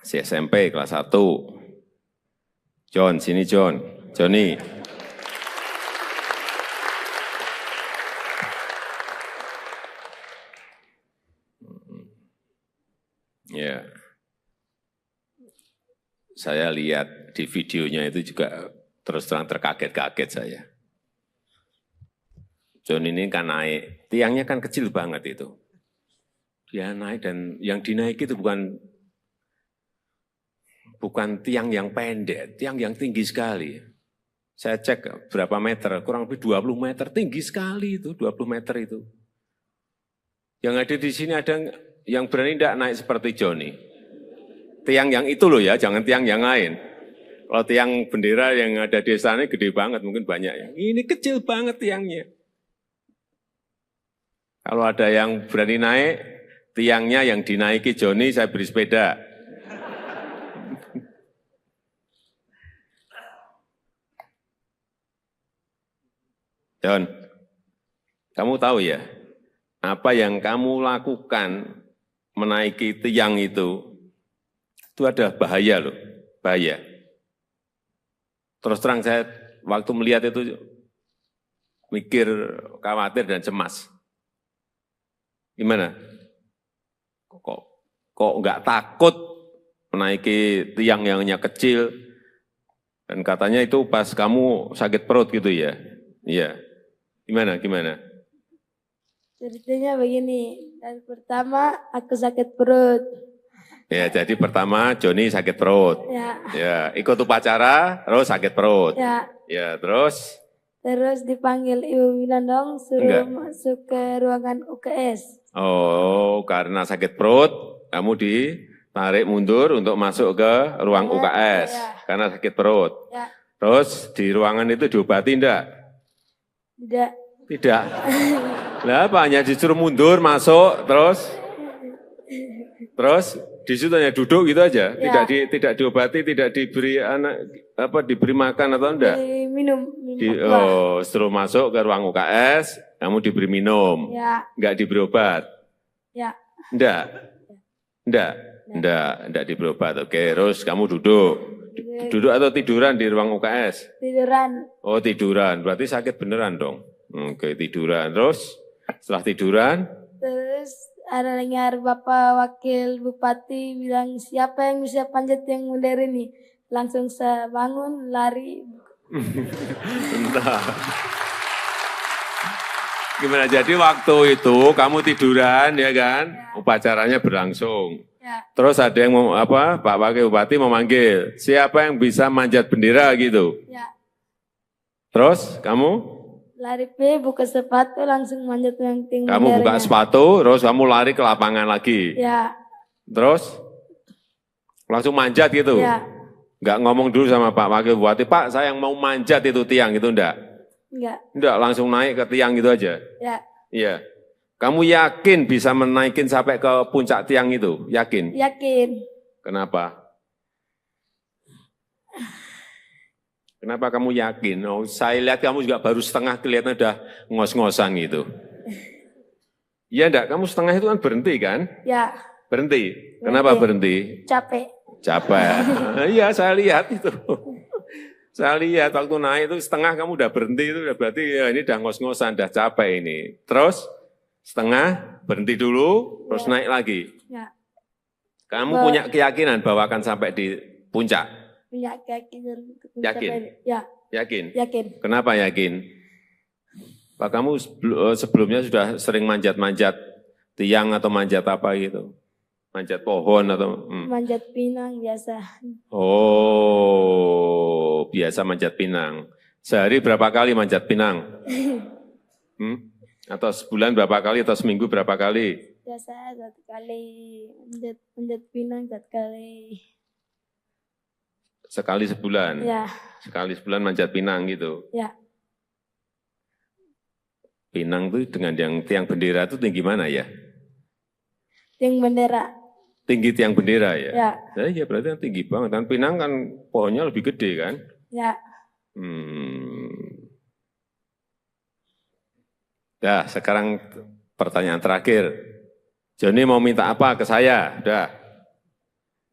si SMP kelas 1. John, sini John. Johnny. Ya. Saya lihat di videonya itu juga terus terang terkaget-kaget saya. John ini kan naik, tiangnya kan kecil banget itu. Dia naik dan yang dinaiki itu bukan tiang yang pendek, tiang yang tinggi sekali. Saya cek berapa meter, kurang lebih 20 meter, tinggi sekali itu, 20 meter itu. Yang ada di sini ada yang berani tidak naik seperti Johnny. Tiang yang itu loh ya, jangan tiang yang lain. Kalau tiang bendera yang ada di sana gede banget, mungkin banyak ya. Ini kecil banget tiangnya. Kalau ada yang berani naik, tiangnya yang dinaiki Johnny, saya beri sepeda. John, kamu tahu ya, apa yang kamu lakukan menaiki tiang itu ada bahaya loh, bahaya. Terus terang saya waktu melihat itu mikir khawatir dan cemas. Gimana? Kok nggak takut menaiki tiang yang hanya kecil? Dan katanya itu pas kamu sakit perut gitu ya? Iya. Gimana? Ceritanya begini, dan pertama aku sakit perut. Ya, jadi pertama Johnny sakit perut. Ya, ikut upacara, terus sakit perut. Ya, terus? Terus dipanggil Ibu Winandong, suruh masuk ke ruangan UKS. Oh, karena sakit perut, kamu ditarik mundur untuk masuk ke ruang UKS, karena sakit perut. Ya. Terus di ruangan itu diobati enggak? Tidak. Lah apa, hanya disuruh mundur, masuk, terus di situ hanya duduk gitu aja, tidak diobati, tidak diberi diberi makan atau enggak? Minum. Suruh masuk ke ruang UKS, kamu diberi minum, enggak diberi obat? Ya. Enggak diberi obat. Oke, terus kamu duduk. Duduk atau tiduran di ruang UKS? Tiduran. Oh, tiduran. Berarti sakit beneran dong. Oke, tiduran. Terus setelah tiduran? Terus ada dengar Bapak Wakil Bupati bilang, siapa yang bisa panjat yang modern ini? Langsung saya bangun, lari. Entah. Gimana, jadi waktu itu kamu tiduran ya kan? Upacaranya berlangsung. Terus ada yang Pak Wakil Bupati memanggil, siapa yang bisa manjat bendera gitu? Terus kamu? Lari buka sepatu langsung manjat yang tinggi. Kamu buka sepatu, terus kamu lari ke lapangan lagi? Terus? Langsung manjat gitu? Enggak ngomong dulu sama Pak Wakil Bupati, Pak saya yang mau manjat itu tiang gitu enggak? Enggak, langsung naik ke tiang gitu aja? Iya. Kamu yakin bisa menaikin sampai ke puncak tiang itu? Yakin? Yakin. Kenapa? Kenapa kamu yakin? Oh, saya lihat kamu juga baru setengah, kelihatan udah ngos-ngosan gitu. Iya enggak? Kamu setengah itu kan berhenti kan? Ya. Berhenti. Kenapa berhenti? Capek. Iya, saya lihat itu. Saya lihat waktu naik itu setengah kamu udah berhenti, itu berarti ya ini udah ngos-ngosan, udah capek ini. Terus? Setengah, berhenti dulu, terus naik lagi. Kamu punya keyakinan bahwa akan sampai di puncak? Punya keyakinan. Yakin? Yakin? Yakin. Kenapa yakin? Pak, kamu sebelumnya sudah sering manjat-manjat tiang atau manjat apa gitu? Manjat pohon atau? Manjat pinang biasa. Oh, biasa manjat pinang. Sehari berapa kali manjat pinang? Atau sebulan berapa kali, atau seminggu berapa kali? Biasa 1 kali, manjat pinang 1 kali. Sekali sebulan? Ya. Sekali sebulan manjat pinang gitu? Ya. Pinang itu dengan yang tiang bendera itu tinggi mana ya? Tiang bendera. Tinggi tiang bendera ya? Ya. Ya berarti kan tinggi banget. Kan pinang kan pohonnya lebih gede kan? Ya. Dah, sekarang pertanyaan terakhir. Johnny mau minta apa ke saya? Udah.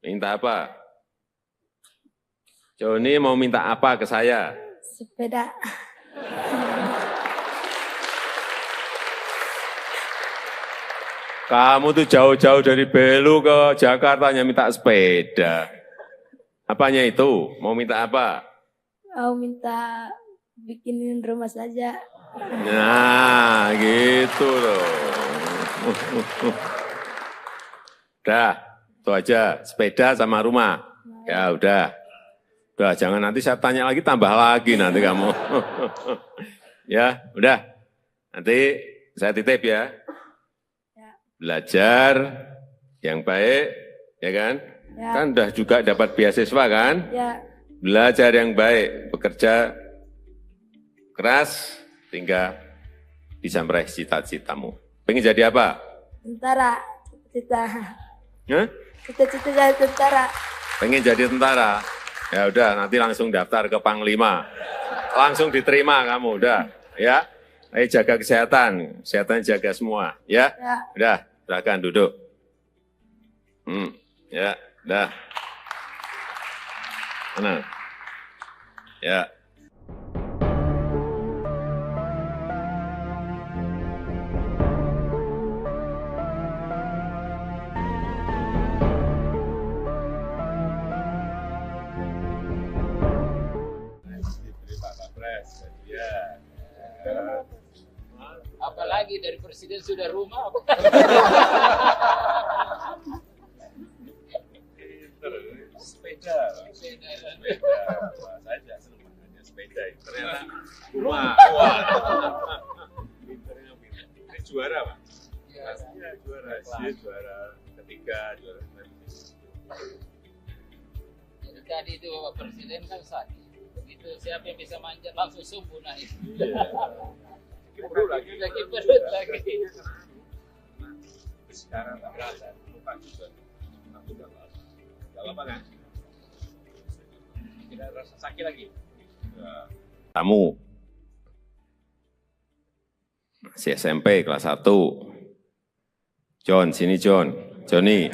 Minta apa? Joni mau minta apa ke saya? Sepeda. Kamu tuh jauh-jauh dari Belu ke Jakarta hanya minta sepeda. Apanya itu? Mau minta apa? Mau minta bikinin rumah saja. Nah, gitu loh. Udah, itu aja. Sepeda sama rumah. Ya udah. Udah, jangan nanti saya tanya lagi, tambah lagi nanti kamu. Ya, udah. Nanti saya titip ya. Belajar yang baik, ya kan? Ya. Kan udah juga dapat beasiswa kan? Ya. Belajar yang baik, bekerja keras, sehingga bisa meraih cita-citamu. Pengen jadi apa? Tentara. Cita. Hah? Cita-cita jadi tentara. Pengen jadi tentara? Ya udah, nanti langsung daftar ke Panglima. Langsung diterima kamu, udah. Ya, ayo jaga kesehatan. Kesehatan jaga semua, ya? Ya. Udah, silakan duduk. Ya, udah. Mana? Ya. Apalagi dari presiden sudah rumah. Sepeda saja senang makanya sepeda ternyata rumah. Juara Pak. Iya juara. Dia juara ketiga, juara Jadi tadi itu Bapak Presiden kan sakit. Begitu siapa yang bisa manjat langsung subuh naik. perut lagi. Lagi perut lagi. Sekarang tak berasa, lupa juga. Aku udah apa kan? Tidak rasa sakit lagi. Kamu masih SMP kelas 1. John, sini John. Johnny.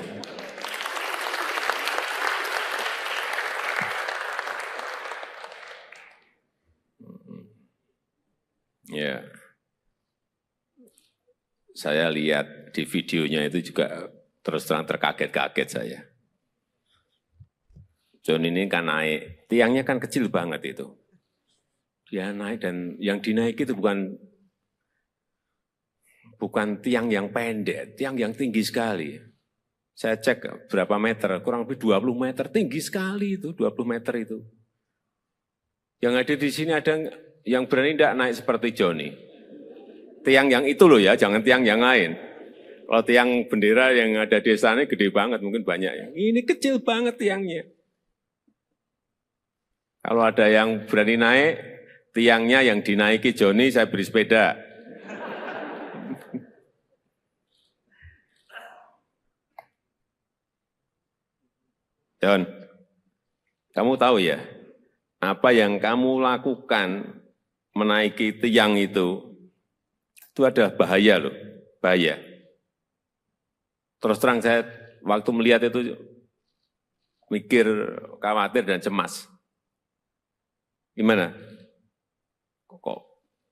Ya. Saya lihat di videonya itu juga terus terang terkaget-kaget saya. John ini kan naik, tiangnya kan kecil banget itu. Dia naik dan yang dinaiki itu bukan tiang yang pendek, tiang yang tinggi sekali. Saya cek berapa meter, kurang lebih 20 meter, tinggi sekali itu, 20 meter itu. Yang ada di sini ada yang berani tidak naik seperti Johnny. Tiang yang itu loh ya, jangan tiang yang lain. Kalau tiang bendera yang ada di sana gede banget, mungkin banyak ya. Ini kecil banget tiangnya. Kalau ada yang berani naik, tiangnya yang dinaiki Johnny, saya beri sepeda. John, kamu tahu ya, apa yang kamu lakukan menaiki tiang itu adalah bahaya loh, bahaya. Terus terang saya waktu melihat itu mikir, khawatir dan cemas. Gimana?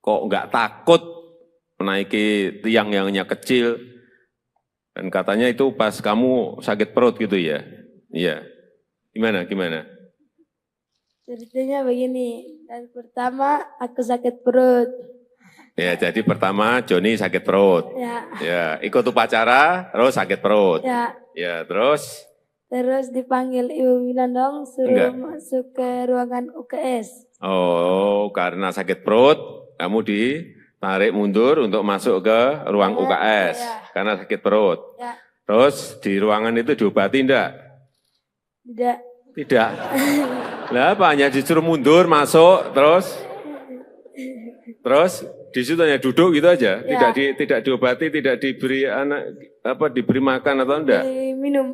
Kok nggak takut menaiki tiang yang hanya kecil? Dan katanya itu pas kamu sakit perut gitu ya? Iya. Gimana? Ceritanya begini, dan pertama aku sakit perut. Ya, jadi pertama Johnny sakit perut. Ya, ikut upacara, terus sakit perut. Ya, terus? Terus dipanggil Ibu Winandong, suruh masuk ke ruangan UKS. Oh, karena sakit perut, kamu ditarik mundur untuk masuk ke ruang UKS. Karena sakit perut. Terus di ruangan itu diobati enggak? Tidak. Lah apa, hanya disuruh mundur, masuk, terus di situ hanya duduk gitu aja, tidak diobati, tidak diberi diberi makan atau enggak? Minum.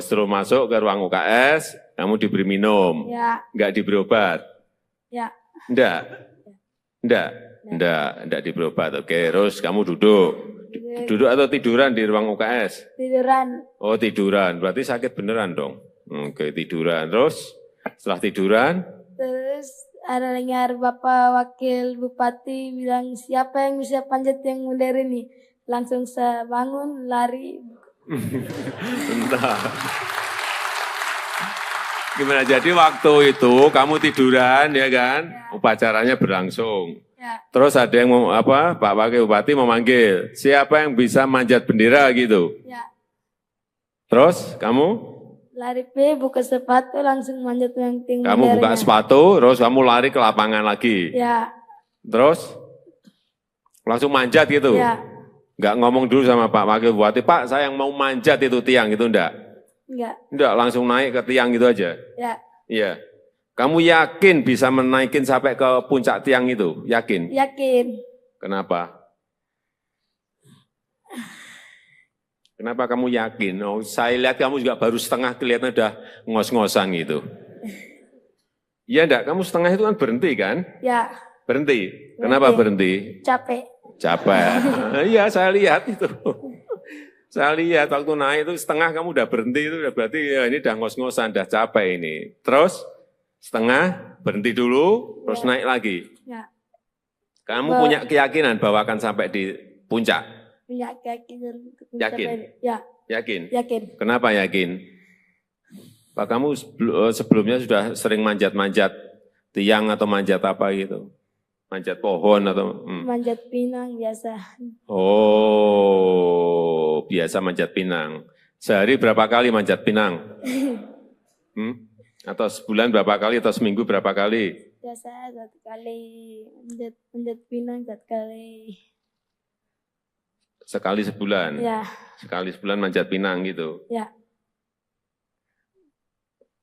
Setelah masuk ke ruang UKS, kamu diberi minum, enggak diberi obat? Enggak diberi obat. Oke, terus kamu duduk. Duduk atau tiduran di ruang UKS? Tiduran. Oh tiduran, berarti sakit beneran dong. Oke tiduran, terus setelah tiduran? Terus ada dengar Bapak Wakil Bupati bilang siapa yang bisa panjat yang modern ini. Langsung saya bangun, lari. Bentar. Gimana, jadi waktu itu kamu tiduran ya kan? Ya. Upacaranya berlangsung. Ya, Terus ada yang mau apa? Pak Wakil Bupati memanggil, siapa yang bisa manjat bendera gitu. ya. Terus kamu? Lari buka sepatu langsung manjat yang tinggi. Kamu buka sepatu, terus kamu lari ke lapangan lagi. Ya, Terus langsung manjat gitu. ya. Nggak ngomong dulu sama Pak Wakil Bupati, Pak saya yang mau manjat itu tiang itu enggak? Enggak. Enggak, langsung naik ke tiang gitu aja. Ya, Iya. Kamu yakin bisa menaikin sampai ke puncak tiang itu? Yakin? yakin. Kenapa? Kenapa kamu yakin? Oh, saya lihat kamu juga baru setengah kelihatan udah ngos-ngosan gitu. Iya enggak? Kamu setengah itu kan berhenti kan? Ya, Berhenti. Kenapa berhenti? capek. Capek. Iya, saya lihat itu. Saya lihat waktu naik itu setengah kamu udah berhenti itu udah berarti ya ini udah ngos-ngosan, udah capek ini. Terus setengah berhenti dulu, terus naik lagi. Ya, Kamu punya keyakinan bahwa akan sampai di puncak? punya keyakinan. untuk Yakin? mencapai- Ya, Yakin? yakin. Kenapa yakin? Pak kamu sebelumnya sudah sering manjat-manjat tiang atau manjat apa gitu? Manjat pohon atau? Manjat pinang biasa. Oh, biasa manjat pinang. Sehari berapa kali manjat pinang? Atau sebulan berapa kali atau seminggu berapa kali? Biasa 1 kali manjat pinang 1 kali. Sekali sebulan? Ya, Sekali sebulan manjat pinang gitu? ya.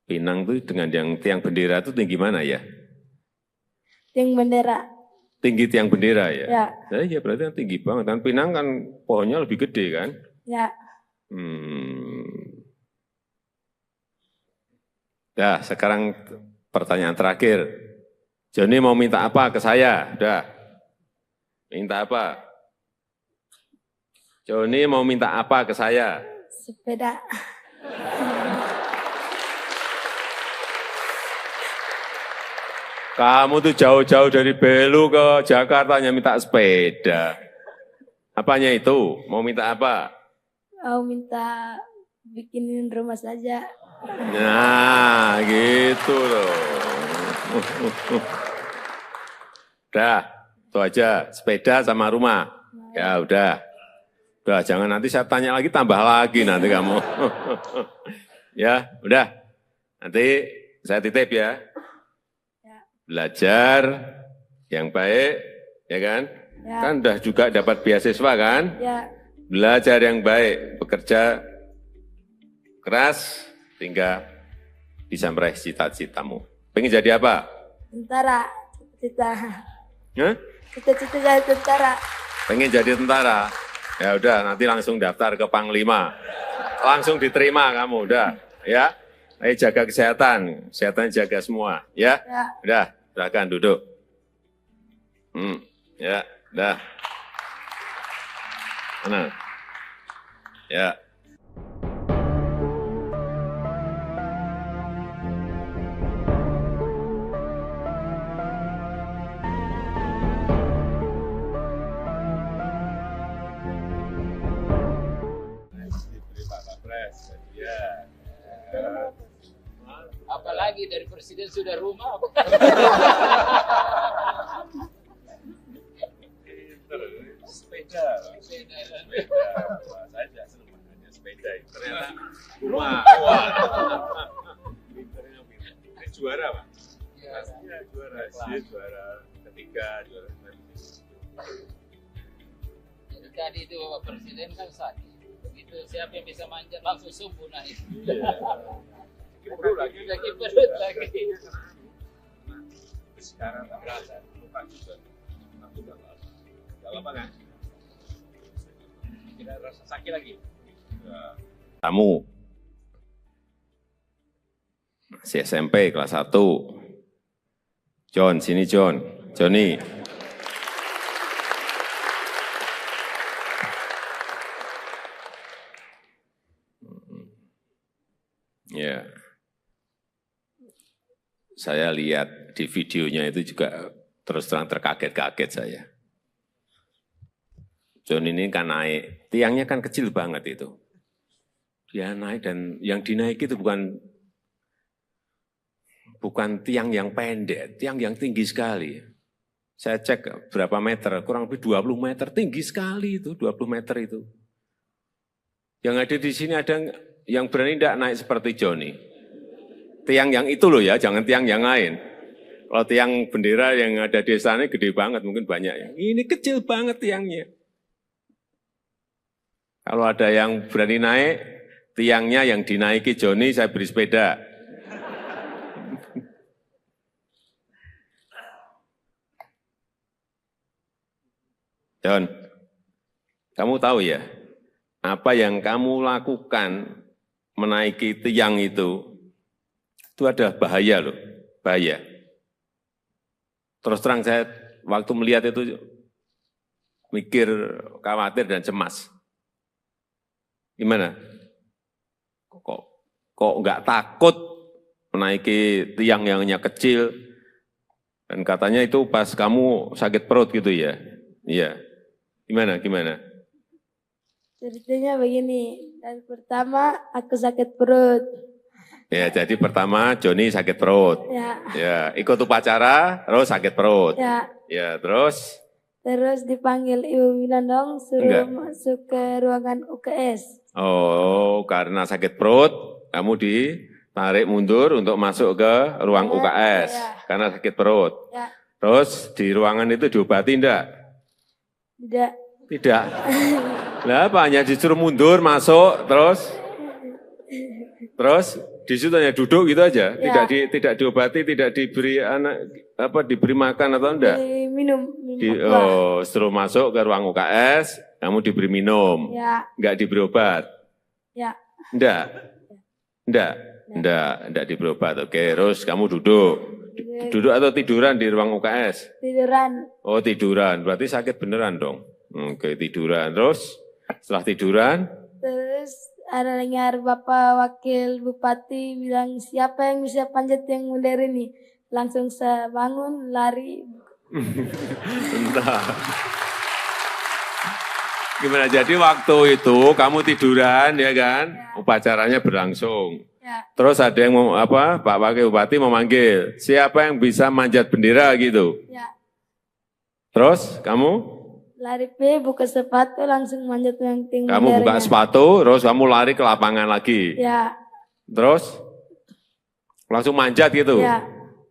Pinang itu dengan yang tiang bendera itu tinggi mana ya? Yang bendera. Tinggi tiang bendera ya? Ya, Nah, iya berarti kan tinggi banget. Kan pinang kan pohonnya lebih gede kan? ya. Dah, sekarang pertanyaan terakhir. Joni mau minta apa ke saya? Dah. Minta apa? Joni mau minta apa ke saya? Sepeda. Kamu tuh jauh-jauh dari Belu ke Jakarta hanya minta sepeda. Apanya itu? Mau minta apa? Mau minta bikinin rumah saja. Nah, gitu loh. Udah, itu aja. Sepeda sama rumah. Ya udah. Udah, jangan nanti saya tanya lagi, tambah lagi nanti kamu. Ya, udah. Nanti saya titip ya. Belajar yang baik, ya kan? Ya. Kan udah juga dapat beasiswa kan? Ya, Belajar yang baik, bekerja keras, sehingga bisa meraih cita-citamu. Pengen jadi apa? tentara. Cita-cita. Hah? Cita-cita jadi tentara. Pengen jadi tentara? Ya udah, nanti langsung daftar ke Panglima. Langsung diterima kamu, udah. Ya, ayo jaga kesehatan, kesehatan jaga semua. Ya, Ya. udah, silakan duduk. Ya, udah. Mana? Ya. Apalagi dari presiden sudah rumah. Sepeda saja senang hanya sepeda ternyata rumah. Ini juara Pak? Iya juara, juara ketiga, juara Jadi tadi itu Bapak Presiden kan sakit. Begitu siapa yang bisa manjat langsung subuh naik. perut lagi. Lagi perut lagi. Sekarang berasa lupa juga. Aku udah lama kan? Tidak rasa sakit lagi. Kamu masih SMP kelas 1. John, sini John. Johnny. Ya, saya lihat di videonya itu juga terus terang terkaget-kaget saya. John ini kan naik, tiangnya kan kecil banget itu. Dia naik dan yang dinaiki itu bukan tiang yang pendek, tiang yang tinggi sekali. Saya cek berapa meter, kurang lebih 20 meter, tinggi sekali itu, 20 meter itu. Yang ada di sini ada yang berani tidak naik seperti Joni. Tiang yang itu loh ya, jangan tiang yang lain. Kalau tiang bendera yang ada di sana gede banget, mungkin banyak ya. Ini kecil banget tiangnya. Kalau ada yang berani naik, tiangnya yang dinaiki Joni, saya beri sepeda. John, kamu tahu ya, apa yang kamu lakukan menaiki tiang itu ada bahaya loh, bahaya. Terus terang saya waktu melihat itu mikir, khawatir dan cemas. Gimana? Kok nggak takut menaiki tiang yang hanya kecil? Dan katanya itu pas kamu sakit perut gitu ya? Iya. Gimana? Ceritanya begini, dan pertama aku sakit perut. Ya, jadi pertama Joni sakit perut. Ya, ikut upacara, terus sakit perut. Ya, terus? Terus dipanggil Ibu Winandong, suruh masuk ke ruangan UKS. Oh, karena sakit perut, kamu ditarik mundur untuk masuk ke ruang UKS. Karena sakit perut. Terus di ruangan itu diobati enggak? Tidak. Lah apa, hanya disuruh mundur, masuk, terus di situ hanya duduk gitu aja, tidak diobati, tidak diberi diberi makan atau enggak? Minum. Suruh masuk ke ruang UKS, kamu diberi minum, enggak diberi obat? Enggak diberi obat. Oke, terus kamu duduk atau tiduran di ruang UKS? Tiduran. Oh, tiduran, berarti sakit beneran dong. Oke, tiduran, terus setelah tiduran? Terus ada dengar Bapak Wakil Bupati bilang, siapa yang bisa panjat yang modern ini? Langsung saya bangun, lari. Entah. Gimana, jadi waktu itu kamu tiduran ya kan? Upacaranya berlangsung. Terus ada yang Pak Wakil Bupati memanggil, siapa yang bisa manjat bendera gitu? Terus kamu? Lari buka sepatu, langsung manjat yang tinggi. Kamu buka sepatu, terus kamu lari ke lapangan lagi? Terus? Langsung manjat gitu?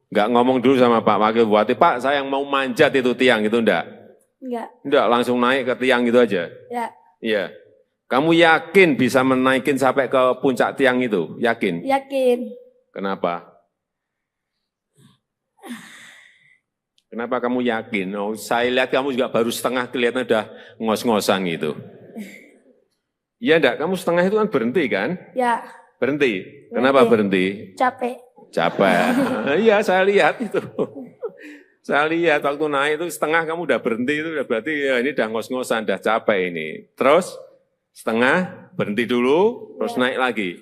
Enggak ngomong dulu sama Pak Wakil Bupati, Pak saya yang mau manjat itu tiang gitu, enggak? Enggak, langsung naik ke tiang gitu aja? Iya. Kamu yakin bisa menaikin sampai ke puncak tiang itu? Yakin? Yakin. Kenapa? Kenapa kamu yakin? Oh, saya lihat kamu juga baru setengah, kelihatan udah ngos-ngosan gitu. Iya enggak? Kamu setengah itu kan berhenti kan? Berhenti. Kenapa berhenti? Capek. Iya, saya lihat itu. Saya lihat waktu naik itu setengah kamu udah berhenti, itu berarti ya ini udah ngos-ngosan, udah capek ini. Terus setengah berhenti dulu, terus naik lagi.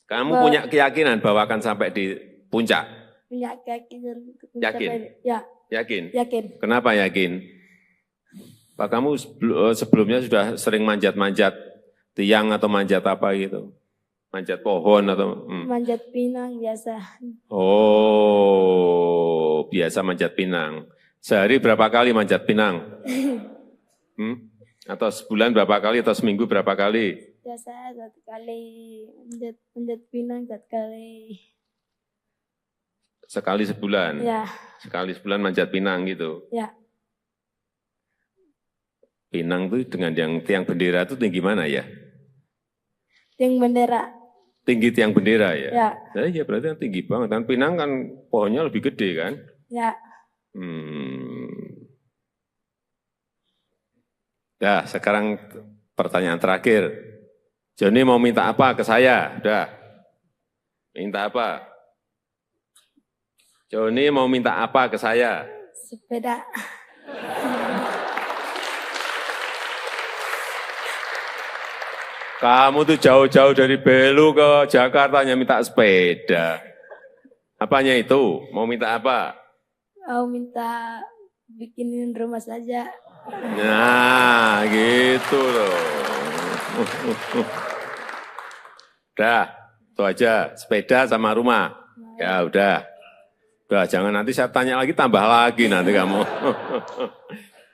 Kamu punya keyakinan bahwa akan sampai di puncak? Punya keyakinan. Yakin? Yakin? Yakin. Kenapa yakin? Pak, kamu sebelumnya sudah sering manjat-manjat tiang atau manjat apa gitu? Manjat pohon atau? Manjat pinang biasa. Oh, biasa manjat pinang. Sehari berapa kali manjat pinang? Atau sebulan berapa kali, atau seminggu berapa kali? Biasa 1 kali, manjat pinang 1 kali. Sekali sebulan? Sekali sebulan manjat pinang gitu? Pinang itu dengan yang tiang bendera itu tinggi mana ya? Tiang bendera. Tinggi tiang bendera ya? Ya berarti kan tinggi banget. Dan pinang kan pohonnya lebih gede kan? Nah, sekarang pertanyaan terakhir. Joni mau minta apa ke saya? Udah. Minta apa? Joni mau minta apa ke saya? Sepeda. Kamu tuh jauh-jauh dari Belu ke Jakarta hanya minta sepeda. Apanya itu? Mau minta apa? Mau minta bikinin rumah saja. Nah, gitu loh. Udah, itu aja. Sepeda sama rumah. Ya udah. Udah, jangan nanti saya tanya lagi, tambah lagi nanti kamu.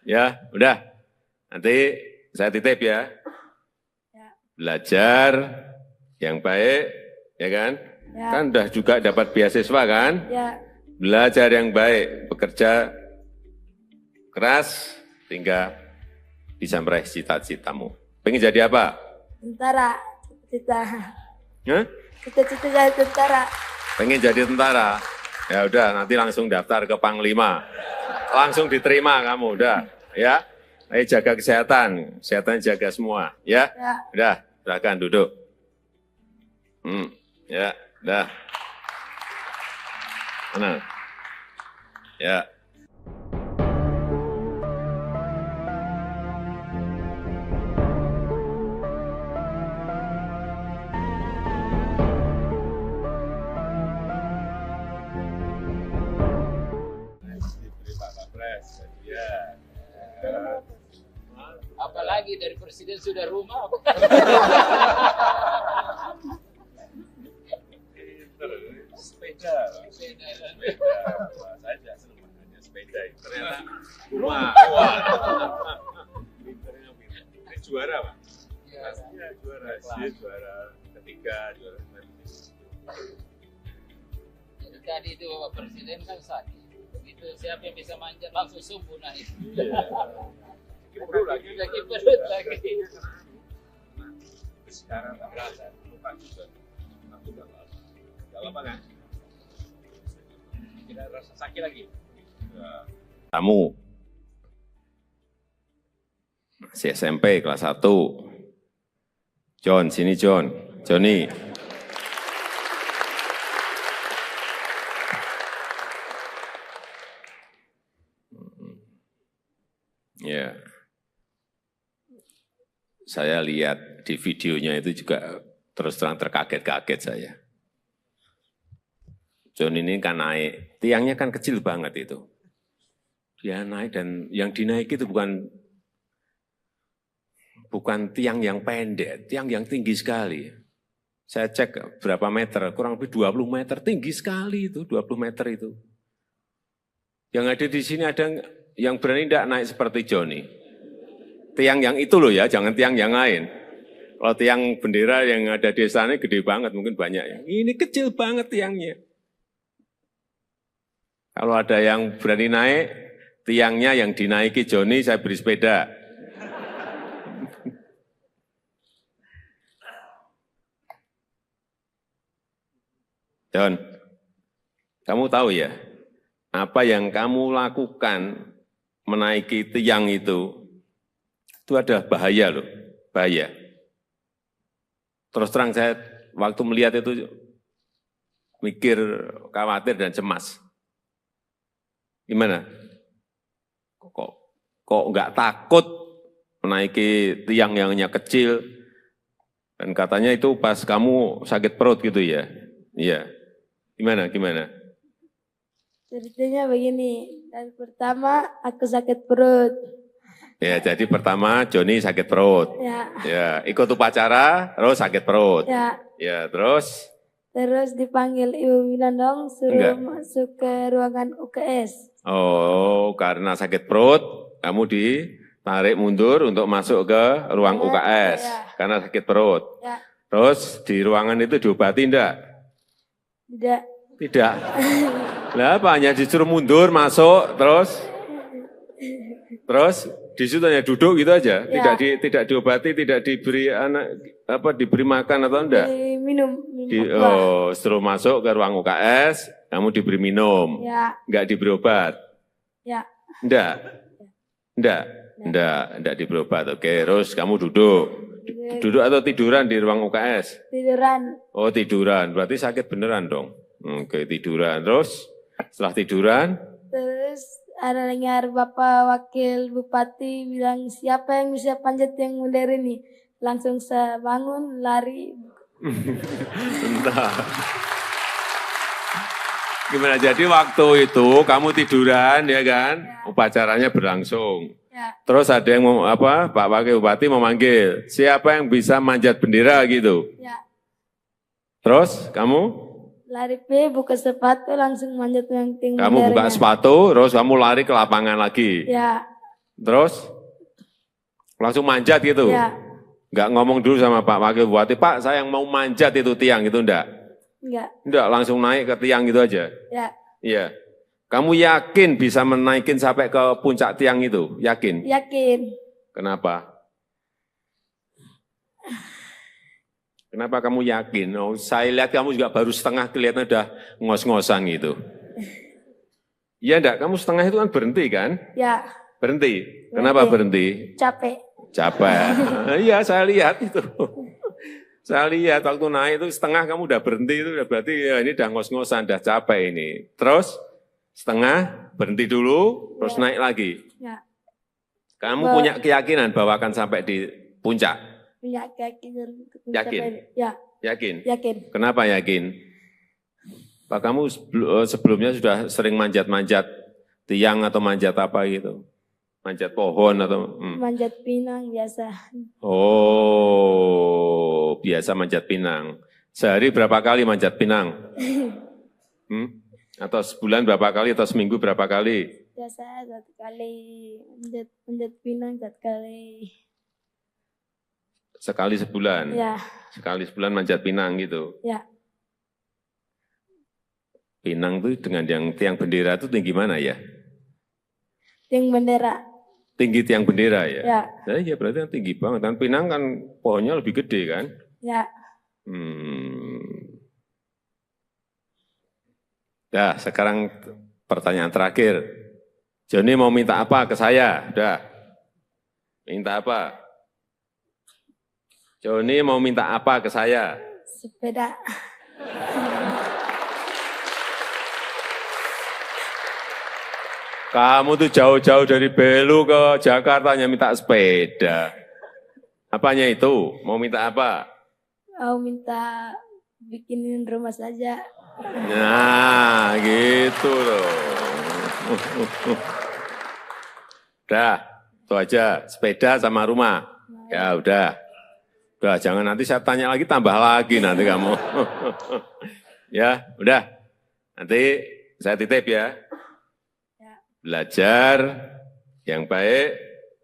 Ya, udah. Nanti saya titip ya. Belajar yang baik, ya kan? Ya. Kan udah juga dapat beasiswa kan? Ya, Belajar yang baik, bekerja keras, hingga bisa meraih cita-citamu. Pengen jadi apa? tentara. Cita-cita. Hah? Cita-cita jadi tentara. Pengen jadi tentara? Ya udah, nanti langsung daftar ke Panglima. Langsung diterima kamu, udah. Ya, ayo jaga kesehatan, kesehatan jaga semua, ya. Ya. Udah, silakan duduk. Ya, udah. Mana? Ya. Apalagi dari presiden sudah rumah. Sepeda saja senang sepeda. Ternyata rumah. Ini juara Pak. Pastinya juara. Dia juara ketiga, juara Jadi tadi itu Bapak Presiden kan sakit. Begitu siapa yang bisa manjat langsung subuh naik. perut lagi. Lagi perut lagi. Sekarang tak berasa, lupa juga. Aku udah lama. Udah lama kan? Tidak rasa sakit lagi. Tamu. Masih SMP kelas 1. John, sini John. Johnny. Ya. Saya lihat di videonya itu juga terus terang terkaget-kaget saya. John ini kan naik, tiangnya kan kecil banget itu. Dia naik dan yang dinaiki itu bukan tiang yang pendek, tiang yang tinggi sekali. Saya cek berapa meter, kurang lebih 20 meter, tinggi sekali itu, 20 meter itu. Yang ada di sini ada yang berani tidak naik seperti Johnny. Tiang yang itu loh ya, jangan tiang yang lain. Kalau tiang bendera yang ada di sana gede banget, mungkin banyak ya. Ini kecil banget tiangnya. Kalau ada yang berani naik, tiangnya yang dinaiki Johnny, saya beri sepeda. John, kamu tahu ya, apa yang kamu lakukan menaiki tiang itu ada bahaya loh, bahaya. Terus terang saya waktu melihat itu mikir, khawatir dan cemas. Gimana? Kok nggak takut menaiki tiang yang hanya kecil? Dan katanya itu pas kamu sakit perut gitu ya? Iya. Gimana? Ceritanya begini, dan pertama aku sakit perut. Ya, jadi pertama Johnny sakit perut. Ya, ikut upacara, terus sakit perut. Ya, terus? Terus dipanggil Ibu Winandong, suruh masuk ke ruangan UKS. Oh, karena sakit perut, kamu ditarik mundur untuk masuk ke ruang UKS. Karena sakit perut. Terus di ruangan itu diobati enggak? Tidak. Lah apa, hanya disuruh mundur, masuk, terus di situ hanya duduk gitu aja, tidak diobati, tidak diberi diberi makan atau enggak? Minum. Suruh masuk ke ruang UKS, kamu diberi minum, enggak diberi obat? Enggak diberi obat. Oke, terus kamu duduk atau tiduran di ruang UKS? Tiduran. Oh tiduran, berarti sakit beneran dong. Oke, tiduran, terus setelah tiduran? Terus ada dengar Bapak Wakil Bupati bilang siapa yang bisa panjat yang modern ini, langsung saya bangun, lari. Bentar. Gimana, jadi waktu itu kamu tiduran ya kan, upacaranya berlangsung. Ya, Terus ada yang Pak Wakil Bupati memanggil, siapa yang bisa manjat bendera gitu. ya. Terus kamu? Lari buka sepatu, langsung manjat yang tinggi. Kamu buka sepatu, terus kamu lari ke lapangan lagi. Ya, Terus langsung manjat gitu. ya. Enggak ngomong dulu sama Pak Wakil Bupati, Pak saya yang mau manjat itu tiang itu enggak? Enggak. Enggak, langsung naik ke tiang gitu aja. Ya, Iya. Kamu yakin bisa menaikin sampai ke puncak tiang itu? Yakin? yakin. Kenapa? Kenapa kamu yakin? Oh, saya lihat kamu juga baru setengah, kelihatan udah ngos-ngosan gitu. Iya enggak? Kamu setengah itu kan berhenti kan? Ya, Berhenti. Kenapa berhenti? capek. Capek. Iya, saya lihat itu. Saya lihat waktu naik itu setengah kamu udah berhenti itu udah berarti ya ini udah ngos-ngosan, udah capek ini. Terus setengah berhenti dulu, terus naik lagi. Ya, Kamu punya keyakinan bahwa akan sampai di puncak? punya keyakinan. Yakin? Ya, Yakin? yakin. Kenapa yakin? Pak, kamu sebelumnya sudah sering manjat-manjat tiang atau manjat apa gitu? Manjat pohon atau? Manjat pinang biasa. Oh, biasa manjat pinang. Sehari berapa kali manjat pinang? Atau sebulan berapa kali atau seminggu berapa kali? Biasa 1 kali manjat pinang, 1 kali. Sekali sebulan? Ya, Sekali sebulan manjat pinang gitu? ya. Pinang itu dengan yang tiang bendera itu tinggi mana ya? Tiang bendera. Tinggi tiang bendera ya? Ya, Nah, iya berarti kan tinggi banget. Kan pinang kan pohonnya lebih gede kan? ya. Nah, sekarang pertanyaan terakhir. Joni mau minta apa ke saya? Udah. Minta apa? Joni mau minta apa ke saya? Sepeda. Kamu tuh jauh-jauh dari Belu ke Jakarta hanya minta sepeda. Apanya itu? Mau minta apa? Mau minta bikinin rumah saja. Nah, gitu loh. Udah, itu aja. Sepeda sama rumah. Ya udah. Udah, jangan nanti saya tanya lagi, tambah lagi nanti kamu. Ya, udah. Nanti saya titip ya. Belajar yang baik,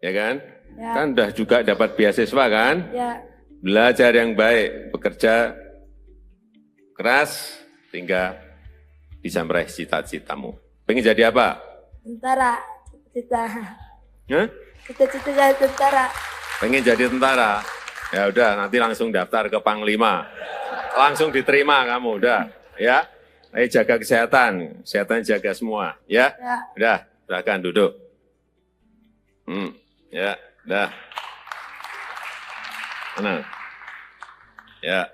ya kan? Ya. Kan udah juga dapat beasiswa kan? Ya, Belajar yang baik, bekerja keras, sehingga bisa meraih cita-citamu. Pengen jadi apa? tentara. Cita-cita. Hah? Cita-cita jadi tentara. Pengen jadi tentara? Ya udah, nanti langsung daftar ke Panglima. Langsung diterima kamu, udah. Ya, ayo jaga kesehatan, kesehatan jaga semua. Ya, Ya. udah, silakan duduk. Ya, udah. Mana? Ya.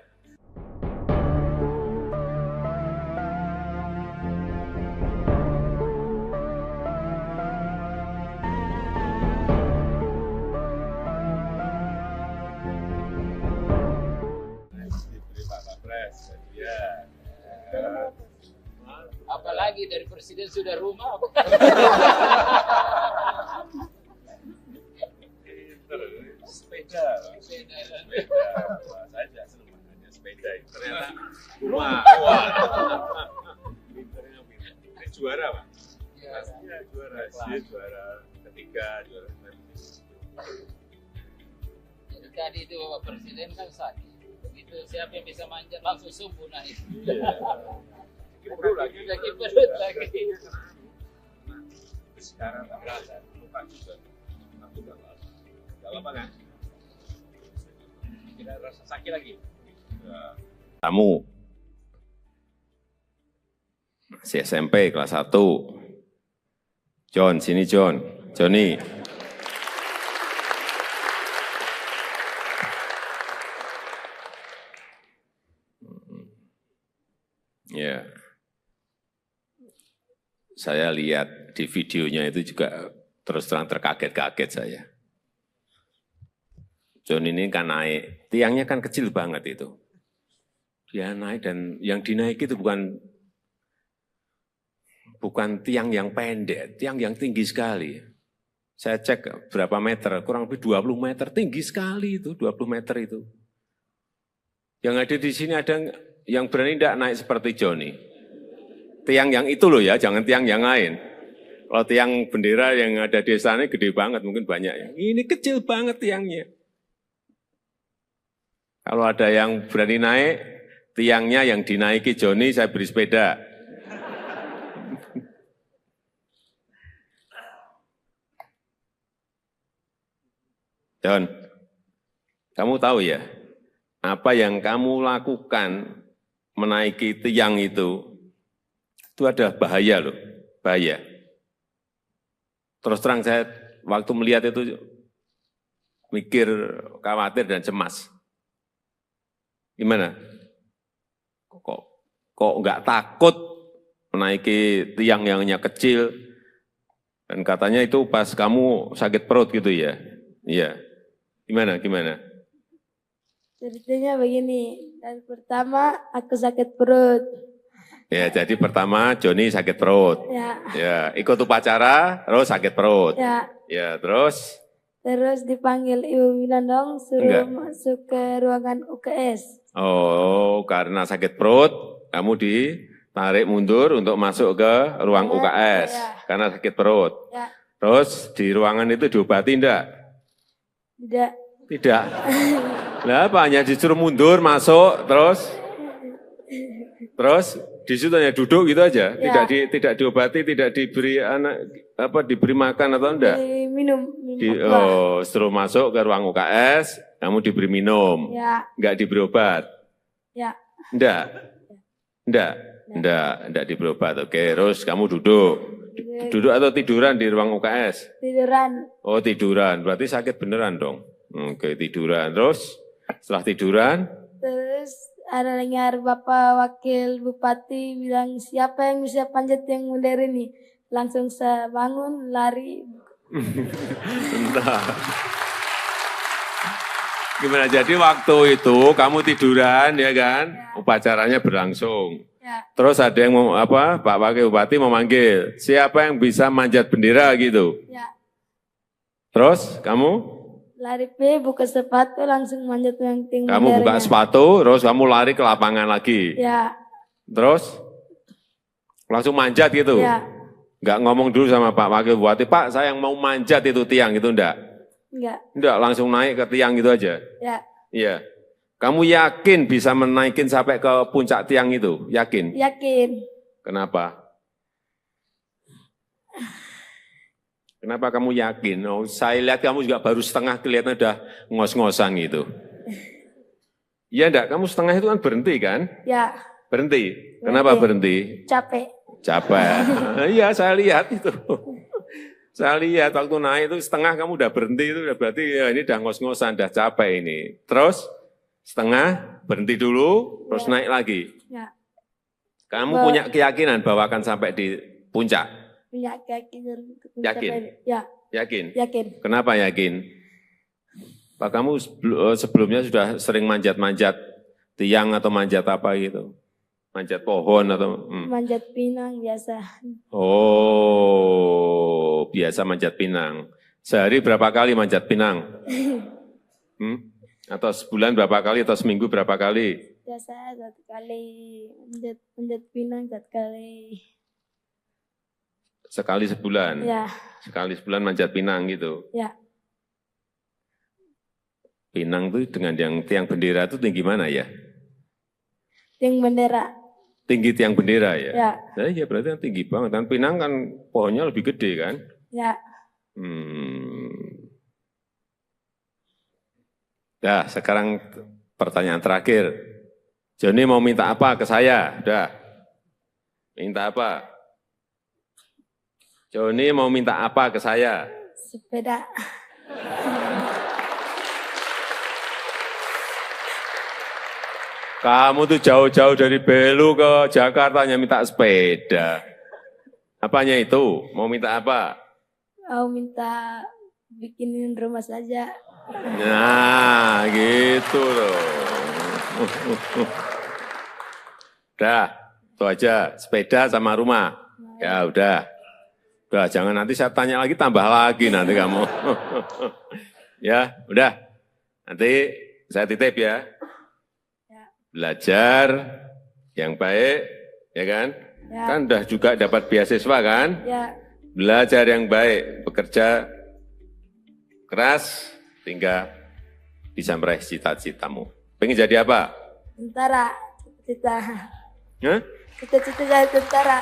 Apalagi dari presiden sudah rumah. Sepeda. Saja senang makanya sepeda. Ternyata rumah. Ini juara Pak? Iya juara. Dia juara ketiga, juara Jadi tadi itu Bapak Presiden kan sakit. Begitu siapa yang bisa manjat langsung subuh naik. perut lagi. Lagi perut lagi. Sekarang tak berasa, luka juga. Aku udah lama kan? Tidak rasa sakit lagi. Kamu masih SMP kelas 1. John, sini John. Johnny. Ya. Saya lihat di videonya itu juga terus terang terkaget-kaget saya. John ini kan naik, tiangnya kan kecil banget itu. Dia naik dan yang dinaiki itu bukan tiang yang pendek, tiang yang tinggi sekali. Saya cek berapa meter, kurang lebih 20 meter, tinggi sekali itu, 20 meter itu. Yang ada di sini ada yang berani tidak naik seperti Joni. Tiang yang itu loh ya, jangan tiang yang lain. Kalau tiang bendera yang ada di sana gede banget, mungkin banyak ya. Ini kecil banget tiangnya. Kalau ada yang berani naik, tiangnya yang dinaiki Joni, saya beri sepeda. John, kamu tahu ya, apa yang kamu lakukan menaiki tiang itu ada bahaya loh, bahaya. Terus terang saya waktu melihat itu mikir, khawatir dan cemas. Gimana? Kok nggak takut menaiki tiang yang hanya kecil? Dan katanya itu pas kamu sakit perut gitu ya? Iya. Gimana? Ceritanya begini, dan pertama aku sakit perut. Ya, jadi pertama Joni sakit perut. Ya, ikut upacara, terus sakit perut. Ya, terus? Terus dipanggil Ibu Winandong, suruh masuk ke ruangan UKS. Oh, karena sakit perut, kamu ditarik mundur untuk masuk ke ruang UKS. Karena sakit perut. Terus di ruangan itu diobati enggak? Tidak. Lah apa, hanya disuruh mundur, masuk, terus di situ hanya duduk gitu aja, tidak diobati, tidak diberi diberi makan atau enggak? Minum. Setelah masuk ke ruang UKS, kamu diberi minum, enggak diberi obat? Enggak diberi obat. Oke, terus kamu duduk atau tiduran di ruang UKS? Tiduran. Oh tiduran, berarti sakit beneran dong. Oke, tiduran, terus setelah tiduran? Terus ada dengar Bapak Wakil Bupati bilang, siapa yang bisa panjat yang modern ini? Langsung saya bangun, lari. Entah. Gimana, jadi waktu itu kamu tiduran ya kan? Upacaranya berlangsung. Terus ada yang Pak Wakil Bupati memanggil, siapa yang bisa manjat bendera gitu? Terus kamu? Lari buka sepatu, langsung manjat yang tinggi. Kamu buka sepatu, terus kamu lari ke lapangan lagi. Terus langsung manjat gitu. Enggak ngomong dulu sama Pak Wakil Bupati, Pak saya yang mau manjat itu tiang itu enggak? Enggak, langsung naik ke tiang gitu aja. Iya. Kamu yakin bisa menaikin sampai ke puncak tiang itu? Yakin? Yakin. Kenapa? Kenapa kamu yakin? Oh, saya lihat kamu juga baru setengah, kelihatan udah ngos-ngosan gitu. Iya enggak? Kamu setengah itu kan berhenti kan? Berhenti. Kenapa berhenti? Capek. Iya, saya lihat itu. Saya lihat waktu naik itu setengah kamu udah berhenti, itu berarti ya ini udah ngos-ngosan, udah capek ini. Terus setengah berhenti dulu, terus naik lagi. Kamu punya keyakinan bahwa akan sampai di puncak? Punya keyakinan. Yakin? Yakin? Yakin. Kenapa yakin? Pak, kamu sebelumnya sudah sering manjat-manjat tiang atau manjat apa gitu? Manjat pohon atau? Manjat pinang biasa. Oh, biasa manjat pinang. Sehari berapa kali manjat pinang? Atau sebulan berapa kali atau seminggu berapa kali? Biasa 1 kali, manjat pinang 1 kali. Sekali sebulan? Sekali sebulan manjat pinang gitu? Pinang itu dengan yang tiang bendera itu tinggi mana ya? Tiang bendera. Tinggi tiang bendera ya? Nah, iya berarti kan tinggi banget. Dan pinang kan pohonnya lebih gede kan? Nah, sekarang pertanyaan terakhir. Joni mau minta apa ke saya? Udah. Minta apa? Joni mau minta apa ke saya? Sepeda. Kamu tuh jauh-jauh dari Belu ke Jakarta hanya minta sepeda. Apanya itu? Mau minta apa? Mau minta bikinin rumah saja. Nah, gitu loh. Udah, itu aja. Sepeda sama rumah. Ya udah. Udah, jangan nanti saya tanya lagi, tambah lagi nanti kamu. Ya, udah. Nanti saya titip ya. Belajar yang baik, ya kan? Ya. Kan udah juga dapat beasiswa kan? Ya. Belajar yang baik, bekerja keras, hingga bisa meraih cita-citamu. Pengen jadi apa? Tentara. Cita. Hah? Cita-cita saya tentara.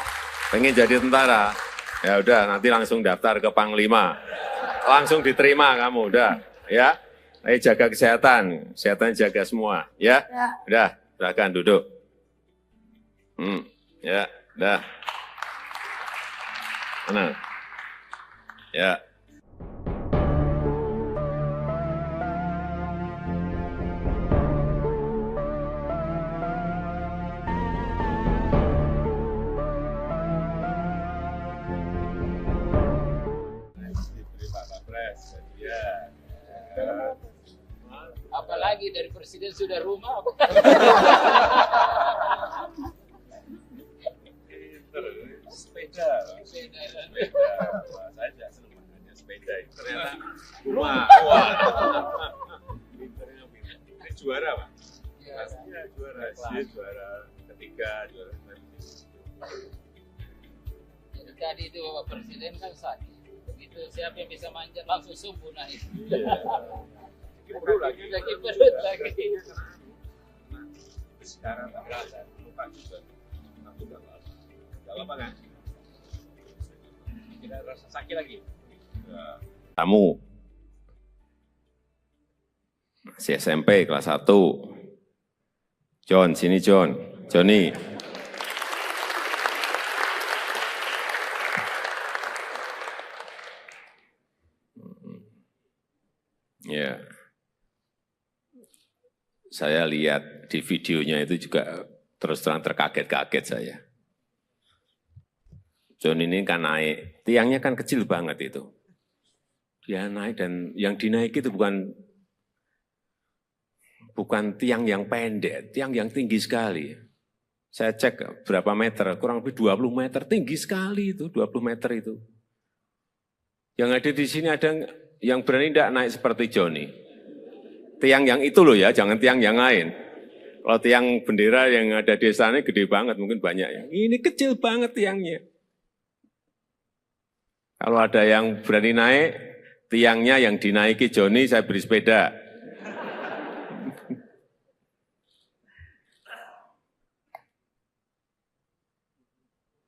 Pengen jadi tentara? Ya udah, nanti langsung daftar ke Panglima. Langsung diterima kamu, udah. Ya, ayo jaga kesehatan. Kesehatan jaga semua, ya? Ya. Udah, silakan duduk. Ya, udah. Mana? Ya. Apalagi dari presiden sudah rumah. Sepeda. Saya tidak senang makanya sepeda. Ternyata rumah. Ini juara, Pak? Iya, juara. Juara ketiga, juara Jadi tadi itu Bapak Presiden kan sakit. Begitu siapa yang bisa manjat langsung subuh naik. perut lagi. Lagi perut lagi. Sekarang tak berasa, lupa juga. Aku udah lama kan? Tidak rasa sakit lagi. Kamu masih SMP kelas 1. John, sini John. Johnny. Ya. Saya lihat di videonya itu juga terus terang terkaget-kaget saya. John ini kan naik, tiangnya kan kecil banget itu. Dia naik dan yang dinaiki itu bukan tiang yang pendek, tiang yang tinggi sekali. Saya cek berapa meter, kurang lebih 20 meter, tinggi sekali itu, 20 meter itu. Yang ada di sini ada yang berani tidak naik seperti Johnny. Tiang yang itu loh ya, jangan tiang yang lain. Kalau tiang bendera yang ada di sana gede banget, mungkin banyak ya. Ini kecil banget tiangnya. Kalau ada yang berani naik, tiangnya yang dinaiki Johnny, saya beri sepeda.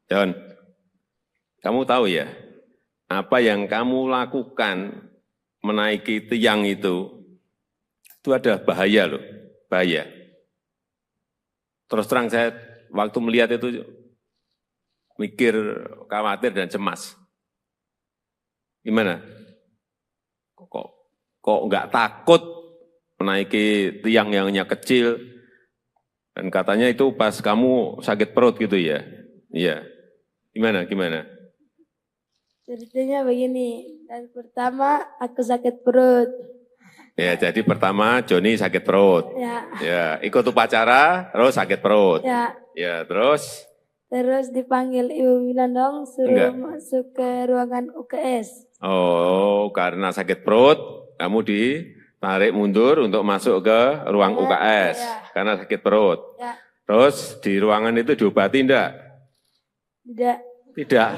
John, kamu tahu ya, apa yang kamu lakukan menaiki tiang itu ada bahaya loh, bahaya. Terus terang saya waktu melihat itu mikir, khawatir dan cemas. Gimana? Kok nggak takut menaiki tiang yang hanya kecil? Dan katanya itu pas kamu sakit perut gitu ya? Iya. Gimana? Ceritanya begini, dan pertama aku sakit perut. Ya, jadi pertama Johnny sakit perut. Ya, ikut upacara, terus sakit perut. Ya, terus? Terus dipanggil Ibu Winandong, suruh masuk ke ruangan UKS. Oh, karena sakit perut, kamu ditarik mundur untuk masuk ke ruang UKS. Karena sakit perut. Terus di ruangan itu diobati enggak? Tidak.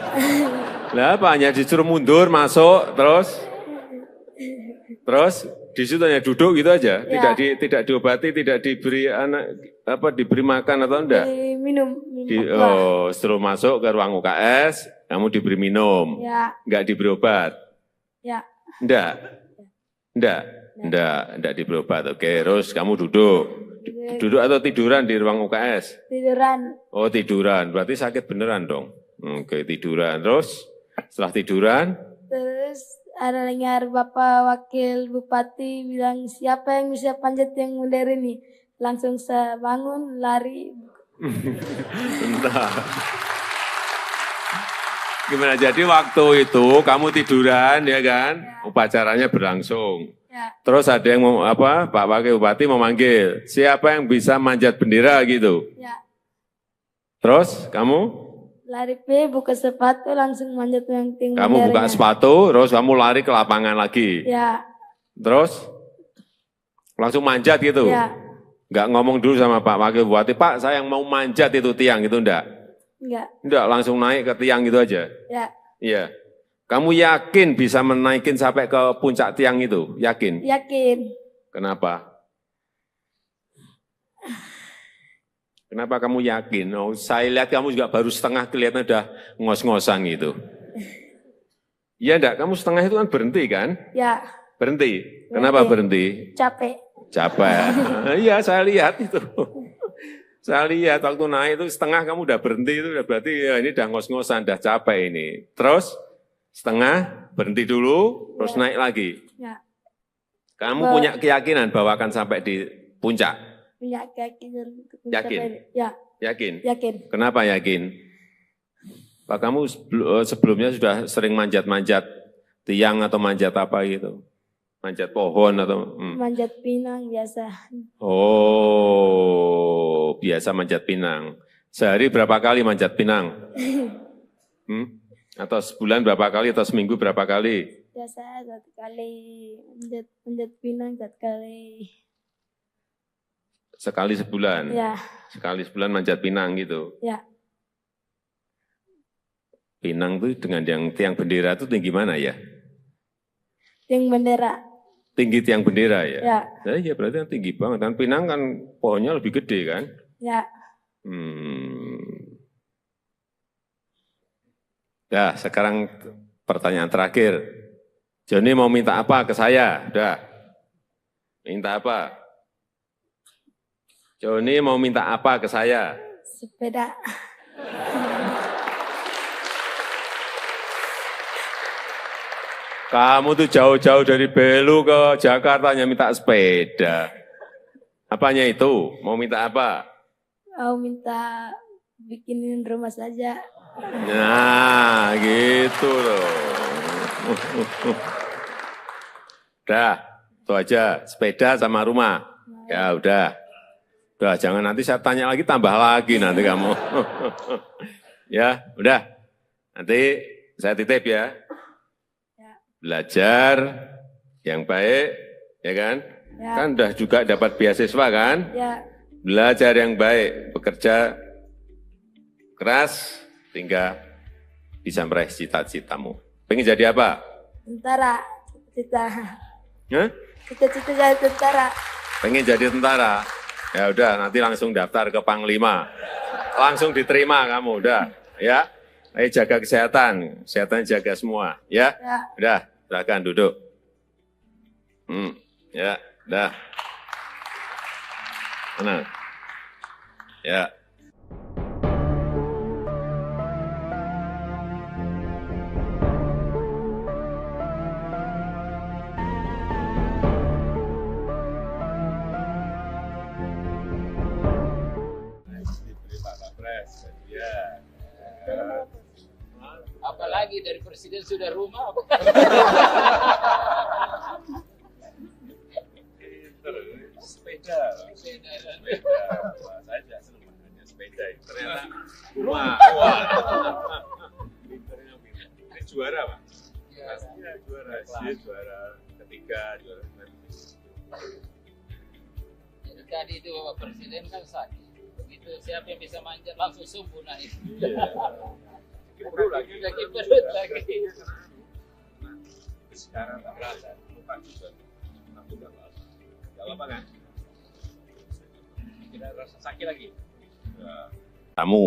Lah apa, hanya disuruh mundur, masuk, terus di situ hanya duduk gitu aja, tidak diobati, tidak diberi diberi makan atau enggak? Minum. Suruh masuk ke ruang UKS, kamu diberi minum, enggak diberi obat? Enggak diberi obat. Oke, terus kamu duduk atau tiduran di ruang UKS? Tiduran. Oh tiduran, berarti sakit beneran dong. Oke, tiduran, terus setelah tiduran? Terus ada dengar Bapak Wakil Bupati bilang, siapa yang bisa panjat yang modern ini? Langsung saya bangun, lari. Bentar. Gimana, jadi waktu itu kamu tiduran ya kan? Upacaranya berlangsung. Ya. Terus ada yang mau apa? Pak Wakil Bupati memanggil, siapa yang bisa manjat bendera gitu. Ya. Terus kamu? Lari buka sepatu langsung manjat yang tinggi. Kamu buka sepatu, terus kamu lari ke lapangan lagi. Ya. Terus langsung manjat gitu. Ya. Nggak ngomong dulu sama Pak Wakil Bupati, Pak saya yang mau manjat itu tiang itu enggak? Enggak. Enggak, langsung naik ke tiang gitu aja. Ya. Iya. Kamu yakin bisa menaikin sampai ke puncak tiang itu? Yakin? Yakin. Kenapa? Kenapa kamu yakin? Oh, saya lihat kamu juga baru setengah kelihatan udah ngos-ngosan gitu. Iya enggak? Kamu setengah itu kan berhenti kan? Ya. Berhenti. Kenapa berhenti? Capek. Capek. Iya, saya lihat itu. Saya lihat waktu naik itu setengah kamu udah berhenti itu udah berarti ya ini udah ngos-ngosan, udah capek ini. Terus setengah berhenti dulu, terus naik lagi. Ya. Kamu punya keyakinan bahwa akan sampai di puncak? Punya keyakinan. Yakin? Ya. Yakin? Yakin. Kenapa yakin? Pak kamu sebelumnya sudah sering manjat-manjat tiang atau manjat apa gitu? Manjat pohon atau? Manjat pinang biasa. Oh, biasa manjat pinang. Sehari berapa kali manjat pinang? Atau sebulan berapa kali atau seminggu berapa kali? Biasa 1 kali manjat pinang 1 kali. Sekali sebulan? Ya. Sekali sebulan manjat pinang gitu? Ya. Pinang itu dengan yang tiang bendera itu tinggi mana ya? Tiang bendera. Tinggi tiang bendera ya? Ya. Ya berarti kan tinggi banget. Kan pinang kan pohonnya lebih gede kan? Ya. Ya, sekarang pertanyaan terakhir. Joni mau minta apa ke saya? Udah. Minta apa? Joni mau minta apa ke saya? Sepeda. Kamu tuh jauh-jauh dari Belu ke Jakarta hanya minta sepeda. Apanya itu? Mau minta apa? Mau minta bikinin rumah saja. Nah, gitu loh. Udah, itu aja. Sepeda sama rumah. Ya udah. Udah, jangan nanti saya tanya lagi, tambah lagi nanti kamu. Ya, udah. Nanti saya titip ya. Belajar yang baik, ya kan? Ya. Kan udah juga dapat beasiswa kan? Ya. Belajar yang baik, bekerja keras, hingga bisa meraih cita-citamu. Pengen jadi apa? Tentara. Cita-cita. Hah? Cita-cita jadi tentara. Pengen jadi tentara? Ya udah, nanti langsung daftar ke Panglima. Langsung diterima kamu, udah. Ya, ayo jaga kesehatan. Kesehatan jaga semua, ya? Ya. Udah, silakan duduk. Ya, udah. Mana? Ya. Apalagi dari presiden sudah rumah. Sepeda. Saja senang hanya sepeda. Ternyata rumah. Ini juara Pak. Iya juara. Dia juara ketiga, juara Jadi tadi itu Bapak Presiden kan sakit. Begitu siapa yang bisa manjat langsung subuh naik. perut lagi. Sakit perut lagi. Sekarang tak berasa, lupa juga. Aku udah lama. Gak apa kan? Tidak rasa sakit lagi. Kamu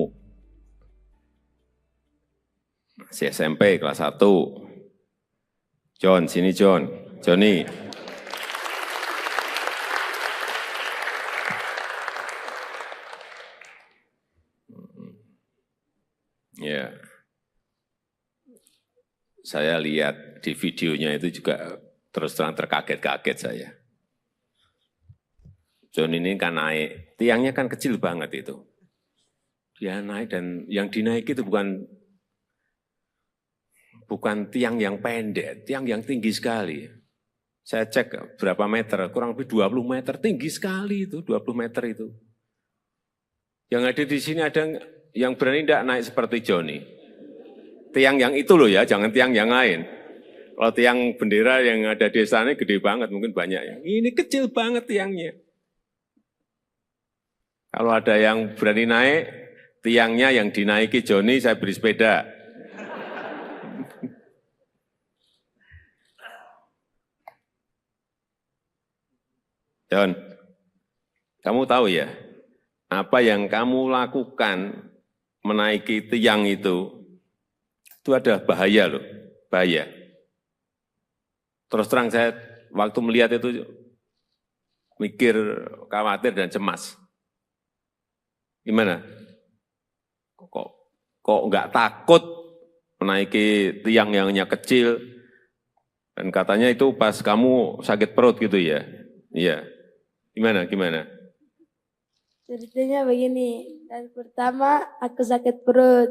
masih SMP kelas 1. John, sini John. Johnny. Ya. Saya lihat di videonya itu juga terus terang terkaget-kaget saya. John ini kan naik, tiangnya kan kecil banget itu. Dia naik dan yang dinaiki itu bukan tiang yang pendek, tiang yang tinggi sekali. Saya cek berapa meter, kurang lebih 20 meter, tinggi sekali itu, 20 meter itu. Yang ada di sini ada yang berani tidak naik seperti Joni. Tiang yang itu loh ya, jangan tiang yang lain. Kalau tiang bendera yang ada di sana gede banget, mungkin banyak ya. Ini kecil banget tiangnya. Kalau ada yang berani naik, tiangnya yang dinaiki Joni, saya beri sepeda. John, kamu tahu ya, apa yang kamu lakukan menaiki tiang itu ada bahaya loh, bahaya. Terus terang saya waktu melihat itu mikir, khawatir dan cemas. Gimana? Kok nggak takut menaiki tiang yang hanya kecil? Dan katanya itu pas kamu sakit perut gitu ya? Iya. Gimana? Ceritanya begini, dari pertama aku sakit perut.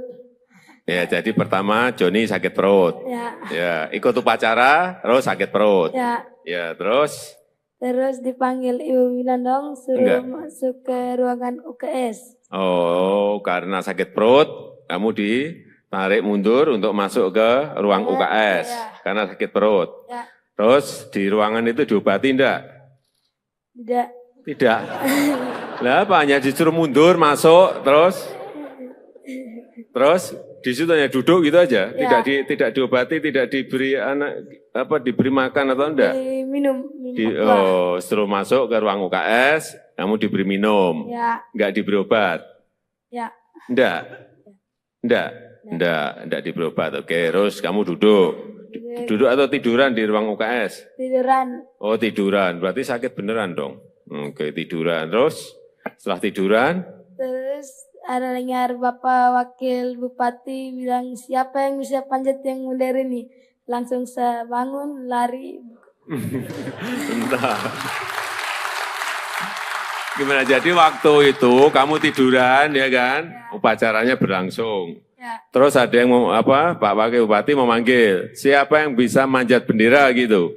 Ya, jadi pertama Joni sakit perut. Ya, ikut upacara, terus sakit perut. Ya, terus? Terus dipanggil Ibu Winandong, suruh masuk ke ruangan UKS. Oh, karena sakit perut, kamu ditarik mundur untuk masuk ke ruang UKS. Karena sakit perut. Terus di ruangan itu diobati enggak? Tidak. Lah apa, hanya disuruh mundur, masuk, terus di situ hanya duduk gitu aja, tidak diobati, tidak diberi diberi makan atau enggak? Minum. Setelah masuk ke ruang UKS, kamu diberi minum, enggak diberi obat? Enggak diberi obat. Oke, terus kamu duduk atau tiduran di ruang UKS? Tiduran. Oh, tiduran, berarti sakit beneran dong. Oke, tiduran. Terus setelah tiduran? Terus ada dengar Bapak Wakil Bupati bilang, siapa yang bisa panjat yang mundur ini? Langsung saya bangun, lari. Entah. Gimana, jadi waktu itu kamu tiduran ya kan? Upacaranya berlangsung. Terus ada yang Pak Wakil Bupati memanggil, siapa yang bisa manjat bendera gitu?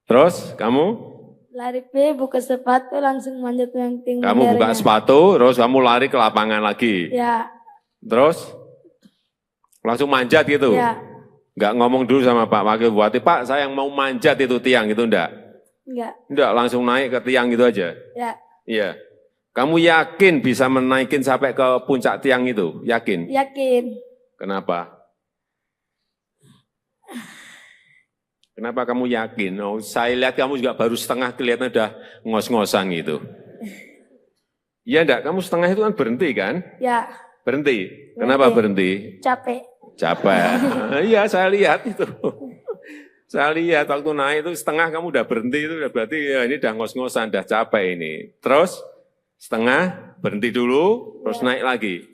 Terus kamu? Lari buka sepatu langsung manjat yang tinggi. Kamu buka sepatu, terus kamu lari ke lapangan lagi. Terus langsung manjat gitu. Enggak ngomong dulu sama Pak Wakil Bupati, Pak saya yang mau manjat itu tiang itu enggak? Enggak, langsung naik ke tiang gitu aja. Iya. Kamu yakin bisa menaikin sampai ke puncak tiang itu? Yakin? Yakin. Kenapa? Kenapa kamu yakin? Oh, saya lihat kamu juga baru setengah, kelihatan udah ngos-ngosan gitu. Iya enggak? Kamu setengah itu kan berhenti kan? Ya. Berhenti. Kenapa berhenti? Capek. Iya, saya lihat itu. Saya lihat waktu naik itu setengah kamu udah berhenti, itu udah berarti ya ini udah ngos-ngosan, udah capek ini. Terus setengah berhenti dulu, terus naik lagi.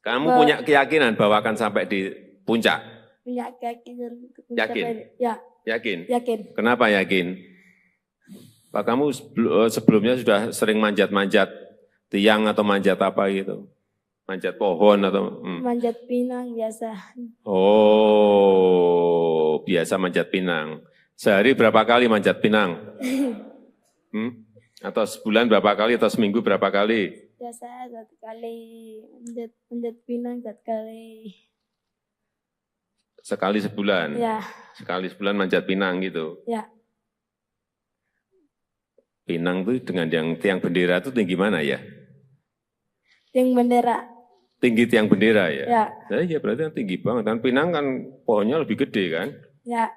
Kamu punya keyakinan bahwa akan sampai di puncak? Punya keyakinan. Yakin? Yakin? Yakin. Kenapa yakin? Pak, kamu sebelumnya sudah sering manjat-manjat tiang atau manjat apa gitu? Manjat pohon atau? Manjat pinang biasa. Oh, biasa manjat pinang. Sehari berapa kali manjat pinang? Atau sebulan berapa kali atau seminggu berapa kali? Biasa 1 kali manjat pinang 1 kali. Sekali sebulan? Ya. Sekali sebulan manjat pinang gitu? Ya. Pinang itu dengan yang tiang bendera itu tinggi mana ya? Tiang bendera. Tinggi tiang bendera ya? Ya. Nah, ya berarti kan tinggi banget. Kan pinang kan pohonnya lebih gede kan? Ya.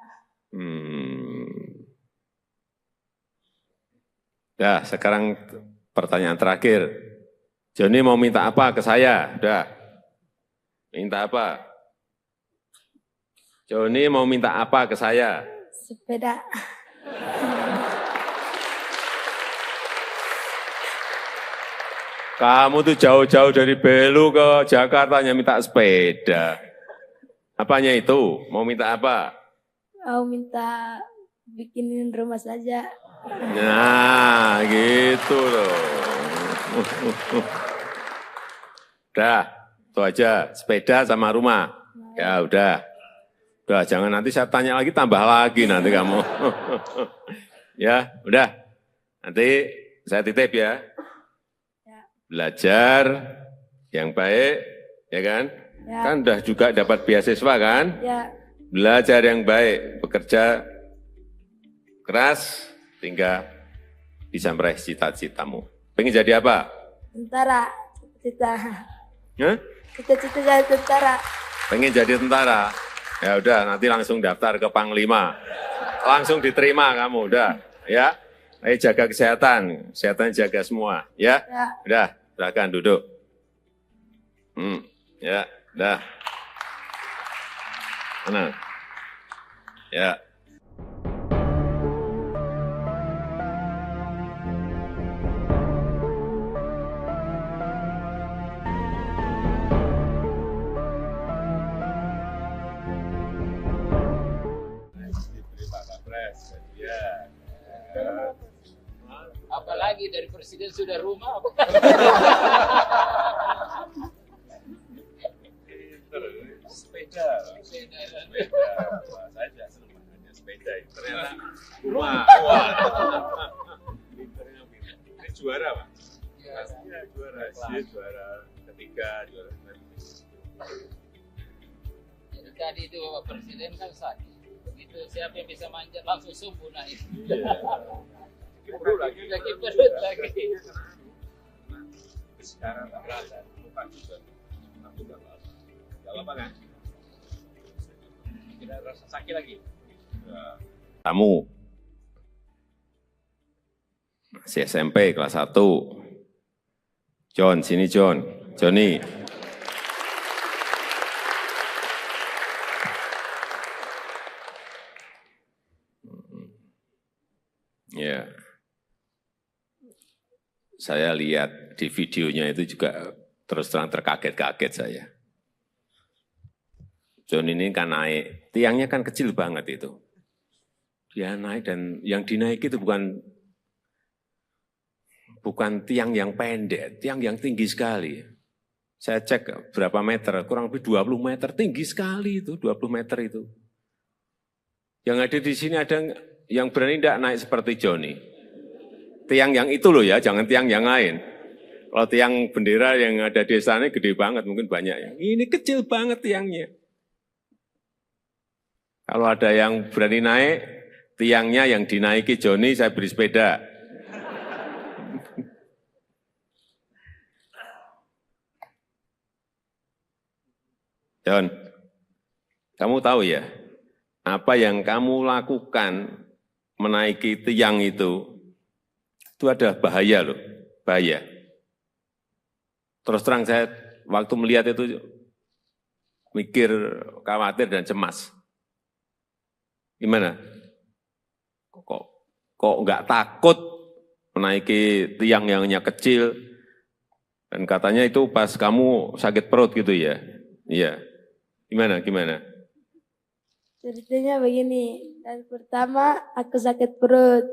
Nah, sekarang pertanyaan terakhir. Joni mau minta apa ke saya? Udah. Minta apa? Joni mau minta apa ke saya? Sepeda. Kamu tuh jauh-jauh dari Belu ke Jakarta hanya minta sepeda. Apanya itu? Mau minta apa? Mau minta bikinin rumah saja. Nah, gitu loh. Udah, itu aja. Sepeda sama rumah. Ya udah. Udah, jangan nanti saya tanya lagi, tambah lagi nanti kamu. Ya, udah. Nanti saya titip ya. Ya. Belajar yang baik, ya kan? Ya. Kan udah juga dapat beasiswa kan? Ya. Belajar yang baik, bekerja keras, sehingga bisa meraih cita-citamu. Pengen jadi apa? Tentara. Cita-cita. Hah? Cita-cita jadi tentara. Pengen jadi tentara? Ya udah, nanti langsung daftar ke Panglima. Langsung diterima kamu, udah. Ya, ayo jaga kesehatan, kesehatan jaga semua. Ya, Ya. udah, silakan duduk. Ya, udah. Tenang. Ya. Apalagi dari presiden sudah rumah. Sepeda. Saya senang hanya sepeda. Ternyata rumah. Ini juara, Pak. Iya, juara. Juara ketiga, juara. Jadi tadi itu Bapak Presiden kan sakit. Begitu siapa yang bisa manjat langsung sembuh naik. Perut lagi. Lagi perut lagi. Sekarang tak berasa. Bukan juga. Aku tak berasa. Gak apa kan? Tidak rasa sakit lagi. Kamu masih SMP kelas 1. John, sini John. Johnny. Ya. Saya lihat di videonya itu juga terus terang terkaget-kaget saya. John ini kan naik, tiangnya kan kecil banget itu. Dia naik dan yang dinaiki itu bukan tiang yang pendek, tiang yang tinggi sekali. Saya cek berapa meter, kurang lebih 20 meter, tinggi sekali itu, 20 meter itu. Yang ada di sini ada yang berani tidak naik seperti Johnny. Tiang yang itu loh ya, jangan tiang yang lain. Kalau tiang bendera yang ada di sana gede banget, mungkin banyak ya. Ini kecil banget tiangnya. Kalau ada yang berani naik, tiangnya yang dinaiki Johnny, saya beri sepeda. John, kamu tahu ya, apa yang kamu lakukan menaiki tiang itu ada bahaya loh, bahaya. Terus terang saya waktu melihat itu mikir, khawatir dan cemas. Gimana? Kok nggak takut menaiki tiang yang hanya kecil? Dan katanya itu pas kamu sakit perut gitu ya? Iya. Gimana? Ceritanya begini, dan pertama aku sakit perut.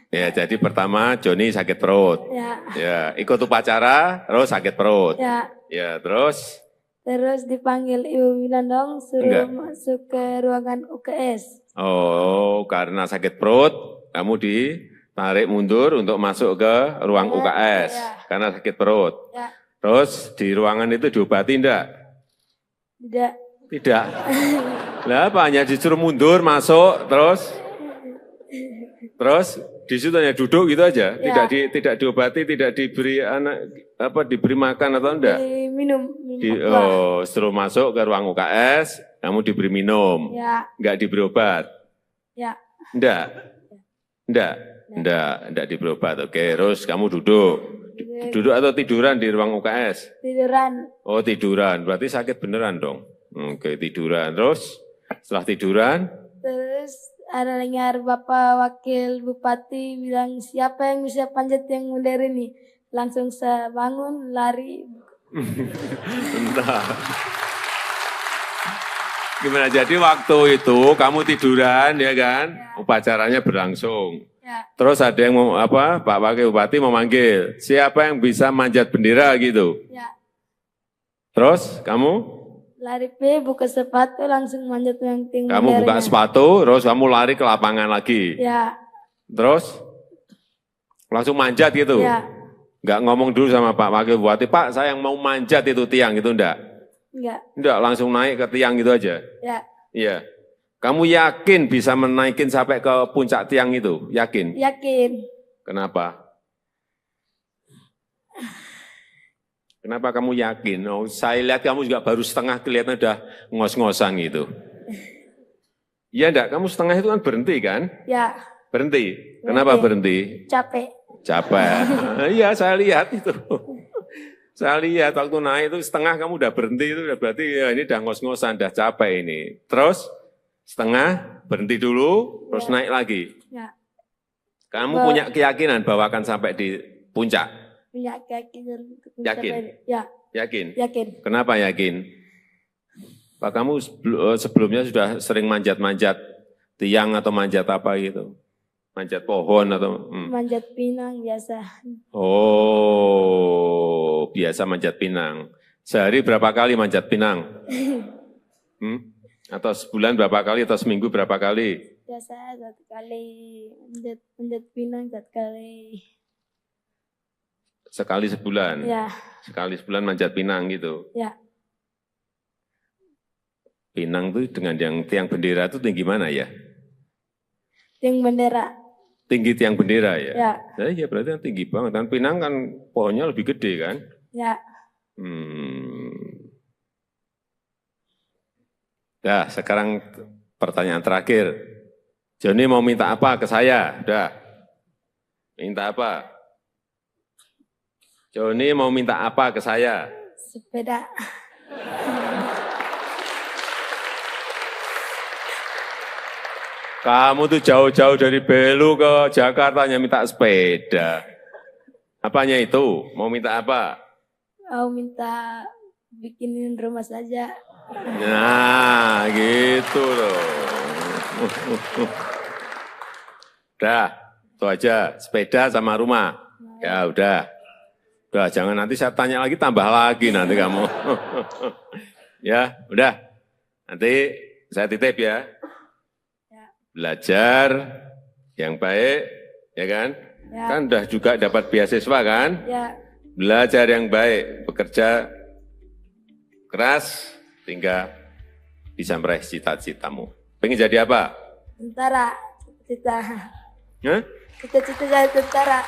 Ya, jadi pertama Johnny sakit perut. Ya, ikut upacara, terus sakit perut. Ya, terus? Terus dipanggil Ibu Winandong, suruh masuk ke ruangan UKS. Oh, karena sakit perut, kamu ditarik mundur untuk masuk ke ruang UKS. Karena sakit perut. Terus di ruangan itu diobati enggak? Tidak. Lah apa, hanya disuruh mundur, masuk, terus di situ hanya duduk gitu aja, tidak diobati, tidak diberi diberi makan atau enggak? Minum. Suruh masuk ke ruang UKS, kamu diberi minum, enggak diberi obat? Enggak diberi obat. Oke, terus kamu duduk atau tiduran di ruang UKS? Tiduran. Oh, tiduran, berarti sakit beneran dong. Oke, tiduran. Terus setelah tiduran? Terus ada dengar Bapak Wakil Bupati bilang, siapa yang bisa panjat yang modern ini? Langsung saya bangun, lari. Entah. Gimana, jadi waktu itu kamu tiduran ya kan? Upacaranya berlangsung. Terus ada yang Pak Wakil Bupati memanggil, siapa yang bisa manjat bendera gitu? Terus kamu? lari buka sepatu langsung manjat yang tinggi. Kamu buka sepatu, terus kamu lari ke lapangan lagi. Ya, Terus langsung manjat gitu. ya, Nggak ngomong dulu sama Pak Wakil Bupati, Pak saya yang mau manjat itu tiang itu enggak? enggak, Enggak, langsung naik ke tiang gitu aja. ya, Iya. Kamu yakin bisa menaikin sampai ke puncak tiang itu? Yakin? yakin. Kenapa? Kenapa kamu yakin? Oh, saya lihat kamu juga baru setengah kelihatan udah ngos-ngosan gitu. Iya enggak? Kamu setengah itu kan berhenti kan? Ya, Berhenti. Kenapa berhenti? capek. Capek. Iya, saya lihat itu. Saya lihat waktu naik itu setengah kamu udah berhenti itu udah berarti ya ini udah ngos-ngosan, udah capek ini. Terus setengah berhenti dulu, terus naik lagi. Ya, Kamu punya keyakinan bahwa akan sampai di puncak? punya keyakinan. Yakin? Ya, Yakin? yakin. Kenapa yakin? Pak kamu sebelumnya sudah sering manjat-manjat tiang atau manjat apa gitu? Manjat pohon atau? Manjat pinang biasa. Oh, biasa manjat pinang. Sehari berapa kali manjat pinang? Atau sebulan berapa kali atau seminggu berapa kali? Biasa 1 kali manjat pinang 1 kali. Sekali sebulan? Ya, Sekali sebulan manjat pinang gitu? ya. Pinang tuh dengan yang tiang bendera itu tinggi mana ya? Tiang bendera. Tinggi tiang bendera ya? Ya, Ya berarti kan tinggi banget. Kan pinang kan pohonnya lebih gede kan? ya. Nah, sekarang pertanyaan terakhir. Joni mau minta apa ke saya? Udah. Minta apa? Joni mau minta apa ke saya? Sepeda. Kamu tuh jauh-jauh dari Belu ke Jakarta hanya minta sepeda. Apanya itu? Mau minta apa? Mau minta bikinin rumah saja. Nah, gitu loh. Udah, itu aja. Sepeda sama rumah. Ya udah. Udah, jangan nanti saya tanya lagi, tambah lagi nanti kamu. Ya, udah. Nanti saya titip ya. Belajar yang baik, ya kan? Ya. Kan udah juga dapat beasiswa kan? Ya, Belajar yang baik, bekerja keras, hingga bisa meraih cita-citamu. Pengen jadi apa? tentara. Cita-cita. Hah? Cita-cita jadi tentara.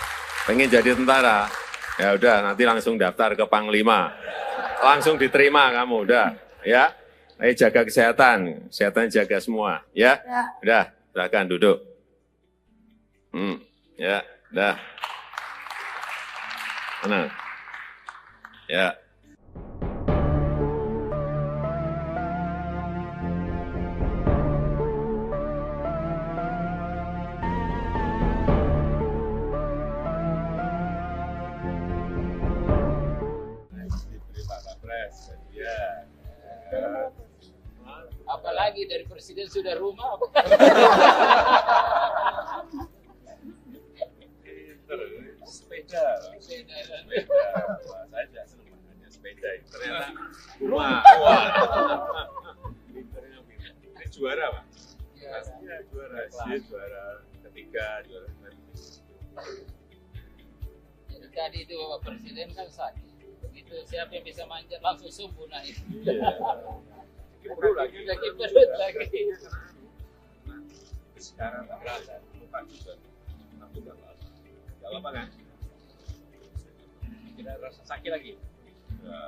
Pengen jadi tentara? Ya udah, nanti langsung daftar ke Panglima. Langsung diterima kamu, udah. Ya, ayo jaga kesehatan. Kesehatan jaga semua, ya. Ya. Udah, silakan duduk. Ya, udah. Mana? Ya. Diberi Pak Kapres, ya. Apalagi dari presiden sudah rumah. Sepeda. Sepeda. Wah, saya tidak senang hanya sepeda. Ternyata rumah. Wah. Ini juara, Pak. Pastinya juara. Dia juara ketiga, juara Jadi tadi itu Bapak Presiden kan sakit. Begitu siapa yang bisa manjat langsung subuh naik. Perlu lagi. Lagi perut lagi. Sekarang tak berasa, lupa juga. Aku nggak apa-apa. Nggak apa-apa kan? Tidak rasa sakit lagi. Ya.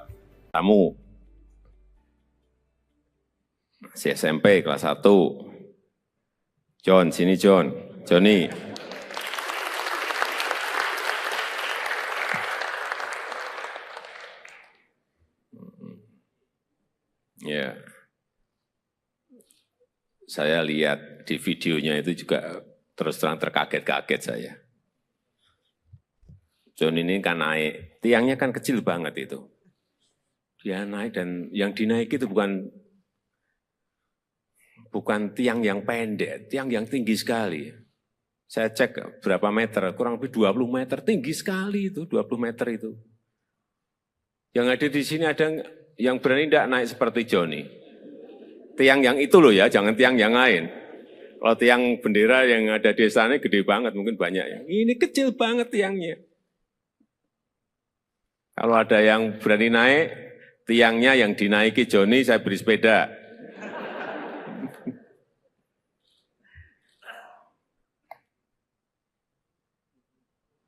Kamu masih SMP kelas 1. John, sini John. Joni. Ya. Saya lihat di videonya itu juga terus terang terkaget-kaget saya. John ini kan naik, tiangnya kan kecil banget itu. Dia naik dan yang dinaiki itu bukan tiang yang pendek, tiang yang tinggi sekali. Saya cek berapa meter, kurang lebih 20 meter, tinggi sekali itu, 20 meter itu. Yang ada di sini ada yang berani tidak naik seperti Joni. Tiang yang itu loh ya, jangan tiang yang lain. Kalau tiang bendera yang ada di sana gede banget, mungkin banyak ya. Ini kecil banget tiangnya. Kalau ada yang berani naik, tiangnya yang dinaiki Joni, saya beri sepeda.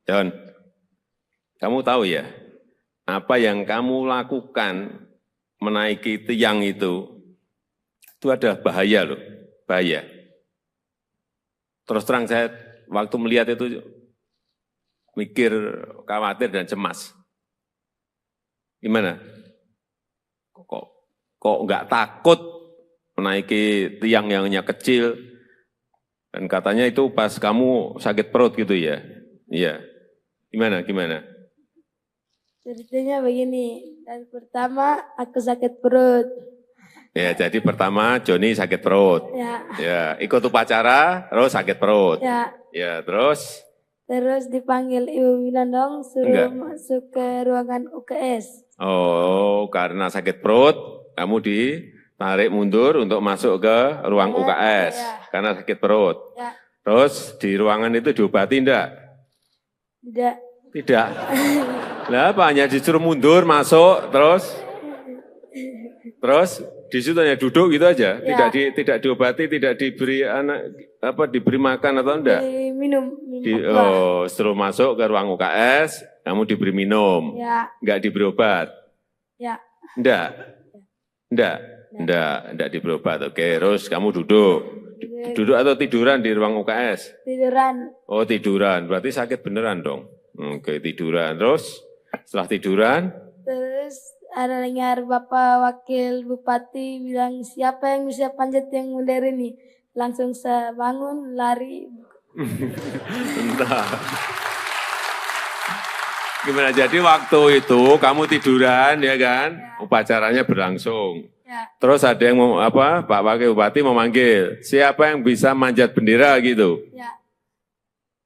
John, kamu tahu ya, apa yang kamu lakukan menaiki tiang itu ada bahaya loh, bahaya. Terus terang saya waktu melihat itu mikir, khawatir dan cemas. Gimana? Kok nggak takut menaiki tiang yang hanya kecil? Dan katanya itu pas kamu sakit perut gitu ya? Iya. Gimana? Ceritanya begini, dan pertama aku sakit perut. Ya, jadi pertama Joni sakit perut. Ya, ikut upacara, terus sakit perut. Ya, terus? Terus dipanggil Ibu Winandong, suruh masuk ke ruangan UKS. Oh, karena sakit perut, kamu ditarik mundur untuk masuk ke ruang UKS. Karena sakit perut. Terus di ruangan itu diobati enggak? Tidak. Lah apa, hanya disuruh mundur, masuk, terus di situ hanya duduk gitu aja, tidak diobati, tidak diberi diberi makan atau enggak? Minum. Setelah masuk ke ruang UKS, kamu diberi minum, enggak diberi obat? Enggak diberi obat. Oke, terus kamu duduk atau tiduran di ruang UKS? Tiduran. Oh, tiduran, berarti sakit beneran dong. Oke, tiduran, terus setelah tiduran? Terus ada dengar Bapak Wakil Bupati bilang, siapa yang bisa panjat yang modern ini? Langsung saya bangun, lari. Entah. Gimana, jadi waktu itu kamu tiduran ya kan? Upacaranya berlangsung. Terus ada yang Pak Wakil Bupati memanggil, siapa yang bisa manjat bendera gitu?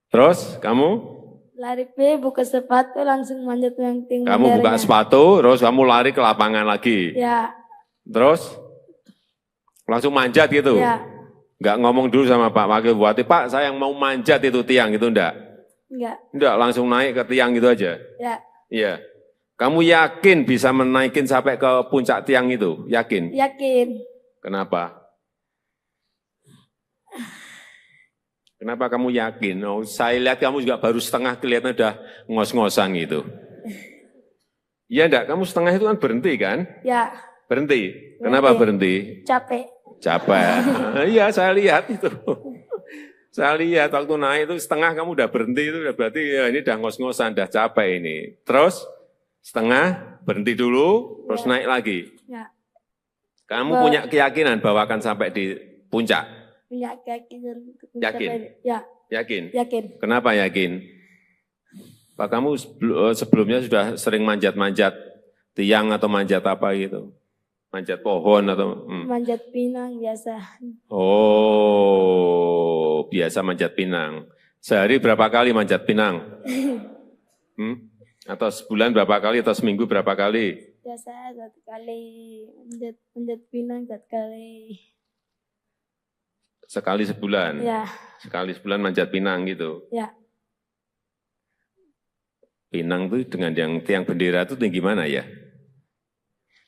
Terus kamu? Lari buka sepatu, langsung manjat yang tinggi. Kamu buka sepatu, terus kamu lari ke lapangan lagi. Terus langsung manjat gitu. Enggak ngomong dulu sama Pak Wakil Bupati, Pak saya yang mau manjat itu tiang gitu, enggak? Enggak, langsung naik ke tiang gitu aja. Iya. Kamu yakin bisa menaikin sampai ke puncak tiang itu? Yakin? Yakin. Kenapa? Kenapa kamu yakin? Oh, saya lihat kamu juga baru setengah, kelihatan udah ngos-ngosan gitu. Iya enggak? Kamu setengah itu kan berhenti kan? Berhenti. Kenapa berhenti? Capek. Iya, saya lihat itu. Saya lihat waktu naik itu setengah kamu udah berhenti, itu berarti ya ini udah ngos-ngosan, udah capek ini. Terus setengah berhenti dulu, terus naik lagi. Kamu punya keyakinan bahwa akan sampai di puncak? Punya keyakinan. Yakin? Yakin? Yakin. Kenapa yakin? Pak, kamu sebelumnya sudah sering manjat-manjat tiang atau manjat apa gitu? Manjat pohon atau? Manjat pinang biasa. Oh, biasa manjat pinang. Sehari berapa kali manjat pinang? Atau sebulan berapa kali atau seminggu berapa kali? Biasa 1 kali, manjat pinang 1 kali. Sekali sebulan? Sekali sebulan manjat pinang gitu? Pinang itu dengan yang tiang bendera itu tinggi mana ya?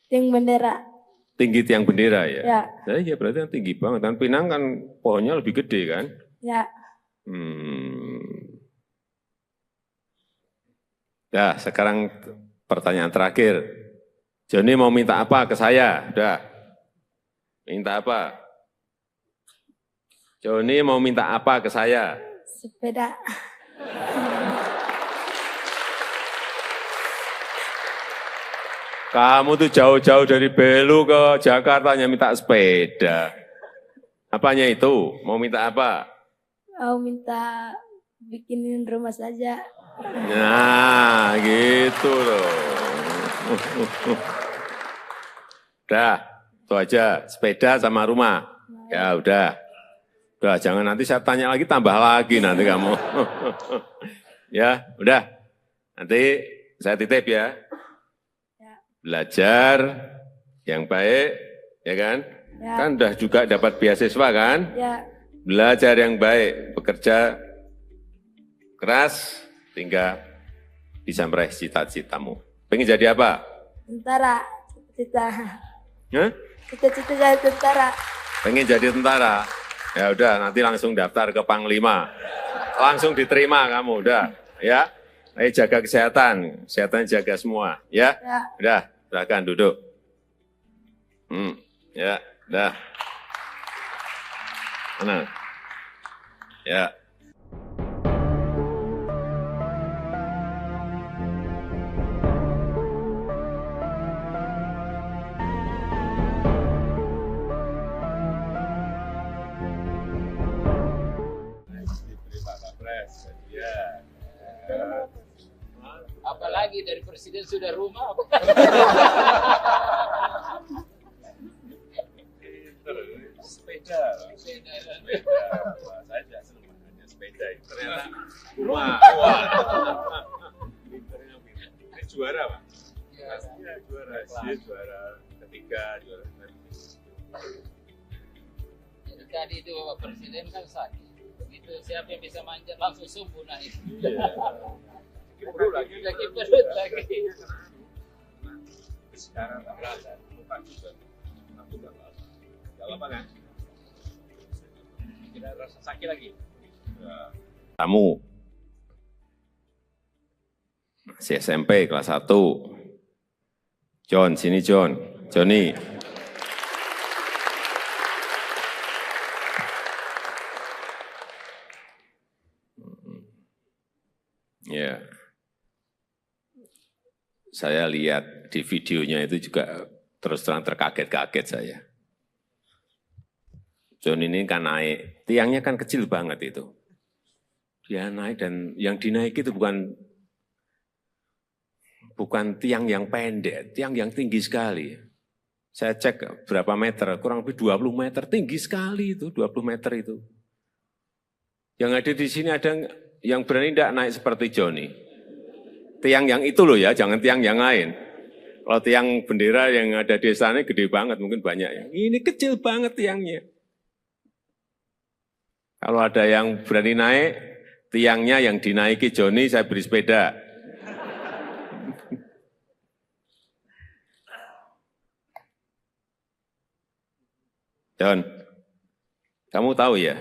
Tiang bendera. Tinggi tiang bendera ya? Iya berarti kan tinggi banget. Kan pinang kan pohonnya lebih gede kan? Nah, sekarang pertanyaan terakhir. Joni mau minta apa ke saya? Udah. Minta apa? Joni mau minta apa ke saya? Sepeda. Kamu tuh jauh-jauh dari Belu ke Jakarta hanya minta sepeda. Apanya itu? Mau minta apa? Mau minta bikinin rumah saja. Nah, gitu loh. Udah, itu aja. Sepeda sama rumah. Ya udah. Udah, jangan nanti saya tanya lagi, tambah lagi nanti kamu. Ya, udah. Nanti saya titip ya. Belajar yang baik, ya kan? Ya. Kan udah juga dapat beasiswa kan? Ya. Belajar yang baik, bekerja keras, hingga bisa meraih cita-citamu. Pengen jadi apa? Tentara. Cita-cita. Hah? Cita-cita jadi tentara. Pengen jadi tentara? Ya udah, nanti langsung daftar ke Panglima. Langsung diterima kamu, udah. Ya, ayo jaga kesehatan, kesehatan jaga semua. Ya, Ya. udah, silakan duduk. Ya, udah. Mana? Ya. Diberi Pak Kapres, ya. Apalagi dari presiden sudah rumah. Sepeda. Wah, saya tidak senang ada sepeda. Ternyata rumah. Wah. Ini juara, Pak. Iya, juara. Dia juara ketiga, juara Jadi tadi itu Bapak Presiden kan sakit. Begitu siapa yang bisa manjat langsung sumbu naik. Iya. Perut lagi. Lagi perut lagi. Sekarang tak berasa, bukan juga. Aku tak berasa. Gak apa kan? Tidak rasa sakit lagi. Ya. Kamu masih SMP kelas 1. John, sini John. Johnny. Ya. Saya lihat di videonya itu juga terus terang terkaget-kaget saya. John ini kan naik, tiangnya kan kecil banget itu. Dia naik dan yang dinaiki itu bukan tiang yang pendek, tiang yang tinggi sekali. Saya cek berapa meter, kurang lebih 20 meter, tinggi sekali itu, 20 meter itu. Yang ada di sini ada yang berani tidak naik seperti Johnny. Tiang yang itu loh ya, jangan tiang yang lain. Kalau tiang bendera yang ada di sana gede banget, mungkin banyak ya. Ini kecil banget tiangnya. Kalau ada yang berani naik, tiangnya yang dinaiki Johnny, saya beri sepeda. John, kamu tahu ya,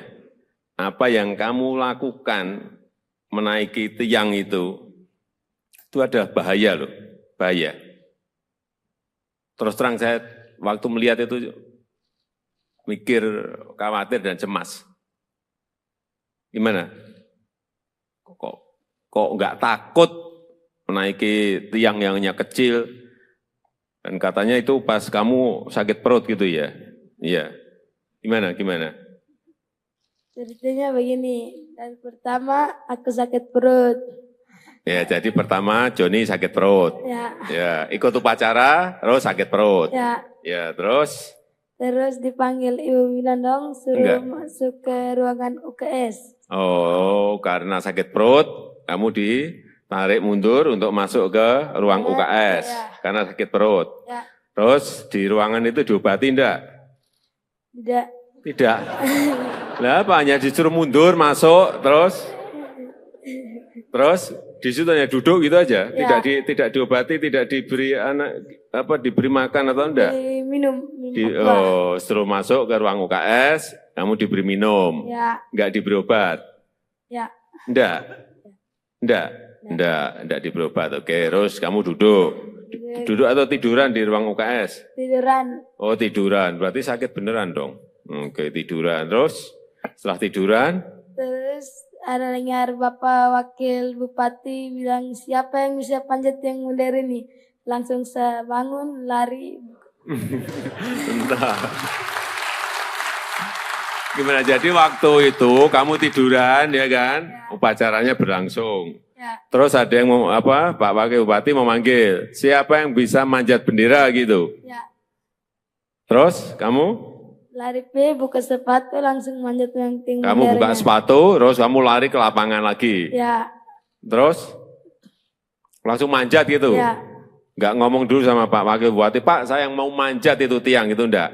apa yang kamu lakukan menaiki tiang itu ada bahaya loh, bahaya. Terus terang saya waktu melihat itu mikir, khawatir dan cemas. Gimana? Kok nggak takut menaiki tiang yang hanya kecil? Dan katanya itu pas kamu sakit perut gitu ya? Iya. Gimana? Ceritanya begini, dan pertama aku sakit perut. Ya, jadi pertama Johnny sakit perut. Ya, ikut upacara, terus sakit perut. Ya, terus? Terus dipanggil Ibu Winandong, suruh masuk ke ruangan UKS. Oh, karena sakit perut, kamu ditarik mundur untuk masuk ke ruang UKS. Karena sakit perut. Terus di ruangan itu diobati enggak? Tidak. Lah apa, hanya disuruh mundur, masuk, terus di situ hanya duduk gitu aja, tidak diobati, tidak diberi diberi makan atau enggak? Minum. Setelah masuk ke ruang UKS, kamu diberi minum, enggak diberi obat? Enggak diberi obat. Oke, terus kamu duduk atau tiduran di ruang UKS? Tiduran. Oh tiduran, berarti sakit beneran dong. Oke, tiduran, terus setelah tiduran? Terus ada dengar Bapak Wakil Bupati bilang siapa yang bisa panjat yang modern ini. Langsung saya bangun, lari. Entah. Gimana, jadi waktu itu kamu tiduran ya kan? Upacaranya berlangsung. Terus ada yang Pak Wakil Bupati memanggil, siapa yang bisa manjat bendera gitu? Terus kamu? Lari buka sepatu langsung manjat yang tinggi. Kamu buka sepatu, terus kamu lari ke lapangan lagi. Ya. Terus langsung manjat gitu. Nggak ngomong dulu sama Pak Wakil Bupati, Pak saya yang mau manjat itu tiang, itu enggak?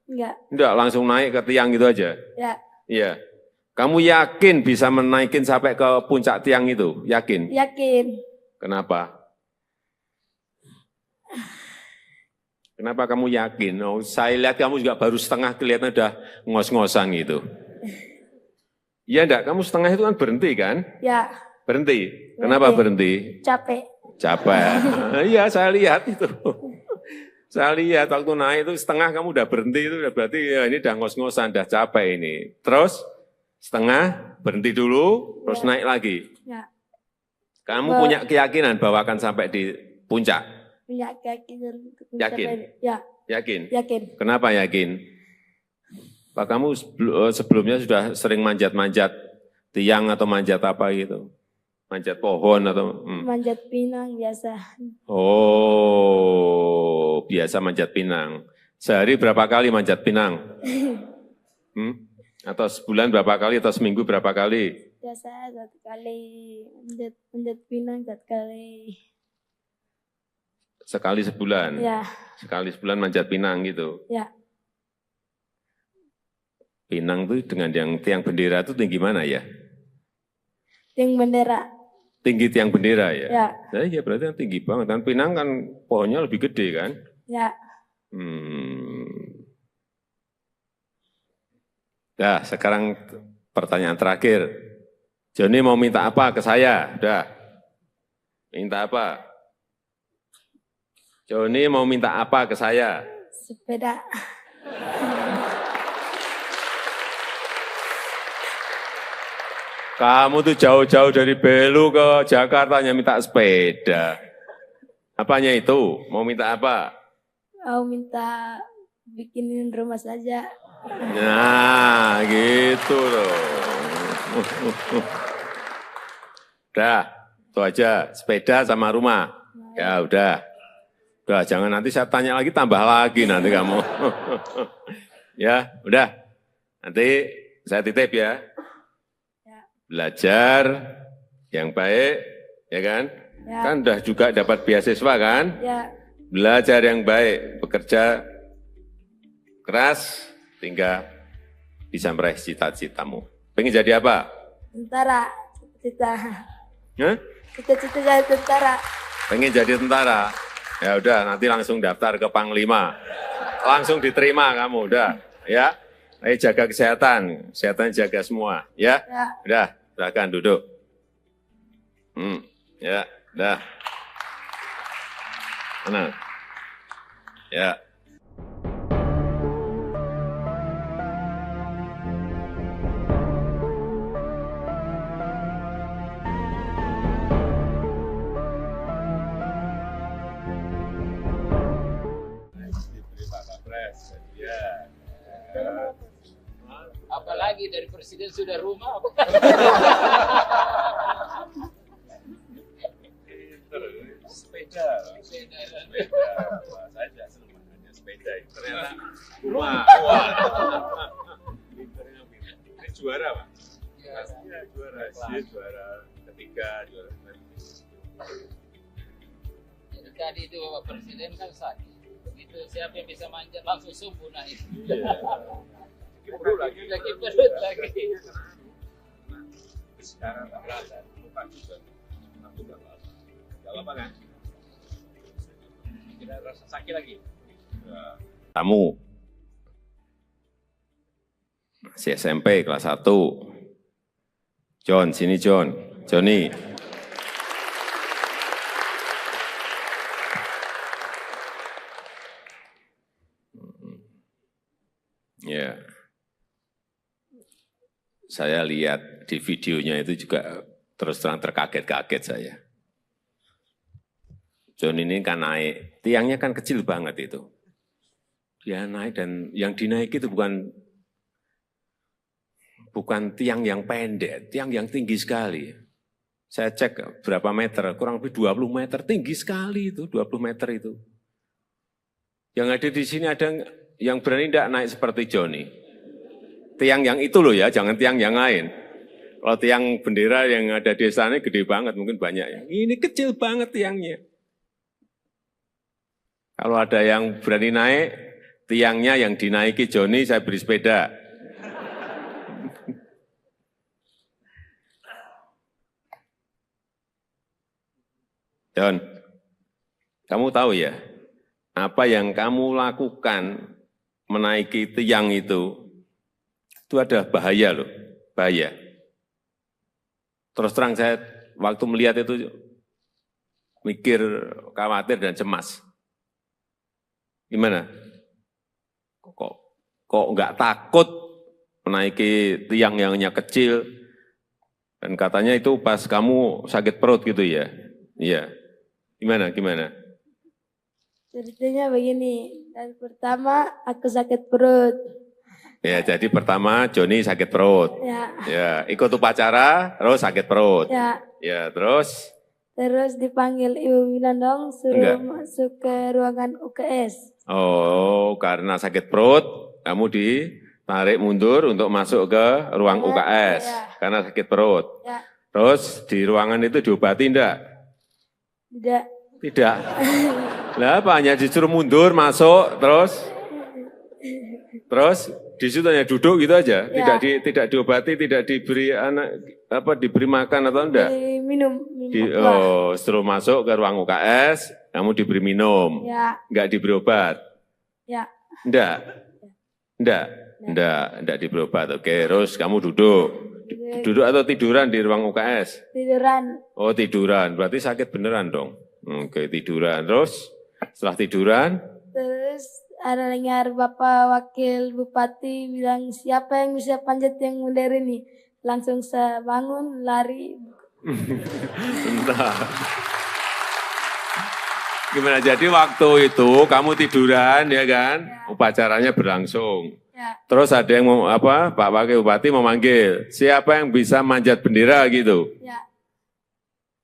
Enggak. Enggak, langsung naik ke tiang gitu aja? Ya. Iya. Kamu yakin bisa menaikin sampai ke puncak tiang itu? Yakin? Yakin. Kenapa? Kenapa kamu yakin? Oh, saya lihat kamu juga baru setengah kelihatan udah ngos-ngosan gitu. Iya enggak? Kamu setengah itu kan berhenti kan? Ya. Berhenti. Kenapa berhenti? Capek. Capek. Iya, saya lihat itu. Saya lihat waktu naik itu setengah kamu udah berhenti itu berarti ya ini udah ngos-ngosan, udah capek ini. Terus setengah berhenti dulu, terus naik lagi. Ya. Kamu punya keyakinan bahwa akan sampai di puncak? Punya keyakinan. Yakin? Ya. Yakin? Yakin. Kenapa yakin? Pak kamu sebelumnya sudah sering manjat-manjat tiang atau manjat apa gitu? Manjat pohon atau? Manjat pinang biasa. Oh, biasa manjat pinang. Sehari berapa kali manjat pinang? Atau sebulan berapa kali atau seminggu berapa kali? Biasa 1 kali manjat pinang 1 kali. Sekali sebulan? Ya. Sekali sebulan manjat pinang gitu? Ya. Pinang itu dengan yang tiang bendera itu tinggi mana ya? Tiang bendera. Tinggi tiang bendera ya? Ya. Nah, iya berarti kan tinggi banget. Kan pinang kan pohonnya lebih gede kan? Ya. Nah, sekarang pertanyaan terakhir. Joni mau minta apa ke saya? Udah. Minta apa? Joni mau minta apa ke saya? Sepeda. Kamu tuh jauh-jauh dari Belu ke Jakarta hanya minta sepeda. Apanya itu? Mau minta apa? Mau minta bikinin rumah saja. Nah, gitu loh. Udah, itu aja. Sepeda sama rumah. Ya udah. Udah, jangan nanti saya tanya lagi, tambah lagi nanti kamu. Ya, udah. Nanti saya titip ya. Belajar yang baik, ya kan? Ya. Kan udah juga dapat beasiswa kan? Ya. Belajar yang baik, bekerja keras, hingga bisa meraih cita-citamu. Pengen jadi apa? Tentara. Cita-cita. Hah? Cita-cita jadi tentara. Pengen jadi tentara? Ya udah, nanti langsung daftar ke Panglima. Langsung diterima kamu, udah. Ya, ayo jaga kesehatan, kesehatan jaga semua, ya? Ya. Udah, silakan duduk. Ya, udah. Mana? Ya. Apalagi dari presiden sudah rumah. Sepeda. Saya tidak senang hanya sepeda. Ternyata rumah. Ini juara Pak? Iya juara. Dia juara ketiga, juara Jadi tadi itu Bapak Presiden kan sakit. Begitu siapa yang bisa manjat langsung subuh naik. perut lagi. Lagi perut lagi. Sekarang tak berasa, bukan juga. Aku nggak apa-apa. Nggak apa-apa kan? Tidak rasa sakit lagi. Kamu masih SMP kelas 1. John, sini John. Johnny. Ya. Saya lihat di videonya itu juga terus terang terkaget-kaget saya. John ini kan naik, tiangnya kan kecil banget itu. Dia naik dan yang dinaiki itu bukan tiang yang pendek, tiang yang tinggi sekali. Saya cek berapa meter, kurang lebih 20 meter, tinggi sekali itu, 20 meter itu. Yang ada di sini ada yang berani tidak naik seperti Johnny. Tiang yang itu loh ya, jangan tiang yang lain. Kalau tiang bendera yang ada di sana gede banget, mungkin banyak ya. Ini kecil banget tiangnya. Kalau ada yang berani naik, tiangnya yang dinaiki Joni, saya beri sepeda. John, kamu tahu ya, apa yang kamu lakukan menaiki tiang itu ada bahaya loh, bahaya. Terus terang saya waktu melihat itu mikir, khawatir dan cemas. Gimana? Kok nggak takut menaiki tiang yang hanya kecil? Dan katanya itu pas kamu sakit perut gitu ya? Iya. Gimana? Ceritanya begini, dan pertama aku sakit perut. Ya, jadi pertama Joni sakit perut. Ya, ikut upacara, terus sakit perut. Ya, terus? Terus dipanggil Ibu Winandong suruh masuk ke ruangan UKS. Oh, karena sakit perut, kamu ditarik mundur untuk masuk ke ruang UKS. Karena sakit perut. Terus di ruangan itu diobati enggak? Tidak. Lah apa, hanya disuruh mundur, masuk, terus di situ hanya duduk gitu aja, tidak diobati, tidak diberi diberi makan atau enggak? Minum. Suruh masuk ke ruang UKS, kamu diberi minum, enggak diberi obat? Enggak diberi obat. Oke, terus kamu duduk atau tiduran di ruang UKS? Tiduran. Oh, tiduran, berarti sakit beneran dong. Oke, tiduran, terus setelah tiduran? Terus ada dengar Bapak Wakil Bupati bilang, siapa yang bisa panjat yang modern ini? Langsung saya bangun, lari. Entah. Gimana, jadi waktu itu kamu tiduran ya kan? Upacaranya berlangsung. Terus ada yang Pak Wakil Bupati memanggil, siapa yang bisa manjat bendera gitu?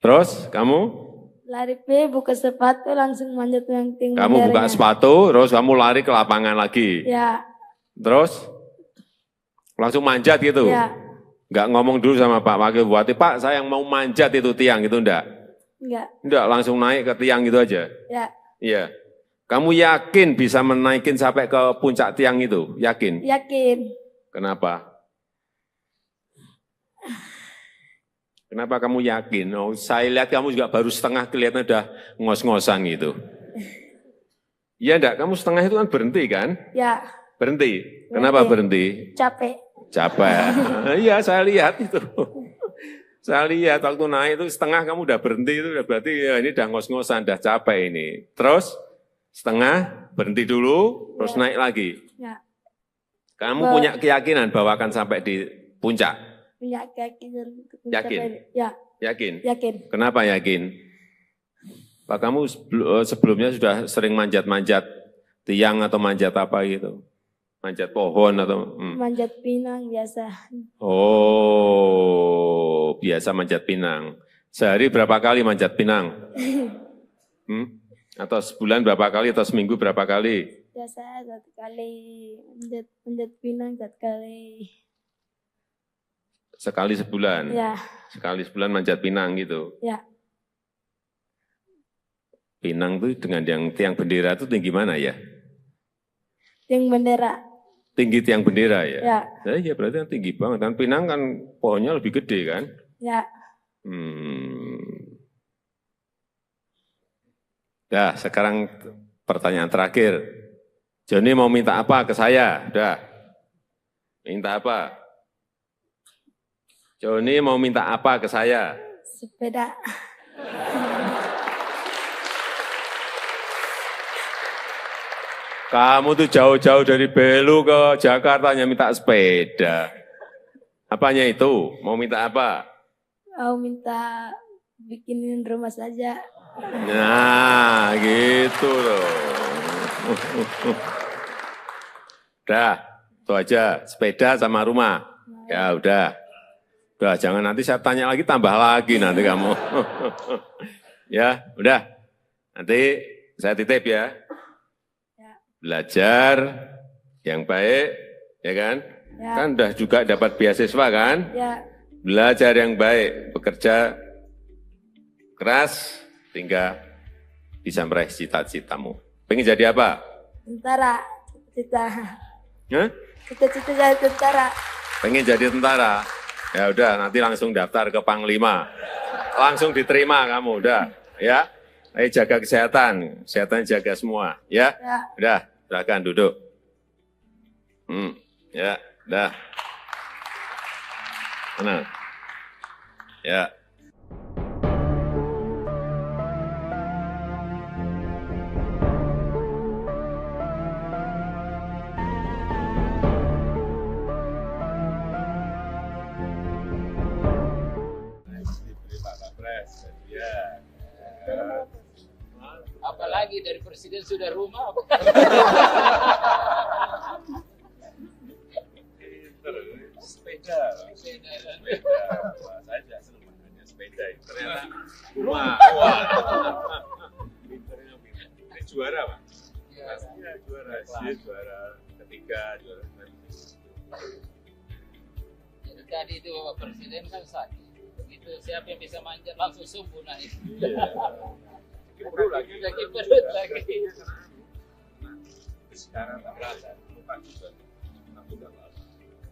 Terus kamu? Lari buka sepatu langsung manjat yang tinggi. Kamu buka sepatu, terus kamu lari ke lapangan lagi. Terus langsung manjat gitu. Enggak ngomong dulu sama Pak Wakil Bupati, Pak saya yang mau manjat itu tiang gitu enggak? Enggak, langsung naik ke tiang gitu aja. Iya. Kamu yakin bisa menaikin sampai ke puncak tiang itu? Yakin? Yakin. Kenapa? Kenapa kamu yakin? Oh, saya lihat kamu juga baru setengah, kelihatan udah ngos-ngosan gitu. Iya enggak? Kamu setengah itu kan berhenti kan? Berhenti. Kenapa berhenti? Capek. Iya, saya lihat itu. Saya lihat waktu naik itu setengah kamu udah berhenti, itu berarti ya ini udah ngos-ngosan, udah capek ini. Terus setengah berhenti dulu, terus naik lagi. Kamu punya keyakinan bahwa akan sampai di puncak? Punya keyakinan. Yakin? Yakin? Yakin. Kenapa yakin? Pak, kamu sebelumnya sudah sering manjat-manjat tiang atau manjat apa gitu? Manjat pohon atau? Manjat pinang biasa. Oh, biasa manjat pinang. Sehari berapa kali manjat pinang? Atau sebulan berapa kali atau seminggu berapa kali? Biasa 1 kali, manjat pinang 1 kali. Sekali sebulan? Sekali sebulan manjat pinang gitu? Pinang itu dengan yang tiang bendera itu tinggi mana ya? Tiang bendera. Tinggi tiang bendera ya? Ya berarti kan tinggi banget. Kan pinang kan pohonnya lebih gede kan? Sekarang pertanyaan terakhir. Joni mau minta apa ke saya? Udah. Minta apa? Joni mau minta apa ke saya? Sepeda. Kamu tuh jauh-jauh dari Belu ke Jakarta hanya minta sepeda. Apanya itu? Mau minta apa? Mau minta bikinin rumah saja. Nah, gitu loh. Udah, itu aja. Sepeda sama rumah. Ya udah. Udah, jangan nanti saya tanya lagi, tambah lagi nanti kamu. Ya, udah. Nanti saya titip ya. Belajar yang baik, ya kan? Kan udah juga dapat beasiswa kan? Belajar yang baik, bekerja keras, sehingga bisa meraih cita-citamu. Pengen jadi apa? Tentara. Cita-cita. Hah? Cita-cita jadi tentara. Pengen jadi tentara? Ya udah, nanti langsung daftar ke Panglima. Langsung diterima kamu, udah. Ya, ayo jaga kesehatan. Kesehatan jaga semua. Ya, Ya. udah. Silakan duduk. Ya, udah. Tenang. Ya. Diberi Pak Kapres, ya. Apalagi dari presiden sudah rumah. Sepeda, Sepeda. Wah, saya tidak senang makanya sepeda. Ternyata rumah. Wah. Pinternya pinter. Ini juara, Pak. Iya, juara. Dia juara ketiga, juara Jadi tadi itu Bapak Presiden kan sakit. Itu siapa yang bisa manjat langsung subuh naik. perut lagi. Sakit perut lagi. Sekarang tak berasa, lupa juga. Aku udah lama.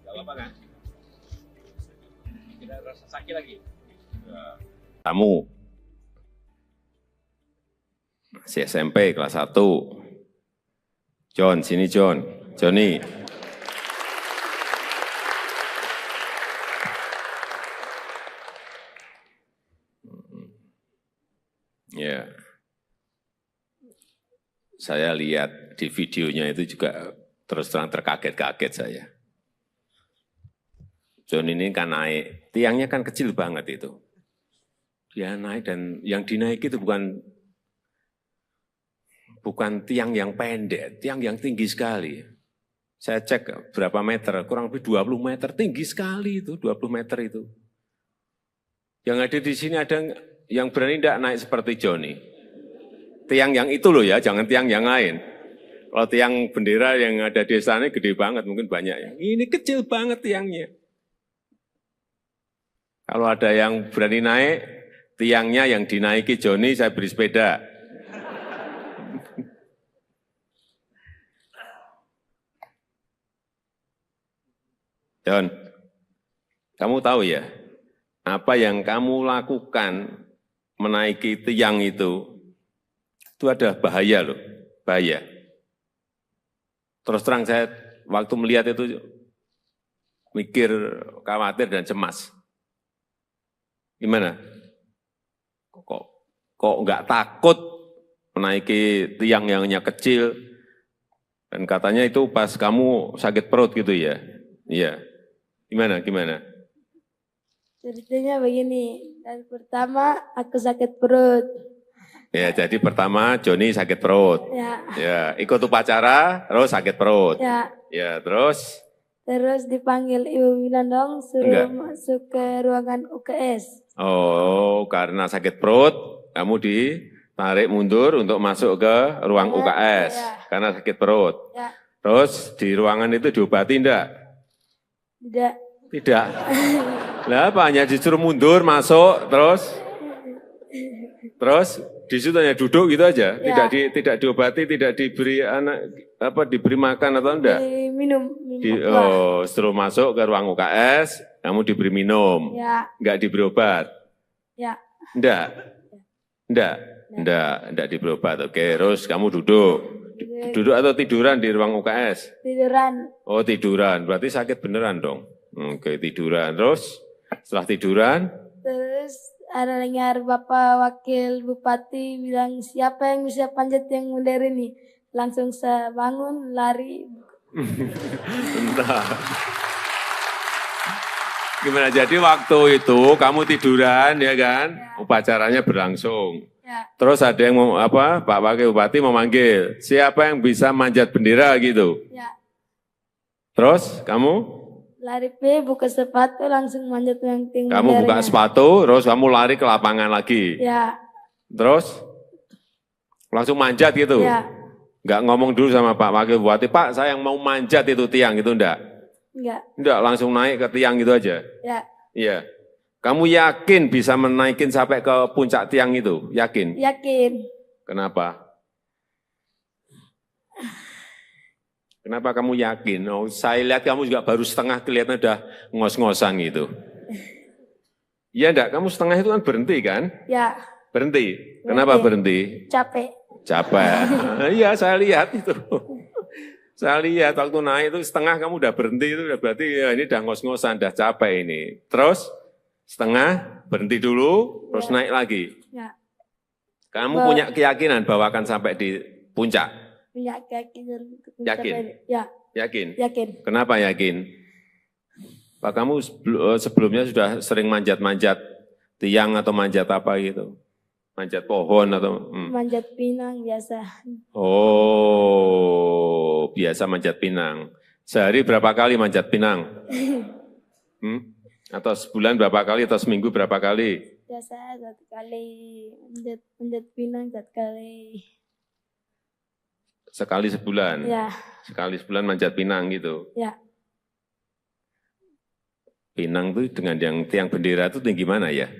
Gak apa kan? Tidak rasa sakit lagi. Ya. Kamu masih SMP kelas 1. John, sini John. Johnny. Ya. Saya lihat di videonya itu juga terus terang terkaget-kaget saya. John ini kan naik, tiangnya kan kecil banget itu. Dia naik dan yang dinaiki itu bukan tiang yang pendek, tiang yang tinggi sekali. Saya cek berapa meter, kurang lebih 20 meter, tinggi sekali itu, 20 meter itu. Yang ada di sini ada yang berani tidak naik seperti Johnny. Tiang yang itu loh ya, jangan tiang yang lain. Kalau tiang bendera yang ada di sana gede banget, mungkin banyak ya. Ini kecil banget tiangnya. Kalau ada yang berani naik, tiangnya yang dinaiki Johnny, saya beri sepeda. John, kamu tahu ya, apa yang kamu lakukan menaiki tiang itu ada bahaya loh, bahaya. Terus terang saya waktu melihat itu mikir, khawatir dan cemas. Gimana? Kok nggak takut menaiki tiang yang hanya kecil? Dan katanya itu pas kamu sakit perut gitu ya? Iya. Gimana? Ceritanya begini, dari pertama aku sakit perut. Ya, jadi pertama Johnny sakit perut. Ya, ikut upacara, terus sakit perut. Ya, terus? Terus dipanggil Ibu Winandong, suruh masuk ke ruangan UKS. Oh, karena sakit perut, kamu ditarik mundur untuk masuk ke ruang UKS. Karena sakit perut. Terus di ruangan itu diobati enggak? Tidak. Lah apa, hanya disuruh mundur, masuk, terus di situ hanya duduk gitu aja, tidak diobati, tidak diberi diberi makan atau enggak? Minum. Setelah masuk ke ruang UKS, kamu diberi minum, enggak diberi obat? Enggak diberi obat. Oke, terus kamu duduk atau tiduran di ruang UKS? Tiduran. Oh, tiduran, berarti sakit beneran dong. Oke, tiduran, terus setelah tiduran? Terus ada dengar Bapak Wakil Bupati bilang, siapa yang bisa panjat yang bendera ini? Langsung saya bangun, lari. Bentar. Gimana, jadi waktu itu kamu tiduran ya kan? Upacaranya berlangsung. Terus ada yang Pak Wakil Bupati memanggil, siapa yang bisa manjat bendera gitu? Terus kamu? Lari buka sepatu, langsung manjat yang tinggi. Kamu buka sepatu, terus kamu lari ke lapangan lagi. Terus langsung manjat gitu. Enggak ngomong dulu sama Pak Wakil Bupati, Pak saya yang mau manjat itu tiang itu enggak? Enggak, langsung naik ke tiang gitu aja. Iya. Kamu yakin bisa menaikin sampai ke puncak tiang itu? Yakin? Yakin. Kenapa? Kenapa kamu yakin? Oh, saya lihat kamu juga baru setengah kelihatan udah ngos-ngosan gitu. Iya enggak? Kamu setengah itu kan berhenti kan? Ya, Berhenti. Kenapa berhenti? capek. Capek. Iya, saya lihat itu. Saya lihat waktu naik itu setengah kamu udah berhenti itu udah berarti ya ini udah ngos-ngosan, udah capek ini. Terus setengah berhenti dulu, terus naik lagi. Ya, Kamu punya keyakinan bahwa akan sampai di puncak? punya keyakinan untuk Yakin? mencapai. Ya, Yakin? yakin. Kenapa yakin? Pak kamu sebelumnya sudah sering manjat-manjat tiang atau manjat apa gitu? Manjat pohon atau? Manjat pinang biasa. Oh, biasa manjat pinang. Sehari berapa kali manjat pinang? Atau sebulan berapa kali atau seminggu berapa kali? Biasa 1 kali manjat pinang 1 kali. Sekali sebulan? Ya, Sekali sebulan manjat pinang gitu? ya. Pinang itu dengan yang tiang bendera itu tinggi mana ya?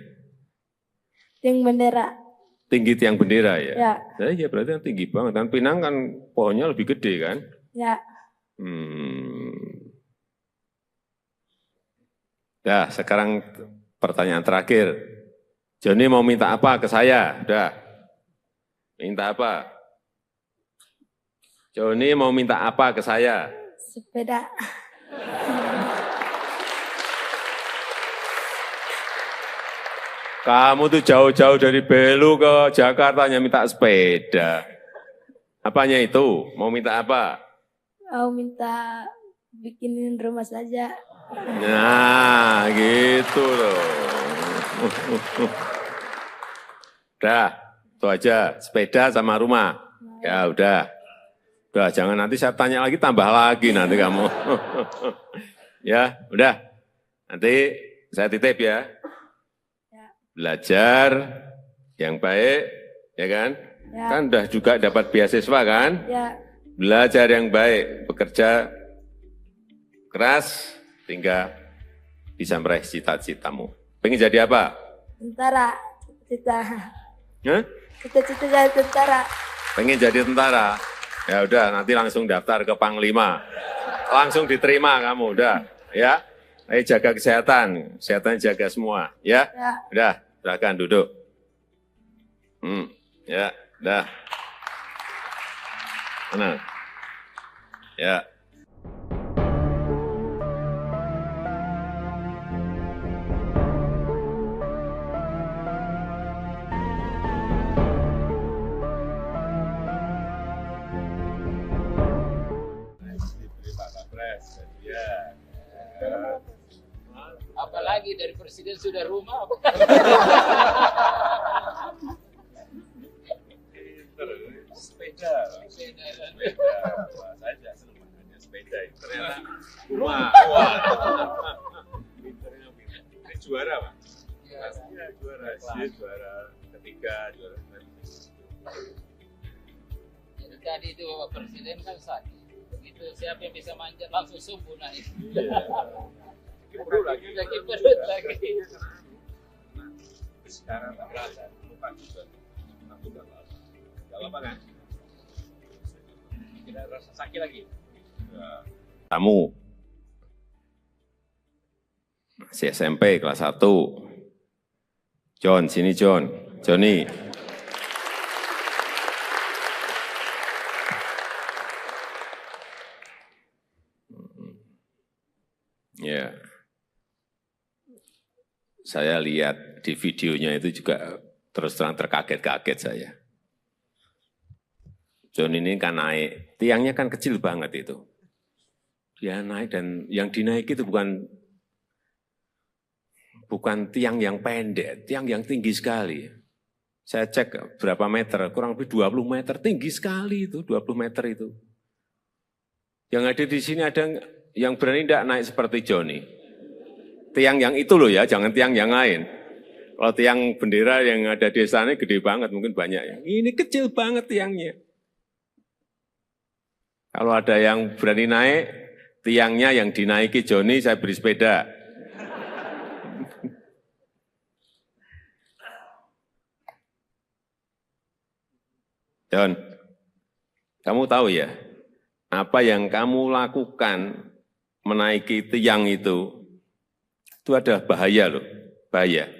Tiang bendera. Tinggi tiang bendera ya? Ya, Nah, iya berarti kan tinggi banget. Kan pinang kan pohonnya lebih gede kan? ya. Dah, sekarang pertanyaan terakhir. Joni mau minta apa ke saya? Udah. Minta apa? Joni mau minta apa ke saya? Sepeda. Kamu tuh jauh-jauh dari Belu ke Jakarta hanya minta sepeda. Apanya itu? Mau minta apa? Mau minta bikinin rumah saja. Nah, gitu loh. Udah, itu aja. Sepeda sama rumah. Ya udah. Udah, jangan nanti saya tanya lagi, tambah lagi nanti kamu. Ya, udah. Nanti saya titip ya. Belajar yang baik, ya kan? Ya. Kan udah juga dapat beasiswa kan? Ya, Belajar yang baik, bekerja keras, hingga bisa meraih cita-citamu. Pengen jadi apa? tentara. Cita-cita. Hah? Cita-cita jadi tentara. Pengen jadi tentara? Ya udah, nanti langsung daftar ke Panglima. Langsung diterima kamu, udah. Ya, ayo jaga kesehatan, kesehatan jaga semua. Ya, Ya. udah, silakan duduk. Ya, udah. Tenang. Ya. Diberi Pak Kapres, ya. Apalagi dari presiden sudah rumah. Sepeda. Saya juga senang makanya sepeda. Ternyata rumah. Pinternya pinter. Ini juara Pak. Pastinya juara. Dia juara ketiga, juara Jadi tadi itu Bapak Presiden kan sakit. Begitu siapa yang bisa manjat langsung sembuh naik. perut lagi. Lagi perut lagi. Sekarang tak berasa. Lupa juga. Aku gak apa-apa. Gak apa-apa kan? Tidak rasa sakit lagi. Kamu masih SMP kelas 1. John, sini John. Johnny. Ya. Saya lihat di videonya itu juga terus terang terkaget-kaget saya. John ini kan naik, tiangnya kan kecil banget itu. Dia naik dan yang dinaiki itu bukan tiang yang pendek, tiang yang tinggi sekali. Saya cek berapa meter, kurang lebih 20 meter, tinggi sekali itu, 20 meter itu. Yang ada di sini ada yang berani tidak naik seperti Johnny. Tiang yang itu loh ya, jangan tiang yang lain. Kalau tiang bendera yang ada di sana gede banget, mungkin banyak ya. Ini kecil banget tiangnya. Kalau ada yang berani naik, tiangnya yang dinaiki Johnny, saya beri sepeda. John, kamu tahu ya, apa yang kamu lakukan menaiki tiang itu ada bahaya loh, bahaya.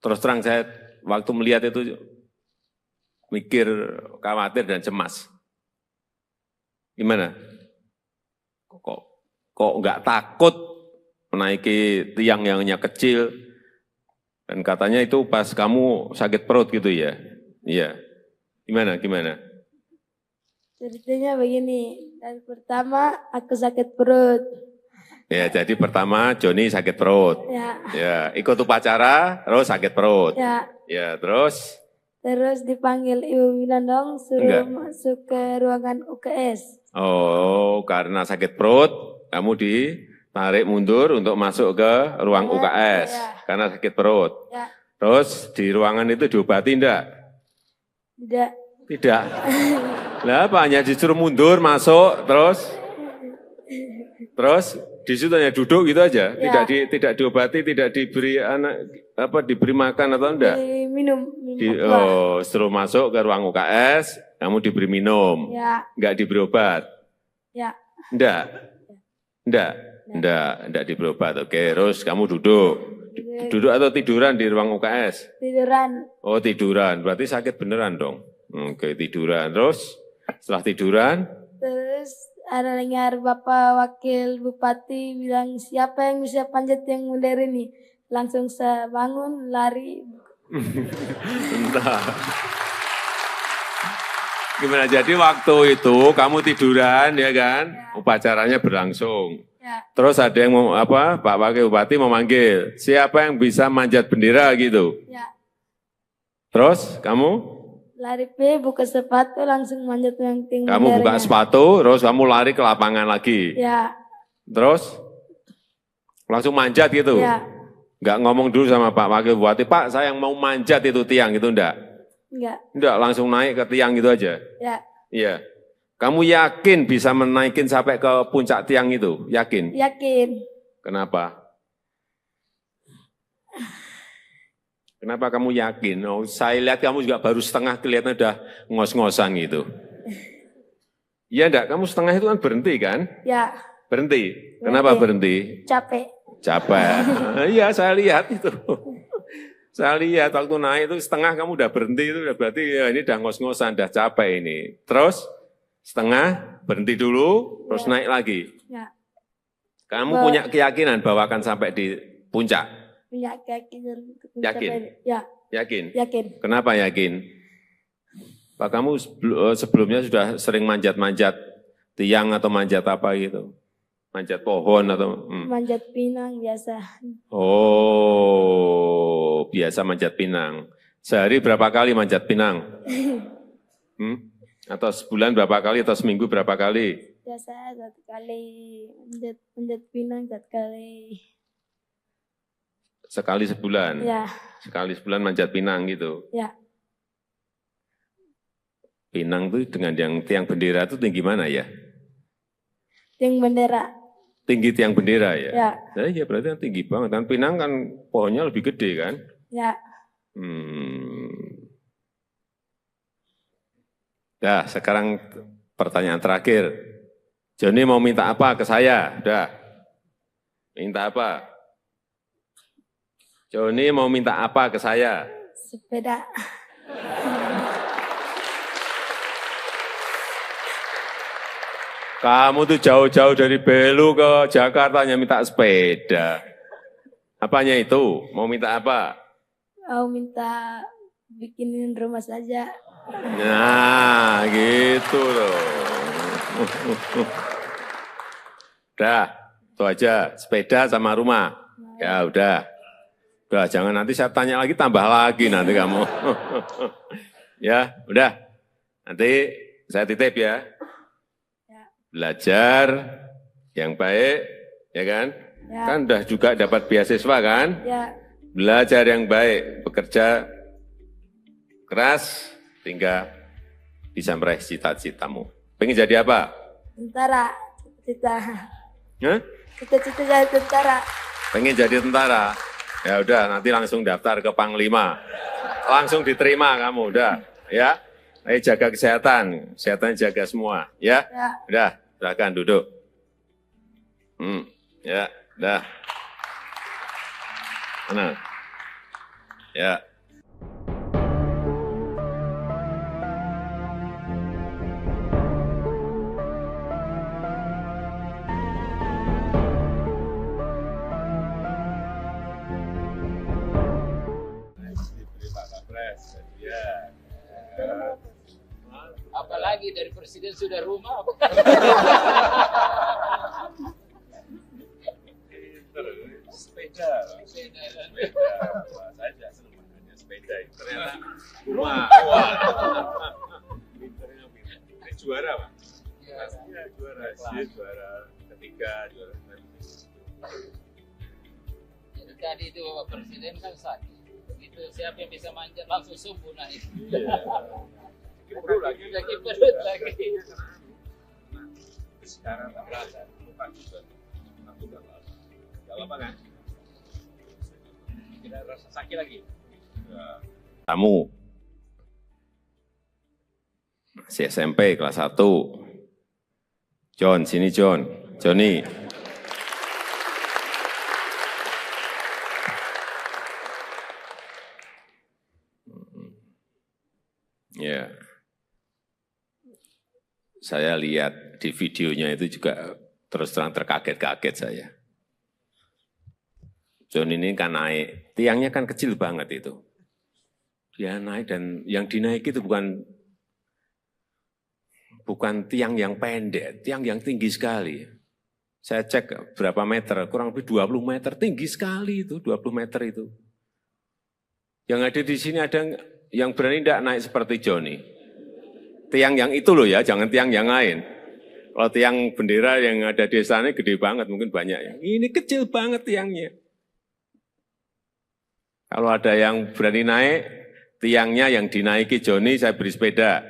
Terus terang saya waktu melihat itu mikir, khawatir dan cemas. Gimana? Kok nggak takut menaiki tiang yang hanya kecil? Dan katanya itu pas kamu sakit perut gitu ya? Iya. Gimana? Ceritanya begini, dan pertama aku sakit perut. Ya, jadi pertama Joni sakit perut. Ya, ikut upacara, terus sakit perut. Ya, terus? Terus dipanggil Ibu Winandong, suruh masuk ke ruangan UKS. Oh, karena sakit perut, kamu ditarik mundur untuk masuk ke ruang UKS. Karena sakit perut. Terus di ruangan itu diobati enggak? Tidak. Lah apa, hanya disuruh mundur, masuk, terus di situ hanya duduk gitu aja, tidak diobati, tidak diberi diberi makan atau enggak? Minum. Suruh masuk ke ruang UKS, kamu diberi minum, enggak diberi obat? Enggak diberi obat. Oke, terus kamu duduk atau tiduran di ruang UKS? Tiduran. Oh, tiduran, berarti sakit beneran dong. Oke, tiduran, terus setelah tiduran? Terus ada dengar Bapak Wakil Bupati bilang, siapa yang bisa panjat yang modern ini? Langsung saya bangun, lari. Entah. Gimana, jadi waktu itu kamu tiduran ya kan? Upacaranya berlangsung. Terus ada yang Pak Wakil Bupati memanggil, siapa yang bisa manjat bendera gitu? Terus kamu? Lari buka sepatu, langsung manjat yang tinggi. Kamu buka sepatu, terus kamu lari ke lapangan lagi. Terus langsung manjat gitu. Enggak ngomong dulu sama Pak Wakil Bupati, Pak saya yang mau manjat itu tiang itu enggak? Enggak, langsung naik ke tiang gitu aja. Iya. Kamu yakin bisa menaikin sampai ke puncak tiang itu? Yakin? Yakin. Kenapa? Kenapa kamu yakin? Oh, saya lihat kamu juga baru setengah, kelihatan udah ngos-ngosan gitu. Iya enggak? Kamu setengah itu kan berhenti kan? Berhenti. Kenapa berhenti? Capek. Iya, saya lihat itu. Saya lihat waktu naik itu setengah kamu udah berhenti, itu udah berarti ya ini udah ngos-ngosan, udah capek ini. Terus setengah berhenti dulu, terus naik lagi. Kamu punya keyakinan bahwa akan sampai di puncak? Punya keyakinan. Yakin? Yakin? Yakin. Kenapa yakin? Pak, kamu sebelumnya sudah sering manjat-manjat tiang atau manjat apa gitu? Manjat pohon atau? Manjat pinang biasa. Oh, biasa manjat pinang. Sehari berapa kali manjat pinang? Atau sebulan berapa kali, atau seminggu berapa kali? Biasa 1 kali, manjat pinang 1 kali. Sekali sebulan? Sekali sebulan manjat pinang gitu? Pinang itu dengan yang tiang bendera itu tinggi mana ya? Tiang bendera. Tinggi tiang bendera ya? Ya berarti kan tinggi banget. Dan pinang kan pohonnya lebih gede kan? Dah, sekarang pertanyaan terakhir. Joni mau minta apa ke saya? Udah. Minta apa? Joni mau minta apa ke saya? Sepeda. Kamu tuh jauh-jauh dari Belu ke Jakarta hanya minta sepeda. Apanya itu? Mau minta apa? Mau minta bikinin rumah saja. Nah, gitu loh. Udah, itu aja. Sepeda sama rumah. Ya udah. Udah, jangan nanti saya tanya lagi, tambah lagi nanti kamu. Ya, udah. Nanti saya titip ya. Belajar yang baik, ya kan? Kan udah juga dapat beasiswa kan? Belajar yang baik, bekerja keras, hingga bisa meraih cita-citamu. Pengen jadi apa? Tentara. Cita-cita jadi tentara. Pengen jadi tentara? Ya udah, nanti langsung daftar ke Panglima. Langsung diterima kamu, udah. Ya, Ayo jaga kesehatan jaga semua, ya. Ya. Udah, silakan duduk. Ya, udah. Mana? Ya. Diberi Pak Kapres, ya. Apalagi dari presiden sudah rumah. Sepeda. Sepeda. Wah, saya juga senang makanya sepeda. Ternyata rumah. Wah. Pinternya pinter. Ini juara, Pak. Pastinya juara. Dia juara ketiga, juara ketiga. Jadi tadi itu Bapak Presiden kan sakit. Begitu siapa yang bisa manjat langsung subuh naik. Iya. Perut lagi. Lagi perut lagi. Sekarang tak berasa. Lupa juga. Aku udah lama. Gak apa kan? Tidak rasa sakit lagi. Ya. Tamu. Masih SMP kelas 1. John, sini John. Johnny. Ya. Saya lihat di videonya itu juga terus terang terkaget-kaget saya. John ini kan naik, tiangnya kan kecil banget itu. Dia naik dan yang dinaiki itu bukan tiang yang pendek, tiang yang tinggi sekali. Saya cek berapa meter, kurang lebih 20 meter, tinggi sekali itu, 20 meter itu. Yang ada di sini ada yang berani tidak naik seperti Johnny. Tiang yang itu loh ya, jangan tiang yang lain. Kalau tiang bendera yang ada di sana gede banget, mungkin banyak ya. Ini kecil banget tiangnya. Kalau ada yang berani naik, tiangnya yang dinaiki Johnny, saya beri sepeda.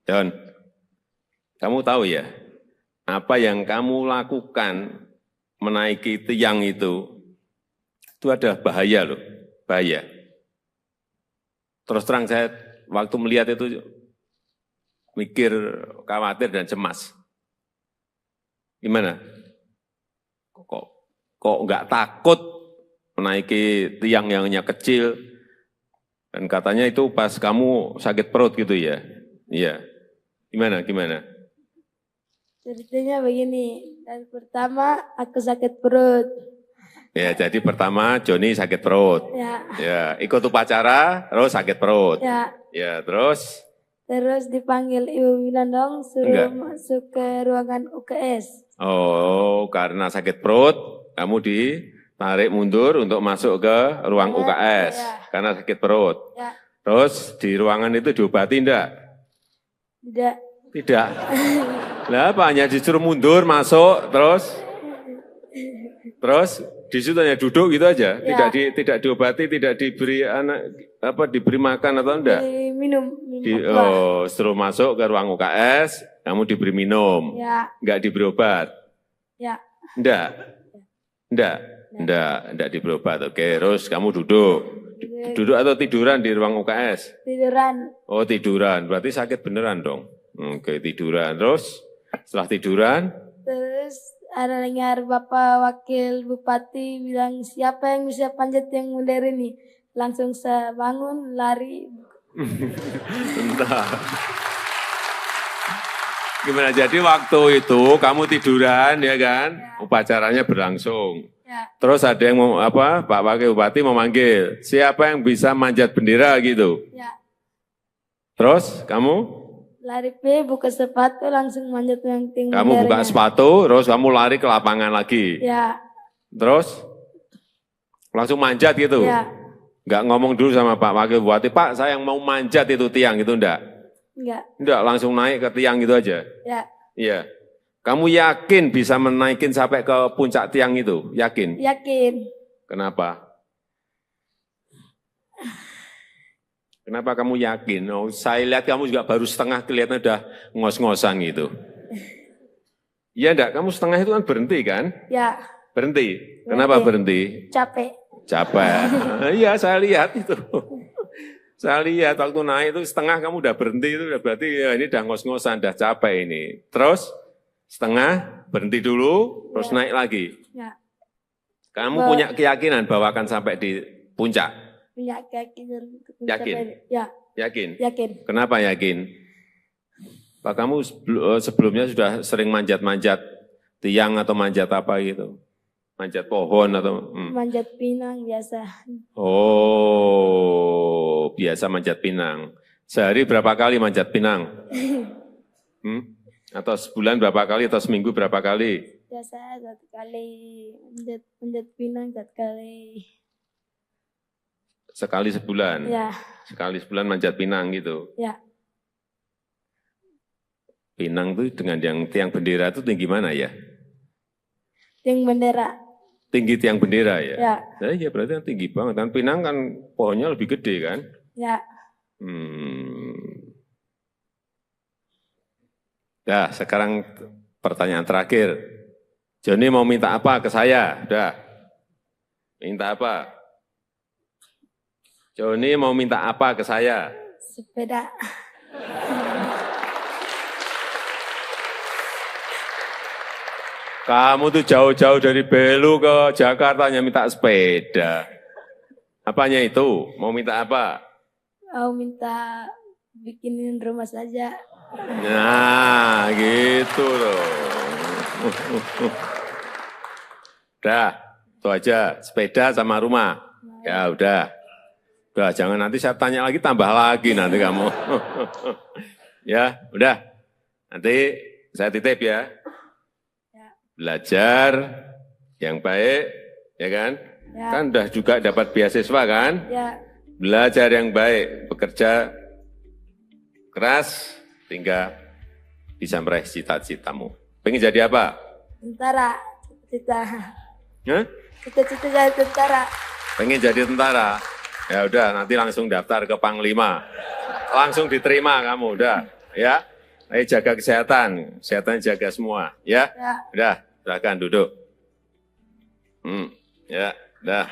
John, kamu tahu ya, apa yang kamu lakukan menaiki tiang itu ada bahaya loh, bahaya. Terus terang saya waktu melihat itu mikir, khawatir dan cemas. Gimana? Kok nggak takut menaiki tiang yang hanya kecil? Dan katanya itu pas kamu sakit perut gitu ya? Iya. Gimana? Ceritanya begini, dan pertama aku sakit perut. Ya, jadi pertama Johnny sakit perut. Ya, ikut upacara, terus sakit perut. Ya, terus? Terus dipanggil Ibu Winandong suruh masuk ke ruangan UKS. Oh, karena sakit perut, kamu ditarik mundur untuk masuk ke ruang UKS. Karena sakit perut. Terus di ruangan itu diobati enggak? Tidak. Lah apa, hanya disuruh mundur, masuk, terus di situ hanya duduk gitu aja, tidak diobati, tidak diberi diberi makan atau enggak? Minum. Suruh masuk ke ruang UKS, kamu diberi minum, enggak diberi obat? Enggak diberi obat. Oke, terus kamu duduk atau tiduran di ruang UKS? Tiduran. Oh tiduran, berarti sakit beneran dong. Oke, tiduran, terus setelah tiduran? Terus ada dengar Bapak Wakil Bupati bilang siapa yang bisa panjat yang modern ini. Langsung saya bangun, lari. Bentar. Gimana, jadi waktu itu kamu tiduran ya kan? Upacaranya berlangsung. Terus ada yang Pak Wakil Bupati memanggil, siapa yang bisa manjat bendera gitu? Terus kamu? Lari buka sepatu langsung manjat yang tinggi. Kamu buka sepatu, terus kamu lari ke lapangan lagi. Terus langsung manjat gitu. Enggak ngomong dulu sama Pak Wakil Bupati, Pak saya yang mau manjat itu tiang itu enggak? Enggak, langsung naik ke tiang gitu aja. Iya. Kamu yakin bisa menaikin sampai ke puncak tiang itu? Yakin? Yakin. Kenapa? Kenapa kamu yakin? Oh, saya lihat kamu juga baru setengah, kelihatan udah ngos-ngosan gitu. Iya enggak? Kamu setengah itu kan berhenti kan? Berhenti. Kenapa berhenti? Capek. Capek. Iya, saya lihat itu. Saya lihat waktu naik itu setengah kamu udah berhenti, itu udah berarti ya ini udah ngos-ngosan, udah capek ini. Terus setengah berhenti dulu, terus naik lagi. Ya. Kamu punya keyakinan bahwa akan sampai di puncak? Punya keyakinan. Yakin? Ya, Yakin? yakin. Kenapa yakin? Pak, kamu sebelumnya sudah sering manjat-manjat tiang atau manjat apa gitu? Manjat pohon atau? Manjat pinang biasa. Oh, biasa manjat pinang. Sehari berapa kali manjat pinang? Atau sebulan berapa kali atau seminggu berapa kali? Biasa 1 kali manjat pinang 1 kali. Sekali sebulan? Ya. Sekali sebulan manjat pinang gitu? Ya. Pinang itu dengan yang tiang bendera itu tinggi mana ya? Tiang bendera. Tinggi tiang bendera ya? Ya. Nah, iya berarti kan tinggi banget. Kan pinang kan pohonnya lebih gede kan? Ya. Nah, sekarang pertanyaan terakhir. Joni mau minta apa ke saya? Udah. Minta apa? Joni mau minta apa ke saya? Sepeda. Kamu tuh jauh-jauh dari Belu ke Jakarta hanya minta sepeda. Apanya itu? Mau minta apa? Mau minta bikinin rumah saja. Nah, gitu loh. Udah, itu aja. Sepeda sama rumah. Ya udah. Udah, jangan nanti saya tanya lagi, tambah lagi nanti kamu. Ya, udah. Nanti saya titip ya. Belajar yang baik, ya kan? Ya. Kan udah juga dapat beasiswa kan? Ya. Belajar yang baik, bekerja keras, hingga bisa meraih cita-citamu. Pengen jadi apa? Tentara. Cita-cita. Hah? Cita-cita jadi tentara. Pengen jadi tentara? Ya udah, nanti langsung daftar ke Panglima. Langsung diterima kamu, udah. Ya, ayo jaga kesehatan, kesehatan jaga semua. Ya, Ya. udah, silakan duduk. Ya, udah.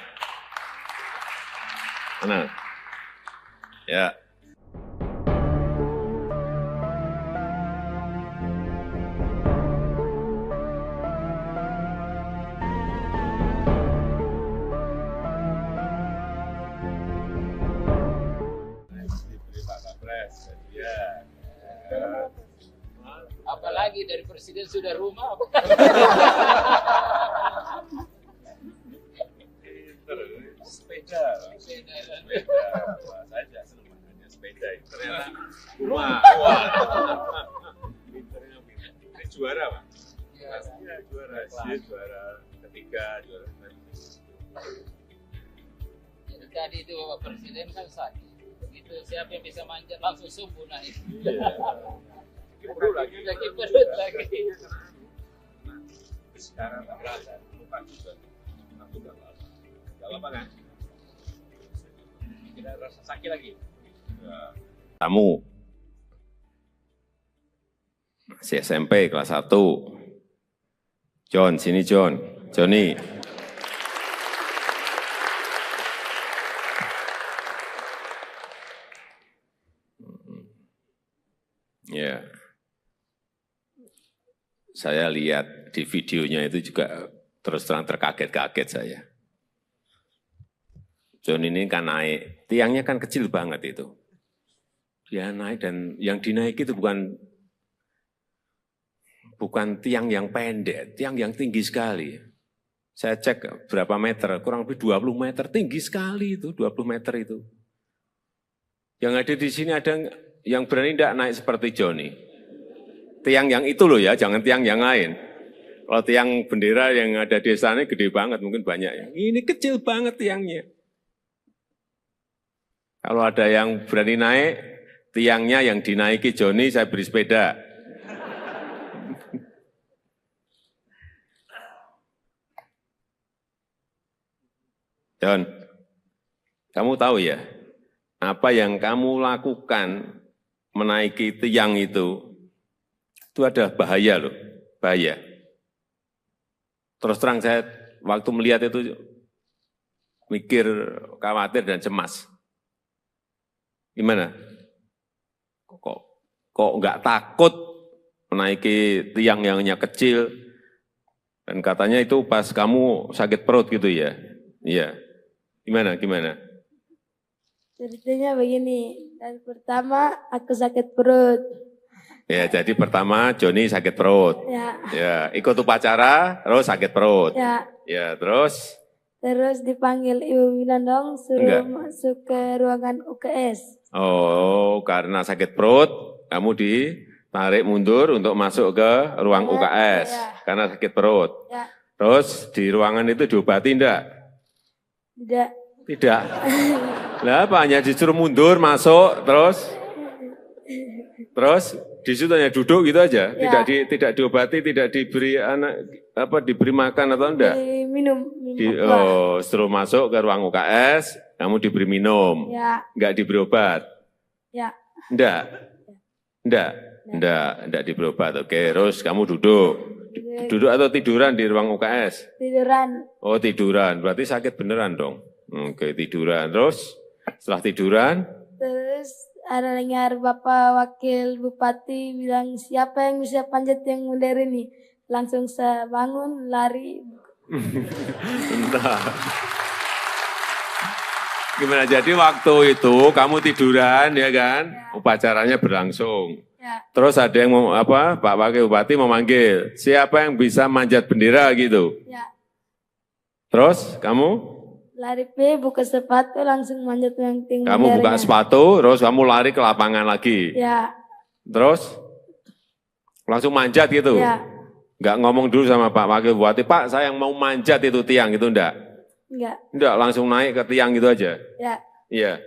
Mana? Ya. Diberi Pak Kapres, ya. Apalagi dari presiden sudah rumah. Sepeda. Wah, saya juga senang makanya sepeda. Ternyata rumah. Wah. Pinternya pinter. Ini juara, Pak. Iya, juara. Dia juara ketiga, juara Jadi tadi itu Bapak Presiden kan sakit. Begitu siapa yang bisa manjat langsung sembuh naik. Iya. Perut lagi. Lagi perut lagi. Sekarang tak berasa. Lupa juga. Aku gak apa-apa. Gak apa-apa kan? Tidak rasa sakit lagi. Ya. Kamu masih SMP kelas 1. John, sini John. Joni. Ya. Saya lihat di videonya itu juga terus terang terkaget-kaget saya. John ini kan naik, tiangnya kan kecil banget itu. Dia naik dan yang dinaiki itu bukan tiang yang pendek, tiang yang tinggi sekali. Saya cek berapa meter, kurang lebih 20 meter, tinggi sekali itu, 20 meter itu. Yang ada di sini ada yang berani tidak naik seperti Joni. Tiang yang itu loh ya, jangan tiang yang lain. Kalau tiang bendera yang ada di sana gede banget, mungkin banyak ya. Ini kecil banget tiangnya. Kalau ada yang berani naik, tiangnya yang dinaiki Joni, saya beri sepeda. John, kamu tahu ya, apa yang kamu lakukan menaiki tiang itu ada bahaya loh, bahaya. Terus terang saya waktu melihat itu mikir, khawatir dan cemas. Gimana? Kok nggak takut menaiki tiang yang hanya kecil? Dan katanya itu pas kamu sakit perut gitu ya? Iya. Gimana? Ceritanya begini, dari pertama aku sakit perut. Ya, jadi pertama Joni sakit perut. Ya, Ikut upacara, terus sakit perut. ya. Terus? Terus dipanggil Ibu Winandong suruh masuk ke ruangan UKS. Oh, karena sakit perut, kamu ditarik mundur untuk masuk ke ruang UKS karena sakit perut. Ya. Terus di ruangan itu diobati enggak? Tidak. Lah apa, hanya disuruh mundur, masuk, terus di situ hanya duduk gitu aja, tidak diobati, tidak diberi diberi makan atau enggak? Minum. Setelah masuk ke ruang UKS, kamu diberi minum, enggak diberi obat? Ya. Enggak diberi obat. Oke, terus kamu duduk atau tiduran di ruang UKS? Tiduran. Oh, tiduran, berarti sakit beneran dong. Oke, tiduran, terus setelah tiduran? Terus ada dengar Bapak Wakil Bupati bilang, siapa yang bisa panjat yang modern ini? Langsung saya bangun, lari. Entah. Gimana, jadi waktu itu kamu tiduran ya kan? Upacaranya berlangsung. Ya. Terus ada yang Pak Wakil Bupati memanggil, siapa yang bisa manjat bendera gitu? Ya. Terus kamu? Lari buka sepatu langsung manjat yang tinggi. Kamu buka sepatu, terus kamu lari ke lapangan lagi. Ya. Terus langsung manjat gitu. Ya. Enggak ngomong dulu sama Pak Wakil Bupati, Pak saya yang mau manjat itu tiang itu enggak? Enggak, langsung naik ke tiang gitu aja. Ya. Iya.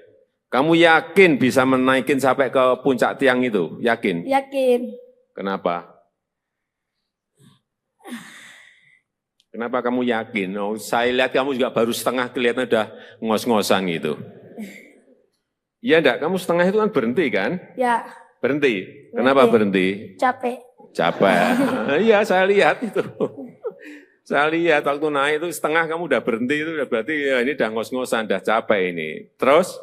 Kamu yakin bisa menaikin sampai ke puncak tiang itu? Yakin? Yakin. Kenapa? Kenapa kamu yakin? Oh, saya lihat kamu juga baru setengah kelihatan udah ngos-ngosan gitu. Iya enggak? Kamu setengah itu kan berhenti kan? Ya. Berhenti. Kenapa berhenti? Capek. Iya, saya lihat itu. Saya lihat waktu naik itu setengah kamu udah berhenti itu berarti ya ini udah ngos-ngosan, udah capek ini. Terus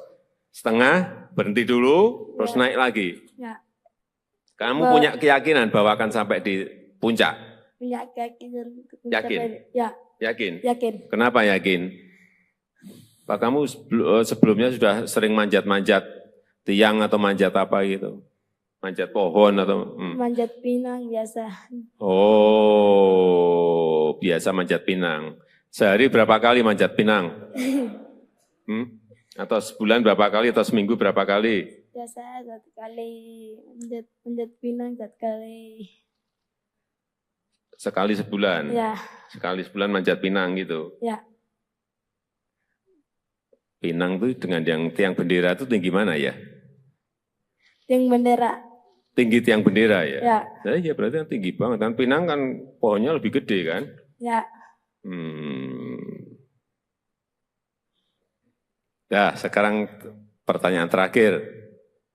setengah berhenti dulu, terus naik lagi. Ya. Kamu punya keyakinan bahwa akan sampai di puncak? Punya keyakinan. Yakin? Ya. Yakin? Yakin. Kenapa yakin? Pak, kamu sebelumnya sudah sering manjat-manjat tiang atau manjat apa gitu? Manjat pohon atau? Manjat pinang biasa. Oh, biasa manjat pinang. Sehari berapa kali manjat pinang? Atau sebulan berapa kali atau seminggu berapa kali? Biasa 1 kali manjat pinang 1 kali. Sekali sebulan? Ya. Sekali sebulan manjat pinang gitu? Ya. Pinang itu dengan yang tiang bendera itu tinggi mana ya? Tiang bendera. Tinggi tiang bendera ya? Ya. Nah, iya berarti kan tinggi banget. Kan pinang kan pohonnya lebih gede kan? Ya. Nah, sekarang pertanyaan terakhir.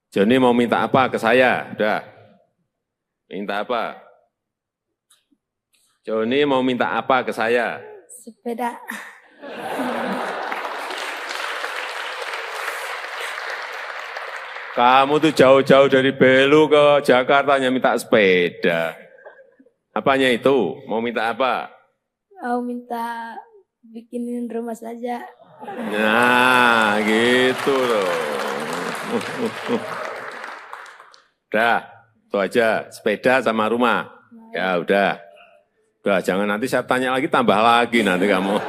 Joni mau minta apa ke saya? Udah. Minta apa? Joni mau minta apa ke saya? Sepeda. Kamu tuh jauh-jauh dari Belu ke Jakarta hanya minta sepeda. Apanya itu? Mau minta apa? Mau minta bikinin rumah saja. Nah, gitu loh. Udah, itu aja. Sepeda sama rumah. Ya udah. Udah, jangan nanti saya tanya lagi, tambah lagi nanti kamu.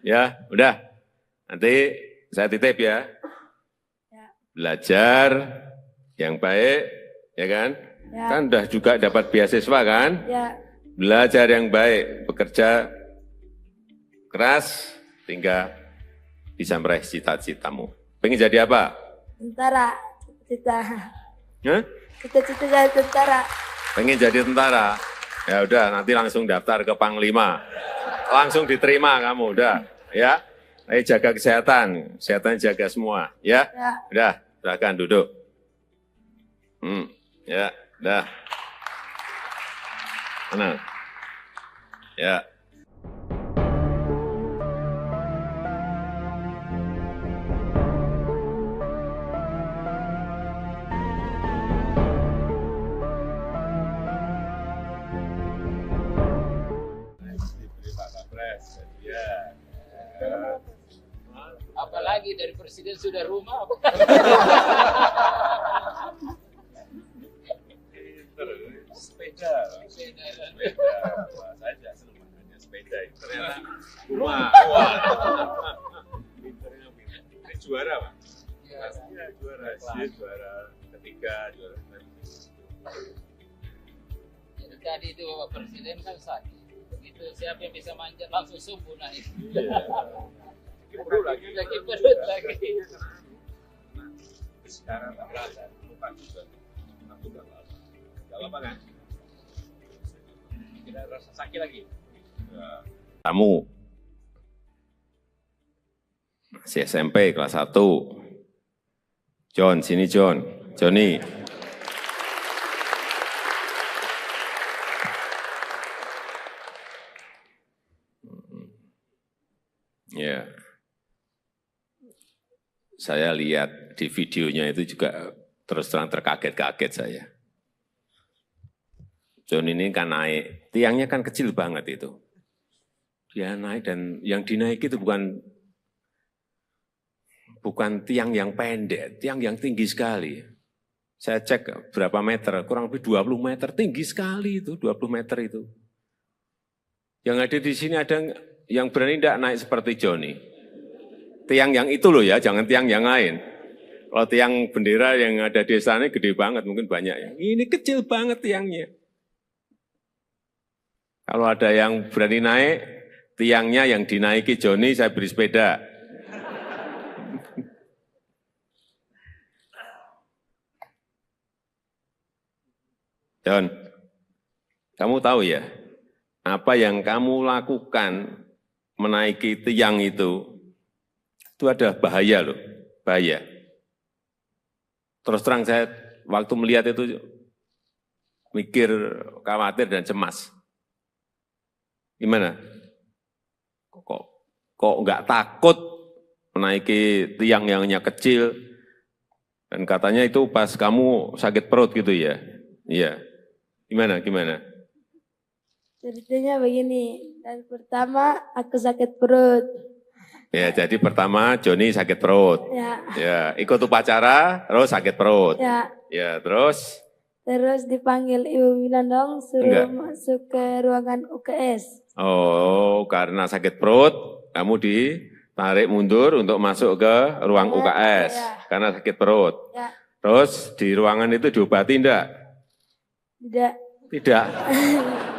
Ya, udah. Nanti saya titip ya. Belajar yang baik, ya kan? Ya. Kan udah juga dapat beasiswa kan? Ya. Belajar yang baik, bekerja keras, hingga bisa meraih cita-citamu. Pengen jadi apa? Tentara. Cita-cita. Hah? Cita-cita jadi tentara. Pengen jadi tentara? Ya udah, nanti langsung daftar ke Panglima. Langsung diterima kamu, udah. Ya, ayo jaga kesehatan. Kesehatan jaga semua, ya? Ya. Udah, silakan duduk. Ya, udah. Mana? Ya. lagi dari presiden sudah rumah. Sepeda. Wah, saya juga senang makanya sepeda. Ternyata rumah. Wah. Pinternya pinter. Ini juara, Pak. Pastinya juara. Dia juara ketiga, juara Jadi tadi itu Bapak Presiden kan sakit. Begitu siapa yang bisa manjat langsung subuh naik. perut lagi. Lagi perut lagi. Sekarang tak berasa. Bukan juga. Aku nggak apa-apa. Nggak apa-apa kan? Tidak rasa sakit lagi. Ya. Kamu masih SMP kelas 1. John, sini John. Johnny. Ya. Saya lihat di videonya itu juga terus terang terkaget-kaget saya. John ini kan naik, tiangnya kan kecil banget itu. Dia naik dan yang dinaiki itu bukan tiang yang pendek, tiang yang tinggi sekali. Saya cek berapa meter, kurang lebih 20 meter, tinggi sekali itu, 20 meter itu. Yang ada di sini ada yang berani tidak naik seperti Johnny. Tiang yang itu loh ya, jangan tiang yang lain. Kalau tiang bendera yang ada di sana gede banget, mungkin banyak ya. Ini kecil banget tiangnya. Kalau ada yang berani naik, tiangnya yang dinaiki Johnny, saya beri sepeda. John, kamu tahu ya, apa yang kamu lakukan menaiki tiang itu ada bahaya loh, bahaya. Terus terang saya waktu melihat itu mikir, khawatir dan cemas. Gimana? Kok nggak takut menaiki tiang yang hanya kecil? Dan katanya itu pas kamu sakit perut gitu ya? Iya. Gimana? Ceritanya begini, dan pertama aku sakit perut. Ya, jadi pertama Johnny sakit perut. Ya, ikut upacara, terus sakit perut. Ya, terus? Terus dipanggil Ibu Winandong, suruh masuk ke ruangan UKS. Oh, karena sakit perut, kamu ditarik mundur untuk masuk ke ruang UKS. Karena sakit perut. Terus di ruangan itu diobati enggak? Tidak.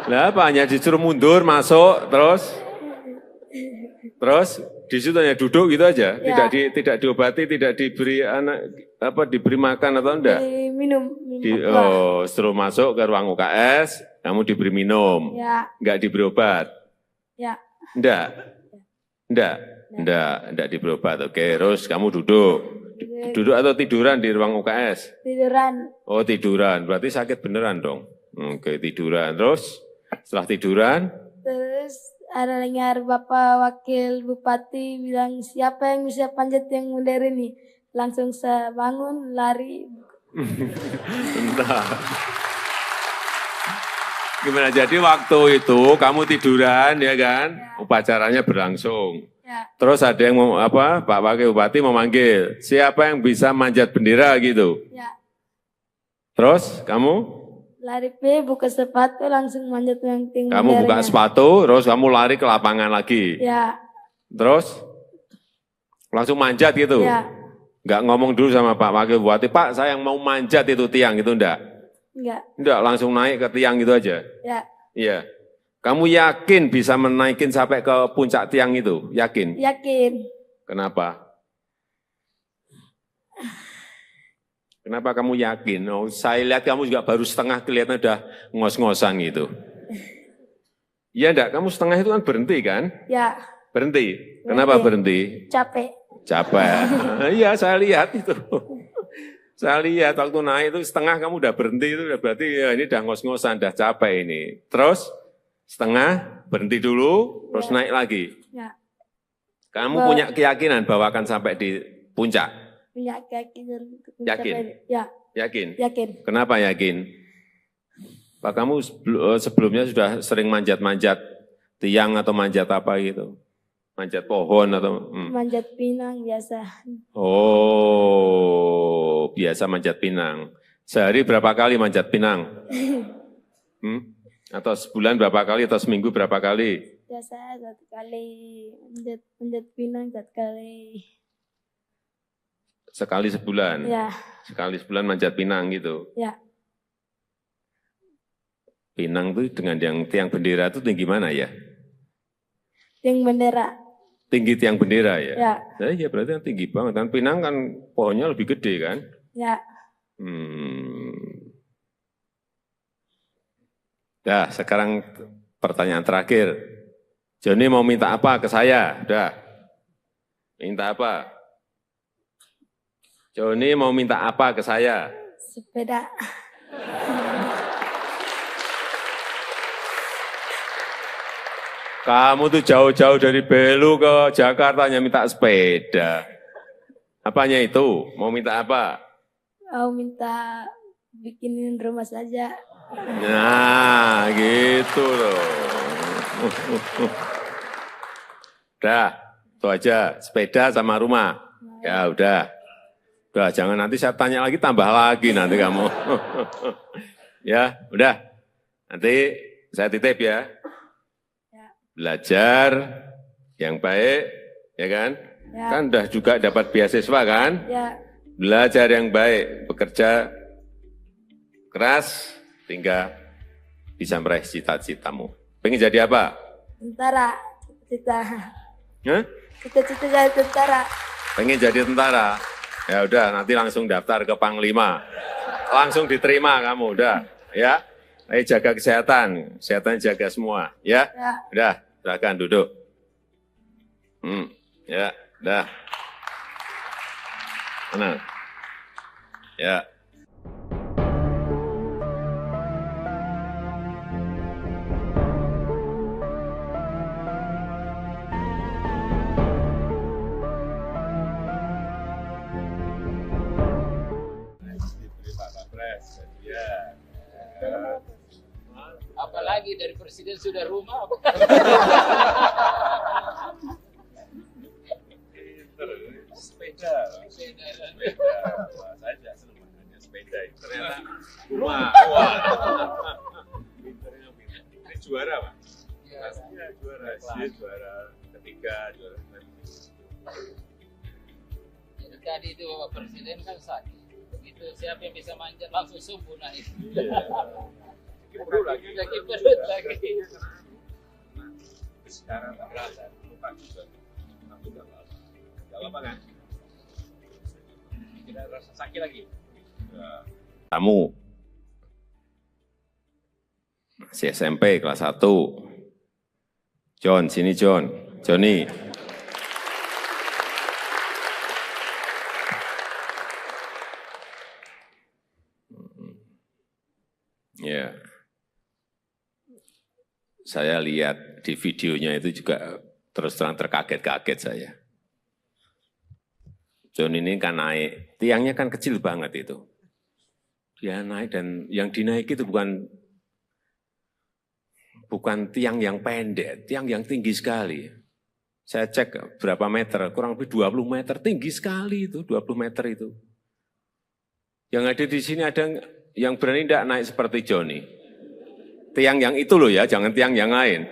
Lah apa, hanya disuruh mundur, masuk, terus di situ hanya duduk gitu aja, tidak diobati, tidak diberi diberi makan atau enggak? Minum. Suruh masuk ke ruang UKS, kamu diberi minum, enggak diberi obat? Enggak diberi obat. Oke, terus kamu duduk atau tiduran di ruang UKS? Tiduran. Oh tiduran, berarti sakit beneran dong. Oke, tiduran. Terus setelah tiduran? Terus ada dengar Bapak Wakil Bupati bilang siapa yang bisa panjat yang modern ini. Langsung saya bangun, lari. Entah. Gimana, jadi waktu itu kamu tiduran ya kan? Upacaranya berlangsung. Terus ada yang Pak Wakil Bupati memanggil, siapa yang bisa manjat bendera gitu? Terus kamu? Lari buka sepatu langsung manjat yang tinggi. Kamu buka sepatu, terus kamu lari ke lapangan lagi. Terus langsung manjat gitu. Enggak ngomong dulu sama Pak Wakil Bupati, Pak saya yang mau manjat itu tiang itu enggak? Enggak, langsung naik ke tiang gitu aja. Iya. Kamu yakin bisa menaikin sampai ke puncak tiang itu? Yakin? Yakin. Kenapa? Kenapa kamu yakin? Oh, saya lihat kamu juga baru setengah, kelihatan udah ngos-ngosan gitu. Iya enggak? Kamu setengah itu kan berhenti kan? Berhenti. Kenapa berhenti? Capek. Iya, saya lihat itu. Saya lihat waktu naik itu setengah kamu udah berhenti, itu berarti ya ini udah ngos-ngosan, udah capek ini. Terus setengah berhenti dulu, terus naik lagi. Kamu punya keyakinan bahwa akan sampai di puncak? Punya keyakinan. Yakin? Yakin? Yakin. Kenapa yakin? Pak, kamu sebelumnya sudah sering manjat-manjat tiang atau manjat apa gitu? Manjat pohon atau? Manjat pinang biasa. Oh, biasa manjat pinang. Sehari berapa kali manjat pinang? Atau sebulan berapa kali atau seminggu berapa kali? Biasa 1 kali. Manjat pinang 1 kali. Sekali sebulan? Ya. Sekali sebulan manjat pinang gitu? Ya. Pinang tuh dengan yang tiang bendera itu tinggi mana ya? Tiang bendera. Tinggi tiang bendera ya? Ya. Nah, iya berarti kan tinggi banget. Kan pinang kan pohonnya lebih gede kan? Ya. Dah, sekarang pertanyaan terakhir. Joni mau minta apa ke saya? Udah. Minta apa? Joni mau minta apa ke saya? Sepeda. Kamu tuh jauh-jauh dari Belu ke Jakarta hanya minta sepeda. Apanya itu? Mau minta apa? Mau minta bikinin rumah saja. Nah, gitu loh. Udah, itu aja. Sepeda sama rumah. Ya udah. Udah, jangan nanti saya tanya lagi, tambah lagi nanti kamu. Ya, udah. Nanti saya titip ya. Belajar yang baik, ya kan? Ya. Kan udah juga dapat beasiswa kan? Ya. Belajar yang baik, bekerja keras, hingga bisa meraih cita-citamu. Pengen jadi apa? Tentara. Cita-cita. Hah? Cita-cita jadi tentara. Pengen jadi tentara? Ya udah, nanti langsung daftar ke Panglima. Langsung diterima kamu, udah. Ya, ayo jaga kesehatan. Kesehatan jaga semua, ya? Ya. Udah, silakan duduk. Ya, udah. Mana? Ya. Diberi Pak Kapres, ya. Apalagi dari presiden sudah rumah. Sepeda. Wah, saya tidak senang makanya sepeda. Ternyata rumah. Wah. Pinternya pinter. Ini juara, Pak? Iya, juara. Dia juara ketiga, juara Jadi tadi itu Bapak Presiden kan sakit. Begitu siapa yang bisa manjat langsung subuh naik. perut lagi. Sakit perut lagi. Sekarang tak berasa, lupa juga. Aku nggak apa-apa. Nggak apa-apa kan? Tidak rasa sakit lagi. Ya. Kamu masih SMP kelas 1. John, sini John. Joni. Ya. Saya lihat di videonya itu juga terus terang terkaget-kaget saya. John ini kan naik, tiangnya kan kecil banget itu. Dia naik dan yang dinaiki itu bukan tiang yang pendek, tiang yang tinggi sekali. Saya cek berapa meter, kurang lebih 20 meter, tinggi sekali itu, 20 meter itu. Yang ada di sini ada yang berani tidak naik seperti Joni. Tiang yang itu loh ya, jangan tiang yang lain.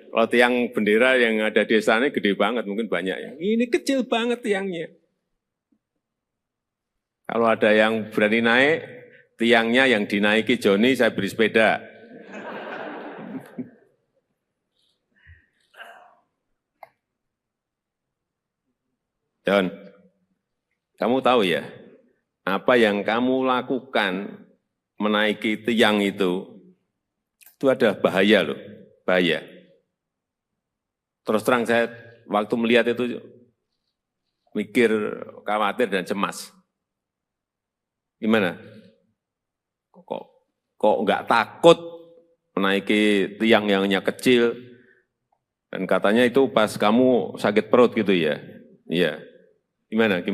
Kalau tiang bendera yang ada di sana gede banget, mungkin banyak ya. Ini kecil banget tiangnya. Kalau ada yang berani naik, tiangnya yang dinaiki Joni, saya beri sepeda. John, kamu tahu ya, apa yang kamu lakukan menaiki tiang itu ada bahaya loh, bahaya. Terus terang saya waktu melihat itu mikir, khawatir dan cemas. Gimana? Kok nggak takut menaiki tiang yang hanya kecil? Dan katanya itu pas kamu sakit perut gitu ya? Iya. Gimana?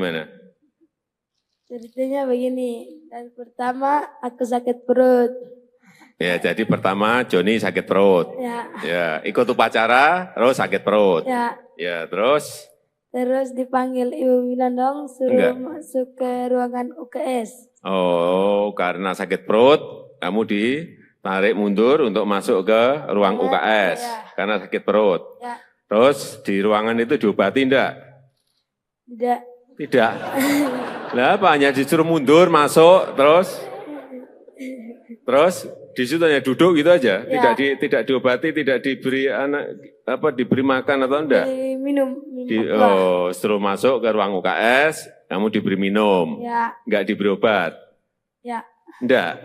Ceritanya begini, dan pertama aku sakit perut. Ya, jadi pertama Joni sakit perut. Ya. Ya, ikut upacara, terus sakit perut. Ya. Ya, terus? Terus dipanggil Ibu Winandong suruh Enggak. masuk ke ruangan UKS. Oh, karena sakit perut, kamu ditarik mundur untuk masuk ke ruang UKS. Ya. Karena sakit perut. Ya, Terus di ruangan itu diobati enggak? tidak. Tidak. Lah apa, hanya disuruh mundur, masuk, terus di situ hanya duduk gitu aja, Ya. tidak diobati, tidak diberi diberi makan atau enggak? Minum aqua. Suruh masuk ke ruang UKS, kamu diberi minum, Ya, enggak diberi obat, ya, enggak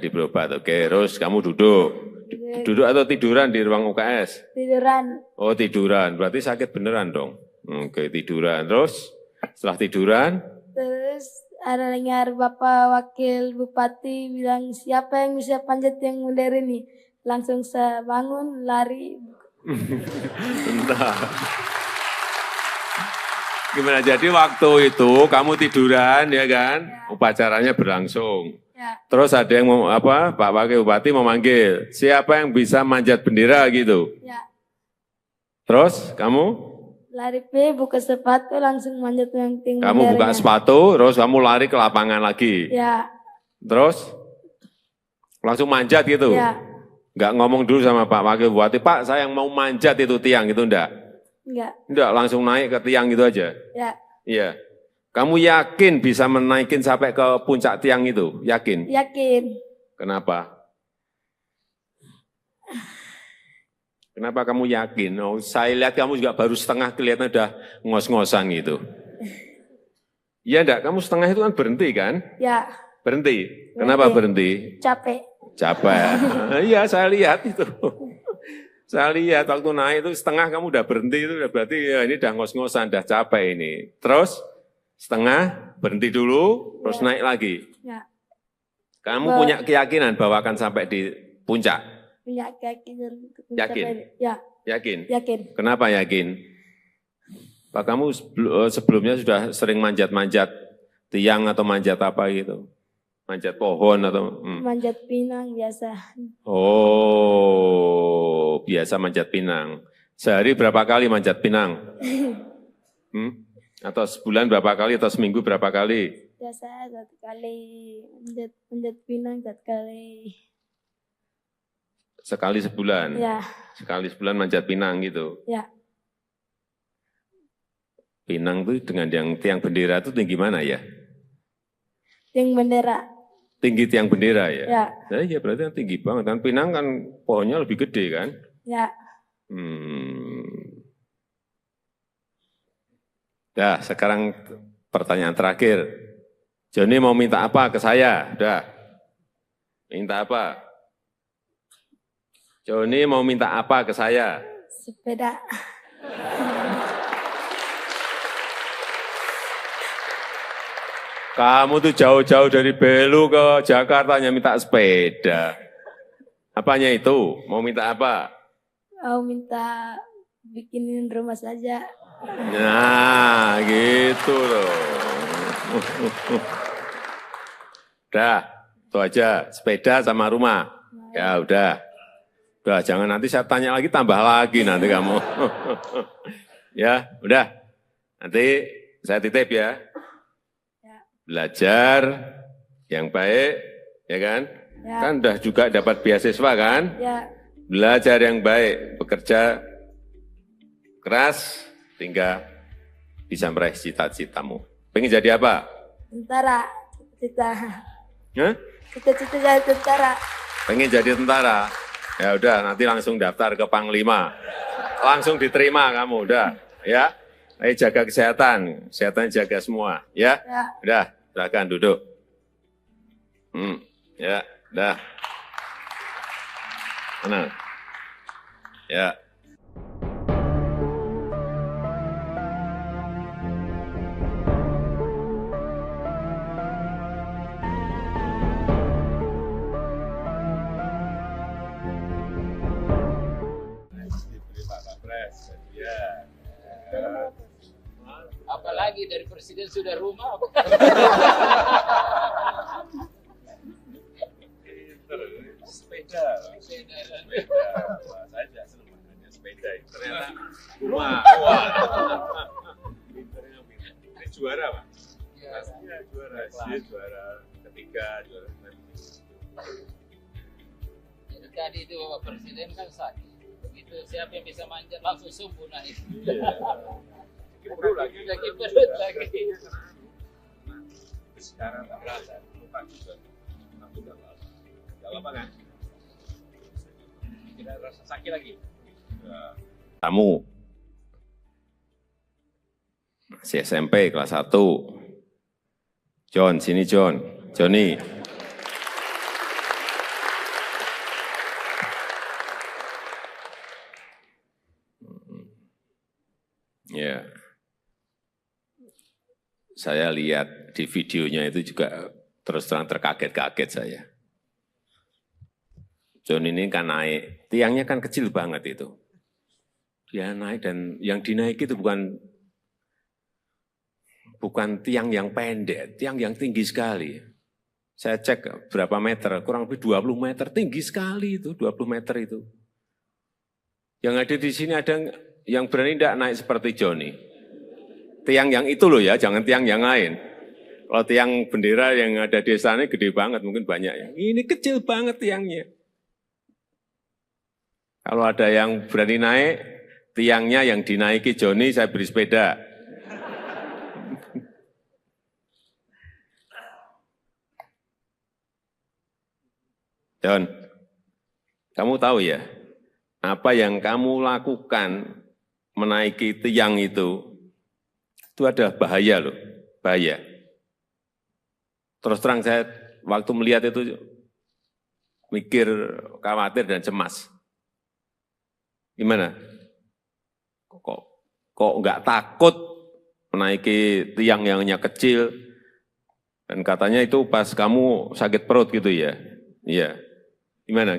diberi obat. Oke, terus kamu duduk atau tiduran di ruang UKS? tiduran. Oh tiduran, berarti sakit beneran dong. Oke, tiduran. Terus setelah tiduran, Terus ada dengar Bapak Wakil Bupati bilang siapa yang bisa panjat yang modern ini. Langsung saya bangun, lari. bentar. Gimana, jadi waktu itu kamu tiduran ya kan, upacaranya berlangsung. Ya, Terus ada yang Pak Wakil Bupati memanggil, siapa yang bisa manjat bendera gitu. ya. Terus kamu Lari buka sepatu langsung manjat yang tinggi. kamu buka sepatu, terus kamu lari ke lapangan lagi. Ya, Terus langsung manjat gitu. ya, Enggak ngomong dulu sama Pak Wakil Bupati, Pak saya yang mau manjat itu tiang itu enggak? enggak. Enggak, langsung naik ke tiang gitu aja. Ya, Iya. Kamu yakin bisa menaikin sampai ke puncak tiang itu? Yakin? yakin. Kenapa? Kenapa kamu yakin? Oh, saya lihat kamu juga baru setengah kelihatan udah ngos-ngosan gitu. Iya enggak? Kamu setengah itu kan berhenti kan? Ya, Berhenti. Kenapa berhenti? capek. Capek. Iya, saya lihat itu. Saya lihat waktu naik itu setengah kamu udah berhenti itu udah berarti ya ini udah ngos-ngosan, udah capek ini. Terus setengah berhenti dulu, terus naik lagi. Ya, Kamu punya keyakinan bahwa akan sampai di puncak? punya keyakinan. untuk Yakin? mencapai- Ya, Yakin? yakin. Kenapa yakin? Pak, kamu sebelumnya sudah sering manjat-manjat tiang atau manjat apa gitu? Manjat pohon atau... Manjat pinang biasa. Oh, biasa manjat pinang. Sehari berapa kali manjat pinang? Atau sebulan berapa kali atau seminggu berapa kali? Biasa 1 kali manjat pinang 1 kali. Sekali sebulan? Ya, Sekali sebulan manjat pinang gitu? ya. Pinang itu dengan yang tiang bendera itu tinggi mana ya? Yang bendera. Tinggi tiang bendera ya? Ya, Nah, iya berarti kan tinggi banget. Kan pinang kan pohonnya lebih gede kan? ya. Dah, sekarang pertanyaan terakhir. Joni mau minta apa ke saya? Udah. Minta apa? Joni mau minta apa ke saya? Sepeda. Kamu tuh jauh-jauh dari Belu ke Jakarta hanya minta sepeda. Apanya itu? Mau minta apa? Mau minta bikinin rumah saja. Nah, gitu loh. Udah, itu aja. Sepeda sama rumah. Ya udah. Udah, jangan nanti saya tanya lagi, tambah lagi nanti kamu. Ya, udah. Nanti saya titip ya. Belajar yang baik, ya kan? Ya. Kan udah juga dapat beasiswa kan? Ya, Belajar yang baik, bekerja keras, hingga bisa meraih cita-citamu. Pengen jadi apa? tentara. Cita-cita. Hah? Cita-cita jadi tentara. Pengen jadi tentara? Ya udah, nanti langsung daftar ke Panglima. Langsung diterima kamu, udah. Ya, ayo jaga kesehatan. Kesehatan jaga semua, ya. Ya. Udah, silakan duduk. Ya, udah. Tenang. Ya. Diberi Pak Kapres, ya. Apalagi dari presiden sudah rumah. Sepeda. Saya juga senang makanya sepeda. Ternyata wah. Ini juara Pak? Iya juara. Dia juara ketiga, juara Tadi itu Bapak Presiden kan sakit. Begitu siapa yang bisa manjat langsung sumbu naik. perut lagi. Lagi perut lagi. Sekarang tak berasa, lupa juga. Aku udah apa? Gak apa kan? Tidak rasa sakit lagi. Kamu masih SMP kelas 1. John, sini John. Johnny. Ya. Saya lihat di videonya itu juga terus terang terkaget-kaget saya. John ini kan naik, tiangnya kan kecil banget itu. Dia naik dan yang dinaiki itu bukan tiang yang pendek, tiang yang tinggi sekali. Saya cek berapa meter, kurang lebih 20 meter, tinggi sekali itu, 20 meter itu. Yang ada di sini ada yang berani tidak naik seperti Johnny. Tiang yang itu loh ya, jangan tiang yang lain. Kalau tiang bendera yang ada di sana gede banget, mungkin banyak ya. Ini kecil banget tiangnya. Kalau ada yang berani naik, tiangnya yang dinaiki Johnny, saya beri sepeda. John, kamu tahu ya, apa yang kamu lakukan menaiki tiang itu adalah bahaya loh, bahaya. Terus terang saya waktu melihat itu mikir, khawatir dan cemas. Gimana? Kok nggak takut menaiki tiang yang hanya kecil? Dan katanya itu pas kamu sakit perut gitu ya? Iya. Gimana?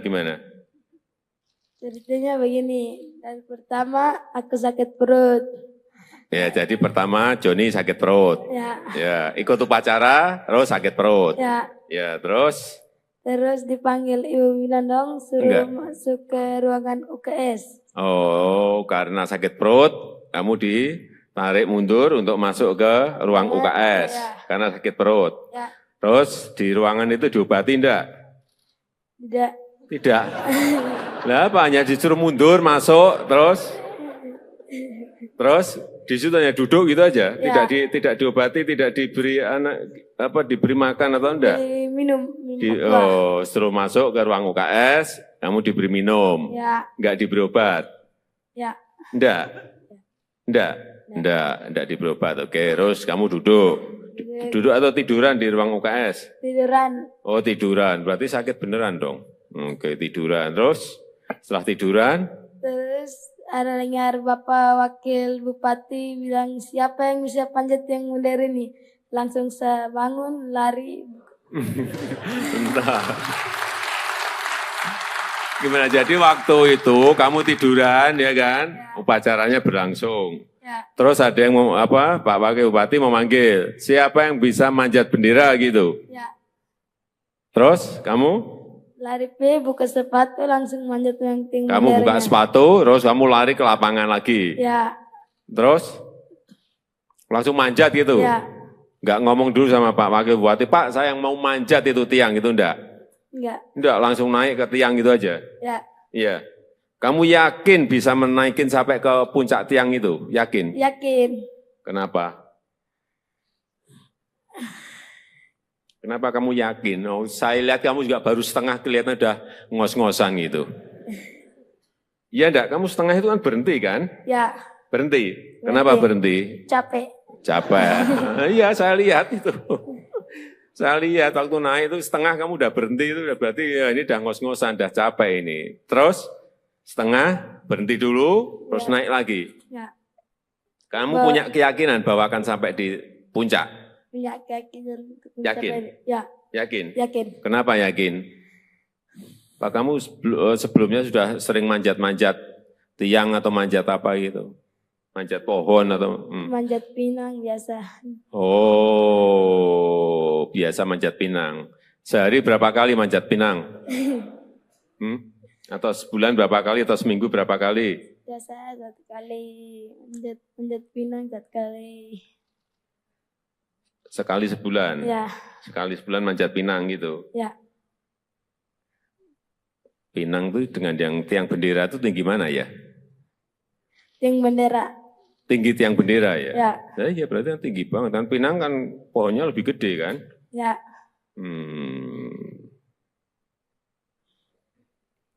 Ceritanya begini, dan pertama aku sakit perut. Ya, jadi pertama Johnny sakit perut. Ya, ikut upacara, terus sakit perut. Ya, terus? Terus dipanggil Ibu Winandong, suruh masuk ke ruangan UKS. Oh, karena sakit perut, kamu ditarik mundur untuk masuk ke ruang UKS. Karena sakit perut. Terus di ruangan itu diobati enggak? Tidak. Lah apa, hanya disuruh mundur, masuk, terus di situ hanya duduk gitu aja, tidak diobati, tidak diberi diberi makan atau enggak? Minum. Suruh masuk ke ruang UKS, kamu diberi minum, enggak diberi obat? Enggak diberi obat. Oke, terus kamu duduk atau tiduran di ruang UKS? Tiduran. Oh, tiduran, berarti sakit beneran dong. Oke, tiduran, terus setelah tiduran? Terus ada dengar Bapak Wakil Bupati bilang, siapa yang bisa panjat yang modern ini? Langsung saya bangun, lari. Bentar. Gimana, jadi waktu itu kamu tiduran ya kan? Upacaranya berlangsung. Terus ada yang Pak Wakil Bupati memanggil, siapa yang bisa manjat bendera gitu? Terus kamu? Lari buka sepatu langsung manjat yang tinggi. Kamu buka sepatu, terus kamu lari ke lapangan lagi. Terus langsung manjat gitu. Enggak ngomong dulu sama Pak Wakil Bupati, Pak saya yang mau manjat itu tiang itu enggak? Enggak, langsung naik ke tiang gitu aja. Iya. Kamu yakin bisa menaikin sampai ke puncak tiang itu? Yakin? Yakin. Kenapa? Kenapa kamu yakin? Oh, saya lihat kamu juga baru setengah, kelihatan udah ngos-ngosan gitu. Iya enggak? Kamu setengah itu kan berhenti kan? Berhenti. Kenapa berhenti? Capek. Iya, saya lihat itu. Saya lihat waktu naik itu setengah kamu udah berhenti, itu udah berarti ya ini udah ngos-ngosan, udah capek ini. Terus setengah berhenti dulu, terus naik lagi. Kamu punya keyakinan bahwa akan sampai di puncak? Punya keyakinan. Yakin? Yakin? Yakin. Kenapa yakin? Pak, kamu sebelumnya sudah sering manjat-manjat tiang atau manjat apa gitu? Manjat pohon atau? Manjat pinang biasa. Oh, biasa manjat pinang. Sehari berapa kali manjat pinang? Atau sebulan berapa kali atau seminggu berapa kali? Biasa 1 kali manjat pinang 1 kali. Sekali sebulan? Ya, Sekali sebulan manjat pinang gitu? ya. Pinang tuh dengan yang tiang bendera itu tinggi mana ya? Yang bendera. Tinggi tiang bendera ya? Ya, Nah, iya berarti kan tinggi banget. Kan pinang kan pohonnya lebih gede kan? ya.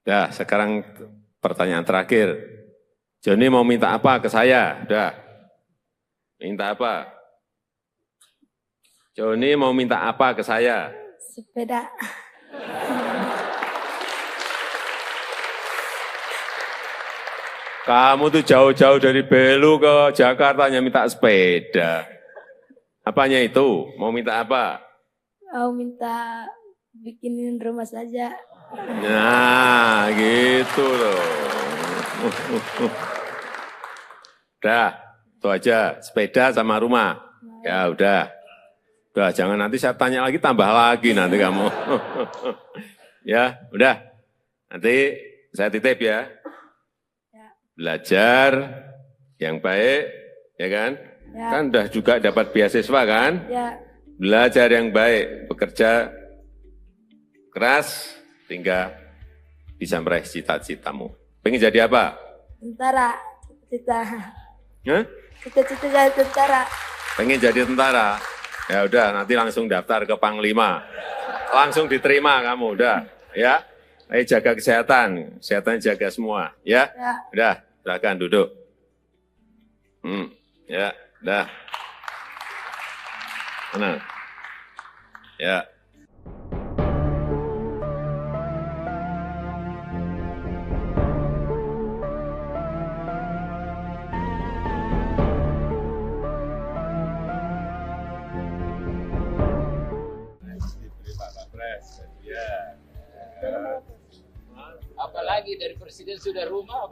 Dah, sekarang pertanyaan terakhir. Joni mau minta apa ke saya? Udah. Minta apa? Joni mau minta apa ke saya? Sepeda. Kamu tuh jauh-jauh dari Belu ke Jakarta hanya minta sepeda. Apanya itu? Mau minta apa? Mau minta bikinin rumah saja. Nah, gitu loh. Udah, itu aja. Sepeda sama rumah. Ya udah. Udah, jangan nanti saya tanya lagi, tambah lagi nanti kamu. Ya, udah. Nanti saya titip ya. Belajar yang baik, ya kan? Ya. Kan udah juga dapat beasiswa kan? Ya, Belajar yang baik, bekerja keras, hingga bisa meraih cita-citamu. Pengen jadi apa? tentara. Cita-cita. Hah? Cita-cita jadi tentara. Pengen jadi tentara? Ya udah, nanti langsung daftar ke Panglima. Langsung diterima kamu, udah. Ya, ayo jaga kesehatan, kesehatan jaga semua. Ya, Ya. udah, silakan duduk. Ya, udah. Mana? Ya. Diberi Pak Kapres, ya. Apalagi dari presiden sudah rumah.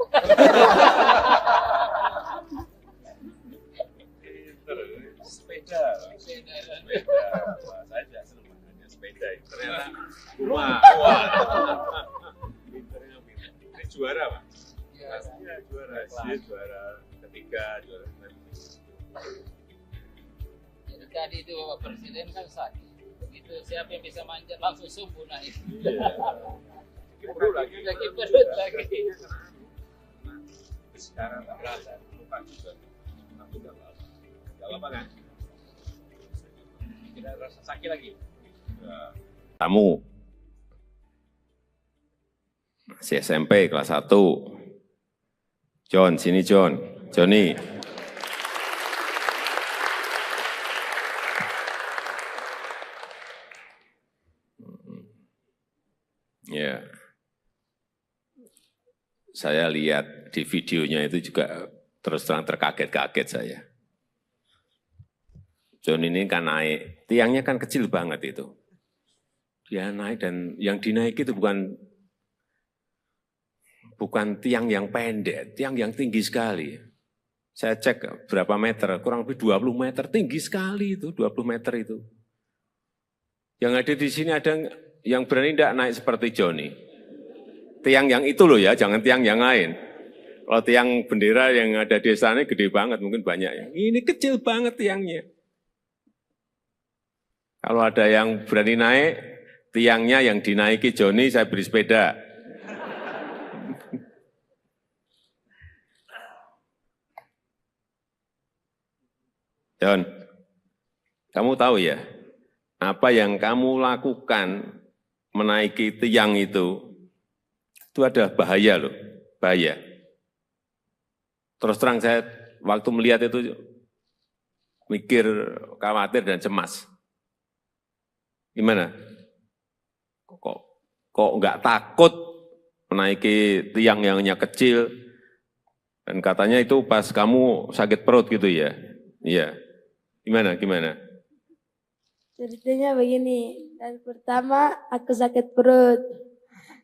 Sepeda. Wah, saya juga senang makanya sepeda. Ternyata rumah. Wah. Pinternya pinter. Ini juara Pak? Iya, juara. Dia juara ketiga, juara Jadi tadi itu Bapak Presiden kan sakit. Begitu siapa yang bisa manjat langsung subuh naik. perut lagi. Lagi perut lagi. Sekarang tak berasa, lupa juga. Tapi nggak apa-apa. Nggak apa-apa kan? Tidak rasa sakit lagi. Kamu masih SMP kelas 1. John, sini John. Johnny. Ya. Saya lihat di videonya itu juga terus terang terkaget-kaget saya. John ini kan naik, tiangnya kan kecil banget itu. Dia naik dan yang dinaiki itu bukan tiang yang pendek, tiang yang tinggi sekali. Saya cek berapa meter, kurang lebih 20 meter, tinggi sekali itu, 20 meter itu. Yang ada di sini ada yang berani tidak naik seperti Johnny. Tiang yang itu loh ya, jangan tiang yang lain. Kalau tiang bendera yang ada di sana gede banget, mungkin banyak ya. Ini kecil banget tiangnya. Kalau ada yang berani naik, tiangnya yang dinaiki Johnny, saya beri sepeda. John, kamu tahu ya, apa yang kamu lakukan menaiki tiang itu ada bahaya loh, bahaya. Terus terang saya waktu melihat itu mikir, khawatir dan cemas. Gimana? Kok nggak takut menaiki tiang yang hanya kecil? Dan katanya itu pas kamu sakit perut gitu ya? Iya. Gimana? Ceritanya begini, dan pertama aku sakit perut.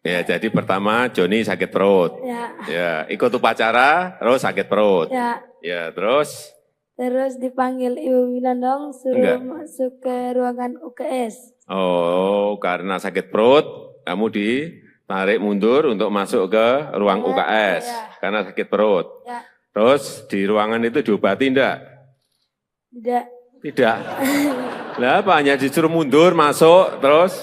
Ya, jadi pertama Johnny sakit perut. Ya, ikut upacara, terus sakit perut. Ya, terus? Terus dipanggil ibu bilang dong, suruh masuk ke ruangan UKS. Oh, karena sakit perut, kamu tarik mundur untuk masuk ke ruang UKS Ya. karena sakit perut. Ya. Terus di ruangan itu diobati enggak? Tidak. Tidak. Lah apa hanya disuruh mundur masuk terus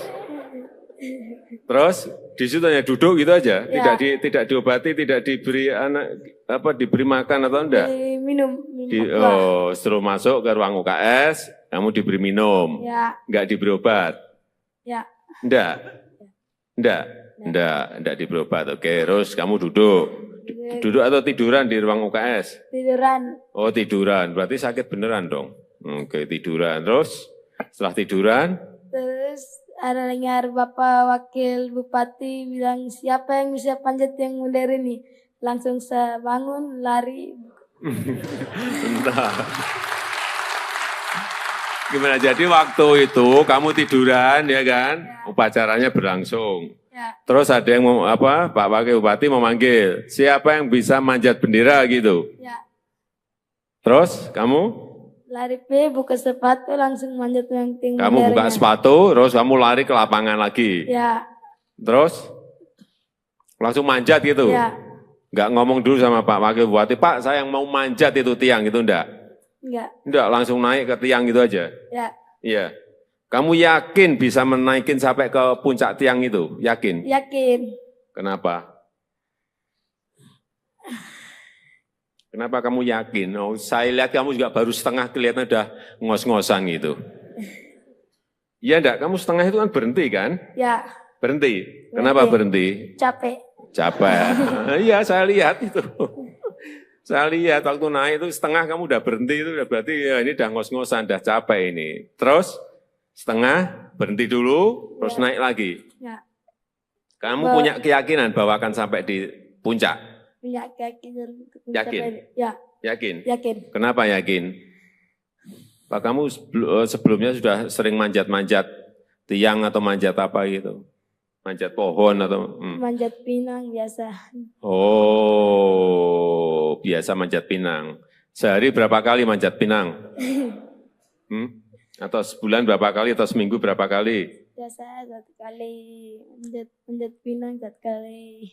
di situ hanya duduk gitu aja, Ya. tidak diobati, tidak diberi diberi makan atau enggak? Minum. Suruh masuk ke ruang UKS, kamu diberi minum. Ya. Enggak diberi obat. Ya. Enggak diberi obat. Oke, terus kamu duduk. Duduk atau tiduran di ruang UKS? Tiduran. Oh, tiduran. Berarti sakit beneran dong. Oke, tiduran. Terus setelah tiduran, Terus ada dengar Bapak Wakil Bupati bilang siapa yang bisa panjat yang modern ini. Langsung saya bangun, lari. entah. Gimana? Jadi waktu itu kamu tiduran ya kan? Upacaranya berlangsung. Ya. Terus ada yang Pak Wakil Bupati memanggil, siapa yang bisa manjat bendera gitu. Ya. Terus kamu? Lari buka sepatu langsung manjat yang tinggi. Kamu buka sepatu, terus kamu lari ke lapangan lagi. Ya. Terus langsung manjat gitu. Ya. Enggak ngomong dulu sama Pak Wakil Bupati, Pak saya yang mau manjat itu tiang gitu enggak? Enggak, langsung naik ke tiang gitu aja. Ya. Iya. Kamu yakin bisa menaikin sampai ke puncak tiang itu? Yakin? Yakin. Kenapa? Kenapa kamu yakin? Oh, saya lihat kamu juga baru setengah kelihatan udah ngos-ngosan gitu. Iya enggak? Kamu setengah itu kan berhenti kan? Ya. Berhenti. Kenapa berhenti? Capek. Capek. Iya, saya lihat itu. Saya lihat waktu naik itu setengah kamu udah berhenti itu udah berarti ya ini udah ngos-ngosan, udah capek ini. Terus setengah berhenti dulu, terus naik lagi. Ya. Kamu punya keyakinan bahwa akan sampai di puncak? Punya keyakinan. Yakin? Ya. Yakin? Yakin. Kenapa yakin? Pak kamu sebelumnya sudah sering manjat-manjat tiang atau manjat apa gitu? Manjat pohon atau? Manjat pinang biasa. Oh, biasa manjat pinang. Sehari berapa kali manjat pinang? Atau sebulan berapa kali atau seminggu berapa kali? Biasa 1 kali manjat pinang 1 kali.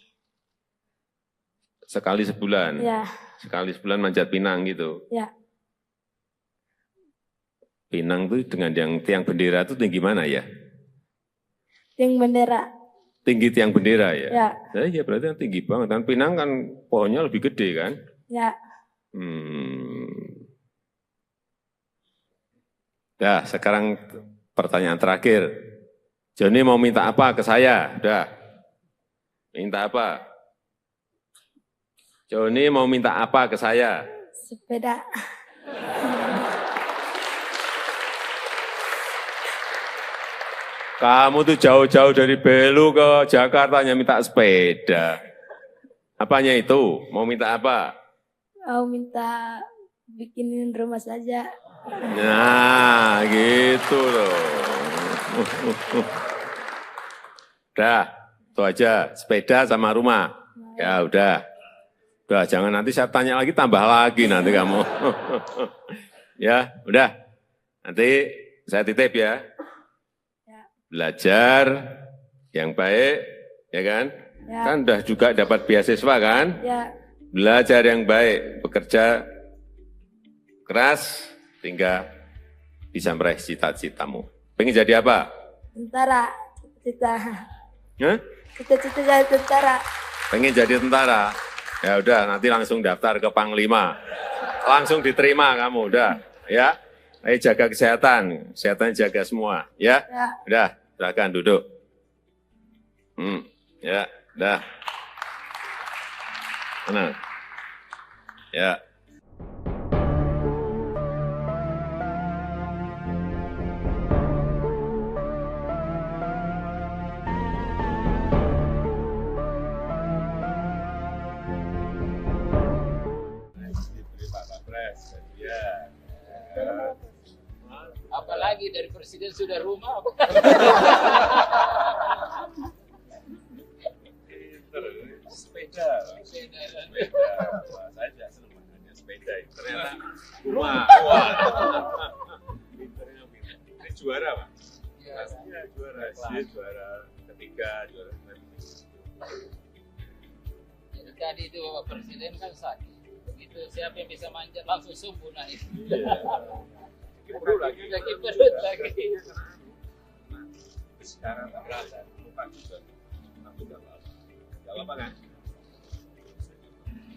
Sekali sebulan? Ya. Sekali sebulan manjat pinang gitu? Ya. Pinang itu dengan yang tiang bendera itu tinggi mana ya? Tiang bendera. Tinggi tiang bendera ya? Ya. Ya berarti kan tinggi banget. Dan pinang kan pohonnya lebih gede kan? Ya. Dah, sekarang pertanyaan terakhir. Joni mau minta apa ke saya? Udah. Minta apa? Joni mau minta apa ke saya? Sepeda. Kamu tuh jauh-jauh dari Belu ke Jakarta hanya minta sepeda. Apanya itu? Mau minta apa? Mau minta bikinin rumah saja. Nah, gitu loh. Udah, itu aja. Sepeda sama rumah. Ya udah. Udah, jangan nanti saya tanya lagi, tambah lagi nanti kamu. Ya, udah. Nanti saya titip ya. Belajar yang baik, ya kan? Ya. Kan udah juga dapat beasiswa kan? Ya. Belajar yang baik, bekerja keras, hingga bisa meraih cita-citamu. Pengen jadi apa? Tentara. Cita-cita. Hah? Cita-cita jadi tentara. Pengen jadi tentara? Ya udah, nanti langsung daftar ke Panglima. Langsung diterima kamu, udah. Ya, ayo jaga kesehatan. Kesehatan jaga semua, ya? Ya. Udah, silakan duduk. Ya, udah. Mana? Ya. Apalagi dari presiden sudah rumah. Sepeda. Wah, saya juga senang makanya sepeda. Ternyata rumah. Ini juara, Pak. Pastinya juara. Dia juara ketiga, juara Jadi tadi itu Bapak Presiden kan sakit. Begitu siapa yang bisa manjat langsung subuh naik. Sakit perut lagi. Sakit perut lagi. Sekarang tak berasa, lupa juga. Tapi tak berasa. Gak apa kan?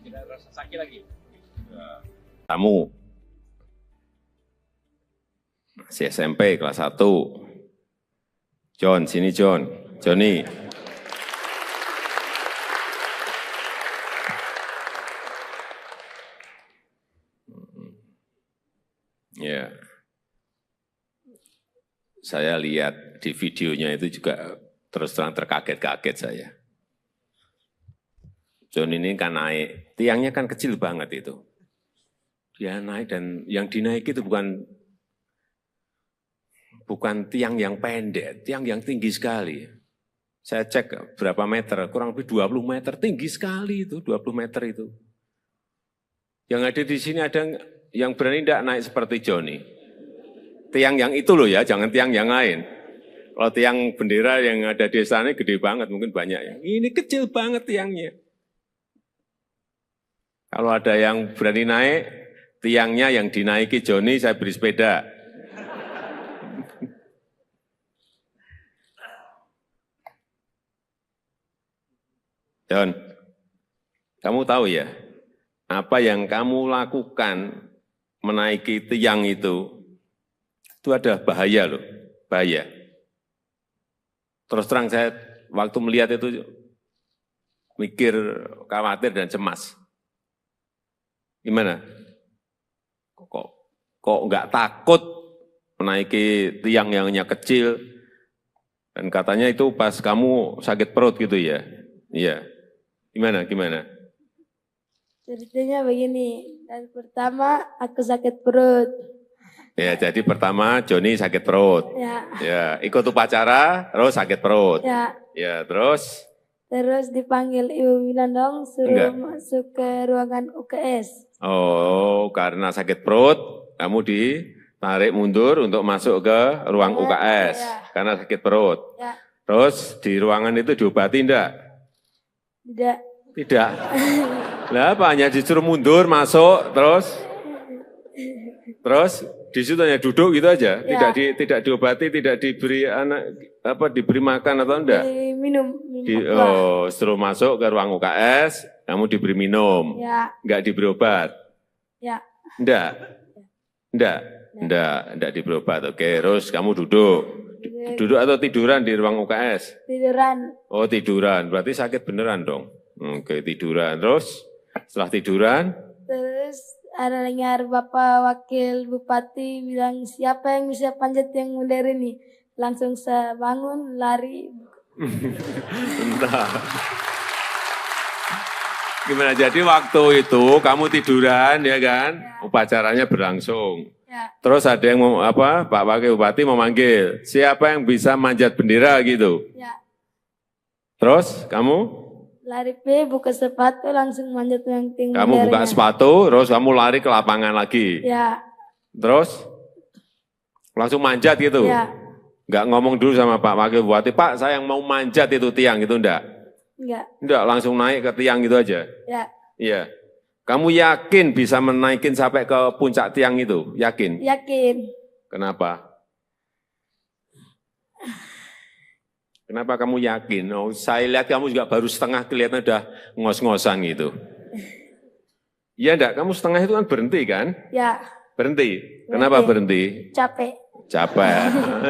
Tidak rasa sakit lagi. Ya. Tamu masih SMP kelas 1. John, sini John. Johnny. Ya. Saya lihat di videonya itu juga terus terang terkaget-kaget saya. John ini kan naik, tiangnya kan kecil banget itu. Dia naik dan yang dinaiki itu bukan tiang yang pendek, tiang yang tinggi sekali. Saya cek berapa meter, kurang lebih 20 meter, tinggi sekali itu, 20 meter itu. Yang ada di sini ada yang berani tidak naik seperti Johnny. Tiang yang itu loh ya, jangan tiang yang lain. Kalau tiang bendera yang ada di sana gede banget, mungkin banyak ya. Ini kecil banget tiangnya. Kalau ada yang berani naik, tiangnya yang dinaiki Johnny, saya beri sepeda. John, kamu tahu ya, apa yang kamu lakukan menaiki tiang itu ada bahaya loh, bahaya. Terus terang saya waktu melihat itu mikir, khawatir dan cemas. Gimana? Kok nggak takut menaiki tiang yang hanya kecil? Dan katanya itu pas kamu sakit perut gitu ya? Iya. Gimana? Ceritanya begini, dari pertama aku sakit perut. Ya, jadi pertama Johnny sakit perut. Ya, ikut upacara, terus sakit perut. Ya, terus? Terus dipanggil Ibu Winandong suruh masuk ke ruangan UKS. Oh, karena sakit perut, kamu ditarik mundur untuk masuk ke ruang UKS. Karena sakit perut. Terus di ruangan itu diobati enggak? Tidak. Lah apa, hanya disuruh mundur, masuk, terus di situ hanya duduk gitu aja, tidak diobati, tidak diberi diberi makan atau enggak? Minum. Suruh masuk ke ruang UKS, kamu diberi minum, enggak diberi obat? Enggak diberi obat. Oke, terus kamu duduk atau tiduran di ruang UKS? Tiduran. Oh, tiduran, berarti sakit beneran dong. Oke, tiduran. Terus setelah tiduran? Terus ada dengar Bapak Wakil Bupati bilang siapa yang bisa panjat yang modern ini. Langsung saya bangun, lari. Entah. Gimana, jadi waktu itu kamu tiduran ya kan? Upacaranya berlangsung. Terus ada yang Pak Wakil Bupati memanggil, siapa yang bisa manjat bendera gitu? Terus kamu? Lari buka sepatu langsung manjat yang tinggi. Kamu buka sepatu, terus kamu lari ke lapangan lagi. Terus langsung manjat gitu. Enggak ngomong dulu sama Pak Wakil Bupati, Pak saya yang mau manjat itu tiang itu enggak? Enggak, langsung naik ke tiang gitu aja. Iya. Kamu yakin bisa menaikin sampai ke puncak tiang itu? Yakin? Yakin. Kenapa? Kenapa kamu yakin? Oh, saya lihat kamu juga baru setengah, kelihatan udah ngos-ngosan gitu. Iya enggak? Kamu setengah itu kan berhenti kan? Ya. Berhenti. Kenapa berhenti? Capek.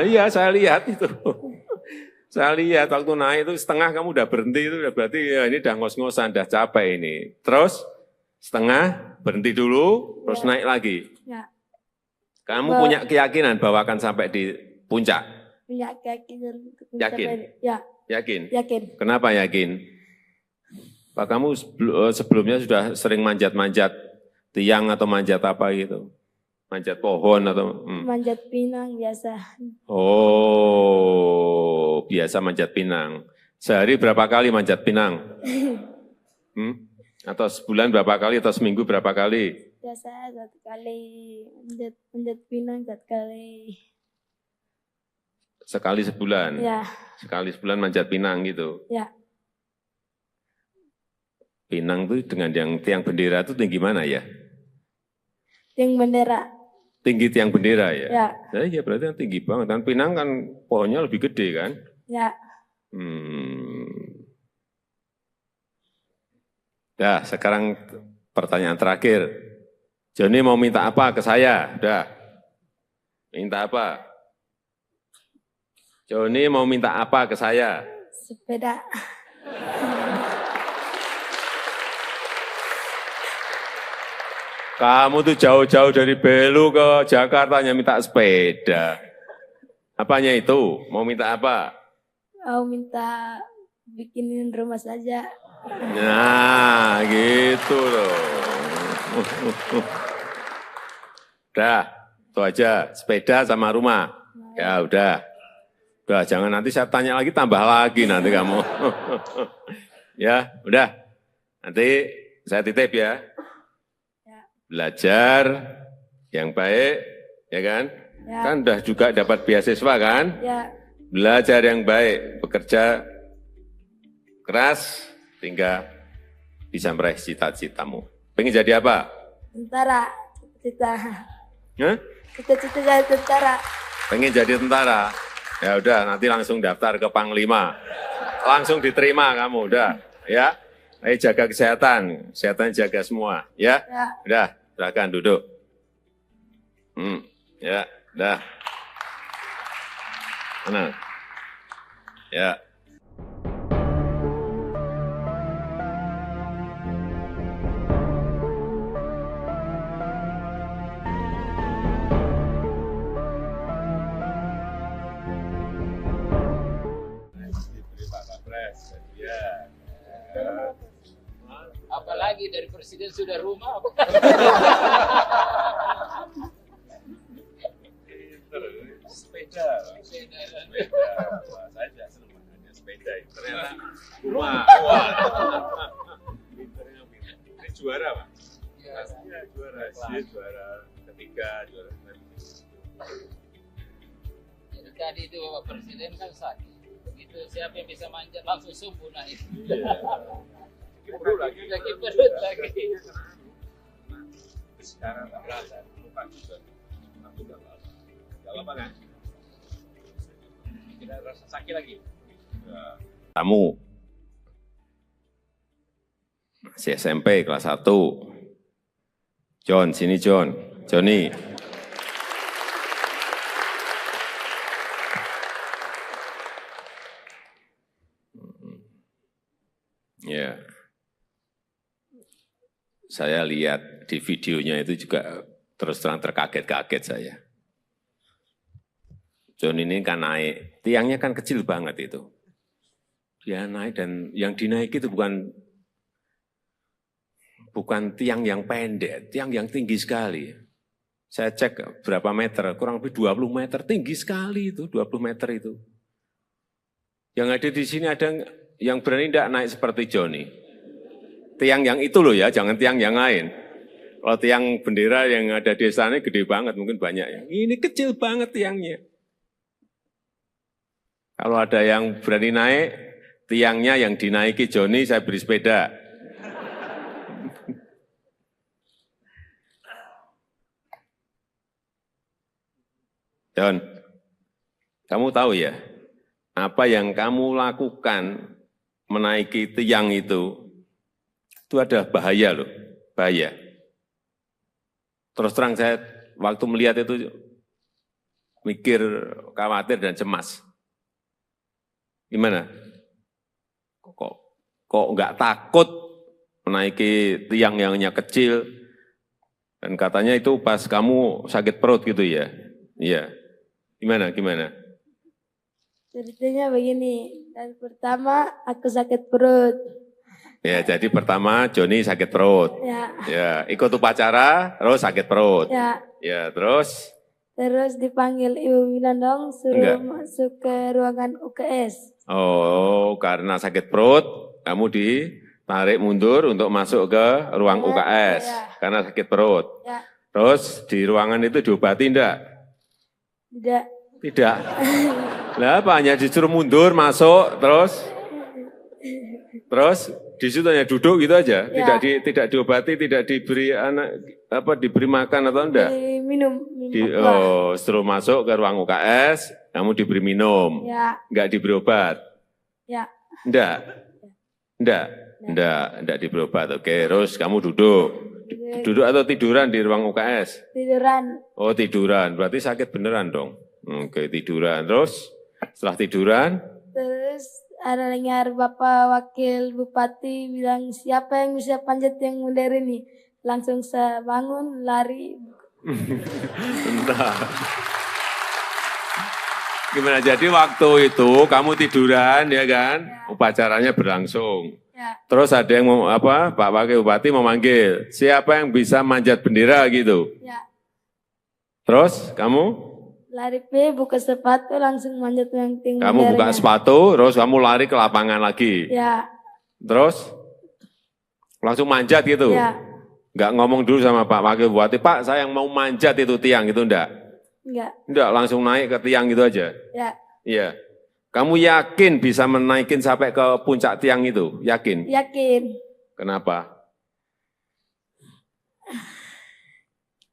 Iya, saya lihat itu. Saya lihat waktu naik itu setengah kamu udah berhenti, itu udah berarti ya ini udah ngos-ngosan, udah capek ini. Terus setengah berhenti dulu, terus naik lagi. Kamu punya keyakinan bahwa akan sampai di puncak? Punya keyakinan. Yakin? Yakin? Yakin. Kenapa yakin? Pak, kamu sebelumnya sudah sering manjat-manjat tiang atau manjat apa gitu? Manjat pohon atau? Manjat pinang biasa. Oh, biasa manjat pinang. Sehari berapa kali manjat pinang? Atau sebulan berapa kali atau seminggu berapa kali? Biasa 1 kali manjat pinang 1 kali. Sekali sebulan? Ya. Sekali sebulan manjat pinang gitu? Ya. Pinang itu dengan yang tiang bendera itu tinggi mana ya? Tiang bendera. Tinggi tiang bendera ya? Ya. Ya berarti kan tinggi banget. Dan Pinang kan pohonnya lebih gede kan? Ya. Dah, sekarang pertanyaan terakhir. Joni mau minta apa ke saya? Dah. Minta apa? Joni mau minta apa ke saya? Sepeda. Kamu tuh jauh-jauh dari Belu ke Jakarta hanya minta sepeda. Apanya itu? Mau minta apa? Mau minta bikinin rumah saja. Nah, gitu loh. Udah, itu aja. Sepeda sama rumah. Ya udah. Udah, jangan nanti saya tanya lagi, tambah lagi nanti kamu. Ya, udah. Nanti saya titip ya. Belajar yang baik, ya kan? Ya. Kan udah juga dapat beasiswa kan? Ya. Belajar yang baik, bekerja keras, sehingga bisa meraih cita-citamu. Pengen jadi apa? Tentara. Cita-cita. Hah? Cita-cita jadi tentara. Pengen jadi tentara? Ya udah, nanti langsung daftar ke Panglima. Langsung diterima kamu, udah. Ya, ayo jaga kesehatan, kesehatan jaga semua, ya. Ya. Udah, silakan duduk. Ya, udah. Mana? Ya. Diberi Pak Kapres, ya. Apalagi dari presiden sudah rumah. Sepeda. Wah, saya juga senang ada sepeda. Ternyata rumah. Pinternya pinter. Ini juara Pak? Pastinya juara. Dia juara ketiga, juara Jadi tadi itu Bapak Presiden kan sakit. Begitu siapa yang bisa manjat langsung sembuh naik. perut lagi. Lagi perut lagi. Sekarang tak berasa. Lupa juga. Aku udah lama. Udah lama kan? Tidak rasa sakit lagi. Kamu masih SMP kelas 1. John, sini John. Joni. Ya. Saya lihat di videonya itu juga terus terang terkaget-kaget saya. John ini kan naik, tiangnya kan kecil banget itu. Dia naik dan yang dinaiki itu bukan tiang yang pendek, tiang yang tinggi sekali. Saya cek berapa meter, kurang lebih 20 meter, tinggi sekali itu, 20 meter itu. Yang ada di sini ada yang berani tidak naik seperti Joni. Tiang yang itu loh ya, jangan tiang yang lain. Kalau tiang bendera yang ada di sana gede banget, mungkin banyak ya. Ini kecil banget tiangnya. Kalau ada yang berani naik, tiangnya yang dinaiki Joni, saya beri sepeda. John, kamu tahu ya, apa yang kamu lakukan menaiki tiang itu ada bahaya loh, bahaya. Terus terang saya waktu melihat itu mikir, khawatir dan cemas. Gimana? Kok nggak takut menaiki tiang yang hanya kecil? Dan katanya itu pas kamu sakit perut gitu ya? Iya. Gimana? Ceritanya begini, dan pertama aku sakit perut. Ya, jadi pertama Joni sakit perut. Ya, ikut upacara, terus sakit perut. Ya, terus? Terus dipanggil Ibu Winandong, suruh masuk ke ruangan UKS. Oh, karena sakit perut, kamu ditarik mundur untuk masuk ke ruang UKS. Karena sakit perut. Terus di ruangan itu diobati enggak? Tidak. Lah apa, hanya disuruh mundur, masuk, terus Di situ hanya duduk gitu aja, Ya. tidak diobati, tidak diberi diberi makan atau enggak? Minum aqua. Setelah masuk ke ruang UKS, kamu diberi minum, Ya. enggak diberi obat, Ya. enggak diberi obat. Oke, terus kamu duduk atau tiduran di ruang UKS? Tiduran. Oh tiduran, berarti sakit beneran dong. Oke tiduran, terus setelah tiduran, Terus ada dengar Bapak Wakil Bupati bilang siapa yang bisa panjat yang modern ini. Langsung saya bangun, lari. entah. Gimana, jadi waktu itu kamu tiduran ya kan, upacaranya berlangsung. Ya. Terus ada yang Pak Wakil Bupati memanggil, siapa yang bisa manjat bendera gitu. Ya. Terus kamu? Lari buka sepatu langsung manjat yang tinggi. Kamu buka sepatu, terus kamu lari ke lapangan lagi. Ya. Terus langsung manjat gitu. Ya. Enggak ngomong dulu sama Pak Wakil Bupati, Pak saya yang mau manjat itu tiang itu enggak? Enggak, langsung naik ke tiang gitu aja. Ya. Iya. Kamu yakin bisa menaikin sampai ke puncak tiang itu? Yakin? Yakin. Kenapa?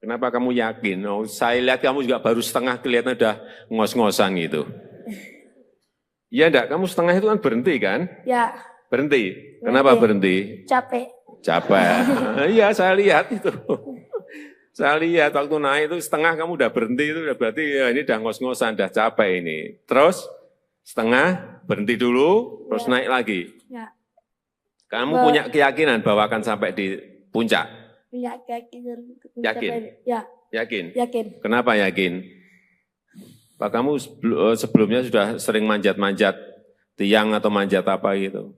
Kenapa kamu yakin? Oh, saya lihat kamu juga baru setengah kelihatan udah ngos-ngosan gitu. Iya enggak? Kamu setengah itu kan berhenti kan? Ya. Berhenti. Kenapa berhenti? Capek. Iya, saya lihat itu. Saya lihat waktu naik itu setengah kamu udah berhenti itu berarti ya ini udah ngos-ngosan, udah capek ini. Terus setengah berhenti dulu, terus naik lagi. Ya. Kamu punya keyakinan bahwa akan sampai di puncak? Punya keyakinan. Yakin? Ya. Yakin? Yakin. Kenapa yakin? Pak kamu sebelumnya sudah sering manjat-manjat tiang atau manjat apa gitu?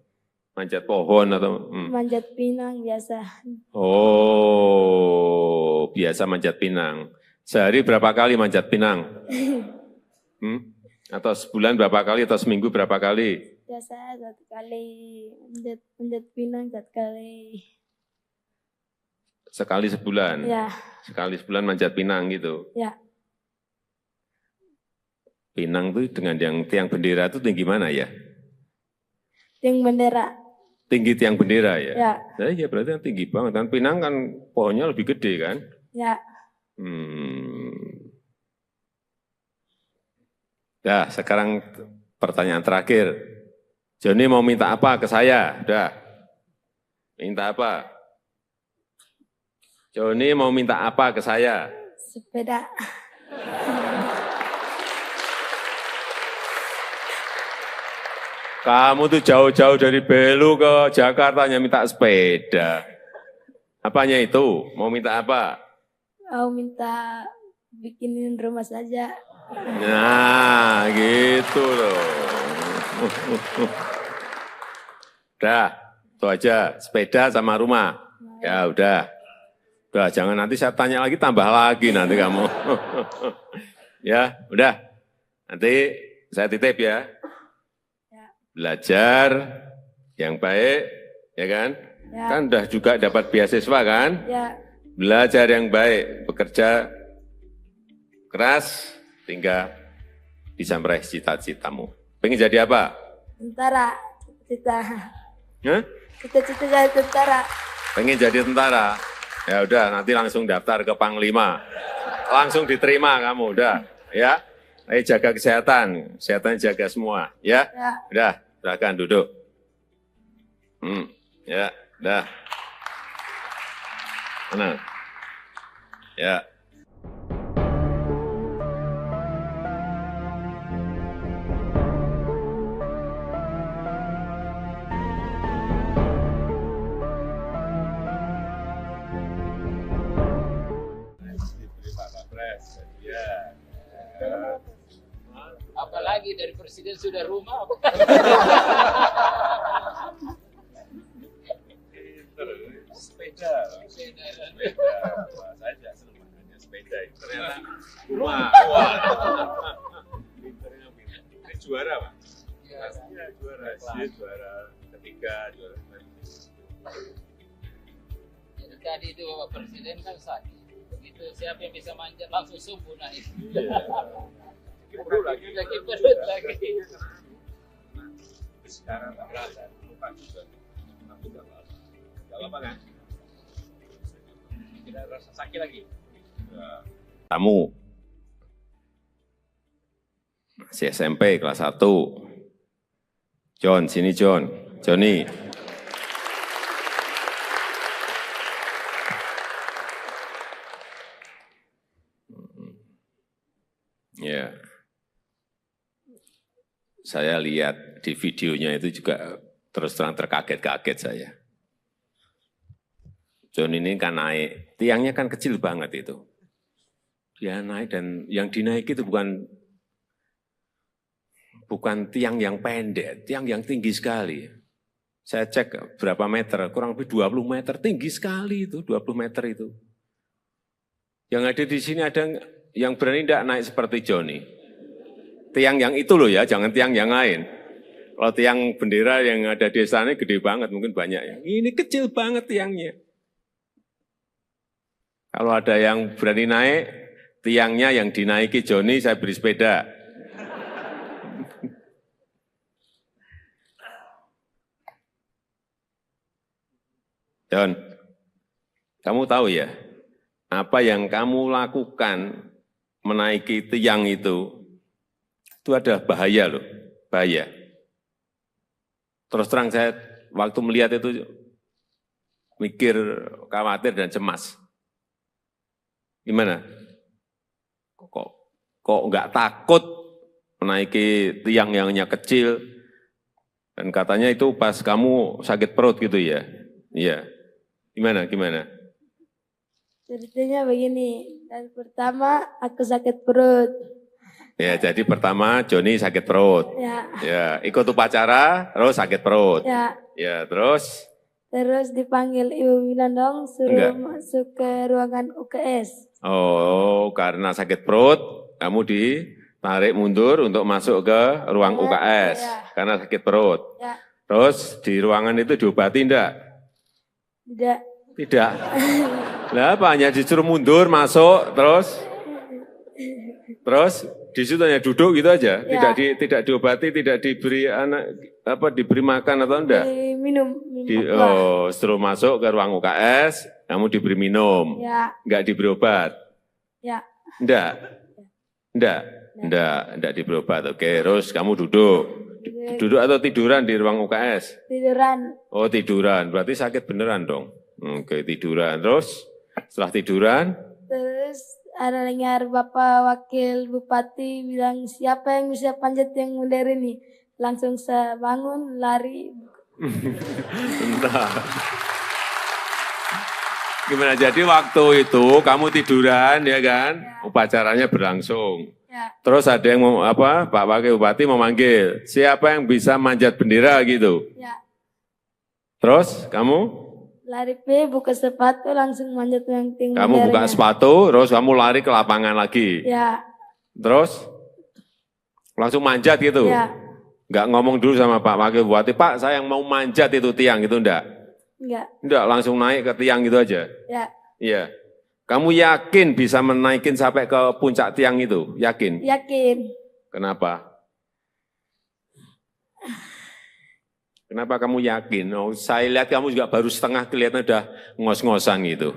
Manjat pohon atau? Manjat pinang biasa. Oh, biasa manjat pinang. Sehari berapa kali manjat pinang? Atau sebulan berapa kali atau seminggu berapa kali? Biasa 1 kali manjat pinang 1 kali. Sekali sebulan? Ya. Sekali sebulan manjat pinang gitu? Ya. Pinang itu dengan yang tiang bendera itu tinggi mana ya? Tiang bendera. Tinggi tiang bendera ya? Ya. Nah, iya berarti kan tinggi banget. Kan pinang kan pohonnya lebih gede kan? Ya. Nah, sekarang pertanyaan terakhir. Joni mau minta apa ke saya? Udah. Minta apa? Joni mau minta apa ke saya? Sepeda. Kamu tuh jauh-jauh dari Belu ke Jakarta hanya minta sepeda. Apanya itu? Mau minta apa? Mau minta bikinin rumah saja. Nah, gitu loh. Udah, itu aja. Sepeda sama rumah. Ya udah. Udah, jangan nanti saya tanya lagi, tambah lagi nanti kamu. Ya, udah. Nanti saya titip ya. Belajar yang baik, ya kan? Ya. Kan udah juga dapat beasiswa kan? Ya. Belajar yang baik, bekerja keras, hingga bisa meraih cita-citamu. Pengen jadi apa? Tentara. Cita-cita. Hah? Cita-cita jadi tentara. Pengen jadi tentara? Ya udah, nanti langsung daftar ke Panglima. Langsung diterima kamu, udah. Ya, ayo jaga kesehatan. Kesehatannya jaga semua, ya? Ya. Udah, silakan duduk. Ya, udah. Mana? Ya. Apalagi dari presiden sudah rumah. Sepeda. Saya juga senang makanya sepeda. Ternyata rumah. Pinternya pinter. Ini juara Pak? Iya juara. Dia juara ketiga, juara Jadi tadi itu Bapak Presiden kan sakit. Begitu siapa yang bisa manjat langsung subuh naik. perut lagi. Lagi perut lagi. Sekarang tak berasa, lupa juga. Gak apa-apa kan? Tidak rasa sakit lagi. Kamu masih SMP kelas 1. John, sini John. Johnny. Ya. Saya lihat di videonya itu juga terus terang terkaget-kaget saya. John ini kan naik, tiangnya kan kecil banget itu. Dia naik dan yang dinaiki itu bukan tiang yang pendek, tiang yang tinggi sekali. Saya cek berapa meter, kurang lebih 20 meter, tinggi sekali itu, 20 meter itu. Yang ada di sini ada yang berani tidak naik seperti Johnny. Tiang yang itu loh ya, jangan tiang yang lain. Kalau tiang bendera yang ada di sana gede banget, mungkin banyak ya. Ini kecil banget tiangnya. Kalau ada yang berani naik, tiangnya yang dinaiki Johnny, saya beri sepeda. John, kamu tahu ya, apa yang kamu lakukan menaiki tiang itu ada bahaya loh, bahaya. Terus terang saya waktu melihat itu mikir, khawatir dan cemas. Gimana? Kok nggak takut menaiki tiang yang hanya kecil? Dan katanya itu pas kamu sakit perut gitu ya? Iya. Gimana? Ceritanya begini, dan pertama aku sakit perut. Ya, jadi pertama Johnny sakit perut. Ya, ikut upacara, terus sakit perut. Ya, terus? Terus dipanggil Ibu Winandong, suruh masuk ke ruangan UKS. Oh, karena sakit perut, kamu ditarik mundur untuk masuk ke ruang UKS. Karena sakit perut. Terus di ruangan itu diobati enggak? Tidak. Lah apa, hanya disuruh mundur, masuk, terus di situ hanya duduk gitu aja, tidak diobati, tidak diberi diberi makan atau enggak? Minum. Suruh masuk ke ruang UKS, kamu diberi minum, enggak diberi obat? Enggak diberi obat. Oke, terus kamu duduk atau tiduran di ruang UKS? Tiduran. Oh tiduran, berarti sakit beneran dong. Oke, tiduran, terus setelah tiduran? Terus ada dengar Bapak Wakil Bupati bilang, siapa yang bisa panjat yang modern ini? Langsung saya bangun, lari. Bentar. Gimana, jadi waktu itu kamu tiduran ya kan? Upacaranya berlangsung. Terus ada yang Pak Wakil Bupati memanggil, siapa yang bisa manjat bendera gitu? Terus kamu? Lari buka sepatu langsung manjat yang tinggi. Kamu buka sepatu, terus kamu lari ke lapangan lagi. Terus langsung manjat gitu. Enggak ngomong dulu sama Pak Wakil Bupati, Pak saya yang mau manjat itu tiang gitu enggak? Enggak, langsung naik ke tiang gitu aja. Iya. Kamu yakin bisa menaikin sampai ke puncak tiang itu? Yakin? Yakin. Kenapa? Kenapa kamu yakin? Oh, saya lihat kamu juga baru setengah, kelihatan udah ngos-ngosan gitu.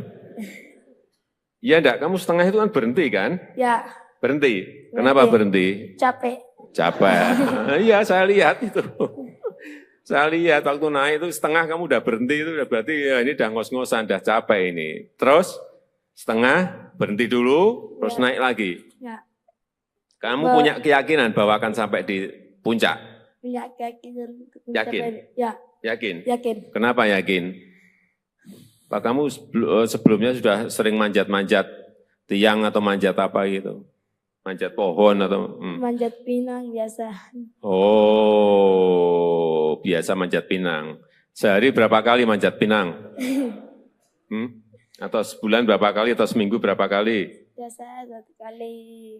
Iya enggak? Kamu setengah itu kan berhenti kan? Berhenti. Kenapa berhenti? Capek. Iya, saya lihat itu. Saya lihat waktu naik itu setengah kamu udah berhenti, itu udah berarti ya ini udah ngos-ngosan, udah capek ini. Terus setengah berhenti dulu, terus naik lagi. Kamu punya keyakinan bahwa akan sampai di puncak? Punya keyakinan. Yakin? Yakin? Yakin. Kenapa yakin? Pak kamu sebelumnya sudah sering manjat-manjat tiang atau manjat apa gitu? Manjat pohon atau? Manjat pinang biasa. Oh, biasa manjat pinang. Sehari berapa kali manjat pinang? Atau sebulan berapa kali atau seminggu berapa kali? Biasa 1 kali,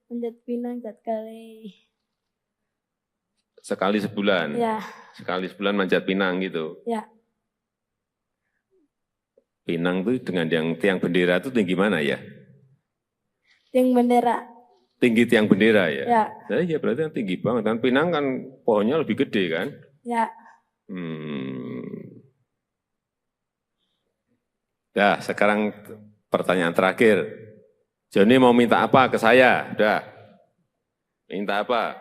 manjat pinang 1 kali. Sekali sebulan? Sekali sebulan manjat pinang gitu? Pinang itu dengan yang tiang bendera itu tinggi mana ya? Tiang bendera. Tinggi tiang bendera ya? Ya berarti kan tinggi banget kan. Pinang kan pohonnya lebih gede kan? Dah, sekarang pertanyaan terakhir. Joni mau minta apa ke saya? Dah. Minta apa?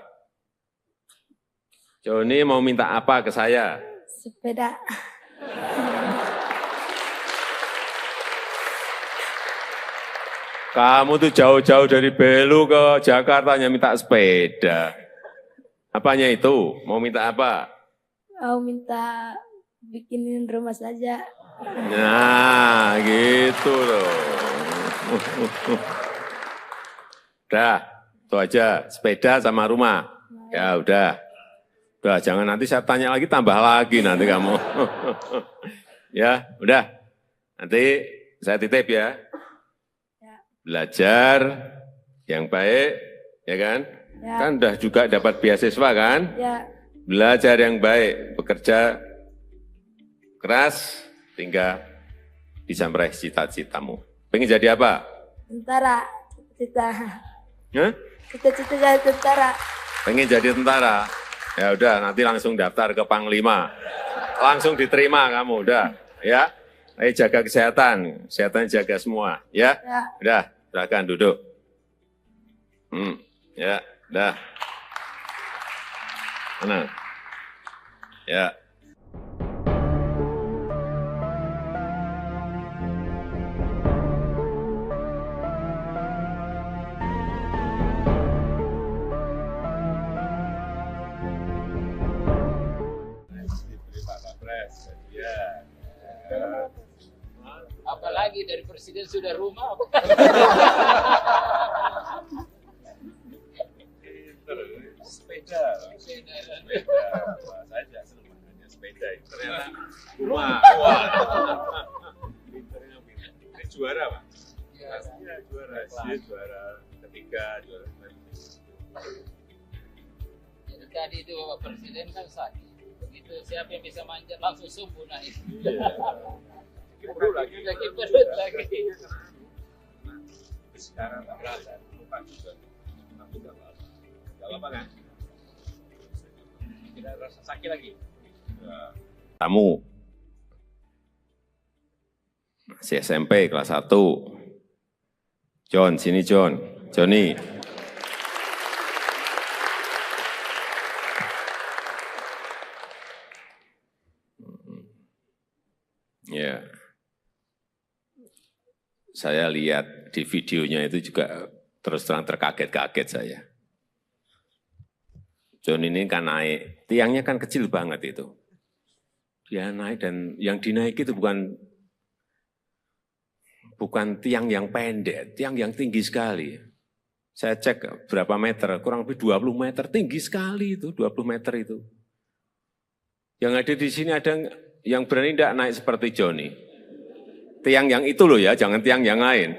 Joni mau minta apa ke saya? Sepeda. Kamu tuh jauh-jauh dari Belu ke Jakarta hanya minta sepeda. Apanya itu? Mau minta apa? Mau minta bikinin rumah saja. Nah, gitu loh. Udah, itu aja. Sepeda sama rumah. Ya udah. Udah, jangan nanti saya tanya lagi, tambah lagi nanti kamu. Ya, udah. Nanti saya titip ya. Belajar yang baik, ya kan? Ya. Kan udah juga dapat beasiswa kan? Ya, Belajar yang baik, bekerja keras, hingga bisa meraih cita-citamu. Pengen jadi apa? tentara. Cita-cita. Hah? Cita-cita jadi tentara. Pengen jadi tentara? Ya udah, nanti langsung daftar ke Panglima. Langsung diterima kamu, udah. Ya, ayo jaga kesehatan. Kesehatan jaga semua, ya? Ya. Udah, silakan duduk. Ya, udah. Tenang. Ya. Diberi Pak Kapres, ya. Apalagi dari presiden sudah rumah. Sepeda. Sepeda. Wah, saya juga senang makanya sepeda. Ternyata rumah. Wah. Pinternya pinter. Ini juara, Pak. Pastinya juara. Dia juara ketiga, juara Jadi tadi itu Bapak Presiden kan sakit. Begitu siapa yang bisa manjat langsung sembuh naik. perut lagi. Sakit perut lagi. Sekarang tak berasa. Lupa juga. Tapi nggak apa-apa. Nggak apa-apa kan? Tidak rasa sakit lagi. Ya. Kamu masih SMP kelas 1. John, sini John. Joni. Ya. Saya lihat di videonya itu juga terus terang terkaget-kaget saya. John ini kan naik, tiangnya kan kecil banget itu. Dia naik dan yang dinaiki itu bukan tiang yang pendek, tiang yang tinggi sekali. Saya cek berapa meter, kurang lebih 20 meter, tinggi sekali itu, 20 meter itu. Yang ada di sini ada yang berani tidak naik seperti Joni. Tiang yang itu loh ya, jangan tiang yang lain.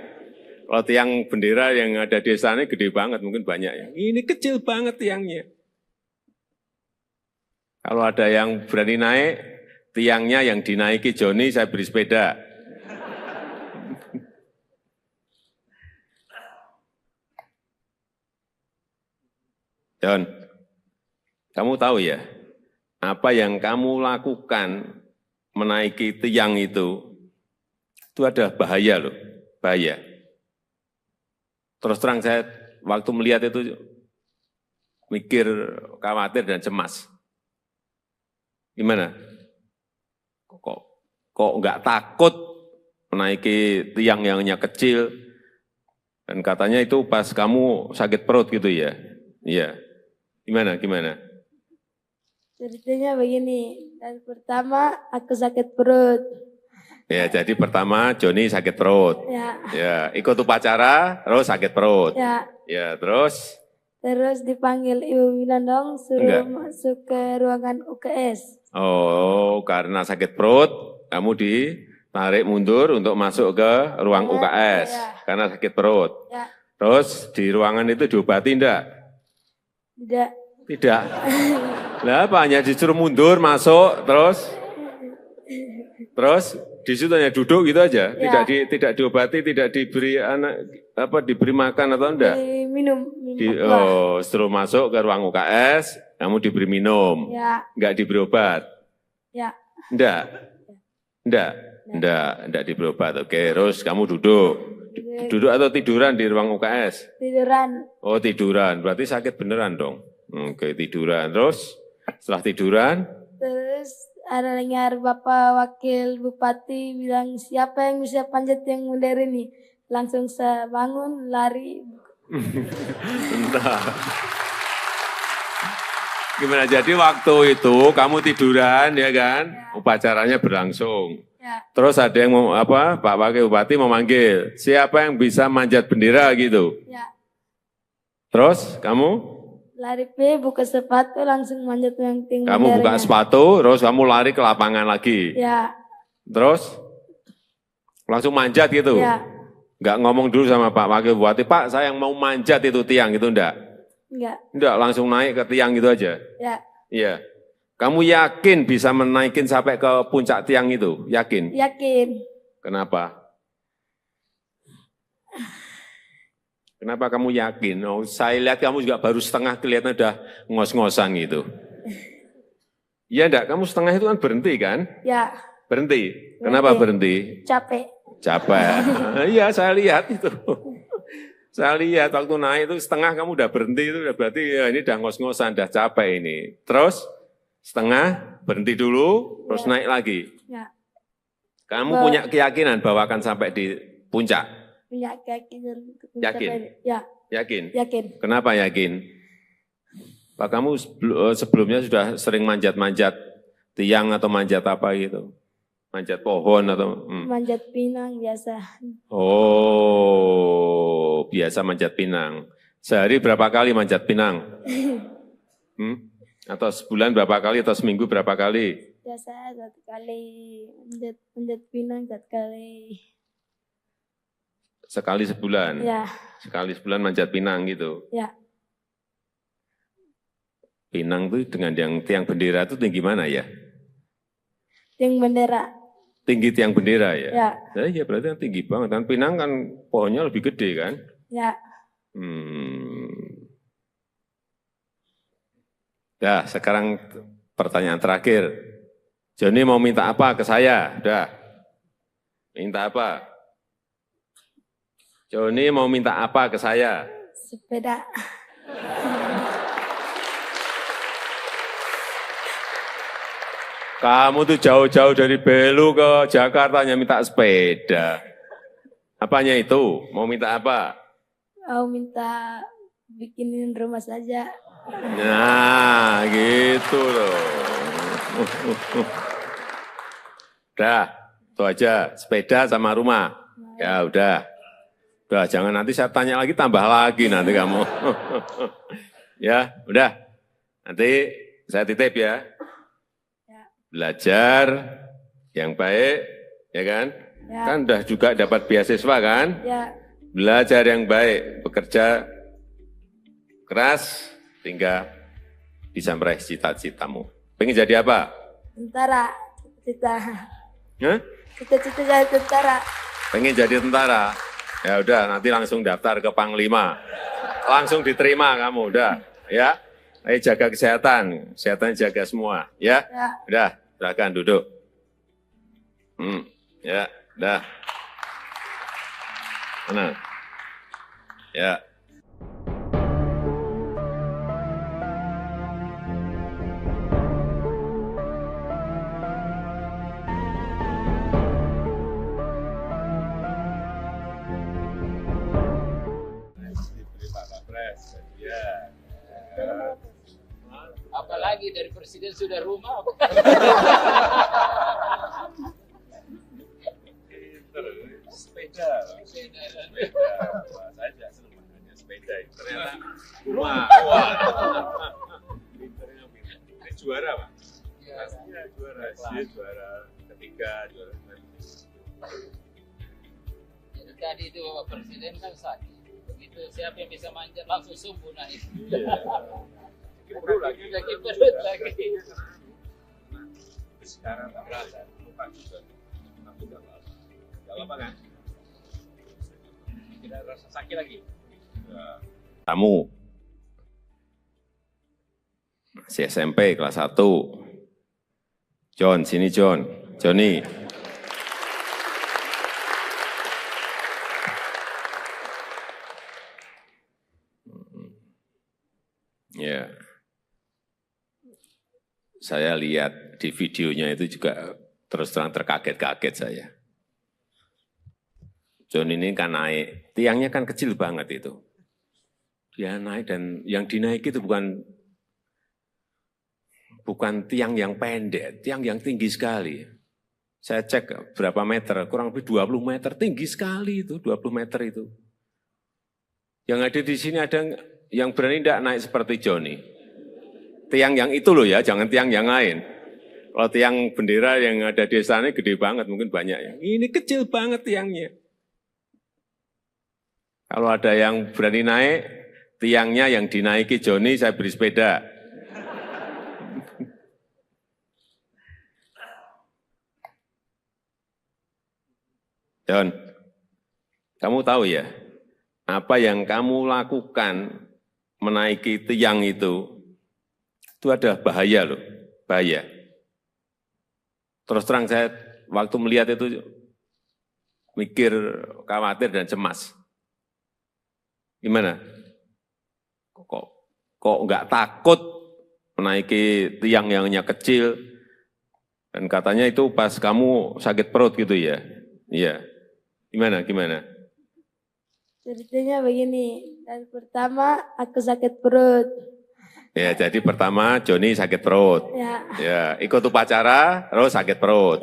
Kalau tiang bendera yang ada di sana gede banget, mungkin banyak ya. Ini kecil banget tiangnya. Kalau ada yang berani naik, tiangnya yang dinaiki Joni, saya beri sepeda. John, kamu tahu ya, apa yang kamu lakukan menaiki tiang itu ada bahaya loh, bahaya. Terus terang saya waktu melihat itu mikir, khawatir dan cemas. Gimana? Kok nggak takut menaiki tiang yang hanya kecil? Dan katanya itu pas kamu sakit perut gitu ya? Iya. Gimana? Ceritanya begini, dan pertama aku sakit perut. Ya, jadi pertama Joni sakit perut. Ya, ikut upacara, terus sakit perut. Ya, terus? Terus dipanggil Ibu Winandong, suruh masuk ke ruangan UKS. Oh, karena sakit perut, kamu ditarik mundur untuk masuk ke ruang UKS. Karena sakit perut. Terus di ruangan itu diobati enggak? Tidak. Lah apa, hanya disuruh mundur, masuk, terus di situ hanya duduk gitu aja, tidak diobati, tidak diberi diberi makan atau enggak? Minum. Setelah masuk ke ruang UKS, kamu diberi minum, enggak diberi obat? Enggak. Enggak di berobat. Oke, terus kamu duduk. Duduk atau tiduran di ruang UKS? Tiduran. Oh, tiduran. Berarti sakit beneran dong. Oke, tiduran. Terus setelah tiduran? Terus ada dengar Bapak Wakil Bupati bilang, siapa yang bisa panjat yang modern ini? Langsung saya bangun, lari. Bentar. Gimana? Jadi waktu itu kamu tiduran, ya kan? Upacaranya berlangsung. Ya, Terus ada yang mau apa? Pak Wakil Bupati memanggil, siapa yang bisa manjat bendera gitu. ya. Terus kamu? Lari buka sepatu langsung manjat yang tinggi. Kamu buka sepatu, terus kamu lari ke lapangan lagi. Ya, Terus langsung manjat gitu. ya. Enggak ngomong dulu sama Pak Wakil Bupati, Pak saya yang mau manjat itu tiang itu enggak? Enggak. Enggak, langsung naik ke tiang gitu aja. Ya, Iya. Kamu yakin bisa menaikin sampai ke puncak tiang itu? Yakin? yakin. Kenapa? Kenapa kamu yakin? Oh, saya lihat kamu juga baru setengah kelihatan udah ngos-ngosan gitu. Iya enggak? Kamu setengah itu kan berhenti kan? Ya, Berhenti. Kenapa berhenti? capek. Capek. Iya, saya lihat itu. Saya lihat waktu naik itu setengah kamu udah berhenti itu udah berarti ya ini udah ngos-ngosan, udah capek ini. Terus setengah berhenti dulu, terus naik lagi. Ya, Kamu punya keyakinan bahwa akan sampai di puncak? punya keyakinan. Yakin? Ya, Yakin? yakin. Kenapa yakin? Pak kamu sebelumnya sudah sering manjat-manjat tiang atau manjat apa gitu? Manjat pohon atau? Manjat pinang biasa. Oh, biasa manjat pinang. Sehari berapa kali manjat pinang? Atau sebulan berapa kali atau seminggu berapa kali? Biasa 1 kali manjat pinang 1 kali. Sekali sebulan? Ya, Sekali sebulan manjat pinang gitu? ya. Pinang itu dengan yang tiang bendera itu tinggi mana ya? Yang bendera. Tinggi tiang bendera ya? Ya, Nah, iya berarti kan tinggi banget. Kan Pinang kan pohonnya lebih gede kan? ya. Dah, sekarang pertanyaan terakhir. Joni mau minta apa ke saya? Dah. Minta apa? Joni mau minta apa ke saya? Sepeda. Kamu tuh jauh-jauh dari Belu ke Jakarta hanya minta sepeda. Apanya itu? Mau minta apa? Mau minta bikinin rumah saja. Nah, gitu loh. Udah, itu aja. Sepeda sama rumah. Ya udah. Udah, jangan nanti saya tanya lagi, tambah lagi nanti kamu. Ya, udah. Nanti saya titip ya. Belajar yang baik, ya kan? Ya. Kan udah juga dapat beasiswa kan? Ya, Belajar yang baik, bekerja keras, sehingga bisa meraih cita-citamu. Pengen jadi apa? tentara. Cita-cita. Hah? Cita-cita jadi tentara. Pengen jadi tentara? Ya udah, nanti langsung daftar ke Panglima. Langsung diterima kamu, udah. Ya, ayo jaga kesehatan, kesehatan jaga semua. Ya, Ya. udah, silakan duduk. Ya, udah. Mana? Ya. Diberi Pak Kapres, ya. Apalagi dari presiden sudah rumah. Sepeda. Wah, saya juga senang makanya sepeda. Ternyata rumah. Wah. Pinternya pinter. Ini juara Pak? Iya juara. Dia juara ketiga, juara Jadi tadi itu Bapak Presiden kan sakit. Begitu siapa yang bisa manjat langsung sumbu naik. perut lagi. Lagi perut lagi. Sekarang tak berasa. Lupa juga. Tapi tak apa. Gak apa kan? Tidak rasa sakit lagi. Kamu masih SMP kelas 1. John, sini John. Joni. Ya. Saya lihat di videonya itu juga terus terang terkaget-kaget saya. John ini kan naik, tiangnya kan kecil banget itu. Dia naik dan yang dinaiki itu bukan tiang yang pendek, tiang yang tinggi sekali. Saya cek berapa meter, kurang lebih 20 meter, tinggi sekali itu, 20 meter itu. Yang ada di sini ada yang berani tidak naik seperti Johnny. Tiang yang itu loh ya, jangan tiang yang lain. Kalau tiang bendera yang ada di sana gede banget, mungkin banyak ya. Ini kecil banget tiangnya. Kalau ada yang berani naik, tiangnya yang dinaiki Johnny, saya beri sepeda. John, kamu tahu ya, apa yang kamu lakukan menaiki tiang itu ada bahaya loh, bahaya. Terus terang saya waktu melihat itu mikir, khawatir dan cemas. Gimana? Kok nggak takut menaiki tiang yang hanya kecil? Dan katanya itu pas kamu sakit perut gitu ya? Iya. Gimana? Ceritanya begini, dan pertama aku sakit perut. Ya, jadi pertama Joni sakit perut. Ya, ikut upacara, terus sakit perut.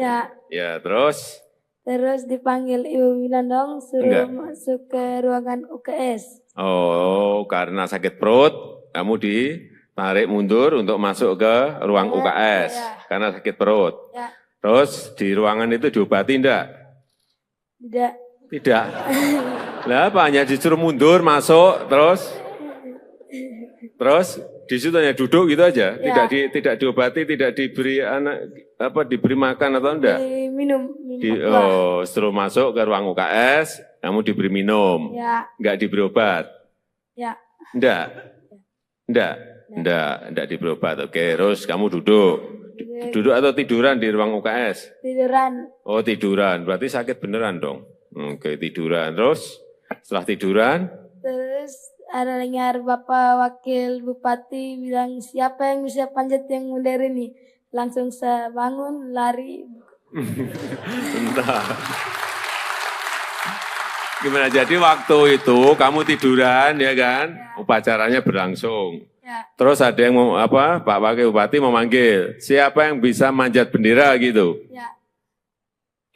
Ya, terus? Terus dipanggil ibu bilang dong, suruh masuk ke ruangan UKS. Oh, karena sakit perut, kamu ditarik mundur untuk masuk ke ruang UKS. Karena sakit perut. Terus di ruangan itu diobati enggak? Tidak. Lah apa, hanya disuruh mundur, masuk, terus di situ hanya duduk gitu aja, tidak diobati, tidak diberi diberi makan atau enggak? Minum. Suruh masuk ke ruang UKS, kamu diberi minum, enggak diberi obat? Enggak diberi obat. Oke, terus kamu duduk atau tiduran di ruang UKS? Tiduran. Oh, tiduran, berarti sakit beneran dong. Oke, tiduran. Terus setelah tiduran? Terus ada dengar Bapak Wakil Bupati bilang, siapa yang bisa panjat yang modern ini? Langsung saya bangun, lari. Entah. Gimana, jadi waktu itu kamu tiduran ya kan? Upacaranya berlangsung. Terus ada yang Pak Wakil Bupati memanggil, siapa yang bisa manjat bendera gitu?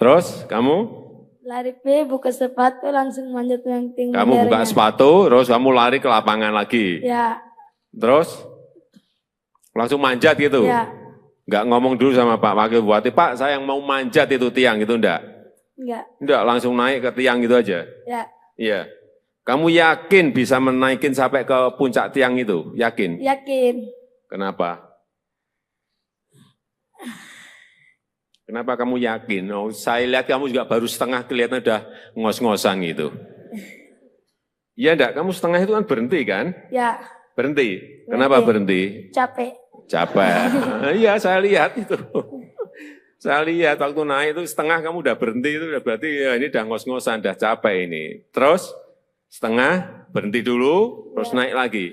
Terus kamu? Lari buka sepatu langsung manjat yang tinggi. Kamu buka sepatu, terus kamu lari ke lapangan lagi. Terus langsung manjat gitu. Enggak ngomong dulu sama Pak Wakil Bupati, Pak saya yang mau manjat itu tiang gitu enggak? Enggak, langsung naik ke tiang gitu aja. Iya. Kamu yakin bisa menaikin sampai ke puncak tiang itu? Yakin? Yakin. Kenapa? Kenapa kamu yakin? Oh, saya lihat kamu juga baru setengah, kelihatan udah ngos-ngosan gitu. Iya enggak? Kamu setengah itu kan berhenti kan? Berhenti. Kenapa berhenti? Capek. Iya, saya lihat itu. Saya lihat waktu naik itu setengah kamu udah berhenti, itu udah berarti ya ini udah ngos-ngosan, udah capek ini. Terus setengah berhenti dulu, terus naik lagi.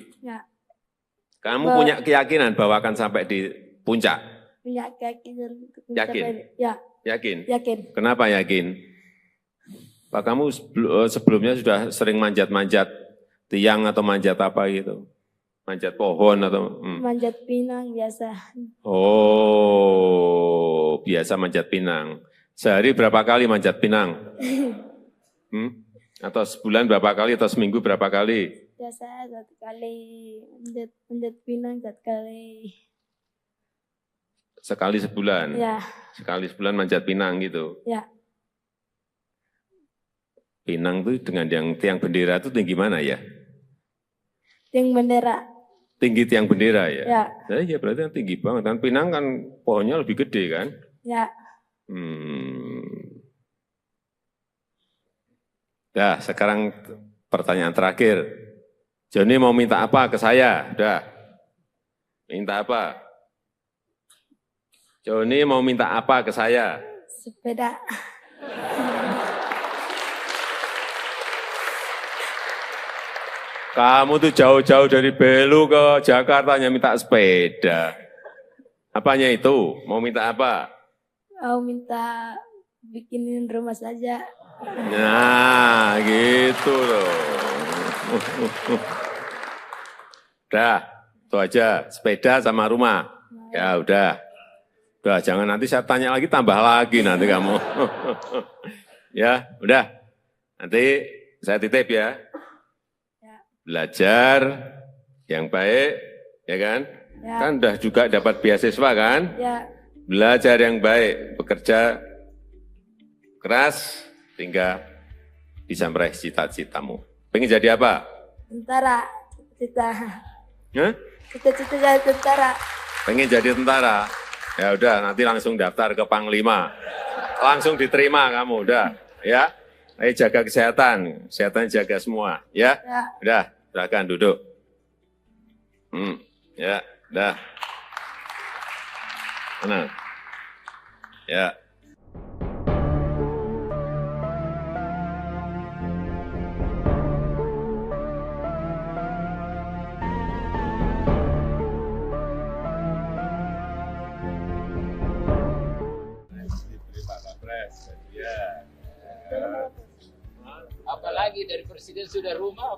Kamu punya keyakinan bahwa akan sampai di puncak? Punya keyakinan. Yakin? Yakin? Yakin. Kenapa yakin? Pak, kamu sebelumnya sudah sering manjat-manjat tiang atau manjat apa gitu? Manjat pohon atau? Manjat pinang biasa. Oh, biasa manjat pinang. Sehari berapa kali manjat pinang? Atau sebulan berapa kali atau seminggu berapa kali? Biasa 1 kali, manjat pinang 1 kali. Sekali sebulan? Sekali sebulan manjat pinang gitu? Pinang itu dengan yang tiang bendera itu tinggi mana ya? Tiang bendera. Tinggi tiang bendera ya? Ya berarti kan tinggi banget. Kan pinang kan pohonnya lebih gede kan? Dah, sekarang pertanyaan terakhir. Joni mau minta apa ke saya? Udah. Minta apa? Joni mau minta apa ke saya? Sepeda. Kamu tuh jauh-jauh dari Belu ke Jakarta hanya minta sepeda. Apanya itu? Mau minta apa? Mau minta bikinin rumah saja. Nah, gitu loh. Udah, itu aja. Sepeda sama rumah. Ya udah. Udah, jangan nanti saya tanya lagi, tambah lagi nanti kamu. Ya, udah. Nanti saya titip ya. Ya. Belajar yang baik, ya kan? Ya. Kan udah juga dapat beasiswa kan? Ya. Belajar yang baik, bekerja keras, hingga bisa meraih cita-citamu. Pengen jadi apa? Tentara. Cita. Hah? Cita-cita jadi tentara. Pengen jadi tentara? Ya udah, nanti langsung daftar ke Panglima. Langsung diterima kamu, udah. Ya, ayo jaga kesehatan. Kesehatan jaga semua, ya? Ya. Udah, silakan duduk. Ya, udah. Mana? Ya. Diberi Pak Kapres, ya. Apalagi dari presiden sudah rumah.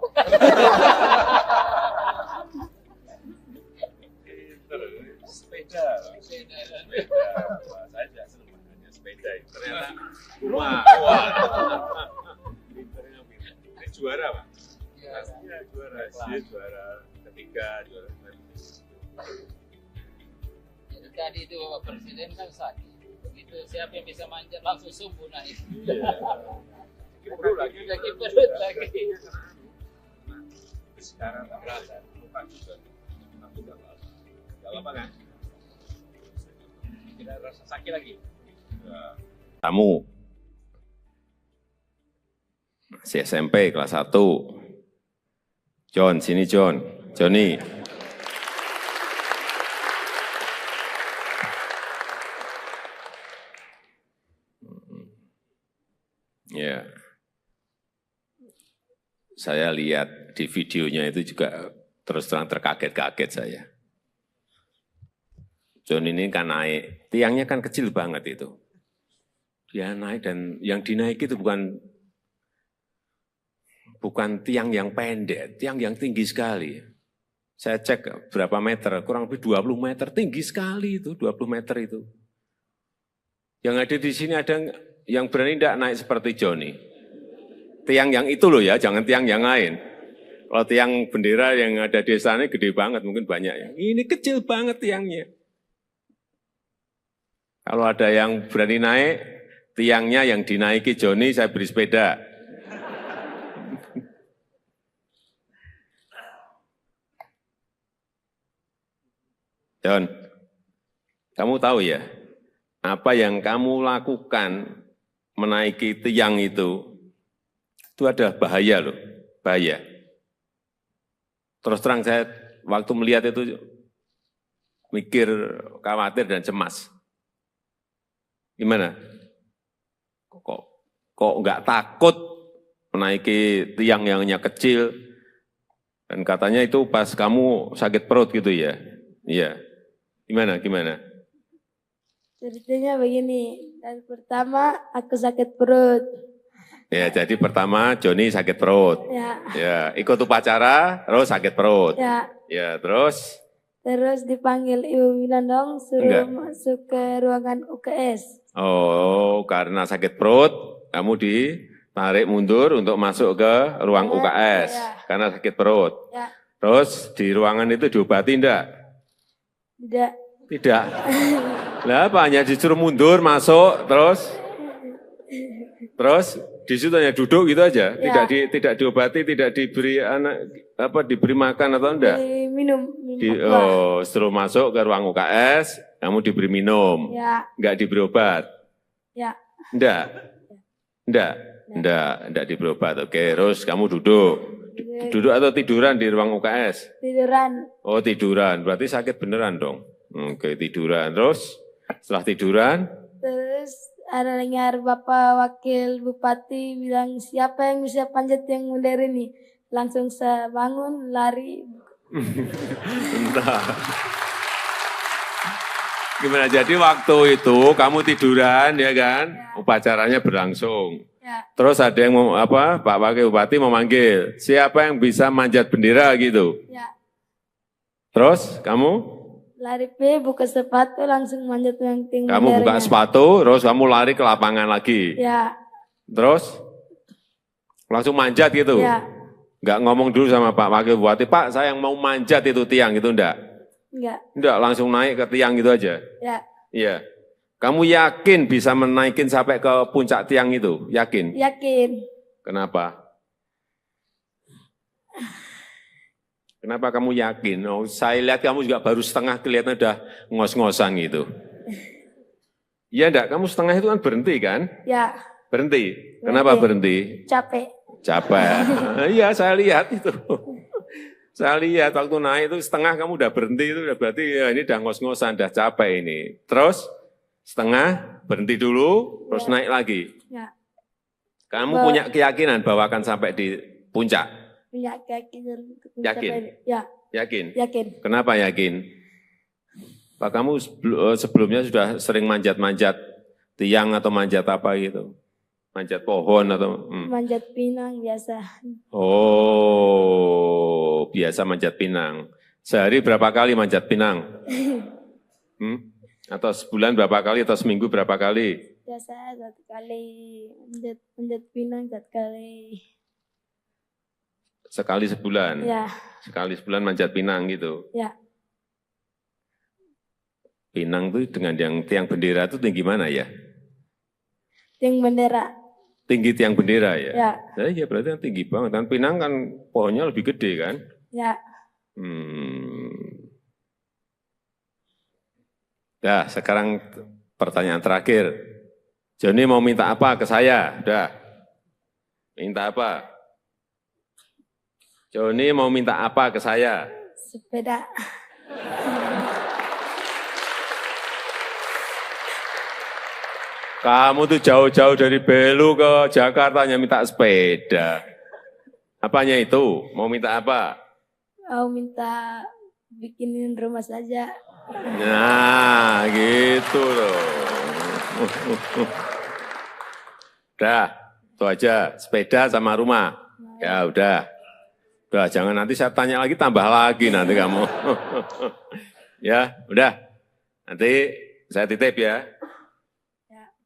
Sepeda. Sepeda. Wah, saya juga senang hanya sepeda. Ternyata rumah. Pinternya pinter. Ini juara, Pak. Pastinya juara. Dia juara ketiga, juara Jadi tadi itu Bapak Presiden kan sakit. Begitu siapa yang bisa manjat langsung subuh naik. Perlu lagi. Lagi perut lagi. Sekarang tak berasa. Lupa juga. Tapi tak apa. Gak apa kan? Tidak rasa sakit lagi. Tamu. Masih SMP kelas 1. John, sini John. Johnny. Ya. Saya lihat di videonya itu juga terus terang terkaget-kaget saya. John ini kan naik, tiangnya kan kecil banget itu. Dia naik dan yang dinaiki itu bukan tiang yang pendek, tiang yang tinggi sekali. Saya cek berapa meter, kurang lebih 20 meter, tinggi sekali itu, 20 meter itu. Yang ada di sini ada yang berani tidak naik seperti Johnny. Tiang yang itu loh ya, jangan tiang yang lain. Kalau tiang bendera yang ada di sana gede banget, mungkin banyak ya. Ini kecil banget tiangnya. Kalau ada yang berani naik, tiangnya yang dinaiki Johnny, saya beri sepeda. John, kamu tahu ya, apa yang kamu lakukan menaiki tiang itu ada bahaya loh, bahaya. Terus terang saya waktu melihat itu mikir, khawatir dan cemas. Gimana? Kok nggak takut menaiki tiang yang hanya kecil? Dan katanya itu pas kamu sakit perut gitu ya? Iya. Gimana? Ceritanya begini, dari pertama aku sakit perut. Ya, jadi pertama Johnny sakit perut. Ya, ikut upacara, terus sakit perut. Ya, terus? Terus dipanggil Ibu Minandong, suruh masuk ke ruangan UKS. Oh, karena sakit perut, kamu ditarik mundur untuk masuk ke ruang UKS. Karena sakit perut. Terus di ruangan itu diobati enggak? Tidak. Lah apa, hanya disuruh mundur, masuk, terus di situ hanya duduk gitu aja, tidak diobati, tidak diberi diberi makan atau enggak? Minum. Setelah masuk ke ruang UKS, kamu diberi minum, enggak diberi obat? Enggak diberi obat. Oke, terus kamu duduk atau tiduran di ruang UKS? Tiduran. Oh, tiduran, berarti sakit beneran dong. Oke, tiduran. Terus setelah tiduran? Terus ada dengar Bapak Wakil Bupati bilang siapa yang bisa panjat yang modern ini? langsung saya bangun, lari. Bentar. Gimana, jadi waktu itu kamu tiduran ya kan, upacaranya berlangsung. Ya, Terus ada yang Pak Wakil Bupati memanggil, siapa yang bisa manjat bendera gitu. ya. Terus kamu? Lari buka sepatu, langsung manjat yang tinggi. Kamu buka sepatu, terus kamu lari ke lapangan lagi. Ya, Terus langsung manjat gitu. ya. Enggak ngomong dulu sama Pak Wakil Bupati, Pak saya yang mau manjat itu tiang gitu, enggak? Enggak. Enggak, langsung naik ke tiang gitu aja. Ya, Iya. Kamu yakin bisa menaikin sampai ke puncak tiang itu? Yakin? yakin. Kenapa? Kenapa kamu yakin? Oh, saya lihat kamu juga baru setengah kelihatan udah ngos-ngosan gitu. Iya enggak? Kamu setengah itu kan berhenti kan? Ya, Berhenti. Kenapa berhenti? capek. Capek. Iya, saya lihat itu. Saya lihat waktu naik itu setengah kamu udah berhenti itu udah berarti ya ini udah ngos-ngosan, udah capek ini. Terus setengah berhenti dulu, terus naik lagi. Ya, Kamu punya keyakinan bahwa akan sampai di puncak? punya keyakinan. Yakin? Ya, Yakin? yakin. Kenapa yakin? Pak kamu sebelumnya sudah sering manjat-manjat tiang atau manjat apa gitu? Manjat pohon atau? Manjat pinang biasa. Oh, biasa manjat pinang. Sehari berapa kali manjat pinang? Atau sebulan berapa kali atau seminggu berapa kali? Biasa 1 kali manjat pinang 1 kali. Sekali sebulan? Ya, Sekali sebulan manjat pinang gitu? ya. Pinang itu dengan yang tiang bendera itu tinggi mana ya? Tiang bendera. Tinggi tiang bendera ya? Ya, Nah, iya berarti kan tinggi banget. Dan Pinang kan pohonnya lebih gede kan? ya. Dah, sekarang pertanyaan terakhir. Joni mau minta apa ke saya? Udah. Minta apa? Joni mau minta apa ke saya? Sepeda. Kamu tuh jauh-jauh dari Belu ke Jakarta hanya minta sepeda. Apanya itu? Mau minta apa? Mau minta bikinin rumah saja. Nah, gitu loh. Udah, itu aja. Sepeda sama rumah. Ya udah. Udah, jangan nanti saya tanya lagi, tambah lagi nanti kamu. Ya, udah. Nanti saya titip ya.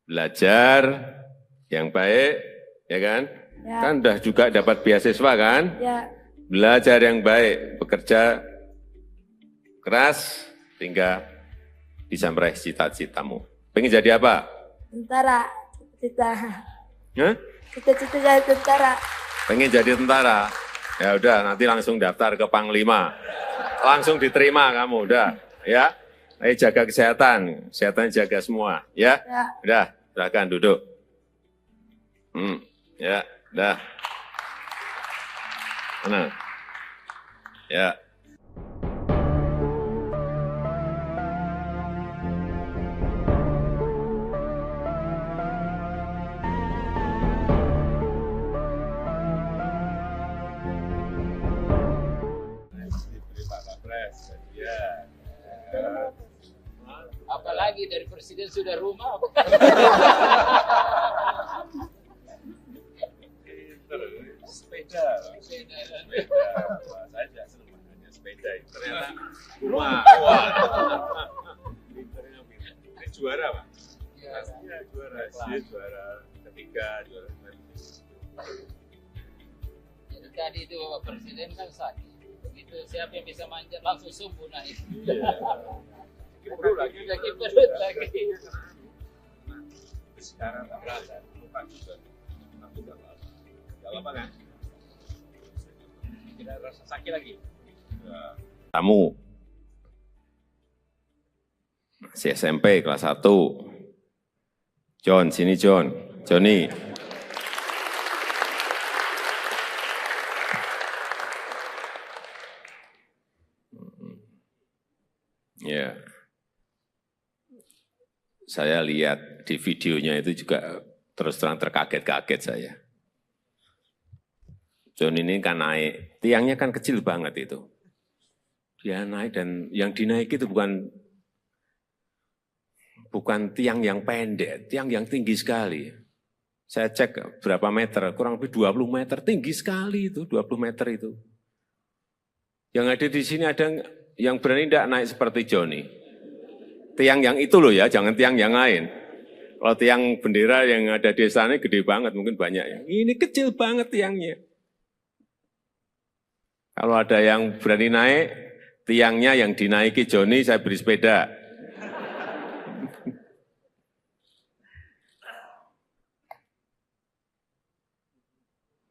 Belajar yang baik, ya kan? Ya. Kan udah juga dapat beasiswa kan? Ya, Belajar yang baik, bekerja keras, hingga bisa meraih cita-citamu. Pengen jadi apa? tentara. Cita-cita. Hah? Cita-cita jadi tentara. Pengen jadi tentara? Ya udah, nanti langsung daftar ke Panglima. Langsung diterima kamu, udah. Ya, ayo jaga kesehatan, kesehatan jaga semua. Ya, Ya. udah, silakan duduk. Ya, udah. Mana? Ya. Diberi Pak Kapres, ya. Apalagi dari presiden sudah rumah. Sepeda. Saya juga senang makanya sepeda. Ternyata rumah. Pinternya pinter. Ini juara Pak. Pastinya juara. Dia juara ketiga, juara Jadi tadi itu Bapak Presiden kan sakit. Begitu siapa yang bisa manjat langsung sembuh naik. perut lagi. Sakit perut lagi. Sekarang tak berasa, lupa juga. Tapi tak apa. Gak apa kan? Tidak rasa sakit lagi. Kamu masih SMP kelas 1. John, sini John. Joni. Ya. Saya lihat di videonya itu juga terus terang terkaget-kaget saya. John ini kan naik, tiangnya kan kecil banget itu. Dia naik dan yang dinaiki itu bukan tiang yang pendek, tiang yang tinggi sekali. Saya cek berapa meter, kurang lebih 20 meter, tinggi sekali itu, 20 meter itu. Yang ada di sini ada yang berani tidak naik seperti Joni. Tiang yang itu loh ya, jangan tiang yang lain. Kalau tiang bendera yang ada di sana gede banget, mungkin banyak ya. Ini kecil banget tiangnya. Kalau ada yang berani naik, tiangnya yang dinaiki Joni, saya beri sepeda.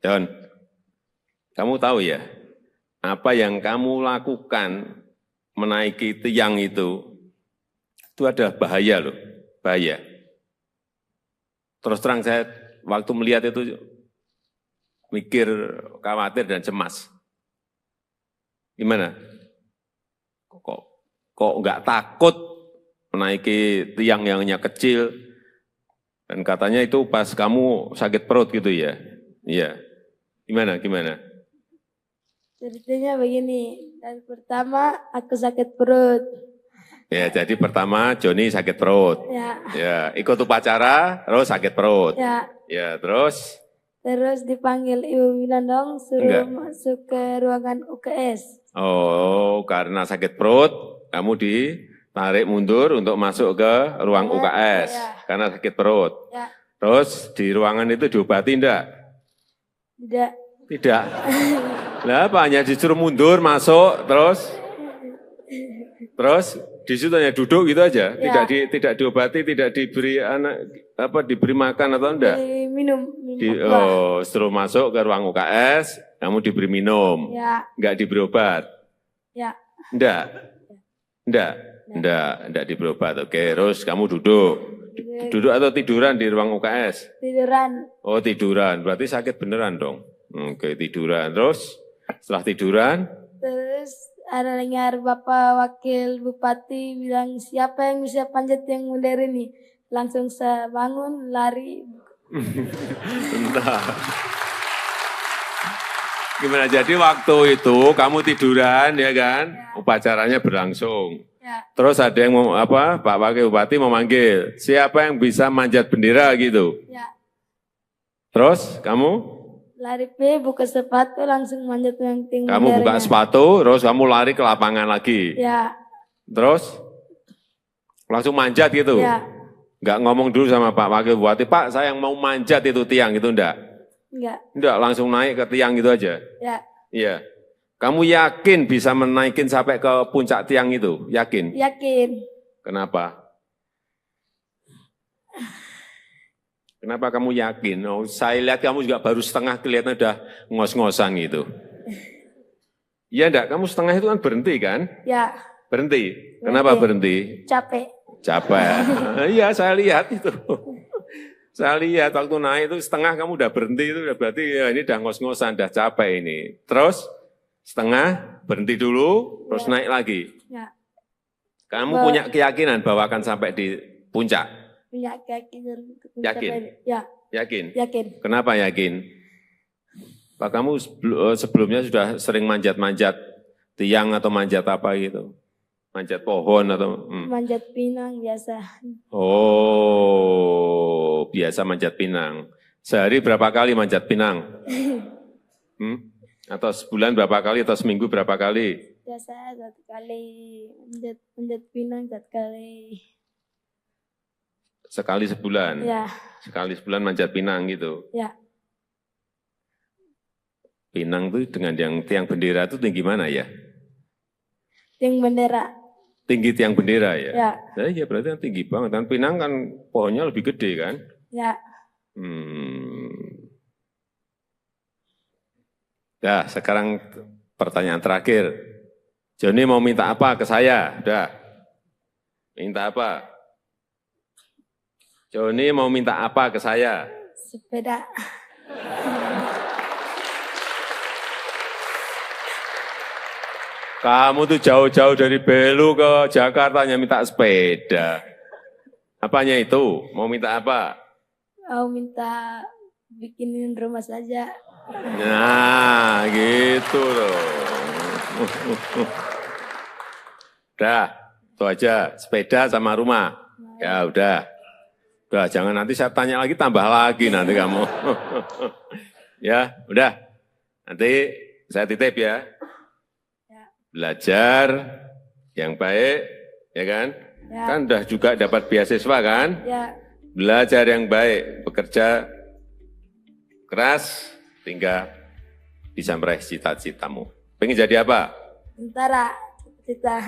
John, kamu tahu ya, apa yang kamu lakukan menaiki tiang itu ada bahaya loh, bahaya. Terus terang saya waktu melihat itu mikir, khawatir dan cemas. Gimana? Kok nggak takut menaiki tiang yang hanya kecil? Dan katanya itu pas kamu sakit perut gitu ya? Iya. Gimana? Ceritanya begini, dan pertama aku sakit perut. Ya, jadi pertama Joni sakit perut. Ya, ikut upacara, terus sakit perut. Ya, terus? Terus dipanggil Ibu Winandong, suruh masuk ke ruangan UKS. Oh, karena sakit perut, kamu ditarik mundur untuk masuk ke ruang UKS. Karena sakit perut. Terus di ruangan itu diobati enggak? Tidak. Lah apa, hanya disuruh mundur, masuk, terus di situ hanya duduk gitu aja, tidak diobati, tidak diberi diberi makan atau enggak? Minum. Setelah masuk ke ruang UKS, kamu diberi minum, enggak diberi obat? Enggak diberi obat. Oke, terus kamu duduk atau tiduran di ruang UKS? Tiduran. Oh, tiduran, berarti sakit beneran dong. Oke, tiduran, terus setelah tiduran? Terus ada dengar Bapak Wakil Bupati bilang, siapa yang bisa panjat yang modern ini? Langsung saya bangun, lari. Entah. Gimana, jadi waktu itu kamu tiduran ya kan? Upacaranya berlangsung. Terus ada yang Pak Wakil Bupati memanggil, siapa yang bisa manjat bendera gitu? Terus kamu? Lari buka sepatu, langsung manjat yang tinggi. Kamu buka sepatu, terus kamu lari ke lapangan lagi. Terus langsung manjat gitu. Enggak ngomong dulu sama Pak Wakil Bupati, Pak saya yang mau manjat itu tiang itu enggak? Enggak, langsung naik ke tiang gitu aja. Iya. Kamu yakin bisa menaikin sampai ke puncak tiang itu? Yakin? Yakin. Kenapa? Kenapa kamu yakin? Oh, saya lihat kamu juga baru setengah, kelihatan udah ngos-ngosan gitu. Iya enggak? Kamu setengah itu kan berhenti kan? Berhenti. Kenapa berhenti? Capek. Iya, saya lihat itu. Saya lihat waktu naik itu setengah kamu udah berhenti, itu berarti ya ini udah ngos-ngosan, udah capek ini. Terus setengah berhenti dulu, terus naik lagi. Kamu punya keyakinan bahwa akan sampai di puncak? Punya keyakinan. Yakin? Yakin? Yakin. Kenapa yakin? Pak, kamu sebelumnya sudah sering manjat-manjat tiang atau manjat apa gitu? Manjat pohon atau? Manjat pinang biasa. Oh, biasa manjat pinang. Sehari berapa kali manjat pinang? Atau sebulan berapa kali atau seminggu berapa kali? Biasa 1 kali, manjat pinang 1 kali. Sekali sebulan? Sekali sebulan manjat pinang gitu? Pinang itu dengan yang tiang bendera itu tinggi mana ya? Tiang bendera. Tinggi tiang bendera ya? Iya berarti kan tinggi banget. Dan pinang kan pohonnya lebih gede kan? Ya, sekarang pertanyaan terakhir. Joni mau minta apa ke saya? Udah. Minta apa? Joni mau minta apa ke saya? Sepeda. Kamu tuh jauh-jauh dari Belu ke Jakarta hanya minta sepeda. Apanya itu? Mau minta apa? Mau minta bikinin rumah saja. Nah, gitu loh. Udah, itu aja. Sepeda sama rumah. Ya udah. Udah, jangan nanti saya tanya lagi, tambah lagi nanti kamu. Ya, udah. Nanti saya titip ya. Belajar yang baik, ya kan? Ya. Kan udah juga dapat beasiswa kan? Ya. Belajar yang baik, bekerja keras, hingga bisa meraih cita-citamu. Pengen jadi apa? Tentara. Cita.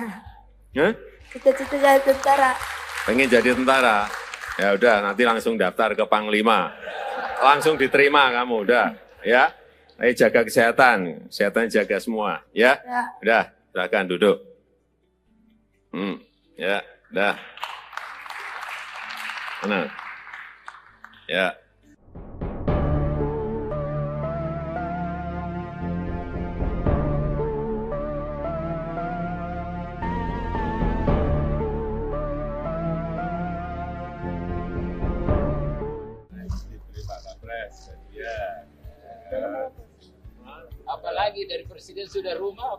Hah? Cita-cita jadi tentara. Pengen jadi tentara? Ya udah, nanti langsung daftar ke Panglima. Langsung diterima kamu, udah. Ya, ayo jaga kesehatan. Kesehatan jaga semua, ya? Ya. Udah, silakan duduk. Ya, udah. Mana? Ya. Diberi Pak Kapres, ya. Apalagi dari presiden sudah rumah.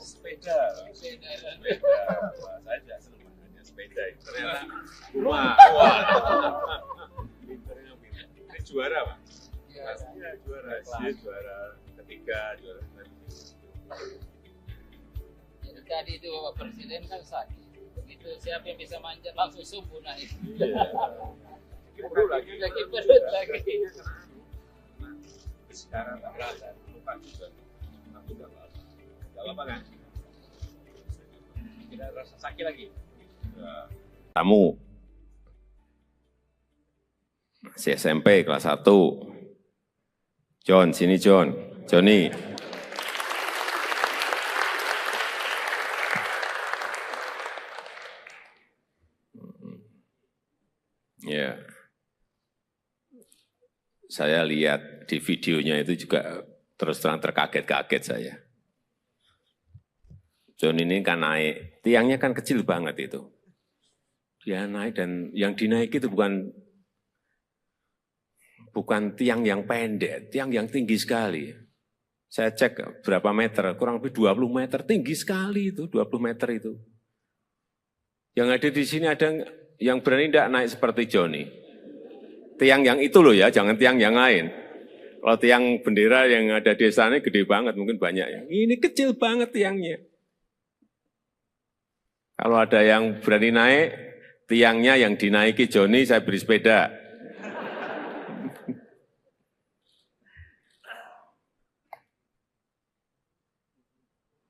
Sepeda. Saya juga senang makanya sepeda. Ternyata rumah. Pinternya pinter. Ini juara Pak? Iya juara. Dia juara ketiga, juara Jadi tadi itu Bapak Presiden kan sakit. Begitu siapa yang bisa manjat langsung subuh naik. perut lagi. Lagi perut lagi. Sekarang tak berasa, lupa juga. Aku nggak apa-apa. Nggak apa-apa kan? Tidak rasa sakit lagi. Kamu masih SMP kelas 1. John, sini John. Johnny. Ya. Saya lihat di videonya itu juga terus terang terkaget-kaget saya. John ini kan naik, tiangnya kan kecil banget itu. Dia naik dan yang dinaiki itu bukan tiang yang pendek, tiang yang tinggi sekali. Saya cek berapa meter, kurang lebih 20 meter, tinggi sekali itu, 20 meter itu. Yang ada di sini ada yang berani tidak naik seperti Johnny. Tiang yang itu loh ya, jangan tiang yang lain. Kalau tiang bendera yang ada di sana gede banget, mungkin banyak ya. Ini kecil banget tiangnya. Kalau ada yang berani naik, tiangnya yang dinaiki Johnny, saya beri sepeda.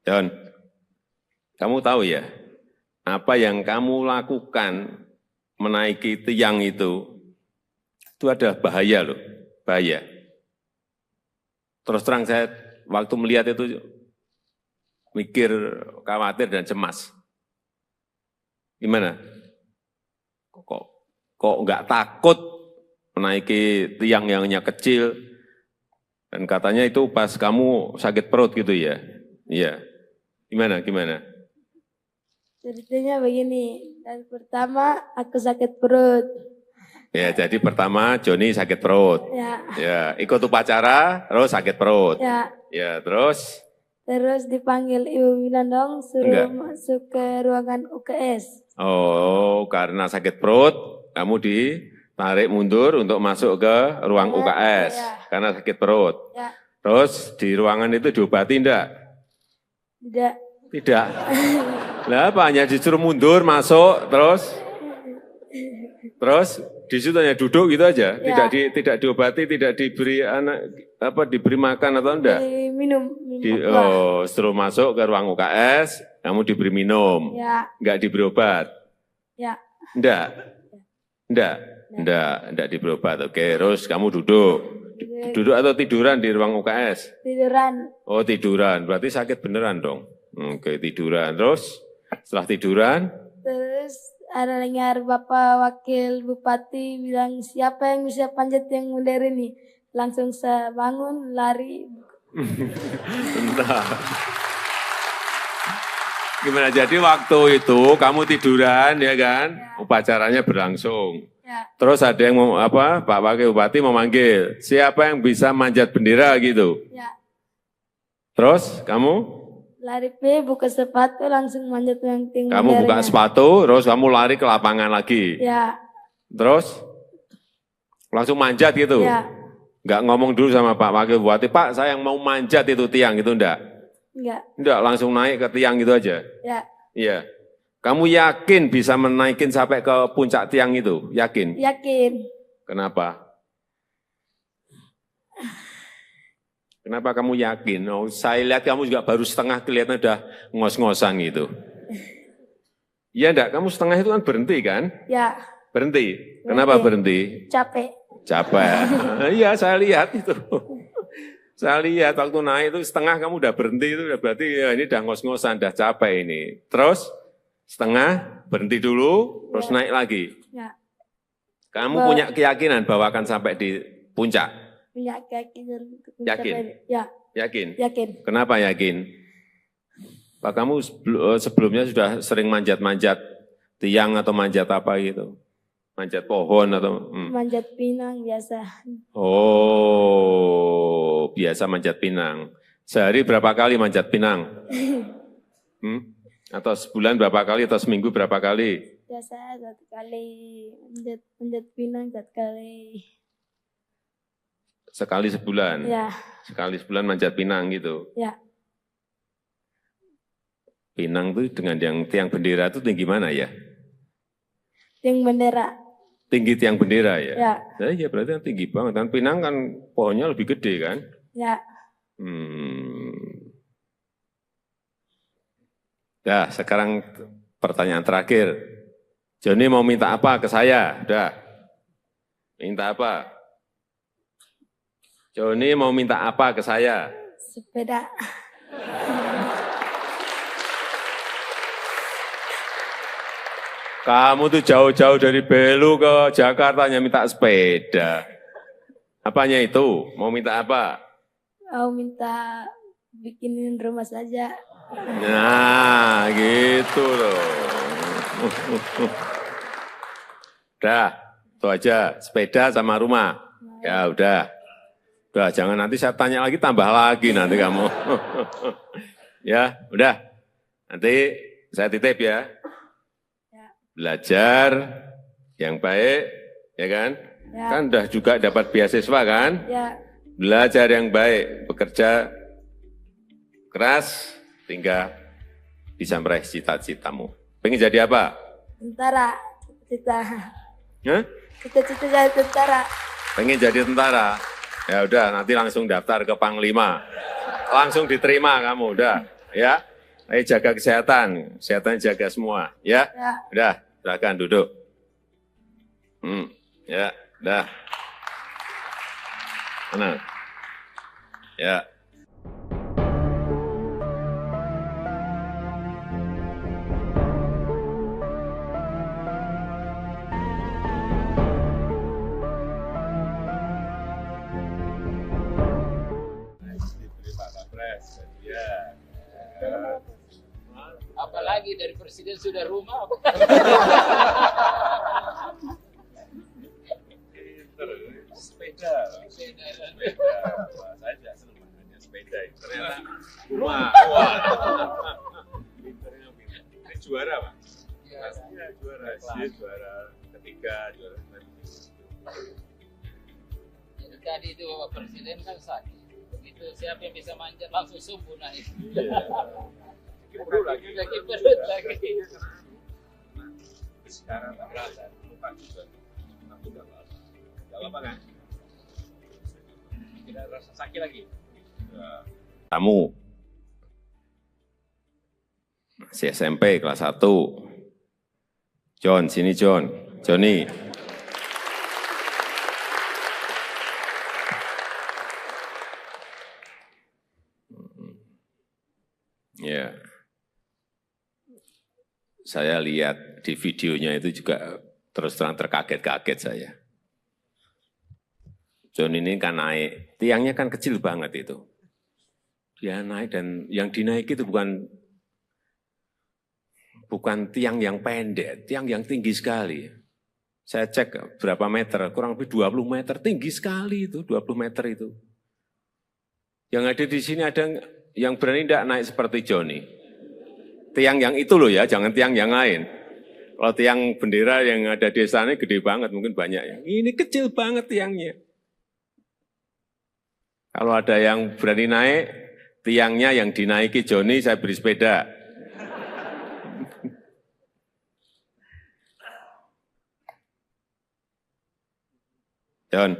John, kamu tahu ya, apa yang kamu lakukan menaiki tiang itu ada bahaya loh, bahaya. Terus terang saya waktu melihat itu mikir, khawatir dan cemas. Gimana? Kok nggak takut menaiki tiang yang hanya kecil? Dan katanya itu pas kamu sakit perut gitu ya? Iya. Gimana? Ceritanya begini, dan pertama aku sakit perut. Ya, jadi pertama Johnny sakit perut. Ya, ikut upacara, terus sakit perut. Ya, terus? Terus dipanggil Ibu Winandong, suruh masuk ke ruangan UKS. Oh, karena sakit perut, kamu ditarik mundur untuk masuk ke ruang UKS. Karena sakit perut. Terus di ruangan itu diobati enggak? Tidak. Lah apa, hanya disuruh mundur, masuk, terus di situ hanya duduk gitu aja, tidak diobati, tidak diberi diberi makan atau enggak? Minum. Suruh masuk ke ruang UKS, kamu diberi minum, enggak diberi obat? Enggak diberi obat. Oke, terus kamu duduk atau tiduran di ruang UKS? Tiduran. Oh tiduran, berarti sakit beneran dong. Oke, tiduran. Terus setelah tiduran? Terus ada dengar Bapak Wakil Bupati bilang, siapa yang bisa panjat yang modern ini? Langsung saya bangun, lari. Bentar. Gimana, jadi waktu itu kamu tiduran ya kan? Upacaranya berlangsung. Ya. Terus ada yang mau apa? Pak Wakil Bupati memanggil, siapa yang bisa manjat bendera gitu. Ya. Terus kamu? Lari buka sepatu langsung manjat yang tinggi. Kamu buka sepatu, terus kamu lari ke lapangan lagi. Ya. Terus langsung manjat gitu. Ya. Enggak ngomong dulu sama Pak Wakil Bupati, Pak saya yang mau manjat itu tiang itu enggak? Enggak. Enggak, langsung naik ke tiang gitu aja. Ya. Iya. Kamu yakin bisa menaikin sampai ke puncak tiang itu? Yakin? Yakin. Kenapa? Kenapa kamu yakin? Oh, saya lihat kamu juga baru setengah kelihatan udah ngos-ngosan gitu. Iya enggak? Kamu setengah itu kan berhenti kan? Ya. Berhenti. Kenapa berhenti? Capek. Capek. Iya, saya lihat itu. Saya lihat waktu naik itu setengah kamu udah berhenti itu udah berarti ya ini udah ngos-ngosan, udah capek ini. Terus setengah berhenti dulu, terus naik lagi. Ya. Kamu punya keyakinan bahwa akan sampai di puncak? Punya keyakinan. Yakin? Ya. Yakin? Yakin. Kenapa yakin? Pak kamu sebelumnya sudah sering manjat-manjat tiang atau manjat apa gitu? Manjat pohon atau? Manjat pinang biasa. Oh, biasa manjat pinang. Sehari berapa kali manjat pinang? Atau sebulan berapa kali atau seminggu berapa kali? Biasa 1 kali. Manjat pinang 1 kali. Sekali sebulan? Ya. Sekali sebulan manjat pinang gitu? Ya. Pinang itu dengan yang tiang bendera itu tinggi mana ya? Tiang bendera. Tinggi tiang bendera ya? Ya. Ya berarti kan tinggi banget. Dan pinang kan pohonnya lebih gede kan? Ya. Nah, sekarang pertanyaan terakhir. Joni mau minta apa ke saya? Udah. Minta apa? Joni mau minta apa ke saya? Sepeda. Kamu tuh jauh-jauh dari Belu ke Jakarta hanya minta sepeda. Apanya itu? Mau minta apa? Mau minta bikinin rumah saja. Nah, gitu loh. Udah, itu aja. Sepeda sama rumah. Ya udah. Udah, jangan nanti saya tanya lagi, tambah lagi nanti kamu. Ya, udah. Nanti saya titip ya. Belajar yang baik, ya kan? Ya. Kan udah juga dapat beasiswa kan? Ya. Belajar yang baik, bekerja keras, hingga bisa meraih cita-citamu. Pengen jadi apa? Tentara. Cita-cita. Hah? Cita-cita jadi tentara. Pengen jadi tentara? Ya udah, nanti langsung daftar ke Panglima. Langsung diterima kamu, udah. Ya, ayo jaga kesehatan. Kesehatan jaga semua, ya? Ya. Udah, silakan duduk. Ya, udah. Tenang. Ya. Apalagi dari presiden sudah rumah. Sepeda. Saya tidak senang makanya sepeda. Ternyata rumah. Ini juara Pak. Pastinya juara. Dia juara ketiga, juara Jadi tadi itu Bapak Presiden kan sakit. Begitu siapa yang bisa manjat langsung sumbu naik. perut lagi. Lagi perut lagi. Sekarang tak berasa. Lupa juga. Aku udah berasa. Gak apa-apa kan? Tidak rasa sakit lagi. Kamu masih SMP kelas 1. John, sini John. Johnny. Ya. Saya lihat di videonya itu juga terus terang terkaget-kaget saya. John ini kan naik, tiangnya kan kecil banget itu. Dia naik dan yang dinaiki itu bukan tiang yang pendek, tiang yang tinggi sekali. Saya cek berapa meter, kurang lebih 20 meter, tinggi sekali itu, 20 meter itu. Yang ada di sini ada yang berani tidak naik seperti Joni. Tiang yang itu loh ya, jangan tiang yang lain. Kalau tiang bendera yang ada di sana gede banget, mungkin banyak ya. Ini kecil banget tiangnya. Kalau ada yang berani naik, tiangnya yang dinaiki Joni, saya beri sepeda. John,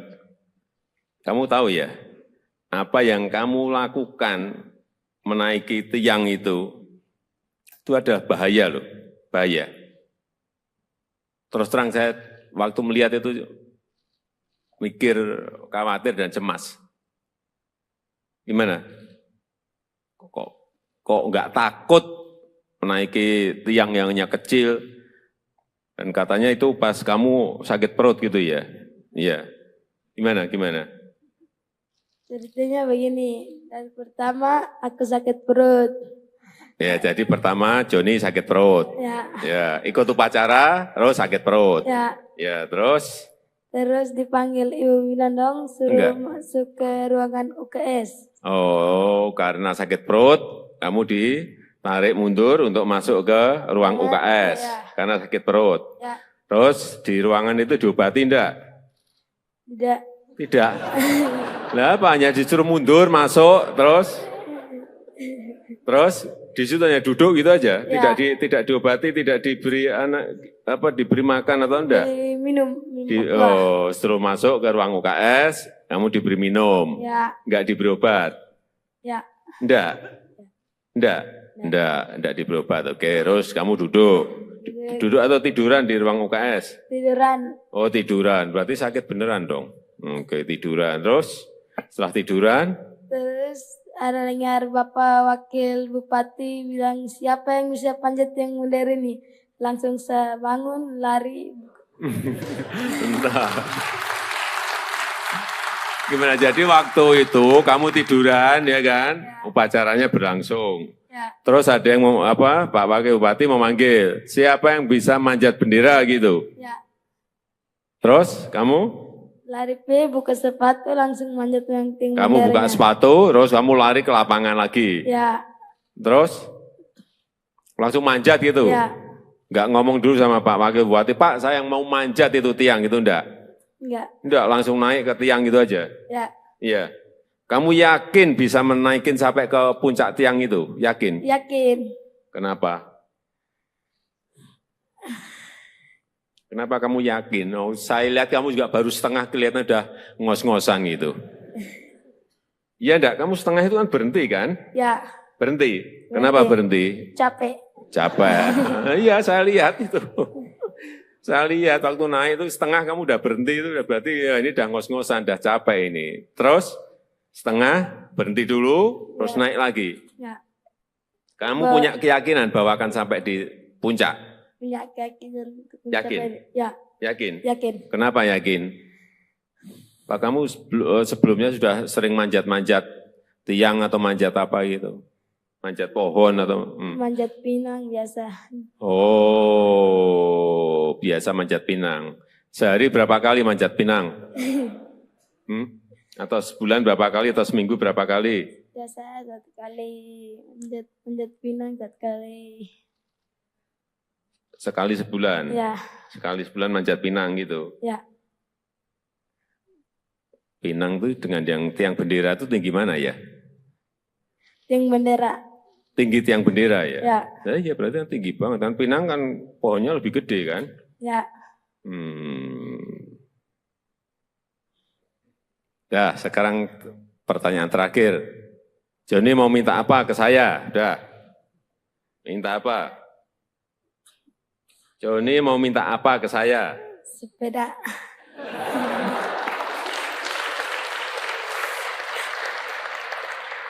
kamu tahu ya, apa yang kamu lakukan menaiki tiang itu ada bahaya loh, bahaya. Terus terang saya waktu melihat itu mikir, khawatir dan cemas. Gimana? Kok nggak takut menaiki tiang yang hanya kecil? Dan katanya itu pas kamu sakit perut gitu ya? Iya. Gimana? Ceritanya begini, dari pertama aku sakit perut. Ya, jadi pertama Joni sakit perut. Ya, Ikut upacara, terus sakit perut. ya. Terus? Terus dipanggil Ibu Winandong suruh masuk ke ruangan UKS. Oh, karena sakit perut, kamu ditarik mundur untuk masuk ke ruang UKS. Karena sakit perut. Ya. Terus di ruangan itu diobati enggak? Tidak. Lah apa, hanya disuruh mundur, masuk, terus di situ hanya duduk gitu aja, tidak diobati, tidak diberi diberi makan atau enggak? Minum. Setelah masuk ke ruang UKS, kamu diberi minum, enggak diberi obat? Ya. Enggak diberi obat. Oke, terus kamu duduk atau tiduran di ruang UKS? Tiduran. Oh, tiduran, berarti sakit beneran dong. Oke, tiduran, terus setelah tiduran? Terus ada dengar Bapak Wakil Bupati bilang, siapa yang bisa panjat yang modern ini? Langsung saya bangun, lari. Nah. Gimana, jadi waktu itu kamu tiduran ya kan? Upacaranya berlangsung. Ya. Terus ada yang Pak Wakil Bupati memanggil, siapa yang bisa manjat bendera gitu? Ya. Terus kamu? Lari buka sepatu langsung manjat yang tinggi. Kamu buka sepatu, terus kamu lari ke lapangan lagi. Ya. Terus langsung manjat gitu. Ya. Enggak ngomong dulu sama Pak Wakil Bupati, Pak saya yang mau manjat itu tiang itu enggak? Enggak, langsung naik ke tiang gitu aja. Ya. Iya. Kamu yakin bisa menaikin sampai ke puncak tiang itu? Yakin? Yakin. Kenapa? Kenapa kamu yakin? Oh, saya lihat kamu juga baru setengah, kelihatan udah ngos-ngosan gitu. Iya enggak? Kamu setengah itu kan berhenti kan? Ya. Berhenti. Kenapa berhenti? Capek. Iya, saya lihat itu. Saya lihat waktu naik itu setengah kamu udah berhenti, itu udah berarti ya ini udah ngos-ngosan, udah capek ini. Terus setengah berhenti dulu, terus naik lagi. Ya. Kamu punya keyakinan bahwa akan sampai di puncak? Punya keyakinan. Yakin? Ya. Yakin? Yakin. Kenapa yakin? Pak, kamu sebelumnya sudah sering manjat-manjat tiang atau manjat apa gitu? Manjat pohon atau? Manjat pinang biasa. Oh, biasa manjat pinang. Sehari berapa kali manjat pinang? Atau sebulan berapa kali atau seminggu berapa kali? Biasa 1 kali manjat pinang 1 kali. Sekali sebulan? Ya. Sekali sebulan manjat pinang gitu? Ya. Pinang itu dengan yang tiang bendera itu tinggi mana ya? Tiang bendera. Tinggi tiang bendera ya? Ya. Nah, iya berarti kan tinggi banget. Kan pinang kan pohonnya lebih gede kan? Ya. Ya, sekarang pertanyaan terakhir. Joni mau minta apa ke saya? Udah. Minta apa? Joni mau minta apa ke saya? Sepeda.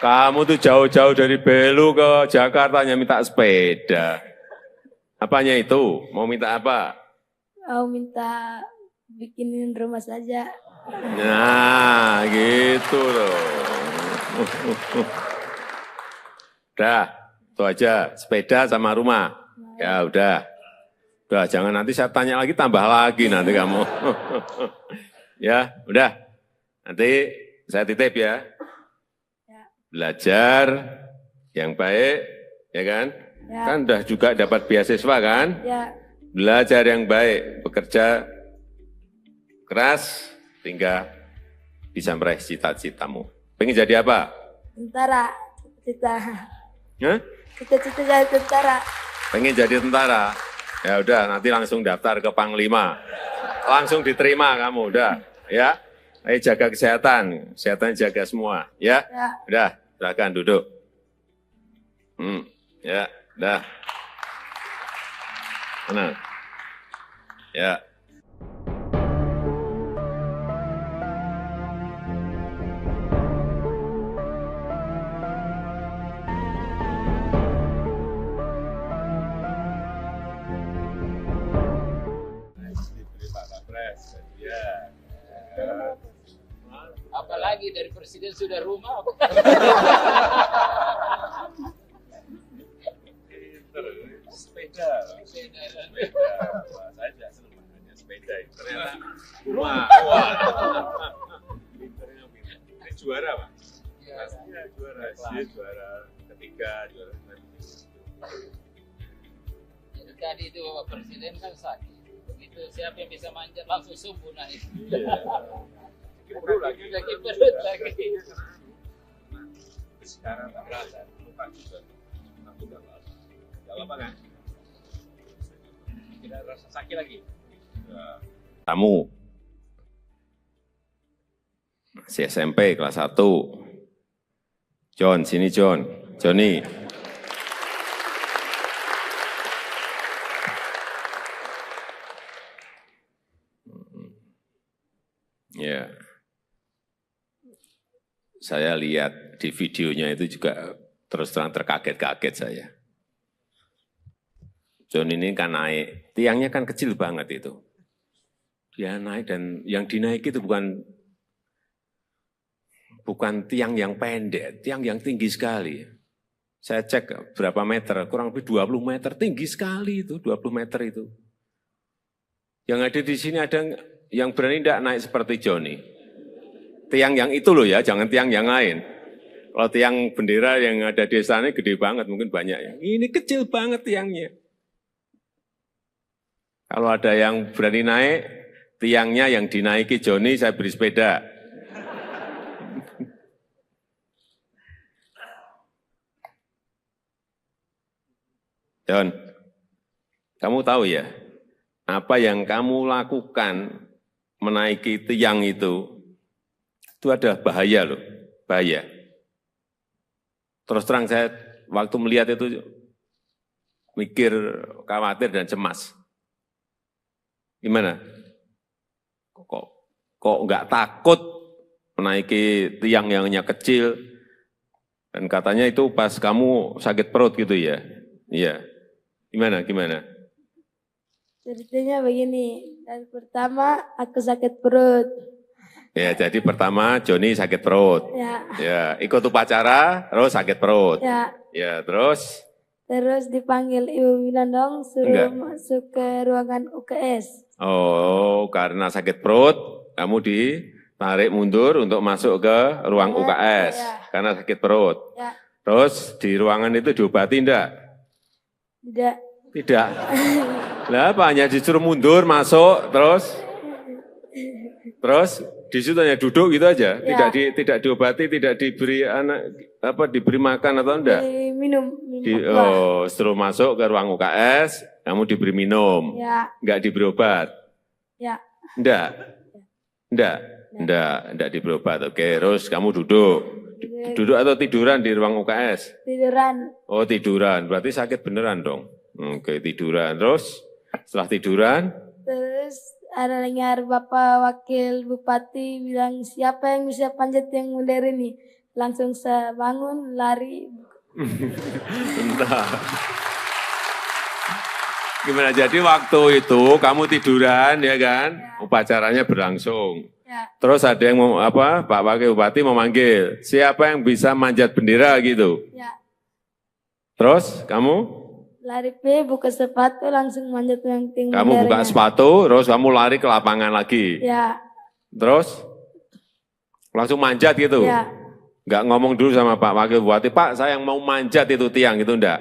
Kamu tuh jauh-jauh dari Belu ke Jakarta hanya minta sepeda. Apanya itu? Mau minta apa? Mau minta bikinin rumah saja. Nah, gitu loh. Udah, itu aja. Sepeda sama rumah. Ya udah. Udah, jangan nanti saya tanya lagi, tambah lagi nanti kamu. Ya, udah. Nanti saya titip ya. Ya. Belajar yang baik, ya kan? Ya. Kan udah juga dapat beasiswa kan? Ya. Belajar yang baik, bekerja keras, hingga bisa meraih cita-citamu. Pengen jadi apa? Tentara. Cita-cita. Hah? Cita-cita jadi tentara. Pengen jadi tentara? Ya udah, nanti langsung daftar ke Panglima. Langsung diterima kamu, udah. Ya, ayo jaga kesehatan, kesehatan jaga semua. Ya, Ya. udah, silakan duduk. Ya, udah. Tenang. Ya. Diberi Pak Kapres, ya. Apalagi dari presiden sudah rumah. Sepeda. Wah, saya juga senang makanya sepeda. Ternyata rumah. Wah. Pinternya pinter. Ini juara, Pak. Iya, juara. Dia juara ketiga, juara Jadi tadi itu Bapak Presiden kan sakit. Begitu siapa yang bisa manjat langsung subuh naik. perut lagi. Lagi perut lagi. Sekarang tak berasa, lupa juga. Aku udah apa? Gak apa kan? Tidak rasa sakit lagi. Kamu masih SMP kelas 1. John, sini John. Johnny. Ya. Saya lihat di videonya itu juga terus terang terkaget-kaget saya. John ini kan naik, tiangnya kan kecil banget itu. Dia naik dan yang dinaiki itu bukan tiang yang pendek, tiang yang tinggi sekali. Saya cek berapa meter, kurang lebih 20 meter, tinggi sekali itu, 20 meter itu. Yang ada di sini ada yang berani tidak naik seperti Johnny. Tiang yang itu loh ya, jangan tiang yang lain. Kalau tiang bendera yang ada di sana gede banget, mungkin banyak ya. Ini kecil banget tiangnya. Kalau ada yang berani naik, tiangnya yang dinaiki Johnny, saya beri sepeda. John, kamu tahu ya, apa yang kamu lakukan menaiki tiang itu ada bahaya loh, bahaya. Terus terang saya waktu melihat itu mikir, khawatir dan cemas. Gimana? Kok nggak takut menaiki tiang yang hanya kecil? Dan katanya itu pas kamu sakit perut gitu ya? Iya. Gimana? Ceritanya begini, dan pertama aku sakit perut. Ya, jadi pertama Johnny sakit perut. Ya, ikut upacara, terus sakit perut. Ya, terus? Terus dipanggil ibu bilang dong, suruh masuk ke ruangan UKS. Oh, karena sakit perut, kamu ditarik mundur untuk masuk ke ruang UKS. Karena sakit perut. Terus di ruangan itu diobati enggak? Tidak. Lah apa, hanya disuruh mundur, masuk, terus di situ hanya duduk gitu aja, tidak diobati, tidak diberi diberi makan atau enggak? Minum. Suruh masuk ke ruang UKS, kamu diberi minum, enggak diberi obat? Enggak diberi obat. Oke, terus kamu duduk atau tiduran di ruang UKS? Tiduran. Oh, tiduran, berarti sakit beneran dong. Oke, tiduran. Terus setelah tiduran? Terus ada dengar Bapak Wakil Bupati bilang, siapa yang bisa panjat yang modern ini? Langsung saya bangun, lari. Entah. Gimana, jadi waktu itu kamu tiduran ya kan? Upacaranya berlangsung. Terus ada yang Pak Wakil Bupati memanggil, siapa yang bisa manjat bendera gitu? Terus kamu? Lari buka sepatu langsung manjat yang tinggi. Kamu buka sepatu, terus kamu lari ke lapangan lagi. Ya, Terus langsung manjat gitu. ya, Nggak ngomong dulu sama Pak Wakil Bupati, Pak saya yang mau manjat itu tiang gitu enggak?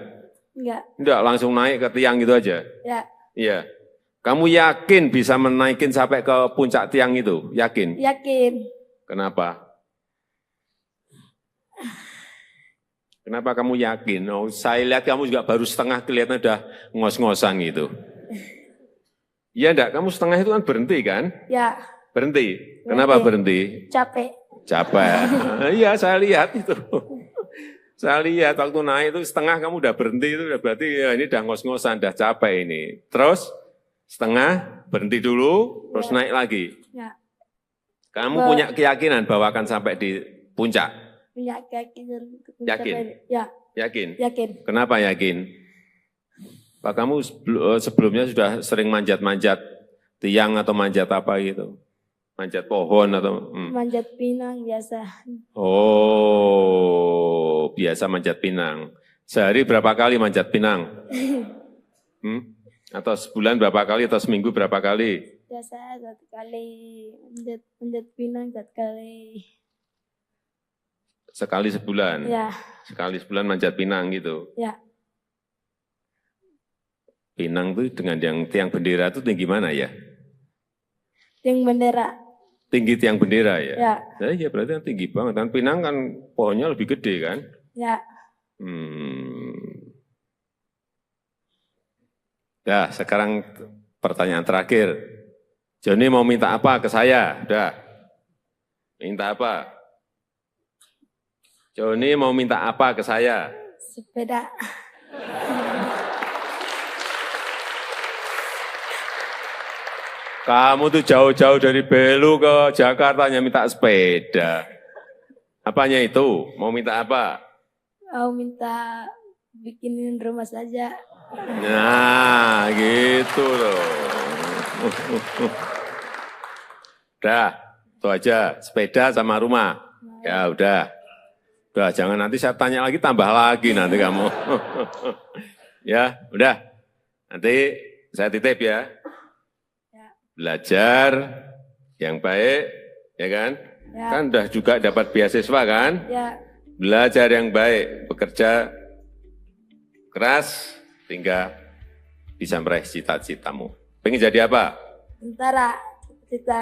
enggak, Enggak, langsung naik ke tiang gitu aja. ya, Iya. Kamu yakin bisa menaikin sampai ke puncak tiang itu? Yakin? yakin. Kenapa? Kenapa kamu yakin? Oh, saya lihat kamu juga baru setengah kelihatan udah ngos-ngosan gitu. Iya enggak? Kamu setengah itu kan berhenti kan? Ya, Berhenti. Kenapa berhenti? capek. Capek. Iya, saya lihat itu. Saya lihat waktu naik itu setengah kamu udah berhenti itu udah berarti ya ini udah ngos-ngosan, udah capek ini. Terus setengah berhenti dulu, terus naik lagi. Ya, Kamu punya keyakinan bahwa akan sampai di puncak? punya keyakinan. Yakin? Ya, Yakin? yakin. Kenapa yakin? Pak kamu sebelumnya sudah sering manjat-manjat tiang atau manjat apa gitu? Manjat pohon atau? Manjat pinang biasa. Oh, biasa manjat pinang. Sehari berapa kali manjat pinang? Atau sebulan berapa kali atau seminggu berapa kali? Biasa 1 kali manjat pinang 1 kali. Sekali sebulan? Ya, Sekali sebulan manjat pinang gitu? ya. Pinang tuh dengan yang tiang bendera itu tinggi mana ya? Yang bendera. Tinggi tiang bendera ya? Ya, Iya berarti kan tinggi banget. Dan pinang kan pohonnya lebih gede kan? ya. Dah, sekarang pertanyaan terakhir. Joni mau minta apa ke saya? Udah. Minta apa? Joni mau minta apa ke saya? Sepeda. Kamu tuh jauh-jauh dari Belu ke Jakarta hanya minta sepeda. Apanya itu? Mau minta apa? Mau minta bikinin rumah saja. Nah, gitu loh. Udah, itu aja. Sepeda sama rumah. Ya udah. Udah, jangan nanti saya tanya lagi, tambah lagi nanti kamu. Ya, udah. Nanti saya titip ya. Belajar yang baik, ya kan? Ya. Kan udah juga dapat beasiswa kan? Ya, Belajar yang baik, bekerja keras, hingga bisa meraih cita-citamu. Pengen jadi apa? tentara. Cita.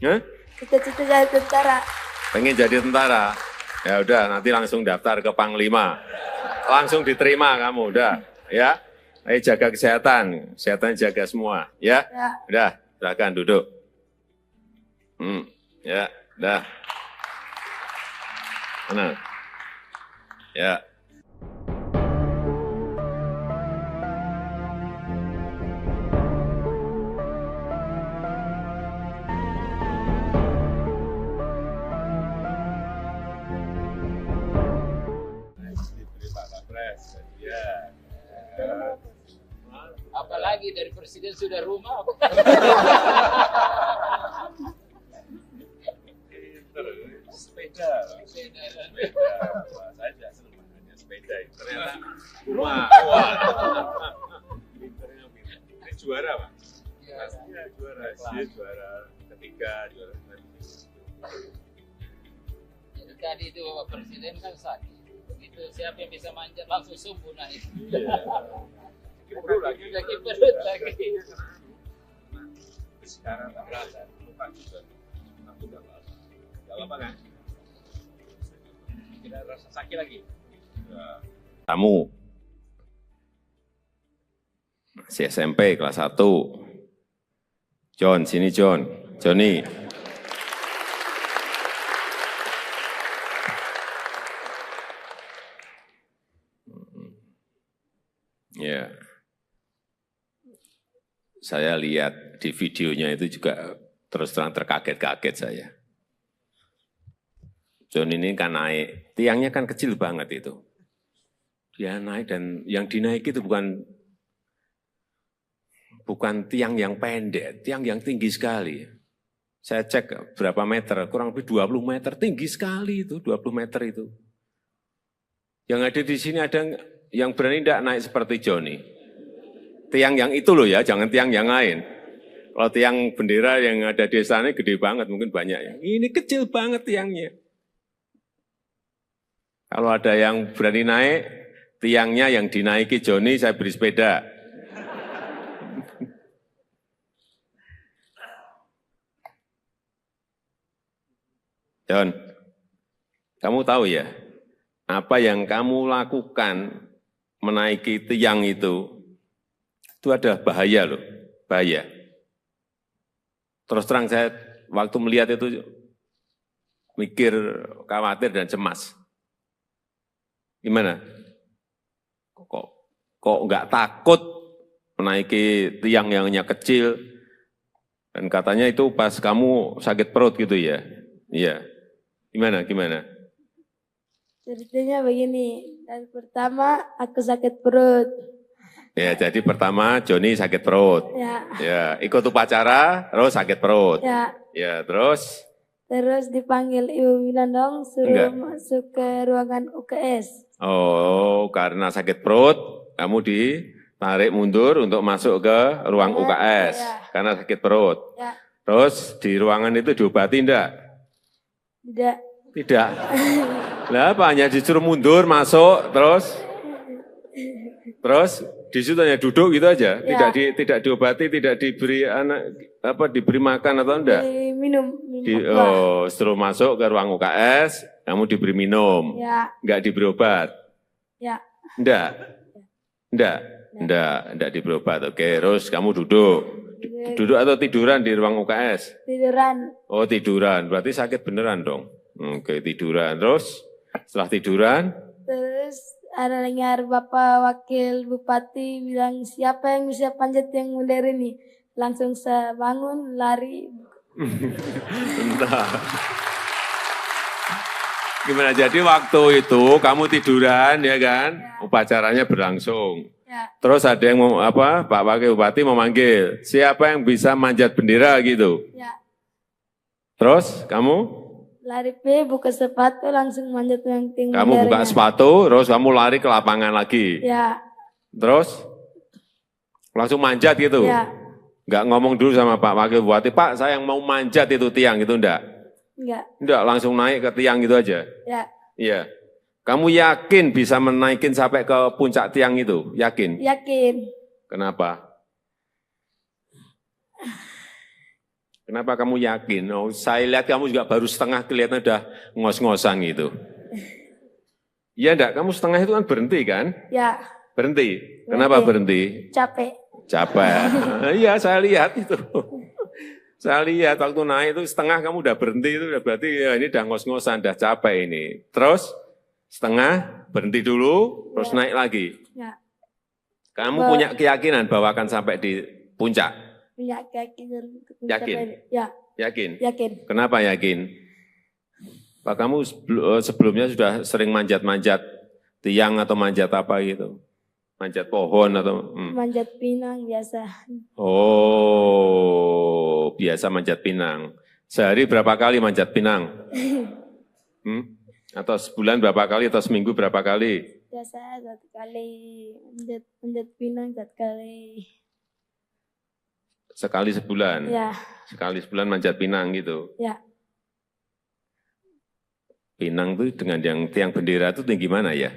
Hah? Cita-cita jadi tentara. Pengen jadi tentara? Ya udah, nanti langsung daftar ke Panglima. Langsung diterima kamu, udah. Ya, ayo jaga kesehatan, kesehatan jaga semua. Ya, Ya. udah, silakan duduk. Ya, udah. Mana? Ya. Diberi Pak Kapres, ya. Apalagi dari presiden sudah rumah. Sepeda. Sepeda. Wah, saya juga senang makanya sepeda itu. Ternyata rumah. Wah. Pinternya pinter. Ini juara, Pak. Pastinya juara. Dia juara ketiga, juara ketiga. Jadi tadi itu Bapak Presiden kan sakit. Begitu siapa yang bisa manjat langsung subuh naik. Iya. Sakit perut lagi. Sakit perut lagi. Sekarang tak berasa, lupa juga. Aku udah berasa. Gak apa kan? Tidak rasa sakit lagi. Ya. Tamu. Masih SMP kelas 1. John, sini John. Johnny. Ya. Saya lihat di videonya itu juga terus terang terkaget-kaget saya. John ini kan naik, tiangnya kan kecil banget itu. Dia naik dan yang dinaiki itu bukan tiang yang pendek, tiang yang tinggi sekali. Saya cek berapa meter, kurang lebih 20 meter, tinggi sekali itu, 20 meter itu. Yang ada di sini ada yang berani tidak naik seperti Joni. Tiang yang itu loh ya, jangan tiang yang lain. Kalau tiang bendera yang ada di sana gede banget, mungkin banyak ya. Ini kecil banget tiangnya. Kalau ada yang berani naik, tiangnya yang dinaiki Joni, saya beri sepeda. John, kamu tahu ya, apa yang kamu lakukan menaiki tiang itu ada bahaya loh, bahaya. Terus terang saya waktu melihat itu mikir, khawatir dan cemas. Gimana? Kok nggak takut menaiki tiang yang hanya kecil? Dan katanya itu pas kamu sakit perut gitu ya? Iya. Gimana? Ceritanya begini, dari pertama aku sakit perut. Ya, jadi pertama Joni sakit perut. Ya, ikut upacara, terus sakit perut. Ya, terus? Terus dipanggil Ibu Winandong, suruh masuk ke ruangan UKS. Oh, karena sakit perut, kamu ditarik mundur untuk masuk ke ruang UKS. Karena sakit perut. Terus di ruangan itu diobati enggak? Tidak. Lah apa, hanya disuruh mundur, masuk, terus di situ hanya duduk gitu aja, tidak diobati, tidak diberi diberi makan atau enggak? Minum. Setelah masuk ke ruang UKS, kamu diberi minum, enggak diberi obat? Enggak diberi obat. Oke, terus kamu duduk atau tiduran di ruang UKS? Tiduran. Oh, tiduran, berarti sakit beneran dong. Oke, tiduran, terus setelah tiduran? Terus ada dengar Bapak Wakil Bupati bilang, siapa yang bisa panjat yang modern ini? Langsung saya bangun, lari. Bentar. Gimana, jadi waktu itu kamu tiduran ya kan? Upacaranya berlangsung. Terus ada yang Pak Wakil Bupati memanggil, siapa yang bisa manjat bendera gitu? Terus kamu? Lari buka sepatu, langsung manjat yang tinggi. Kamu buka sepatu, terus kamu lari ke lapangan lagi. Terus langsung manjat gitu. Enggak ngomong dulu sama Pak Wakil Bupati, Pak saya yang mau manjat itu tiang gitu, enggak? Enggak, langsung naik ke tiang gitu aja. Iya. Kamu yakin bisa menaikin sampai ke puncak tiang itu? Yakin? Yakin. Kenapa? Kenapa kamu yakin? Oh, saya lihat kamu juga baru setengah, kelihatan udah ngos-ngosan gitu. Iya enggak? Kamu setengah itu kan berhenti kan? Berhenti. Kenapa berhenti? Capek. Iya, saya lihat itu. Saya lihat waktu naik itu setengah kamu udah berhenti, itu udah berarti ya ini udah ngos-ngosan, udah capek ini. Terus setengah berhenti dulu, terus naik lagi. Kamu punya keyakinan bahwa akan sampai di puncak? Punya keyakinan. Yakin? Yakin? Yakin. Kenapa yakin? Pak, kamu sebelumnya sudah sering manjat-manjat tiang atau manjat apa gitu? Manjat pohon atau? Manjat pinang biasa. Oh, biasa manjat pinang. Sehari berapa kali manjat pinang? Atau sebulan berapa kali atau seminggu berapa kali? Biasa 1 kali, manjat pinang 1 kali. Sekali sebulan? Sekali sebulan manjat pinang gitu? Pinang itu dengan yang tiang bendera itu tinggi mana ya?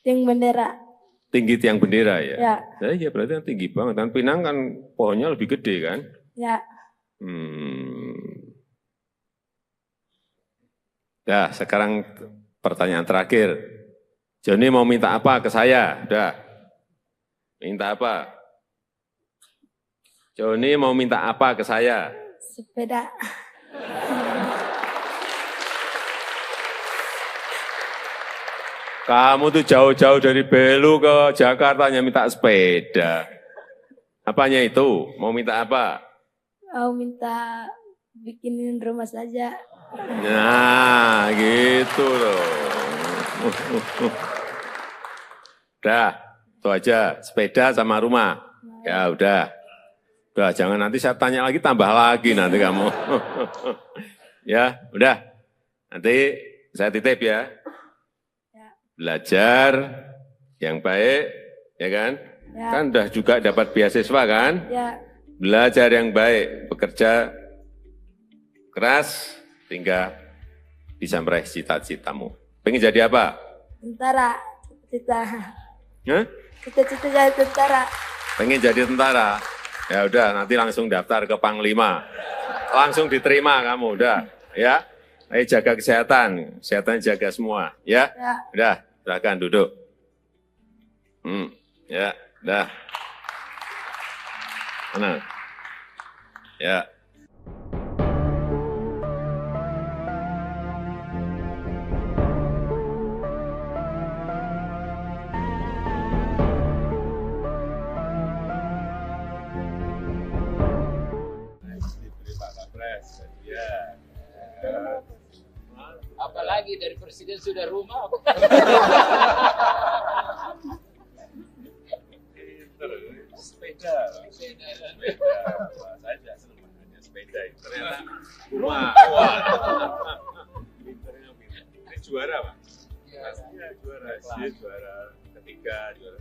Tiang bendera. Tinggi tiang bendera ya? Ya berarti kan tinggi banget. Kan pinang kan pohonnya lebih gede kan? Dah, sekarang pertanyaan terakhir. Joni mau minta apa ke saya? Udah. Minta apa? Joni mau minta apa ke saya? Sepeda. Kamu tuh jauh-jauh dari Belu ke Jakarta hanya minta sepeda. Apanya itu? Mau minta apa? Mau minta bikinin rumah saja. Nah, gitu loh. Udah, itu aja. Sepeda sama rumah. Ya udah. Udah, jangan nanti saya tanya lagi, tambah lagi nanti kamu. Ya, udah. Nanti saya titip ya. Belajar yang baik, ya kan? Ya. Kan udah juga dapat beasiswa kan? Ya. Belajar yang baik, bekerja keras, sehingga bisa meraih cita-citamu. Pengen jadi apa? Tentara. Cita-cita. Hah? Cita-cita jadi tentara. Pengen jadi tentara? Ya udah, nanti langsung daftar ke Panglima. Langsung diterima kamu, udah. Ya, ayo jaga kesehatan, kesehatan jaga semua. Ya, Ya. udah, silakan duduk. Ya, udah. Tenang. Ya. Diberi Pak Kapres, ya. Apalagi dari presiden sudah rumah. Sepeda. Saya juga senang ada sepeda. Ternyata rumah. Pinternya pinter. Ini juara Pak. Pastinya juara. Dia juara ketiga, juara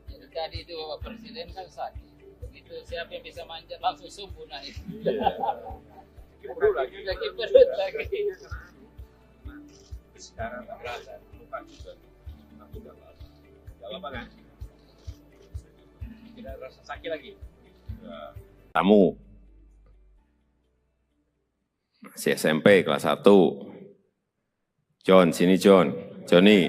Jadi tadi itu Bapak Presiden kan sakit. Begitu siapa yang bisa manjat langsung sembuh naik. Perut lagi. Lagi perut lagi. Sekarang tak berasa. Lupa juga. Aku udah lama. Udah lama kan? Tidak rasa sakit lagi. Kamu masih SMP kelas 1. John, sini John. Johnny.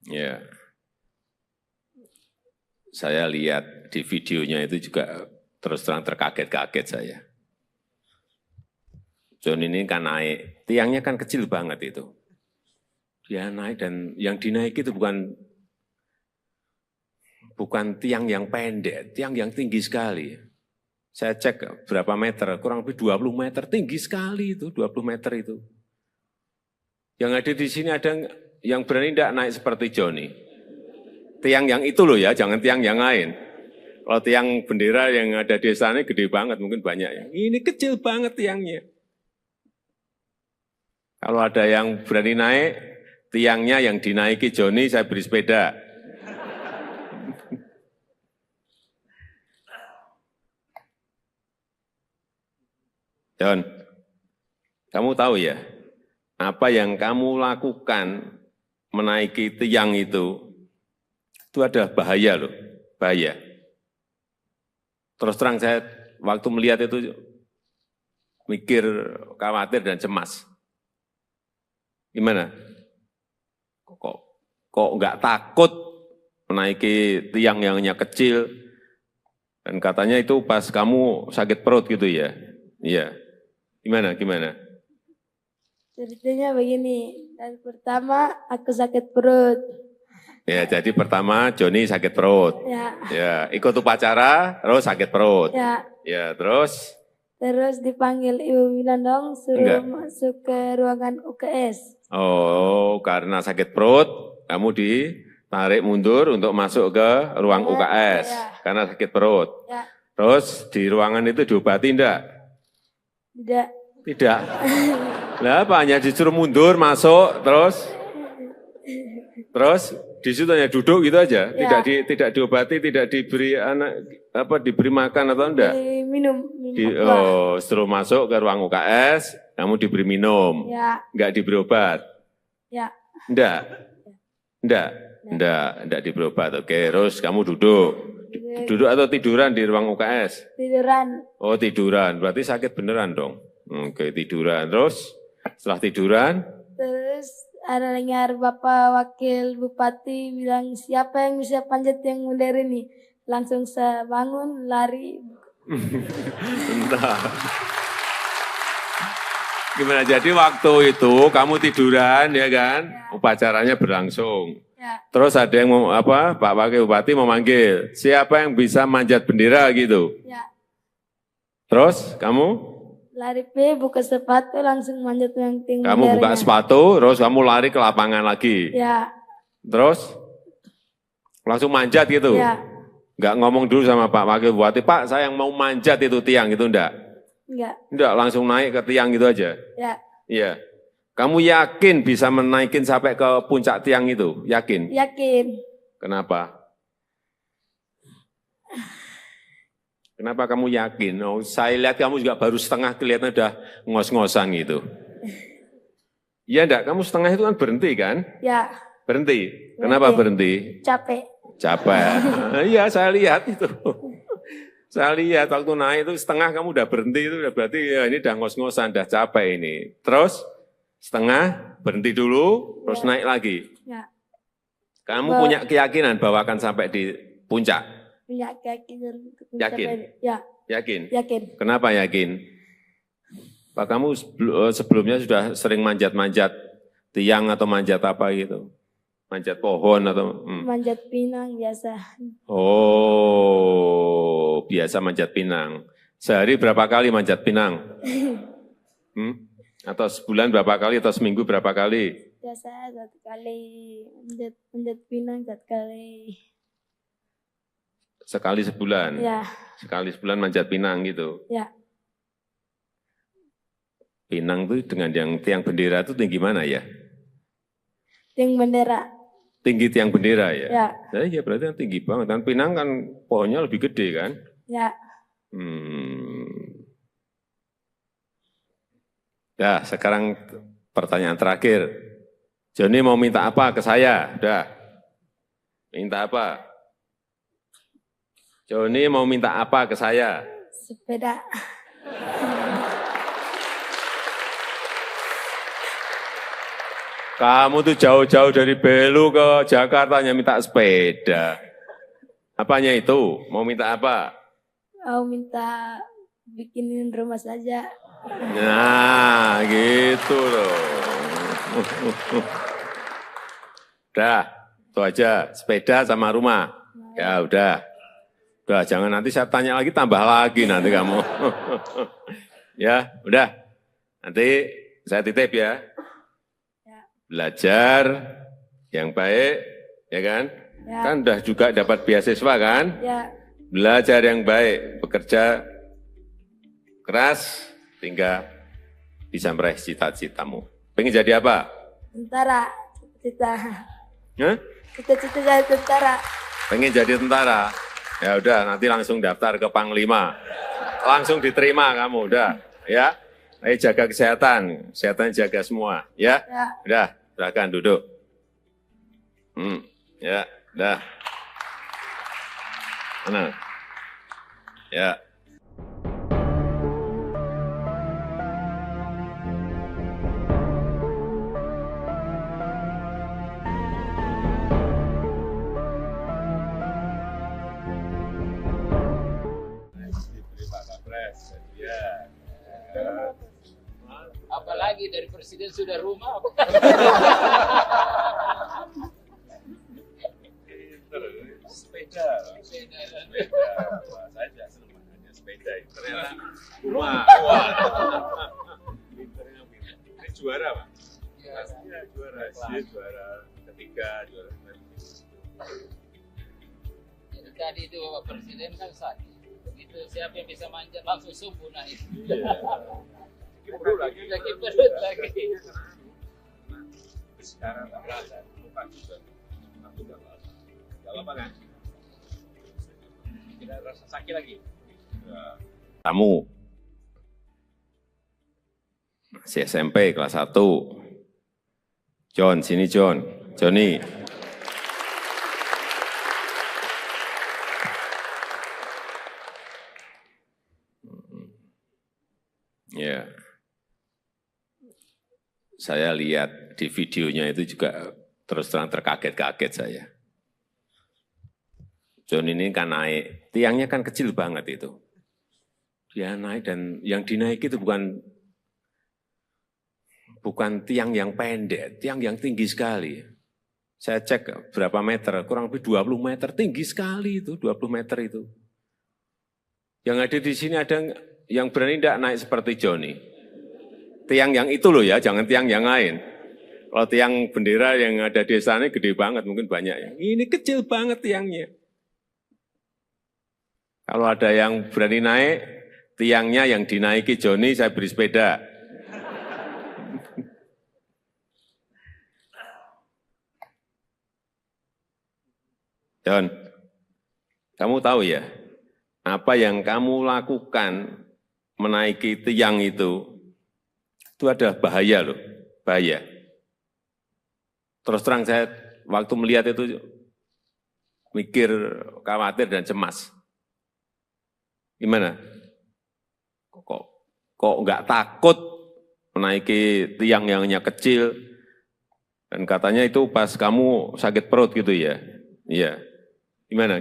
Ya. Saya lihat di videonya itu juga terus terang terkaget-kaget saya. John ini kan naik, tiangnya kan kecil banget itu. Dia naik dan yang dinaiki itu bukan tiang yang pendek, tiang yang tinggi sekali. Saya cek berapa meter, kurang lebih 20 meter, tinggi sekali itu, 20 meter itu. Yang ada di sini ada yang berani tidak naik seperti Johnny. Tiang yang itu loh ya, jangan tiang yang lain. Kalau tiang bendera yang ada di sana gede banget, mungkin banyak ya. Ini kecil banget tiangnya. Kalau ada yang berani naik, tiangnya yang dinaiki Johnny, saya beri sepeda. John, kamu tahu ya, apa yang kamu lakukan menaiki tiang itu adalah bahaya loh, bahaya. Terus terang saya waktu melihat itu mikir, khawatir dan cemas. Gimana? Kok nggak takut menaiki tiang yang hanya kecil? Dan katanya itu pas kamu sakit perut gitu ya? Iya. Gimana? Ceritanya begini, dari pertama aku sakit perut. Ya, jadi pertama Johnny sakit perut. Ya, ikut upacara, terus sakit perut. Ya, terus? Terus dipanggil Ibu Winandong, suruh masuk ke ruangan UKS. Oh, karena sakit perut, kamu ditarik mundur untuk masuk ke ruang UKS. Karena sakit perut. Terus di ruangan itu diobati enggak? Tidak. Lah apa, hanya disuruh mundur, masuk, terus di situ hanya duduk gitu aja, tidak diobati, tidak diberi diberi makan atau enggak? Minum. Setelah masuk ke ruang UKS, kamu diberi minum, enggak diberi obat? Enggak diberi obat. Oke, terus kamu duduk atau tiduran di ruang UKS? Tiduran. Oh, tiduran, berarti sakit beneran dong. Oke, tiduran. Terus setelah tiduran? Terus ada dengar Bapak Wakil Bupati bilang, siapa yang bisa panjat yang modern ini? Langsung saya bangun, lari. Entah. Gimana, jadi waktu itu kamu tiduran ya kan? Upacaranya berlangsung. Terus ada yang Pak Wakil Bupati memanggil, siapa yang bisa manjat bendera gitu? Terus kamu? Lari buka sepatu, langsung manjat yang tinggi. Kamu buka sepatu, terus kamu lari ke lapangan lagi. Ya. Terus langsung manjat gitu. Nggak ngomong dulu sama Pak Wakil Bupati, Pak saya yang mau manjat itu tiang, itu enggak? Enggak. Enggak, langsung naik ke tiang gitu aja? Ya. Iya. Kamu yakin bisa menaikin sampai ke puncak tiang itu? Yakin? Yakin. Kenapa? Kenapa kamu yakin? Oh, saya lihat kamu juga baru setengah kelihatan udah ngos-ngosan gitu. Iya enggak? Kamu setengah itu kan berhenti kan? Ya. Berhenti. Kenapa berhenti? Capek. Capek. Iya, saya lihat itu. Saya lihat waktu naik itu setengah kamu udah berhenti itu udah berarti ya ini udah ngos-ngosan, udah capek ini. Terus setengah berhenti dulu, terus naik lagi. Ya. Kamu punya keyakinan bahwa akan sampai di puncak? Punya keyakinan. Yakin? Ya. Yakin? Yakin. Kenapa yakin? Pak kamu sebelumnya sudah sering manjat-manjat tiang atau manjat apa gitu? Manjat pohon atau? Manjat pinang biasa. Oh, biasa manjat pinang. Sehari berapa kali manjat pinang? Atau sebulan berapa kali atau seminggu berapa kali? Biasa 1 kali manjat pinang 1 kali. Sekali sebulan? Ya. Sekali sebulan manjat pinang gitu? Ya. Pinang itu dengan yang tiang bendera itu tinggi mana ya? Tiang bendera. Tinggi tiang bendera ya? Ya. Nah, iya berarti kan tinggi banget. Dan pinang kan pohonnya lebih gede kan? Ya. Dah, sekarang pertanyaan terakhir. Joni mau minta apa ke saya? Udah. Minta apa? Joni mau minta apa ke saya? Sepeda. Kamu tuh jauh-jauh dari Belu ke Jakarta hanya minta sepeda. Apanya itu? Mau minta apa? Mau minta bikinin rumah saja. Nah, gitu loh. Udah, itu aja. Sepeda sama rumah. Ya udah. Udah, jangan nanti saya tanya lagi, tambah lagi nanti kamu. Ya, udah. Nanti saya titip ya. Belajar yang baik, ya kan? Ya. Kan udah juga dapat beasiswa kan? Ya. Belajar yang baik, bekerja keras, hingga bisa meraih cita-citamu. Pengen jadi apa? Tentara. Cita-cita. Hah? Cita-cita jadi tentara. Pengen jadi tentara? Ya udah, nanti langsung daftar ke Panglima. Langsung diterima kamu, udah. Ya. Ayo jaga kesehatan, kesehatan jaga semua, ya. Ya. Udah, silakan duduk. Ya, udah. Mana? Ya. Diberi Pak Kapres, ya. Apalagi dari presiden sudah rumah. Sepeda. Wah, saya juga senang makanya sepeda. Ternyata rumah. Wah. Pinternya pinter. Ini juara Pak? Pastinya juara. Dia juara ketiga, juara Jadi tadi itu Bapak Presiden kan sakit. Begitu siapa yang bisa manjat langsung subuh naik. Iya. Perut lagi. Lagi perut lagi. Sekarang tak berasa. Lupa juga. Aku udah berasa. Gak lama kan? Tidak rasa sakit lagi. Kamu masih SMP kelas 1. John, sini John. Joni. Ya. Saya lihat di videonya itu juga terus terang terkaget-kaget saya. John ini kan naik, tiangnya kan kecil banget itu. Dia naik dan yang dinaiki itu bukan tiang yang pendek, tiang yang tinggi sekali. Saya cek berapa meter, kurang lebih 20 meter, tinggi sekali itu, 20 meter itu. Yang ada di sini ada yang berani tidak naik seperti Joni. Tiang yang itu loh ya, jangan tiang yang lain. Kalau tiang bendera yang ada di sana gede banget, mungkin banyak ya. Ini kecil banget tiangnya. Kalau ada yang berani naik, tiangnya yang dinaiki Joni, saya beri sepeda. John, kamu tahu ya, apa yang kamu lakukan menaiki tiang itu ada bahaya loh, bahaya. Terus terang saya waktu melihat itu mikir, khawatir dan cemas. Gimana? Kok nggak takut menaiki tiang yang hanya kecil? Dan katanya itu pas kamu sakit perut gitu ya? Iya. Gimana?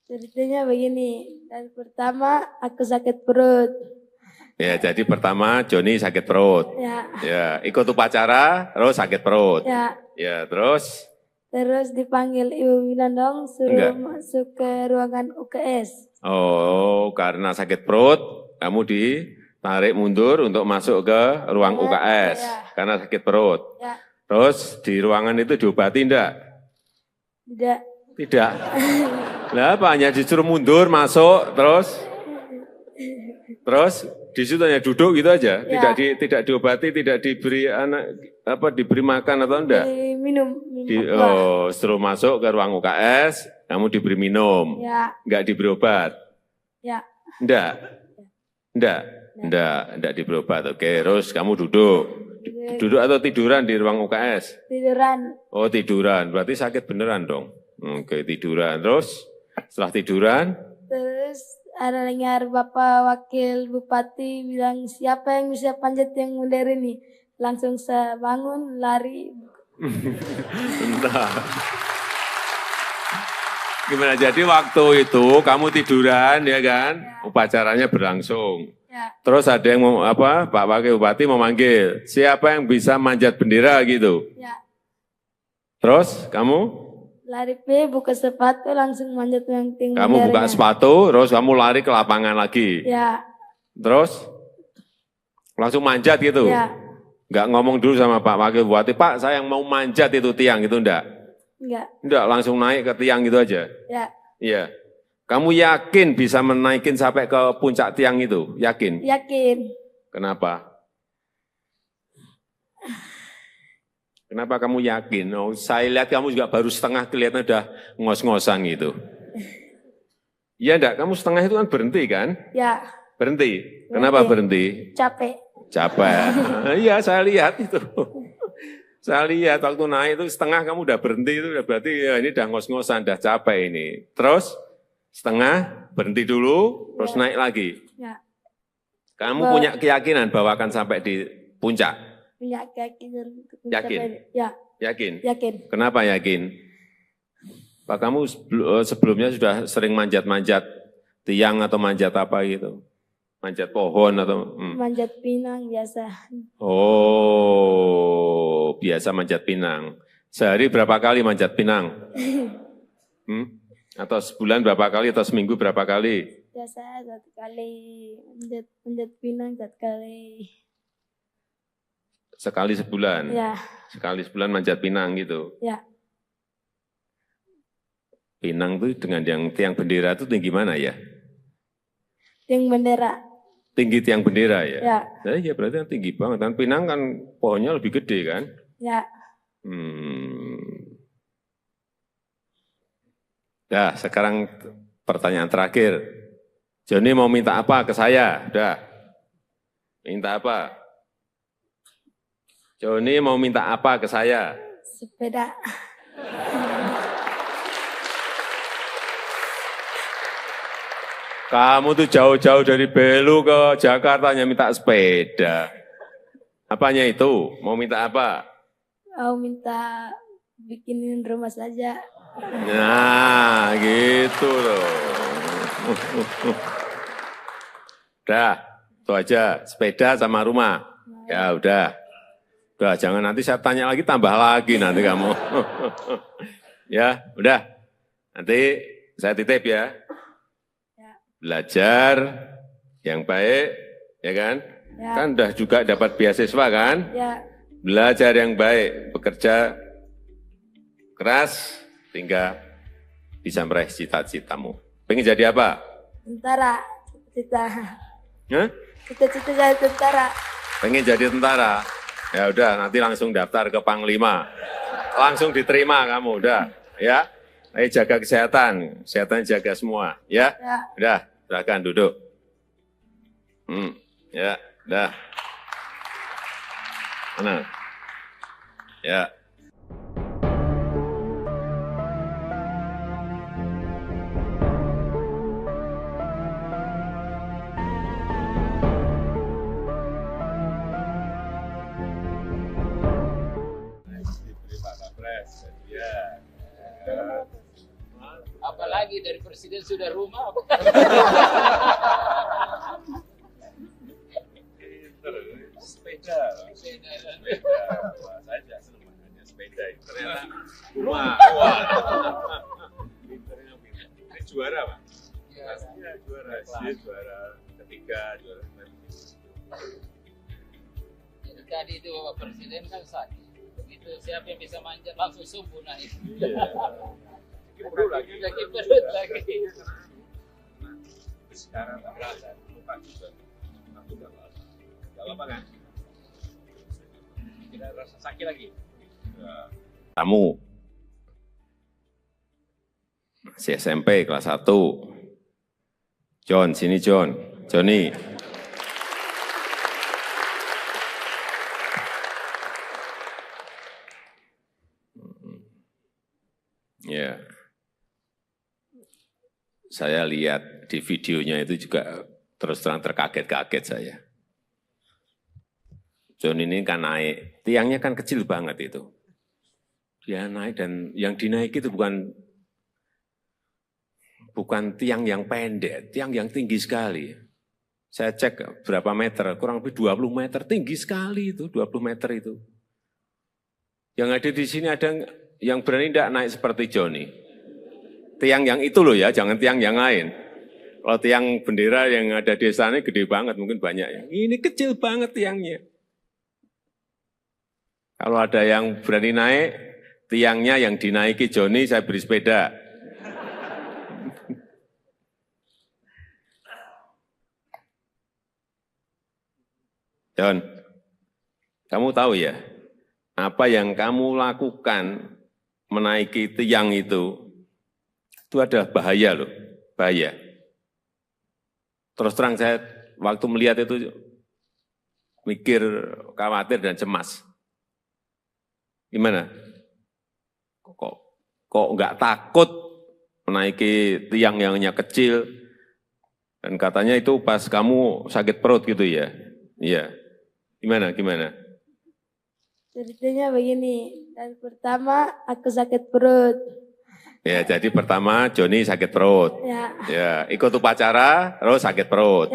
Ceritanya begini, dan pertama aku sakit perut. Ya, jadi pertama Joni sakit perut. Ya, ikut upacara, terus sakit perut. Ya, terus? Terus dipanggil Ibu Winandong, suruh masuk ke ruangan UKS. Oh, karena sakit perut, kamu ditarik mundur untuk masuk ke ruang UKS. Karena sakit perut. Terus di ruangan itu diobati enggak? Tidak. Lah apa, hanya disuruh mundur, masuk, terus di situ hanya duduk gitu aja, tidak diobati, tidak diberi diberi makan atau enggak? Minum. Suruh masuk ke ruang UKS, kamu diberi minum, enggak diberi obat? Enggak diberi obat. Oke, terus kamu duduk atau tiduran di ruang UKS? Tiduran. Oh, tiduran, berarti sakit beneran dong. Oke, tiduran, terus setelah tiduran? Terus ada dengar Bapak Wakil Bupati bilang, siapa yang bisa panjat yang modern ini? Langsung saya bangun, lari. Entah. Gimana, jadi waktu itu kamu tiduran ya kan? Upacaranya berlangsung. Terus ada yang Pak Wakil Bupati memanggil, siapa yang bisa manjat bendera gitu? Terus kamu? Lari buka sepatu, langsung manjat yang tinggi. Kamu buka sepatu, terus kamu lari ke lapangan lagi. Terus langsung manjat gitu. Enggak ngomong dulu sama Pak Wakil Bupati, Pak saya yang mau manjat itu tiang gitu, enggak? Enggak, langsung naik ke tiang gitu aja. Iya. Kamu yakin bisa menaikin sampai ke puncak tiang itu? Yakin? Yakin. Kenapa? Kenapa kamu yakin? Oh, saya lihat kamu juga baru setengah, kelihatan udah ngos-ngosan gitu. Iya enggak? Kamu setengah itu kan berhenti kan? Berhenti. Kenapa berhenti? Capek. Iya, saya lihat itu. Saya lihat waktu naik itu setengah kamu udah berhenti, itu berarti ya ini udah ngos-ngosan, udah capek ini. Terus setengah berhenti dulu, terus naik lagi. Kamu punya keyakinan bahwa akan sampai di puncak? Punya keyakinan. Yakin? Yakin? Yakin. Kenapa yakin? Pak, kamu sebelumnya sudah sering manjat-manjat tiang atau manjat apa gitu? Manjat pohon atau? Manjat pinang biasa. Oh, biasa manjat pinang. Sehari berapa kali manjat pinang? Atau sebulan berapa kali atau seminggu berapa kali? Biasa 1 kali, manjat pinang 1 kali. Sekali sebulan? Sekali sebulan manjat pinang gitu? Pinang itu dengan yang tiang bendera itu tinggi mana ya? Tiang bendera. Tinggi tiang bendera ya? Nah, iya berarti kan tinggi banget. Dan pinang kan pohonnya lebih gede kan? Nah, sekarang pertanyaan terakhir. Joni mau minta apa ke saya? Udah. Minta apa? Joni mau minta apa ke saya? Sepeda. Kamu tuh jauh-jauh dari Belu ke Jakarta hanya minta sepeda. Apanya itu? Mau minta apa? Mau minta bikinin rumah saja. Nah, gitu loh. Udah, itu aja. Sepeda sama rumah. Ya udah. Udah, jangan nanti saya tanya lagi, tambah lagi nanti kamu. Ya, udah. Nanti saya titip ya. Belajar yang baik, ya kan? Kan udah juga dapat beasiswa kan? Belajar yang baik, bekerja keras, hingga bisa meraih cita-citamu. Pengen jadi apa? Tentara. Cita-cita. Hah? Cita-cita jadi tentara. Pengen jadi tentara? Ya udah, nanti langsung daftar ke Panglima. Langsung diterima kamu, udah. Ya, ayo jaga kesehatan. Kesehatan jaga semua, ya. Ya. Udah, silakan duduk. Ya, udah. Mana? Ya. Diberi Pak Kapres, ya. Apalagi dari presiden sudah rumah. Sepeda. Wah, saya tidak senang makanya sepeda itu. Ternyata rumah. Wah. Pinternya pinter. Ini juara, Pak. Pastinya juara. Dia juara ketiga, juara kemarin. Jadi tadi itu Bapak Presiden kan sakit. Begitu siapa yang bisa manjat langsung subuh naik. Iya. Perlu lagi. Lagi perut lagi. Sekarang nggak berasa. Lupa juga. Aku nggak berasa. Nggak apa-apa kan? Tidak rasa sakit lagi. Ya. Kamu masih SMP kelas 1. John, sini John. Johnny. Ya. Saya lihat di videonya itu juga terus terang terkaget-kaget saya. John ini kan naik, tiangnya kan kecil banget itu. Dia naik dan yang dinaiki itu bukan tiang yang pendek, tiang yang tinggi sekali. Saya cek berapa meter, kurang lebih 20 meter, tinggi sekali itu, 20 meter itu. Yang ada di sini ada yang berani tidak naik seperti Johnny. Tiang yang itu loh ya, jangan tiang yang lain. Kalau tiang bendera yang ada di sana gede banget, mungkin banyak ya. Ini kecil banget tiangnya. Kalau ada yang berani naik, tiangnya yang dinaiki Johnny, saya beri sepeda. John, kamu tahu ya, apa yang kamu lakukan menaiki tiang itu adalah bahaya loh, bahaya. Terus terang saya waktu melihat itu mikir, khawatir dan cemas. Gimana? Kok nggak takut menaiki tiang yang hanya kecil? Dan katanya itu pas kamu sakit perut gitu ya? Iya. Gimana? Ceritanya begini, dan pertama aku sakit perut. Ya, jadi pertama Johnny sakit perut. Ya, ikut upacara, terus sakit perut.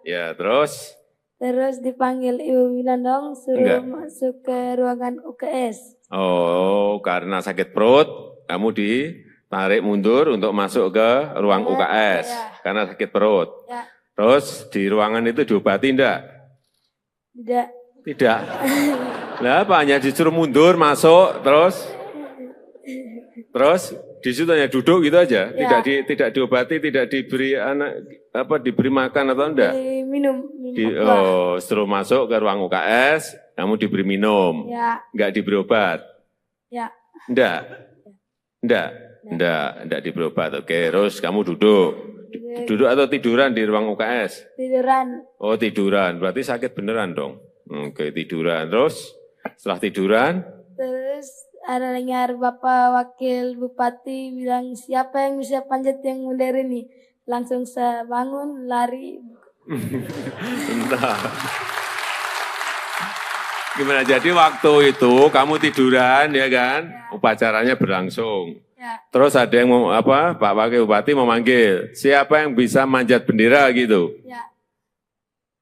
Ya, terus? Terus dipanggil Ibu Winandong, suruh masuk ke ruangan UKS. Oh, karena sakit perut, kamu ditarik mundur untuk masuk ke ruang UKS. Karena sakit perut. Terus di ruangan itu diobati enggak? Tidak. Lah apa, hanya disuruh mundur, masuk, terus di situ hanya duduk gitu aja, tidak diobati, tidak diberi diberi makan atau enggak? Minum. Suruh masuk ke ruang UKS, kamu diberi minum, enggak diberi obat? Enggak diberi obat. Oke, terus kamu duduk atau tiduran di ruang UKS? Tiduran. Oh tiduran, berarti sakit beneran dong. Oke, tiduran, terus setelah tiduran? Terus ada dengar Bapak Wakil Bupati bilang, siapa yang bisa panjat yang modern ini? Langsung saya bangun, lari. Entah. Gimana, jadi waktu itu kamu tiduran ya kan? Upacaranya berlangsung. Terus ada yang Pak Wakil Bupati memanggil, siapa yang bisa manjat bendera gitu?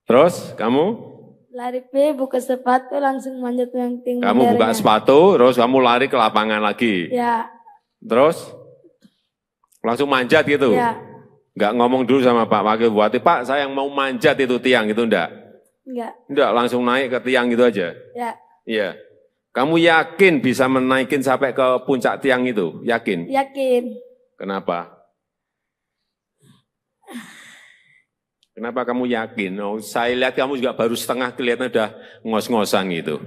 Terus kamu? Lari buka sepatu langsung manjat yang tinggi. Kamu buka sepatu, terus kamu lari ke lapangan lagi. Terus langsung manjat gitu. Enggak ngomong dulu sama Pak Wakil Bupati, Pak saya yang mau manjat itu tiang itu enggak? Enggak, langsung naik ke tiang gitu aja. Iya. Kamu yakin bisa menaikin sampai ke puncak tiang itu? Yakin? Yakin. Kenapa? Kenapa kamu yakin? Oh, saya lihat kamu juga baru setengah kelihatan udah ngos-ngosan gitu.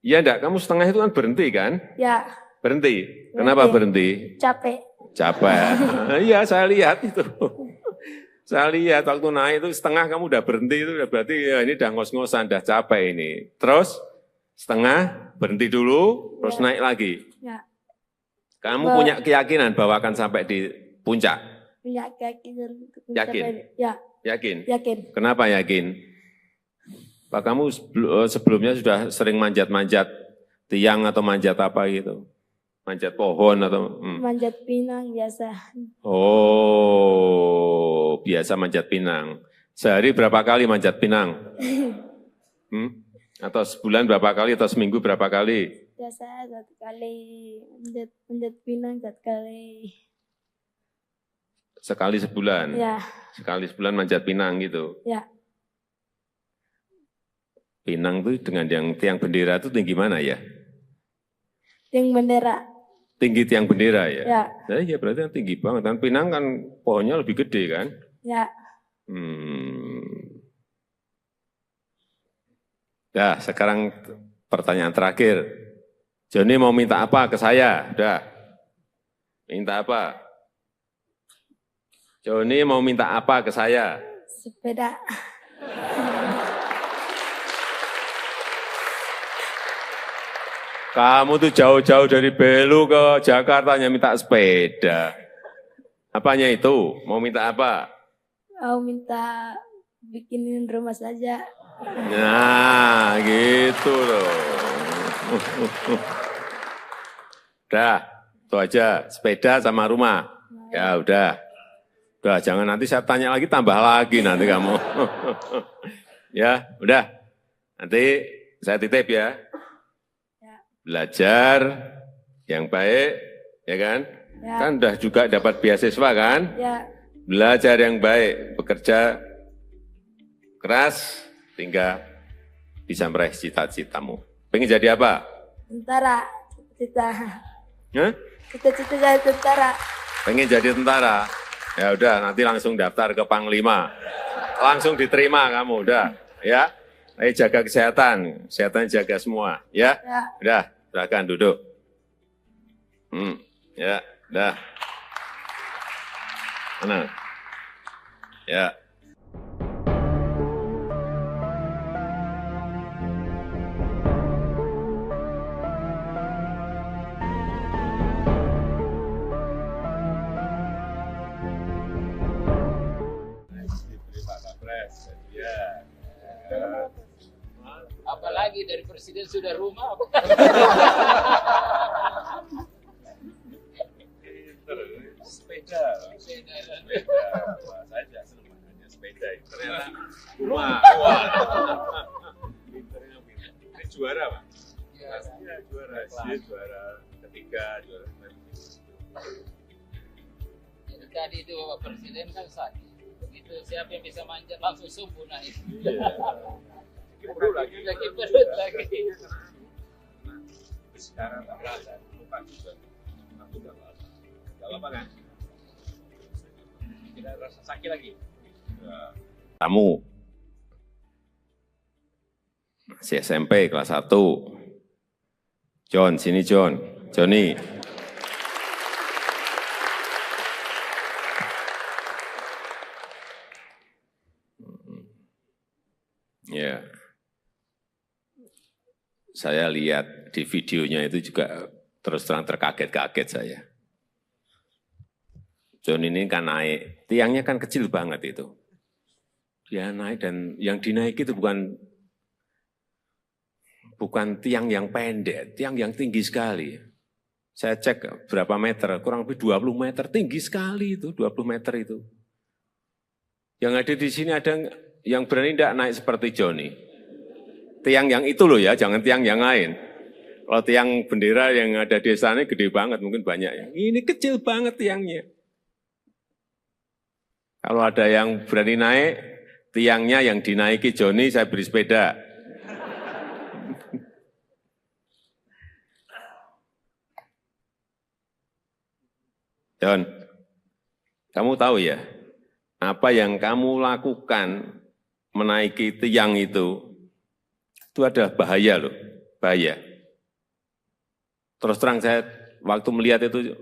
Iya enggak? Kamu setengah itu kan berhenti kan? Ya, Berhenti. Kenapa berhenti? capek. Capek. Iya, saya lihat itu. Saya lihat waktu naik itu setengah kamu udah berhenti itu udah berarti ya ini udah ngos-ngosan, udah capek ini. Terus setengah berhenti dulu, terus naik lagi. Ya, Kamu punya keyakinan bahwa akan sampai di puncak? punya keyakinan untuk Yakin? mencapai. Ya, Yakin? yakin. Kenapa yakin? Pak kamu sebelumnya sudah sering manjat-manjat tiang atau manjat apa gitu? Manjat pohon atau? Manjat pinang biasa. Oh, biasa manjat pinang. Sehari berapa kali manjat pinang? Atau sebulan berapa kali atau seminggu berapa kali? Biasa 1 kali manjat pinang 1 kali. Sekali sebulan? Ya, Sekali sebulan manjat pinang gitu? ya. Pinang itu dengan yang tiang bendera itu tinggi mana ya? Tiang bendera. Tinggi tiang bendera ya? Ya, Nah, iya berarti kan tinggi banget. Kan pinang kan pohonnya lebih gede kan? ya. Nah, sekarang pertanyaan terakhir. Joni mau minta apa ke saya? Udah. Minta apa? Joni mau minta apa ke saya? Sepeda. Kamu tuh jauh-jauh dari Belu ke Jakarta hanya minta sepeda. Apanya itu? Mau minta apa? Mau minta bikinin rumah saja. Nah, gitu loh. Udah, itu aja. Sepeda sama rumah. Ya udah. Udah, jangan nanti saya tanya lagi, tambah lagi nanti kamu. Ya, udah. Nanti saya titip ya. Belajar yang baik, ya kan? Ya. Kan udah juga dapat beasiswa kan? Ya, Belajar yang baik, bekerja keras, hingga bisa meraih cita-citamu. Pengen jadi apa? tentara. Cita-cita. Hah? Cita-cita jadi tentara. Pengen jadi tentara? Ya udah, nanti langsung daftar ke Panglima. Langsung diterima kamu, udah. Ya, ayo jaga kesehatan, kesehatan jaga semua. Ya, Ya. udah, silakan duduk. Ya, udah. Mana? Ya. Diberi Pak Kapres, ya. Apalagi dari presiden sudah rumah. Sepeda. Sepeda. Wah, saya juga senang makanya sepeda. Ternyata rumah. Wah. Pinternya pinter. Ini juara, Pak? Iya, juara. Dia juara ketiga, juara Jadi tadi itu Bapak Presiden kan sakit. Begitu siapa yang bisa manjat langsung sembuh naik. Iya. Perut lagi. Lagi perut lagi. Sekarang tak berasa. Bukan juga. Aku udah berasa. Gak apa kan? Tidak rasa sakit lagi. Ya. Kamu masih SMP kelas 1. John, sini John. Johnny. Ya. Saya lihat di videonya itu juga terus terang terkaget-kaget saya. John ini kan naik, tiangnya kan kecil banget itu. Dia naik dan yang dinaiki itu bukan tiang yang pendek, tiang yang tinggi sekali. Saya cek berapa meter, kurang lebih 20 meter, tinggi sekali itu, 20 meter itu. Yang ada di sini ada yang berani tidak naik seperti Joni. Tiang yang itu loh ya, jangan tiang yang lain. Kalau tiang bendera yang ada di sana gede banget, mungkin banyak ya. Ini kecil banget tiangnya. Kalau ada yang berani naik, tiangnya yang dinaiki Joni, saya beri sepeda. John, kamu tahu ya, apa yang kamu lakukan menaiki tiang itu adalah bahaya loh, bahaya. Terus terang saya waktu melihat itu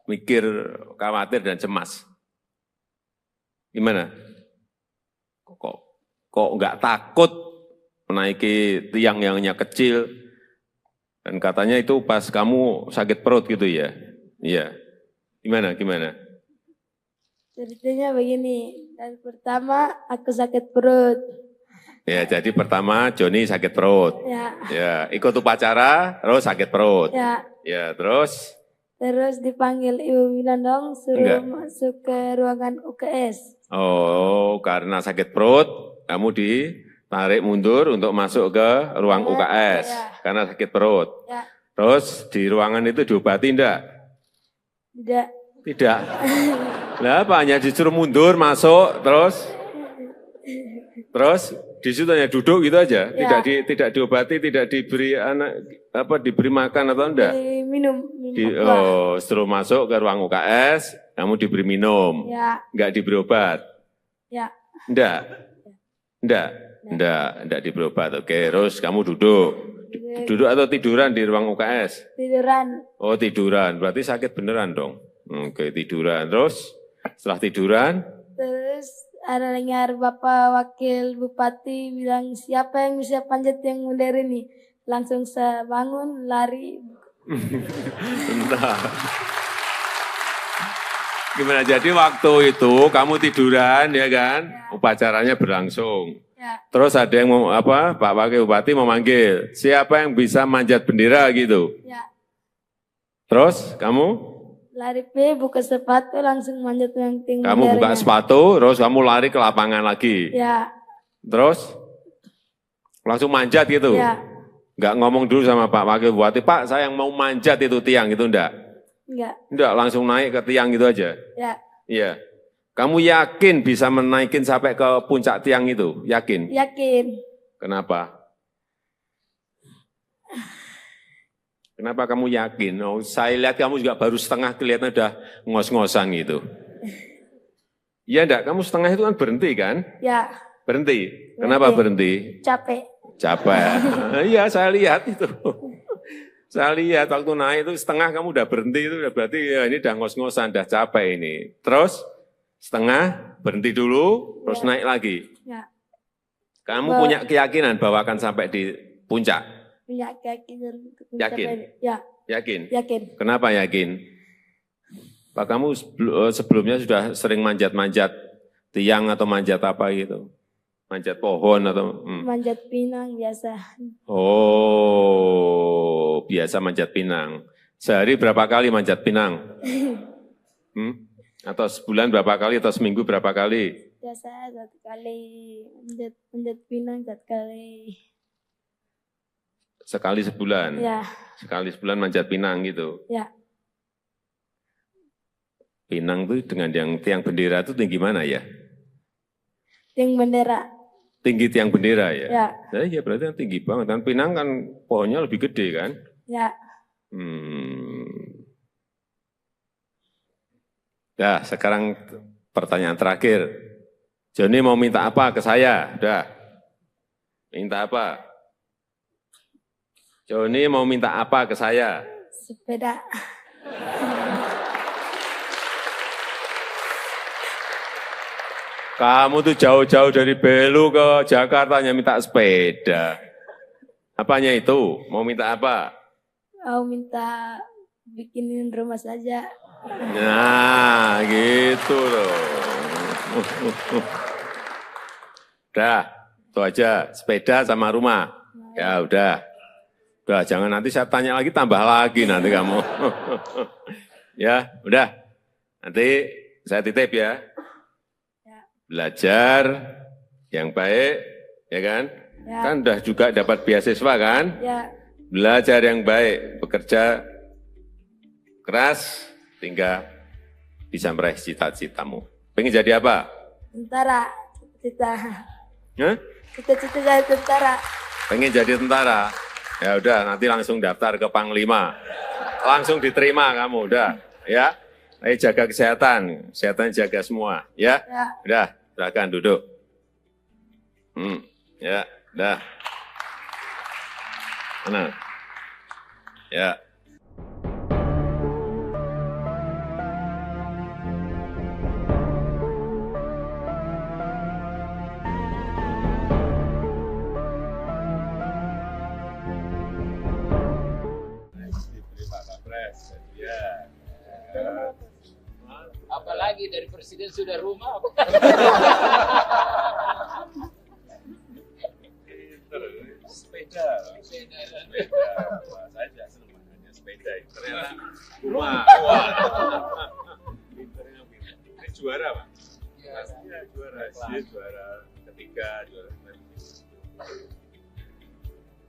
mikir, khawatir dan cemas. Gimana? Kok nggak takut menaiki tiang yang hanya kecil? Dan katanya itu pas kamu sakit perut gitu ya? Iya. Gimana? Ceritanya begini, dan pertama aku sakit perut. Ya, jadi pertama Joni sakit perut. Ya, ikut upacara, terus sakit perut. Ya, terus? Terus dipanggil Ibu Winandong, suruh masuk ke ruangan UKS. Oh, karena sakit perut, kamu ditarik mundur untuk masuk ke ruang UKS. Karena sakit perut. Terus di ruangan itu diobati enggak? Tidak. Lah apa, hanya disuruh mundur, masuk, terus di situ hanya duduk gitu aja, tidak diobati, tidak diberi diberi makan atau enggak? Minum. Setelah masuk ke ruang UKS, kamu diberi minum, enggak diberi obat? Enggak diberi obat. Oke, terus kamu duduk atau tiduran di ruang UKS? Tiduran. Oh, tiduran, berarti sakit beneran dong. Oke, tiduran, terus setelah tiduran? Terus ada dengar Bapak Wakil Bupati bilang, siapa yang bisa panjat yang mundur ini? Langsung saya bangun, lari. Bentar. Gimana, jadi waktu itu kamu tiduran ya kan? Upacaranya berlangsung. Terus ada yang Pak Wakil Bupati memanggil, siapa yang bisa manjat bendera gitu? Terus kamu? Lari buka sepatu langsung manjat yang tinggi. Kamu buka sepatu, terus kamu lari ke lapangan lagi. Terus langsung manjat gitu. Enggak ngomong dulu sama Pak Wakil Bupati, Pak saya yang mau manjat itu tiang itu enggak? Enggak, langsung naik ke tiang gitu aja. Iya. Kamu yakin bisa menaikin sampai ke puncak tiang itu? Yakin? Yakin. Kenapa? Kenapa kamu yakin? Oh, saya lihat kamu juga baru setengah kelihatan udah ngos-ngosan gitu. Iya enggak? Kamu setengah itu kan berhenti kan? Berhenti. Kenapa berhenti? Capek. Iya, saya lihat itu. Saya lihat waktu naik itu setengah kamu udah berhenti itu berarti ya ini udah ngos-ngosan, udah capek ini. Terus setengah berhenti dulu, terus naik lagi. Kamu punya keyakinan bahwa akan sampai di puncak? Punya keyakinan. Yakin? Yakin? Yakin. Kenapa yakin? Pak, kamu sebelumnya sudah sering manjat-manjat tiang atau manjat apa gitu? Manjat pohon atau? Manjat pinang biasa. Oh, biasa manjat pinang. Sehari berapa kali manjat pinang? Atau sebulan berapa kali atau seminggu berapa kali? Biasa 1 kali, manjat pinang 1 kali. Sekali sebulan? Sekali sebulan manjat pinang gitu? Pinang itu dengan yang tiang bendera itu tinggi mana ya? Tiang bendera. Tinggi tiang bendera ya? Nah, iya berarti kan tinggi banget. Dan pinang kan pohonnya lebih gede kan? Ya, sekarang pertanyaan terakhir. Joni mau minta apa ke saya? Udah. Minta apa? Joni mau minta apa ke saya? Sepeda. Kamu tuh jauh-jauh dari Belu ke Jakarta hanya minta sepeda. Apanya itu? Mau minta apa? Mau minta bikinin rumah saja. Nah, gitu loh. Udah, itu aja. Sepeda sama rumah. Ya udah. Udah, jangan nanti saya tanya lagi, tambah lagi nanti kamu. Ya, udah. Nanti saya titip ya. Belajar yang baik, ya kan? Kan udah juga dapat beasiswa kan? Belajar yang baik, bekerja keras, hingga bisa meraih cita-citamu. Pengen jadi apa? Tentara. Cita-cita jadi tentara. Pengen jadi tentara? Ya udah, nanti langsung daftar ke Panglima. Langsung diterima kamu, udah. Ya, Ayo jaga kesehatan, kesehatan jaga semua, ya. Ya. Udah, silakan duduk. Ya, udah. Mana? Ya. Diberi Pak Kapres, ya. Apalagi dari presiden sudah rumah. Sepeda. Wah, saya juga senang makanya sepeda. Ternyata rumah. Wah. Pinternya pinter. Ini juara, Pak? Iya, juara. Dia juara ketiga, juara kemarin.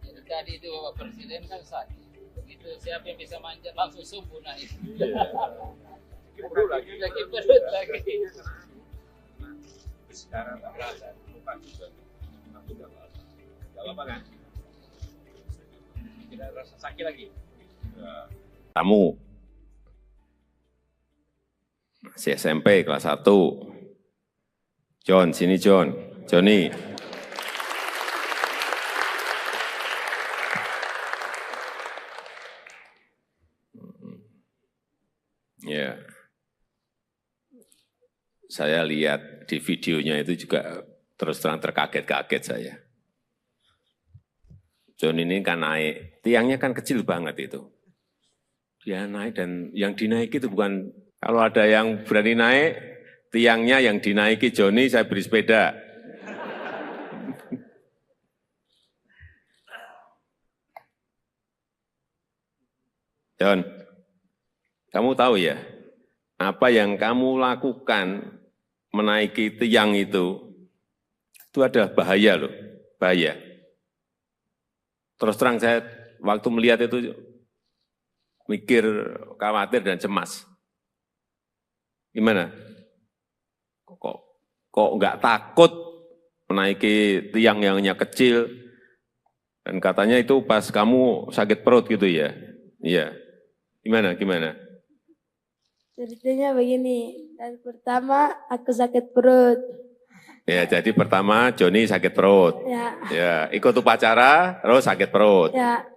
Jadi tadi itu Bapak Presiden kan sakit. Begitu siapa yang bisa manjat langsung subuh naik. Perut lagi. Lagi perut lagi. Sekarang nggak berasa, lupa juga. Aku nggak apa-apa. Nggak apa-apa kan? Tidak rasa sakit lagi. Ya. Tamu. Masih SMP kelas 1. John, sini John. Johnny. Ya. Saya lihat di videonya itu juga terus terang terkaget-kaget saya. John ini kan naik, tiangnya kan kecil banget itu. Dia naik dan yang dinaiki itu bukan, kalau ada yang berani naik, tiangnya yang dinaiki Johnny, saya beri sepeda. John, kamu tahu ya, apa yang kamu lakukan menaiki tiang itu adalah bahaya loh, bahaya. Terus terang saya waktu melihat itu mikir, khawatir dan cemas. Gimana? Kok nggak takut menaiki tiang yang hanya kecil? Dan katanya itu pas kamu sakit perut gitu ya? Iya. Gimana? Ceritanya begini, dari pertama aku sakit perut. Ya, jadi pertama Joni sakit perut. Ya, ikut upacara, terus sakit perut.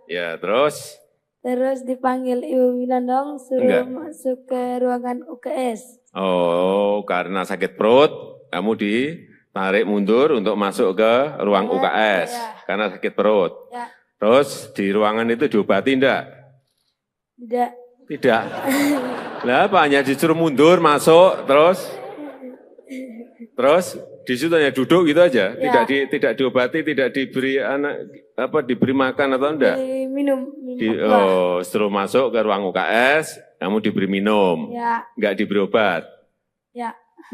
Ya, terus? Terus dipanggil Ibu Winandong, suruh masuk ke ruangan UKS. Oh, karena sakit perut, kamu ditarik mundur untuk masuk ke ruang UKS. Karena sakit perut. Ya. Terus di ruangan itu diobati enggak? Tidak. Lah apa, hanya disuruh mundur, masuk, terus di situ hanya duduk gitu aja, tidak diobati, tidak diberi diberi makan atau enggak? Minum. Setelah masuk ke ruang UKS, kamu diberi minum, enggak diberi obat?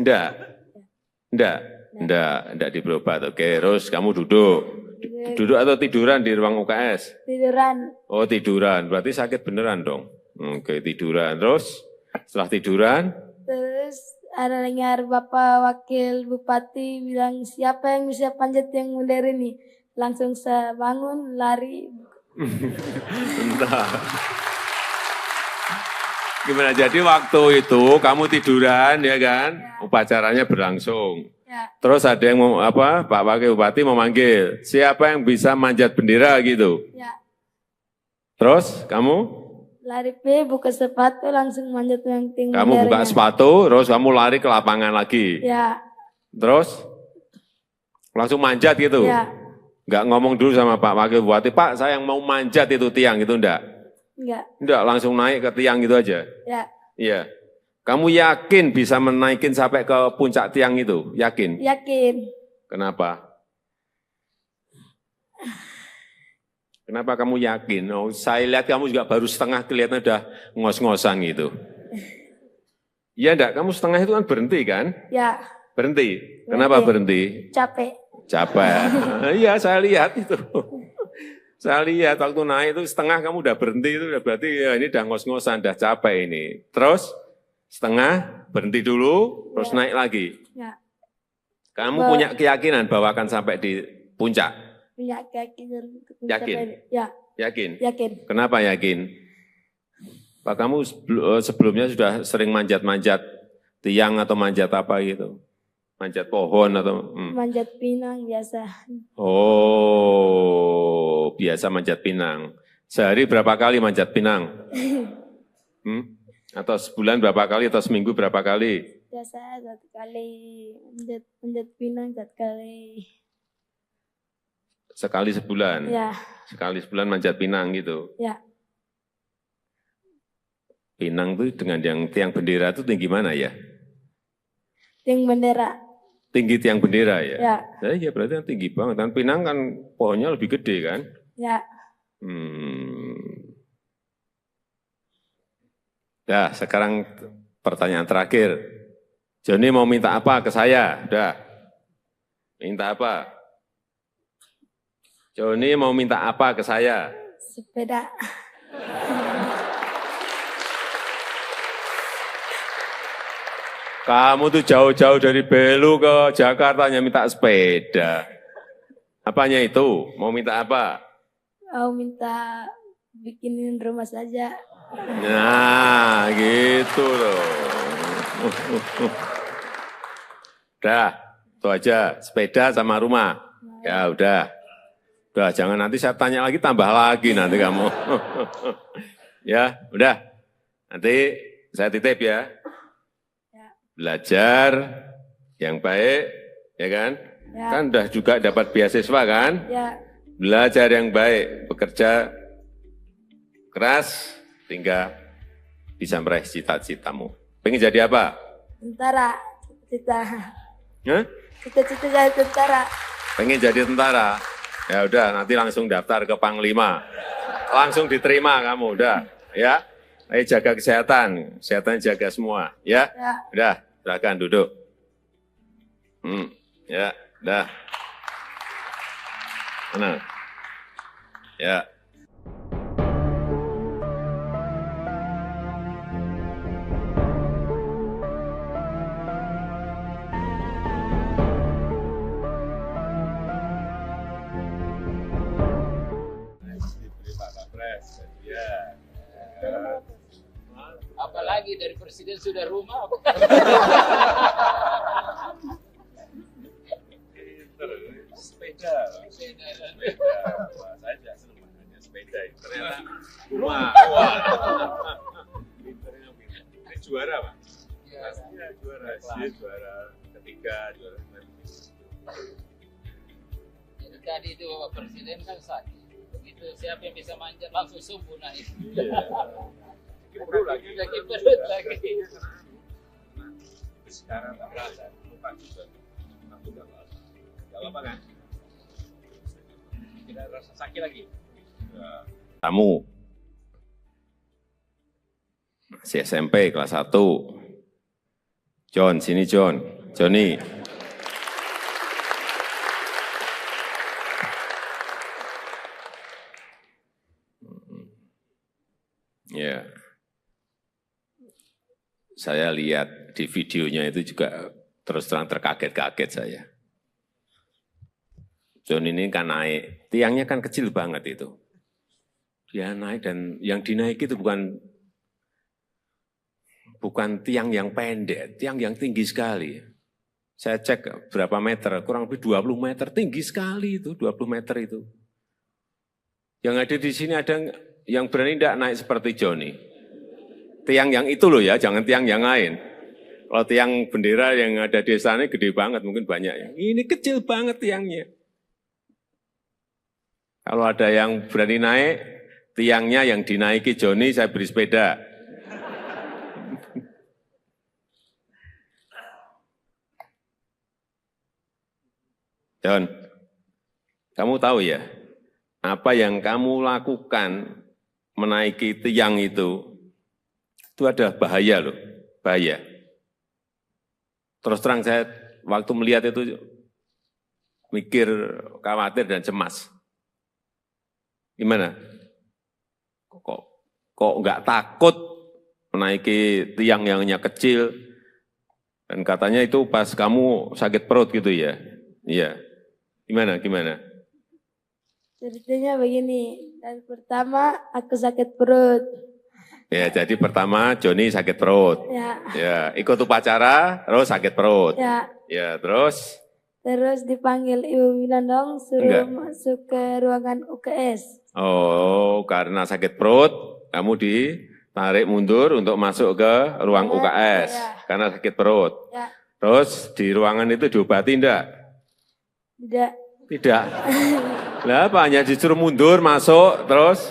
Enggak diberi obat. Oke, terus kamu duduk atau tiduran di ruang UKS? Tiduran. Oh, tiduran, berarti sakit beneran dong. Oke, tiduran, terus setelah tiduran? Terus ada dengar Bapak Wakil Bupati bilang, siapa yang bisa panjat yang modern ini? Langsung saya bangun, lari. Entah. Gimana, jadi waktu itu kamu tiduran ya kan? Upacaranya berlangsung. Terus ada yang Pak Wakil Bupati memanggil, siapa yang bisa manjat bendera gitu? Terus kamu? Lari buka sepatu langsung manjat yang tinggi. Kamu buka sepatu, terus kamu lari ke lapangan lagi. Terus langsung manjat gitu. Enggak ngomong dulu sama Pak Wakil Bupati, Pak saya yang mau manjat itu tiang itu enggak? Enggak, langsung naik ke tiang gitu aja. Iya. Kamu yakin bisa menaikin sampai ke puncak tiang itu? Yakin? Yakin. Kenapa? Kenapa kamu yakin? Oh, saya lihat kamu juga baru setengah, kelihatan udah ngos-ngosan gitu. Iya enggak? Kamu setengah itu kan berhenti kan? Ya. Berhenti. Kenapa berhenti? Capek. Iya, saya lihat itu. Saya lihat waktu naik itu setengah kamu udah berhenti, itu udah berarti ya ini udah ngos-ngosan, udah capek ini. Terus setengah berhenti dulu, terus naik lagi. Kamu punya keyakinan bahwa akan sampai di puncak? Punya keyakinan. Yakin? Ya. Yakin? Yakin. Kenapa yakin? Pak kamu sebelumnya sudah sering manjat-manjat tiang atau manjat apa gitu? Manjat pohon atau? Manjat pinang biasa. Oh, biasa manjat pinang. Sehari berapa kali manjat pinang? Atau sebulan berapa kali atau seminggu berapa kali? Biasa 1 kali manjat pinang 1 kali. Sekali sebulan? Ya. Sekali sebulan manjat pinang gitu? Ya. Pinang itu dengan yang tiang bendera itu tinggi mana ya? Tiang bendera. Tinggi tiang bendera ya? Ya. Nah, ya berarti kan tinggi banget. Kan pinang kan pohonnya lebih gede kan? Ya. Dah, sekarang pertanyaan terakhir. Joni mau minta apa ke saya? Udah. Minta apa? Joni mau minta apa ke saya? Sepeda. Kamu tuh jauh-jauh dari Belu ke Jakarta hanya minta sepeda. Apanya itu? Mau minta apa? Mau minta bikinin rumah saja. Nah, gitu loh. Udah, itu aja. Sepeda sama rumah. Ya udah. Udah, jangan nanti saya tanya lagi, tambah lagi nanti kamu. Ya, udah. Nanti saya titip ya. Belajar yang baik, ya kan? Ya. Kan udah juga dapat beasiswa kan? Ya. Belajar yang baik, bekerja keras, hingga bisa meraih cita-citamu. Pengen jadi apa? Tentara. Cita-cita. Hah? Cita-cita jadi tentara. Pengen jadi tentara? Ya udah, nanti langsung daftar ke Panglima. Langsung diterima kamu, udah. Ya, ayo jaga kesehatan. Kesehatan jaga semua, ya? Ya. Udah, silakan duduk. Ya, udah. Mana? Ya. Apalagi dari presiden sudah rumah. Sepeda. Saya juga senang makanya sepeda. Ternyata rumah. Pinternya pinter. Ini juara Pak? Pastinya juara. Dia juara ketiga, juara Jadi tadi itu Bapak Presiden kan sakit. Begitu siapa yang bisa manjat langsung subuh naik. Perlu lagi. Lagi perut lagi. Sekarang tak berasa. Lupa juga. Aku udah berasa. Gak apa-apa kan? Tidak rasa sakit lagi. Tamu. Masih SMP kelas 1. John, sini John. Johnny. Ya. Saya lihat di videonya itu juga terus terang terkaget-kaget saya. John ini kan naik, tiangnya kan kecil banget itu. Dia naik dan yang dinaiki itu bukan tiang yang pendek, tiang yang tinggi sekali. Saya cek berapa meter, kurang lebih 20 meter, tinggi sekali itu, 20 meter itu. Yang ada di sini ada yang berani tidak naik seperti Johnny. Tiang yang itu loh ya, jangan tiang yang lain. Kalau tiang bendera yang ada di sana gede banget, mungkin banyak ya. Ini kecil banget tiangnya. Kalau ada yang berani naik, tiangnya yang dinaiki Johnny, saya beri sepeda. John, kamu tahu ya, apa yang kamu lakukan menaiki tiang itu ada bahaya loh, bahaya. Terus terang saya waktu melihat itu mikir, khawatir dan cemas. Gimana? Kok nggak takut menaiki tiang yang hanya kecil? Dan katanya itu pas kamu sakit perut gitu ya? Iya. Gimana? Ceritanya begini, dan pertama aku sakit perut. Ya, jadi pertama Joni sakit perut. Ya. Ya, ikut upacara, terus sakit perut. Ya. Ya, terus? Terus dipanggil Ibu Winandong suruh masuk ke ruangan UKS. Oh, karena sakit perut, kamu ditarik mundur untuk masuk ke ruang UKS. Ya. Karena sakit perut. Ya. Terus di ruangan itu diobati enggak? Tidak. Tidak. Lah apa, hanya disuruh mundur, masuk, terus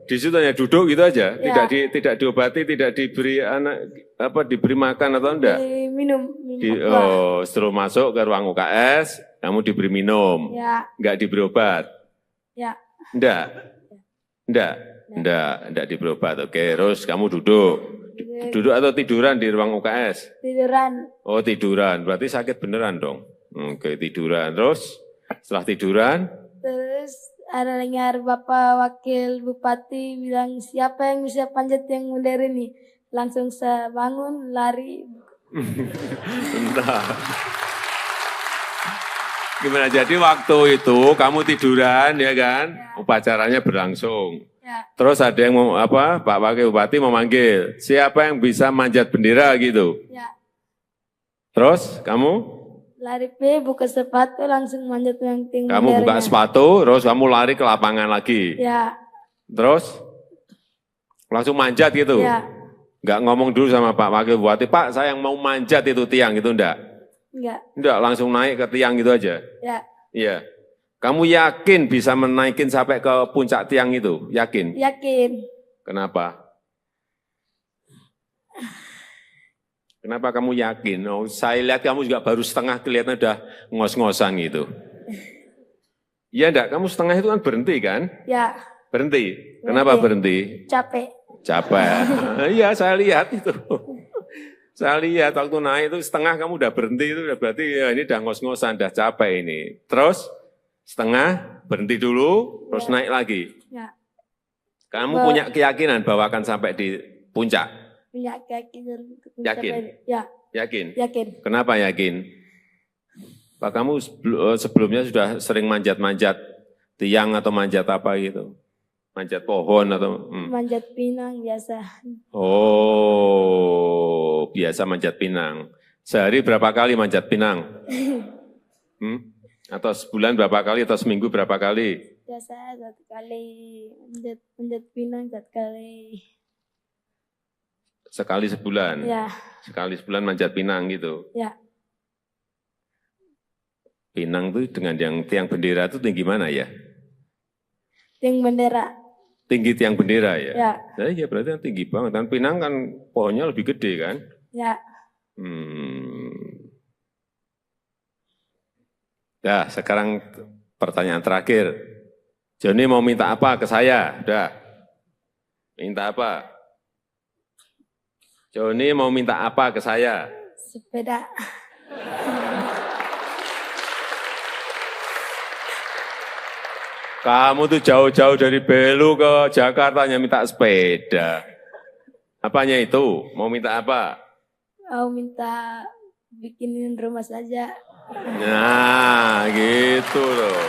di situ hanya duduk gitu aja, Ya. tidak diobati, tidak diberi diberi makan atau enggak? Minum. Setelah masuk ke ruang UKS, kamu diberi minum, Ya. enggak diberi obat? Ya. Enggak diberi obat. Oke, terus kamu duduk atau tiduran di ruang UKS? Tiduran. Oh, tiduran, berarti sakit beneran dong. Oke, tiduran, terus setelah tiduran? Terus ada dengar Bapak Wakil Bupati bilang siapa yang bisa panjat yang modern ini. Langsung saya bangun, lari. Entah. Gimana, jadi waktu itu kamu tiduran ya kan, upacaranya berlangsung. Ya. Terus ada yang Pak Wakil Bupati memanggil, siapa yang bisa manjat bendera gitu. Ya. Terus kamu? Lari buka sepatu langsung manjat yang tinggi. Kamu buka sepatu, terus kamu lari ke lapangan lagi. Ya. Terus langsung manjat gitu. Ya. Enggak ngomong dulu sama Pak Wakil Bupati, Pak saya yang mau manjat itu tiang gitu enggak? Enggak, langsung naik ke tiang gitu aja. Ya. Iya. Kamu yakin bisa menaikin sampai ke puncak tiang itu? Yakin? Yakin. Kenapa? Kenapa kamu yakin? Oh, saya lihat kamu juga baru setengah, kelihatan udah ngos-ngosan gitu. Iya enggak? Kamu setengah itu kan berhenti kan? Ya. Berhenti. Kenapa berhenti? Capek. Iya, saya lihat itu. Saya lihat waktu naik itu setengah kamu udah berhenti, itu udah berarti ya ini udah ngos-ngosan, udah capek ini. Terus setengah berhenti dulu, terus naik lagi. Ya. Kamu punya keyakinan bahwa akan sampai di puncak? Punya keyakinan. Yakin? Ya. Yakin? Yakin. Kenapa yakin? Pak, kamu sebelumnya sudah sering manjat-manjat tiang atau manjat apa gitu? Manjat pohon atau? Manjat pinang biasa. Oh, biasa manjat pinang. Sehari berapa kali manjat pinang? Atau sebulan berapa kali atau seminggu berapa kali? Biasa 1 kali manjat pinang 1 kali. Sekali sebulan? Ya. Sekali sebulan manjat pinang gitu? Ya. Pinang itu dengan yang tiang bendera itu tinggi mana ya? Tiang bendera. Tinggi tiang bendera ya? Ya. Nah, iya berarti kan tinggi banget. Kan pinang kan pohonnya lebih gede kan? Ya. Nah, sekarang pertanyaan terakhir. Joni mau minta apa ke saya? Udah. Minta apa? Joni mau minta apa ke saya? Sepeda. Kamu tuh jauh-jauh dari Belu ke Jakarta hanya minta sepeda. Apanya itu? Mau minta apa? Mau minta bikinin rumah saja. Nah, gitu loh.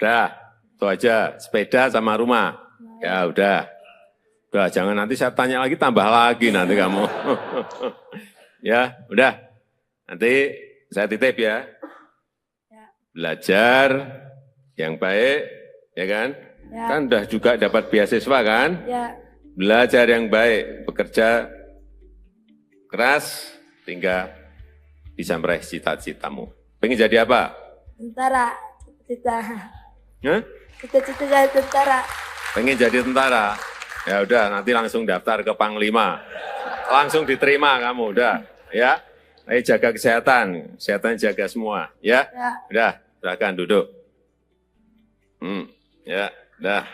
Udah, itu aja. Sepeda sama rumah. Ya udah. Udah, jangan nanti saya tanya lagi, tambah lagi nanti kamu. Ya, udah. Nanti saya titip ya. Belajar yang baik, ya kan? Ya. Kan udah juga dapat beasiswa kan? Ya. Belajar yang baik, bekerja keras, hingga bisa meraih cita-citamu. Pengen jadi apa? Tentara. Cita-cita. Hah? Cita-cita jadi tentara. Pengen jadi tentara? Ya udah, nanti langsung daftar ke Panglima. Langsung diterima kamu, udah. Ya, ayo jaga kesehatan jaga semua. Ya, Ya. udah, silakan duduk. Ya, udah.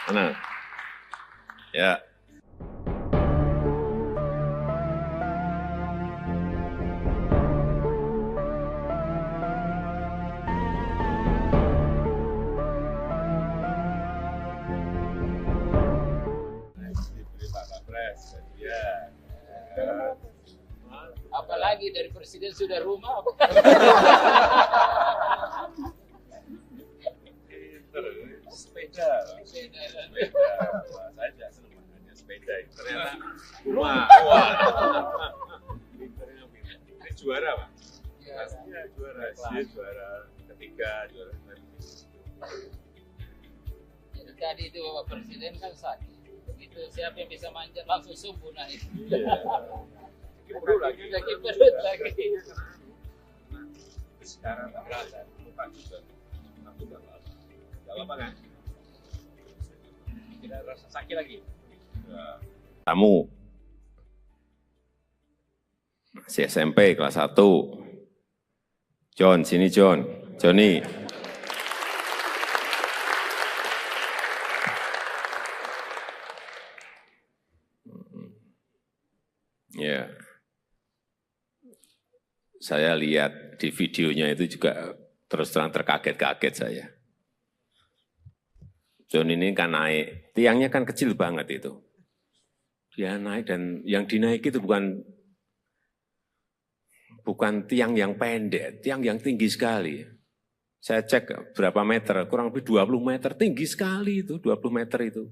Mana? Ya. Apalagi dari presiden sudah rumah. Wah. Ini juara, Pak. Pastinya juara. Dia juara ketiga, juara Tadi itu Bapak Presiden kan sakit. Begitu siapa yang bisa manjat langsung subuh naik. perut lagi. Sakit perut lagi. Sekarang tak berasa, lupa juga. Aku udah lama. Udah lama kan? Tidak rasa sakit lagi. Tamu masih SMP kelas 1. John, sini John. Johnny. Ya. Saya lihat di videonya itu juga terus terang terkaget-kaget saya. John ini kan naik, tiangnya kan kecil banget itu. Dia naik dan yang dinaiki itu bukan tiang yang pendek, tiang yang tinggi sekali. Saya cek berapa meter, kurang lebih 20 meter, tinggi sekali itu, 20 meter itu.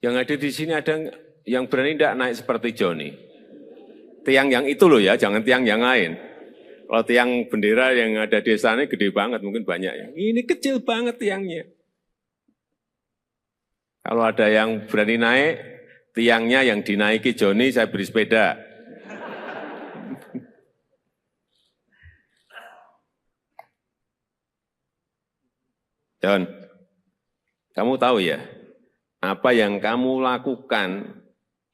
Yang ada di sini ada yang berani tidak naik seperti Johnny. Tiang yang itu loh ya, jangan tiang yang lain. Kalau tiang bendera yang ada di sana gede banget, mungkin banyak ya. Ini kecil banget tiangnya. Kalau ada yang berani naik, tiangnya yang dinaiki Johnny, saya beri sepeda. John, kamu tahu ya, apa yang kamu lakukan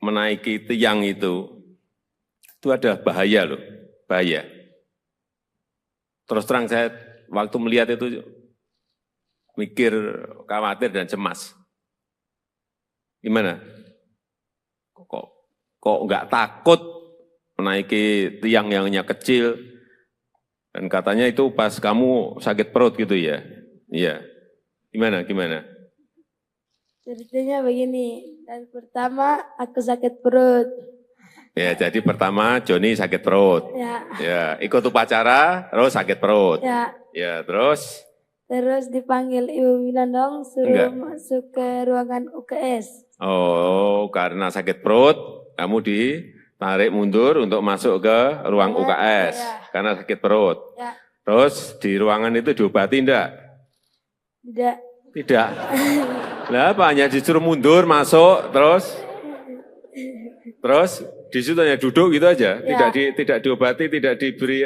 menaiki tiang itu adalah bahaya loh, bahaya. Terus terang saya waktu melihat itu mikir, khawatir dan cemas. Gimana? Kok nggak takut menaiki tiang yang hanya kecil? Dan katanya itu pas kamu sakit perut gitu ya? Iya. Gimana? Ceritanya begini, dan pertama aku sakit perut. Ya, jadi pertama Johnny sakit perut. Ya, ikut upacara, terus sakit perut. Ya, terus? Terus dipanggil Ibu Winandong, suruh masuk ke ruangan UKS. Oh, karena sakit perut, kamu ditarik mundur untuk masuk ke ruang UKS. Karena sakit perut. Terus di ruangan itu diobati enggak? Tidak. Lah apa, hanya disuruh mundur, masuk, terus di situ hanya duduk gitu aja, tidak diobati, tidak diberi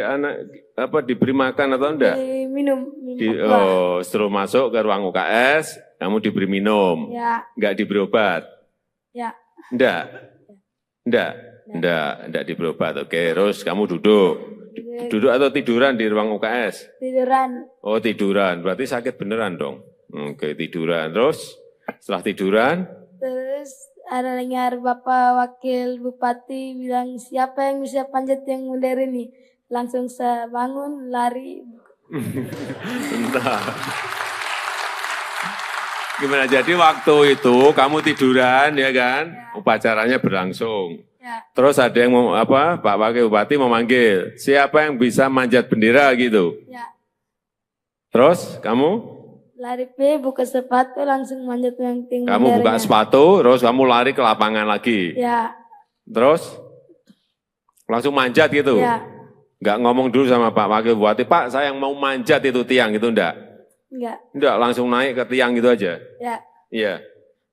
diberi makan atau enggak? Minum. Setelah masuk ke ruang UKS, kamu diberi minum, enggak diberi obat? Enggak diberi obat. Oke, terus kamu duduk atau tiduran di ruang UKS? Tiduran. Oh, tiduran, berarti sakit beneran dong. Oke, tiduran, terus setelah tiduran? Terus ada dengar Bapak Wakil Bupati bilang, siapa yang bisa panjat yang modern ini? Langsung saya bangun, lari. Entah. Gimana, jadi waktu itu kamu tiduran ya kan? Upacaranya berlangsung. Terus ada yang Pak Wakil Bupati memanggil, siapa yang bisa manjat bendera gitu? Terus kamu? Lari buka sepatu, langsung manjat yang tinggi. Kamu buka sepatu, terus kamu lari ke lapangan lagi. Terus langsung manjat gitu. Enggak ngomong dulu sama Pak Wakil Bupati, Pak saya yang mau manjat itu tiang itu enggak? Enggak, langsung naik ke tiang gitu aja. Iya.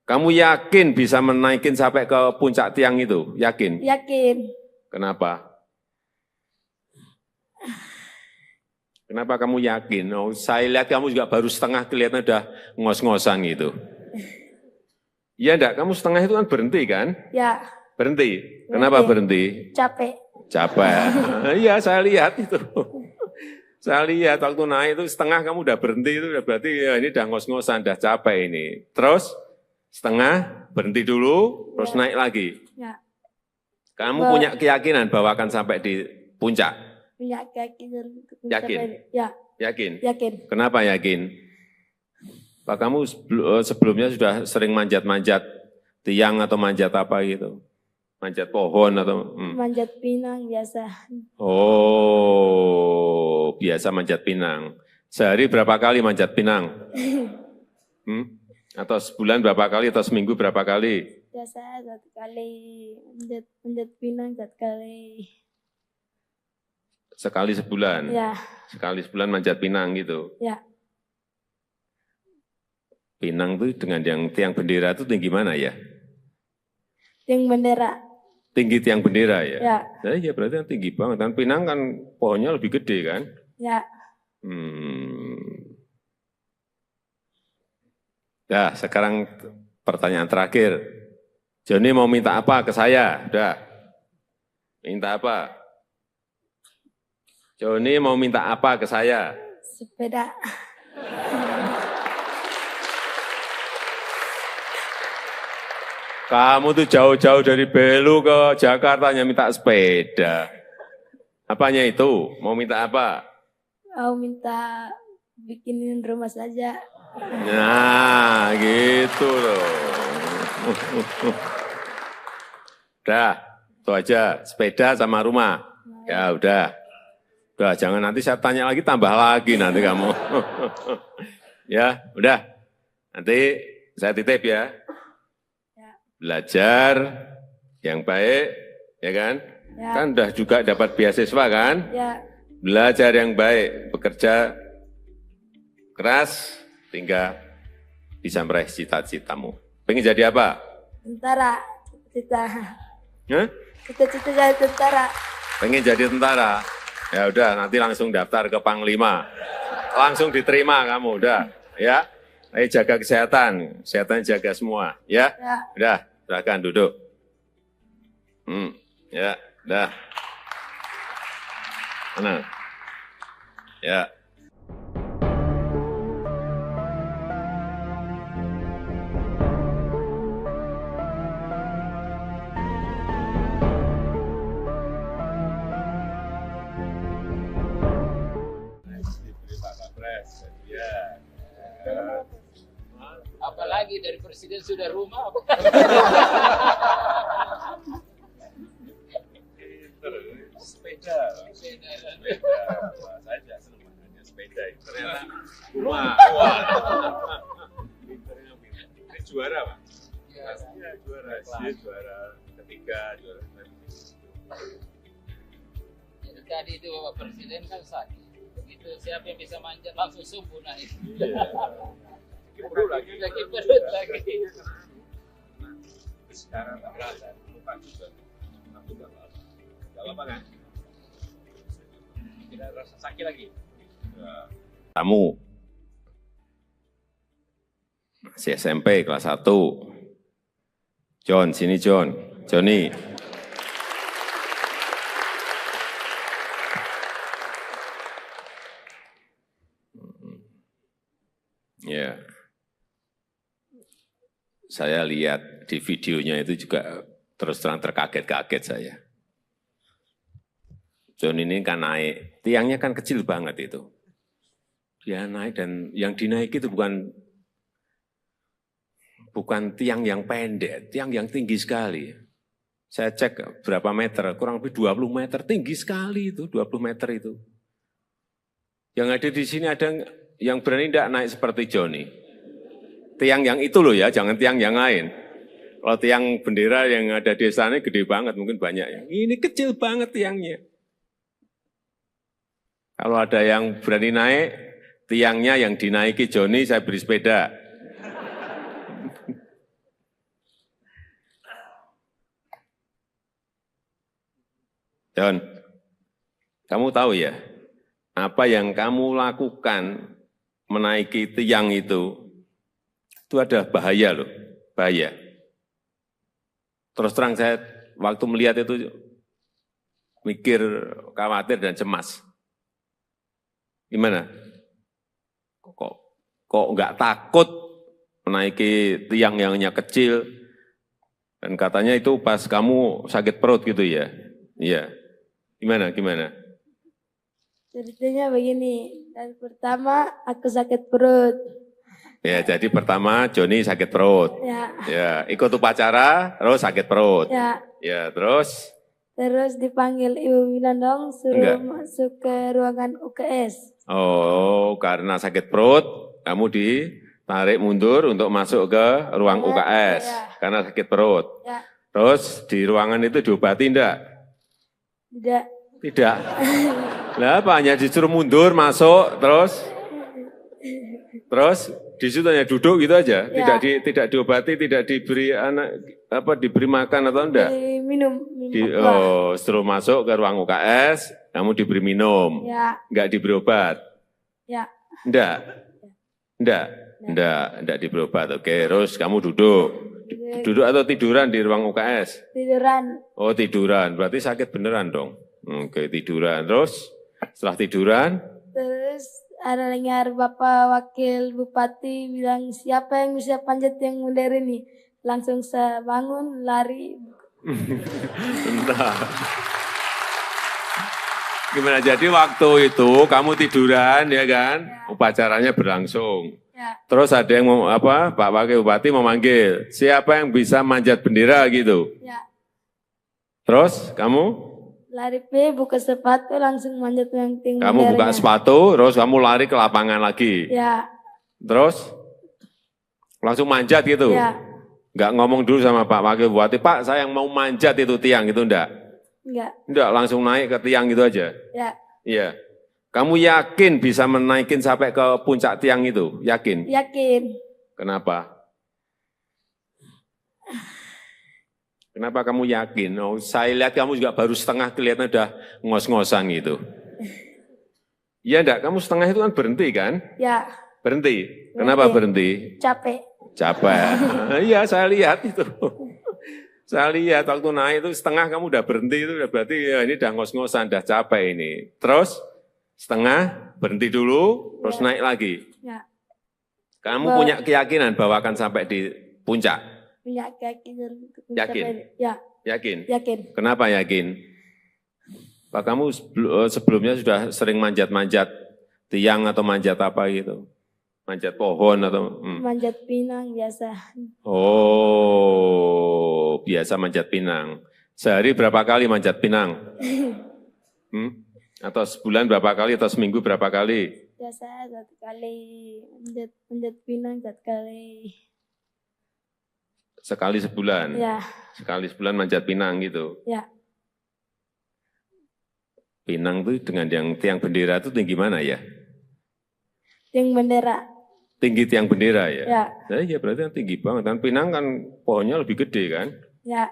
Kamu yakin bisa menaikin sampai ke puncak tiang itu? Yakin? Yakin. Kenapa? Kenapa kamu yakin? Oh, saya lihat kamu juga baru setengah, kelihatan udah ngos-ngosan gitu. Iya enggak? Kamu setengah itu kan berhenti kan? Berhenti. Kenapa berhenti? Capek. Iya, saya lihat itu. Saya lihat waktu naik itu setengah kamu udah berhenti, itu udah berarti ya ini udah ngos-ngosan, udah capek ini. Terus setengah berhenti dulu, terus naik lagi. Kamu punya keyakinan bahwa akan sampai di puncak? Punya keyakinan. Yakin? Yakin? Yakin. Kenapa yakin? Pak, kamu sebelumnya sudah sering manjat-manjat tiang atau manjat apa gitu? Manjat pohon atau? Manjat pinang biasa. Oh, biasa manjat pinang. Sehari berapa kali manjat pinang? Atau sebulan berapa kali atau seminggu berapa kali? Ya saya 1 kali manjat pinang 1 kali. Sekali sebulan? Ya, Sekali sebulan manjat pinang gitu? ya. Pinang itu dengan yang tiang bendera itu tinggi mana ya? Tiang bendera. Tinggi tiang bendera ya? Ya, Nah, iya berarti kan tinggi banget. Dan pinang kan pohonnya lebih gede kan? ya. Nah, sekarang pertanyaan terakhir. Joni mau minta apa ke saya? Udah. Minta apa? Joni mau minta apa ke saya? Sepeda. Kamu tuh jauh-jauh dari Belu ke Jakarta hanya minta sepeda. Apanya itu? Mau minta apa? Mau minta bikinin rumah saja. Nah, gitu loh. Udah, itu aja. Sepeda sama rumah. Ya udah. Udah, jangan nanti saya tanya lagi, tambah lagi nanti kamu. Ya, udah. Nanti saya titip ya. Belajar yang baik, ya kan? Ya. Kan udah juga dapat beasiswa kan? Ya, Belajar yang baik, bekerja keras, hingga bisa meraih cita-citamu. Pengen jadi apa? tentara. Cita-cita. Hah? Cita-cita saya tentara. Pengen jadi tentara? Ya udah, nanti langsung daftar ke Panglima. Langsung diterima kamu, udah. Ya, ayo jaga kesehatan, kesehatan jaga semua. Ya, Ya. udah, silakan duduk. Ya, udah. Mana? Ya. Diberi Pak Kapres, ya. Apalagi dari presiden sudah rumah. Sepeda. Saya juga senang makanya sepeda. Ternyata rumah. Pinternya pinter. Ini juara Pak? Iya juara. Dia juara ketiga, juara Jadi tadi itu Bapak Presiden kan sakit. Begitu siapa yang bisa manjat langsung subuh naik. perut lagi. Lagi perut lagi. Sekarang tak berasa. Lupa juga. Aku tak apa. Gak apa kan? Tidak rasa sakit lagi. Kamu masih SMP kelas 1. John, sini John. Johnny. Ya. Saya lihat di videonya itu juga terus terang terkaget-kaget saya. John ini kan naik, tiangnya kan kecil banget itu. Dia naik dan yang dinaiki itu bukan tiang yang pendek, tiang yang tinggi sekali. Saya cek berapa meter, kurang lebih 20 meter, tinggi sekali itu, 20 meter itu. Yang ada di sini ada yang berani tidak naik seperti Johnny. Tiang yang itu loh ya, jangan tiang yang lain. Kalau tiang bendera yang ada di sana gede banget, mungkin banyak ya. Ini kecil banget tiangnya. Kalau ada yang berani naik, tiangnya yang dinaiki Johnny, saya beri sepeda. John, kamu tahu ya, apa yang kamu lakukan menaiki tiang itu ada bahaya loh, bahaya. Terus terang saya waktu melihat itu mikir, khawatir dan cemas. Gimana? Kok nggak takut menaiki tiang yang hanya kecil? Dan katanya itu pas kamu sakit perut gitu ya? Iya. Gimana? Ceritanya begini, dan pertama aku sakit perut. Ya, jadi pertama Johnny sakit perut. Ya, ikut upacara, terus sakit perut. Ya, terus? Terus dipanggil Ibu Winandong suruh masuk ke ruangan UKS. Oh, karena sakit perut, kamu tarik mundur untuk masuk ke ruang UKS Ya. karena sakit perut. Ya. Terus di ruangan itu diobati enggak? Tidak. Tidak. Lah apa hanya disuruh mundur masuk terus di situ hanya duduk gitu aja, Ya. tidak diobati, tidak diberi diberi makan atau enggak? Minum Setelah masuk ke ruang UKS, kamu diberi minum. Ya. Enggak diberi obat. Ya. Enggak diberi obat. Oke, terus kamu duduk. Duduk atau tiduran di ruang UKS? Tiduran. Oh, tiduran. Berarti sakit beneran dong. Oke, tiduran. Terus setelah tiduran, Terus ada dengar Bapak Wakil Bupati bilang siapa yang bisa panjat yang modern ini. Langsung saya bangun, lari. entah. Gimana? Jadi waktu itu kamu tiduran ya kan? Upacaranya berlangsung. Ya. Terus ada yang Pak Wakil Bupati memanggil, siapa yang bisa manjat bendera gitu. Ya. Terus kamu? Lari buka sepatu langsung manjat yang tinggi. Kamu buka sepatu, terus kamu lari ke lapangan lagi. Ya. Terus langsung manjat gitu. Ya. Enggak ngomong dulu sama Pak Wakil Bupati, Pak saya yang mau manjat itu tiang gitu enggak? Enggak, langsung naik ke tiang gitu aja. Ya. Iya. Kamu yakin bisa menaikin sampai ke puncak tiang itu? Yakin? Yakin. Kenapa? Kenapa kamu yakin? Oh, saya lihat kamu juga baru setengah kelihatan udah ngos-ngosan gitu. Iya enggak? Kamu setengah itu kan berhenti kan? Ya. Berhenti. Kenapa berhenti? Capek. Iya, saya lihat itu. Saya lihat waktu naik itu setengah kamu udah berhenti itu berarti ya ini udah ngos-ngosan, udah capek ini. Terus setengah berhenti dulu, terus naik lagi. Ya. Kamu punya keyakinan bahwa akan sampai di puncak? Punya keyakinan. Yakin? Ya. Yakin? Yakin. Kenapa yakin? Pak kamu sebelumnya sudah sering manjat-manjat tiang atau manjat apa gitu? Manjat pohon atau? Manjat pinang biasa. Oh, biasa manjat pinang. Sehari berapa kali manjat pinang? Atau sebulan berapa kali atau seminggu berapa kali? Biasa 1 kali manjat pinang 1 kali. Sekali sebulan? Ya. Sekali sebulan manjat pinang gitu? Ya. Pinang itu dengan yang tiang bendera itu tinggi mana ya? Tiang bendera. Tinggi tiang bendera ya? Ya. Ya berarti kan tinggi banget. Dan pinang kan pohonnya lebih gede kan? Ya.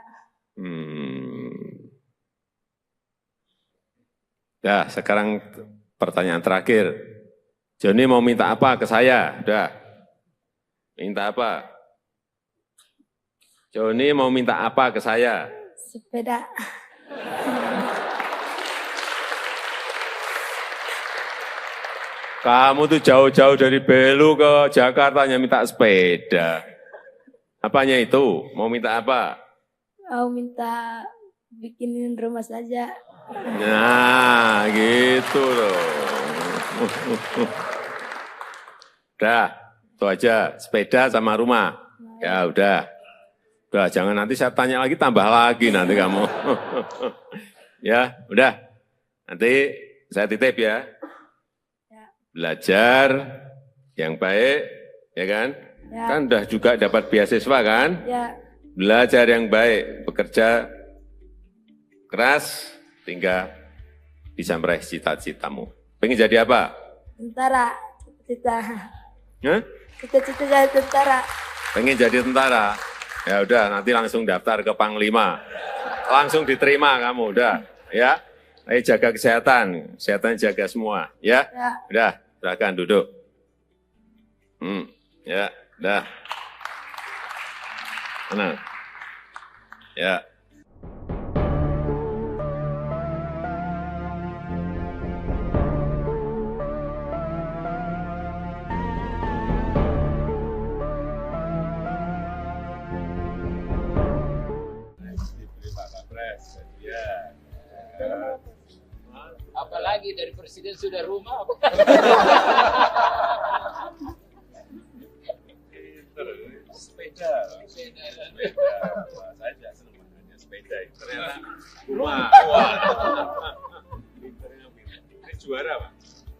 Nah, sekarang pertanyaan terakhir. Joni mau minta apa ke saya? Udah. Minta apa? Joni mau minta apa ke saya? Sepeda. Kamu tuh jauh-jauh dari Belu ke Jakarta hanya minta sepeda. Apanya itu? Mau minta apa? Mau minta bikinin rumah saja. Nah, gitu loh. Udah, itu aja. Sepeda sama rumah. Ya udah. Udah, jangan nanti saya tanya lagi, tambah lagi nanti kamu. Ya, udah. Nanti saya titip ya. Belajar yang baik, ya kan? Ya. Kan udah juga dapat beasiswa kan? Ya. Belajar yang baik, bekerja keras, hingga bisa meraih cita-citamu. Pengen jadi apa? Tentara. Cita-cita. Hah? Cita-cita jadi tentara. Pengen jadi tentara? Ya udah, nanti langsung daftar ke Panglima. Langsung diterima kamu, udah. Ya, ayo jaga kesehatan. Kesehatan jaga semua, ya? Ya. Udah, silakan duduk. Ya, udah. Tenang. Ya. Diberi Pak Kapres, ya. Apalagi dari presiden sudah rumah. Sepeda. Wah, saya tidak senang makanya sepeda. Ternyata rumah. Wah. Ini juara Pak.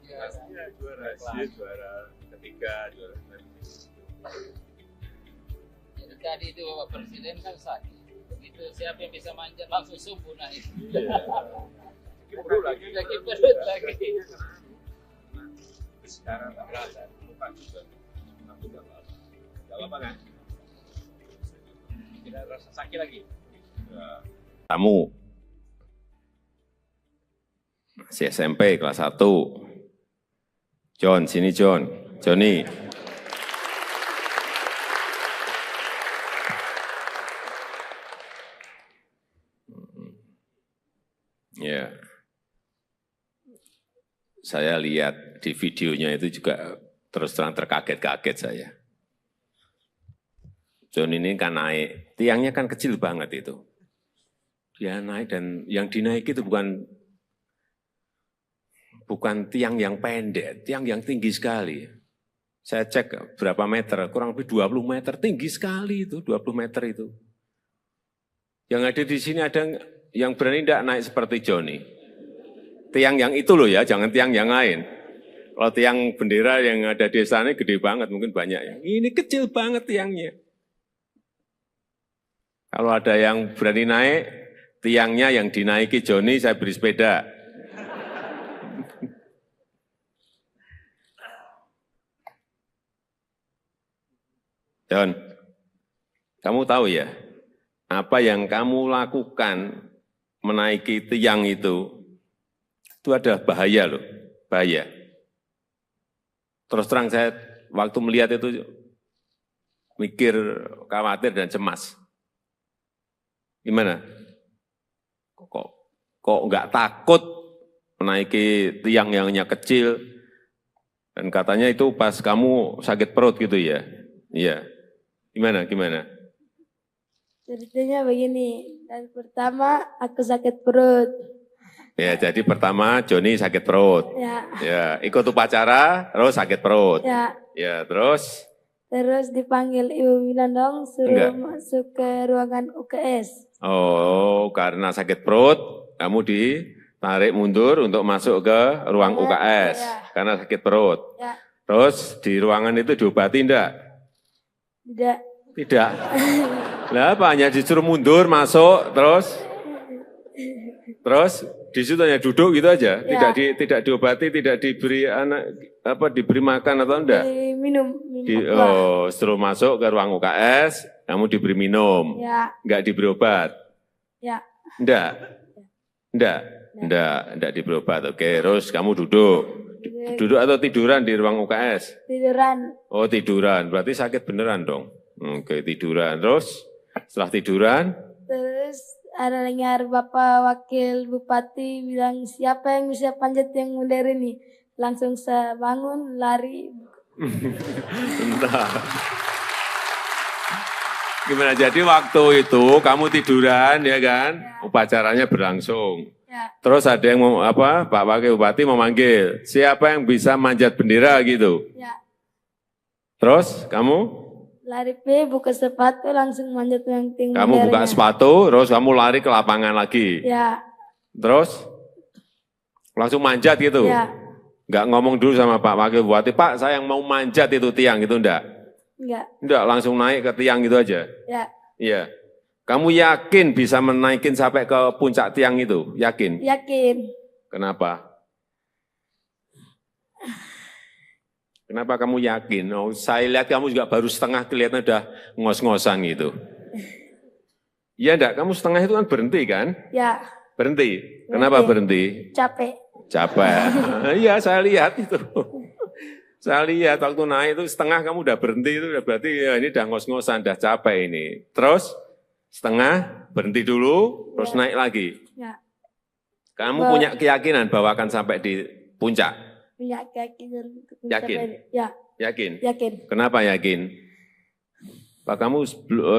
Pastinya juara. Dia juara ketiga, juara Jadi tadi itu Bapak Presiden kan sakit. Itu siapa yang bisa manjat langsung subuh naik. Sakit perut lagi. Sakit perut lagi. Sekarang tak berasa, lupa juga. Tapi nggak apa-apa kan? Tidak rasa sakit lagi. Ya. Kamu masih SMP kelas 1. John, sini John. Johnny. Ya. Saya lihat di videonya itu juga terus terang terkaget-kaget saya. John ini kan naik, tiangnya kan kecil banget itu. Dia naik dan yang dinaiki itu bukan tiang yang pendek, tiang yang tinggi sekali. Saya cek berapa meter, kurang lebih 20 meter, tinggi sekali itu, 20 meter itu. Yang ada di sini ada yang berani tidak naik seperti Johnny. Tiang yang itu loh ya, jangan tiang yang lain. Kalau tiang bendera yang ada di sana gede banget, mungkin banyak ya. Ini kecil banget tiangnya. Kalau ada yang berani naik, tiangnya yang dinaiki Johnny, saya beri sepeda. John, kamu tahu ya, apa yang kamu lakukan menaiki tiang itu adalah bahaya loh, bahaya. Terus terang saya waktu melihat itu mikir, khawatir dan cemas. Gimana? Kok nggak takut menaiki tiang yang hanya kecil? Dan katanya itu pas kamu sakit perut gitu ya? Iya. Gimana? Ceritanya begini, dari pertama aku sakit perut. Ya, jadi pertama Johnny sakit perut. Ya, ikut upacara, terus sakit perut. Ya, terus? Terus dipanggil Ibu Winandong suruh masuk ke ruangan UKS. Oh, karena sakit perut, kamu ditarik mundur untuk masuk ke ruang UKS. Karena sakit perut. Terus di ruangan itu diobati enggak? Tidak. Lah apa, hanya disuruh mundur, masuk, terus di situ hanya duduk gitu aja, tidak diobati, tidak diberi diberi makan atau enggak? Minum. Setelah masuk ke ruang UKS, kamu diberi minum, enggak diberi obat? Enggak diberi obat. Oke, terus kamu duduk atau tiduran di ruang UKS? Tiduran. Oh, tiduran, berarti sakit beneran dong. Oke, tiduran. Terus setelah tiduran? Terus ada dengar Bapak Wakil Bupati bilang, siapa yang bisa panjat yang mundur ini? Langsung saya bangun, lari. Entah. Gimana, jadi waktu itu kamu tiduran ya kan? Upacaranya berlangsung. Terus ada yang Pak Wakil Bupati memanggil, siapa yang bisa manjat bendera gitu? Terus kamu? Lari buka sepatu langsung manjat yang tinggi. Kamu buka sepatu, terus kamu lari ke lapangan lagi. Terus langsung manjat gitu. Enggak ngomong dulu sama Pak Wakil Bupati, Pak saya yang mau manjat itu tiang itu enggak? Enggak, langsung naik ke tiang gitu aja. Iya. Kamu yakin bisa menaikin sampai ke puncak tiang itu? Yakin? Yakin. Kenapa? Kenapa kamu yakin? Oh, saya lihat kamu juga baru setengah, kelihatan udah ngos-ngosan gitu. Iya enggak? Kamu setengah itu kan berhenti kan? Ya. Berhenti. Kenapa berhenti? Capek. Iya, saya lihat itu. Saya lihat waktu naik itu setengah kamu udah berhenti, itu udah berarti ya ini udah ngos-ngosan, udah capek ini. Terus setengah berhenti dulu, terus naik lagi. Kamu punya keyakinan bahwa akan sampai di puncak? Punya keyakinan. Yakin? Yakin? Yakin. Kenapa yakin? Pak, kamu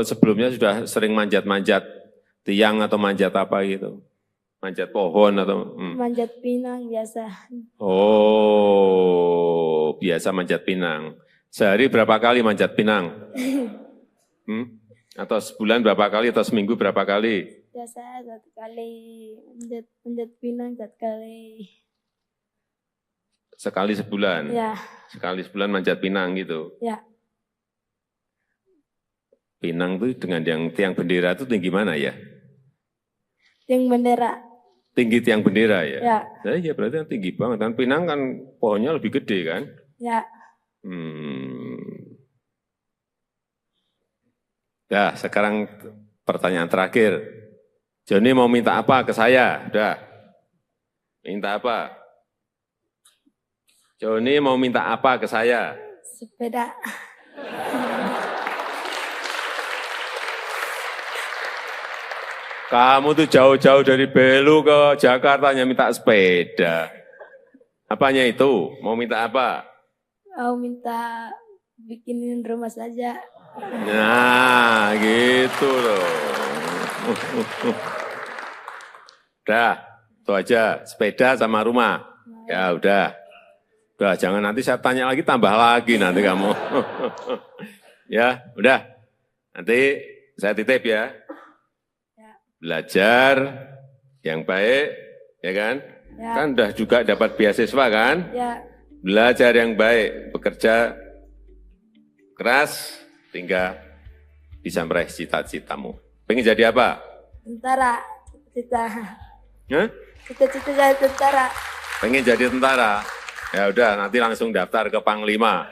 sebelumnya sudah sering manjat-manjat tiang atau manjat apa gitu? Manjat pohon atau? Manjat pinang biasa. Oh, biasa manjat pinang. Sehari berapa kali manjat pinang? Atau sebulan berapa kali atau seminggu berapa kali? Biasa 1 kali manjat pinang 1 kali. Sekali sebulan? Ya. Sekali sebulan manjat pinang gitu? Ya. Pinang itu dengan yang tiang bendera itu tinggi mana ya? Tiang bendera. Tinggi tiang bendera ya? Ya. Nah, ya berarti kan tinggi banget. Dan Pinang kan pohonnya lebih gede kan? Ya. Ya, sekarang pertanyaan terakhir. Joni mau minta apa ke saya? Udah. Minta apa? Joni mau minta apa ke saya? Sepeda. Kamu tuh jauh-jauh dari Belu ke Jakarta hanya minta sepeda. Apanya itu? Mau minta apa? Mau minta bikinin rumah saja. Nah, gitu loh. Udah, itu aja. Sepeda sama rumah. Ya udah. Udah, jangan nanti saya tanya lagi, tambah lagi nanti kamu. Ya, udah. Nanti saya titip ya. Belajar yang baik, ya kan? Ya. Kan udah juga dapat beasiswa kan? Ya. Belajar yang baik, bekerja keras, hingga bisa meraih cita-citamu. Pengen jadi apa? Tentara. Cita-cita. Hah? Cita-cita jadi tentara. Pengen jadi tentara? Ya udah, nanti langsung daftar ke Panglima.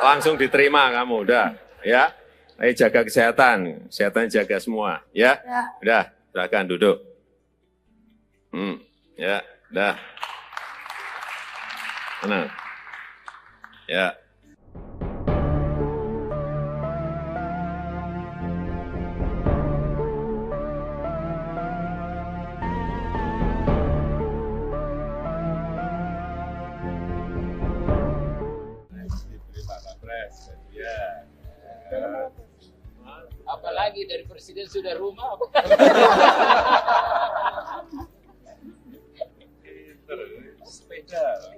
Langsung diterima kamu, udah. Ya, ayo jaga kesehatan, kesehatan jaga semua. Ya, Ya. udah, silakan duduk. Ya, udah. Tenang. Ya. Diberi Pak Kapres, ya. Apalagi dari presiden sudah rumah. Sepeda. Wah,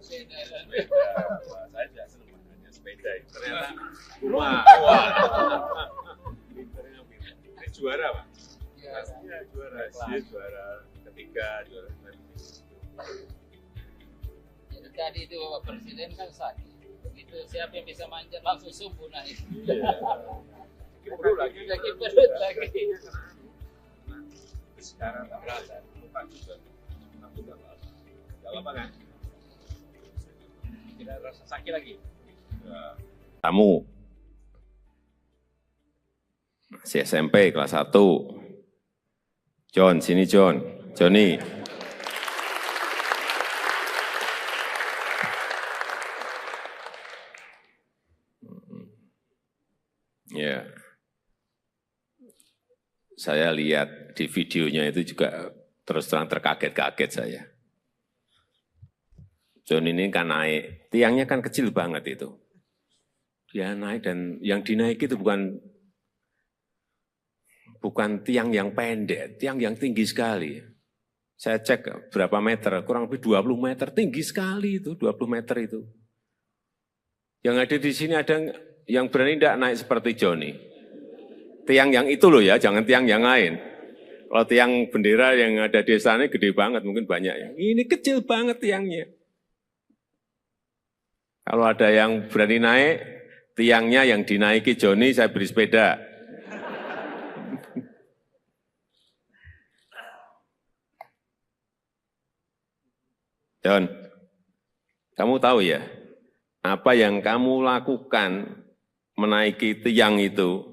saya juga senang makanya sepeda. Ternyata rumah. Wah. Pinternya pinter. Ini juara Pak? Pastinya juara. Dia juara ketiga, juara Jadi tadi itu Bapak Presiden kan sakit. Begitu siapa yang bisa manjat langsung subuh naik. perut lagi. Lagi perut lagi. Sekarang tak berasa. Lupa juga. Aku nggak apa-apa. Nggak apa-apa kan? Tidak rasa sakit lagi. Kamu masih SMP kelas 1. John, sini John. Joni. Ya. Saya lihat di videonya itu juga terus terang terkaget-kaget saya. John ini kan naik, tiangnya kan kecil banget itu. Dia naik dan yang dinaiki itu bukan tiang yang pendek, tiang yang tinggi sekali. Saya cek berapa meter, kurang lebih 20 meter, tinggi sekali itu, 20 meter itu. Yang ada di sini ada yang berani tidak naik seperti Joni. Tiang yang itu loh ya, jangan tiang yang lain. Kalau tiang bendera yang ada di sana gede banget, mungkin banyak ya. Ini kecil banget tiangnya. Kalau ada yang berani naik, tiangnya yang dinaiki Joni, saya beri sepeda. John, kamu tahu ya, apa yang kamu lakukan menaiki tiang itu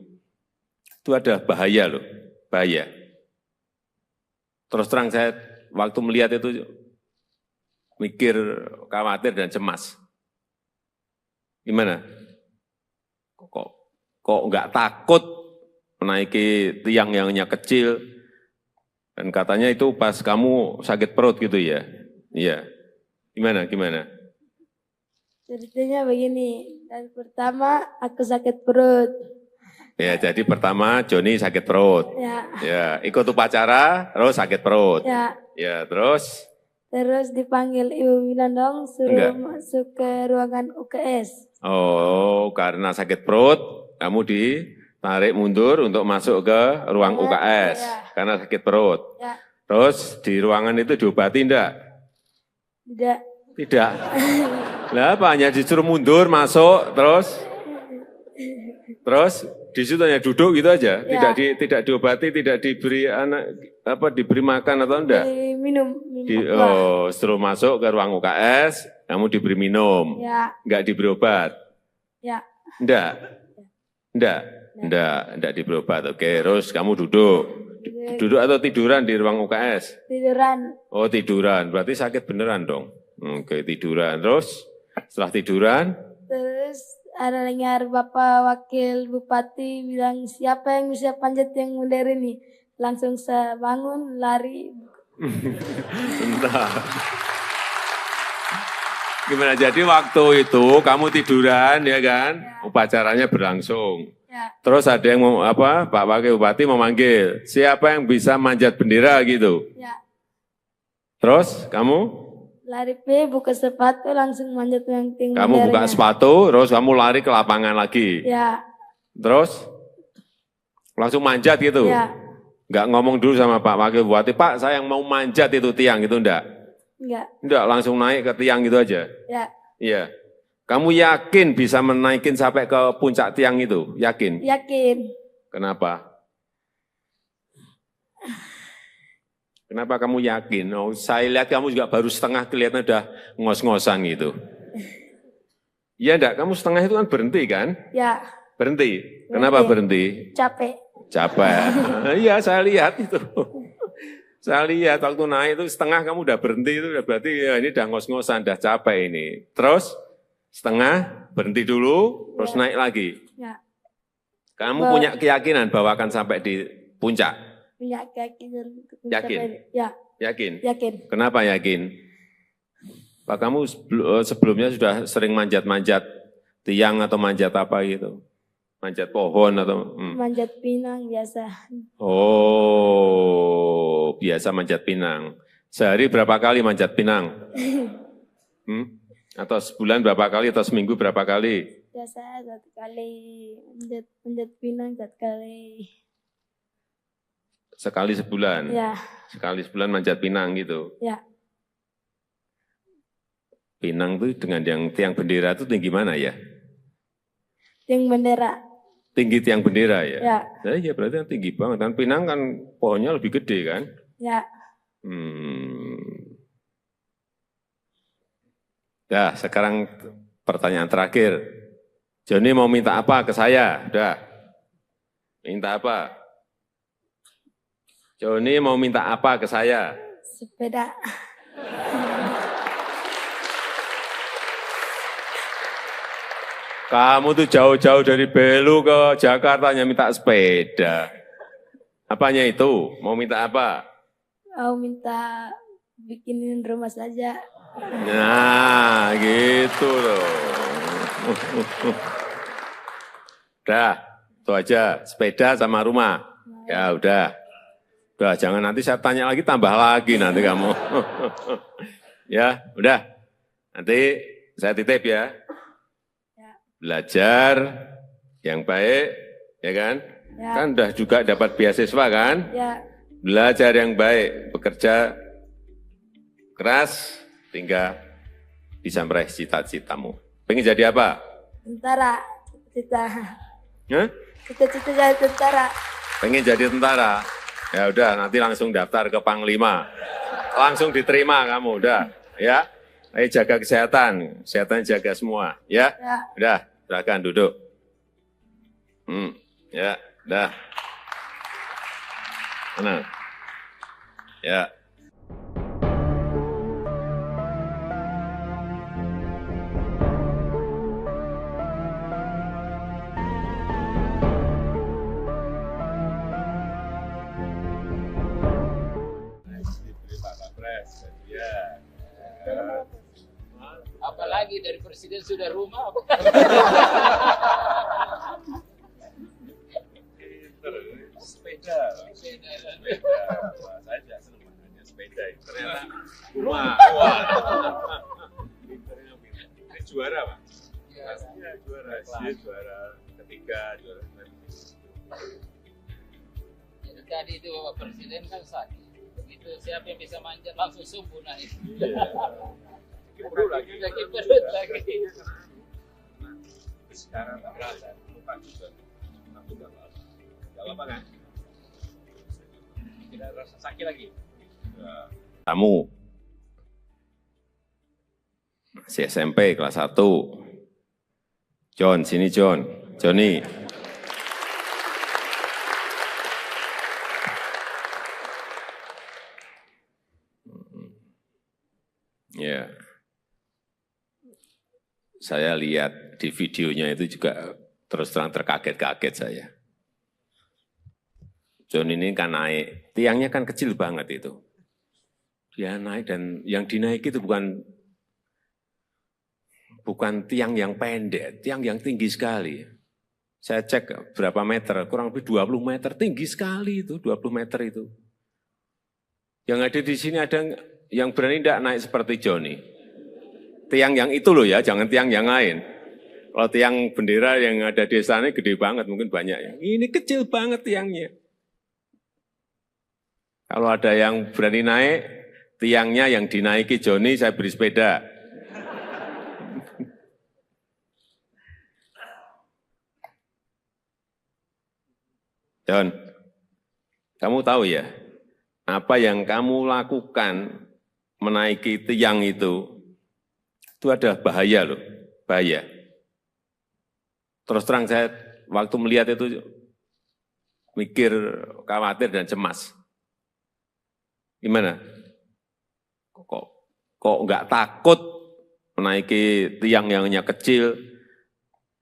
ada bahaya loh, bahaya. Terus terang saya waktu melihat itu mikir, khawatir dan cemas. Gimana? Kok nggak takut menaiki tiang yang hanya kecil? Dan katanya itu pas kamu sakit perut gitu ya? Iya. Gimana? Ceritanya begini, dan pertama aku sakit perut. Ya, jadi pertama Joni sakit perut. Ya, ikut upacara, terus sakit perut. Ya, terus? Terus dipanggil Ibu Winandong, suruh masuk ke ruangan UKS. Oh, karena sakit perut, kamu ditarik mundur untuk masuk ke ruang UKS. Karena sakit perut. Ya. Terus di ruangan itu diobati enggak? Tidak. Lah apa, hanya disuruh mundur, masuk, terus Di situ hanya duduk gitu aja, Ya. tidak diobati, tidak diberi diberi makan atau enggak? Minum obat. Setelah masuk ke ruang UKS, kamu diberi minum, Ya, enggak diberi obat, ya, enggak diberi obat. Oke, terus kamu duduk atau tiduran di ruang UKS? tiduran. Oh tiduran, berarti sakit beneran dong. Oke tiduran, terus setelah tiduran, Terus ada dengar Bapak Wakil Bupati bilang siapa yang bisa panjat yang modern ini. Langsung saya bangun, lari. entah. Gimana, jadi waktu itu kamu tiduran ya kan, upacaranya berlangsung. Ya, Terus ada yang Pak Wakil Bupati memanggil, siapa yang bisa manjat bendera gitu. ya. Terus kamu Lari buka sepatu langsung manjat yang tinggi. buka benderanya. sepatu, terus kamu lari ke lapangan lagi. Ya, Terus langsung manjat gitu. ya, Enggak ngomong dulu sama Pak Wakil Bupati, Pak saya yang mau manjat itu tiang itu enggak? enggak. Enggak, langsung naik ke tiang gitu aja. Ya, Iya. Kamu yakin bisa menaikin sampai ke puncak tiang itu? Yakin? yakin. Kenapa? Kenapa kamu yakin? Oh, saya lihat kamu juga baru setengah kelihatan udah ngos-ngosan gitu. Iya enggak? Kamu setengah itu kan berhenti kan? Ya, Berhenti. Kenapa berhenti? capek. Capek. Iya, saya lihat itu. Saya lihat waktu naik itu setengah kamu udah berhenti itu udah berarti ya ini udah ngos-ngosan, udah capek ini. Terus setengah berhenti dulu, terus naik lagi. Ya, Kamu punya keyakinan bahwa akan sampai di puncak? punya keyakinan. Yakin? Ya, Yakin? yakin. Kenapa yakin? Pak kamu sebelumnya sudah sering manjat-manjat tiang atau manjat apa gitu? Manjat pohon atau? Manjat pinang biasa. Oh, biasa manjat pinang. Sehari berapa kali manjat pinang? Atau sebulan berapa kali atau seminggu berapa kali? Biasa 1 kali manjat pinang 1 kali. Sekali sebulan? Ya, Sekali sebulan manjat pinang gitu? ya. Pinang tuh dengan yang tiang bendera itu tinggi mana ya? Yang bendera. Tinggi tiang bendera ya? Ya, Nah, iya berarti kan tinggi banget. Dan pinang kan pohonnya lebih gede kan? ya. Dah, sekarang pertanyaan terakhir. Joni mau minta apa ke saya? Udah. Minta apa? Joni mau minta apa ke saya? Sepeda. Kamu tuh jauh-jauh dari Belu ke Jakarta hanya minta sepeda. Apanya itu? Mau minta apa? Mau minta bikinin rumah saja. Nah, gitu loh. Udah, itu aja. Sepeda sama rumah. Ya udah. Udah, jangan nanti saya tanya lagi, tambah lagi nanti kamu. Ya, udah. Nanti saya titip ya. Belajar yang baik, ya kan? Ya. Kan udah juga dapat beasiswa kan? Ya, Belajar yang baik, bekerja keras, hingga bisa meraih cita-citamu. Pengen jadi apa? tentara. Cita-cita. Hah? Cita-cita jadi tentara. Pengen jadi tentara? Ya udah, nanti langsung daftar ke Panglima. Langsung diterima kamu, udah. Ya, ayo jaga kesehatan. Kesehatan jaga semua, ya. Ya. Udah, silakan duduk. Ya, udah. Mana? Ya. Diberi Pak Kapres, ya. Apalagi dari presiden sudah rumah. Sepeda. Sepeda. Wah, saya tidak senang makanya sepeda. Ternyata rumah. Wah. Pinternya pinter. Ini juara, Pak. Pastinya juara. Dia juara ketiga, juara Jadi tadi itu Bapak Presiden kan sakit. Begitu siapa yang bisa manjat langsung subuh naik. perlu lagi. Lagi perut lagi. Sekarang tak berasa. Lupa juga. Satu nggak apa-apa. Nggak apa-apa kan? Tidak rasa sakit lagi. Ya. Kamu masih SMP kelas 1. John, sini John. Johnny. Ya. Saya lihat di videonya itu juga terus terang terkaget-kaget saya. John ini kan naik, tiangnya kan kecil banget itu. Dia naik dan yang dinaiki itu bukan tiang yang pendek, tiang yang tinggi sekali. Saya cek berapa meter, kurang lebih 20 meter, tinggi sekali itu, 20 meter itu. Yang ada di sini ada yang berani tidak naik seperti Johnny. Tiang yang itu loh ya, jangan tiang yang lain. Kalau tiang bendera yang ada di sana gede banget, mungkin banyak ya. Ini kecil banget tiangnya. Kalau ada yang berani naik, tiangnya yang dinaiki Johnny, saya beri sepeda. John, kamu tahu ya, apa yang kamu lakukan menaiki tiang itu ada bahaya loh, bahaya. Terus terang saya waktu melihat itu mikir, khawatir dan cemas. Gimana? Kok nggak takut menaiki tiang yang hanya kecil?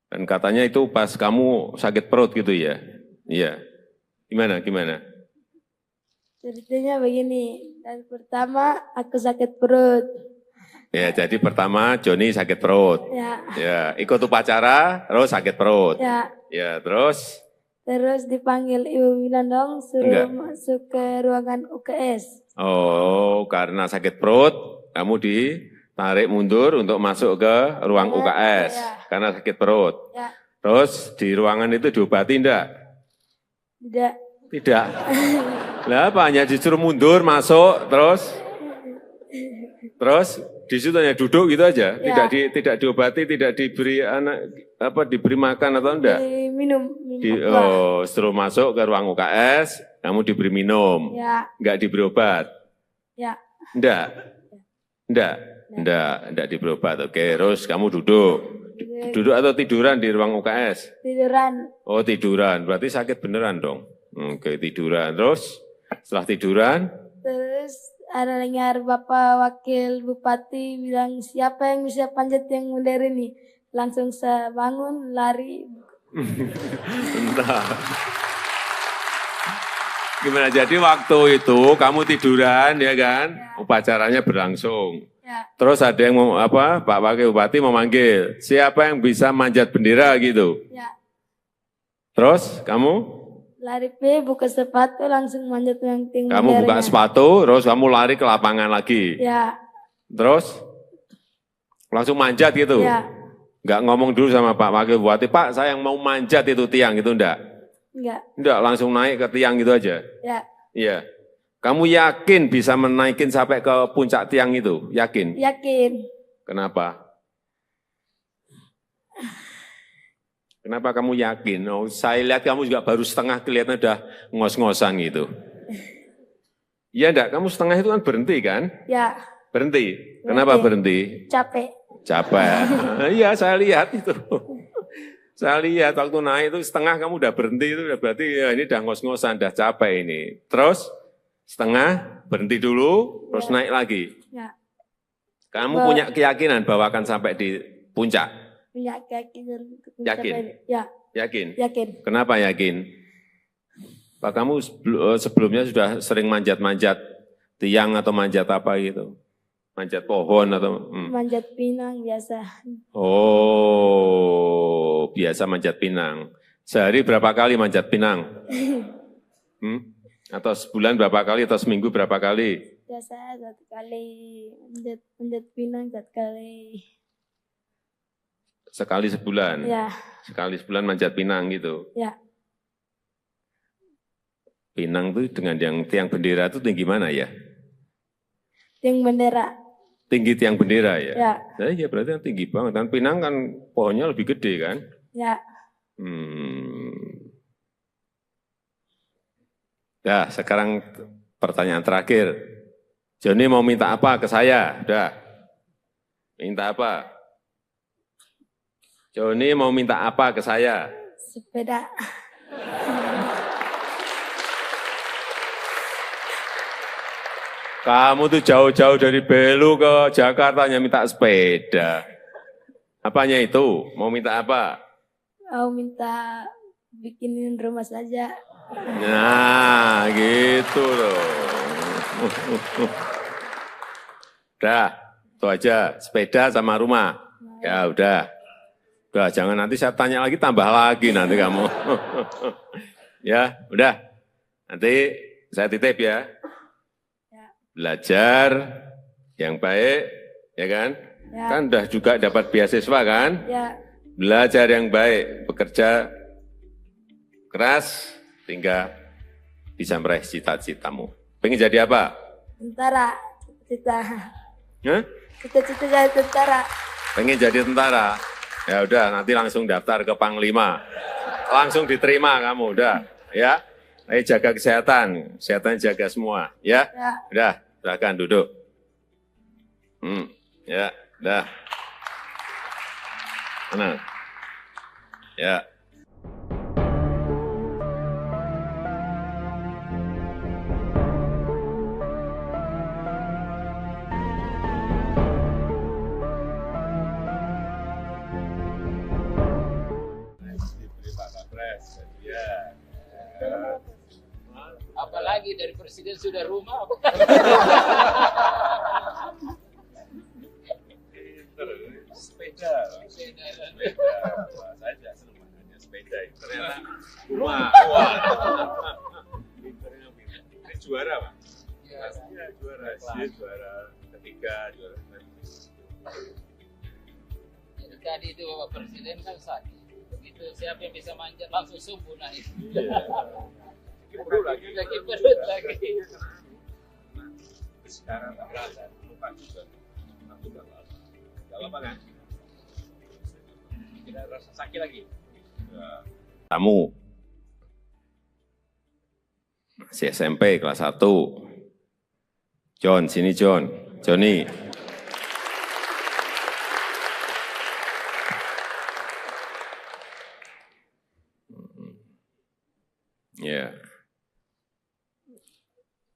Dan katanya itu pas kamu sakit perut gitu ya? Iya. Gimana? Ceritanya begini, dan pertama aku sakit perut. Ya, jadi pertama Johnny sakit perut. Ya, ikut upacara, terus sakit perut. Ya, terus? Terus dipanggil Ibu Winandong, suruh masuk ke ruangan UKS. Oh, karena sakit perut, kamu ditarik mundur untuk masuk ke ruang UKS. Karena sakit perut. Ya. Terus di ruangan itu diobati enggak? Tidak. Lah apa, hanya disuruh mundur, masuk, terus di situ hanya duduk gitu aja, tidak diobati, tidak diberi diberi makan atau enggak? Minum. Suruh masuk ke ruang UKS, kamu diberi minum, enggak diberi obat? Enggak diberi obat. Oke, terus kamu duduk atau tiduran di ruang UKS? Tiduran. Oh, tiduran, berarti sakit beneran dong. Oke, tiduran, terus setelah tiduran? Terus ada dengar Bapak Wakil Bupati bilang, siapa yang bisa panjat yang modern ini? Langsung saya bangun, lari. Entah. Gimana, jadi waktu itu kamu tiduran ya kan? Upacaranya berlangsung. Terus ada yang Pak Wakil Bupati memanggil, siapa yang bisa manjat bendera gitu? Terus kamu? Lari buka sepatu langsung manjat yang tinggi. Kamu buka sepatu, terus kamu lari ke lapangan lagi. Terus langsung manjat gitu. Enggak ngomong dulu sama Pak Wakil Bupati, Pak saya yang mau manjat itu tiang gitu enggak? Enggak, langsung naik ke tiang gitu aja. Iya. Kamu yakin bisa menaikin sampai ke puncak tiang itu? Yakin? Yakin. Kenapa? Kenapa kamu yakin? Oh, saya lihat kamu juga baru setengah, kelihatan udah ngos-ngosan gitu. Iya enggak? Kamu setengah itu kan berhenti kan? Berhenti. Kenapa berhenti? Capek. Iya, saya lihat itu. Saya lihat waktu naik itu setengah kamu udah berhenti, itu berarti ya ini udah ngos-ngosan, udah capek ini. Terus setengah berhenti dulu, terus naik lagi. Kamu punya keyakinan bahwa akan sampai di puncak? Punya keyakinan. Yakin? Yakin? Yakin. Kenapa yakin? Pak, kamu sebelumnya sudah sering manjat-manjat tiang atau manjat apa gitu? Manjat pohon atau? Manjat pinang biasa. Oh, biasa manjat pinang. Sehari berapa kali manjat pinang? Atau sebulan berapa kali atau seminggu berapa kali? Biasa 1 kali, manjat pinang 1 kali. Sekali sebulan? Sekali sebulan manjat pinang gitu? Pinang itu dengan yang tiang bendera itu tinggi mana ya? Tiang bendera. Tinggi tiang bendera ya? Iya berarti kan tinggi banget. Kan pinang kan pohonnya lebih gede kan? Dah, sekarang pertanyaan terakhir. Joni mau minta apa ke saya? Udah. Minta apa? Joni mau minta apa ke saya? Sepeda. Kamu tuh jauh-jauh dari Belu ke Jakarta hanya minta sepeda. Apanya itu? Mau minta apa? Mau minta bikinin rumah saja. Nah, gitu loh. Udah, itu aja. Sepeda sama rumah. Ya udah. Udah, jangan nanti saya tanya lagi, tambah lagi nanti kamu. Ya, udah. Nanti saya titip ya. Belajar yang baik, ya kan? Ya. Kan udah juga dapat beasiswa kan? Ya, Belajar yang baik, bekerja keras, hingga bisa meraih cita-citamu. Pengen jadi apa? tentara. Cita-cita. Hah? Cita-cita jadi tentara. Pengen jadi tentara? Ya udah, nanti langsung daftar ke Panglima. Langsung diterima kamu, udah. Ya, ayo jaga kesehatan, kesehatan jaga semua. Ya, Ya. udah, silakan duduk. Ya, udah. Tenang. Ya. Diberi Pak Kapres, ya. Apalagi dari presiden sudah rumah. Sepeda. Wah, saya tidak senang makanya sepeda. Ternyata rumah. Wah. Pinternya pinter. Ini juara, Pak. Iya, juara. Dia juara ketiga, juara Tadi itu Bapak Presiden kan sakit. Begitu siapa yang bisa manjat langsung subuh naik. Sakit perut lagi. Sakit perut lagi. Sekarang tak berasa. Lupa juga. Aku udah lama. Udah lama kan? Tidak rasa sakit lagi. Ya. Kamu masih SMP kelas 1. John, sini John. Joni. Ya.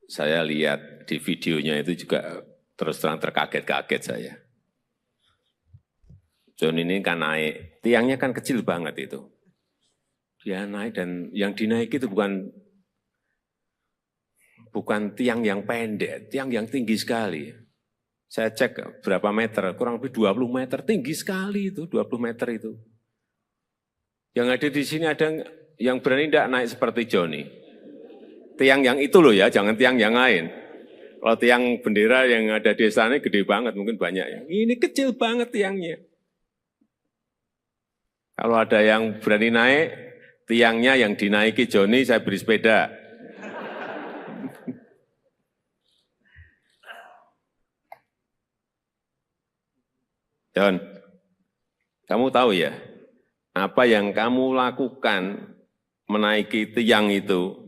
Saya lihat di videonya itu juga terus terang terkaget-kaget saya. John ini kan naik, tiangnya kan kecil banget itu. Dia naik dan yang dinaiki itu bukan tiang yang pendek, tiang yang tinggi sekali. Saya cek berapa meter, kurang lebih 20 meter, tinggi sekali itu, 20 meter itu. Yang ada di sini ada yang berani tidak naik seperti Joni. Tiang yang itu loh ya, jangan tiang yang lain. Kalau tiang bendera yang ada di sana gede banget, mungkin banyak ya. Ini kecil banget tiangnya. Kalau ada yang berani naik, tiangnya yang dinaiki Joni, saya beri sepeda. John, kamu tahu ya, apa yang kamu lakukan menaiki tiang itu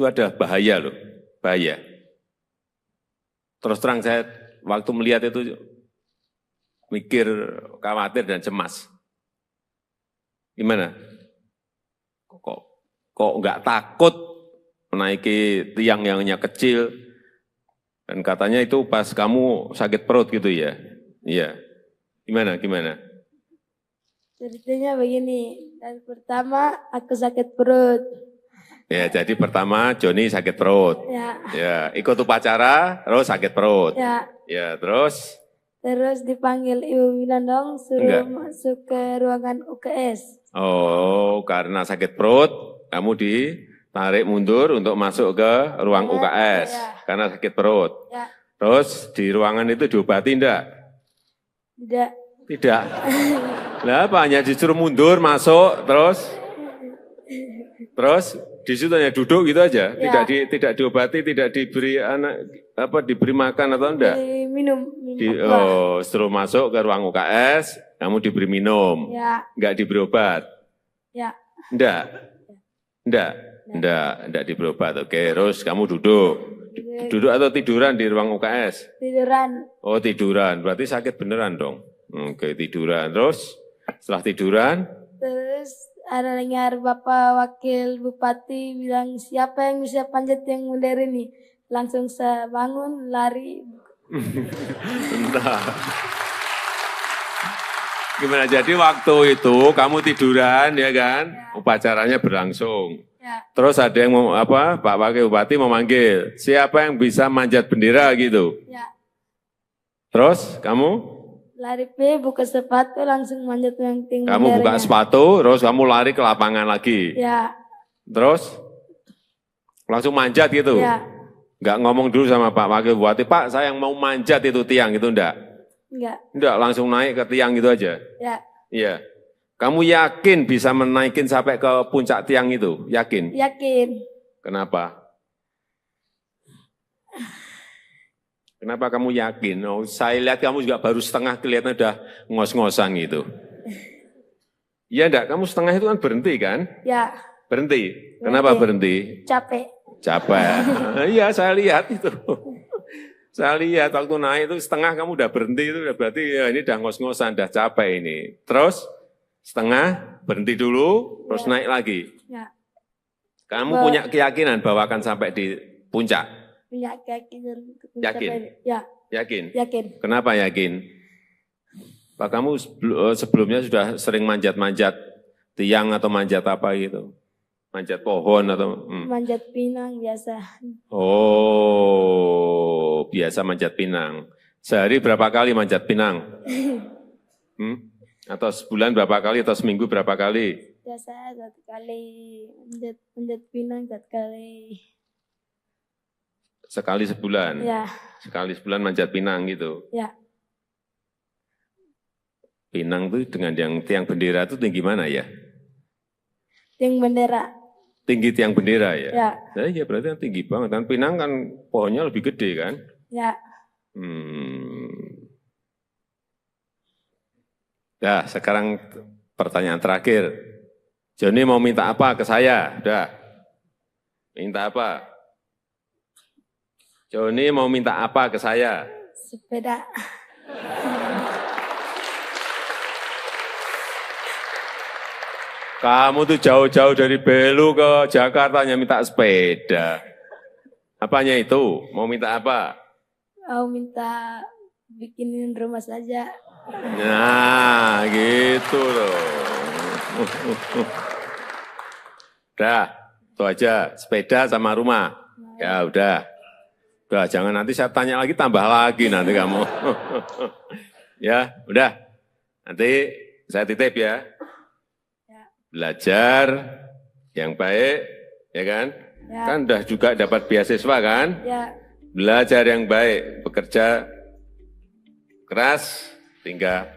ada bahaya loh, bahaya. Terus terang saya waktu melihat itu mikir, khawatir dan cemas. Gimana? Kok nggak takut menaiki tiang yang hanya kecil? Dan katanya itu pas kamu sakit perut gitu ya? Iya. Gimana? Ceritanya begini, dan pertama aku sakit perut. Ya, jadi pertama Joni sakit perut. Ya, ikut upacara, terus sakit perut. Ya, terus? Terus dipanggil Ibu Winandong, suruh masuk ke ruangan UKS. Oh, karena sakit perut, kamu ditarik mundur untuk masuk ke ruang UKS. Karena sakit perut. Terus di ruangan itu diobati enggak? Tidak. Lah apa, hanya disuruh mundur, masuk, terus di situ hanya duduk gitu aja, tidak diobati, tidak diberi diberi makan atau enggak? Minum. Setelah masuk ke ruang UKS, kamu diberi minum, enggak diberi obat? Enggak. Enggak di berobat. Oke, terus kamu duduk. Duduk atau tiduran di ruang UKS? Tiduran. Oh, tiduran. Berarti sakit beneran dong. Oke, tiduran. Terus setelah tiduran? Terus ada dengar Bapak Wakil Bupati bilang, siapa yang bisa panjat yang modern ini? Langsung saya bangun, lari. Nah. Gimana? Jadi waktu itu kamu tiduran, ya kan? Upacaranya berlangsung. Ya, Terus ada yang mau Pak Wakil Bupati memanggil, siapa yang bisa manjat bendera gitu. ya. Terus kamu Lari buka sepatu, langsung manjat yang tinggi. kamu buka sepatu, terus kamu lari ke lapangan lagi. Ya, Terus langsung manjat gitu. ya. Enggak ngomong dulu sama Pak Wakil Bupati, Pak saya yang mau manjat itu tiang itu enggak. Enggak. Enggak, langsung naik ke tiang gitu aja. Ya, Iya. Kamu yakin bisa menaikin sampai ke puncak tiang itu? Yakin? yakin. Kenapa? Kenapa kamu yakin? Oh, saya lihat kamu juga baru setengah kelihatan udah ngos-ngosan gitu. Iya enggak? Kamu setengah itu kan berhenti kan? Ya, Berhenti. Kenapa berhenti? capek. Capek. Iya, saya lihat itu. Saya lihat waktu naik itu setengah kamu udah berhenti itu udah berarti ya ini udah ngos-ngosan, udah capek ini. Terus setengah berhenti dulu, terus naik lagi. Ya, Kamu punya keyakinan bahwa akan sampai di puncak? punya keyakinan. Yakin? Ya, Yakin? yakin. Kenapa yakin? Pak kamu sebelumnya sudah sering manjat-manjat tiang atau manjat apa gitu? Manjat pohon atau? Manjat pinang biasa. Oh, biasa manjat pinang. Sehari berapa kali manjat pinang? Atau sebulan berapa kali atau seminggu berapa kali? Biasa 1 kali. Manjat pinang 1 kali. Sekali sebulan? Ya, Sekali sebulan manjat pinang gitu? ya. Pinang tuh dengan yang tiang bendera itu tinggi mana ya? Yang bendera. Tinggi tiang bendera ya? Ya, Nah, iya berarti kan tinggi banget. Kan Pinang kan pohonnya lebih gede kan? ya. Nah, sekarang pertanyaan terakhir. Joni mau minta apa ke saya? Udah. Minta apa? Joni mau minta apa ke saya? Sepeda. Kamu tuh jauh-jauh dari Belu ke Jakarta hanya minta sepeda. Apanya itu? Mau minta apa? Mau minta bikinin rumah saja. Nah, gitu loh. Udah, itu aja. Sepeda sama rumah. Ya udah. Udah, jangan nanti saya tanya lagi, tambah lagi nanti kamu. Ya, udah. Nanti saya titip ya. Belajar yang baik, ya kan? Ya. Kan udah juga dapat beasiswa kan? Ya, Belajar yang baik, bekerja keras, hingga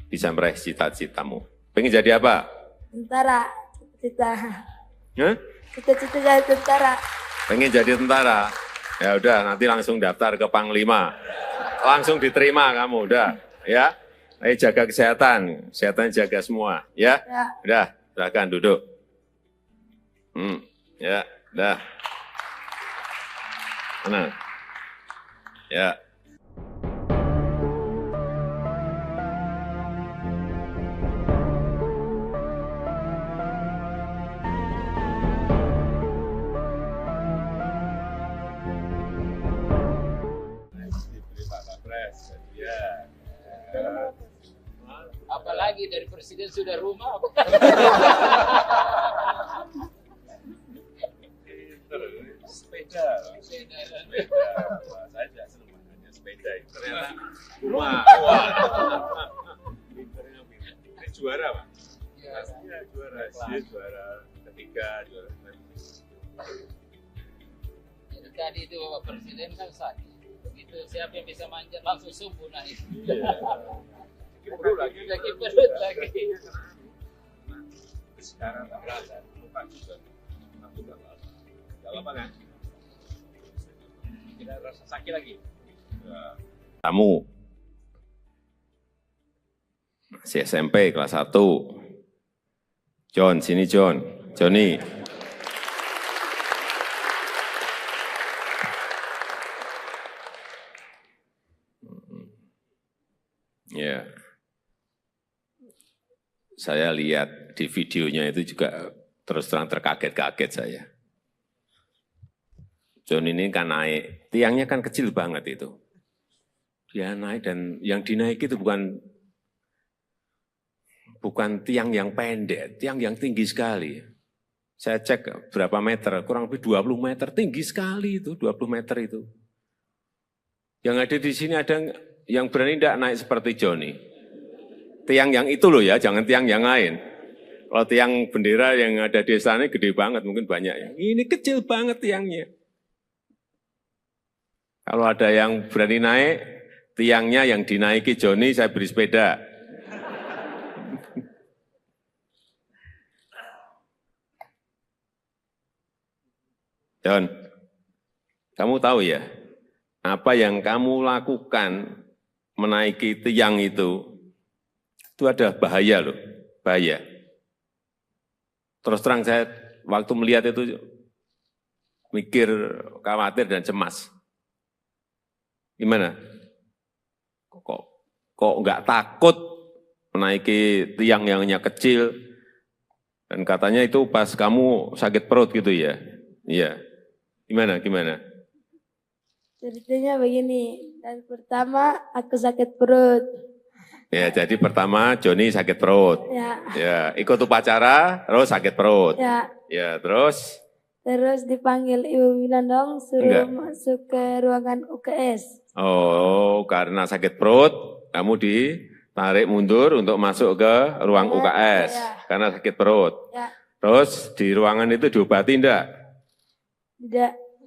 bisa meraih cita-citamu. Pengen jadi apa? tentara. Cita-cita. Hah? Cita-cita jadi tentara. Pengen jadi tentara? Ya udah, nanti langsung daftar ke Panglima. Langsung diterima kamu, udah. Ya, ayo jaga kesehatan, kesehatan jaga semua. Ya, Ya. udah, silakan duduk. Ya, udah. Mana? Ya. Diberi Pak Kapres, ya. Apalagi dari presiden sudah rumah. Sepeda. Saya juga senang makanya sepeda. Ternyata rumah. Pinternya pinter. Ini juara Pak? Iya juara. Dia juara ketiga, juara Jadi tadi itu Bapak Presiden kan sakit. Begitu siapa yang bisa manjat langsung subuh naik. perut lagi. Lagi perut lagi. Sekarang tak berasa. Lupa juga. Aku tak apa. Gak apa kan? Tidak rasa sakit lagi. Kamu masih SMP kelas 1. John, sini John. Joni. Saya lihat di videonya itu juga terus terang terkaget-kaget saya. John ini kan naik, tiangnya kan kecil banget itu. Dia naik dan yang dinaiki itu bukan tiang yang pendek, tiang yang tinggi sekali. Saya cek berapa meter, kurang lebih 20 meter, tinggi sekali itu, 20 meter itu. Yang ada di sini ada yang berani tidak naik seperti Johnny. Tiang yang itu loh ya, jangan tiang yang lain. Kalau tiang bendera yang ada di sana gede banget, mungkin banyak ya. Ini kecil banget tiangnya. Kalau ada yang berani naik, tiangnya yang dinaiki Johnny, saya beri sepeda. John, kamu tahu ya, apa yang kamu lakukan menaiki tiang itu ada bahaya loh, bahaya. Terus terang saya waktu melihat itu mikir, khawatir dan cemas. Gimana? Kok nggak takut menaiki tiang yang hanya kecil? Dan katanya itu pas kamu sakit perut gitu ya? Iya. Gimana? Ceritanya begini, dan pertama aku sakit perut. Ya, jadi pertama Johnny sakit perut. Ya, ikut upacara, terus sakit perut. Ya, terus? Terus dipanggil ibu bilang dong, suruh masuk ke ruangan UKS. Oh, karena sakit perut, kamu ditarik mundur untuk masuk ke ruang UKS, karena sakit perut. Terus di ruangan itu diobati enggak?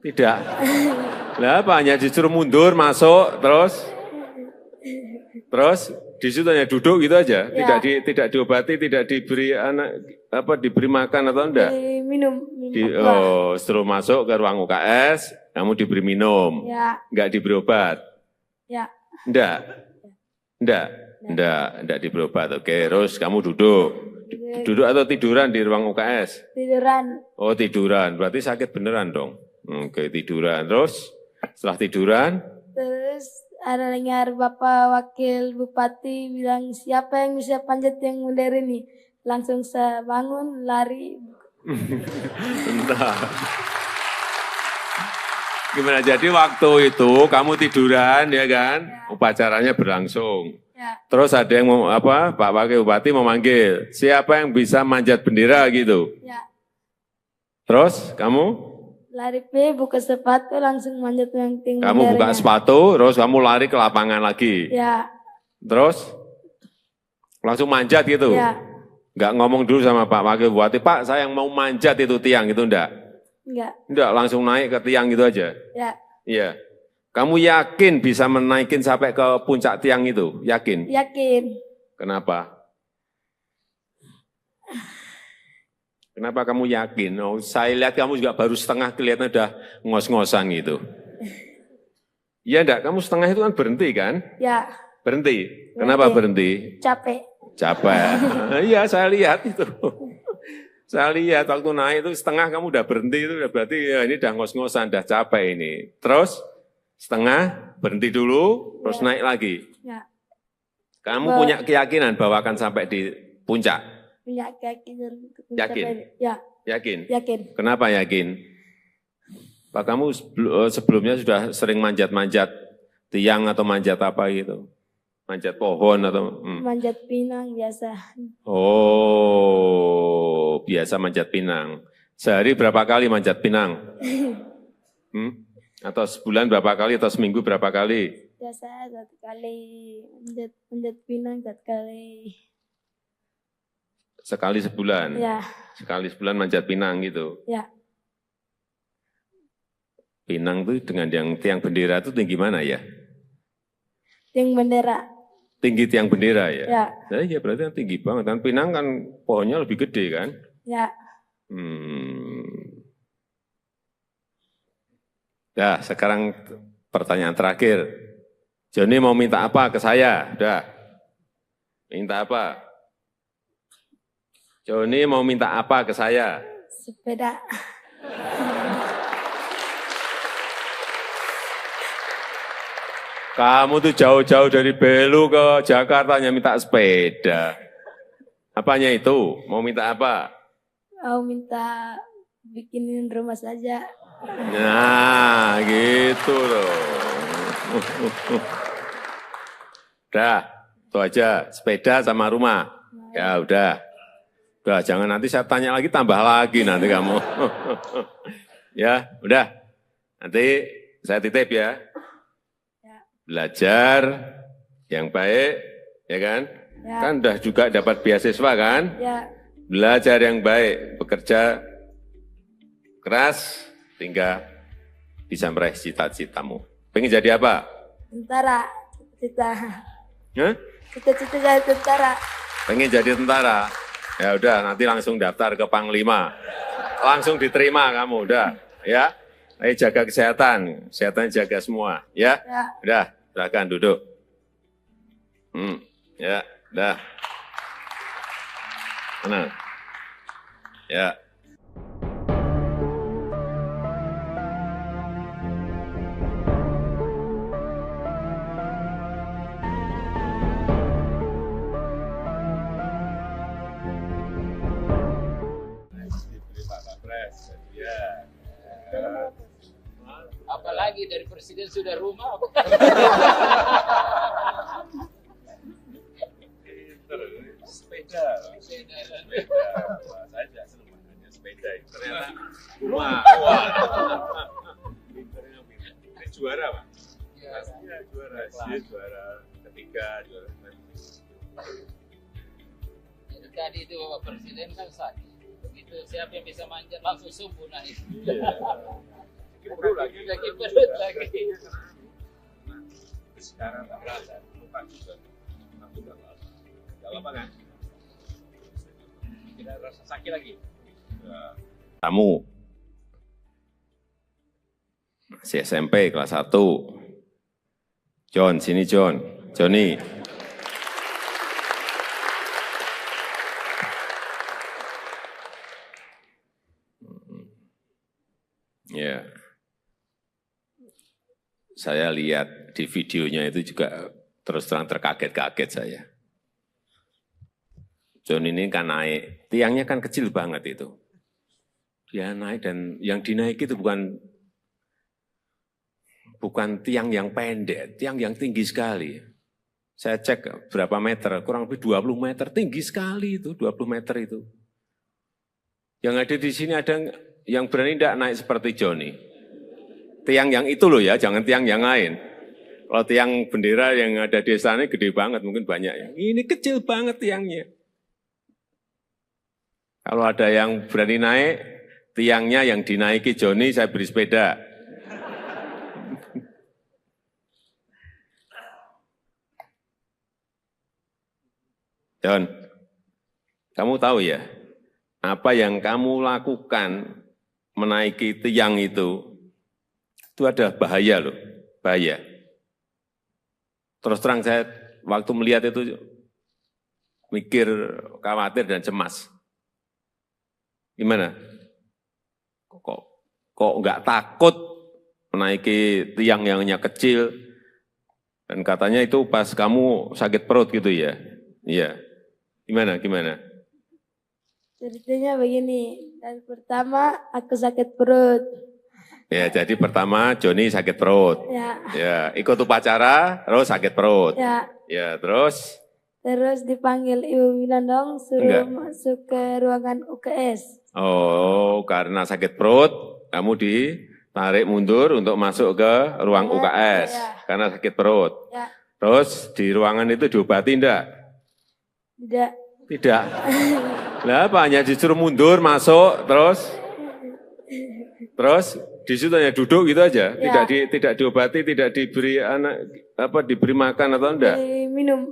Tidak. Lah apa, hanya disuruh mundur, masuk, terus di situ hanya duduk gitu aja, tidak diobati, tidak diberi diberi makan atau enggak? Minum. Suruh masuk ke ruang UKS, kamu diberi minum, enggak diberi obat? Enggak diberi obat. Oke, terus kamu duduk atau tiduran di ruang UKS? Tiduran. Oh, tiduran, berarti sakit beneran dong. Oke, tiduran, terus setelah tiduran? Terus ada dengar Bapak Wakil Bupati bilang, siapa yang bisa panjat yang modern ini? Langsung saya bangun, lari. Entah. Gimana, jadi waktu itu kamu tiduran ya kan? Upacaranya berlangsung. Terus ada yang Pak Wakil Bupati memanggil, siapa yang bisa manjat bendera gitu? Terus kamu? Lari buka sepatu langsung manjat yang tinggi. Kamu buka sepatu, terus kamu lari ke lapangan lagi. Terus langsung manjat gitu. Enggak ngomong dulu sama Pak Wakil Bupati, Pak saya yang mau manjat itu tiang gitu enggak? Enggak, langsung naik ke tiang gitu aja. Iya. Kamu yakin bisa menaikin sampai ke puncak tiang itu? Yakin? Yakin. Kenapa? Kenapa kamu yakin? Oh, saya lihat kamu juga baru setengah, kelihatan udah ngos-ngosan gitu. Iya enggak? Kamu setengah itu kan berhenti kan? Ya. Berhenti. Kenapa berhenti? Capek. Iya, saya lihat itu. Saya lihat waktu naik itu setengah kamu udah berhenti, itu berarti ya ini udah ngos-ngosan, udah capek ini. Terus setengah, berhenti dulu, terus naik lagi. Kamu punya keyakinan bahwa akan sampai di puncak? Punya keyakinan. Yakin? Yakin? Yakin. Kenapa yakin? Pak, kamu sebelumnya sudah sering manjat-manjat tiang atau manjat apa gitu? Manjat pohon atau? Manjat pinang biasa. Oh, biasa manjat pinang. Sehari berapa kali manjat pinang? Atau sebulan berapa kali atau seminggu berapa kali? Biasa 1 kali, manjat pinang 1 kali. Sekali sebulan? Ya. Sekali sebulan manjat pinang gitu? Ya. Pinang itu dengan yang tiang bendera itu tinggi mana ya? Tiang bendera. Tinggi tiang bendera ya? Ya. Ya berarti kan tinggi banget. Kan pinang kan pohonnya lebih gede kan? Ya. Ya, sekarang pertanyaan terakhir. Johnny mau minta apa ke saya? Udah. Minta apa? Johnny mau minta apa ke saya? Sepeda. Kamu tuh jauh-jauh dari Belu ke Jakarta hanya minta sepeda. Apanya itu? Mau minta apa? Mau minta bikinin rumah saja. Nah, gitu loh. Udah, itu aja. Sepeda sama rumah. Ya udah. Udah, jangan nanti saya tanya lagi, tambah lagi nanti kamu. Ya, udah. Nanti saya titip ya. Ya. Belajar yang baik, ya kan? Ya. Kan udah juga dapat beasiswa kan? Ya. Belajar yang baik, bekerja keras, hingga bisa meraih cita-citamu. Pengen jadi apa? Tentara. Cita-cita. Hah? Cita-cita jadi tentara. Pengen jadi tentara? Ya udah, nanti langsung daftar ke Panglima. Langsung diterima kamu, udah. Ya, ayo jaga kesehatan. Kesehatan jaga semua, ya. Ya. Udah, silakan duduk. Ya, udah. Tenang. Ya. Diberi Pak Kapres, ya. Apalagi dari presiden sudah rumah. Sepeda. Sepeda. Wah, saya tidak senang hanya sepeda. Ternyata rumah. Wah. Pinternya pinter. Ini juara, Pak. Iya, juara. Dia juara ketiga, juara Jadi tadi itu Bapak Presiden kan sakit. Begitu siapa yang bisa manjat langsung subuh naik. perut lagi. Sakit perut lagi. Sekarang tak berasa. Lupa juga. Aku tak apa. Gak apa kan? Tidak rasa sakit lagi. Ya. Kamu masih SMP kelas 1. John, sini John. Johnny. Ya. Saya lihat di videonya itu juga terus terang terkaget-kaget saya. John ini kan naik, tiangnya kan kecil banget itu. Dia naik dan yang dinaiki itu bukan tiang yang pendek, tiang yang tinggi sekali. Saya cek berapa meter, kurang lebih 20 meter, tinggi sekali itu, 20 meter itu. Yang ada di sini ada yang berani tidak naik seperti Johnny. Tiang yang itu loh ya, jangan tiang yang lain. Kalau tiang bendera yang ada di sana gede banget, mungkin banyak ya. Ini kecil banget tiangnya. Kalau ada yang berani naik, tiangnya yang dinaiki Johnny, saya beri sepeda. John, kamu tahu ya, apa yang kamu lakukan menaiki tiang itu ada bahaya loh, bahaya. Terus terang saya waktu melihat itu mikir, khawatir dan cemas. Gimana? Kok nggak takut menaiki tiang yang hanya kecil? Dan katanya itu pas kamu sakit perut gitu ya? Iya. Gimana? Ceritanya begini, dan pertama aku sakit perut. Ya, jadi pertama Johnny sakit perut. Ya, ikut upacara, terus sakit perut. Ya, terus? Terus dipanggil Ibu Winandong, suruh masuk ke ruangan UKS. Oh, karena sakit perut, kamu ditarik mundur untuk masuk ke ruang UKS. Karena sakit perut. Terus di ruangan itu diobati enggak? Tidak. Lah apa, hanya disuruh mundur, masuk, terus di situ hanya duduk gitu aja, tidak diobati, tidak diberi diberi makan atau enggak? Minum.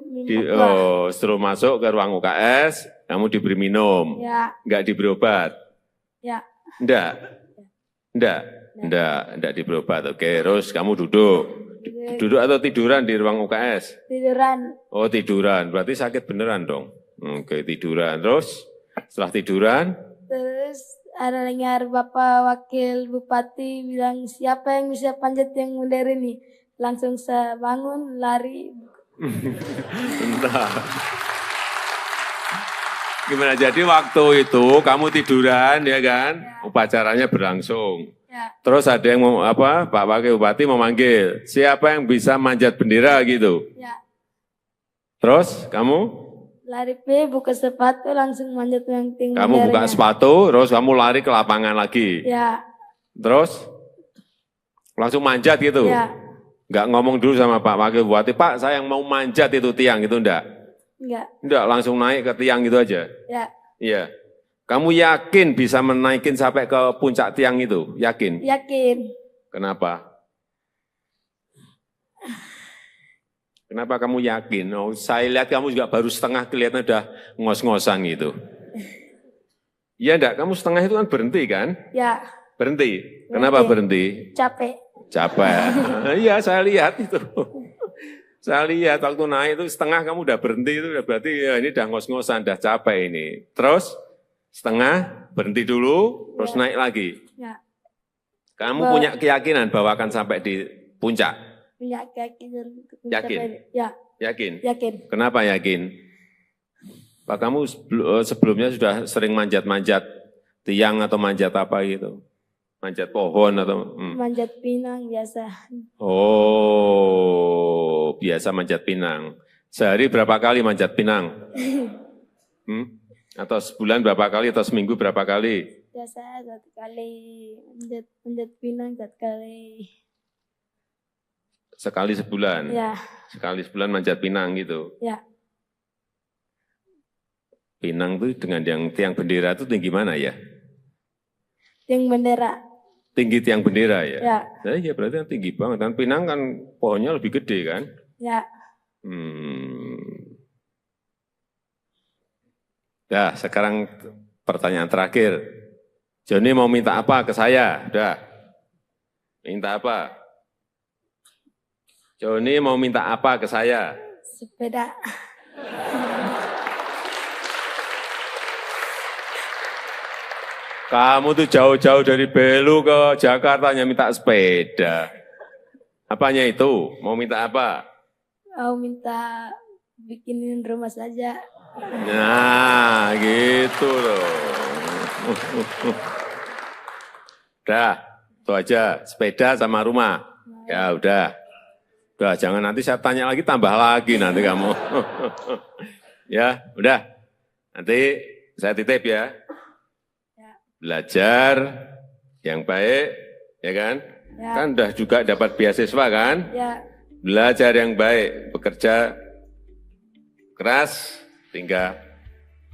Setelah masuk ke ruang UKS, kamu diberi minum, enggak diberi obat? Enggak diberi obat. Oke, terus kamu duduk atau tiduran di ruang UKS? Tiduran. Oh, tiduran, berarti sakit beneran dong. Oke, tiduran, terus setelah tiduran? Terus ada dengar Bapak Wakil Bupati bilang, siapa yang bisa panjat yang mundur ini? Langsung saya bangun, lari. Entah. Gimana? Jadi waktu itu kamu tiduran ya kan? Upacaranya berlangsung. Ya, Terus ada yang mau apa? Pak Wakil Bupati memanggil, siapa yang bisa manjat bendera gitu. ya. Terus kamu Lari buka sepatu langsung manjat yang tinggi. kamu buka sepatu, terus kamu lari ke lapangan lagi. Ya, Terus langsung manjat gitu. ya. Enggak ngomong dulu sama Pak Wakil Bupati, Pak saya yang mau manjat itu tiang itu enggak. Enggak. Enggak, langsung naik ke tiang gitu aja. Ya, Iya. Kamu yakin bisa menaikin sampai ke puncak tiang itu? Yakin? yakin. Kenapa? Kenapa kamu yakin? Oh, saya lihat kamu juga baru setengah kelihatan udah ngos-ngosan gitu. Iya enggak? Kamu setengah itu kan berhenti kan? Ya, Berhenti. Kenapa berhenti? capek. Capek. Iya, saya lihat itu. Saya lihat waktu naik itu setengah kamu udah berhenti itu udah berarti ya ini udah ngos-ngosan, udah capek ini. Terus setengah berhenti dulu, terus naik lagi. Ya, Kamu punya keyakinan bahwa akan sampai di puncak? punya keyakinan. untuk Yakin? mencapai- Ya, Yakin? yakin. Kenapa yakin? Pak kamu sebelumnya sudah sering manjat-manjat tiang atau manjat apa gitu? Manjat pohon atau? Manjat pinang biasa. Oh, biasa manjat pinang. Sehari berapa kali manjat pinang? Atau sebulan berapa kali atau seminggu berapa kali? Biasa 1 kali manjat pinang 1 kali. Sekali sebulan? Ya, Sekali sebulan manjat pinang gitu? ya. Pinang itu dengan yang tiang bendera itu tinggi mana ya? Yang bendera. Tinggi tiang bendera ya? Ya, Nah, iya berarti kan tinggi banget. Dan pinang kan pohonnya lebih gede kan? ya. Ya, sekarang pertanyaan terakhir. Joni mau minta apa ke saya? Udah. Minta apa? Joni mau minta apa ke saya? Sepeda. Kamu tuh jauh-jauh dari Belu ke Jakarta hanya minta sepeda. Apanya itu? Mau minta apa? Mau minta bikinin rumah saja. Nah, gitu loh. Udah, itu aja. Sepeda sama rumah. Ya udah. Udah, jangan nanti saya tanya lagi, tambah lagi nanti kamu. Ya, udah. Nanti saya titip ya. Belajar yang baik, ya kan? Ya. Kan udah juga dapat beasiswa kan? Ya, Belajar yang baik, bekerja keras, hingga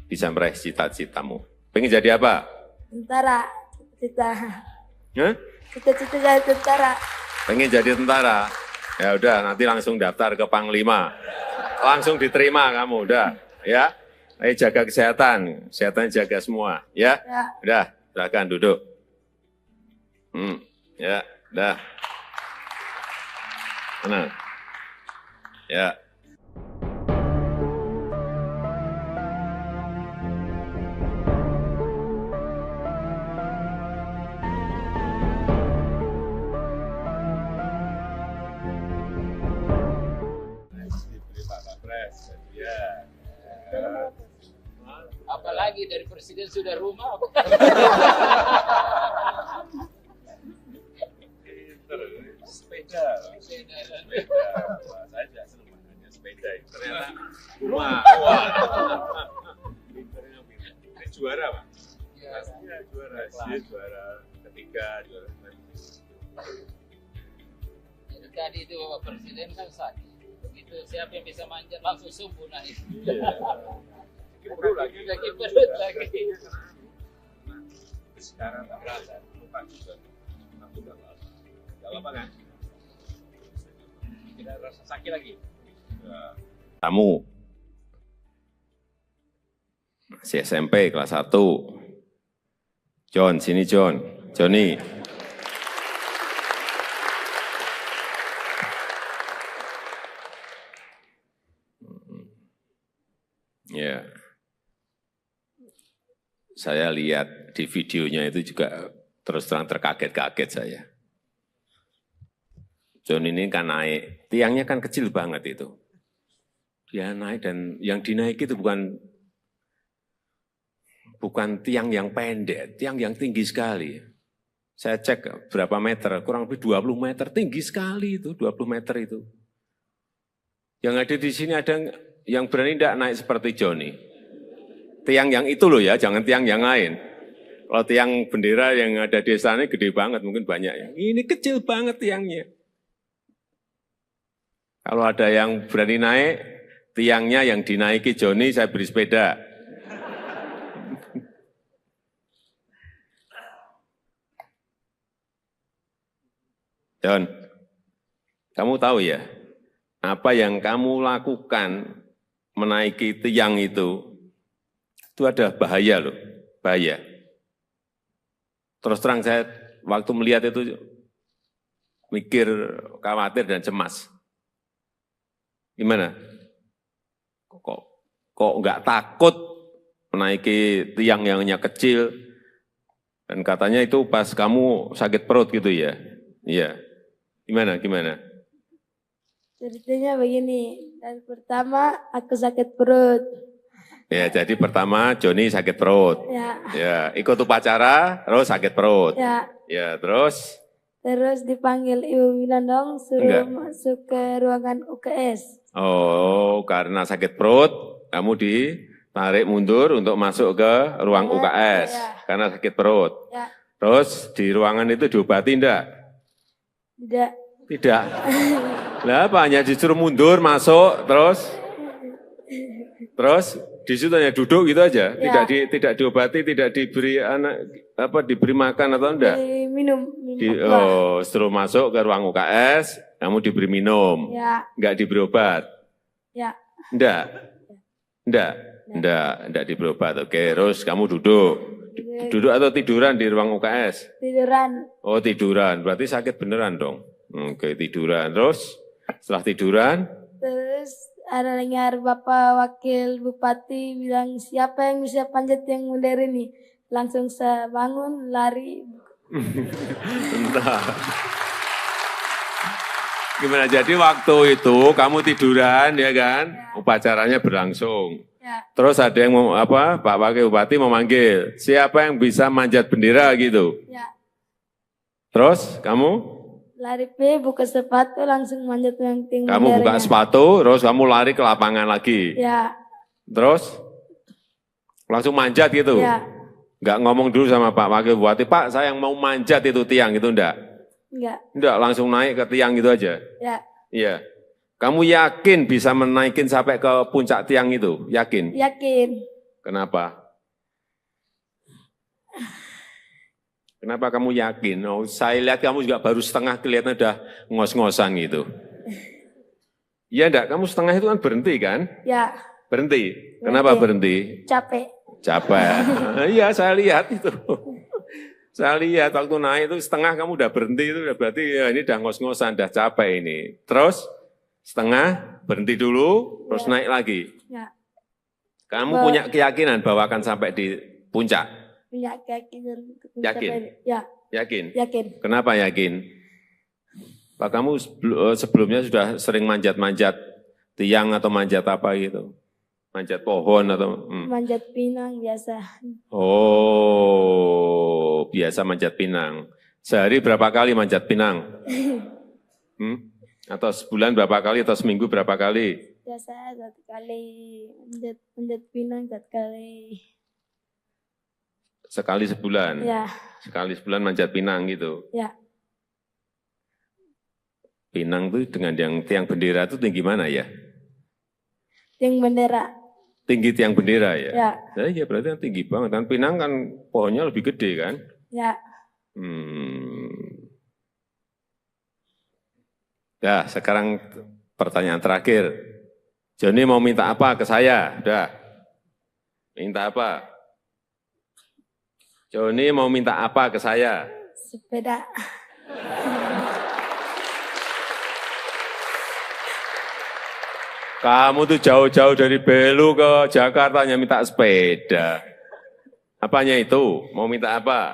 bisa meraih cita-citamu. Pengen jadi apa? tentara. Cita-cita. Hah? Cita-cita jadi tentara. Pengen jadi tentara? Ya udah, nanti langsung daftar ke Panglima. Langsung diterima kamu, udah. Ya, ayo jaga kesehatan, kesehatan jaga semua. Ya, Ya. udah, silakan duduk. Ya, udah. Tenang. Ya. Diberi Pak Kapres, ya. Apalagi dari presiden sudah rumah. Sepeda. Wah, saya juga senang makanya sepeda. Ternyata rumah. Wah. Pinternya pinter. Ini juara Pak? Iya, juara. Dia juara ketiga, juara Jadi tadi itu Bapak Presiden kan sakit. Begitu siapa yang bisa manjat langsung subuh naik. perut lagi. Lagi perut lagi. Sekarang tak berasa, lupa juga. Aku udah nggak apa. Nggak apa kan? Tidak rasa sakit lagi. Kamu masih SMP kelas 1. John, sini John. Joni. Ya. Saya lihat di videonya itu juga terus terang terkaget-kaget saya. John ini kan naik, tiangnya kan kecil banget itu. Dia naik dan yang dinaiki itu bukan bukan tiang yang pendek, tiang yang tinggi sekali. Saya cek berapa meter, kurang lebih 20 meter, tinggi sekali itu, 20 meter itu. Yang ada di sini ada yang berani tidak naik seperti Joni. Tiang yang itu loh ya, jangan tiang yang lain. Kalau tiang bendera yang ada di sana gede banget, mungkin banyak ya. Ini kecil banget tiangnya. Kalau ada yang berani naik, tiangnya yang dinaiki Joni, saya beri sepeda. John, kamu tahu ya, apa yang kamu lakukan menaiki tiang itu ada bahaya loh, bahaya. Terus terang saya waktu melihat itu mikir, khawatir dan cemas. Gimana? Kok nggak takut menaiki tiang yang hanya kecil? Dan katanya itu pas kamu sakit perut gitu ya? Iya. Gimana? Ceritanya begini, dan pertama aku sakit perut. Ya, jadi pertama Joni sakit perut. Ya, ikut upacara, terus sakit perut. Ya, terus? Terus dipanggil Ibu Winandong, suruh masuk ke ruangan UKS. Oh, karena sakit perut, kamu ditarik mundur untuk masuk ke ruang UKS. Karena sakit perut. Terus di ruangan itu diobati enggak? Tidak. Lah apa, hanya disuruh mundur, masuk, terus di situ hanya duduk gitu aja, tidak diobati, tidak diberi diberi makan atau enggak? Minum. Setelah masuk ke ruang UKS, kamu diberi minum, enggak diberi obat? Enggak diberi obat. Oke, terus kamu duduk atau tiduran di ruang UKS? Tiduran. Oh, tiduran, berarti sakit beneran dong. Oke, tiduran, terus setelah tiduran? Terus ada dengar Bapak Wakil Bupati bilang, siapa yang bisa panjat yang modern ini? Langsung saya bangun, lari. Entah. Gimana, jadi waktu itu kamu tiduran ya kan? Upacaranya berlangsung. Terus ada yang Pak Wakil Bupati memanggil, siapa yang bisa manjat bendera gitu? Terus kamu? Lari buka sepatu, langsung manjat yang tinggi. Kamu buka sepatu, terus kamu lari ke lapangan lagi. Terus langsung manjat gitu. Enggak ngomong dulu sama Pak Wakil Bupati, Pak saya yang mau manjat itu tiang itu enggak? Enggak, langsung naik ke tiang gitu aja. Iya. Kamu yakin bisa menaikin sampai ke puncak tiang itu? Yakin? Yakin. Kenapa? Kenapa kamu yakin? Oh, saya lihat kamu juga baru setengah, kelihatan udah ngos-ngosan gitu. Iya enggak? Kamu setengah itu kan berhenti kan? Berhenti. Kenapa berhenti? Capek. Iya, saya lihat itu. Saya lihat waktu naik itu setengah kamu udah berhenti, itu udah berarti ya ini udah ngos-ngosan, udah capek ini. Terus setengah berhenti dulu, terus naik lagi. Kamu punya keyakinan bahwa akan sampai di puncak? Punya keyakinan. Yakin? Yakin? Yakin. Kenapa yakin? Pak, kamu sebelumnya sudah sering manjat-manjat tiang atau manjat apa gitu? Manjat pohon atau? Manjat pinang biasa. Oh, biasa manjat pinang. Sehari berapa kali manjat pinang? Atau sebulan berapa kali, atau seminggu berapa kali? Biasa 1 kali, manjat pinang 1 kali. Sekali sebulan? Sekali sebulan manjat pinang gitu? Pinang itu dengan yang tiang bendera itu tinggi mana ya? Tiang bendera. Tinggi tiang bendera ya? Ya berarti kan tinggi banget. Dan pinang kan pohonnya lebih gede kan? Ya, sekarang pertanyaan terakhir. Joni mau minta apa ke saya? Udah. Minta apa? Joni mau minta apa ke saya? Sepeda. Kamu tuh jauh-jauh dari Belu ke Jakarta hanya minta sepeda. Apanya itu? Mau minta apa?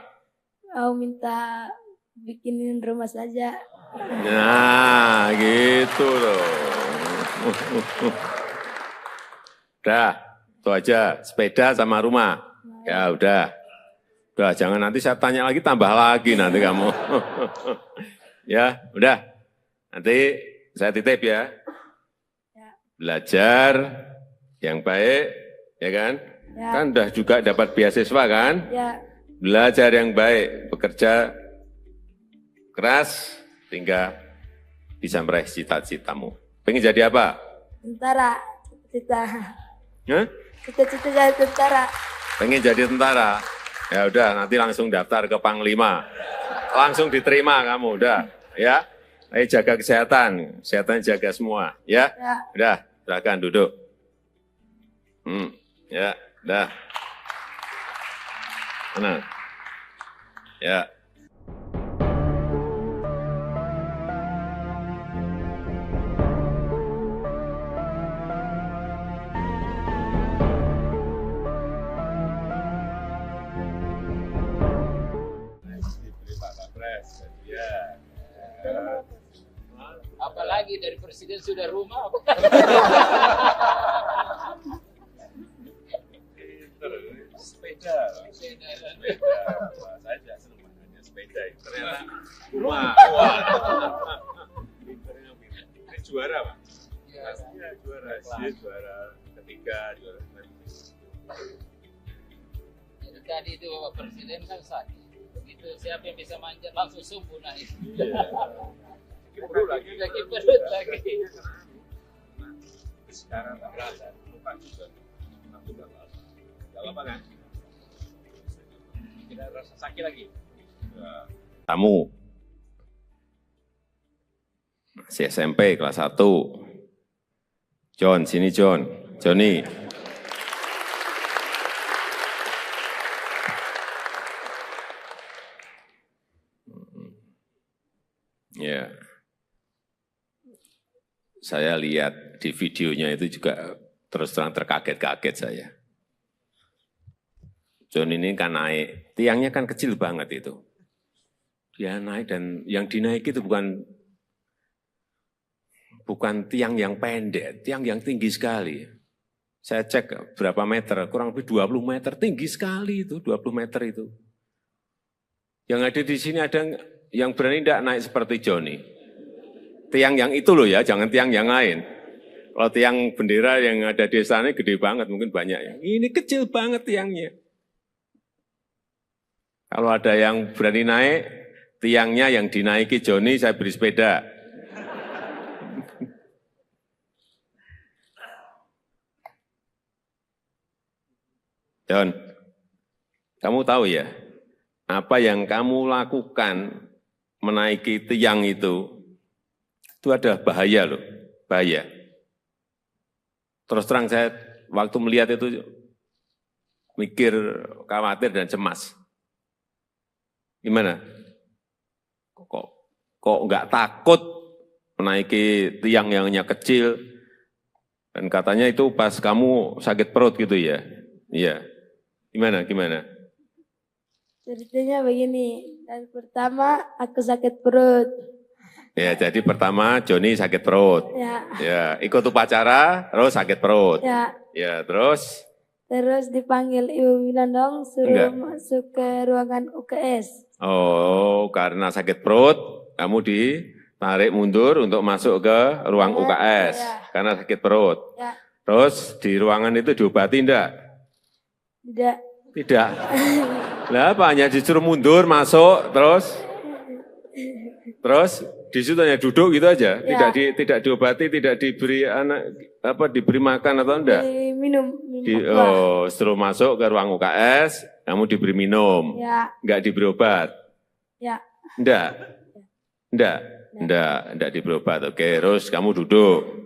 Mau minta bikinin rumah saja. Nah, gitu loh. Udah, itu aja. Sepeda sama rumah. Ya udah. Udah, jangan nanti saya tanya lagi, tambah lagi nanti kamu. Ya, udah. Nanti saya titip ya. Ya. Belajar yang baik, ya kan? Ya. Kan udah juga dapat beasiswa kan? Ya. Belajar yang baik, bekerja keras, hingga bisa meraih cita-citamu. Pengen jadi apa? Tentara. Cita. Hah? Cita-cita jadi tentara. Pengen jadi tentara? Ya udah, nanti langsung daftar ke Panglima. Langsung diterima kamu, udah. Ya, ayo jaga kesehatan. Kesehatan jaga semua, ya. Ya. Udah, silakan duduk. Ya, udah. Mana? Ya. Diberi Pak Kapres, ya. Apalagi dari presiden sudah rumah. Sepeda. Sepeda. Wah, saya juga senang makanya sepeda. Ternyata rumah. Wah. Pinternya pinter. Ini juara, Pak. Ya. Pastinya juara. Dia juara ketiga, juara kemarin. Jadi tadi itu Bapak Presiden kan sakit. Begitu siapa yang bisa manjat langsung subuh naik. Iya. Perlu lagi. Lagi perut lagi. Sekarang tak berasa. Lupa juga. Aku udah lama. Gak apa kan? Tidak rasa sakit lagi. Ya. Kamu masih SMP kelas 1. John, sini John. Johnny. Ya. Saya lihat di videonya itu juga terus terang terkaget-kaget saya. John ini kan naik, tiangnya kan kecil banget itu. Dia naik dan yang dinaiki itu bukan tiang yang pendek, tiang yang tinggi sekali. Saya cek berapa meter, kurang lebih 20 meter, tinggi sekali itu, 20 meter itu. Yang ada di sini ada yang berani tidak naik seperti Johnny. Tiang yang itu loh ya, jangan tiang yang lain. Kalau tiang bendera yang ada di sana gede banget, mungkin banyak ya. Ini kecil banget tiangnya. Kalau ada yang berani naik, tiangnya yang dinaiki Johnny, saya beri sepeda. John, kamu tahu ya, apa yang kamu lakukan menaiki tiang itu ada bahaya loh, bahaya. Terus terang saya waktu melihat itu mikir, khawatir dan cemas. Gimana? Kok nggak takut menaiki tiang yang hanya kecil? Dan katanya itu pas kamu sakit perut gitu ya? Iya. Gimana? Ceritanya begini, dan pertama aku sakit perut. Ya, jadi pertama Johnny sakit perut. Ya, ikut upacara, terus sakit perut. Ya, terus? Terus dipanggil Ibu Winandong, suruh masuk ke ruangan UKS. Oh, karena sakit perut, kamu ditarik mundur untuk masuk ke ruang UKS. Karena sakit perut. Ya. Terus di ruangan itu diobati enggak? Tidak. Lah apa, hanya disuruh mundur, masuk, terus di situ hanya duduk gitu aja, tidak diobati, tidak diberi diberi makan atau enggak? Minum. Setelah masuk ke ruang UKS, kamu diberi minum, enggak diberi obat? Ya. Enggak diberi obat. Oke, terus kamu duduk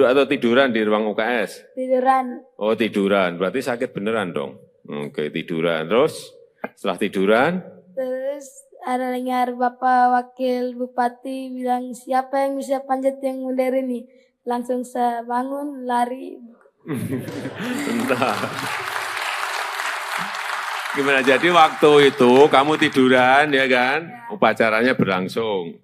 atau tiduran di ruang UKS? Tiduran. Oh, tiduran, berarti sakit beneran dong. Oke, tiduran. Terus setelah tiduran? Terus ada dengar Bapak Wakil Bupati bilang, siapa yang bisa panjat yang modern ini? Langsung saya bangun, lari. Entah. Gimana, jadi waktu itu kamu tiduran ya kan? Upacaranya berlangsung.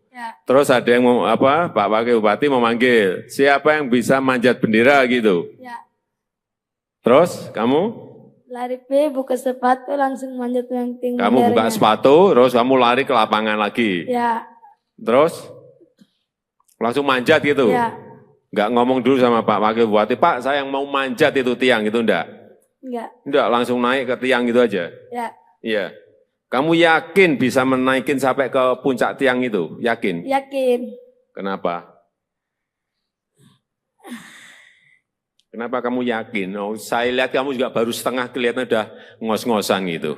Terus ada yang Pak Wakil Bupati memanggil, siapa yang bisa manjat bendera gitu? Terus kamu lari buka sepatu langsung manjat yang tinggi. Kamu buka sepatu, terus kamu lari ke lapangan lagi. Ya. Terus langsung manjat gitu. Ya. Nggak ngomong dulu sama Pak Wakil Bupati, Pak saya yang mau manjat itu tiang itu enggak? Enggak, langsung naik ke tiang gitu aja? Ya. Iya. Kamu yakin bisa menaikin sampai ke puncak tiang itu? Yakin? Yakin. Kenapa? Kenapa kamu yakin? Oh, saya lihat kamu juga baru setengah kelihatan udah ngos-ngosan gitu.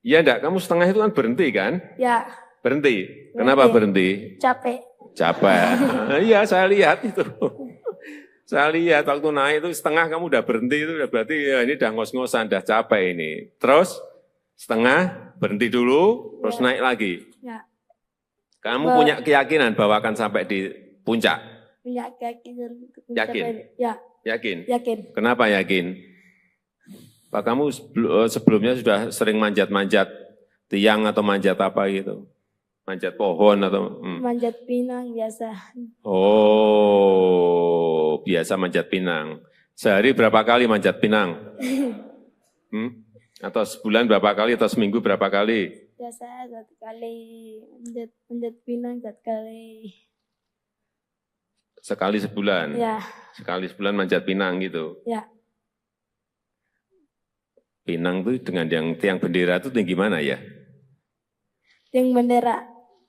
Iya enggak? Kamu setengah itu kan berhenti kan? Ya. Berhenti. Kenapa berhenti? Capek. Capek. Iya, saya lihat itu. Saya lihat waktu naik itu setengah kamu udah berhenti itu udah berarti ya ini udah ngos-ngosan, udah capek ini. Terus setengah berhenti dulu, terus naik lagi. Ya. Kamu punya keyakinan bahwa akan sampai di puncak? Punya keyakinan. Yakin? Ya. Yakin? Yakin. Kenapa yakin? Pak kamu sebelumnya sudah sering manjat-manjat tiang atau manjat apa gitu? Manjat pohon atau? Manjat pinang biasa. Oh, biasa manjat pinang. Sehari berapa kali manjat pinang? Atau sebulan berapa kali atau seminggu berapa kali? Biasa 1 kali manjat pinang 1 kali. Sekali sebulan? Ya. Sekali sebulan manjat pinang gitu? Ya. Pinang itu dengan yang tiang bendera itu tinggi mana ya? Tiang bendera.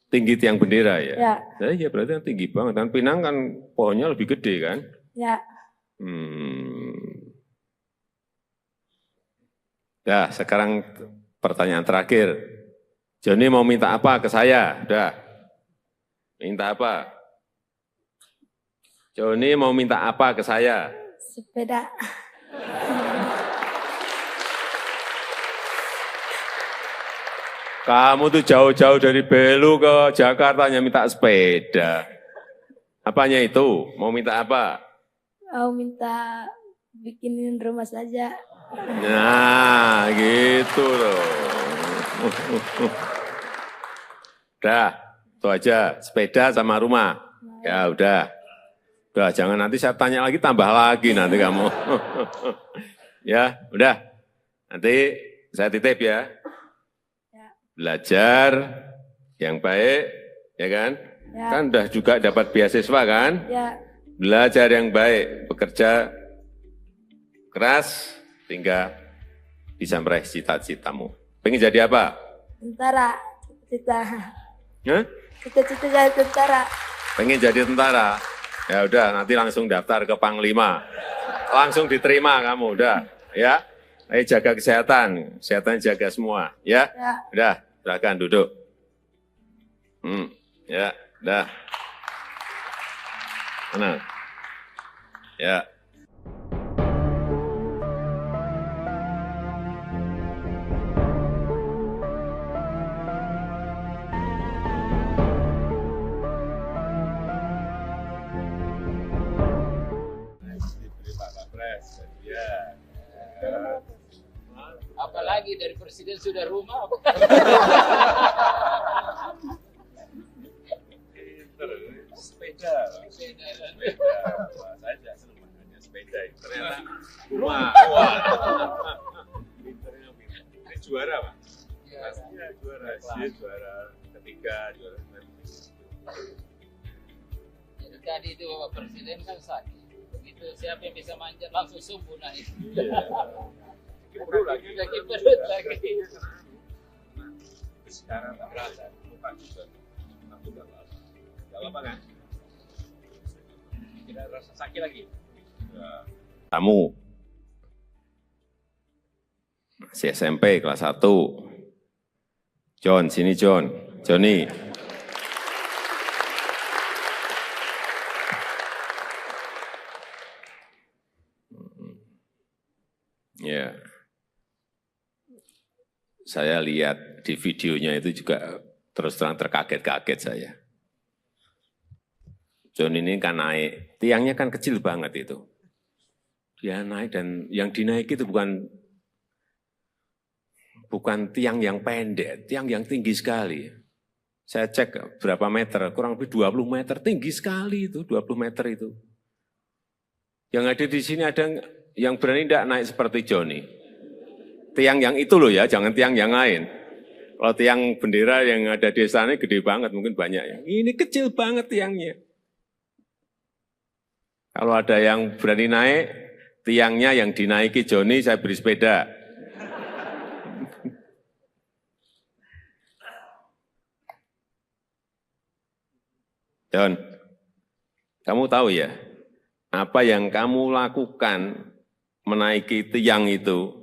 Tinggi tiang bendera ya? Ya. Nah, ya berarti kan tinggi banget. Dan pinang kan pohonnya lebih gede kan? Ya. Nah, sekarang pertanyaan terakhir. Joni mau minta apa ke saya? Udah. Minta apa? Joni mau minta apa ke saya? Sepeda. Kamu tuh jauh-jauh dari Belu ke Jakarta hanya minta sepeda. Apanya itu? Mau minta apa? Mau minta bikinin rumah saja. Nah, gitu loh. Udah, itu aja. Sepeda sama rumah. Ya udah. Udah, jangan nanti saya tanya lagi, tambah lagi nanti kamu. Ya, udah. Nanti saya titip ya. Belajar yang baik, ya kan? Ya. Kan udah juga dapat beasiswa kan? Ya. Belajar yang baik, bekerja keras, hingga bisa meraih cita-citamu. Pengen jadi apa? Tentara. Cita-cita. Hah? Cita-cita jadi tentara. Pengen jadi tentara? Ya udah, nanti langsung daftar ke Panglima. Langsung diterima kamu, udah. Ya, ayo jaga kesehatan. Kesehatan jaga semua, ya? Ya. Udah, silakan duduk. Ya, udah. Mana? Ya. Apalagi dari presiden sudah rumah. Sepeda. Saya juga senang makanya sepeda. Ternyata rumah. Pinternya pinter. Ini juara Pak. Pastinya juara. Dia juara ketiga, juara Jadi tadi itu Bapak Presiden kan sakit. Begitu siapa yang bisa manjat langsung subuh naik. Perlu lagi. Lagi perut lagi. Sekarang tak berasa. Bukan juga. Aku udah lama. Gak apa kan? Tidak rasa sakit lagi. Kamu masih SMP kelas 1. John, sini John. Johnny. Ya. Saya lihat di videonya itu juga terus terang terkaget-kaget saya. John ini kan naik, tiangnya kan kecil banget itu. Dia naik dan yang dinaiki itu bukan tiang yang pendek, tiang yang tinggi sekali. Saya cek berapa meter, kurang lebih 20 meter, tinggi sekali itu, 20 meter itu. Yang ada di sini ada Yang berani tidak naik seperti Joni. Tiang yang itu loh ya, jangan tiang yang lain. Kalau tiang bendera yang ada di sana gede banget, mungkin banyak ya. Ini kecil banget tiangnya. Kalau ada yang berani naik, tiangnya yang dinaiki Joni, saya beri sepeda. John, kamu tahu ya, apa yang kamu lakukan menaiki tiang itu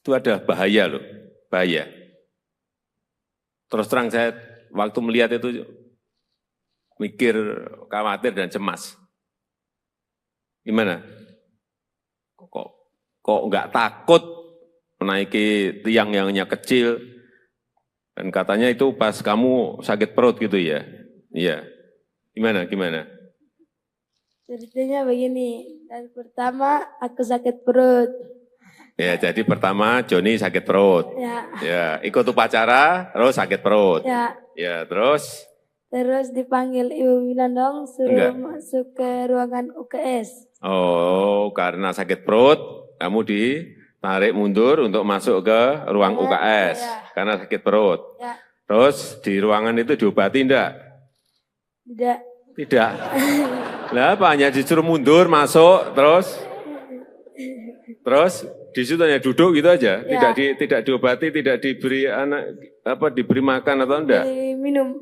ada bahaya loh, bahaya. Terus terang saya waktu melihat itu mikir, khawatir dan cemas. Gimana? Kok nggak takut menaiki tiang yang hanya kecil? Dan katanya itu pas kamu sakit perut gitu ya? Iya. Gimana? Ceritanya begini, dan pertama aku sakit perut. Ya, jadi pertama Joni sakit perut. Ya, ikut upacara, terus sakit perut. Ya, terus? Terus dipanggil Ibu Winandong suruh masuk ke ruangan UKS. Oh, karena sakit perut, kamu ditarik mundur untuk masuk ke ruang UKS. Karena sakit perut. Terus di ruangan itu diobati enggak? Tidak. Lah apa, hanya disuruh mundur, masuk, terus di situ hanya duduk gitu aja, tidak diobati, tidak diberi diberi makan atau enggak? Minum.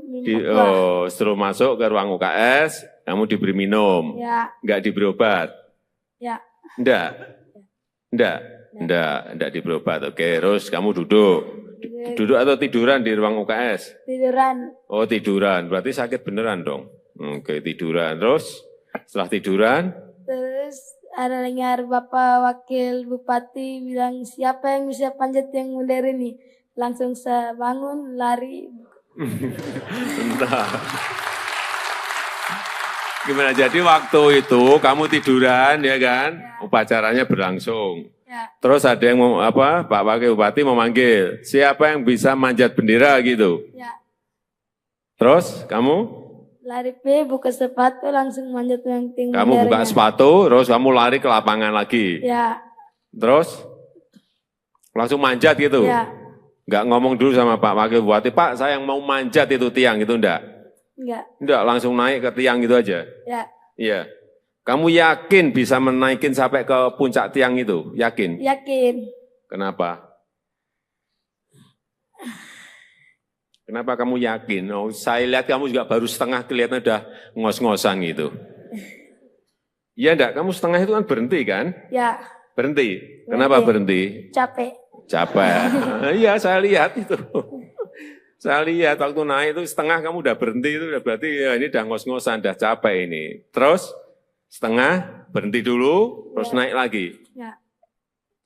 Suruh masuk ke ruang UKS, kamu diberi minum, enggak diberi obat? Enggak diberi obat. Oke, terus kamu duduk atau tiduran di ruang UKS? Tiduran. Oh tiduran, berarti sakit beneran dong. Oke, tiduran. Terus setelah tiduran? Terus ada dengar Bapak Wakil Bupati bilang siapa yang bisa panjat yang modern ini. Langsung saya bangun, lari. Entah. Gimana, jadi waktu itu kamu tiduran ya kan? Upacaranya berlangsung. Terus ada yang Pak Wakil Bupati memanggil, siapa yang bisa manjat bendera gitu? Terus kamu? Lari buka sepatu langsung manjat yang tinggi. Kamu buka sepatu, terus kamu lari ke lapangan lagi. Terus langsung manjat gitu. Enggak ngomong dulu sama Pak Wakil Bupati, Pak saya yang mau manjat itu tiang gitu enggak? Enggak, langsung naik ke tiang gitu aja. Iya. Kamu yakin bisa menaikin sampai ke puncak tiang itu? Yakin? Yakin. Kenapa? Kenapa kamu yakin? Oh, saya lihat kamu juga baru setengah, kelihatan udah ngos-ngosan gitu. Iya enggak? Kamu setengah itu kan berhenti kan? Berhenti. Kenapa berhenti? Capek. Iya, saya lihat itu. Saya lihat waktu naik itu setengah kamu udah berhenti, itu udah berarti ya ini udah ngos-ngosan, udah capek ini. Terus setengah berhenti dulu, terus naik lagi.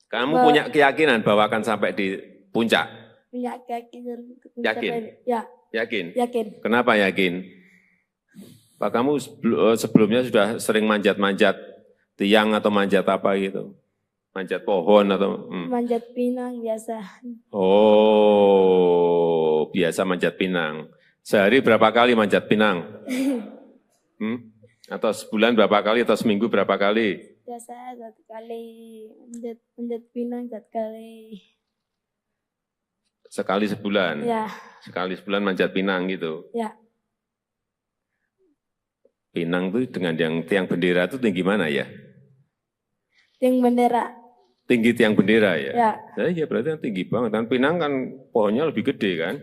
Kamu punya keyakinan bahwa akan sampai di puncak? Punya keyakinan. Yakin? Yakin? Yakin. Kenapa yakin? Pak, kamu sebelumnya sudah sering manjat-manjat tiang atau manjat apa gitu? Manjat pohon atau? Manjat pinang biasa. Oh, biasa manjat pinang. Sehari berapa kali manjat pinang? Atau sebulan berapa kali atau seminggu berapa kali? Biasa 1 kali manjat pinang 1 kali. Sekali sebulan? Sekali sebulan manjat pinang gitu? Pinang itu dengan yang tiang bendera itu tinggi mana ya? Tiang bendera. Tinggi tiang bendera ya? Ya berarti kan tinggi banget. Kan pinang kan pohonnya lebih gede kan?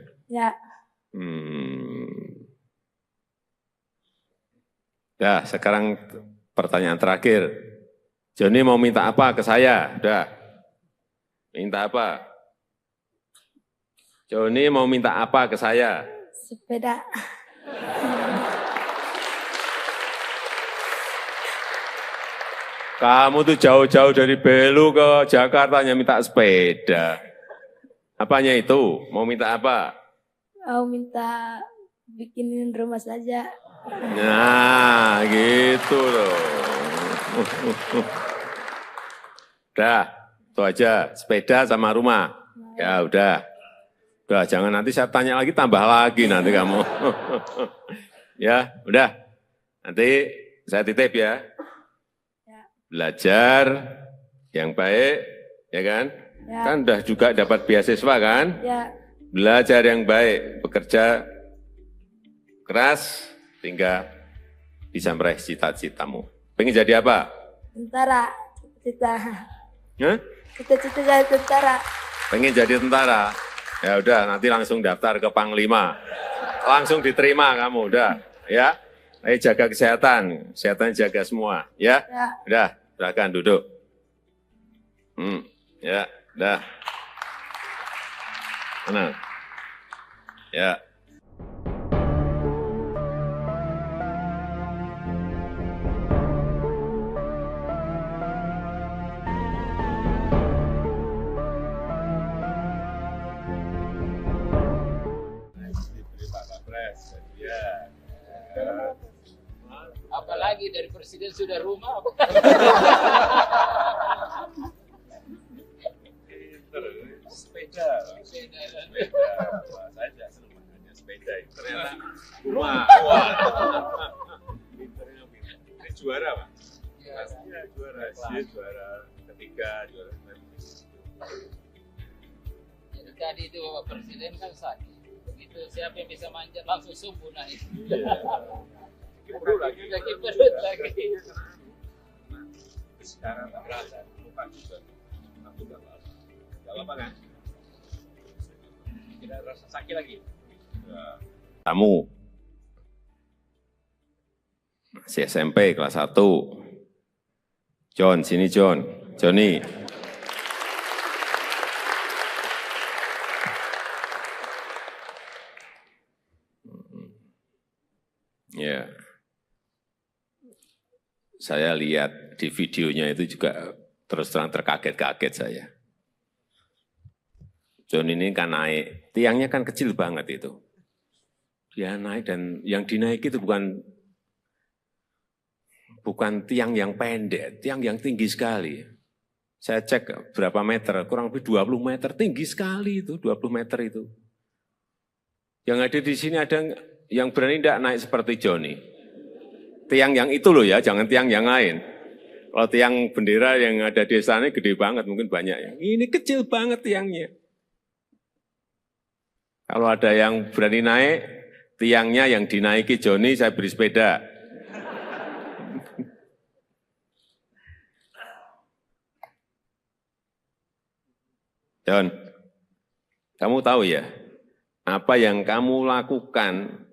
Ya, sekarang pertanyaan terakhir. Joni mau minta apa ke saya? Udah. Minta apa? Joni mau minta apa ke saya? Sepeda. Kamu tuh jauh-jauh dari Belu ke Jakarta hanya minta sepeda. Apanya itu? Mau minta apa? Mau minta bikinin rumah saja. Nah, gitu loh. Udah, itu aja. Sepeda sama rumah. Ya udah. Udah, jangan nanti saya tanya lagi, tambah lagi nanti kamu. Ya, udah. Nanti saya titip ya. Belajar yang baik, ya kan? Ya. Kan udah juga dapat beasiswa kan? Ya. Belajar yang baik, bekerja keras, sehingga bisa meraih cita-citamu. Pengen jadi apa? Tentara. Cita-cita. Hah? Cita-cita jadi tentara. Pengen jadi tentara? Ya udah, nanti langsung daftar ke Panglima. Langsung diterima kamu, udah. Ya, ayo jaga kesehatan, kesehatan jaga semua. Ya, Ya. udah, silakan duduk. Ya, udah. Tenang. Ya. Diberi Pak Kapres, ya. Apalagi dari presiden sudah rumah. Sepeda. Wah, saya tidak senang makanya sepeda. Ternyata rumah. Wah. Pinternya pinter. Ini juara, Pak. Pastinya juara. Dia juara ketiga, juara Jadi tadi itu Bapak Presiden kan sakit. Begitu siapa yang bisa manjat langsung sembuh naik. perut lagi. Sakit perut lagi. Sekarang tak berasa. Lupa juga. Aku tak apa. Gak apa kan? Tidak rasa sakit lagi. Ya. Kamu masih SMP kelas 1. John, sini John. Johnny. Ya. Saya lihat di videonya itu juga terus terang terkaget-kaget saya. John ini kan naik, tiangnya kan kecil banget itu. Dia naik dan yang dinaiki itu bukan tiang yang pendek, tiang yang tinggi sekali. Saya cek berapa meter, kurang lebih 20 meter, tinggi sekali itu, 20 meter itu. Yang ada di sini ada yang berani tidak naik seperti Johnny. Tiang yang itu loh ya, jangan tiang yang lain. Kalau tiang bendera yang ada di sana gede banget, mungkin banyak ya. Ini kecil banget tiangnya. Kalau ada yang berani naik, tiangnya yang dinaiki Johnny, saya beri sepeda. John, kamu tahu ya, apa yang kamu lakukan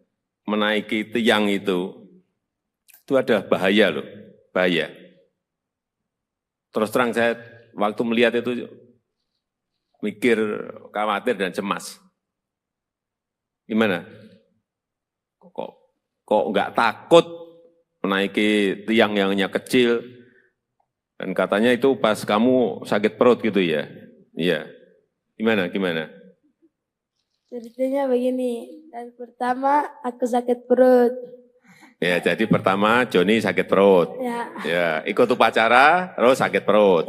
menaiki tiang itu ada bahaya loh, bahaya. Terus terang saya waktu melihat itu mikir, khawatir dan cemas. Gimana? Kok nggak takut menaiki tiang yang hanya kecil? Dan katanya itu pas kamu sakit perut gitu ya? Iya. Gimana? Ceritanya begini, dan pertama aku sakit perut. Ya, jadi pertama Johnny sakit perut. Ya, ikut upacara, terus sakit perut.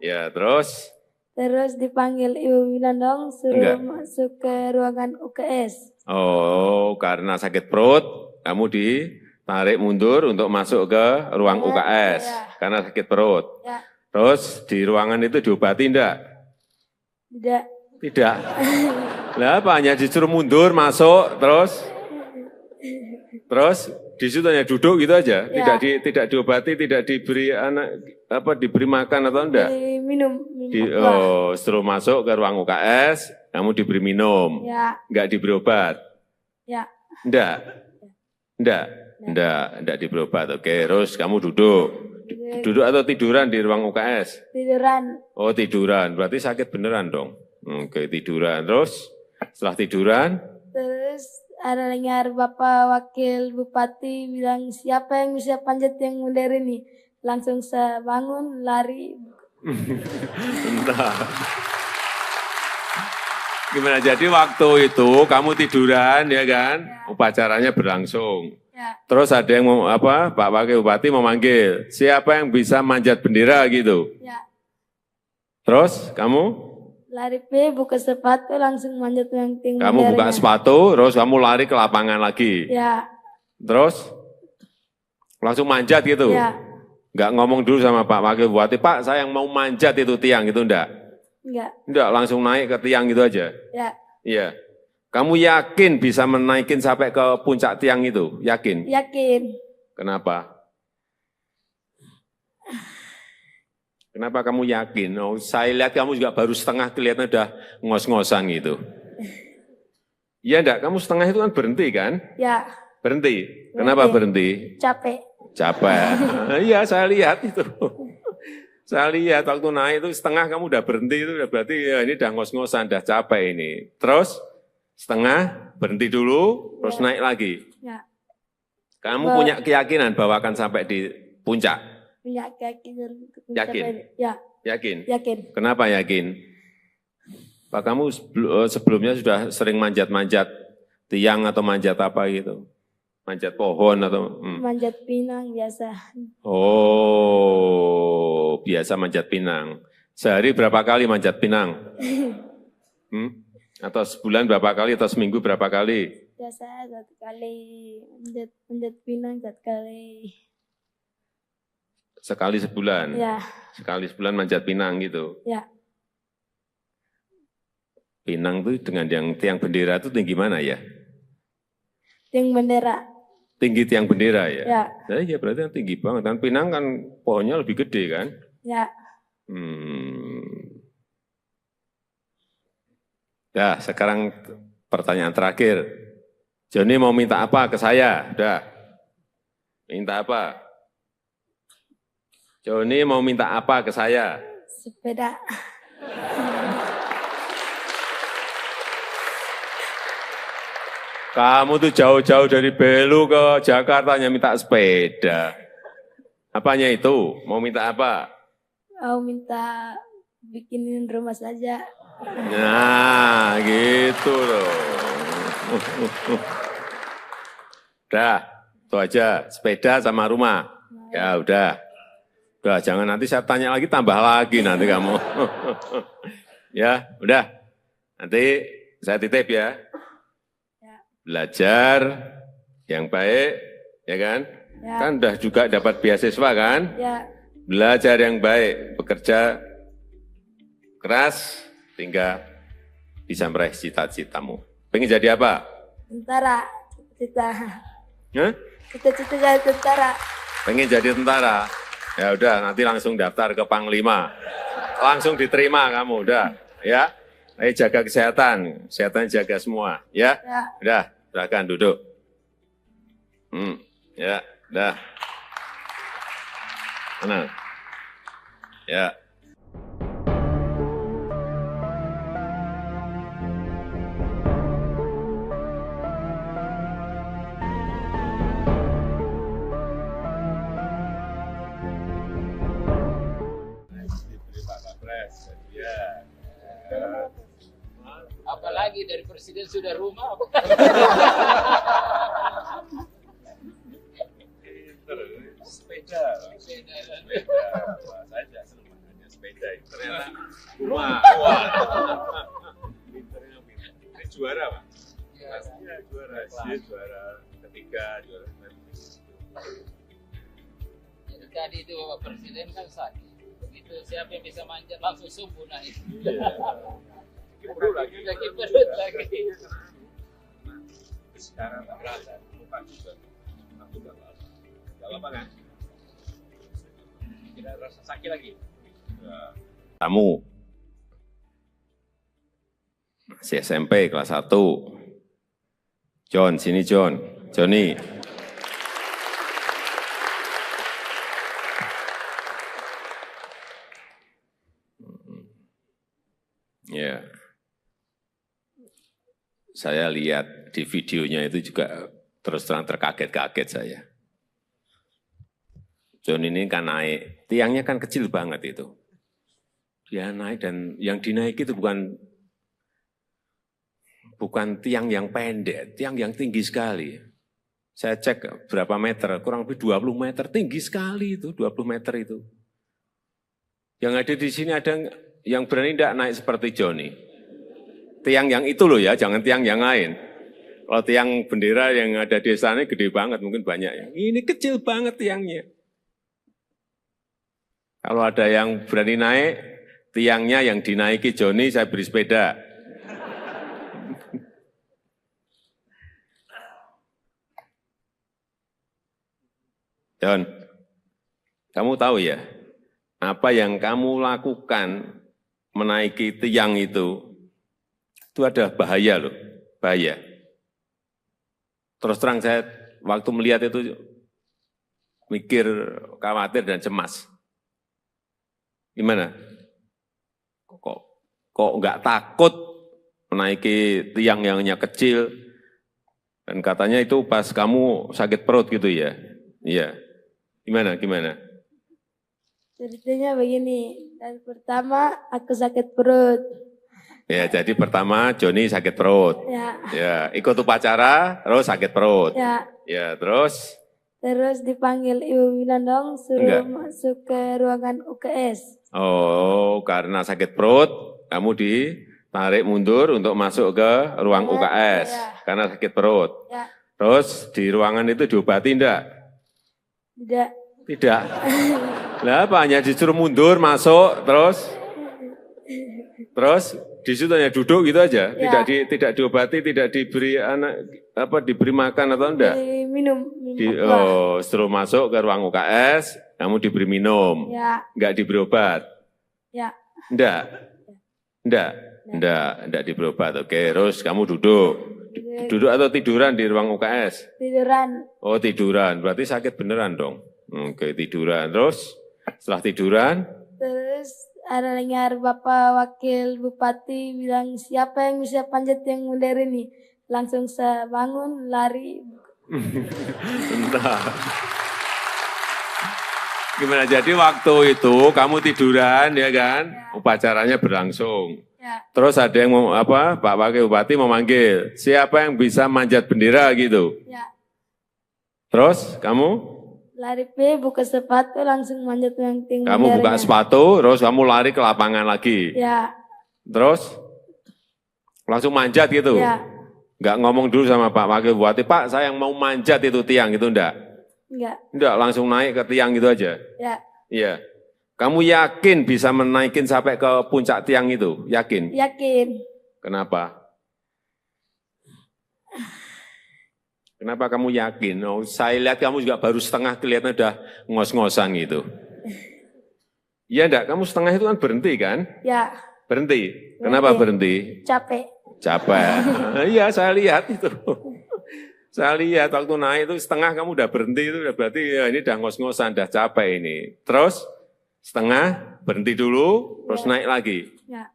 Ya, terus? Terus dipanggil Ibu Winandong, suruh masuk ke ruangan UKS. Oh, karena sakit perut, kamu ditarik mundur untuk masuk ke ruang UKS. Karena sakit perut. Terus di ruangan itu diobati enggak? Tidak. Lah apa, hanya disuruh mundur, masuk, terus di situ hanya duduk gitu aja, tidak diobati, tidak diberi diberi makan atau enggak? Minum. Setelah masuk ke ruang UKS, kamu diberi minum, enggak diberi obat? Enggak diberi obat. Oke, terus kamu duduk atau tiduran di ruang UKS? Tiduran. Oh, tiduran, berarti sakit beneran dong. Oke, tiduran, terus setelah tiduran? Terus ada dengar Bapak Wakil Bupati bilang, siapa yang bisa panjat yang modern ini? Langsung saya bangun, lari. Entah. Gimana, jadi waktu itu kamu tiduran ya kan? Upacaranya berlangsung. Terus ada yang Pak Wakil Bupati memanggil, siapa yang bisa manjat bendera gitu? Terus kamu? Lari buka sepatu langsung manjat yang tinggi. Kamu buka sepatu, terus kamu lari ke lapangan lagi. Ya. Terus langsung manjat gitu. Nggak ngomong dulu sama Pak Wakil Bupati, Pak saya yang mau manjat itu tiang, itu enggak? Enggak. Enggak, langsung naik ke tiang gitu aja? Ya. Iya. Kamu yakin bisa menaikin sampai ke puncak tiang itu? Yakin? Yakin. Kenapa? Kenapa kamu yakin? Oh, saya lihat kamu juga baru setengah kelihatan udah ngos-ngosan gitu. Iya enggak? Kamu setengah itu kan berhenti kan? Ya. Berhenti. Kenapa berhenti? Capek. Capek. Iya, saya lihat itu. Saya lihat waktu naik itu setengah kamu udah berhenti itu udah berarti ya ini udah ngos-ngosan, udah capek ini. Terus setengah berhenti dulu, terus naik lagi. Ya. Kamu punya keyakinan bahwa akan sampai di puncak? Punya keyakinan. Yakin? Ya. Yakin? Yakin. Kenapa yakin? Pak kamu sebelumnya sudah sering manjat-manjat tiang atau manjat apa gitu? Manjat pohon atau? Manjat pinang biasa. Oh, biasa manjat pinang. Sehari berapa kali manjat pinang? Atau sebulan berapa kali atau seminggu berapa kali? Biasa 1 kali. Manjat pinang 1 kali. Sekali sebulan? Ya. Sekali sebulan manjat pinang gitu? Ya. Pinang itu dengan yang tiang bendera itu tinggi mana ya? Tiang bendera. Tinggi tiang bendera ya? Ya. Nah, iya berarti kan tinggi banget. Kan pinang kan pohonnya lebih gede kan? Ya. Nah, sekarang pertanyaan terakhir. Joni mau minta apa ke saya? Udah. Minta apa? Joni mau minta apa ke saya? Sepeda. Kamu tuh jauh-jauh dari Belu ke Jakarta hanya minta sepeda. Apanya itu? Mau minta apa? Mau minta bikinin rumah saja. Nah, gitu loh. Udah, itu aja. Sepeda sama rumah. Ya udah. Udah, jangan nanti saya tanya lagi, tambah lagi nanti kamu. Ya, udah. Nanti saya titip ya. Belajar yang baik, ya kan? Ya. Kan udah juga dapat beasiswa kan? Ya. Belajar yang baik, bekerja keras, hingga bisa meraih cita-citamu. Pengen jadi apa? Tentara. Cita-cita. Hah? Cita-cita jadi tentara. Pengen jadi tentara? Ya udah, nanti langsung daftar ke Panglima. Langsung diterima kamu, udah. Ya, ayo jaga kesehatan, kesehatan jaga semua, ya? Ya. Udah, silakan duduk. Ya, udah. Mana? Ya. Apalagi dari presiden sudah rumah. Sepeda. Saya tidak senang hanya sepeda. Ternyata rumah. Pinternya pinter. Ini juara Pak. Pastinya juara. Dia juara ketiga, juara Jadi tadi itu Bapak Presiden kan sakit. Begitu siapa yang bisa manjat langsung subuh naik. perut lagi. Sakit perut lagi. Sekarang berasa bukan juga. Aku nggak apa kan? Tidak rasa sakit lagi. Kamu masih SMP kelas 1. John, sini John. Johnny. Ya. Saya lihat di videonya itu juga terus terang terkaget-kaget saya. John ini kan naik, tiangnya kan kecil banget itu. Dia naik dan yang dinaiki itu bukan tiang yang pendek, tiang yang tinggi sekali. Saya cek berapa meter, kurang lebih 20 meter, tinggi sekali itu, 20 meter itu. Yang ada di sini ada yang berani tidak naik seperti Johnny. Tiang yang itu loh ya, jangan tiang yang lain. Kalau tiang bendera yang ada di sana gede banget, mungkin banyak ya. Ini kecil banget tiangnya. Kalau ada yang berani naik, tiangnya yang dinaiki Joni, saya beri sepeda. John, kamu tahu ya, apa yang kamu lakukan menaiki tiang itu ada bahaya loh, bahaya. Terus terang saya waktu melihat itu mikir, khawatir dan cemas. Gimana? Kok nggak takut menaiki tiang yang hanya kecil? Dan katanya itu pas kamu sakit perut gitu ya? Iya. Gimana? Ceritanya begini, dan pertama aku sakit perut. Ya, jadi pertama Joni sakit perut. Ya, Ikut upacara, terus sakit perut. ya. Terus? Terus dipanggil Ibu Winandong suruh masuk ke ruangan UKS. Oh, karena sakit perut, kamu ditarik mundur untuk masuk ke ruang UKS. Ya. Karena sakit perut. Ya, Terus di ruangan itu diobati enggak? tidak. Lah apa, hanya disuruh mundur, masuk, terus di situ hanya duduk gitu aja, Ya. tidak diobati, tidak diberi diberi makan atau enggak? Minum Suruh masuk ke ruang UKS, kamu diberi minum, Ya, enggak diberi obat, ya. enggak diberi obat. Oke, terus kamu duduk atau tiduran di ruang UKS? Tiduran. Oh tiduran, berarti sakit beneran dong. Oke, tiduran. Terus setelah tiduran? Terus ada dengar Bapak Wakil Bupati bilang siapa yang bisa panjat yang modern ini. Langsung saya bangun, lari. Bentar. Gimana, jadi waktu itu kamu tiduran ya kan? Upacaranya berlangsung. Ya, Terus ada yang Pak Wakil Bupati memanggil, siapa yang bisa manjat bendera gitu. ya. Terus kamu? Lari buka sepatu langsung manjat yang tinggi. Kamu buka sepatu, terus kamu lari ke lapangan lagi. Ya, Terus langsung manjat gitu. ya. Enggak ngomong dulu sama Pak Wakil Bupati, Pak saya yang mau manjat itu tiang gitu enggak? Enggak, langsung naik ke tiang gitu aja. Ya, Iya. Kamu yakin bisa menaikin sampai ke puncak tiang itu? Yakin? yakin. Kenapa? Kenapa kamu yakin? Oh, saya lihat kamu juga baru setengah, kelihatan udah ngos-ngosan gitu. Iya enggak? Kamu setengah itu kan berhenti kan? Ya, Berhenti. Kenapa berhenti? capek. Capek. Iya, saya lihat itu. Saya lihat waktu naik itu setengah kamu udah berhenti, itu udah berarti ya ini udah ngos-ngosan, udah capek ini. Terus setengah berhenti dulu, terus naik lagi. Ya,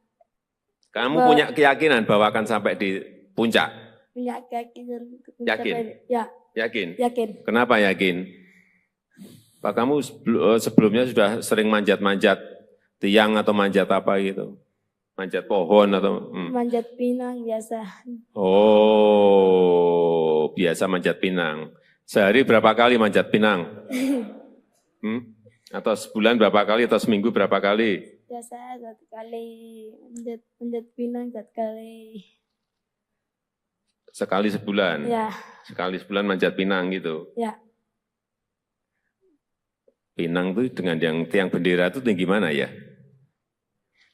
Kamu punya keyakinan bahwa akan sampai di puncak? punya keyakinan. untuk Yakin? mencapai- Ya, Yakin? yakin. Kenapa yakin? Pak, kamu sebelumnya sudah sering manjat-manjat tiang atau manjat apa gitu? Manjat pohon atau? Manjat pinang biasa. Oh, biasa manjat pinang. Sehari berapa kali manjat pinang? Atau sebulan berapa kali atau seminggu berapa kali? Biasa 1 kali manjat pinang 1 kali. Sekali sebulan? Ya, Sekali sebulan manjat pinang gitu? ya. Pinang itu dengan yang tiang bendera itu tinggi mana ya?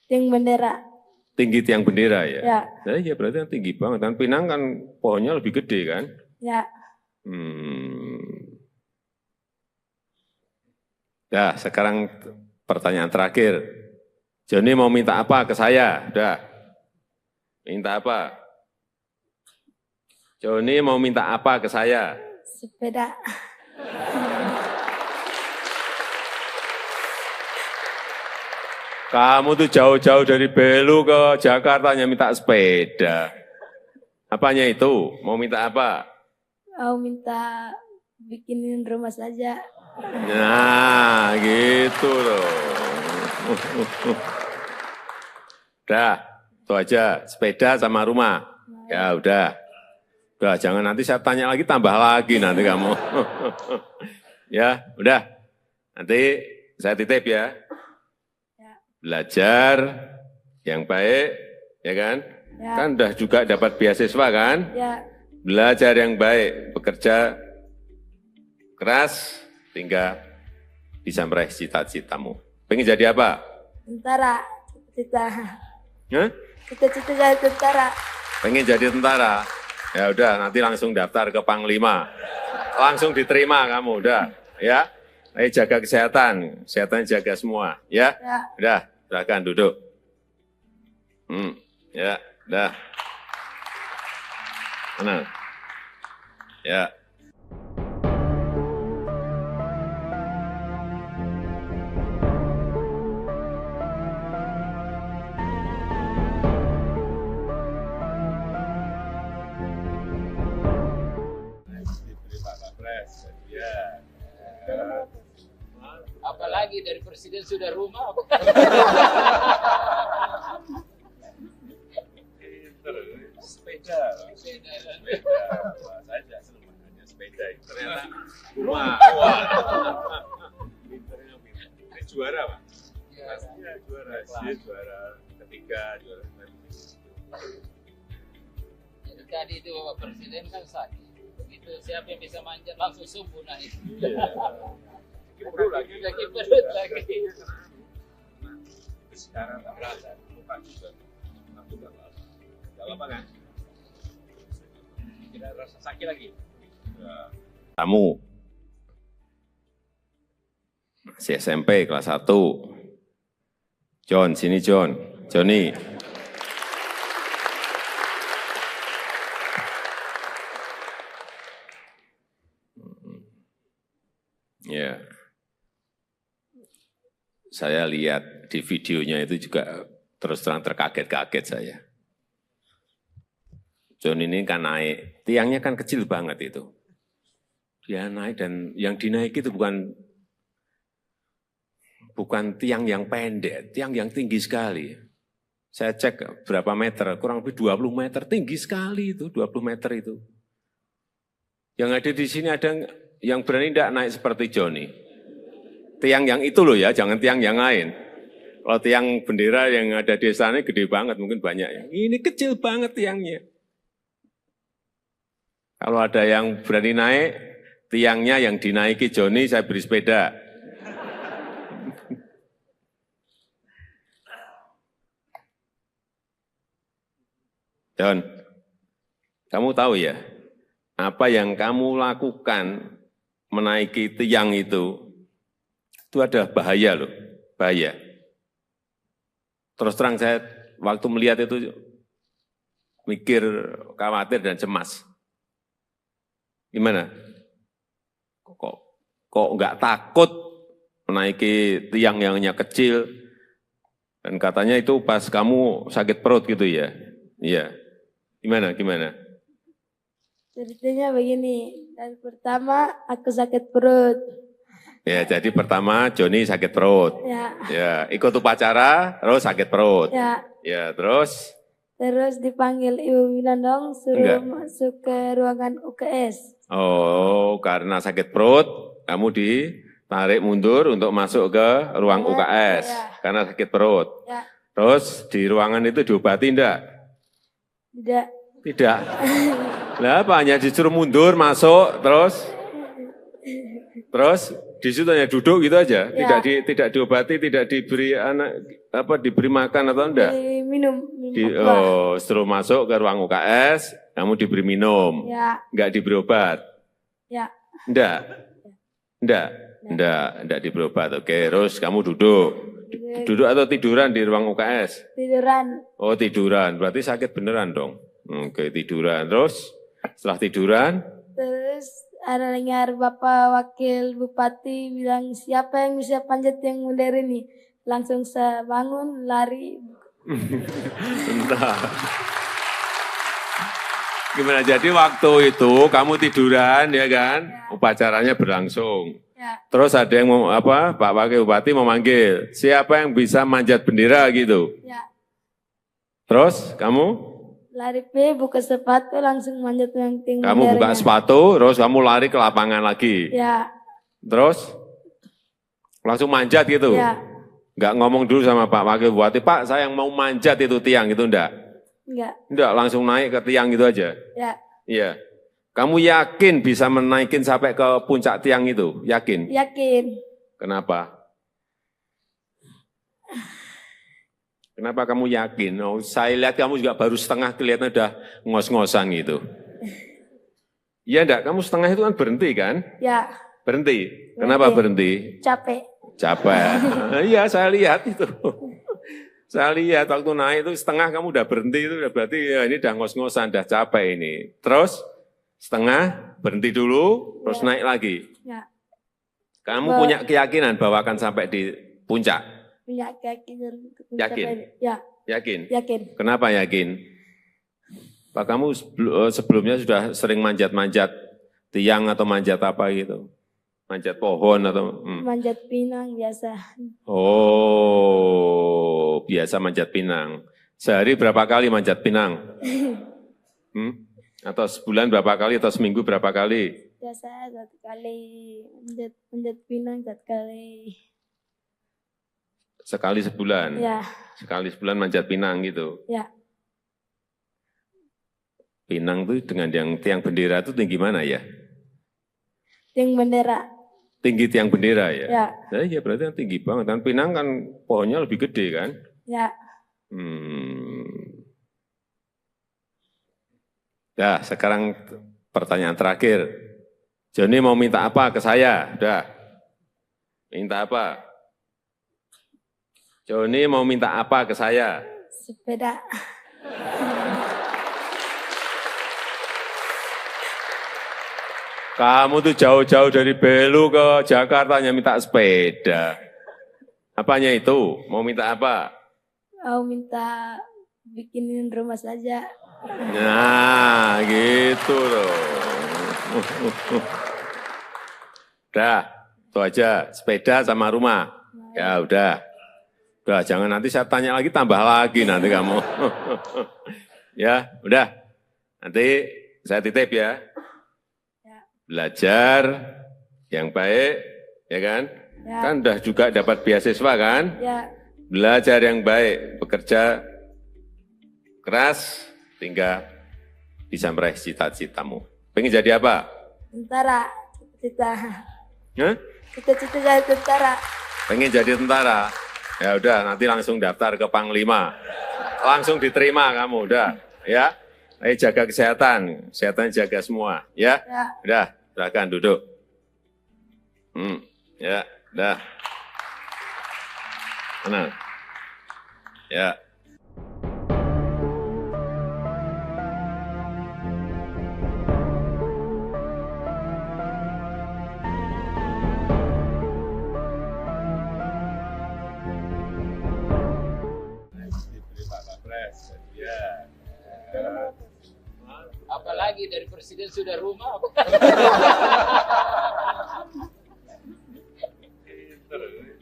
Tiang bendera. Tinggi tiang bendera ya? Ya, Nah, ya berarti kan tinggi banget. Kan pinang kan pohonnya lebih gede kan? ya. Nah, sekarang pertanyaan terakhir. Joni mau minta apa ke saya? Udah. Minta apa? Joni mau minta apa ke saya? Sepeda. Kamu tuh jauh-jauh dari Belu ke Jakarta hanya minta sepeda. Apanya itu? Mau minta apa? Mau minta bikinin rumah saja. Nah, gitu loh. Udah, itu aja. Sepeda sama rumah. Ya udah. Udah, jangan nanti saya tanya lagi, tambah lagi nanti kamu. Ya, udah. Nanti saya titip ya. Belajar yang baik, ya kan? Ya. Kan udah juga dapat beasiswa kan? Ya, Belajar yang baik, bekerja keras, sehingga bisa meraih cita-citamu. Pengen jadi apa? Tentara. Cita-cita. Hah? Cita-cita jadi tentara. Pengen jadi tentara? Ya udah, nanti langsung daftar ke Panglima. Langsung diterima kamu, udah. Ya, jaga kesehatan. Kesehatan jaga semua. Ya, Ya. udah, silakan duduk. Ya, udah. Tenang. Ya. Diberi Pak Kapres, ya. Apalagi dari presiden sudah rumah. Sepeda. Sepeda. Wah, saya tidak senang makanya sepeda. Ternyata rumah. Wah. Pinternya pinter. Ini juara, Pak. Pastinya juara. Dia juara ketiga, juara Jadi tadi itu Bapak Presiden kan sakit. Begitu siapa yang bisa manjat langsung subuh naik. Perut lagi. Lagi perut lagi. Sekarang tak berasa. Lupa juga. Aku tak apa. Gak apa kan? Tidak rasa sakit lagi. Ya. Kamu masih SMP kelas 1. John, sini John. Johnny. Ya. Saya lihat di videonya itu juga terus terang terkaget-kaget saya. John ini kan naik, tiangnya kan kecil banget itu. Dia naik dan yang dinaiki itu bukan tiang yang pendek, tiang yang tinggi sekali. Saya cek berapa meter, kurang lebih 20 meter, tinggi sekali itu, 20 meter itu. Yang ada di sini ada yang berani tidak naik seperti Johnny. Tiang yang itu loh ya, jangan tiang yang lain. Kalau tiang bendera yang ada di sana gede banget, mungkin banyak ya. Ini kecil banget tiangnya. Kalau ada yang berani naik, tiangnya yang dinaiki Johnny, saya beri sepeda. John, kamu tahu ya, apa yang kamu lakukan menaiki tiang itu ada bahaya loh, bahaya. Terus terang saya waktu melihat itu mikir, khawatir dan cemas. Gimana? Kok nggak takut menaiki tiang yang hanya kecil? Dan katanya itu pas kamu sakit perut gitu ya? Iya. Gimana? Ceritanya begini, dari pertama aku sakit perut. Ya, jadi pertama Johnny sakit perut. Ya, ikut upacara, terus sakit perut. Ya, terus? Terus dipanggil Ibu Winandong, suruh masuk ke ruangan UKS. Oh, karena sakit perut, kamu ditarik mundur untuk masuk ke ruang UKS. Karena sakit perut. Terus di ruangan itu diobati enggak? Tidak. Lah apa, hanya disuruh mundur, masuk, terus di situ hanya duduk gitu aja, tidak diobati, tidak diberi diberi makan atau enggak? Minum. Setelah masuk ke ruang UKS, kamu diberi minum, enggak diberi obat? Enggak diberi obat. Oke, terus kamu duduk atau tiduran di ruang UKS? Tiduran. Oh, tiduran, berarti sakit beneran dong. Oke, tiduran, terus setelah tiduran? Terus ada dengar Bapak Wakil Bupati bilang, siapa yang bisa panjat yang mundur ini? Langsung saya bangun, lari. Bentar. Gimana, jadi waktu itu kamu tiduran ya kan? Upacaranya berlangsung. Terus ada yang Pak Wakil Bupati memanggil, siapa yang bisa manjat bendera gitu? Terus kamu? Lari buka sepatu langsung manjat yang tinggi. Kamu buka sepatu, terus kamu lari ke lapangan lagi. Terus langsung manjat gitu. Enggak ngomong dulu sama Pak Wakil Bupati, Pak saya yang mau manjat itu tiang itu enggak? Enggak, langsung naik ke tiang gitu aja. Iya. Kamu yakin bisa menaikin sampai ke puncak tiang itu? Yakin? Yakin. Kenapa? Kenapa kamu yakin? Oh, saya lihat kamu juga baru setengah kelihatan udah ngos-ngosan gitu. Iya enggak? Kamu setengah itu kan berhenti kan? Ya, Berhenti. Kenapa berhenti? capek. Capek. Iya, saya lihat itu. Saya lihat waktu naik itu setengah kamu udah berhenti itu berarti ya ini udah ngos-ngosan, udah capek ini. Terus setengah berhenti dulu, terus naik lagi. Ya, Kamu punya keyakinan bahwa akan sampai di puncak? punya keyakinan untuk Yakin? mencapai. Ya, Yakin? yakin. Kenapa yakin? Pak kamu sebelumnya sudah sering manjat-manjat tiang atau manjat apa gitu? Manjat pohon atau? Manjat pinang biasa. Oh, biasa manjat pinang. Sehari berapa kali manjat pinang? Atau sebulan berapa kali atau seminggu berapa kali? Biasa 1 kali manjat pinang 1 kali. Sekali sebulan? Ya, Sekali sebulan manjat pinang gitu? ya. Pinang itu dengan yang tiang bendera itu tinggi mana ya? Tiang bendera. Tinggi tiang bendera ya? Ya, Nah, iya berarti kan tinggi banget. Dan Pinang kan pohonnya lebih gede kan? ya. Ya, sekarang pertanyaan terakhir. Joni mau minta apa ke saya? Udah. Minta apa? Joni mau minta apa ke saya? Sepeda. Kamu tuh jauh-jauh dari Belu ke Jakarta hanya minta sepeda. Apanya itu? Mau minta apa? Mau minta bikinin rumah saja. Nah, gitu loh. Udah, itu aja. Sepeda sama rumah. Ya udah. Udah, jangan nanti saya tanya lagi, tambah lagi nanti kamu. Ya, udah. Nanti saya titip ya. Belajar yang baik, ya kan? Ya. Kan udah juga dapat beasiswa kan? Ya, Belajar yang baik, bekerja keras, hingga bisa meraih cita-citamu. Pengen jadi apa? tentara. Cita-cita. Hah? Cita-cita jadi tentara. Pengen jadi tentara? Ya udah, nanti langsung daftar ke Panglima. Langsung diterima kamu, udah. Ya, ayo jaga kesehatan, kesehatan jaga semua. Ya, Ya. udah, silakan duduk. Ya, udah. Tenang. Ya. Diberi Pak Kapres, ya. Apalagi dari presiden sudah rumah.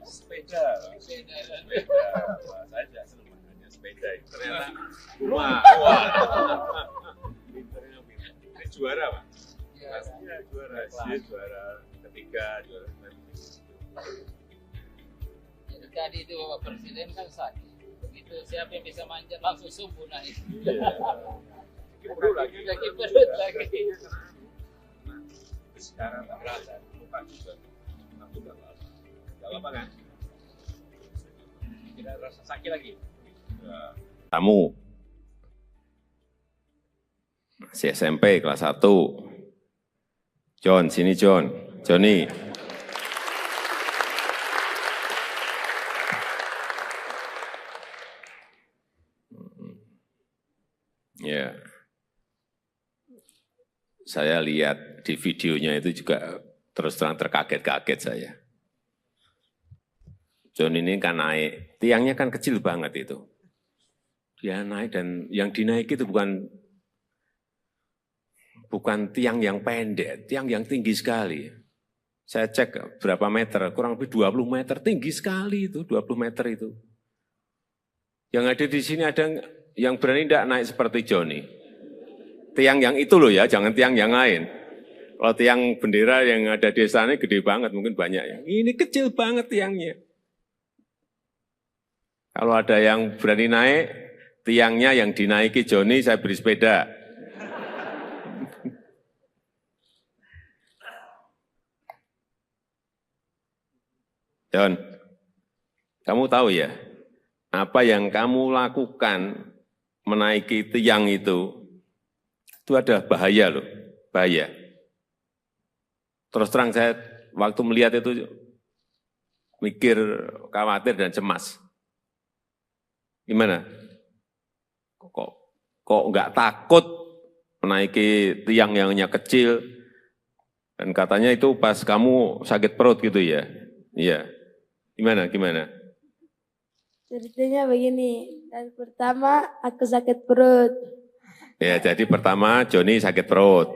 Sepeda. Wah, saya juga senang makanya sepeda. Ternyata rumah. Wah. Pinternya pinter. Ini juara Pak? Pastinya juara. Dia juara ketiga, juara Jadi tadi itu Bapak Presiden kan sakit. Begitu siapa yang bisa manjat langsung subuh naik. perut lagi. Lagi perut lagi. Sekarang tak berasa. Bukan juga. Aku udah lama. Udah lama kan? Tidak rasa sakit lagi. Kamu masih SMP kelas 1. John, sini John. Johnny. Ya. Saya lihat di videonya itu juga terus terang terkaget-kaget saya. John ini kan naik, tiangnya kan kecil banget itu. Dia naik dan yang dinaiki itu bukan tiang yang pendek, tiang yang tinggi sekali. Saya cek berapa meter, kurang lebih 20 meter, tinggi sekali itu, 20 meter itu. Yang ada di sini ada yang berani tidak naik seperti Johnny. Tiang yang itu loh ya, jangan tiang yang lain. Kalau tiang bendera yang ada di sana gede banget, mungkin banyak ya. Ini kecil banget tiangnya. Kalau ada yang berani naik, tiangnya yang dinaiki Johnny, saya beri sepeda. John, kamu tahu ya, apa yang kamu lakukan menaiki tiang itu ada bahaya loh, bahaya. Terus terang saya waktu melihat itu mikir, khawatir dan cemas. Gimana? Kok nggak takut menaiki tiang yang hanya kecil? Dan katanya itu pas kamu sakit perut gitu ya? Iya. Gimana? Ceritanya begini, dan pertama aku sakit perut. Ya, jadi pertama Joni sakit perut.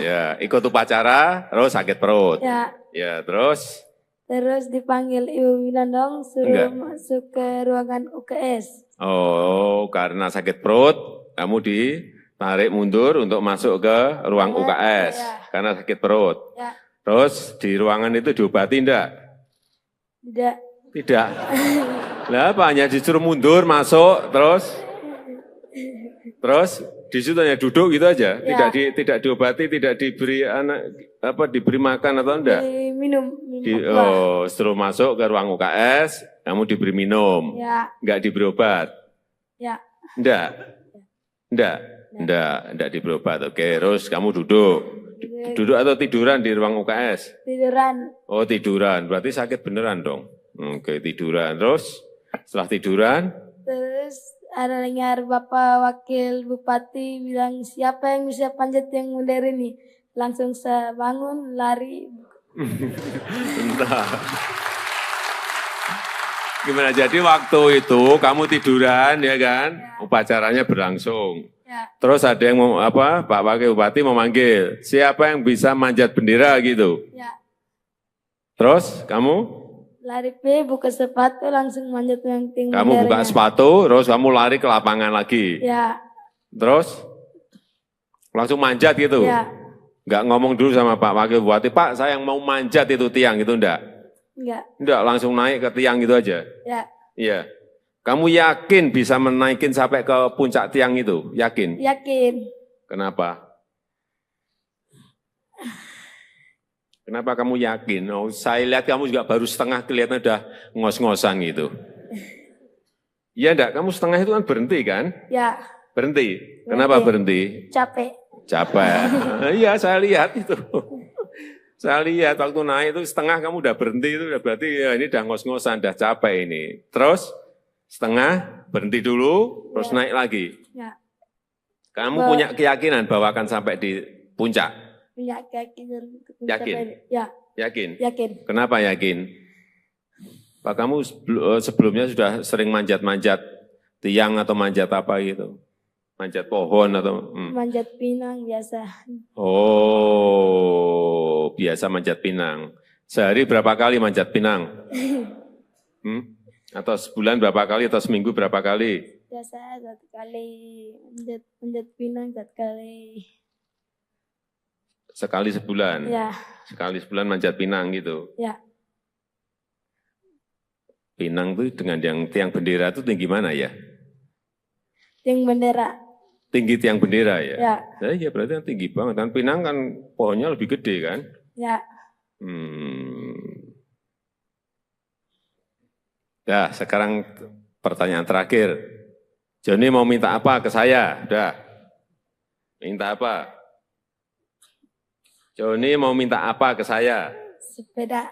Ya, ikut upacara, terus sakit perut. Ya, terus? Terus dipanggil Ibu Winandong, suruh masuk ke ruangan UKS. Oh, karena sakit perut, kamu ditarik mundur untuk masuk ke ruang UKS. Karena sakit perut. Terus di ruangan itu diobati enggak? Tidak. Lah apa, hanya disuruh mundur, masuk, terus di situ hanya duduk gitu aja, tidak diobati, tidak diberi diberi makan atau enggak? Minum. Setelah masuk ke ruang UKS, kamu diberi minum, enggak diberi obat? Enggak diberi obat. Oke, terus kamu duduk atau tiduran di ruang UKS? Tiduran. Oh, tiduran, berarti sakit beneran dong. Oke, tiduran, terus setelah tiduran? Terus ada dengar Bapak Wakil Bupati bilang, siapa yang bisa panjat yang modern ini? Langsung saya bangun, lari. Entah. Gimana, jadi waktu itu kamu tiduran ya kan? Upacaranya berlangsung. Terus ada yang Pak Wakil Bupati memanggil, siapa yang bisa manjat bendera gitu? Terus kamu? Lari buka sepatu, langsung manjat yang tinggi. Kamu buka sepatu, terus kamu lari ke lapangan lagi. Terus langsung manjat gitu. Enggak ngomong dulu sama Pak Wakil Bupati, Pak saya yang mau manjat itu tiang itu enggak? Enggak, langsung naik ke tiang gitu aja. Iya. Kamu yakin bisa menaikin sampai ke puncak tiang itu? Yakin? Yakin. Kenapa? Kenapa kamu yakin? Oh, saya lihat kamu juga baru setengah, kelihatan udah ngos-ngosan gitu. Iya enggak? Kamu setengah itu kan berhenti kan? Berhenti. Kenapa berhenti? Capek. Iya, saya lihat itu. Saya lihat waktu naik itu setengah kamu udah berhenti, itu udah berarti ya ini udah ngos-ngosan, udah capek ini. Terus setengah berhenti dulu, terus naik lagi. Kamu punya keyakinan bahwa akan sampai di puncak? Punya keyakinan. Yakin? Yakin? Yakin. Kenapa yakin? Pak, kamu sebelumnya sudah sering manjat-manjat tiang atau manjat apa gitu? Manjat pohon atau? Manjat pinang biasa. Oh, biasa manjat pinang. Sehari berapa kali manjat pinang? Atau sebulan berapa kali atau seminggu berapa kali? Biasa 1 kali, manjat pinang 1 kali. Sekali sebulan? Sekali sebulan manjat pinang gitu? Pinang itu dengan yang tiang bendera itu tinggi mana ya? Tiang bendera. Tinggi tiang bendera ya? Ya berarti kan tinggi banget. Dan pinang kan pohonnya lebih gede kan? Nah, sekarang pertanyaan terakhir. Joni mau minta apa ke saya? Udah. Minta apa? Joni mau minta apa ke saya? Sepeda.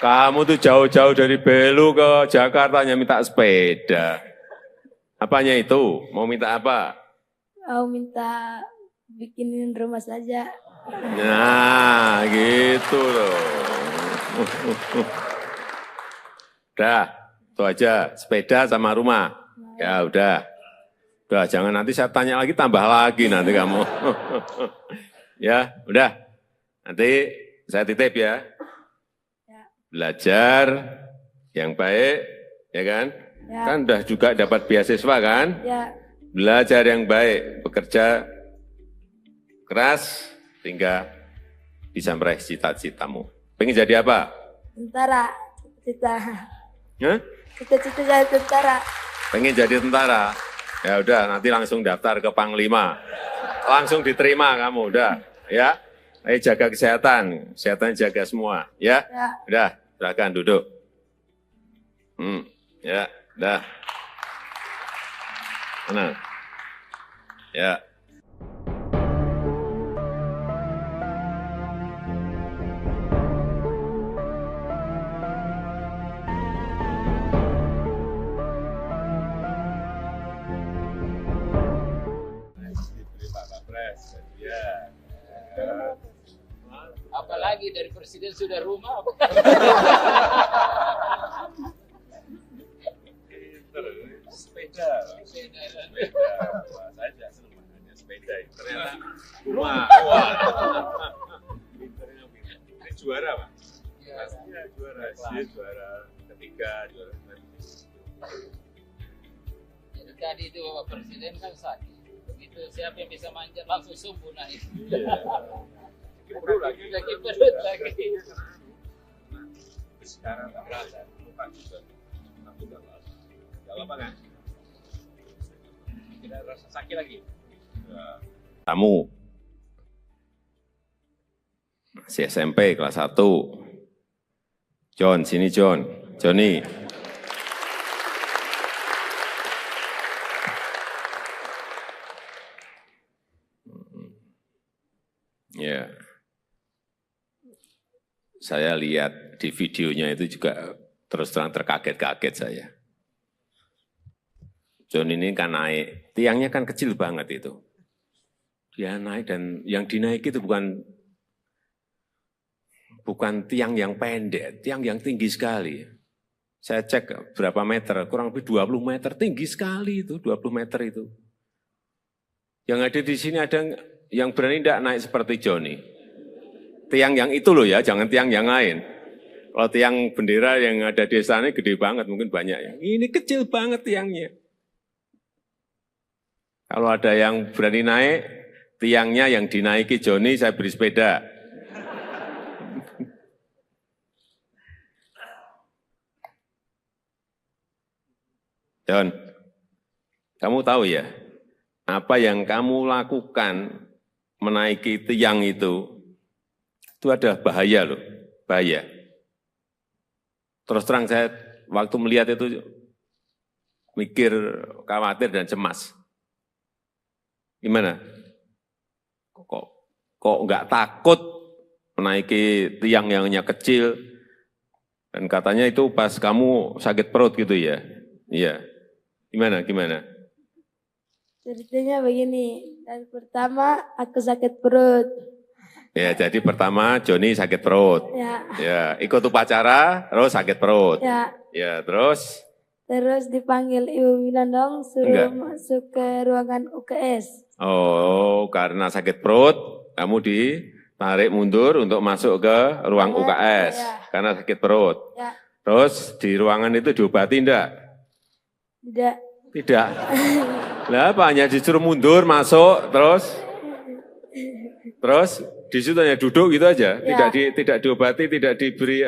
Kamu tuh jauh-jauh dari Belu ke Jakarta hanya minta sepeda. Apanya itu? Mau minta apa? Mau minta bikinin rumah saja. Nah, gitu loh. Udah, itu aja. Sepeda sama rumah. Ya udah. Udah, jangan nanti saya tanya lagi, tambah lagi nanti kamu. Ya, udah. Nanti saya titip ya. Belajar yang baik, ya kan? Kan udah juga dapat beasiswa kan? Belajar yang baik, bekerja keras, hingga bisa meraih cita-citamu. Pengen jadi apa? Tentara. Cita-cita jadi tentara. Pengen jadi tentara? Ya udah, nanti langsung daftar ke Panglima. Langsung diterima kamu, udah. Ya, Ayo jaga kesehatan jaga semua, ya. Ya. Udah, silakan duduk. Ya, udah. Mana? Ya. Diberi Pak Kapres, ya. Apalagi dari presiden sudah rumah. Sepeda. Wah, saya tidak senang makanya sepeda. Ternyata rumah. Wah. Pinternya pinter. Ini juara, Pak. Pastinya juara. Dia juara ketiga, juara ketiga. Jadi tadi itu Bapak Presiden kan sakit. Begitu siapa yang bisa manjat langsung subuh naik. Perlu lagi. Lagi perut lagi. Sekarang tak berasa. Lupa juga. Aku udah berasa. Gak apa kan? Tidak rasa sakit lagi. Tamu. Masih SMP kelas 1. John, sini John. Johnny. Ya. Saya lihat di videonya itu juga terus terang terkaget-kaget saya. John ini kan naik, tiangnya kan kecil banget itu. Dia naik dan yang dinaiki itu bukan tiang yang pendek, tiang yang tinggi sekali. Saya cek berapa meter, kurang lebih 20 meter, tinggi sekali itu, 20 meter itu. Yang ada di sini ada yang berani tidak naik seperti Johnny. Tiang yang itu loh ya, jangan tiang yang lain. Kalau tiang bendera yang ada di sana gede banget, mungkin banyak ya. Ini kecil banget tiangnya. Kalau ada yang berani naik, tiangnya yang dinaiki Johnny, saya beri sepeda. John, kamu tahu ya, apa yang kamu lakukan menaiki tiang itu ada bahaya loh, bahaya. Terus terang saya waktu melihat itu mikir, khawatir dan cemas. Gimana? Kok nggak takut menaiki tiang yang hanya kecil? Dan katanya itu pas kamu sakit perut gitu ya? Iya. Gimana? Ceritanya begini, dari pertama aku sakit perut. Ya, jadi pertama Johnny sakit perut. Ya, ikut upacara, terus sakit perut. Ya, terus? Terus dipanggil Ibu Winandong, suruh masuk ke ruangan UKS. Oh, karena sakit perut, kamu ditarik mundur untuk masuk ke ruang UKS. Karena sakit perut. Terus di ruangan itu diobati enggak? Tidak. Lah apa, hanya disuruh mundur, masuk, terus di situ hanya duduk gitu aja, tidak diobati, tidak diberi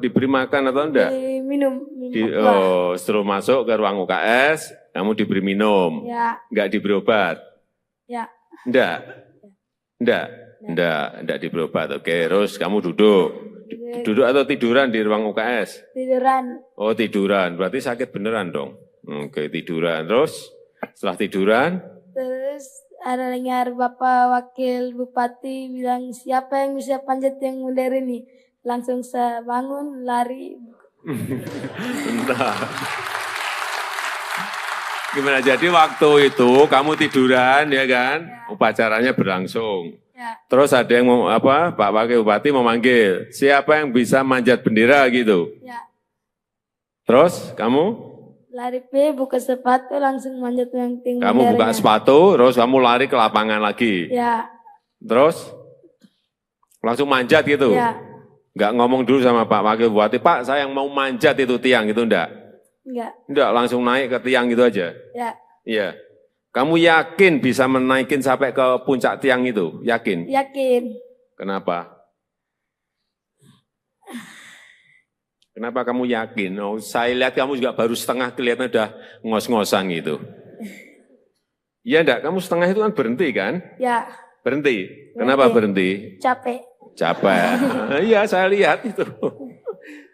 diberi makan atau enggak? Minum. Setelah masuk ke ruang UKS, kamu diberi minum, enggak diberi obat? Enggak diberi obat. Oke, terus kamu duduk atau tiduran di ruang UKS? Tiduran. Oh tiduran, berarti sakit beneran dong. Oke, tiduran, terus setelah tiduran? Terus ada dengar Bapak Wakil Bupati bilang siapa yang bisa panjat yang modern ini. Langsung saya bangun, lari. Entah. Gimana, jadi waktu itu kamu tiduran ya kan, upacaranya berlangsung. Terus ada yang Pak Wakil Bupati memanggil, siapa yang bisa manjat bendera gitu. Terus kamu? Lari buka sepatu langsung manjat yang tinggi. Kamu buka sepatu, terus kamu lari ke lapangan lagi. Terus langsung manjat gitu. Enggak ngomong dulu sama Pak Wakil Bupati, Pak saya yang mau manjat itu tiang gitu enggak? Enggak, langsung naik ke tiang gitu aja. Iya. Kamu yakin bisa menaikin sampai ke puncak tiang itu? Yakin? Yakin. Kenapa? Kenapa kamu yakin? Oh, saya lihat kamu juga baru setengah, kelihatan udah ngos-ngosan gitu. Iya enggak? Kamu setengah itu kan berhenti kan? Berhenti. Kenapa berhenti? Capek. Capek. Iya, saya lihat itu.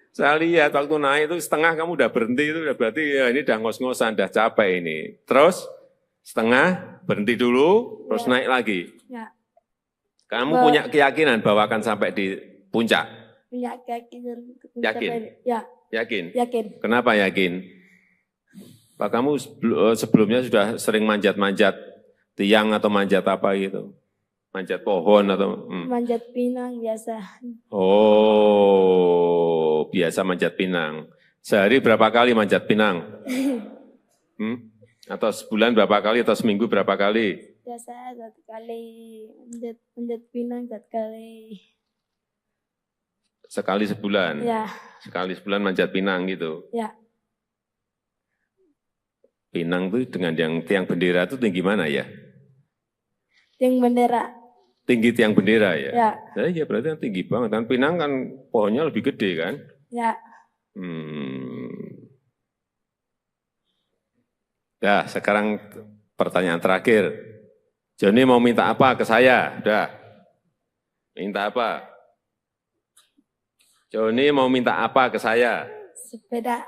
Saya lihat waktu naik itu setengah kamu udah berhenti, itu udah berarti ya ini udah ngos-ngosan, udah capek ini. Terus setengah berhenti dulu, terus naik lagi. Ya. Kamu punya keyakinan bahwa akan sampai di puncak? Punya keyakinan. untuk Yakin? mencapai- Ya, Yakin? yakin. Kenapa yakin? Pak, kamu sebelumnya sudah sering manjat-manjat tiang atau manjat apa gitu? Manjat pohon atau? Manjat pinang biasa. Oh, biasa manjat pinang. Sehari berapa kali manjat pinang? Atau sebulan berapa kali atau seminggu berapa kali? Biasa 1 kali manjat pinang 1 kali. Sekali sebulan? Ya, Sekali sebulan manjat pinang gitu? ya. Pinang itu dengan yang tiang bendera itu tinggi mana ya? Tiang bendera. Tinggi tiang bendera ya? Ya, Ya berarti kan tinggi banget. Kan Pinang kan pohonnya lebih gede kan? ya. Ya, sekarang pertanyaan terakhir. Joni mau minta apa ke saya? Udah. Minta apa? Joni mau minta apa ke saya? Sepeda.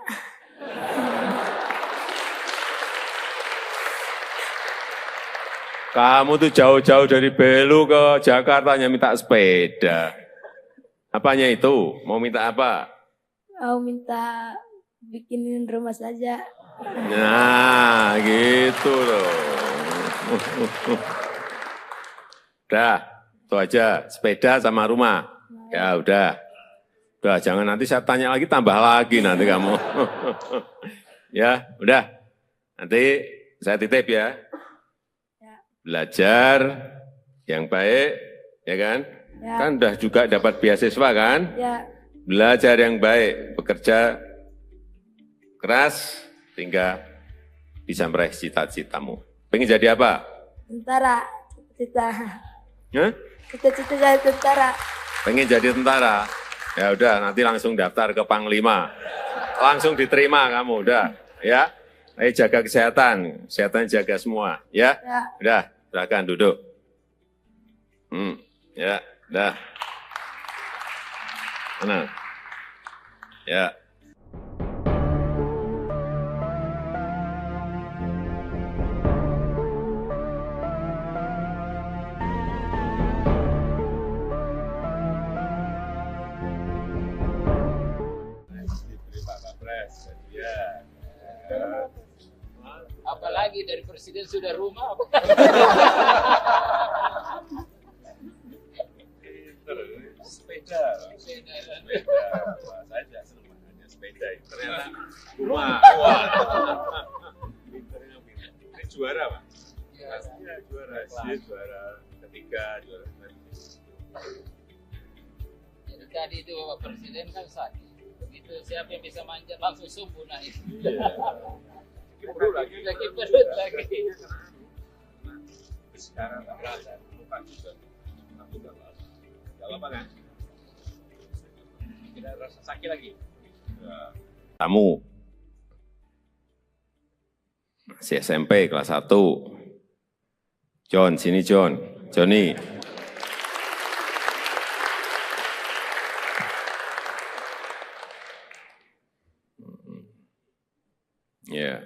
Kamu tuh jauh-jauh dari Belu ke Jakarta hanya minta sepeda. Apanya itu? Mau minta apa? Mau minta bikinin rumah saja. Nah, gitu loh. Udah, itu aja. Sepeda sama rumah. Ya udah. Udah, jangan nanti saya tanya lagi, tambah lagi nanti kamu. Ya, udah. Nanti saya titip ya. Belajar yang baik, ya kan? Ya. Kan udah juga dapat beasiswa kan? Ya, Belajar yang baik, bekerja keras, sehingga bisa meraih cita-citamu. Pengen jadi apa? tentara. Cita-cita. Hah? Cita-cita jadi tentara. Pengen jadi tentara? Ya udah, nanti langsung daftar ke Panglima. Langsung diterima kamu, udah. Ya, ayo jaga kesehatan, kesehatan jaga semua. Ya, Ya. udah, silakan duduk. Ya, udah. Tenang. Ya. Diberi Pak Kapres, ya. Apalagi dari presiden sudah rumah. Sepeda. Wah, saya juga senang makanya sepeda. Ternyata rumah. Wah. Pinternya pinter. Ini juara, Pak. Pastinya juara. Dia juara ketiga, juara Jadi tadi itu Bapak Presiden kan sakit. Begitu siapa yang bisa manjat langsung sumbu naik. Perut lagi. Lagi perut lagi. Sekarang tak berasa. Bukan juga. Aku tak berasa. Gak apa kan? Tidak rasa sakit lagi. Ya. Kamu masih SMP kelas 1. John, sini John. Johnny. Ya.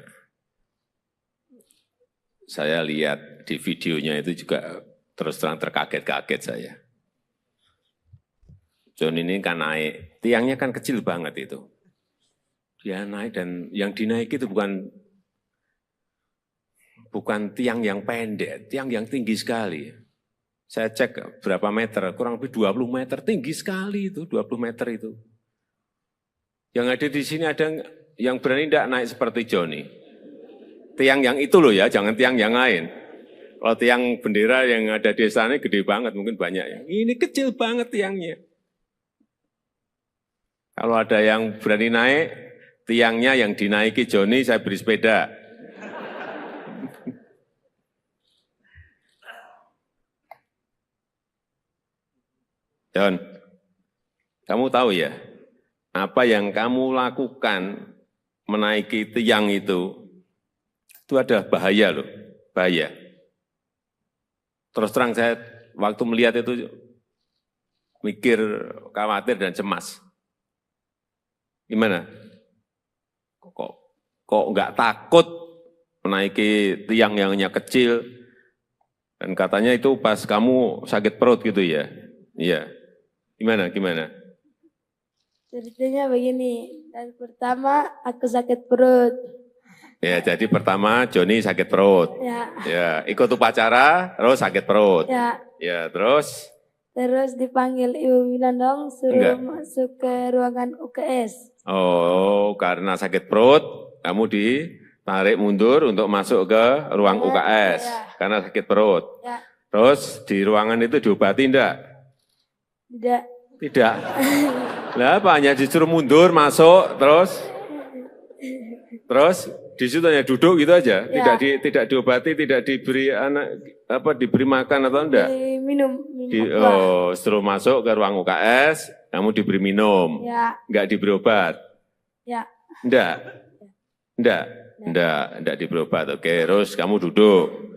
Saya lihat di videonya itu juga terus terang terkaget-kaget saya. John ini kan naik, tiangnya kan kecil banget itu. Dia naik dan yang dinaiki itu bukan tiang yang pendek, tiang yang tinggi sekali. Saya cek berapa meter, kurang lebih 20 meter, tinggi sekali itu, 20 meter itu. Yang ada di sini ada yang berani tidak naik seperti Joni. Tiang yang itu loh ya, jangan tiang yang lain. Kalau tiang bendera yang ada di sana gede banget, mungkin banyak ya. Ini kecil banget tiangnya. Kalau ada yang berani naik, tiangnya yang dinaiki Joni, saya beri sepeda. John, kamu tahu ya, apa yang kamu lakukan menaiki tiang itu ada bahaya loh, bahaya. Terus terang saya waktu melihat itu mikir, khawatir dan cemas. Gimana? Kok nggak takut menaiki tiang yang hanya kecil? Dan katanya itu pas kamu sakit perut gitu ya? Iya. Gimana? Ceritanya begini, dan pertama aku sakit perut. Ya, jadi pertama Joni sakit perut. Ya, ikut upacara, terus sakit perut. Ya, terus? Terus dipanggil Ibu Winandong, suruh masuk ke ruangan UKS. Oh, karena sakit perut, kamu ditarik mundur untuk masuk ke ruang UKS. Karena sakit perut. Terus di ruangan itu diobati enggak? Tidak. Lah apa, hanya disuruh mundur, masuk, terus di situ hanya duduk gitu aja, tidak diobati, tidak diberi diberi makan atau enggak? Minum. Setelah masuk ke ruang UKS, kamu diberi minum, enggak diberi obat? Enggak diberi obat. Oke, terus kamu duduk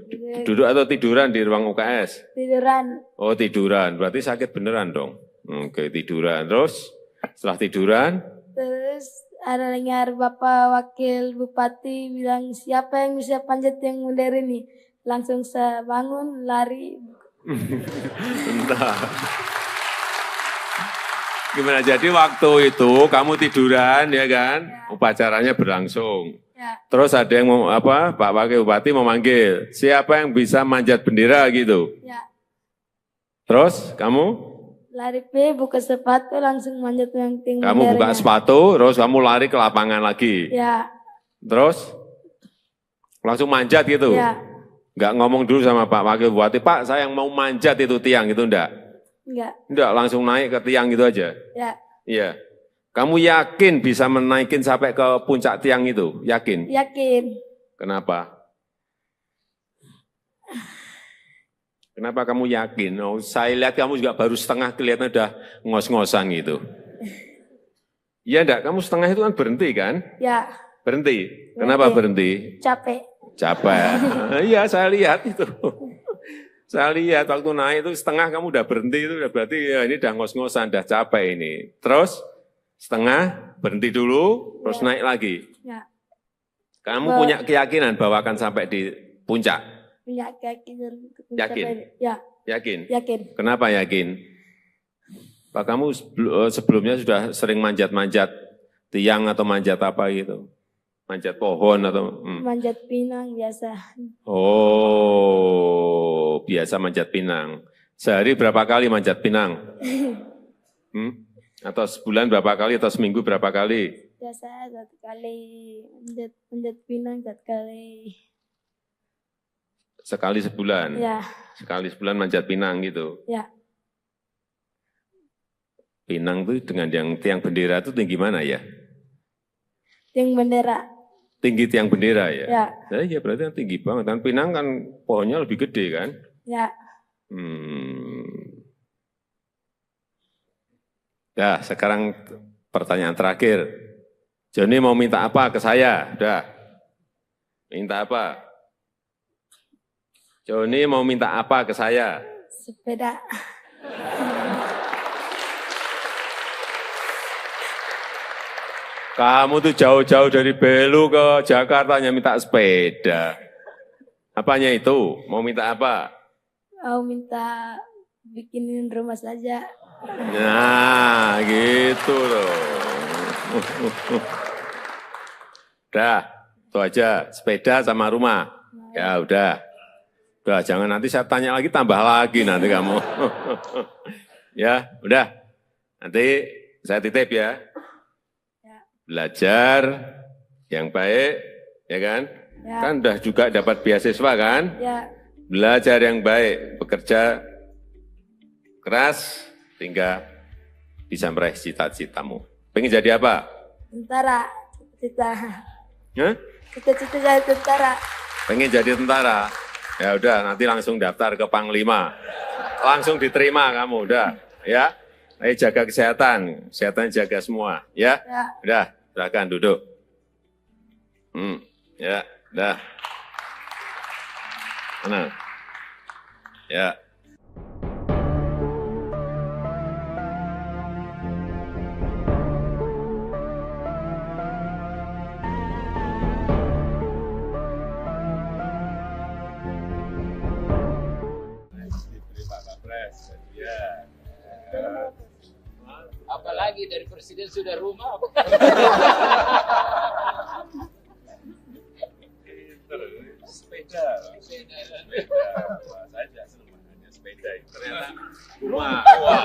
atau tiduran di ruang UKS? Tiduran. Oh, tiduran, berarti sakit beneran dong. Oke, tiduran, terus setelah tiduran? Terus ada dengar Bapak Wakil Bupati bilang, siapa yang bisa panjat yang modern ini? Langsung saya bangun, lari. Entah. Gimana, jadi waktu itu kamu tiduran ya kan? Upacaranya berlangsung. Terus ada yang Pak Wakil Bupati memanggil, siapa yang bisa manjat bendera gitu? Terus kamu? Lari buka sepatu, langsung manjat yang tinggi. Kamu buka sepatu, terus kamu lari ke lapangan lagi. Terus langsung manjat gitu. Enggak ngomong dulu sama Pak Wakil Bupati, Pak saya yang mau manjat itu tiang gitu, enggak? Enggak, langsung naik ke tiang gitu aja. Iya. Kamu yakin bisa menaikin sampai ke puncak tiang itu? Yakin? Yakin. Kenapa? Kenapa kamu yakin? Oh, saya lihat kamu juga baru setengah, kelihatan udah ngos-ngosan gitu. Iya enggak? Kamu setengah itu kan berhenti kan? Berhenti. Kenapa berhenti? Capek. Iya, saya lihat itu. Saya lihat waktu naik itu setengah kamu udah berhenti, itu udah berarti ya ini udah ngos-ngosan, udah capek ini. Terus setengah berhenti dulu, terus naik lagi. Kamu punya keyakinan bahwa akan sampai di puncak? Punya keyakinan. Yakin? Yakin? Yakin. Kenapa yakin? Pak, kamu sebelumnya sudah sering manjat-manjat tiang atau manjat apa gitu? Manjat pohon atau? Manjat pinang biasa. Oh, biasa manjat pinang. Sehari berapa kali manjat pinang? Atau sebulan berapa kali atau seminggu berapa kali? Biasa 1 kali, manjat pinang 1 kali. Sekali sebulan? Sekali sebulan manjat pinang gitu? Pinang itu dengan yang tiang bendera itu tinggi mana ya? Tiang bendera. Tinggi tiang bendera ya? Nah, iya berarti kan tinggi banget. Dan pinang kan pohonnya lebih gede kan? Ya, sekarang pertanyaan terakhir. Joni mau minta apa ke saya? Udah. Minta apa? Joni mau minta apa ke saya? Sepeda. Kamu tuh jauh-jauh dari Belu ke Jakarta hanya minta sepeda. Apanya itu? Mau minta apa? Mau minta bikinin rumah saja. Nah, gitu loh. Udah, itu aja. Sepeda sama rumah. Ya udah. Udah, jangan nanti saya tanya lagi, tambah lagi nanti kamu. Ya, udah. Nanti saya titip ya. Belajar yang baik, ya kan? Kan udah juga dapat beasiswa kan? Belajar yang baik, bekerja keras, hingga bisa meraih cita-citamu. Pengen jadi apa? Tentara. Cita-cita jadi tentara. Pengen jadi tentara? Ya udah, nanti langsung daftar ke Panglima. Langsung diterima kamu, udah. Ya, ayo jaga kesehatan jaga semua. Ya, udah, silakan duduk. Ya, udah. Mana? Ya. Wapres, ya. Apalagi dari presiden sudah rumah. Sepeda. Saya juga senang makanya sepeda. Ternyata rumah. Wah.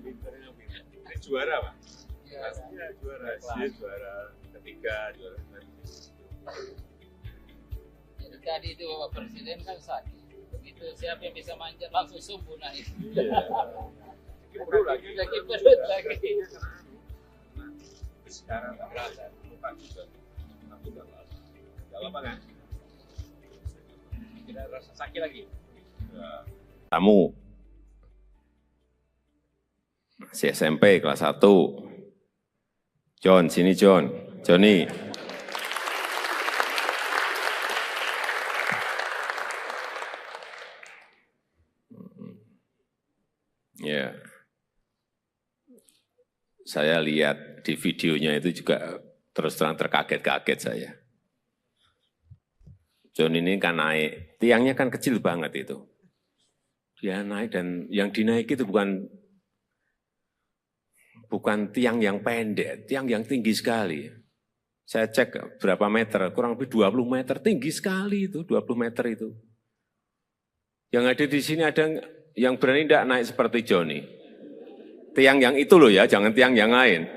Pinternya pinter. Ini juara, Pak? Iya, juara. Dia juara ketiga, juara Jadi tadi itu Bapak Presiden kan sakit. Begitu siapa yang bisa manjat langsung subuh naik. perut lagi. Sakit perut lagi. Sekarang nggak berasa, bukan juga. Aku nggak berasa. Nggak apa kan? Tidak rasa sakit lagi. Kamu masih SMP kelas 1. John, sini John. Johnny. Ya. Saya lihat di videonya itu juga terus terang terkaget-kaget saya. John ini kan naik, tiangnya kan kecil banget itu. Dia naik dan yang dinaiki itu bukan tiang yang pendek, tiang yang tinggi sekali. Saya cek berapa meter, kurang lebih 20 meter, tinggi sekali itu, 20 meter itu. Yang ada di sini ada yang berani tidak naik seperti Johnny. Tiang yang itu loh ya, jangan tiang yang lain.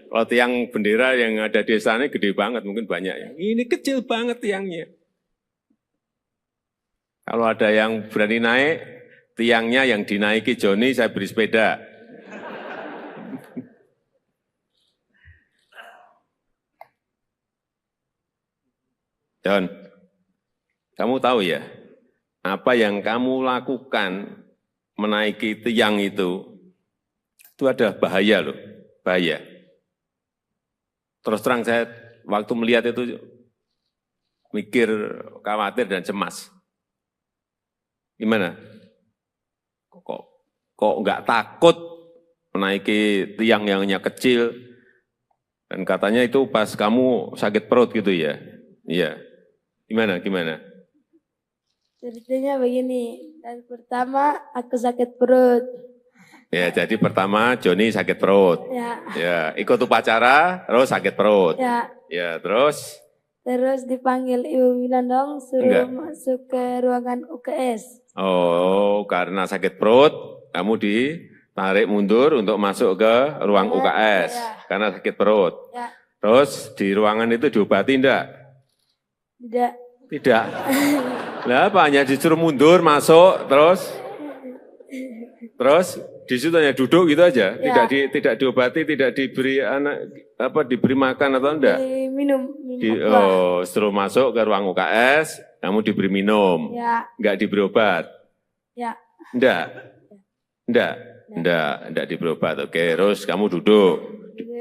Kalau tiang bendera yang ada di sana gede banget, mungkin banyak ya. Ini kecil banget tiangnya. Kalau ada yang berani naik, tiangnya yang dinaiki Johnny, saya beri sepeda. John, kamu tahu ya, apa yang kamu lakukan menaiki tiang itu ada bahaya loh, bahaya. Terus terang saya waktu melihat itu mikir, khawatir dan cemas. Gimana? Kok nggak takut menaiki tiang yang hanya kecil? Dan katanya itu pas kamu sakit perut gitu ya? Iya. Gimana? Ceritanya begini, dan pertama aku sakit perut. Ya, jadi pertama Johnny sakit perut. Ya, ikut upacara, terus sakit perut. Ya, terus? Terus dipanggil Ibu Winandong, suruh masuk ke ruangan UKS. Oh, karena sakit perut, kamu ditarik mundur untuk masuk ke ruang UKS. Karena sakit perut. Terus di ruangan itu diobati enggak? Tidak. Lah apa, hanya disuruh mundur, masuk, terus di situ hanya duduk gitu aja, tidak diobati, tidak diberi diberi makan atau enggak? Minum. Suruh masuk ke ruang UKS, kamu diberi minum, enggak diberi obat? Enggak diberi obat. Oke, terus kamu duduk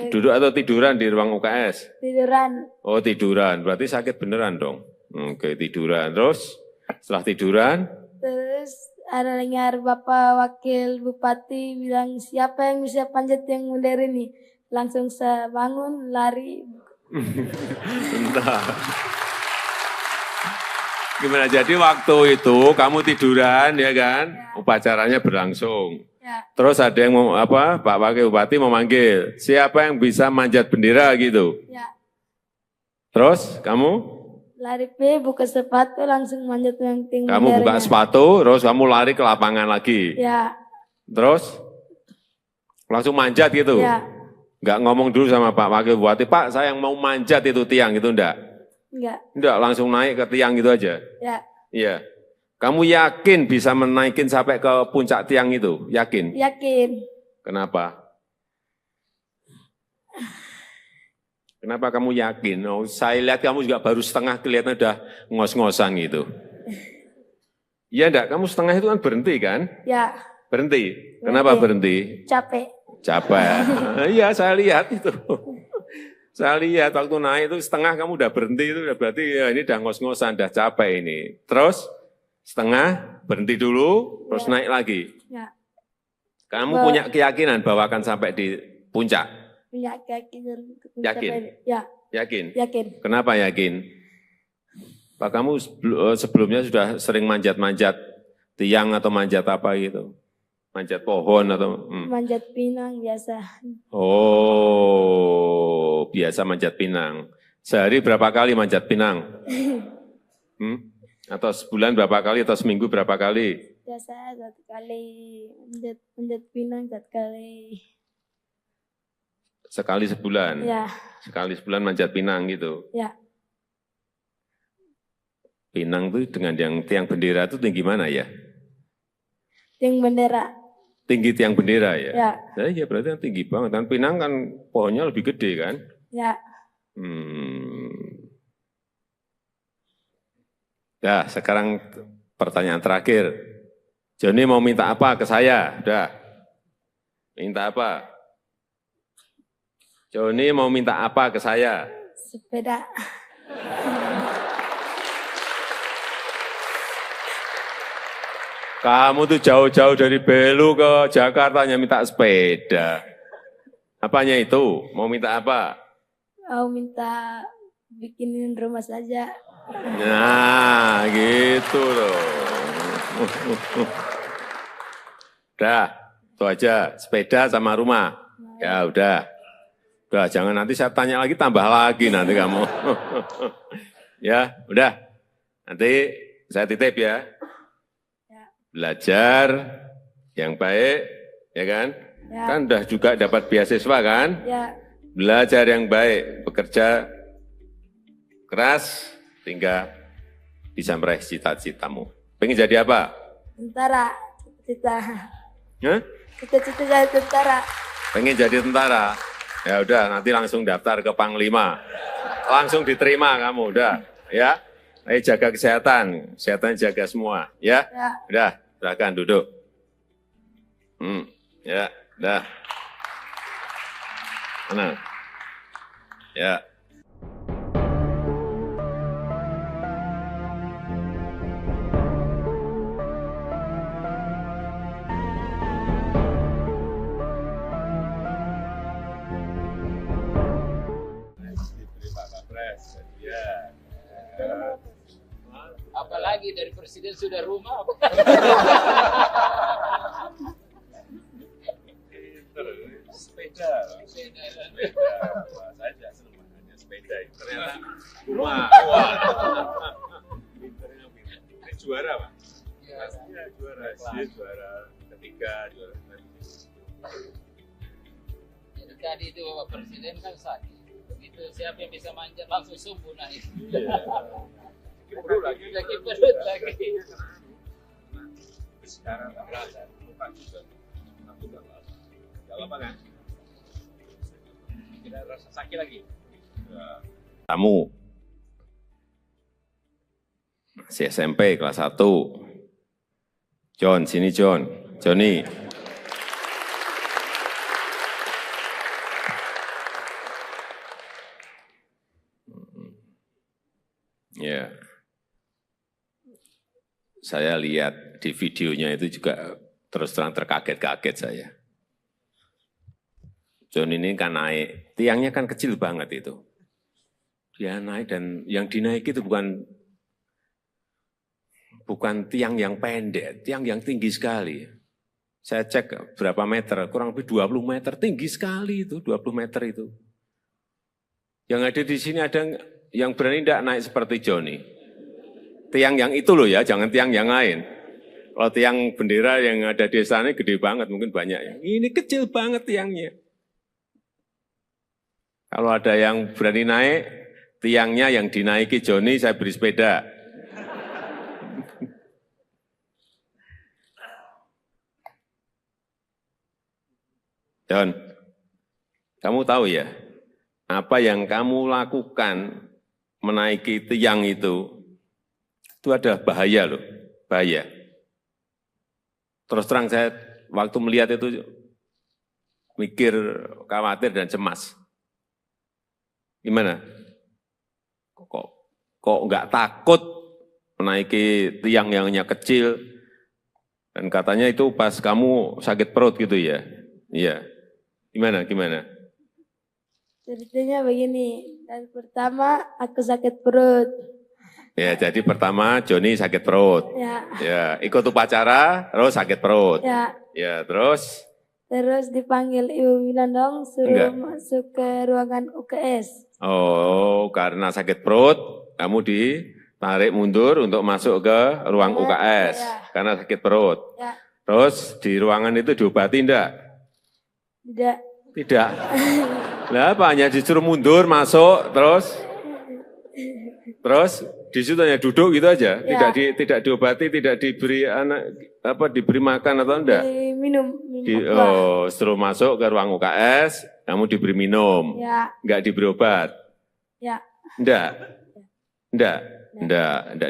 atau tiduran di ruang UKS? Tiduran. Oh tiduran, berarti sakit beneran dong. Oke, tiduran. Terus setelah tiduran? Terus ada dengar Bapak Wakil Bupati bilang siapa yang bisa panjat yang modern ini. Langsung saya bangun, lari. Bentar. Gimana, jadi waktu itu kamu tiduran ya kan? Upacaranya berlangsung. Terus ada yang Pak Wakil Bupati memanggil, siapa yang bisa manjat bendera gitu? Terus kamu? Lari buka sepatu langsung manjat yang tinggi. Kamu buka sepatu, terus kamu lari ke lapangan lagi. Terus langsung manjat gitu. Enggak ngomong dulu sama Pak Wakil Bupati, Pak saya yang mau manjat itu tiang gitu enggak? Enggak, langsung naik ke tiang gitu aja. Iya. Kamu yakin bisa menaikin sampai ke puncak tiang itu? Yakin? Yakin. Kenapa? Kenapa kamu yakin? Oh, saya lihat kamu juga baru setengah, kelihatan udah ngos-ngosan gitu. Iya enggak? Kamu setengah itu kan berhenti kan? Berhenti. Kenapa berhenti? Capek. Iya, saya lihat itu. Saya lihat waktu naik itu setengah kamu udah berhenti, itu udah berarti ya ini udah ngos-ngosan, udah capek ini. Terus setengah berhenti dulu, terus naik lagi. Kamu punya keyakinan bahwa akan sampai di puncak? Punya keyakinan. Yakin? Yakin? Yakin. Kenapa yakin? Pak kamu sebelumnya sudah sering manjat-manjat Tiang atau manjat apa gitu? Manjat pohon atau? Manjat pinang biasa. Oh, biasa manjat pinang. Sehari berapa kali manjat pinang? Atau sebulan berapa kali atau seminggu berapa kali? Biasa 1 kali manjat pinang 1 kali. Sekali sebulan? Ya. Sekali sebulan manjat pinang gitu? Ya. Pinang itu dengan yang tiang bendera itu tinggi mana ya? Tiang bendera. Tinggi tiang bendera ya? Ya. Ya berarti kan tinggi banget. Kan pinang kan pohonnya lebih gede kan? Ya. Ya, sekarang pertanyaan terakhir. Joni mau minta apa ke saya? Udah. Minta apa? Joni mau minta apa ke saya? Sepeda. Kamu tuh jauh-jauh dari Belu ke Jakarta hanya minta sepeda. Apanya itu? Mau minta apa? Mau minta bikinin rumah saja. Nah, gitu loh. Udah, itu aja. Sepeda sama rumah. Ya udah. Udah, jangan nanti saya tanya lagi, tambah lagi nanti kamu. Ya, udah. Nanti saya titip ya. Belajar yang baik, ya kan? Ya. Kan udah juga dapat beasiswa kan? Ya. Belajar yang baik, bekerja keras, sehingga bisa meraih cita-citamu. Pengen jadi apa? Tentara. Cita-cita. Hah? Cita-cita jadi tentara. Pengen jadi tentara? Ya udah, nanti langsung daftar ke Panglima. Langsung diterima kamu, udah. Ya, ayo jaga kesehatan. Kesehatan jaga semua, ya? Ya. Udah, silakan duduk. Ya, udah. Tenang. Ya. Diberi Pak Kapres, ya. Apalagi dari presiden sudah rumah. Sepeda. Saya tidak senang makanya sepeda. Ternyata rumah. Pinternya pinter. Ini juara Pak. Pastinya juara. Dia juara ketiga, juara Jadi tadi itu Bapak Presiden kan sakit. Begitu siapa yang bisa manjat langsung subuh naik. Perut lagi. Lagi perut lagi. Sekarang tak berasa. Lupa juga. Aku tak berasa. Gak apa-apa kan? Tidak rasa sakit lagi. Kamu masih SMP kelas 1. John, sini John. Johnny. Ya. Saya lihat di videonya itu juga terus terang terkaget-kaget saya. John ini kan naik, tiangnya kan kecil banget itu. Dia naik dan yang dinaiki itu bukan tiang yang pendek, tiang yang tinggi sekali. Saya cek berapa meter, kurang lebih 20 meter, tinggi sekali itu, 20 meter itu. Yang ada di sini ada yang berani tidak naik seperti Joni. Tiang yang itu loh ya, jangan tiang yang lain. Kalau tiang bendera yang ada di sana gede banget, mungkin banyak ya. Ini kecil banget tiangnya. Kalau ada yang berani naik, tiangnya yang dinaiki Joni, saya beri sepeda. John, kamu tahu ya, apa yang kamu lakukan menaiki tiang itu adalah bahaya loh, bahaya. Terus terang saya waktu melihat itu mikir, khawatir dan cemas. Gimana? Kok nggak takut menaiki tiang yang hanya kecil? Dan katanya itu pas kamu sakit perut gitu ya? Iya. Gimana? Ceritanya begini, dari pertama aku sakit perut. Ya, jadi pertama Joni sakit perut. Ya. Ya, ikut upacara, terus sakit perut. Ya. Ya, terus? Terus dipanggil Ibu Winandong suruh masuk ke ruangan UKS. Oh, karena sakit perut, kamu ditarik mundur untuk masuk ke ruang UKS. Karena sakit perut. Ya. Terus di ruangan itu diobati enggak? Tidak. Tidak. Lah apa, hanya disuruh mundur, masuk, terus di situ hanya duduk gitu aja, Ya. tidak diobati, tidak diberi diberi makan atau enggak? Minum Setelah masuk ke ruang UKS, kamu diberi minum, Ya. enggak diberi obat? Ya. Enggak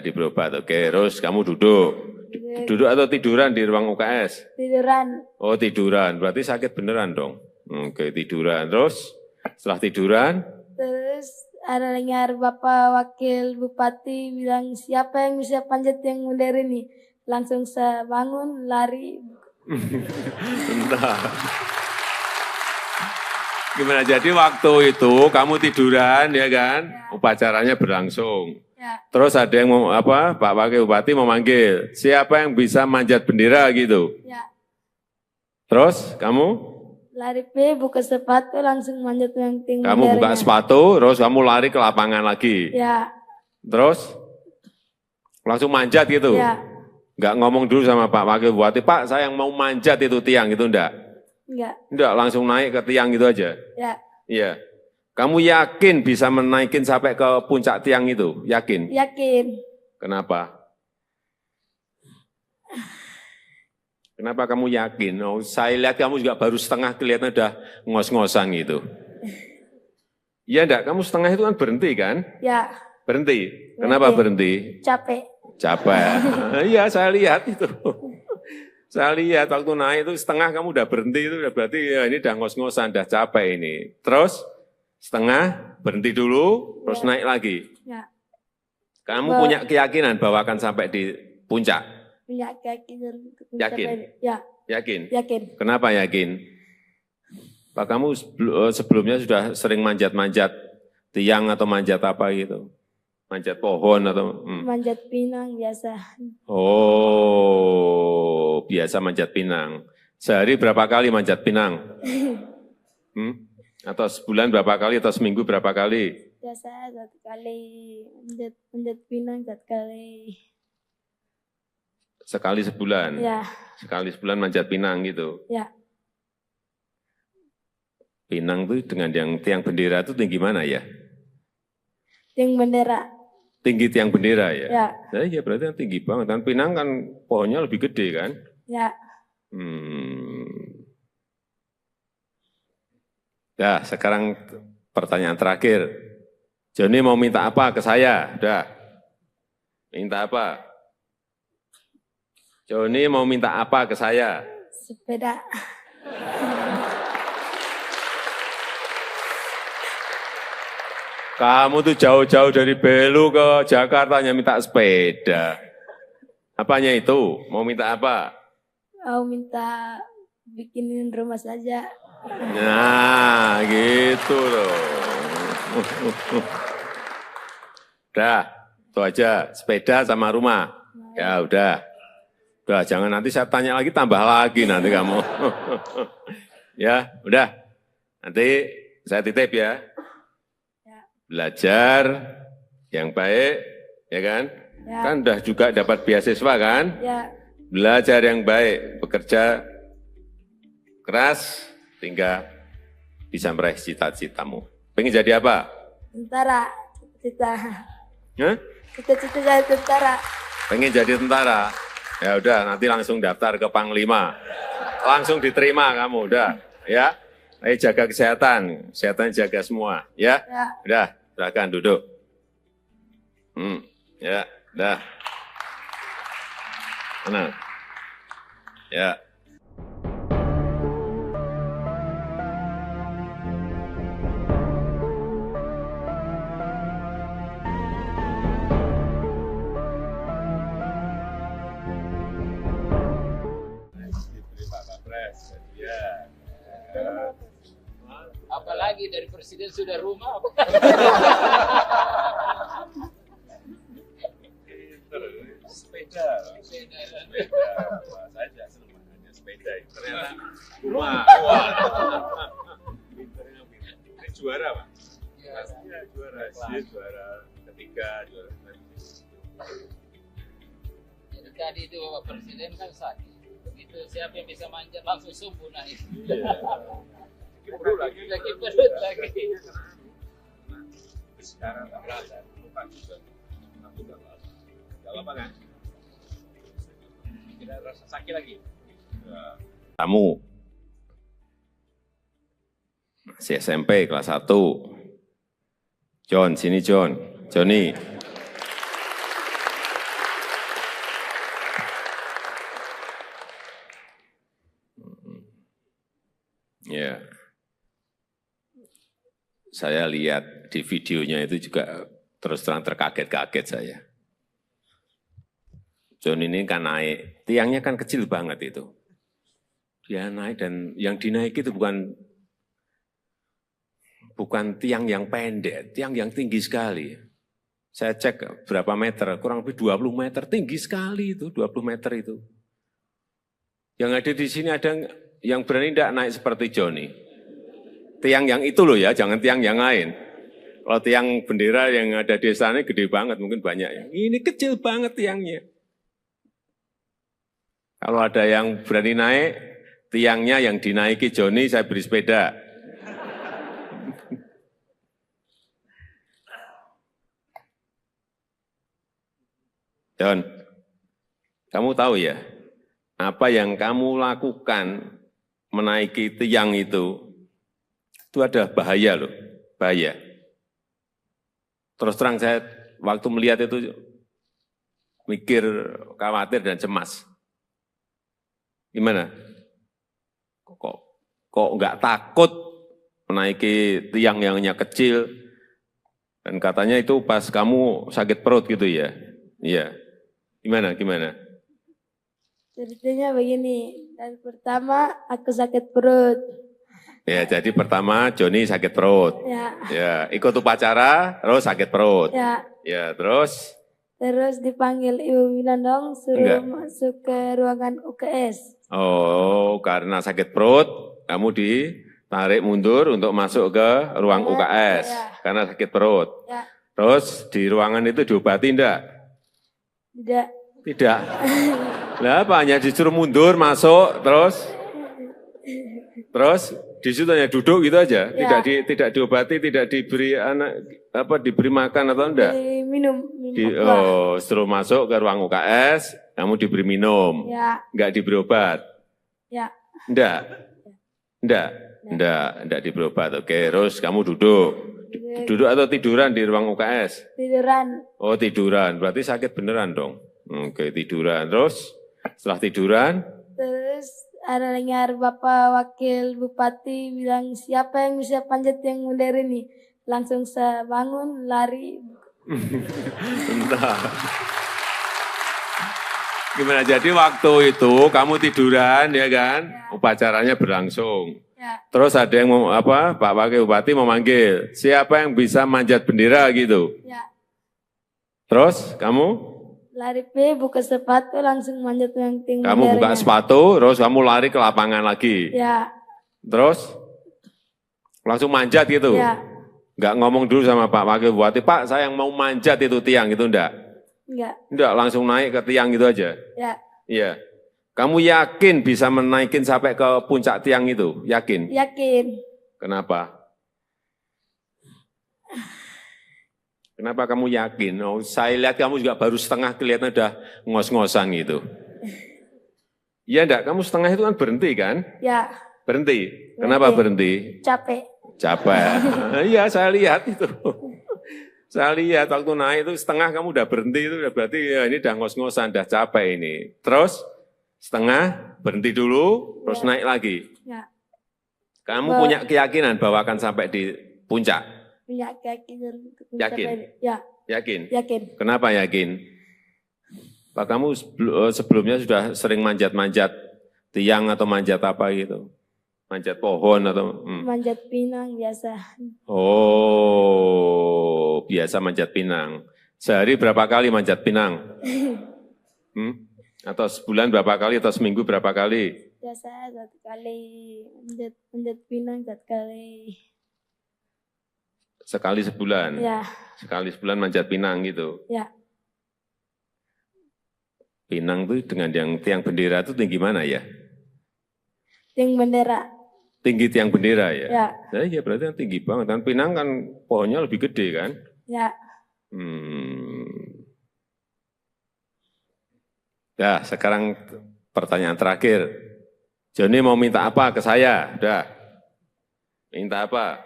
diberi obat. Oke, terus kamu duduk atau tiduran di ruang UKS? Tiduran. Oh, tiduran, berarti sakit beneran dong. Oke, tiduran, terus setelah tiduran? Terus ada dengar Bapak Wakil Bupati bilang siapa yang bisa panjat yang modern ini. Langsung saya bangun, lari. Bentar. Gimana, jadi waktu itu kamu tiduran ya kan? Ya. Upacaranya berlangsung. Ya. Terus ada yang Pak Wakil Bupati memanggil, siapa yang bisa manjat bendera gitu. Ya. Terus kamu? Lari buka sepatu langsung manjat yang tinggi. Kamu buka sepatu, terus kamu lari ke lapangan lagi. Ya. Terus langsung manjat gitu. Ya. Enggak ngomong dulu sama Pak Wakil Bupati, Pak saya yang mau manjat itu tiang itu enggak? Enggak, langsung naik ke tiang gitu aja. Ya. Iya. Kamu yakin bisa menaikin sampai ke puncak tiang itu? Yakin? Yakin. Kenapa? Kenapa kamu yakin? Oh, saya lihat kamu juga baru setengah, kelihatan udah ngos-ngosan gitu. Iya enggak? Kamu setengah itu kan berhenti kan? Ya. Berhenti. Kenapa berhenti? Capek. Iya, saya lihat itu. Saya lihat waktu naik itu setengah kamu udah berhenti, itu udah berarti ya ini udah ngos-ngosan, udah capek ini. Terus setengah berhenti dulu, terus naik lagi. Ya. Kamu punya keyakinan bahwa akan sampai di puncak? Punya keyakinan. Yakin? Ya. Yakin? Yakin. Kenapa yakin? Pak, kamu sebelumnya sudah sering manjat-manjat tiang atau manjat apa gitu? Manjat pohon atau? Manjat pinang biasa. Oh, biasa manjat pinang. Sehari berapa kali manjat pinang? Atau sebulan berapa kali atau seminggu berapa kali? Biasa 1 kali manjat pinang 1 kali. Sekali sebulan? Ya. Sekali sebulan manjat pinang gitu? Ya. Pinang itu dengan yang tiang bendera itu tinggi mana ya? Tiang bendera. Tinggi tiang bendera ya? Ya. Nah, iya berarti kan tinggi banget. Dan pinang kan pohonnya lebih gede kan? Ya. Ya, sekarang pertanyaan terakhir. Joni mau minta apa ke saya? Udah. Minta apa? Joni mau minta apa ke saya? Sepeda. Kamu tuh jauh-jauh dari Belu ke Jakarta hanya minta sepeda. Apanya itu? Mau minta apa? Mau minta bikinin rumah saja. Nah, gitu loh. Udah, itu aja. Sepeda sama rumah. Ya udah. Udah, jangan nanti saya tanya lagi, tambah lagi nanti kamu. Ya, udah. Nanti saya titip ya. Belajar yang baik, ya kan? Ya. Kan udah juga dapat beasiswa kan? Ya. Belajar yang baik, bekerja keras, sehingga bisa meraih cita-citamu. Pengen jadi apa? Tentara. Cita-cita. Hah? Cita-cita jadi tentara. Pengen jadi tentara? Ya udah, nanti langsung daftar ke Panglima. Langsung diterima kamu, udah. Ya. Ayo jaga kesehatan, kesehatan jaga semua, ya. Ya. Udah, silakan duduk. Ya, udah. Mana? Ya. Diberi Pak Kapres, ya. Apalagi dari presiden sudah rumah. Wah, saya juga senang makanya sepeda ini. Ternyata rumah. Wah. Pinternya pinter. Ini juara, Pak. Pastinya juara. Dia juara ketiga, juara Jadi tadi itu Bapak Presiden kan sakit. Begitu siapa yang bisa manjat langsung subuh naik. perut lagi. Lagi perut lagi. Sekarang tak berasa, lupa juga. Aku tak lama. Gak lama kan? Tidak rasa sakit lagi. Ya. Kamu masih SMP kelas 1. John, sini John. Johnny. Ya. Saya lihat di videonya itu juga terus terang terkaget-kaget saya. John ini kan naik, tiangnya kan kecil banget itu. Dia naik dan yang dinaiki itu bukan tiang yang pendek, tiang yang tinggi sekali. Saya cek berapa meter, kurang lebih 20 meter, tinggi sekali itu, 20 meter itu. Yang ada di sini ada yang berani tidak naik seperti Johnny. Tiang yang itu loh ya, jangan tiang yang lain. Kalau tiang bendera yang ada di sana gede banget, mungkin banyak ya. Ini kecil banget tiangnya. Kalau ada yang berani naik, tiangnya yang dinaiki Johnny, saya beri sepeda. John, kamu tahu ya, apa yang kamu lakukan menaiki tiang itu ada bahaya loh, bahaya. Terus terang saya waktu melihat itu mikir, khawatir dan cemas. Gimana? Kok nggak takut menaiki tiang yang hanya kecil? Dan katanya itu pas kamu sakit perut gitu ya? Iya. Gimana? Ceritanya begini, dari pertama aku sakit perut. Ya, jadi pertama Johnny sakit perut. Ya, ikut upacara, terus sakit perut. Ya, terus? Terus dipanggil Ibu Winandong, suruh masuk ke ruangan UKS. Oh, karena sakit perut, kamu ditarik mundur untuk masuk ke ruang UKS. Karena sakit perut. Terus di ruangan itu diobati enggak? Tidak. Lah apa, hanya disuruh mundur, masuk, terus di situ hanya duduk gitu aja, tidak diobati, tidak diberi diberi makan atau enggak? Minum. Suruh masuk ke ruang UKS, kamu diberi minum, enggak diberi obat? Enggak diberi obat. Oke, terus kamu duduk atau tiduran di ruang UKS? Tiduran. Oh, tiduran, berarti sakit beneran dong. Oke, tiduran, terus setelah tiduran? Terus ada dengar Bapak Wakil Bupati bilang, siapa yang bisa panjat yang mundur ini? Langsung saya bangun, lari. Entah. Gimana, jadi waktu itu kamu tiduran ya kan? Upacaranya berlangsung. Terus ada yang Pak Wakil Bupati memanggil, siapa yang bisa manjat bendera gitu? Terus kamu? Lari buka sepatu langsung manjat yang tinggi. Kamu buka sepatu, terus kamu lari ke lapangan lagi. Terus langsung manjat gitu. Enggak ngomong dulu sama Pak Wakil Bupati, Pak saya yang mau manjat itu tiang itu enggak? Enggak, langsung naik ke tiang gitu aja. Iya. Kamu yakin bisa menaikin sampai ke puncak tiang itu? Yakin? Yakin. Kenapa? Kenapa kamu yakin? Oh, saya lihat kamu juga baru setengah, kelihatan udah ngos-ngosan gitu. Iya enggak? Kamu setengah itu kan berhenti kan? Berhenti. Kenapa berhenti? Capek. Iya, saya lihat itu. Saya lihat waktu naik itu setengah kamu udah berhenti, itu udah berarti ya ini udah ngos-ngosan, udah capek ini. Terus setengah berhenti dulu, terus naik lagi. Kamu punya keyakinan bahwa akan sampai di puncak? Punya keyakinan. Yakin? Yakin? Yakin. Kenapa yakin? Pak, kamu sebelumnya sudah sering manjat-manjat tiang atau manjat apa gitu? Manjat pohon atau? Manjat pinang biasa. Oh, biasa manjat pinang. Sehari berapa kali manjat pinang? Atau sebulan berapa kali atau seminggu berapa kali? Biasa 1 kali manjat pinang 1 kali. Sekali sebulan? Ya, Sekali sebulan manjat pinang gitu? ya. Pinang itu dengan yang tiang bendera itu tinggi mana ya? Tiang bendera. Tinggi tiang bendera ya? Ya, Nah, iya berarti kan tinggi banget. Kan pinang kan pohonnya lebih gede kan? ya. Ya, sekarang pertanyaan terakhir. Joni mau minta apa ke saya? Udah. Minta apa?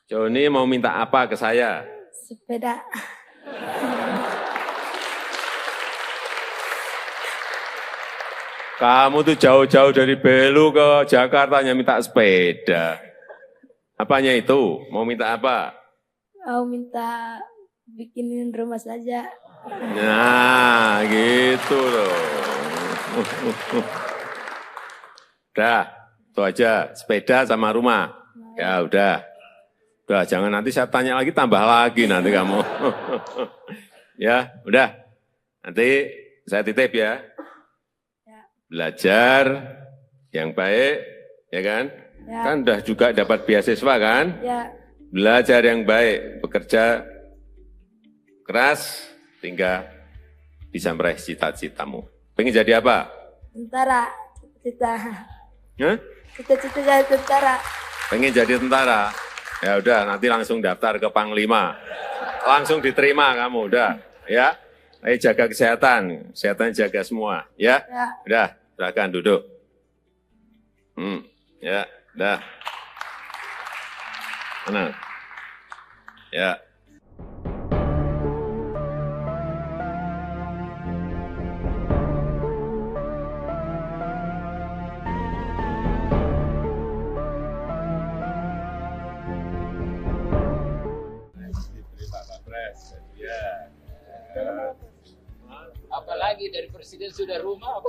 Joni mau minta apa ke saya? Sepeda. Kamu tuh jauh-jauh dari Belu ke Jakarta hanya minta sepeda. Apanya itu? Mau minta apa? Mau minta bikinin rumah saja. Nah, gitu loh. Udah, itu aja. Sepeda sama rumah. Ya udah. Udah, jangan nanti saya tanya lagi, tambah lagi nanti kamu. Ya, udah. Nanti saya titip ya. Belajar yang baik, ya kan? Ya. Kan udah juga dapat beasiswa kan? Ya, Belajar yang baik, bekerja keras, hingga bisa meraih cita-citamu. Pengen jadi apa? tentara. Cita-cita. Hah? Cita-cita jadi tentara. Pengen jadi tentara? Ya udah, nanti langsung daftar ke Panglima. Langsung diterima kamu, udah. Ya, ayo jaga kesehatan, kesehatan jaga semua. Ya, Ya. udah, silakan duduk. Ya, udah. Mana? Ya. Diberi Pak Wapres, ya. Apalagi dari presiden sudah rumah.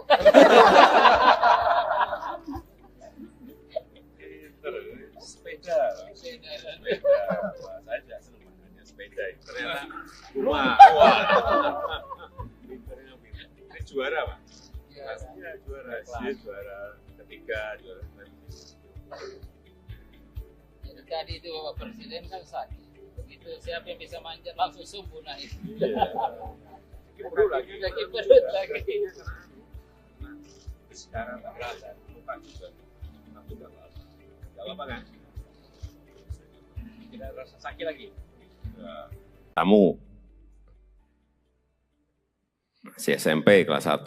Sepeda. Wah, saya juga senang makanya sepeda. Ternyata rumah. Wah. Pinternya pinter. Ini juara Pak? Iya juara. Dia juara ketiga, juara Jadi tadi itu Bapak Presiden kan sakit. Begitu siapa yang bisa manjat langsung subuh naik. perut lagi. Lagi perut lagi. Sekarang tak berasa. Lupa juga. Aku tak apa. Gak apa kan? Tidak rasa sakit lagi. Kamu masih SMP kelas 1.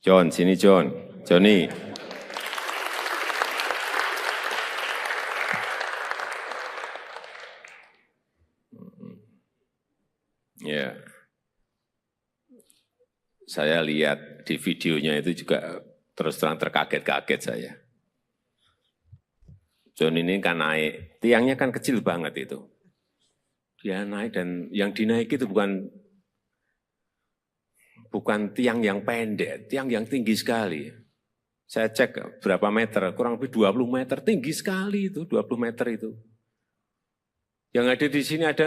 John, sini John. Joni. Ya. Saya lihat di videonya itu juga terus terang terkaget-kaget saya. John ini kan naik, tiangnya kan kecil banget itu. Dia naik dan yang dinaiki itu bukan tiang yang pendek, tiang yang tinggi sekali. Saya cek berapa meter, kurang lebih 20 meter, tinggi sekali itu, 20 meter itu. Yang ada di sini ada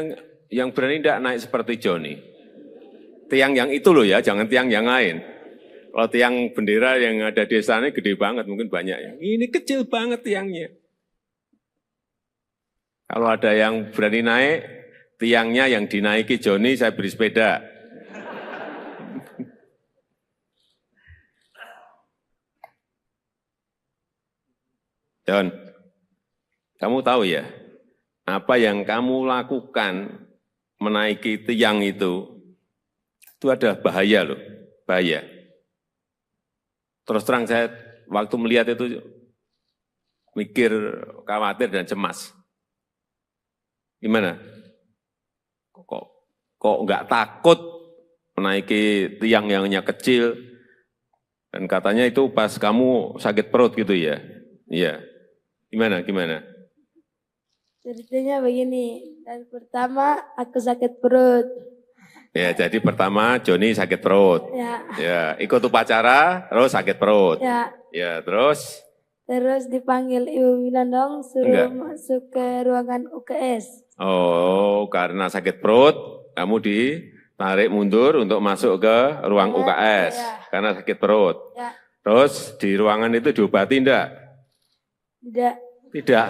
yang berani tidak naik seperti Joni. Tiang yang itu loh ya, jangan tiang yang lain. Kalau tiang bendera yang ada di sana gede banget, mungkin banyak ya. Ini kecil banget tiangnya. Kalau ada yang berani naik, tiangnya yang dinaiki Joni, saya beri sepeda. John, kamu tahu ya, apa yang kamu lakukan menaiki tiang itu ada bahaya loh, bahaya. Terus terang saya waktu melihat itu mikir, khawatir dan cemas. Gimana? Kok nggak takut menaiki tiang yang hanya kecil? Dan katanya itu pas kamu sakit perut gitu ya? Iya. Gimana? Ceritanya begini, dan pertama aku sakit perut. Ya, jadi pertama Joni sakit perut. Ya, ikut upacara, terus sakit perut. Ya, terus? Terus dipanggil Ibu Winandong, suruh masuk ke ruangan UKS. Oh, karena sakit perut, kamu tarik mundur untuk masuk ke ruang UKS Ya. karena sakit perut. Ya. Terus di ruangan itu diobati enggak? Tidak. Tidak.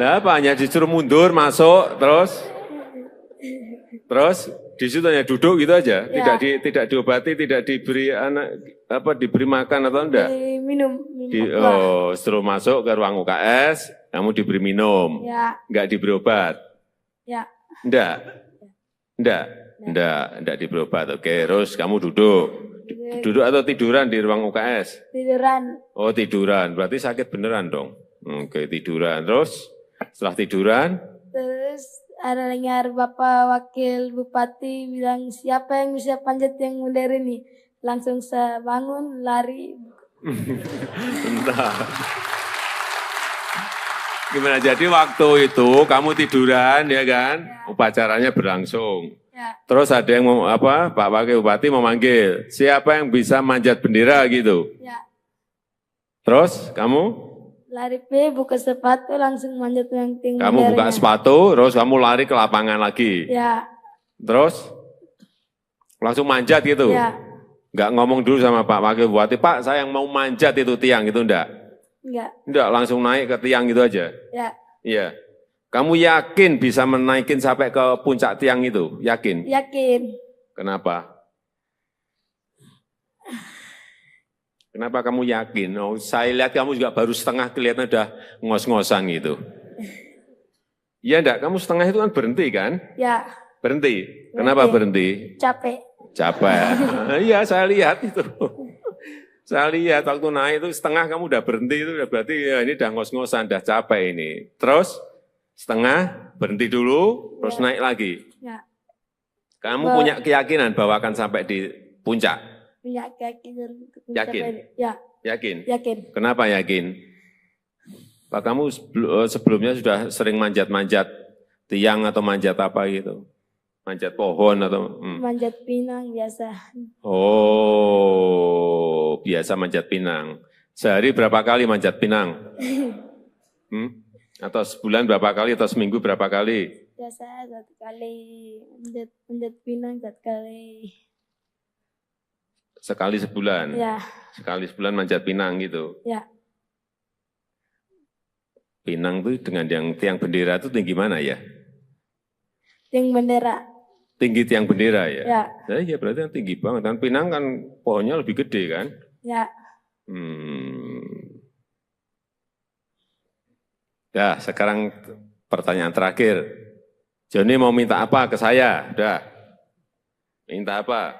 Lah apa hanya disuruh mundur masuk terus di situ hanya duduk gitu aja, Ya. tidak diobati, tidak diberi diberi makan atau enggak? Minum Suruh masuk ke ruang UKS, kamu diberi minum. Ya. Enggak diberi obat. Ya. Enggak diberi obat. Oke, terus kamu duduk. Duduk atau tiduran di ruang UKS? Tiduran. Oh, tiduran. Berarti sakit beneran dong. Oke, tiduran. Terus setelah tiduran, Terus ada dengar Bapak Wakil Bupati bilang siapa yang bisa panjat yang modern ini. Langsung saya bangun, lari. entah. Gimana? Jadi waktu itu kamu tiduran ya kan? Upacaranya berlangsung. Ya. Terus ada yang Pak Wakil Bupati memanggil, siapa yang bisa manjat bendera gitu. Ya. Terus kamu? Lari buka sepatu langsung manjat yang tinggi. Kamu buka sepatu, terus kamu lari ke lapangan lagi. Ya. Terus langsung manjat gitu. Ya. Nggak ngomong dulu sama Pak Wakil Bupati, Pak saya yang mau manjat itu tiang itu enggak? Enggak, langsung naik ke tiang gitu aja. Ya. Iya. Kamu yakin bisa menaikin sampai ke puncak tiang itu? Yakin? Yakin. Kenapa? Kenapa kamu yakin? Oh, saya lihat kamu juga baru setengah kelihatan udah ngos-ngosan gitu. Iya enggak? Kamu setengah itu kan berhenti kan? Ya. Berhenti. Kenapa berhenti? Capek. Capek. Iya, saya lihat itu. Saya lihat waktu naik itu setengah kamu udah berhenti itu udah berarti ya ini udah ngos-ngosan, udah capek ini. Terus setengah berhenti dulu, terus naik lagi. Ya. Kamu punya keyakinan bahwa akan sampai di puncak? Punya keyakinan. Yakin? Ya. Yakin? Yakin. Kenapa yakin? Pak kamu sebelumnya sudah sering manjat-manjat tiang atau manjat apa gitu? Manjat pohon atau? Manjat pinang biasa. Oh, biasa manjat pinang. Sehari berapa kali manjat pinang? Atau sebulan berapa kali atau seminggu berapa kali? Biasa 1 kali manjat pinang 1 kali. Sekali sebulan? Ya. Sekali sebulan manjat pinang gitu? Ya. Pinang tuh dengan yang tiang bendera itu tinggi mana ya? Tiang bendera. Tinggi tiang bendera ya? Ya. Ya berarti kan tinggi banget. Dan pinang kan pohonnya lebih gede kan? Ya. Ya, sekarang pertanyaan terakhir. Joni mau minta apa ke saya? Udah. Minta apa?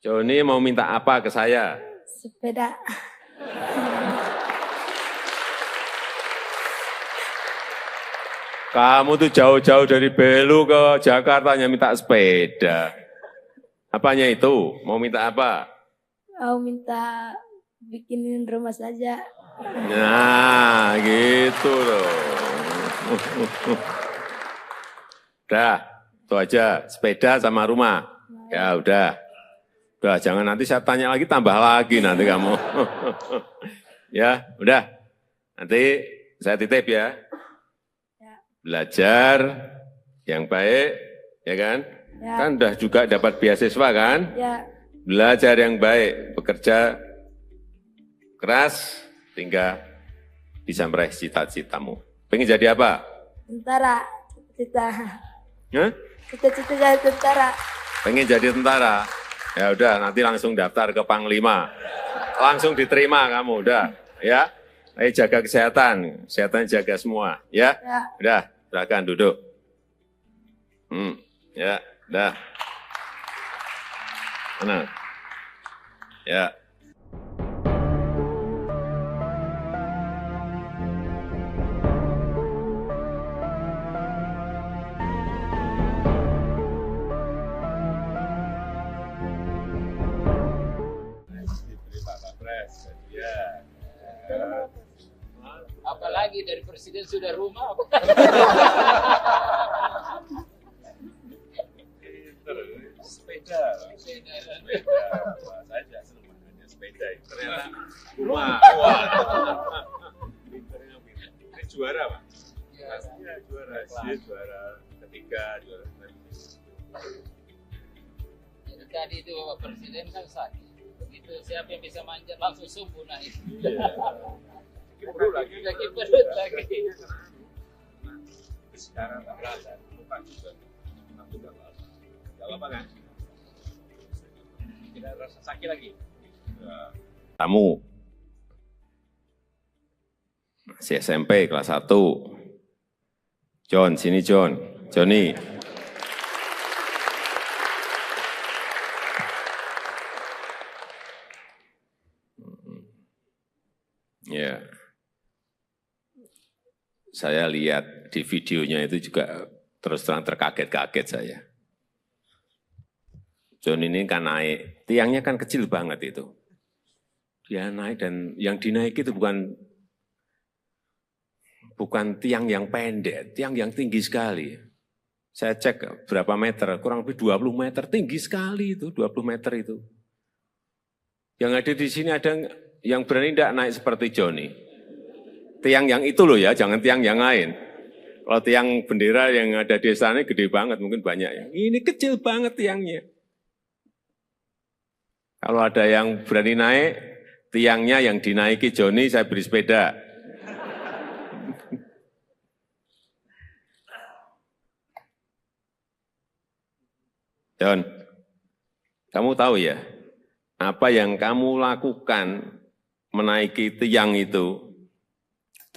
Joni mau minta apa ke saya? Sepeda. Kamu tuh jauh-jauh dari Belu ke Jakarta hanya minta sepeda. Apanya itu? Mau minta apa? Mau minta bikinin rumah saja. Nah, gitu loh. Udah, itu aja. Sepeda sama rumah. Ya udah. Udah, jangan nanti saya tanya lagi, tambah lagi nanti kamu. Ya, udah. Nanti saya titip ya. Belajar yang baik, ya kan? Ya. Kan udah juga dapat beasiswa kan? Ya. Belajar yang baik, bekerja keras, hingga bisa meraih cita-citamu. Pengen jadi apa? Tentara. Cita-cita. Hah? Cita-cita jadi tentara. Pengen jadi tentara? Ya udah, nanti langsung daftar ke Panglima. Langsung diterima kamu, udah. Ya, ayo jaga kesehatan. Kesehatan jaga semua, ya? Ya. Udah, silakan duduk. Ya, udah. Mana? Ya. Apalagi dari presiden sudah rumah. Sepeda. Saya juga senang makanya sepeda. Ternyata rumah. Ini juara Pak. Pastinya juara. Dia juara ketiga, juara Jadi tadi itu Bapak Presiden kan sakit. Begitu siapa yang bisa manjat langsung subuh naik. Sakit perut lagi. Sakit perut lagi. Sekarang tak berasa, lupa juga. Tapi tak berasa. Gak apa kan? Tidak rasa sakit lagi. Tamu masih SMP kelas 1. John, sini John. Johnny. Ya. Saya lihat di videonya itu juga terus terang terkaget-kaget saya. John ini kan naik, tiangnya kan kecil banget itu. Dia naik dan yang dinaiki itu bukan tiang yang pendek, tiang yang tinggi sekali. Saya cek berapa meter, kurang lebih 20 meter, tinggi sekali itu, 20 meter itu. Yang ada di sini ada yang berani tidak naik seperti Johnny. Tiang yang itu loh ya, jangan tiang yang lain. Kalau tiang bendera yang ada di sana gede banget, mungkin banyak ya. Ini kecil banget tiangnya. Kalau ada yang berani naik, tiangnya yang dinaiki Johnny, saya beri sepeda. John, kamu tahu ya, apa yang kamu lakukan menaiki tiang itu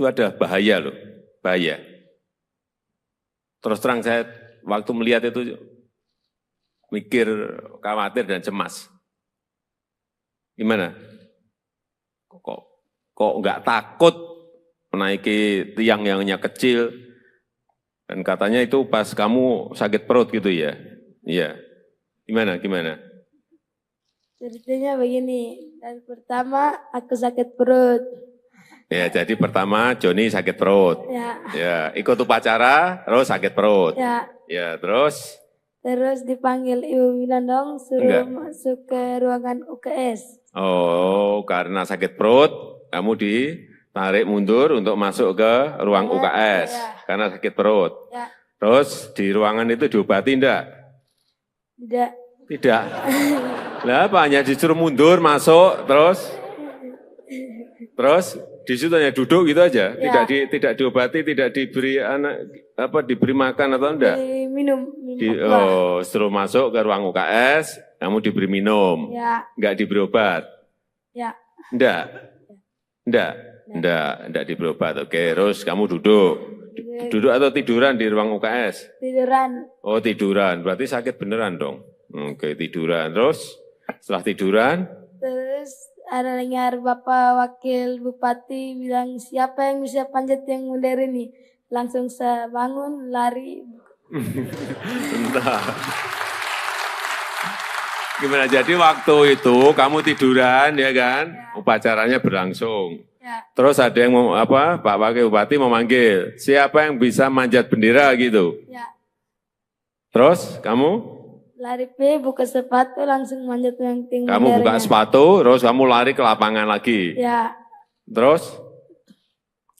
ada bahaya loh, bahaya. Terus terang saya waktu melihat itu mikir, khawatir dan cemas. Gimana? Kok nggak takut menaiki tiang yang hanya kecil? Dan katanya itu pas kamu sakit perut gitu ya? Iya. Gimana? Ceritanya begini, dari pertama aku sakit perut. Ya, jadi pertama Johnny sakit perut. Ya, ikut upacara, terus sakit perut. Ya, terus? Terus dipanggil ibu bilang dong, suruh masuk ke ruangan UKS. Oh, karena sakit perut, kamu ditarik mundur untuk masuk ke ruang UKS. Karena sakit perut. Terus di ruangan itu diobati enggak? Tidak. Lah apa, hanya disuruh mundur, masuk, terus di situ hanya duduk gitu aja, tidak diobati, tidak diberi diberi makan atau enggak? Minum. Suruh masuk ke ruang UKS, kamu diberi minum, enggak diberi obat? Enggak diberi obat. Oke, terus kamu duduk atau tiduran di ruang UKS? Tiduran. Oh, tiduran, berarti sakit beneran dong. Oke, tiduran, terus setelah tiduran? Terus ada dengar Bapak Wakil Bupati bilang, siapa yang bisa panjat yang modern ini? Langsung saya bangun, lari. Entah. Gimana, jadi waktu itu kamu tiduran ya kan? Upacaranya berlangsung. Terus ada yang Pak Wakil Bupati memanggil, siapa yang bisa manjat bendera gitu? Terus kamu? Lari buka sepatu langsung manjat yang tinggi. Kamu buka sepatu, terus kamu lari ke lapangan lagi. Terus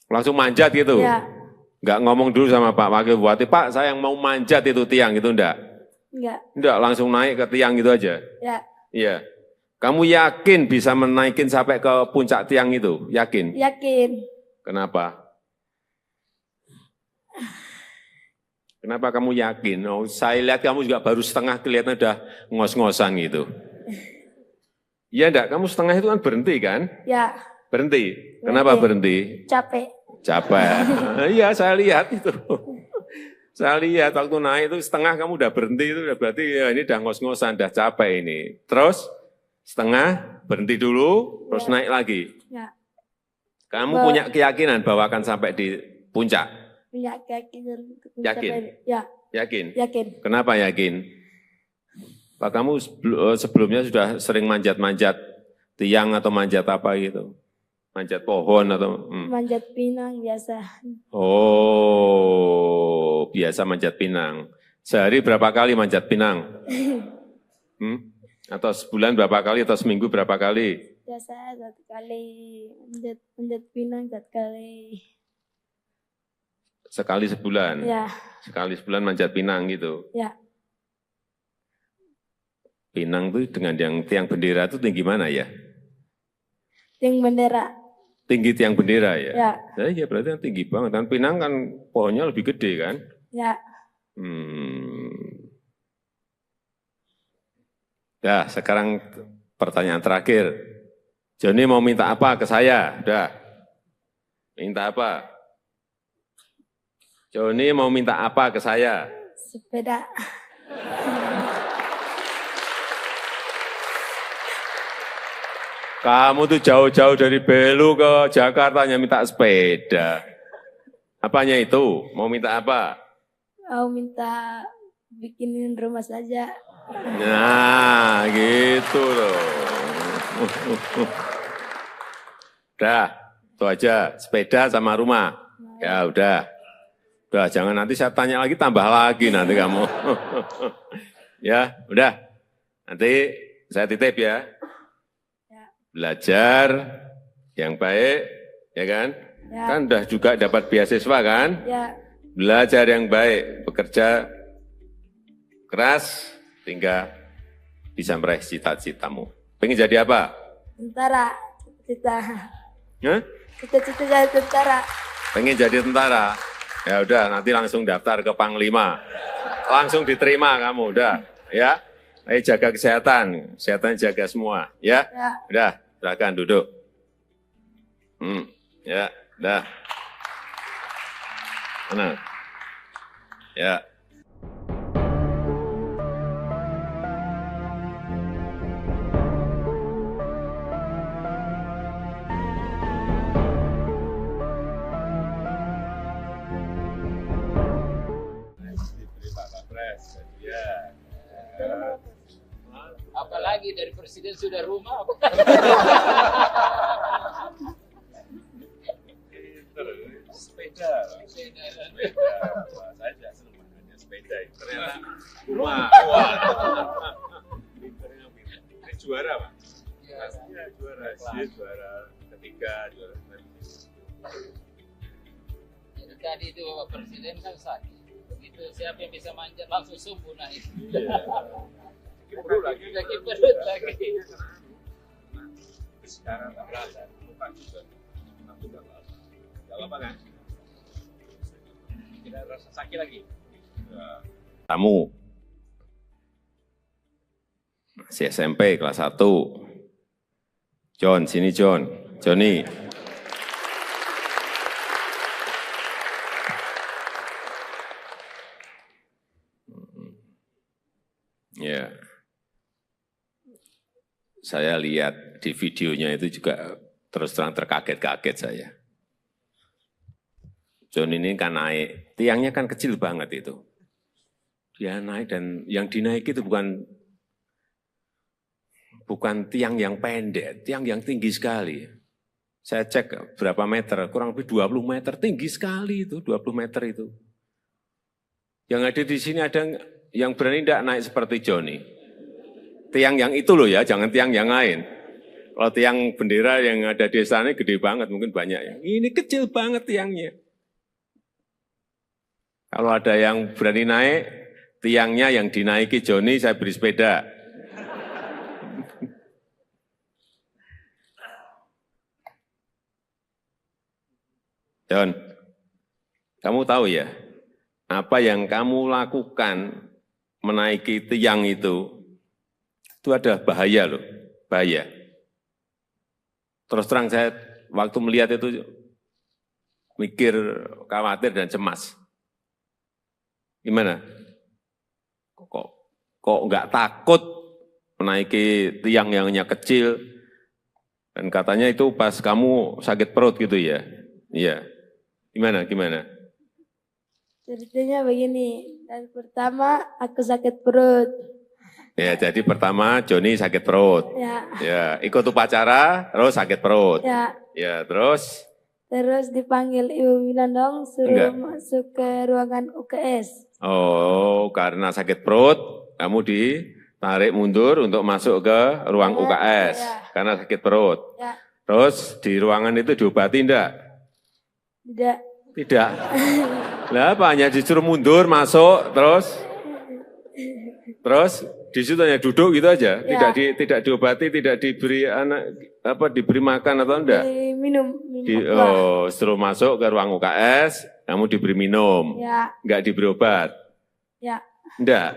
langsung manjat gitu. Enggak ngomong dulu sama Pak Wakil Bupati, Pak saya yang mau manjat itu tiang itu enggak? Enggak, langsung naik ke tiang gitu aja. Iya. Kamu yakin bisa menaikin sampai ke puncak tiang itu? Yakin? Yakin. Kenapa? Kenapa kamu yakin? Oh, saya lihat kamu juga baru setengah, kelihatan udah ngos-ngosan gitu. Iya enggak? Kamu setengah itu kan berhenti kan? Ya. Berhenti. Kenapa berhenti? Capek. Iya, saya lihat itu. Saya lihat waktu naik itu setengah kamu udah berhenti, itu udah berarti ya ini udah ngos-ngosan, udah capek ini. Terus setengah berhenti dulu, terus naik lagi. Kamu punya keyakinan bahwa akan sampai di puncak? Punya keyakinan. Yakin? Yakin? Yakin. Kenapa yakin? Pak, kamu sebelumnya sudah sering manjat-manjat tiang atau manjat apa gitu? Manjat pohon atau? Manjat pinang biasa. Oh, biasa manjat pinang. Sehari berapa kali manjat pinang? Atau sebulan berapa kali atau seminggu berapa kali? Biasa 1 kali manjat pinang 1 kali. Sekali sebulan? Ya. Sekali sebulan manjat pinang gitu? Ya. Pinang tuh dengan yang tiang bendera itu tinggi mana ya? Tiang bendera. Tinggi tiang bendera ya? Ya. Ya berarti kan tinggi banget. Dan Pinang kan pohonnya lebih gede kan? Ya. Ya, sekarang pertanyaan terakhir. Joni mau minta apa ke saya? Udah. Minta apa? Joni mau minta apa ke saya? Sepeda. Kamu tuh jauh-jauh dari Belu ke Jakarta hanya minta sepeda. Apanya itu? Mau minta apa? Mau minta bikinin rumah saja. Nah, gitu loh. Udah, itu aja. Sepeda sama rumah. Ya udah. Udah, jangan nanti saya tanya lagi, tambah lagi nanti kamu. Ya, udah. Nanti saya titip ya. Belajar yang baik, ya kan? Ya. Kan udah juga dapat beasiswa kan? Ya. Belajar yang baik, bekerja keras, sehingga bisa meraih cita-citamu. Pengen jadi apa? Tentara. Cita-cita. Hah? Cita-cita jadi tentara. Pengen jadi tentara? Ya udah, nanti langsung daftar ke Panglima. Langsung diterima kamu, udah. Ya, ayo jaga kesehatan, kesehatan jaga semua. Ya, Ya. udah, silakan duduk. Ya, udah. Tenang. Ya. Diberi Pak Kapres, ya. Apalagi dari presiden sudah rumah. Sepeda. Wah, saya juga senang makanya sepeda. Ternyata rumah. Wah. Pinternya pinter. Ini juara Pak. Pastinya juara. Dia juara ketiga, juara Jadi tadi itu Bapak Presiden kan sakit. Begitu siapa yang bisa manjat langsung sembuh naik. perut lagi. Lagi perut lagi. Sekarang tak berasa. Lupa juga. Tapi tak apa. Gak apa kan? Tidak rasa sakit lagi. Tamu. Masih SMP kelas 1. John, sini John. Johnny. Ya. Saya lihat di videonya itu juga terus terang terkaget-kaget saya. John ini kan naik, tiangnya kan kecil banget itu. Dia naik dan yang dinaiki itu bukan tiang yang pendek, tiang yang tinggi sekali. Saya cek berapa meter, kurang lebih 20 meter, tinggi sekali itu, 20 meter itu. Yang ada di sini ada yang berani tidak naik seperti Joni. Tiang yang itu loh ya, jangan tiang yang lain. Kalau tiang bendera yang ada di sana gede banget, mungkin banyak ya. Ini kecil banget tiangnya. Kalau ada yang berani naik, tiangnya yang dinaiki Joni, saya beri sepeda. John, kamu tahu ya, apa yang kamu lakukan menaiki tiang itu ada bahaya loh, bahaya. Terus terang saya waktu melihat itu mikir, khawatir dan cemas. Gimana? Kok nggak takut menaiki tiang yang hanya kecil? Dan katanya itu pas kamu sakit perut gitu ya? Iya. Gimana? Ceritanya begini, dan pertama aku sakit perut. Ya, jadi pertama Joni sakit perut. Ya, ikut upacara, terus sakit perut. Ya, terus? Terus dipanggil Ibu Winandong, suruh masuk ke ruangan UKS. Oh, karena sakit perut, kamu ditarik mundur untuk masuk ke ruang UKS. Karena sakit perut. Terus di ruangan itu diobati enggak? Tidak. Lah apa, hanya disuruh mundur, masuk, terus Di situ hanya duduk gitu aja, Ya. tidak diobati, tidak diberi diberi makan atau enggak? Minum Setelah masuk ke ruang UKS, kamu diberi minum, Ya. enggak diberi obat, Ya. enggak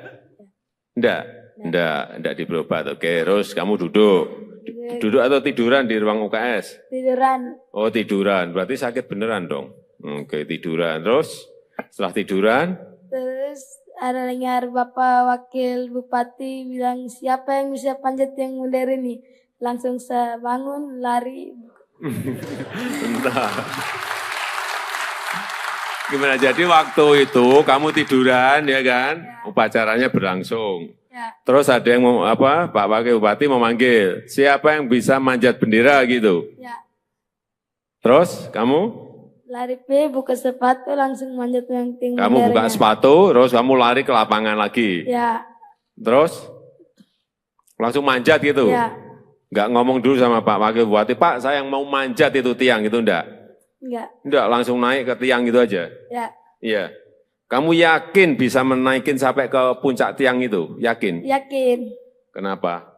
diberi obat. Oke, terus kamu duduk atau tiduran di ruang UKS? Tiduran. Oh tiduran, berarti sakit beneran dong. Oke tiduran, terus setelah tiduran, Terus ada dengar Bapak Wakil Bupati bilang siapa yang bisa panjat yang modern ini. Langsung saya bangun, lari. entah. Gimana, jadi waktu itu kamu tiduran ya kan, upacaranya berlangsung. Ya. Terus ada yang Pak Wakil Bupati memanggil, siapa yang bisa manjat bendera gitu. Ya. Terus kamu? Lari buka sepatu langsung manjat yang tinggi. Kamu buka sepatu, terus kamu lari ke lapangan lagi. Ya. Terus langsung manjat gitu. Ya. Enggak ngomong dulu sama Pak Wakil Bupati, Pak saya yang mau manjat itu tiang itu enggak? Enggak, langsung naik ke tiang gitu aja. Ya. Iya. Kamu yakin bisa menaikin sampai ke puncak tiang itu? Yakin? Yakin. Kenapa?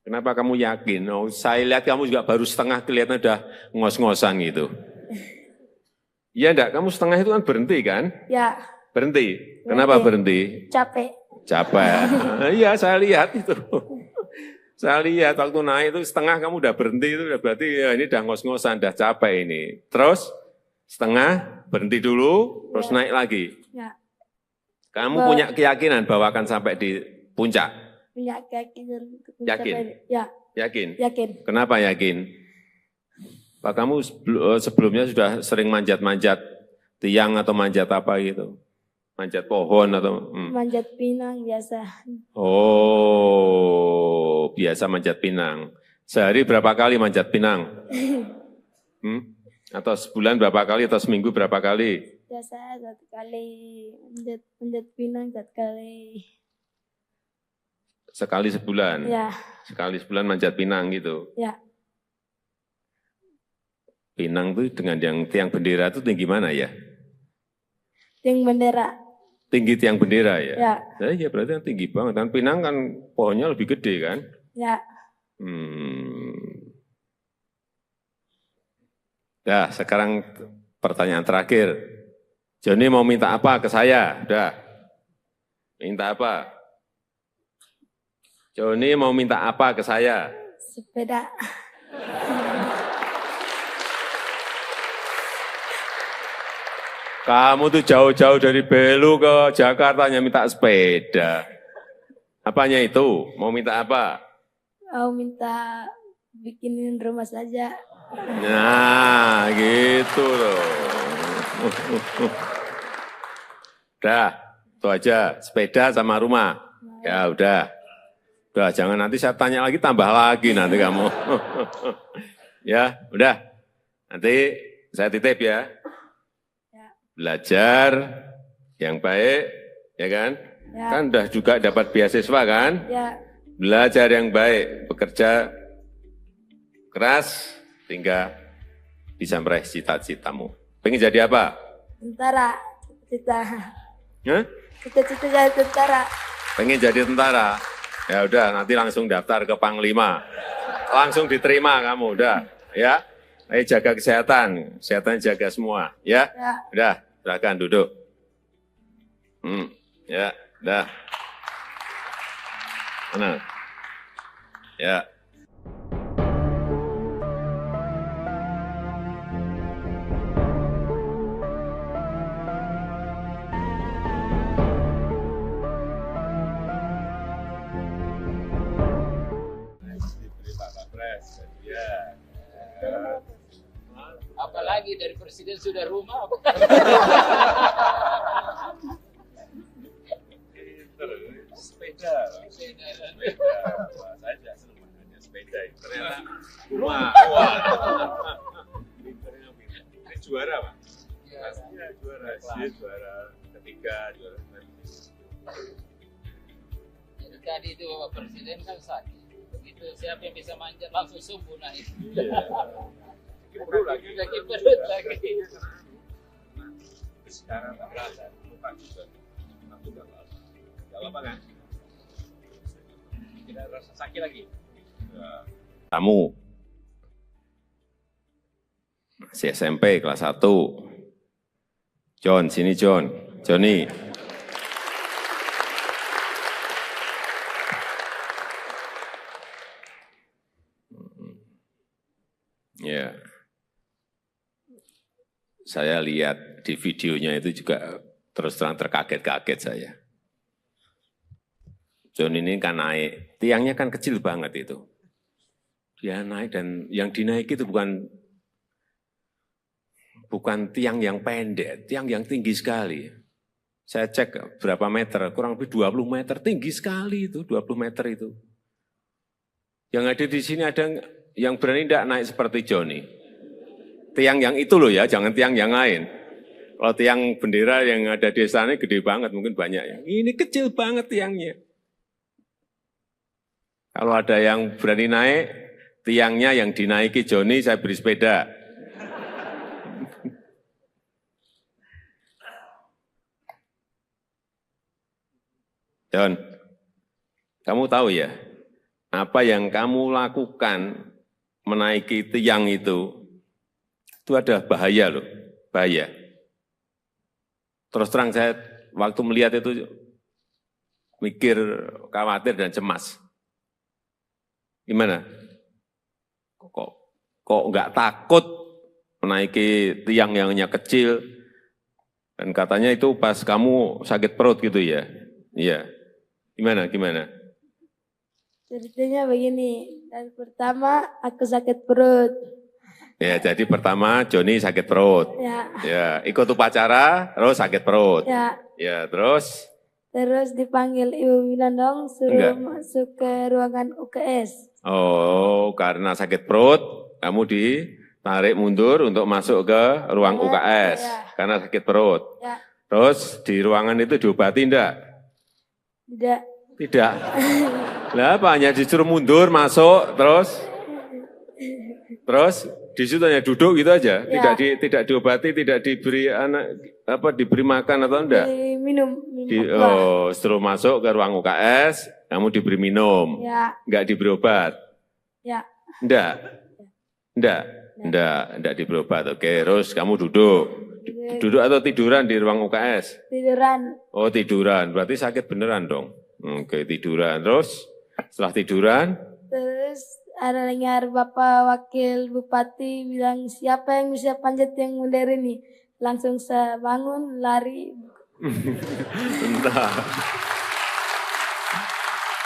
Kenapa kamu yakin? Oh, saya lihat kamu juga baru setengah kelihatan udah ngos-ngosan gitu. Iya enggak? Kamu setengah itu kan berhenti kan? Ya. Berhenti. Kenapa berhenti? Capek. Iya, saya lihat itu. Saya lihat waktu naik itu setengah kamu udah berhenti itu berarti ya ini udah ngos-ngosan, udah capek ini. Terus setengah berhenti dulu, terus naik lagi. Ya. Kamu punya keyakinan bahwa akan sampai di puncak? Punya keyakinan. Yakin? Ya. Yakin? Yakin. Kenapa yakin? Pak kamu sebelumnya sudah sering manjat-manjat tiang atau manjat apa gitu? Manjat pohon atau? Manjat pinang biasa. Oh, biasa manjat pinang. Sehari berapa kali manjat pinang? Atau sebulan berapa kali atau seminggu berapa kali? Biasa 1 kali manjat pinang 1 kali. Sekali sebulan? Ya. Sekali sebulan manjat pinang gitu? Ya. Pinang tuh dengan yang tiang bendera itu tinggi mana ya? Tiang bendera. Tinggi tiang bendera ya? Ya. Nah, iya berarti kan tinggi banget. Dan pinang kan pohonnya lebih gede kan? Ya. Nah, sekarang pertanyaan terakhir. Joni mau minta apa ke saya? Udah. Minta apa? Joni mau minta apa ke saya? Sepeda. Kamu tuh jauh-jauh dari Belu ke Jakarta hanya minta sepeda. Apanya itu? Mau minta apa? Mau minta bikinin rumah saja. Nah, gitu loh. Udah, itu aja. Sepeda sama rumah. Ya udah. Udah, jangan nanti saya tanya lagi, tambah lagi nanti kamu. Ya, udah. Nanti saya titip ya. Belajar yang baik, ya kan? Ya. Kan udah juga dapat beasiswa kan? Ya. Belajar yang baik, bekerja keras, hingga bisa meraih cita-citamu. Pengen jadi apa? Tentara. Hah? Cita-cita jadi tentara. Pengen jadi tentara? Ya udah, nanti langsung daftar ke Panglima. Langsung diterima kamu, udah. Ya, ayo jaga kesehatan. Kesehatan jaga semua, ya? Ya. Udah, silakan duduk. Ya, udah. Mana? Ya. Apalagi dari presiden sudah rumah. Sepeda. Saja senang makanya sepeda. Ternyata rumah. Ini juara Pak. Pastinya juara. Dia juara ketiga, juara Jadi tadi itu Bapak Presiden kan sakit. Begitu siapa yang bisa manjat langsung subuh naik. perut lagi. Sakit perut lagi. Sekarang berasa lupa juga. itu nggak apa-apa. Nggak apa-apa kan? Tidak rasa sakit lagi. Ya. Tamu masih SMP kelas 1. John, sini John. Johnny. Ya. Saya lihat di videonya itu juga terus terang terkaget-kaget saya. John ini kan naik, tiangnya kan kecil banget itu. Dia naik dan yang dinaiki itu bukan tiang yang pendek, tiang yang tinggi sekali. Saya cek berapa meter, kurang lebih 20 meter, tinggi sekali itu, 20 meter itu. Yang ada di sini ada yang berani tidak naik seperti Johnny. Tiang yang itu loh ya, jangan tiang yang lain. Kalau tiang bendera yang ada di sana gede banget, mungkin banyak ya. Ini kecil banget tiangnya. Kalau ada yang berani naik, tiangnya yang dinaiki Johnny, saya beri sepeda. John, kamu tahu ya, apa yang kamu lakukan menaiki tiang itu ada bahaya loh, bahaya. Terus terang saya waktu melihat itu mikir khawatir dan cemas. Gimana? Kok nggak takut menaiki tiang yang hanya kecil? Dan katanya itu pas kamu sakit perut gitu ya? Iya. Gimana? Ceritanya begini, dan pertama aku sakit perut. Ya, jadi pertama Johnny sakit perut. Ya, ikut upacara, terus sakit perut. Ya, terus? Terus dipanggil Ibu Winandong suruh masuk ke ruangan UKS. Oh, karena sakit perut, kamu ditarik mundur untuk masuk ke ruang UKS. Karena sakit perut. Ya. Terus di ruangan itu diobati enggak? Tidak. Lah apa, hanya disuruh mundur, masuk, terus di situ hanya duduk gitu aja, tidak diobati, tidak diberi diberi makan atau enggak? Minum. Suruh masuk ke ruang UKS, kamu diberi minum, enggak diberi obat? Enggak diberi obat. Oke, terus kamu duduk atau tiduran di ruang UKS? Tiduran. Oh tiduran, berarti sakit beneran dong. Oke, tiduran. Terus setelah tiduran? Terus ada dengar Bapak Wakil Bupati bilang siapa yang bisa panjat yang modern ini? Langsung saya bangun, lari. Entah.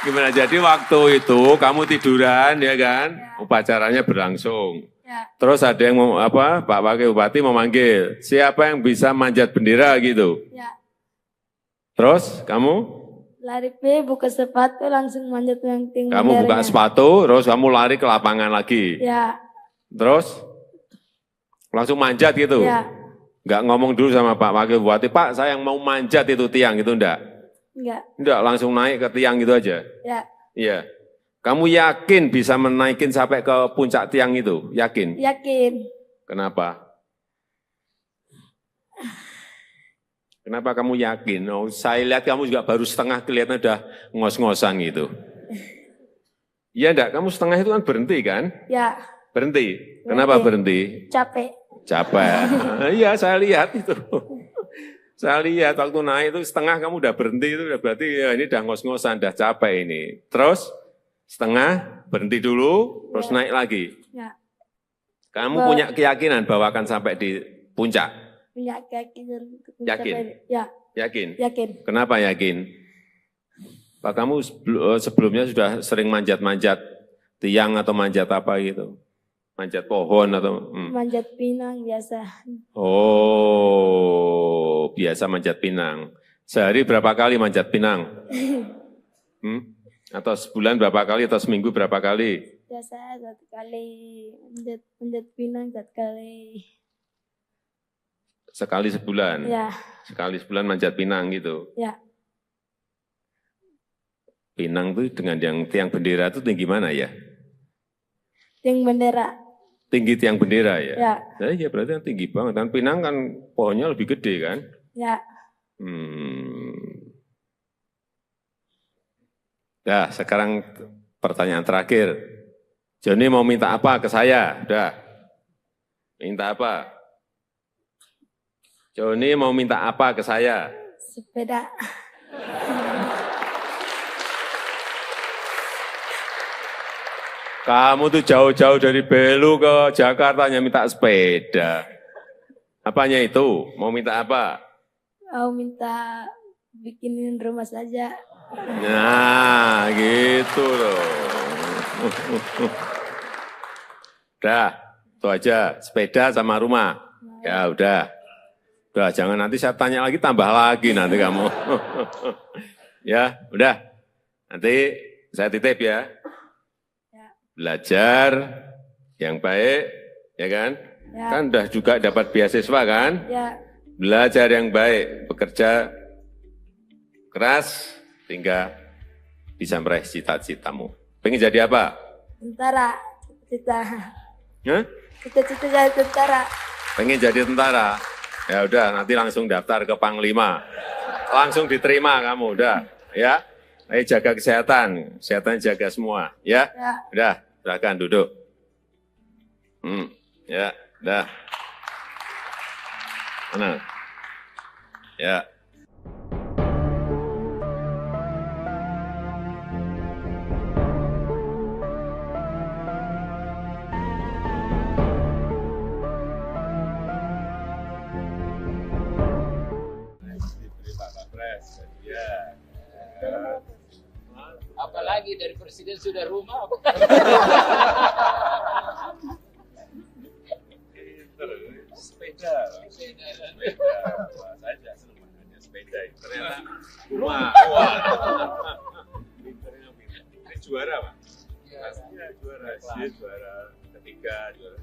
Gimana, jadi waktu itu kamu tiduran ya kan? Upacaranya berlangsung. Terus ada yang Pak Wakil Bupati memanggil, siapa yang bisa manjat bendera gitu? Terus kamu? Lari buka sepatu langsung manjat yang tinggi. Kamu buka sepatu, terus kamu lari ke lapangan lagi. Terus langsung manjat gitu? Enggak ngomong dulu sama Pak Wakil Bupati, Pak saya yang mau manjat itu tiang gitu enggak? Enggak, langsung naik ke tiang gitu aja? Iya. Kamu yakin bisa menaikin sampai ke puncak tiang itu? Yakin? Yakin. Kenapa? Kenapa kamu yakin? Oh, saya lihat kamu juga baru setengah, kelihatan udah ngos-ngosan gitu. Iya enggak? Kamu setengah itu kan berhenti kan? Ya. Berhenti. Kenapa berhenti? Capek. Iya, saya lihat itu. Saya lihat waktu naik itu setengah kamu udah berhenti, itu udah berarti ya ini udah ngos-ngosan, udah capek ini. Terus setengah, berhenti dulu, terus naik lagi. Kamu punya keyakinan bahwa akan sampai di puncak? Punya keyakinan. Yakin? Yakin? Yakin. Kenapa yakin? Pak, kamu sebelumnya sudah sering manjat-manjat tiang atau manjat apa gitu? Manjat pohon atau? Manjat pinang biasa. Oh, biasa manjat pinang. Sehari berapa kali manjat pinang? Atau sebulan berapa kali atau seminggu berapa kali? Biasa 1 kali, manjat pinang 1 kali. Sekali sebulan? Ya. Sekali sebulan manjat pinang gitu? Ya. Pinang itu dengan yang tiang bendera itu tinggi mana ya? Tiang bendera. Tinggi tiang bendera ya? Ya. Ya berarti kan tinggi banget. Kan Pinang kan pohonnya lebih gede kan? Ya. Dah, sekarang pertanyaan terakhir. Joni mau minta apa ke saya? Dah. Minta apa? Joni mau minta apa ke saya? Sepeda. Kamu tuh jauh-jauh dari Belu ke Jakarta hanya minta sepeda. Apanya itu? Mau minta apa? Mau minta bikinin rumah saja. Nah, gitu loh. Udah, itu aja. Sepeda sama rumah. Ya udah. Udah, jangan nanti saya tanya lagi, tambah lagi nanti kamu. Ya, udah. Nanti saya titip ya. Belajar yang baik, ya kan? Ya. Kan udah juga dapat beasiswa kan? Ya, Belajar yang baik, bekerja keras, hingga bisa meraih cita-citamu. Pengen jadi apa? tentara. Cita-cita. Hah? Cita-cita jadi tentara. Pengen jadi tentara? Ya udah, nanti langsung daftar ke Panglima. Langsung diterima kamu, udah. Ya, ayo jaga kesehatan, kesehatan jaga semua, ya. Ya. Udah, silakan duduk. Ya, udah. Tenang. Ya. Diberi Pak Kapres, ya. Apalagi dari presiden sudah rumah. Sepeda. Saya juga senang makanya sepeda. Ternyata rumah. Pinternya pinter. Ini juara Pak. Pastinya juara. Dia juara ketiga, juara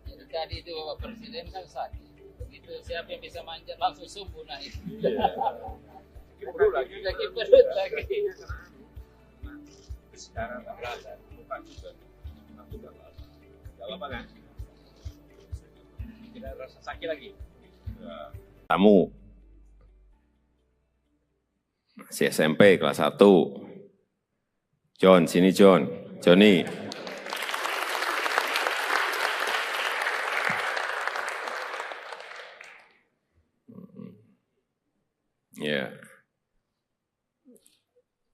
Jadi tadi itu Bapak Presiden kan sakit. Begitu siapa yang bisa manjat langsung sembuh naik. perut lagi. Lagi perut lagi. Sekarang tak berasa. Lupa juga. Aku udah lama. Udah lama kan? Tidak rasa sakit lagi. Kamu masih SMP kelas 1. John, sini John. Johnny. Ya.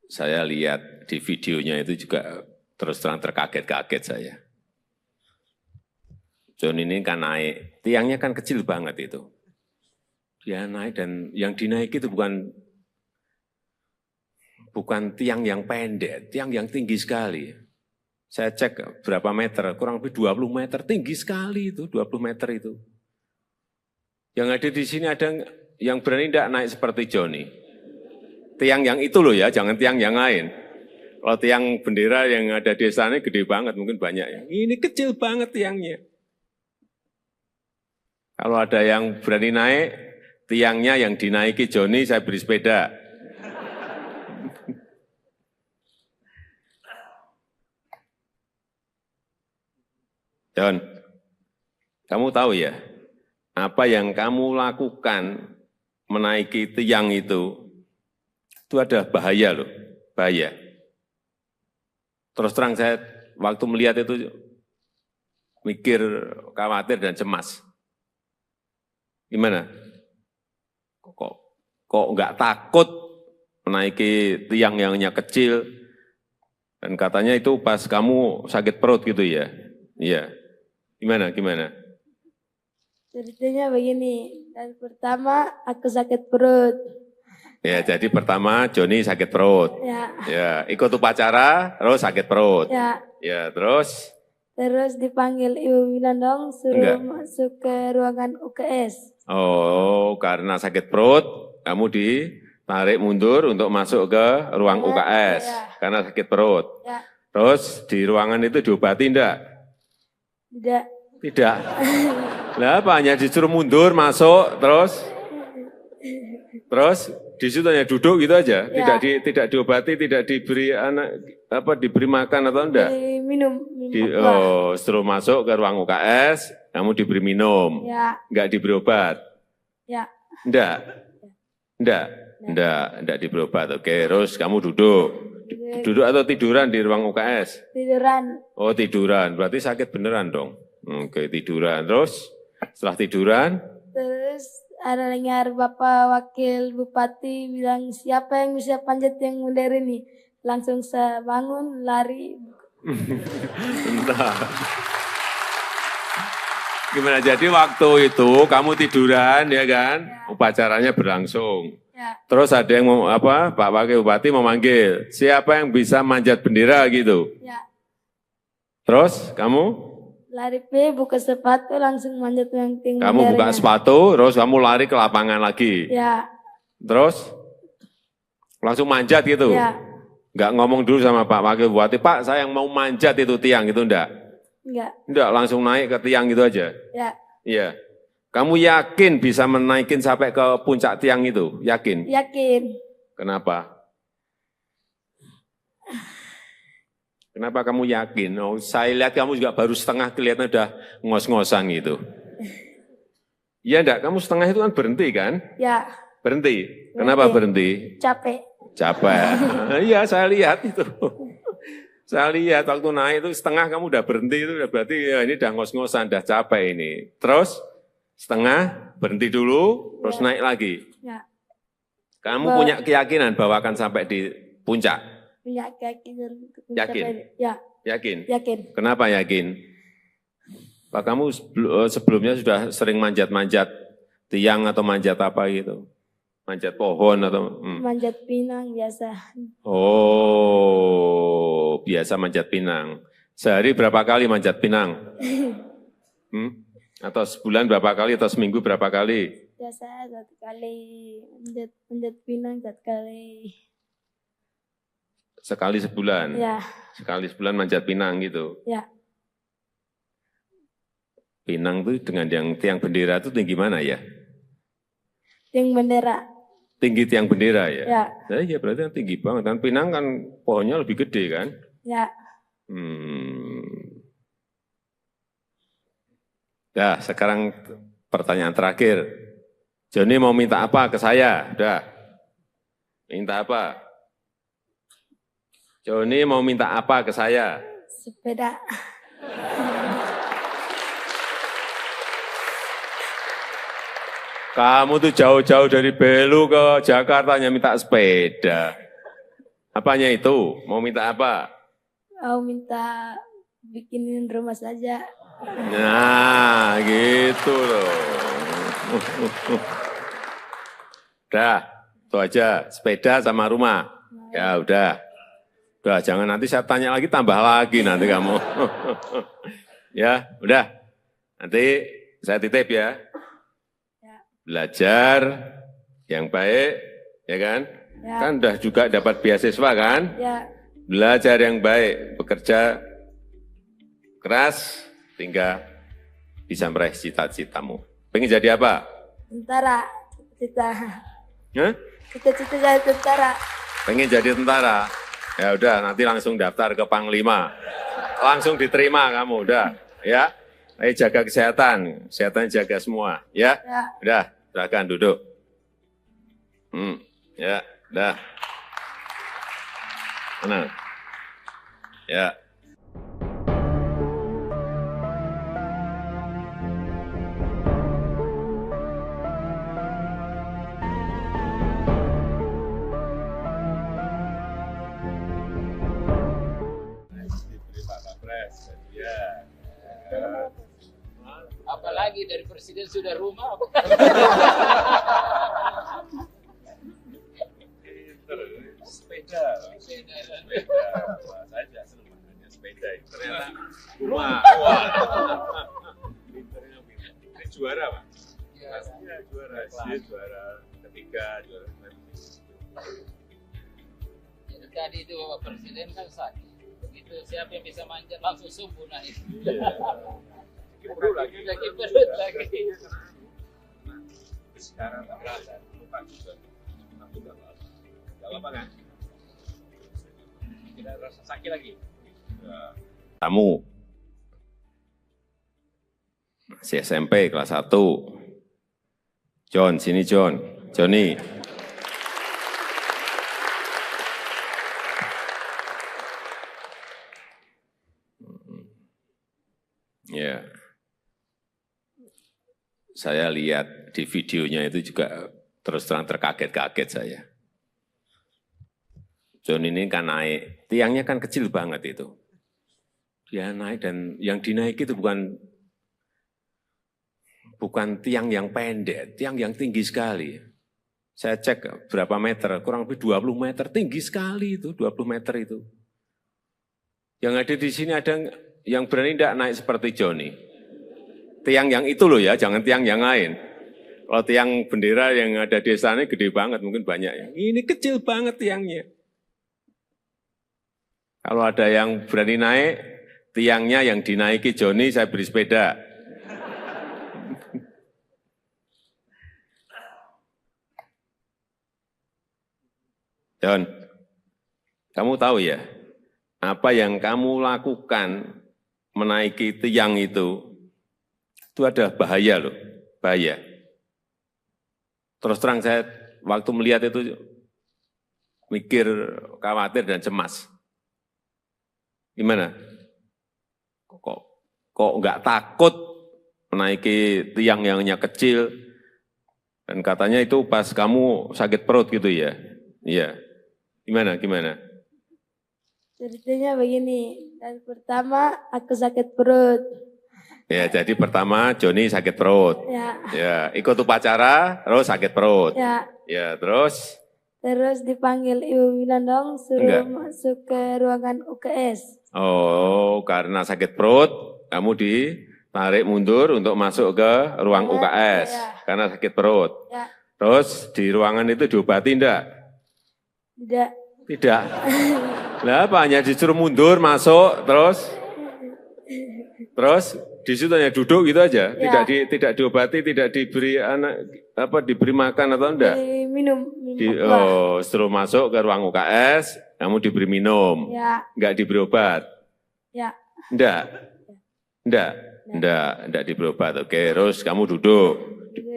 Saya lihat di videonya itu juga terus terang terkaget-kaget saya. John ini kan naik, tiangnya kan kecil banget itu. Dia naik dan yang dinaiki itu bukan tiang yang pendek, tiang yang tinggi sekali. Saya cek berapa meter, kurang lebih 20 meter, tinggi sekali itu, 20 meter itu. Yang ada di sini ada yang berani tidak naik seperti Joni. Tiang yang itu loh ya, jangan tiang yang lain. Kalau tiang bendera yang ada di sana gede banget, mungkin banyak ya. Ini kecil banget tiangnya. Kalau ada yang berani naik, tiangnya yang dinaiki Joni, saya beri sepeda. John, kamu tahu ya, apa yang kamu lakukan menaiki tiang itu ada bahaya loh, bahaya. Terus terang saya waktu melihat itu mikir, khawatir dan cemas. Gimana? Kok nggak takut menaiki tiang yang hanya kecil? Dan katanya itu pas kamu sakit perut gitu ya? Iya. Gimana? Ceritanya begini, dan pertama aku sakit perut. Ya, jadi pertama Joni sakit perut. Ya, ikut upacara, terus sakit perut. Ya, terus? Terus dipanggil Ibu Winandong, suruh masuk ke ruangan UKS. Oh, karena sakit perut, kamu ditarik mundur untuk masuk ke ruang UKS. Karena sakit perut. Terus di ruangan itu diobati enggak? Tidak. Lah apa, hanya disuruh mundur, masuk, terus di situ hanya duduk gitu aja, tidak diobati, tidak diberi diberi makan atau enggak? Minum. Suruh masuk ke ruang UKS, kamu diberi minum, enggak diberi obat? Enggak. Enggak di berobat. Oke, terus kamu duduk. Duduk atau tiduran di ruang UKS? Tiduran. Oh, tiduran. Berarti sakit beneran dong. Oke, tiduran. Terus setelah tiduran? Terus ada dengar Bapak Wakil Bupati bilang, siapa yang bisa panjat yang mundur ini? Langsung saya bangun, lari. Entah. Gimana, jadi waktu itu kamu tiduran ya kan? Upacaranya berlangsung. Ya, Terus ada yang mau apa? Pak Wakil Bupati memanggil, siapa yang bisa manjat bendera gitu. ya. Terus kamu Lari buka sepatu langsung manjat yang tinggi. kamu buka sepatu, terus kamu lari ke lapangan lagi. Ya, Terus langsung manjat gitu. ya. Enggak ngomong dulu sama Pak Wakil Bupati, Pak saya yang mau manjat itu tiang itu enggak. Enggak. Enggak, langsung naik ke tiang gitu aja. Ya, Iya. Kamu yakin bisa menaikin sampai ke puncak tiang itu? Yakin? yakin. Kenapa? Kenapa kamu yakin? Oh, saya lihat kamu juga baru setengah kelihatan udah ngos-ngosan gitu. Iya enggak? Kamu setengah itu kan berhenti kan? Ya, Berhenti. Kenapa berhenti? capek. Capek. Iya, saya lihat itu. Saya lihat waktu naik itu setengah kamu udah berhenti itu udah berarti ya ini udah ngos-ngosan, udah capek ini. Terus setengah berhenti dulu, terus naik lagi. Ya, Kamu punya keyakinan bahwa akan sampai di puncak? punya keyakinan. Yakin? Ya, Yakin? yakin. Kenapa yakin? Pak kamu sebelumnya sudah sering manjat-manjat tiang atau manjat apa gitu? Manjat pohon atau? Manjat pinang biasa. Oh, biasa manjat pinang. Sehari berapa kali manjat pinang? Atau sebulan berapa kali atau seminggu berapa kali? Biasa 1 kali manjat pinang 1 kali. Sekali sebulan? Ya, Sekali sebulan manjat pinang gitu? ya. Pinang itu dengan yang tiang bendera itu tinggi mana ya? Yang bendera. Tinggi tiang bendera ya? Ya, Nah, iya berarti kan tinggi banget. Kan Pinang kan pohonnya lebih gede kan? ya. Nah, sekarang pertanyaan terakhir. Joni mau minta apa ke saya? Udah. Minta apa? Joni mau minta apa ke saya? Sepeda. Kamu tuh jauh-jauh dari Belu ke Jakarta hanya minta sepeda. Apanya itu? Mau minta apa? Mau minta bikinin rumah saja. Nah, gitu loh. Udah, itu aja. Sepeda sama rumah. Ya udah. Udah, jangan nanti saya tanya lagi, tambah lagi nanti kamu. Ya, udah. Nanti saya titip ya. Belajar yang baik, ya kan? Ya. Kan udah juga dapat beasiswa kan? Ya, Belajar yang baik, bekerja keras, hingga bisa meraih cita-citamu. Pengen jadi apa? tentara. Cita-cita. Hah? Cita-cita jadi tentara. Pengen jadi tentara? Ya udah, nanti langsung daftar ke Panglima. Langsung diterima kamu, udah. Ya, ayo jaga kesehatan, kesehatan jaga semua. Ya, Ya. udah, silakan duduk. Ya, udah. Mana? Ya. Diberi Pak Kapres, ya. Apalagi dari presiden sudah rumah. Sepeda. Wah, saya juga senang makanya sepeda. Ternyata rumah. Wah. Pinternya pinter. Ini juara Pak? Pastinya juara. Dia juara ketiga, juara Jadi tadi itu Bapak Presiden kan sakit. Begitu siapa yang bisa manjat langsung subuh naik. perut lagi. Lagi perut lagi. Sekarang tak berasa. Lupa juga. Aku tak apa. Gak apa kan? Tidak rasa sakit lagi. Kamu masih SMP kelas 1. John, sini John. Joni. Ya. Saya lihat di videonya itu juga terus terang terkaget-kaget saya. John ini kan naik, tiangnya kan kecil banget itu. Dia naik dan yang dinaiki itu bukan tiang yang pendek, tiang yang tinggi sekali. Saya cek berapa meter, kurang lebih 20 meter, tinggi sekali itu, 20 meter itu. Yang ada di sini ada yang berani tidak naik seperti Joni. Tiang yang itu loh ya, jangan tiang yang lain. Kalau tiang bendera yang ada di sana gede banget, mungkin banyak ya. Ini kecil banget tiangnya. Kalau ada yang berani naik, tiangnya yang dinaiki Joni, saya beri sepeda. John, kamu tahu ya, apa yang kamu lakukan menaiki tiang itu ada bahaya loh, bahaya. Terus terang saya waktu melihat itu mikir, khawatir dan cemas. Gimana? Kok nggak takut menaiki tiang yang hanya kecil? Dan katanya itu pas kamu sakit perut gitu ya? Iya. Gimana? Ceritanya begini, dan pertama aku sakit perut. Ya, jadi pertama Joni sakit perut. Ya, ikut upacara, terus sakit perut. Ya, terus? Terus dipanggil Ibu Winandong, suruh masuk ke ruangan UKS. Oh, karena sakit perut, kamu ditarik mundur untuk masuk ke ruang UKS. Karena sakit perut. Ya. Terus di ruangan itu diobati enggak? Tidak. Lah apa, hanya disuruh mundur, masuk, terus di situ hanya duduk gitu aja, tidak diobati, tidak diberi diberi makan atau enggak? Minum. Suruh masuk ke ruang UKS, kamu diberi minum, enggak diberi obat? Enggak diberi obat. Oke, terus kamu duduk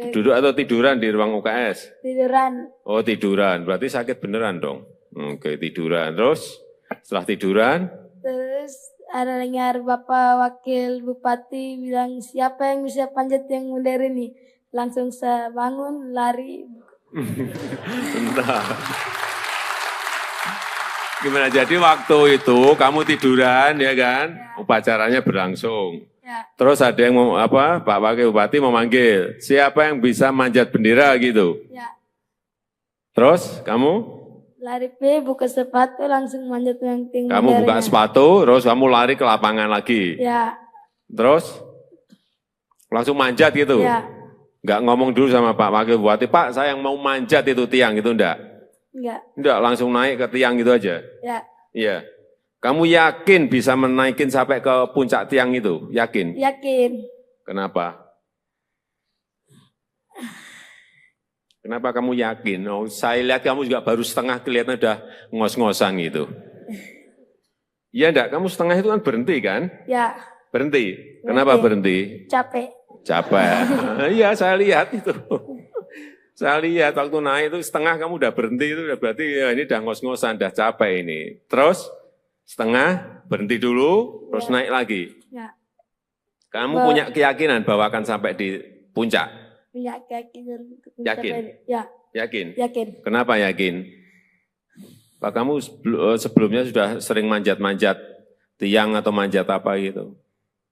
atau tiduran di ruang UKS? Tiduran. Oh, tiduran, berarti sakit beneran dong. Oke, tiduran, terus setelah tiduran? Terus ada dengar Bapak Wakil Bupati bilang, siapa yang bisa panjat yang modern ini? Langsung saya bangun, lari. Bentar. Gimana, jadi waktu itu kamu tiduran ya kan? Upacaranya berlangsung. Terus ada yang Pak Wakil Bupati memanggil, siapa yang bisa manjat bendera gitu? Terus kamu? Lari buka sepatu langsung manjat yang tinggi. Kamu buka sepatu, terus kamu lari ke lapangan lagi. Terus langsung manjat gitu. Enggak ngomong dulu sama Pak Wakil Bupati, Pak saya yang mau manjat itu tiang gitu enggak? Enggak, langsung naik ke tiang gitu aja. Iya. Kamu yakin bisa menaikin sampai ke puncak tiang itu? Yakin? Yakin. Kenapa? Kenapa kamu yakin? Oh, saya lihat kamu juga baru setengah, kelihatan udah ngos-ngosan gitu. Iya enggak? Kamu setengah itu kan berhenti kan? Berhenti. Kenapa berhenti? Capek. Iya, saya lihat itu. Saya lihat waktu naik itu setengah kamu udah berhenti, itu berarti ya ini udah ngos-ngosan, udah capek ini. Terus setengah berhenti dulu, terus naik lagi. Kamu punya keyakinan bahwa akan sampai di puncak? Punya keyakinan. Yakin? Yakin? Yakin. Kenapa yakin? Pak, kamu sebelumnya sudah sering manjat-manjat tiang atau manjat apa gitu?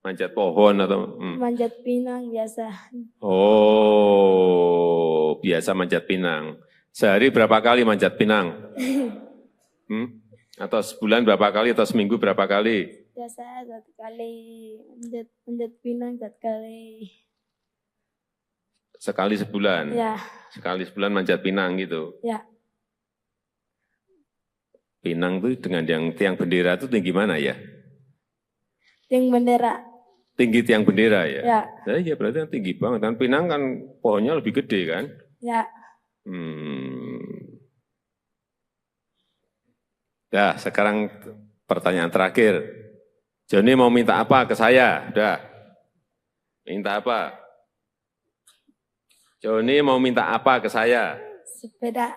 Manjat pohon atau? Manjat pinang biasa. Oh, biasa manjat pinang. Sehari berapa kali manjat pinang? Atau sebulan berapa kali atau seminggu berapa kali? Biasa 1 kali, manjat pinang 1 kali. Sekali sebulan? Sekali sebulan manjat pinang gitu? Pinang itu dengan yang tiang bendera itu tinggi mana ya? Tiang bendera. Tinggi tiang bendera ya? Ya berarti kan tinggi banget. Kan pinang kan pohonnya lebih gede kan? Ya, sekarang pertanyaan terakhir. Joni mau minta apa ke saya? Udah. Minta apa? Joni mau minta apa ke saya? Sepeda.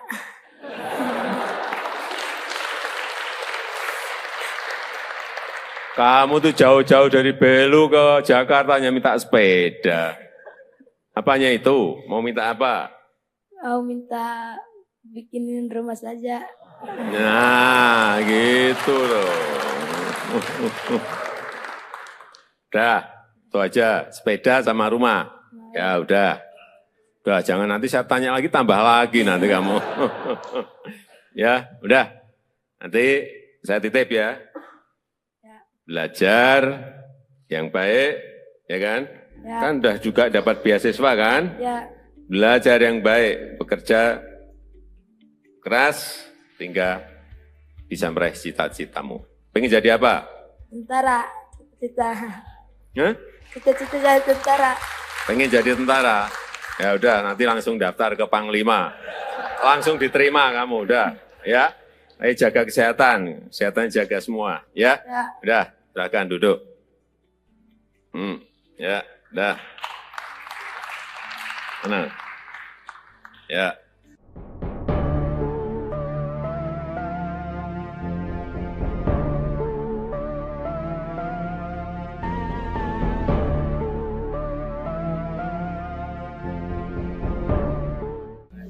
Kamu tuh jauh-jauh dari Belu ke Jakarta hanya minta sepeda. Apanya itu? Mau minta apa? Mau minta bikinin rumah saja. Nah, gitu loh. Udah, itu aja. Sepeda sama rumah. Ya udah. Udah, jangan nanti saya tanya lagi, tambah lagi nanti kamu. Ya, udah. Nanti saya titip ya. Ya. Belajar yang baik, ya kan? Ya. Kan udah juga dapat beasiswa kan? Ya. Belajar yang baik, bekerja keras, hingga bisa meraih cita-citamu. Pengen jadi apa? Tentara. Cita. Hah? Cita-cita jadi tentara. Pengen jadi tentara? Ya udah, nanti langsung daftar ke Panglima. Langsung diterima kamu, udah. Ya, ayo jaga kesehatan. Kesehatan jaga semua, ya. Ya. Udah, silakan duduk. Ya, udah. Tenang. Ya.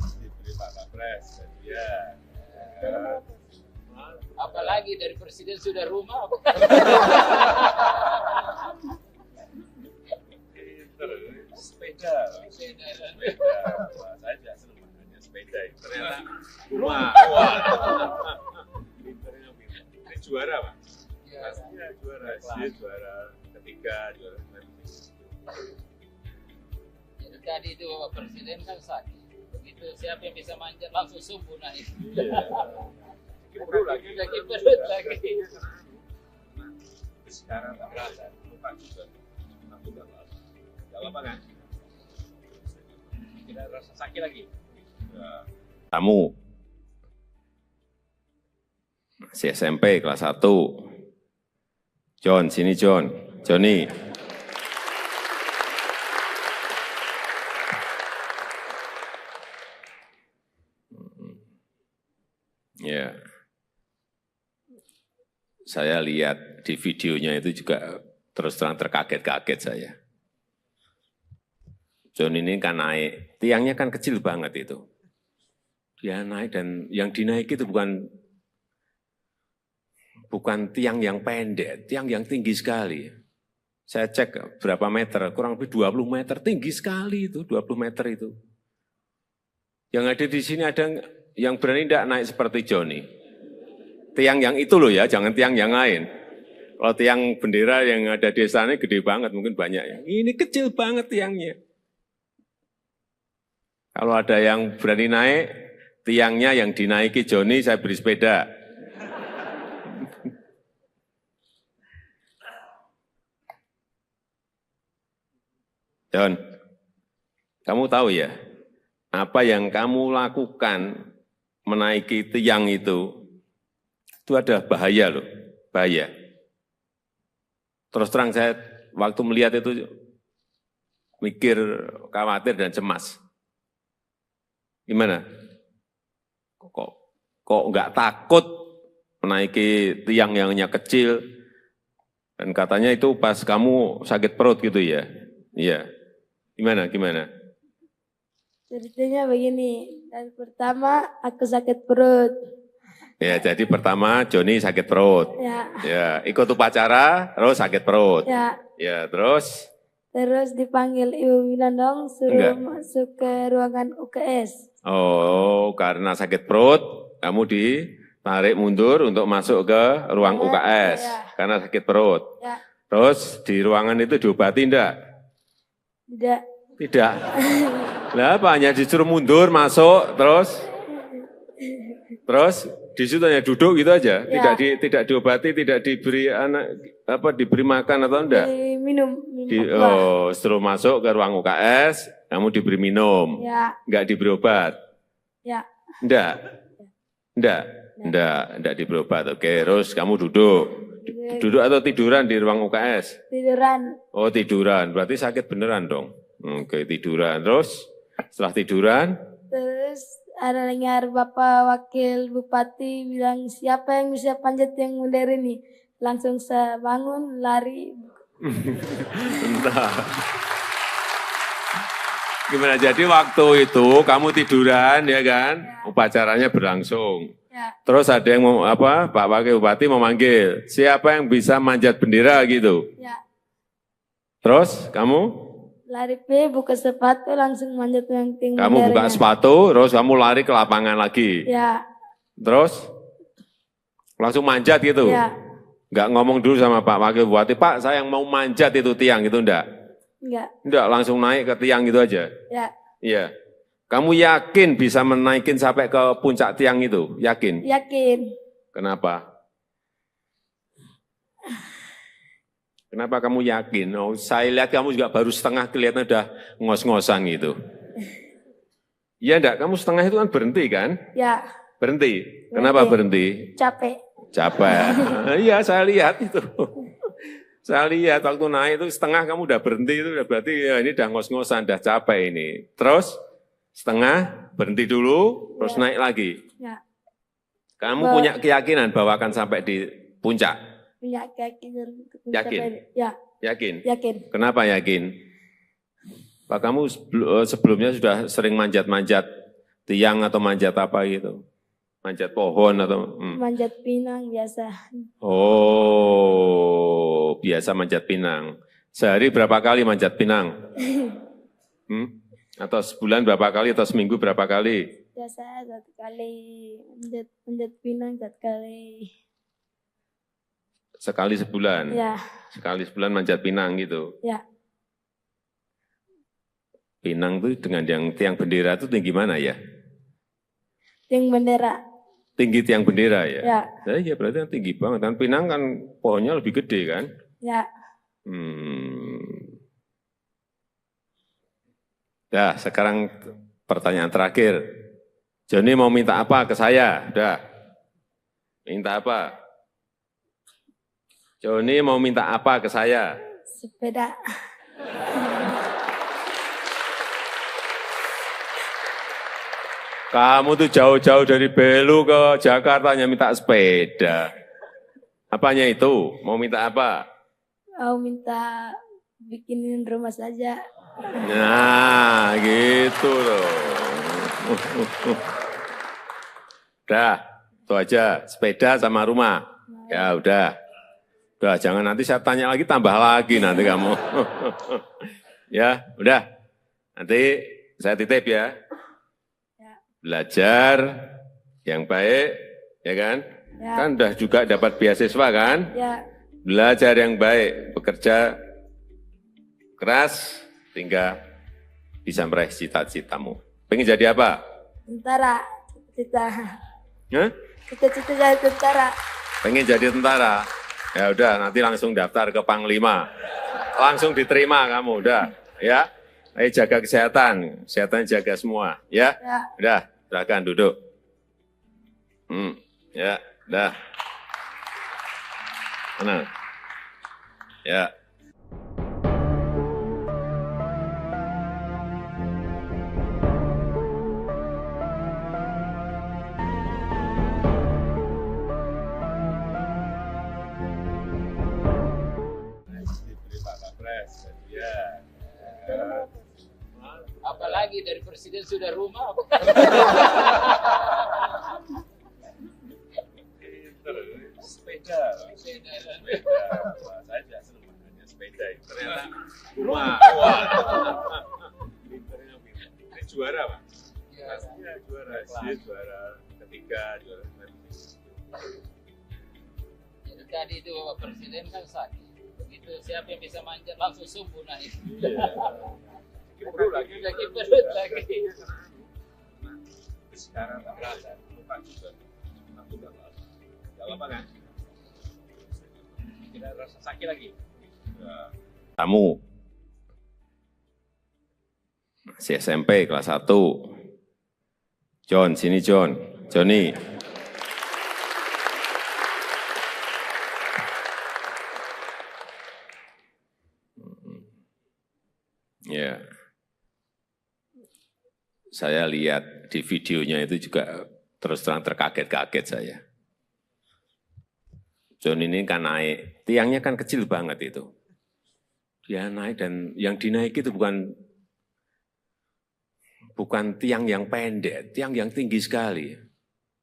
Diberi Pak Kapres, ya. Apalagi dari presiden sudah rumah. Sepeda. Sepeda. Wah, saya juga senang makanya sepeda. Ternyata rumah. Wah. Pinternya pinter. Ini juara, Pak. Pastinya juara. Dia juara ketiga, juara Jadi tadi itu Bapak Presiden kan sakit. Begitu siapa yang bisa manjat langsung subuh naik. perut lagi. Sakit perut lagi. Sekarang tak berasa. Lupa juga. Aku nggak apa-apa. Nggak apa-apa kan? Tidak rasa sakit lagi. Ya. Tamu. Masih SMP kelas 1. John, sini John. Johnny. Ya. Saya lihat di videonya itu juga terus terang terkaget-kaget saya. John ini kan naik, tiangnya kan kecil banget itu. Dia naik dan yang dinaiki itu bukan tiang yang pendek, tiang yang tinggi sekali. Saya cek berapa meter, kurang lebih 20 meter, tinggi sekali itu, 20 meter itu. Yang ada di sini ada yang berani tidak naik seperti Johnny. Tiang yang itu loh ya, jangan tiang yang lain. Kalau tiang bendera yang ada di sana gede banget, mungkin banyak ya. Ini kecil banget tiangnya. Kalau ada yang berani naik, tiangnya yang dinaiki Johnny, saya beri sepeda. John, kamu tahu ya, apa yang kamu lakukan menaiki tiang itu ada bahaya loh, bahaya. Terus terang saya waktu melihat itu mikir, khawatir dan cemas. Gimana? Kok nggak takut menaiki tiang yang hanya kecil? Dan katanya itu pas kamu sakit perut gitu ya? Iya. Gimana? Ceritanya begini, dan pertama aku sakit perut. Ya, jadi pertama Johnny sakit perut. Ya, ikut upacara, terus sakit perut. Ya, terus? Terus dipanggil Ibu Winandong, suruh masuk ke ruangan UKS. Oh, karena sakit perut, kamu ditarik mundur untuk masuk ke ruang UKS. Karena sakit perut. Terus di ruangan itu diobati enggak? Tidak. Lah apa, hanya disuruh mundur, masuk, terus di situ hanya duduk gitu aja, tidak diobati, tidak diberi diberi makan atau enggak? Minum. Setelah masuk ke ruang UKS, kamu diberi minum, enggak diberi obat? Enggak diberi obat. Oke, terus kamu duduk atau tiduran di ruang UKS? Tiduran. Oh, tiduran, berarti sakit beneran dong. Oke, tiduran. Terus setelah tiduran? Terus ada dengar Bapak Wakil Bupati bilang siapa yang bisa panjat yang modern ini? langsung saya bangun, lari. Bentar. Gimana, jadi waktu itu kamu tiduran ya kan, upacaranya berlangsung. Ya, Terus ada yang mau apa? Pak Wakil Bupati memanggil, siapa yang bisa manjat bendera gitu. ya. Terus kamu? Lari buka sepatu, langsung manjat yang tinggi. Kamu buka sepatu, terus kamu lari ke lapangan lagi. Ya, Terus langsung manjat gitu. ya. Nggak ngomong dulu sama Pak Wakil Bupati, Pak saya yang mau manjat itu tiang itu enggak? Enggak. Enggak, langsung naik ke tiang gitu aja. Ya, Iya. Kamu yakin bisa menaikin sampai ke puncak tiang itu? Yakin? yakin. Kenapa? Kenapa kamu yakin? Oh, saya lihat kamu juga baru setengah kelihatan udah ngos-ngosan gitu. Iya enggak? Kamu setengah itu kan berhenti kan? Ya, Berhenti. Kenapa berhenti? capek. Capek. Iya, saya lihat itu. Saya lihat waktu naik itu setengah kamu udah berhenti itu udah berarti ya ini udah ngos-ngosan, udah capek ini. Terus setengah berhenti dulu, terus naik lagi. Ya, Kamu punya keyakinan bahwa akan sampai di puncak? punya keyakinan. Yakin? Ya, Yakin? yakin. Kenapa yakin? Pak kamu sebelumnya sudah sering manjat-manjat tiang atau manjat apa gitu? Manjat pohon atau? Manjat pinang biasa. Oh, biasa manjat pinang. Sehari berapa kali manjat pinang? Atau sebulan berapa kali atau seminggu berapa kali? Biasa 1 kali manjat pinang 1 kali. Sekali sebulan? Ya, Sekali sebulan manjat pinang gitu? ya. Pinang itu dengan yang tiang bendera itu tinggi mana ya? Yang bendera. Tinggi tiang bendera ya? Ya, Iya berarti kan tinggi banget. Kan Pinang kan pohonnya lebih gede kan? ya. Dah, sekarang pertanyaan terakhir. Joni mau minta apa ke saya? Udah. Minta apa? Joni mau minta apa ke saya? Sepeda. Kamu tuh jauh-jauh dari Belu ke Jakarta hanya minta sepeda. Apanya itu? Mau minta apa? Mau minta bikinin rumah saja. Nah, gitu loh. Udah, itu aja. Sepeda sama rumah. Ya udah. Udah, jangan nanti saya tanya lagi, tambah lagi nanti kamu. Ya, udah. Nanti saya titip ya. Belajar yang baik, ya kan? Ya. Kan udah juga dapat beasiswa kan? Ya, Belajar yang baik, bekerja keras, sehingga bisa meraih cita-citamu. Pengen jadi apa? tentara. Cita-cita. Hah? Cita-cita jadi tentara. Pengen jadi tentara? Ya udah, nanti langsung daftar ke Panglima. Langsung diterima kamu, udah. Ya, ayo jaga kesehatan, kesehatan jaga semua. Ya, Ya. udah, silakan duduk. Ya, udah. Tenang. Ya. Diberi Pak Kapres, ya. Apalagi dari presiden sudah rumah. Sepeda. Wah, saya juga senang makanya sepeda. Ternyata rumah. Wah. Pinternya pinter. Ini juara Pak. Pastinya juara. Dia juara ketiga, juara Jadi tadi itu Bapak Presiden kan sakit. Begitu siapa yang bisa manjat langsung sumbu naik. perut lagi. Lagi perut lagi. Sekarang tak berasa. Lupa juga. Aku udah lama. Udah lama kan? Tidak rasa sakit lagi. Kamu masih SMP kelas 1. John, sini John. Johnny. Ya. Saya lihat di videonya itu juga terus terang terkaget-kaget saya. John ini kan naik, tiangnya kan kecil banget itu. Dia naik dan yang dinaiki itu bukan tiang yang pendek, tiang yang tinggi sekali.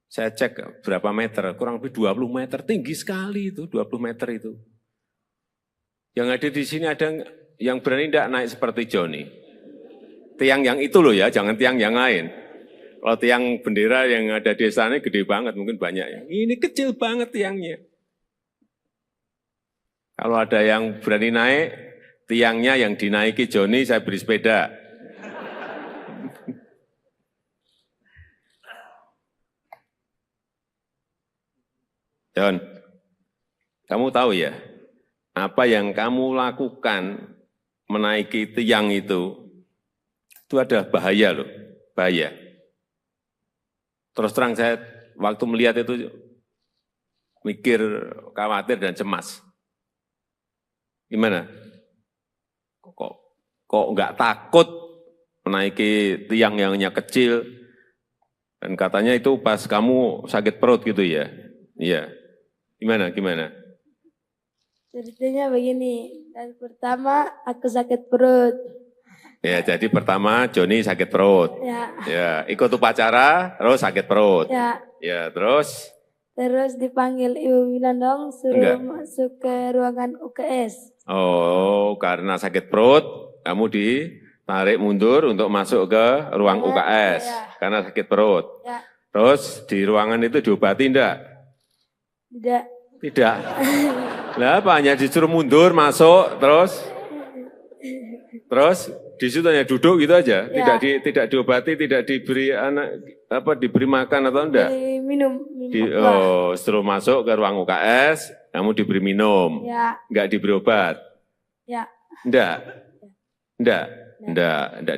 Saya cek berapa meter, kurang lebih 20 meter, tinggi sekali itu, 20 meter itu. Yang ada di sini ada yang berani tidak naik seperti Joni. Tiang yang itu loh ya, jangan tiang yang lain. Kalau tiang bendera yang ada di sana gede banget, mungkin banyak ya. Ini kecil banget tiangnya. Kalau ada yang berani naik, tiangnya yang dinaiki Joni, saya beri sepeda. John, kamu tahu ya, apa yang kamu lakukan menaiki tiang itu ada bahaya loh, bahaya. Terus terang saya waktu melihat itu mikir, khawatir dan cemas. Gimana? Kok nggak takut menaiki tiang yang hanya kecil? Dan katanya itu pas kamu sakit perut gitu ya? Iya. Gimana? Ceritanya begini, dan pertama aku sakit perut. Ya, jadi pertama Joni sakit perut. Ya, ikut upacara, terus sakit perut. Ya, terus? Terus dipanggil Ibu Winandong, suruh masuk ke ruangan UKS. Oh, karena sakit perut, kamu ditarik mundur untuk masuk ke ruang UKS. Karena sakit perut. Terus di ruangan itu diobati enggak? Tidak. Lah apa hanya disuruh mundur masuk terus di situ hanya duduk gitu aja, tidak diobati, tidak diberi diberi makan atau enggak? Minum. Setelah masuk ke ruang UKS, kamu diberi minum. Enggak diberi obat. Enggak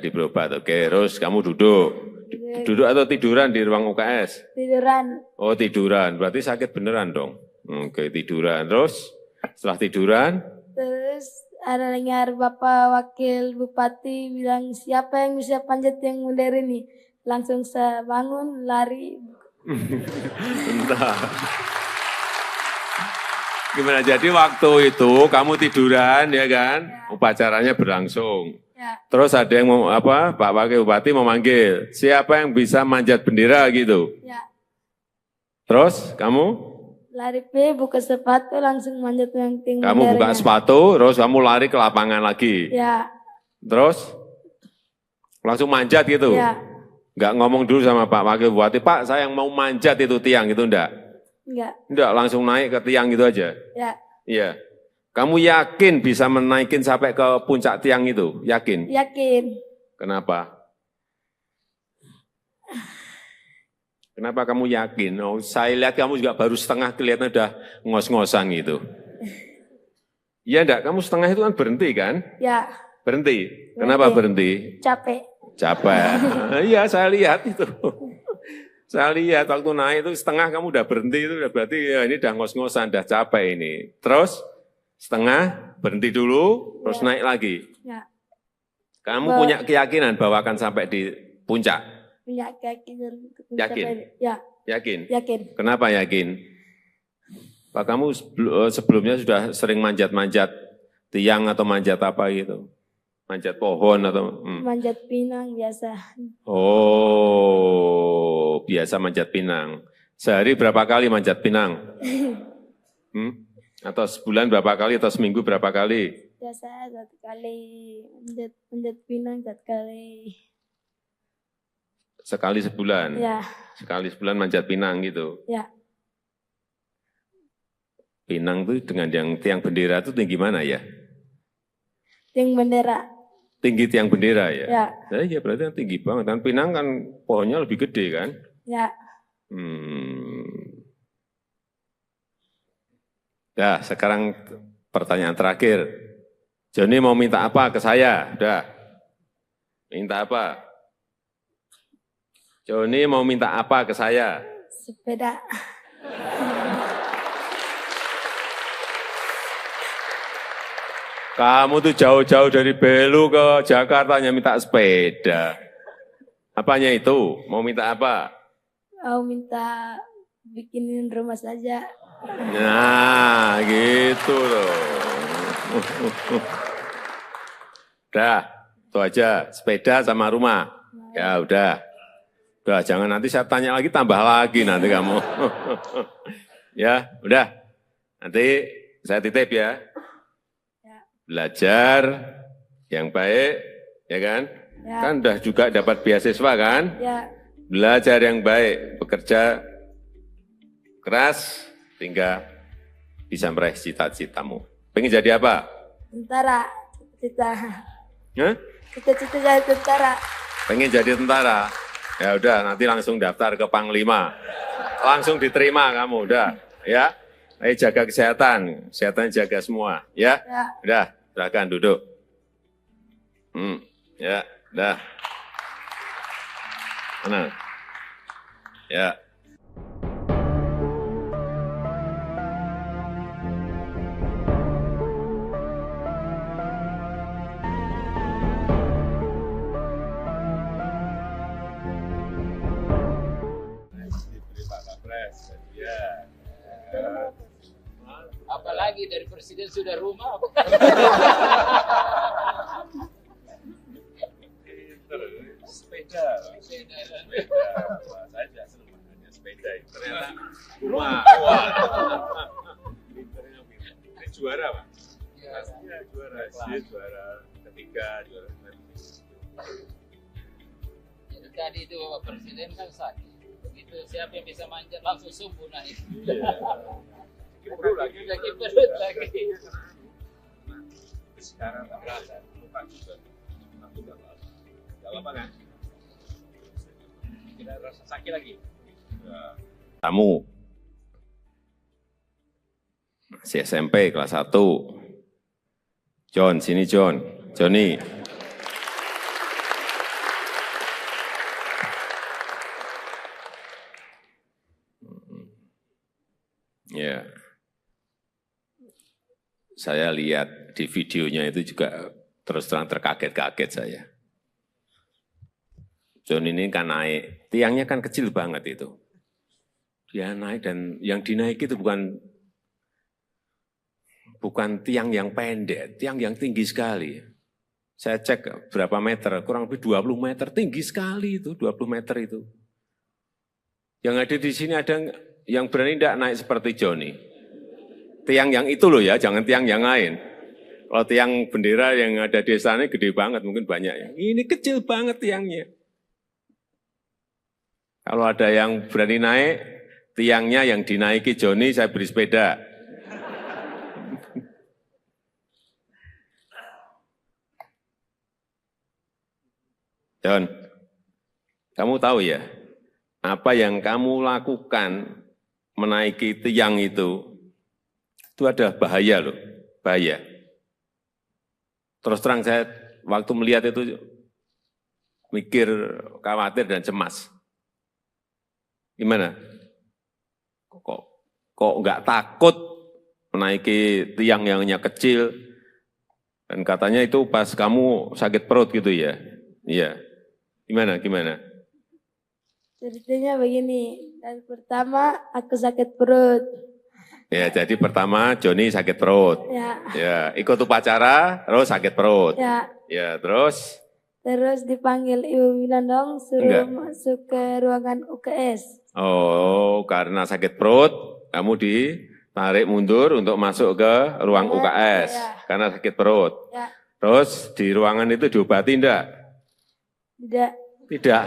diberi obat. Oke, terus kamu duduk. Duduk atau tiduran di ruang UKS? Tiduran. Oh, tiduran. Berarti sakit beneran dong. Oke, tiduran. Terus setelah tiduran? Terus ada dengar Bapak Wakil Bupati bilang, siapa yang bisa panjat yang mundur ini? Langsung saya bangun, lari. Entah. Gimana? Jadi waktu itu kamu tiduran ya kan? Upacaranya berlangsung. Terus ada yang Pak Wakil Bupati memanggil, siapa yang bisa manjat bendera gitu? Terus kamu? Lari buka sepatu langsung manjat yang tinggi. Kamu buka sepatu, terus kamu lari ke lapangan lagi. Terus langsung manjat gitu? Enggak ngomong dulu sama Pak Wakil Bupati, Pak saya yang mau manjat itu tiang gitu enggak? Enggak, langsung naik ke tiang gitu aja? Iya. Kamu yakin bisa menaikin sampai ke puncak tiang itu? Yakin? Yakin. Kenapa? Kenapa kamu yakin? Oh, saya lihat kamu juga baru setengah kelihatan udah ngos-ngosan gitu. Iya enggak? Kamu setengah itu kan berhenti kan? Berhenti. Kenapa berhenti? Capek. Iya, saya lihat itu. Saya lihat waktu naik itu setengah kamu udah berhenti itu berarti ya ini udah ngos-ngosan, udah capek ini. Terus setengah berhenti dulu, terus naik lagi. Kamu punya keyakinan bahwa akan sampai di puncak? Punya keyakinan. Yakin? Yakin? Yakin. Kenapa yakin? Pak kamu sebelumnya sudah sering manjat-manjat tiang atau manjat apa gitu? Manjat pohon atau? Manjat pinang biasa. Oh, biasa manjat pinang. Sehari berapa kali manjat pinang? Atau sebulan berapa kali, atau seminggu berapa kali? Biasa 1 kali, manjat pinang 1 kali. Sekali sebulan? Sekali sebulan manjat pinang gitu? Pinang itu dengan yang tiang bendera itu tinggi mana ya? Tiang bendera. Tinggi tiang bendera ya? Iya berarti kan tinggi banget. Dan pinang kan pohonnya lebih gede kan? Ya, sekarang pertanyaan terakhir. Joni mau minta apa ke saya? Udah. Minta apa? Joni mau minta apa ke saya? Sepeda. Kamu tuh jauh-jauh dari Belu ke Jakarta hanya minta sepeda. Apanya itu? Mau minta apa? Mau minta bikinin rumah saja. Nah, gitu loh. Udah, itu aja. Sepeda sama rumah. Ya udah. Udah, jangan nanti saya tanya lagi, tambah lagi nanti kamu. Ya, udah. Nanti saya titip ya. Belajar yang baik, ya kan? Ya. Kan udah juga dapat beasiswa kan? Ya. Belajar yang baik, bekerja keras, sehingga bisa meraih cita-citamu. Pengen jadi apa? Tentara. Cita. Hah? Cita-cita jadi tentara. Pengen jadi tentara? Ya udah, nanti langsung daftar ke Panglima. Langsung diterima kamu, udah. Ya, ayo jaga kesehatan. Kesehatan jaga semua, ya? Ya. Udah, silakan duduk. Ya, udah. Mana? Ya. Diberi Pak Kapres, ya. Apalagi dari presiden sudah rumah. Sepeda. Wah, saya juga senang makanya sepeda. Ternyata rumah. Wah. Pinternya pinter. Ini juara, Pak. Pastinya juara. Dia juara ketiga, juara Jadi tadi itu Bapak Presiden kan sakit. Begitu siapa yang bisa manjat langsung subuh naik. perut lagi. Sakit perut lagi. Sekarang tak berasa. Lupa juga. Aku nggak apa-apa. Nggak apa-apa kan? Tidak rasa sakit lagi. Ya. Kamu masih SMP kelas 1. John, sini John. Johnny. Ya. Saya lihat di videonya itu juga terus terang terkaget-kaget saya. John ini kan naik, tiangnya kan kecil banget itu. Dia naik dan yang dinaiki itu bukan tiang yang pendek, tiang yang tinggi sekali. Saya cek berapa meter, kurang lebih 20 meter, tinggi sekali itu, 20 meter itu. Yang ada di sini ada yang berani tidak naik seperti Johnny. Tiang yang itu loh ya, jangan tiang yang lain. Kalau tiang bendera yang ada di sana gede banget, mungkin banyak ya. Ini kecil banget tiangnya. Kalau ada yang berani naik, tiangnya yang dinaiki Johnny, saya beri sepeda. John, kamu tahu ya, apa yang kamu lakukan menaiki tiang itu ada bahaya loh, bahaya. Terus terang saya waktu melihat itu mikir, khawatir dan cemas. Gimana? Kok nggak takut menaiki tiang yang hanya kecil? Dan katanya itu pas kamu sakit perut gitu ya? Iya. Gimana? Ceritanya begini, dan pertama aku sakit perut. Ya, jadi pertama Johnny sakit perut. Ya, ikut upacara, terus sakit perut. Ya, terus? Terus dipanggil Ibu Winandong, suruh masuk ke ruangan UKS. Oh, karena sakit perut, kamu ditarik mundur untuk masuk ke ruang UKS. Ya. Karena sakit perut. Ya. Terus di ruangan itu diobati enggak? Tidak.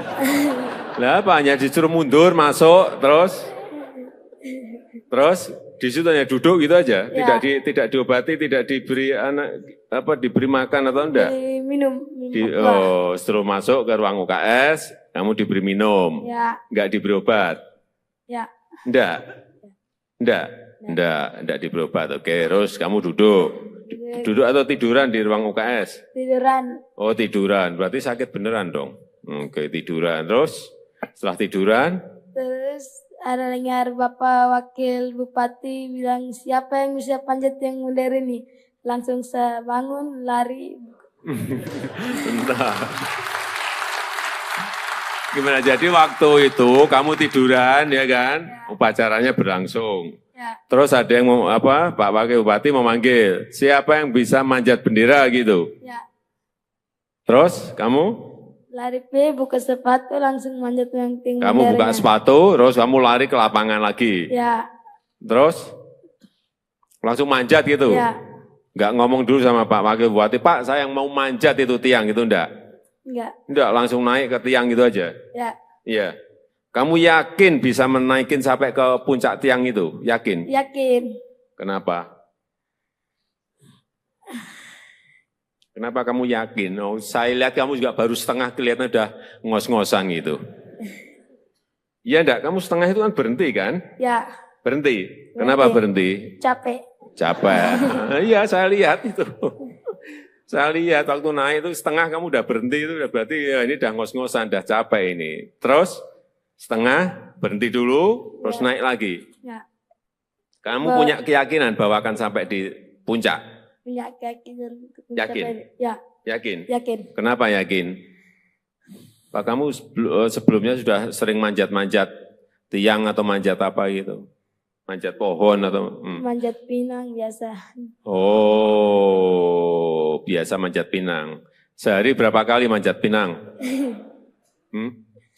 Lah apa, hanya disuruh mundur, masuk, terus di situ hanya duduk gitu aja, ya. Tidak diobati, tidak diberi diberi makan atau enggak? Minum. Setelah masuk ke ruang UKS, kamu diberi minum, ya. Enggak diberi obat? Ya. Enggak diberi obat. Oke, terus kamu duduk. Duduk atau tiduran di ruang UKS? Tiduran. Oh, tiduran. Berarti sakit beneran dong. Oke, tiduran. Terus setelah tiduran? Terus ada dengar Bapak Wakil Bupati bilang, siapa yang bisa panjat yang modern ini? Langsung saya bangun, lari. Bentar. Gimana, jadi waktu itu kamu tiduran ya kan? Ya. Upacaranya berlangsung. Ya. Terus ada yang mau apa? Pak Wakil Bupati memanggil, siapa yang bisa manjat bendera gitu. Ya. Terus kamu? Lari buka sepatu langsung manjat yang tinggi. Kamu buka sepatu, terus kamu lari ke lapangan lagi. Ya. Terus langsung manjat gitu. Ya. Nggak ngomong dulu sama Pak Wakil Bupati, Pak saya yang mau manjat itu tiang gitu enggak? Enggak. Enggak, langsung naik ke tiang gitu aja. Ya. Iya. Kamu yakin bisa menaikin sampai ke puncak tiang itu? Yakin? Yakin. Kenapa? Kenapa kamu yakin? Oh, saya lihat kamu juga baru setengah kelihatan udah ngos-ngosan gitu. Iya enggak? Kamu setengah itu kan berhenti kan? Ya. Berhenti. Kenapa berhenti? Capek. Capek. Iya, saya lihat itu. Saya lihat waktu naik itu setengah kamu udah berhenti itu udah berarti ya ini udah ngos-ngosan, udah capek ini. Terus setengah berhenti dulu, terus naik lagi. Ya. Kamu punya keyakinan bahwa akan sampai di puncak? Punya keyakinan. Yakin? Ya. Yakin? Yakin. Kenapa yakin? Pak kamu sebelumnya sudah sering manjat-manjat tiang atau manjat apa gitu? Manjat pohon atau? Manjat pinang biasa. Oh, biasa manjat pinang. Sehari berapa kali manjat pinang?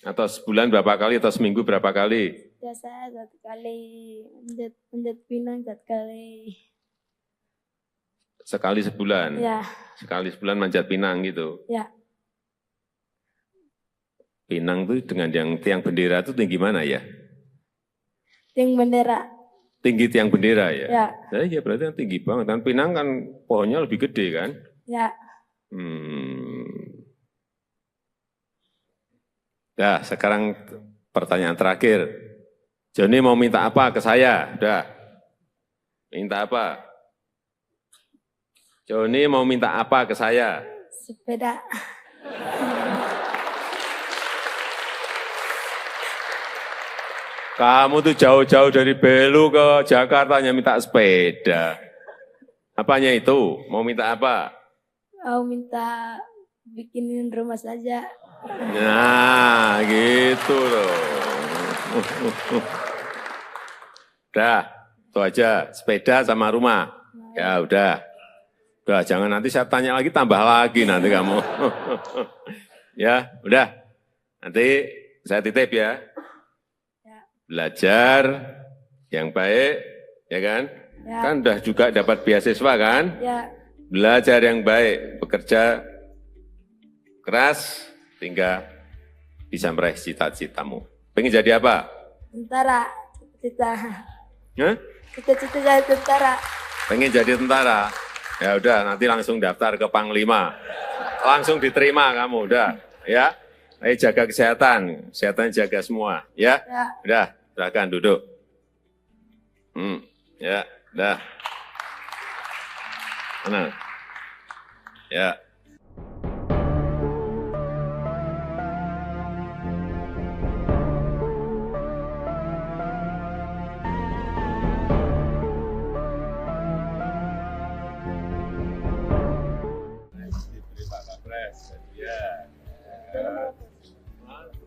Atau sebulan berapa kali atau seminggu berapa kali? Biasa 1 kali manjat pinang 1 kali. Sekali sebulan? Ya. Sekali sebulan manjat pinang gitu? Ya. Pinang itu dengan yang tiang bendera itu tinggi mana ya? Tiang bendera. Tinggi tiang bendera ya? Ya. Ya berarti kan tinggi banget. Kan pinang kan pohonnya lebih gede kan? Ya. Nah, sekarang pertanyaan terakhir. Joni mau minta apa ke saya? Udah. Minta apa? Joni mau minta apa ke saya? Sepeda. Kamu tuh jauh-jauh dari Belu ke Jakarta hanya minta sepeda. Apanya itu? Mau minta apa? Mau minta bikinin rumah saja. Nah, gitu loh. Udah, itu aja. Sepeda sama rumah. Ya udah. Udah, jangan nanti saya tanya lagi, tambah lagi nanti kamu. Ya, udah. Nanti saya titip ya. Belajar yang baik, ya kan? Ya. Kan udah juga dapat beasiswa kan? Ya. Belajar yang baik, bekerja keras, hingga bisa meraih cita-citamu. Pengen jadi apa? Tentara. Cita-cita. Hah? Cita-cita jadi tentara. Pengen jadi tentara? Ya udah, nanti langsung daftar ke Panglima. Langsung diterima kamu, udah. Ya, ayo jaga kesehatan, kesehatan jaga semua, ya. Ya. Udah, silakan duduk. Ya, udah. Tenang. Ya. Diberi Pak Kapres, ya.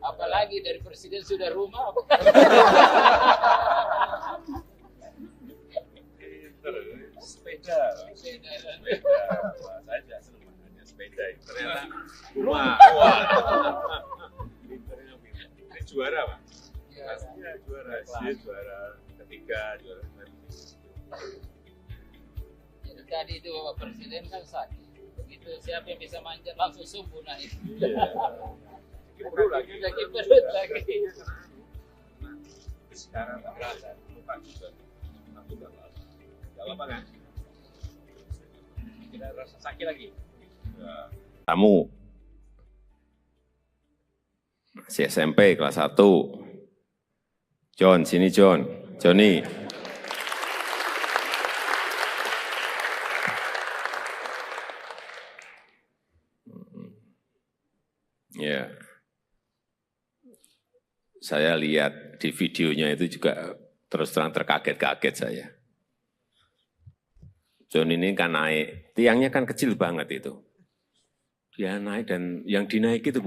Apalagi dari presiden sudah rumah. Sepeda. Saya juga senang makanya sepeda. Ternyata rumah. Ini juara Pak. Pastinya juara. Dia juara ketiga, juara Jadi tadi itu Bapak Presiden kan sakit. Begitu siapa yang bisa manjat langsung subuh naik. Perut lagi. Sakit perut lagi. Sekarang tak berasa. Lupa juga. Aku gak apa kan? Tidak rasa sakit lagi. Kamu masih SMP kelas 1. John, sini John. Johnny. Ya. Saya lihat di videonya itu juga terus terang terkaget-kaget saya. John ini kan naik, tiangnya kan kecil banget itu. Dia naik dan yang dinaiki itu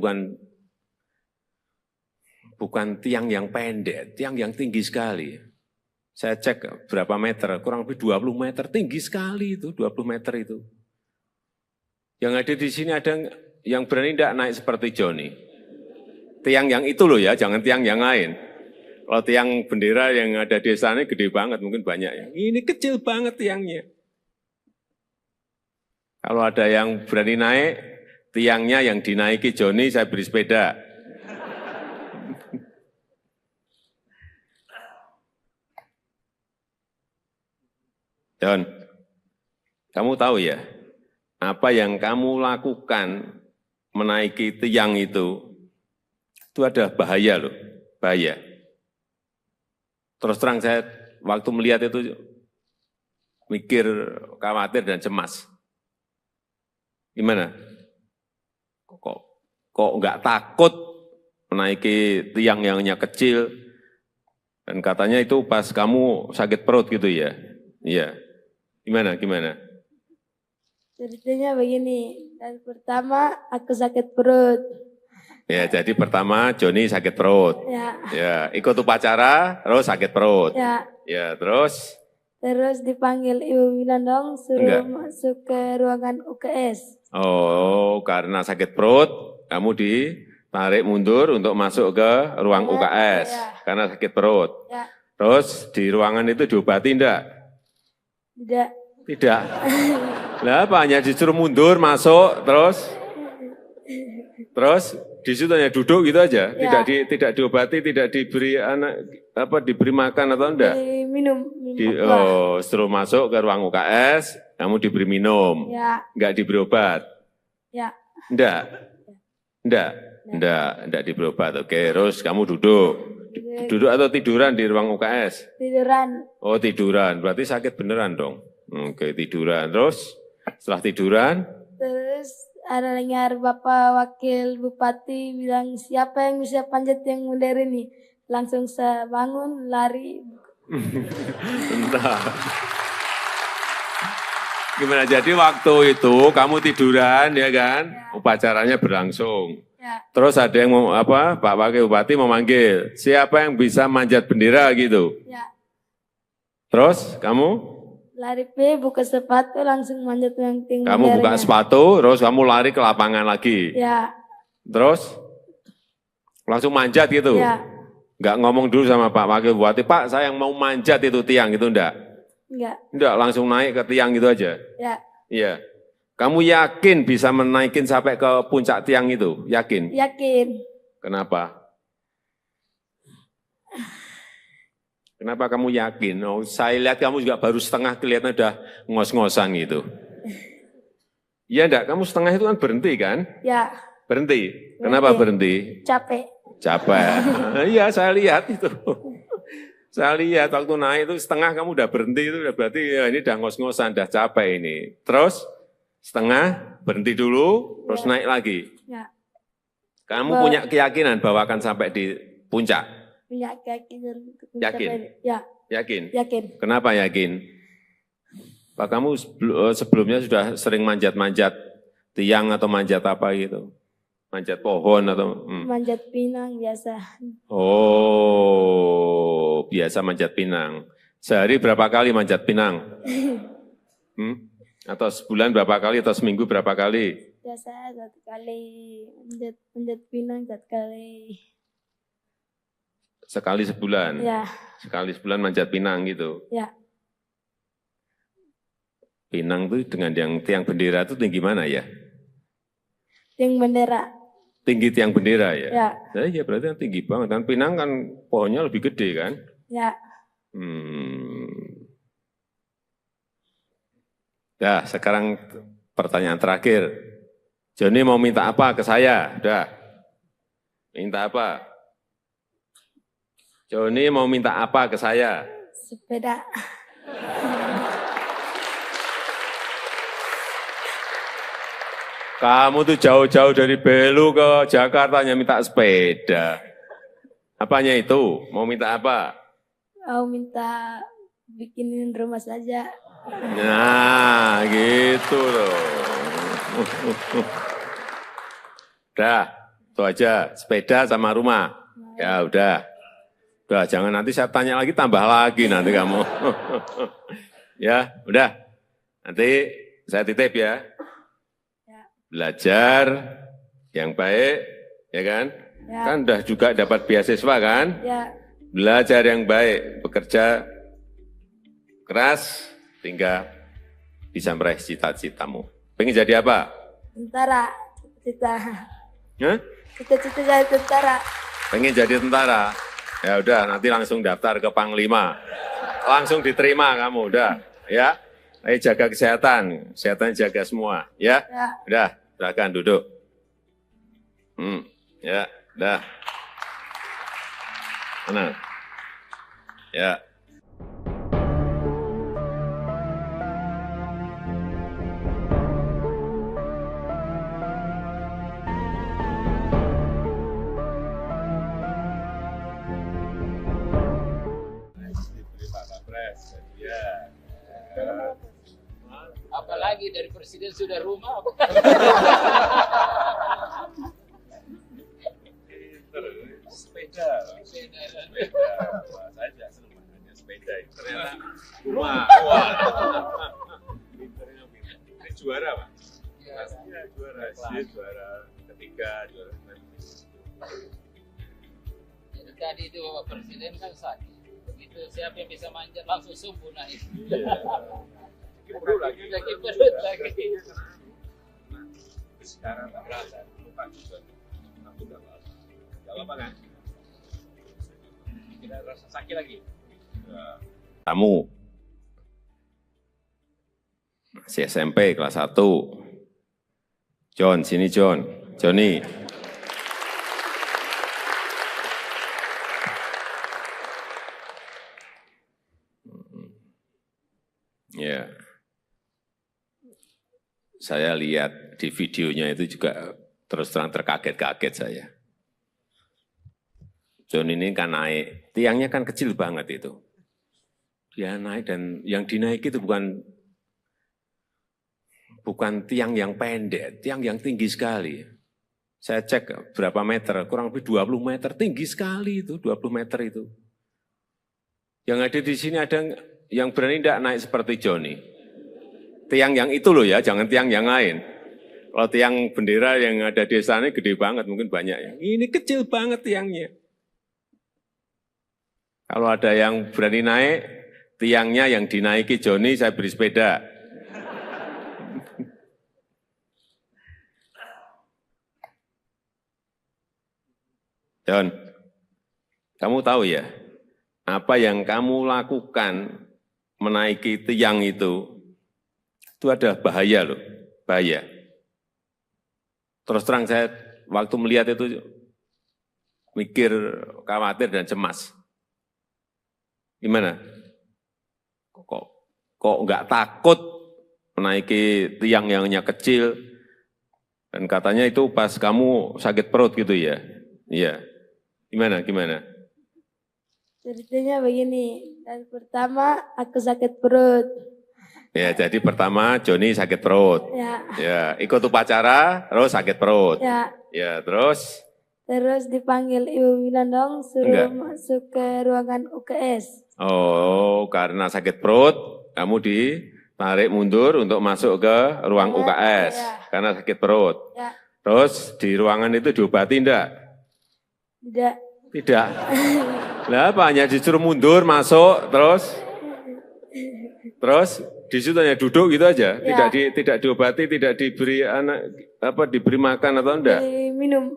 bukan tiang yang pendek, tiang yang tinggi sekali. Saya cek berapa meter, kurang lebih 20 meter, tinggi sekali itu, 20 meter itu. Yang ada di sini ada yang berani tidak naik seperti Joni. Tiang yang itu loh ya, jangan tiang yang lain. Kalau tiang bendera yang ada di sana gede banget, mungkin banyak ya. Ini kecil banget tiangnya. Kalau ada yang berani naik, tiangnya yang dinaiki Joni, saya beri sepeda. John, kamu tahu ya, apa yang kamu lakukan menaiki tiang itu ada bahaya loh, bahaya. Terus terang saya waktu melihat itu mikir, khawatir dan cemas. Gimana? Kok nggak takut menaiki tiang yang hanya kecil? Dan katanya itu pas kamu sakit perut gitu ya? Iya. Gimana? Ceritanya begini, dan pertama aku sakit perut. Ya, jadi pertama Joni sakit perut. Ya, ikut upacara, terus sakit perut. Ya, terus? Terus dipanggil Ibu Winandong, suruh masuk ke ruangan UKS. Oh, karena sakit perut, kamu ditarik mundur untuk masuk ke ruang UKS. Karena sakit perut. Terus di ruangan itu diobati enggak? Tidak. Lah apa, hanya disuruh mundur, masuk, terus di situ hanya duduk gitu aja, tidak diobati, tidak diberi diberi makan atau enggak? Minum. Suruh masuk ke ruang UKS, kamu diberi minum, enggak diberi obat? Enggak diberi obat. Oke, terus kamu duduk atau tiduran di ruang UKS? Tiduran. Oh, tiduran, berarti sakit beneran dong. Oke, tiduran, terus setelah tiduran? Terus ada dengar Bapak Wakil Bupati bilang, siapa yang bisa panjat yang mundur ini? Langsung saya bangun, lari. Entah. Gimana, jadi waktu itu kamu tiduran ya kan? Upacaranya berlangsung. Terus ada yang Pak Wakil Bupati memanggil, siapa yang bisa manjat bendera gitu? Terus kamu? Lari buka sepatu, langsung manjat yang tinggi. Kamu buka sepatu, terus kamu lari ke lapangan lagi. Terus langsung manjat gitu. Enggak ngomong dulu sama Pak Wakil Bupati, Pak saya yang mau manjat itu tiang itu enggak? Enggak, langsung naik ke tiang gitu aja. Iya. Kamu yakin bisa menaikin sampai ke puncak tiang itu? Yakin? Yakin. Kenapa? Kenapa kamu yakin? Oh, saya lihat kamu juga baru setengah, kelihatan udah ngos-ngosan gitu. Iya enggak? Kamu setengah itu kan berhenti kan? Berhenti. Kenapa berhenti? Capek. Iya, saya lihat itu. Saya lihat waktu naik itu setengah kamu udah berhenti, itu udah berarti ya ini udah ngos-ngosan, udah capek ini. Terus setengah berhenti dulu, terus naik lagi. Kamu punya keyakinan bahwa akan sampai di puncak? Punya keyakinan. Yakin? Yakin? Yakin. Kenapa yakin? Pak, kamu sebelumnya sudah sering manjat-manjat tiang atau manjat apa gitu? Manjat pohon atau? Manjat pinang biasa. Oh, biasa manjat pinang. Sehari berapa kali manjat pinang? Atau sebulan berapa kali atau seminggu berapa kali? Biasa 1 kali, manjat pinang 1 kali. Sekali sebulan? Sekali sebulan manjat pinang gitu? Pinang itu dengan yang tiang bendera itu tinggi mana ya? Tiang bendera. Tinggi tiang bendera ya? Iya berarti kan tinggi banget. Kan pinang kan pohonnya lebih gede kan? Sekarang pertanyaan terakhir. Joni mau minta apa ke saya? Udah. Minta apa? Joni mau minta apa ke saya? Sepeda. Kamu tuh jauh-jauh dari Belu ke Jakarta hanya minta sepeda. Apanya itu? Mau minta apa? Mau minta bikinin rumah saja. Nah, gitu loh. Udah, itu aja. Sepeda sama rumah. Ya udah. Udah, jangan nanti saya tanya lagi, tambah lagi nanti kamu. Ya, udah. Nanti saya titip ya. Ya. Belajar yang baik, ya kan? Ya. Kan udah juga dapat beasiswa kan? Ya. Belajar yang baik, bekerja keras, hingga bisa meraih cita-citamu. Pengen jadi apa? Tentara. Cita-cita. Hah? Cita-cita jadi tentara. Pengen jadi tentara? Ya udah, nanti langsung daftar ke Panglima. Langsung diterima kamu, udah. Ya, ayo jaga kesehatan, kesehatan jaga semua. Ya, Ya. udah, silakan duduk. Ya, udah. Mana? Ya. Diberi Pak Kapres, ya. Apalagi dari presiden sudah rumah. Sepeda. Wah, saya juga senang makanya sepeda. Ternyata rumah. Wah. Pinternya pinter. Ini juara, Pak. Iya, juara. Dia juara ketiga, juara Jadi tadi itu Bapak Presiden kan sakit. Begitu siapa yang bisa manjat langsung sembuh naik. perut lagi. Lagi perut lagi. Sekarang tak berasa, lupa juga. Aku udah apa? Gak apa kan? Tidak rasa sakit lagi. Kamu masih SMP kelas 1. John, sini John. Johnny. Ya. Saya lihat di videonya itu juga terus terang terkaget-kaget saya. John ini kan naik, tiangnya kan kecil banget itu. Dia naik dan yang dinaiki itu bukan tiang yang pendek, tiang yang tinggi sekali. Saya cek berapa meter, kurang lebih 20 meter, tinggi sekali itu, 20 meter itu. Yang ada di sini ada yang berani tidak naik seperti Johnny. Tiang yang itu loh ya, jangan tiang yang lain. Kalau tiang bendera yang ada di sana gede banget, mungkin banyak ya. Ini kecil banget tiangnya. Kalau ada yang berani naik, tiangnya yang dinaiki Johnny, saya beri sepeda. John, kamu tahu ya, apa yang kamu lakukan menaiki tiang itu ada bahaya loh, bahaya. Terus terang saya waktu melihat itu mikir, khawatir dan cemas. Gimana? Kok nggak takut menaiki tiang yang hanya kecil? Dan katanya itu pas kamu sakit perut gitu ya? Iya. Gimana? Ceritanya begini, dan pertama aku sakit perut. Ya, jadi pertama Johnny sakit perut. Ya, ikut upacara, terus sakit perut. Ya, terus? Terus dipanggil Ibu Winandong, suruh masuk ke ruangan UKS. Oh, karena sakit perut, kamu ditarik mundur untuk masuk ke ruang UKS. Karena sakit perut. Terus di ruangan itu diobati enggak? Tidak. Lah apa, hanya disuruh mundur, masuk, terus di situ hanya duduk gitu aja, tidak diobati, tidak diberi diberi makan atau enggak? Minum.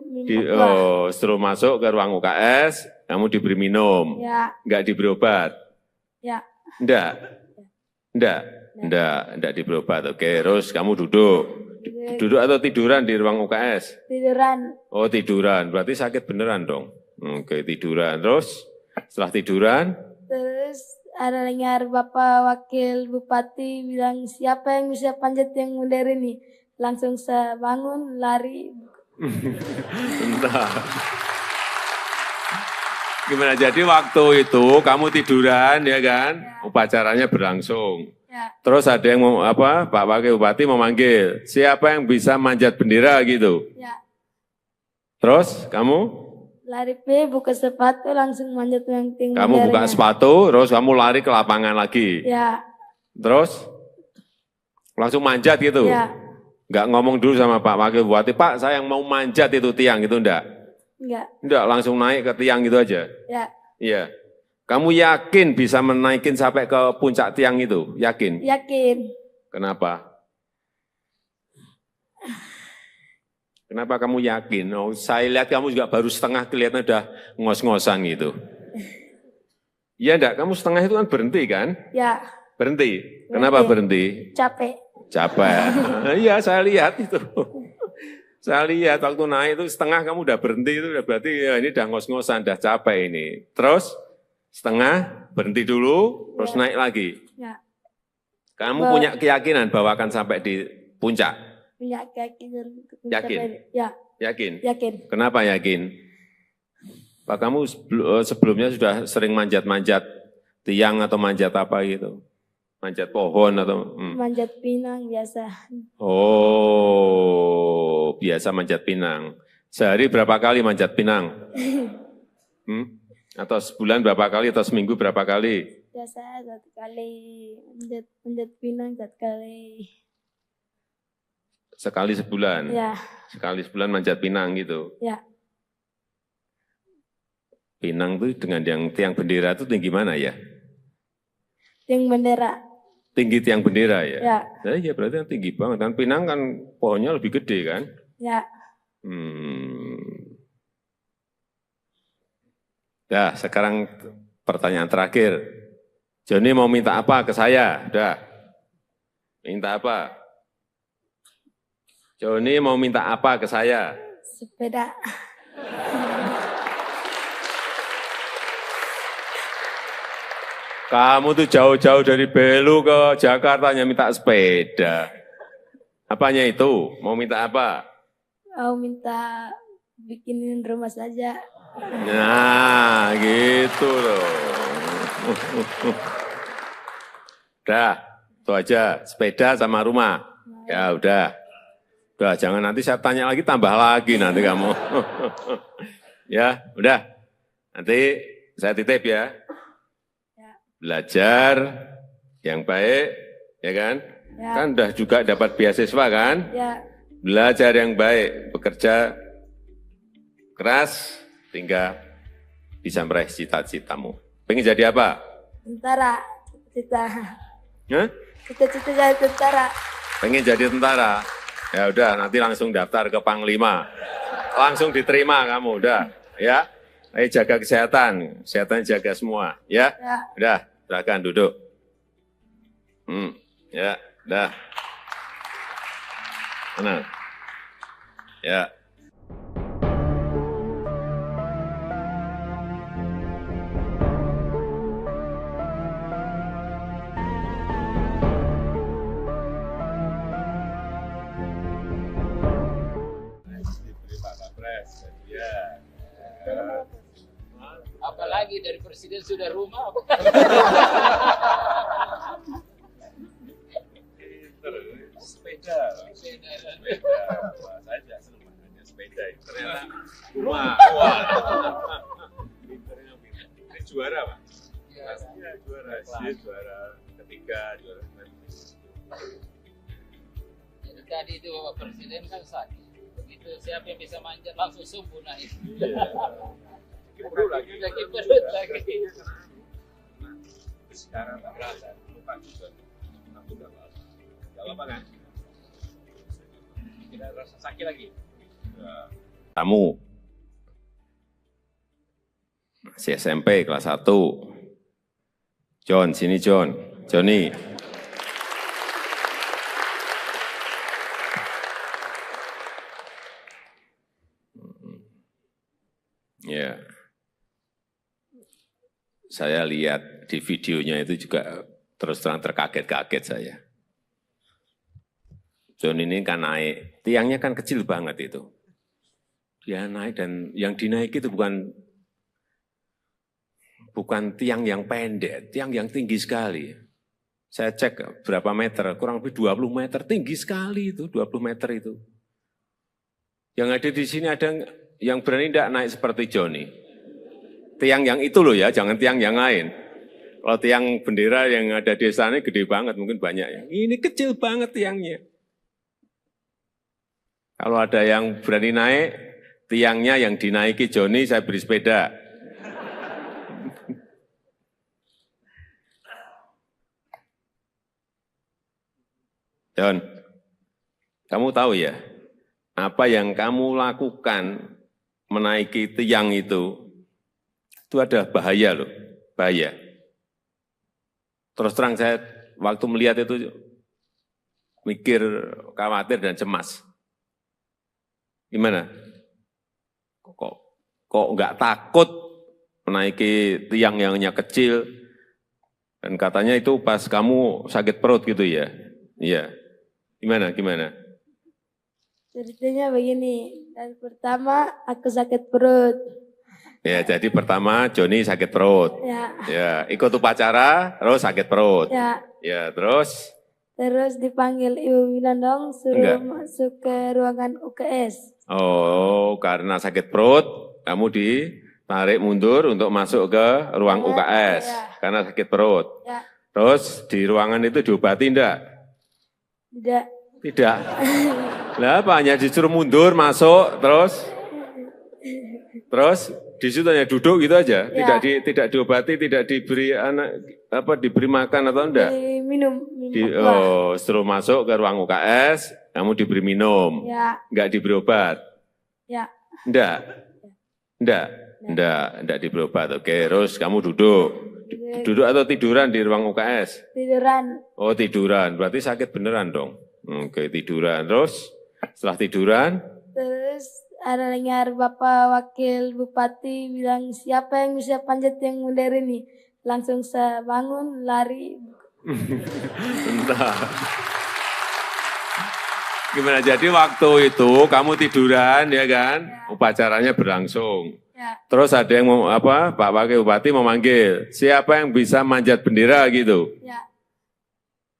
Suruh masuk ke ruang UKS, kamu diberi minum, enggak diberi obat? Enggak diberi obat. Oke, terus kamu duduk atau tiduran di ruang UKS? Tiduran. Oh tiduran, berarti sakit beneran dong. Oke, tiduran, terus setelah tiduran? Terus ada dengar Bapak Wakil Bupati bilang, siapa yang bisa panjat yang modern ini? Langsung saya bangun, lari. Entah. Gimana, jadi waktu itu kamu tiduran ya kan? Upacaranya berlangsung. Terus ada yang Pak Wakil Bupati memanggil, siapa yang bisa manjat bendera gitu? Terus kamu lari buka sepatu langsung manjat yang tinggi. Kamu buka sepatu, terus kamu lari ke lapangan lagi. Ya, Terus langsung manjat gitu. ya, Nggak ngomong dulu sama Pak Wakil Bupati, Pak saya yang mau manjat itu tiang gitu enggak? enggak, Enggak, langsung naik ke tiang gitu aja. ya, Iya. Kamu yakin bisa menaikin sampai ke puncak tiang itu? Yakin? yakin. Kenapa? Kenapa kamu yakin? Oh, saya lihat kamu juga baru setengah kelihatan udah ngos-ngosan gitu. Iya enggak? Kamu setengah itu kan berhenti kan? Ya, Berhenti. Kenapa berhenti? capek. Capek. Iya, saya lihat itu. Saya lihat waktu naik itu setengah kamu udah berhenti itu udah berarti ya ini udah ngos-ngosan, udah capek ini. Terus setengah berhenti dulu, terus naik lagi. Ya, Kamu punya keyakinan bahwa akan sampai di puncak? punya keyakinan. Yakin? Ya, Yakin? yakin. Kenapa yakin? Pak kamu sebelumnya sudah sering manjat-manjat tiang atau manjat apa gitu? Manjat pohon atau? Manjat pinang biasa. Oh, biasa manjat pinang. Sehari berapa kali manjat pinang? Atau sebulan berapa kali atau seminggu berapa kali? Biasa 1 kali manjat pinang 1 kali. Sekali sebulan? Ya, Sekali sebulan manjat pinang gitu? ya. Pinang tuh dengan yang tiang bendera itu tinggi mana ya? Yang bendera. Tinggi tiang bendera ya? Ya, Ya berarti kan tinggi banget. Dan pinang kan pohonnya lebih gede kan? ya. Dah, sekarang pertanyaan terakhir. Joni mau minta apa ke saya? Udah. Minta apa? Joni mau minta apa ke saya? Sepeda. Kamu tuh jauh-jauh dari Belu ke Jakarta hanya minta sepeda. Apanya itu? Mau minta apa? Mau minta bikinin rumah saja. Nah, gitu loh. Udah, itu aja. Sepeda sama rumah. Ya udah. Udah, jangan nanti saya tanya lagi, tambah lagi nanti kamu. Ya, udah. Nanti saya titip ya. Belajar yang baik, ya kan? Ya. Kan udah juga dapat beasiswa kan? Ya, Belajar yang baik, bekerja keras, hingga bisa meraih cita-citamu. Pengen jadi apa? tentara. Cita. Hah? Cita-cita jadi tentara. Pengen jadi tentara? Ya udah, nanti langsung daftar ke Panglima. Langsung diterima kamu, udah. Ya, ayo jaga kesehatan. Kesehatan jaga semua, ya. Ya. Udah, silakan duduk. Ya, udah. Tenang. Ya. Diberi Pak Kapres, ya. Apalagi dari presiden sudah rumah. Sepeda. Sepeda. Wah, saya tidak senang makanya sepeda. Ternyata rumah. Wah. Pinternya pinter. Ini juara, Pak. Pastinya juara. Dia juara ketiga, juara Jadi tadi itu Bapak Presiden kan sakit. Begitu siapa yang bisa manjat langsung subuh naik. perut lagi. Sakit perut lagi. Sekarang tak berasa. Lupa juga. Aku udah berasa. Gak apa kan? Tidak rasa sakit lagi. Tamu. Masih SMP kelas 1. John, sini John. Johnny. Ya. Saya lihat di videonya itu juga terus terang terkaget-kaget saya. John ini kan naik, tiangnya kan kecil banget itu. Dia naik dan yang dinaiki itu bukan tiang yang pendek, tiang yang tinggi sekali. Saya cek berapa meter, kurang lebih 20 meter, tinggi sekali itu, 20 meter itu. Yang ada di sini ada yang berani tidak naik seperti Joni. Tiang yang itu loh ya, jangan tiang yang lain. Kalau tiang bendera yang ada di sana gede banget, mungkin banyak ya. Ini kecil banget tiangnya. Kalau ada yang berani naik, tiangnya yang dinaiki Joni, saya beri sepeda. John, kamu tahu ya, apa yang kamu lakukan menaiki tiang itu ada bahaya loh, bahaya. Terus terang saya waktu melihat itu mikir, khawatir dan cemas. Gimana? Kok nggak takut menaiki tiang yang hanya kecil? Dan katanya itu pas kamu sakit perut gitu ya? Iya. Gimana? Ceritanya begini, dari pertama aku sakit perut. Ya, jadi pertama Joni sakit perut. Ya, ikut upacara, terus sakit perut. Ya, terus? Terus dipanggil ibu bilang dong, suruh masuk ke ruangan UKS. Oh, karena sakit perut, kamu ditarik mundur untuk masuk ke ruang UKS. Karena sakit perut. Terus di ruangan itu diobati enggak? Tidak. Lah apa, hanya disuruh mundur, masuk, terus di situ hanya duduk gitu aja, tidak diobati, tidak diberi diberi makan atau enggak? Minum. Setelah masuk ke ruang UKS, kamu diberi minum, enggak diberi obat? Enggak diberi obat. Oke, terus kamu duduk atau tiduran di ruang UKS? Tiduran. Oh, tiduran, berarti sakit beneran dong. Oke, tiduran, terus setelah tiduran? Terus ada dengar Bapak Wakil Bupati bilang, siapa yang bisa panjat yang modern ini? Langsung saya bangun, lari. Entah. Gimana, jadi waktu itu kamu tiduran ya kan? Upacaranya berlangsung. Terus ada yang Pak Wakil Bupati memanggil, siapa yang bisa manjat bendera gitu?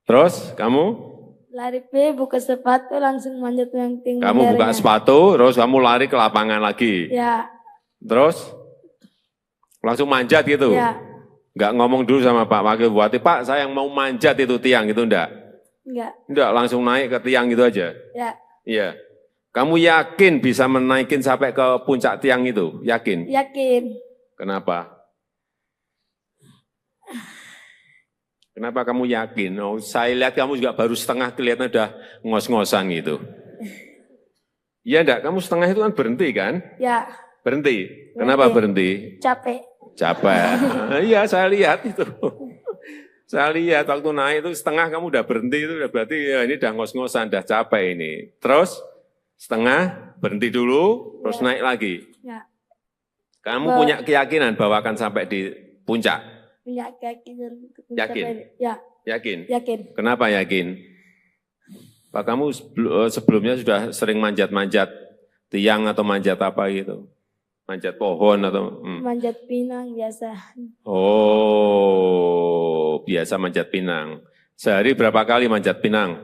Terus kamu? Lari buka sepatu, langsung manjat yang tinggi. Kamu buka sepatu, terus kamu lari ke lapangan lagi. Terus langsung manjat gitu. Enggak ngomong dulu sama Pak Wakil Bupati, Pak saya yang mau manjat itu tiang itu enggak? Enggak, langsung naik ke tiang gitu aja. Iya. Kamu yakin bisa menaikin sampai ke puncak tiang itu? Yakin? Yakin. Kenapa? Kenapa kamu yakin? Oh, saya lihat kamu juga baru setengah, kelihatan udah ngos-ngosan gitu. Iya enggak? Kamu setengah itu kan berhenti kan? Berhenti. Kenapa berhenti? Capek. Iya, saya lihat itu. Saya lihat waktu naik itu setengah kamu udah berhenti, itu udah berarti ya ini udah ngos-ngosan, udah capek ini. Terus setengah berhenti dulu, terus naik lagi. Kamu punya keyakinan bahwa akan sampai di puncak? Punya keyakinan. Yakin? Yakin? Yakin. Kenapa yakin? Pak, kamu sebelumnya sudah sering manjat-manjat tiang atau manjat apa gitu? Manjat pohon atau? Manjat pinang biasa. Oh, biasa manjat pinang. Sehari berapa kali manjat pinang?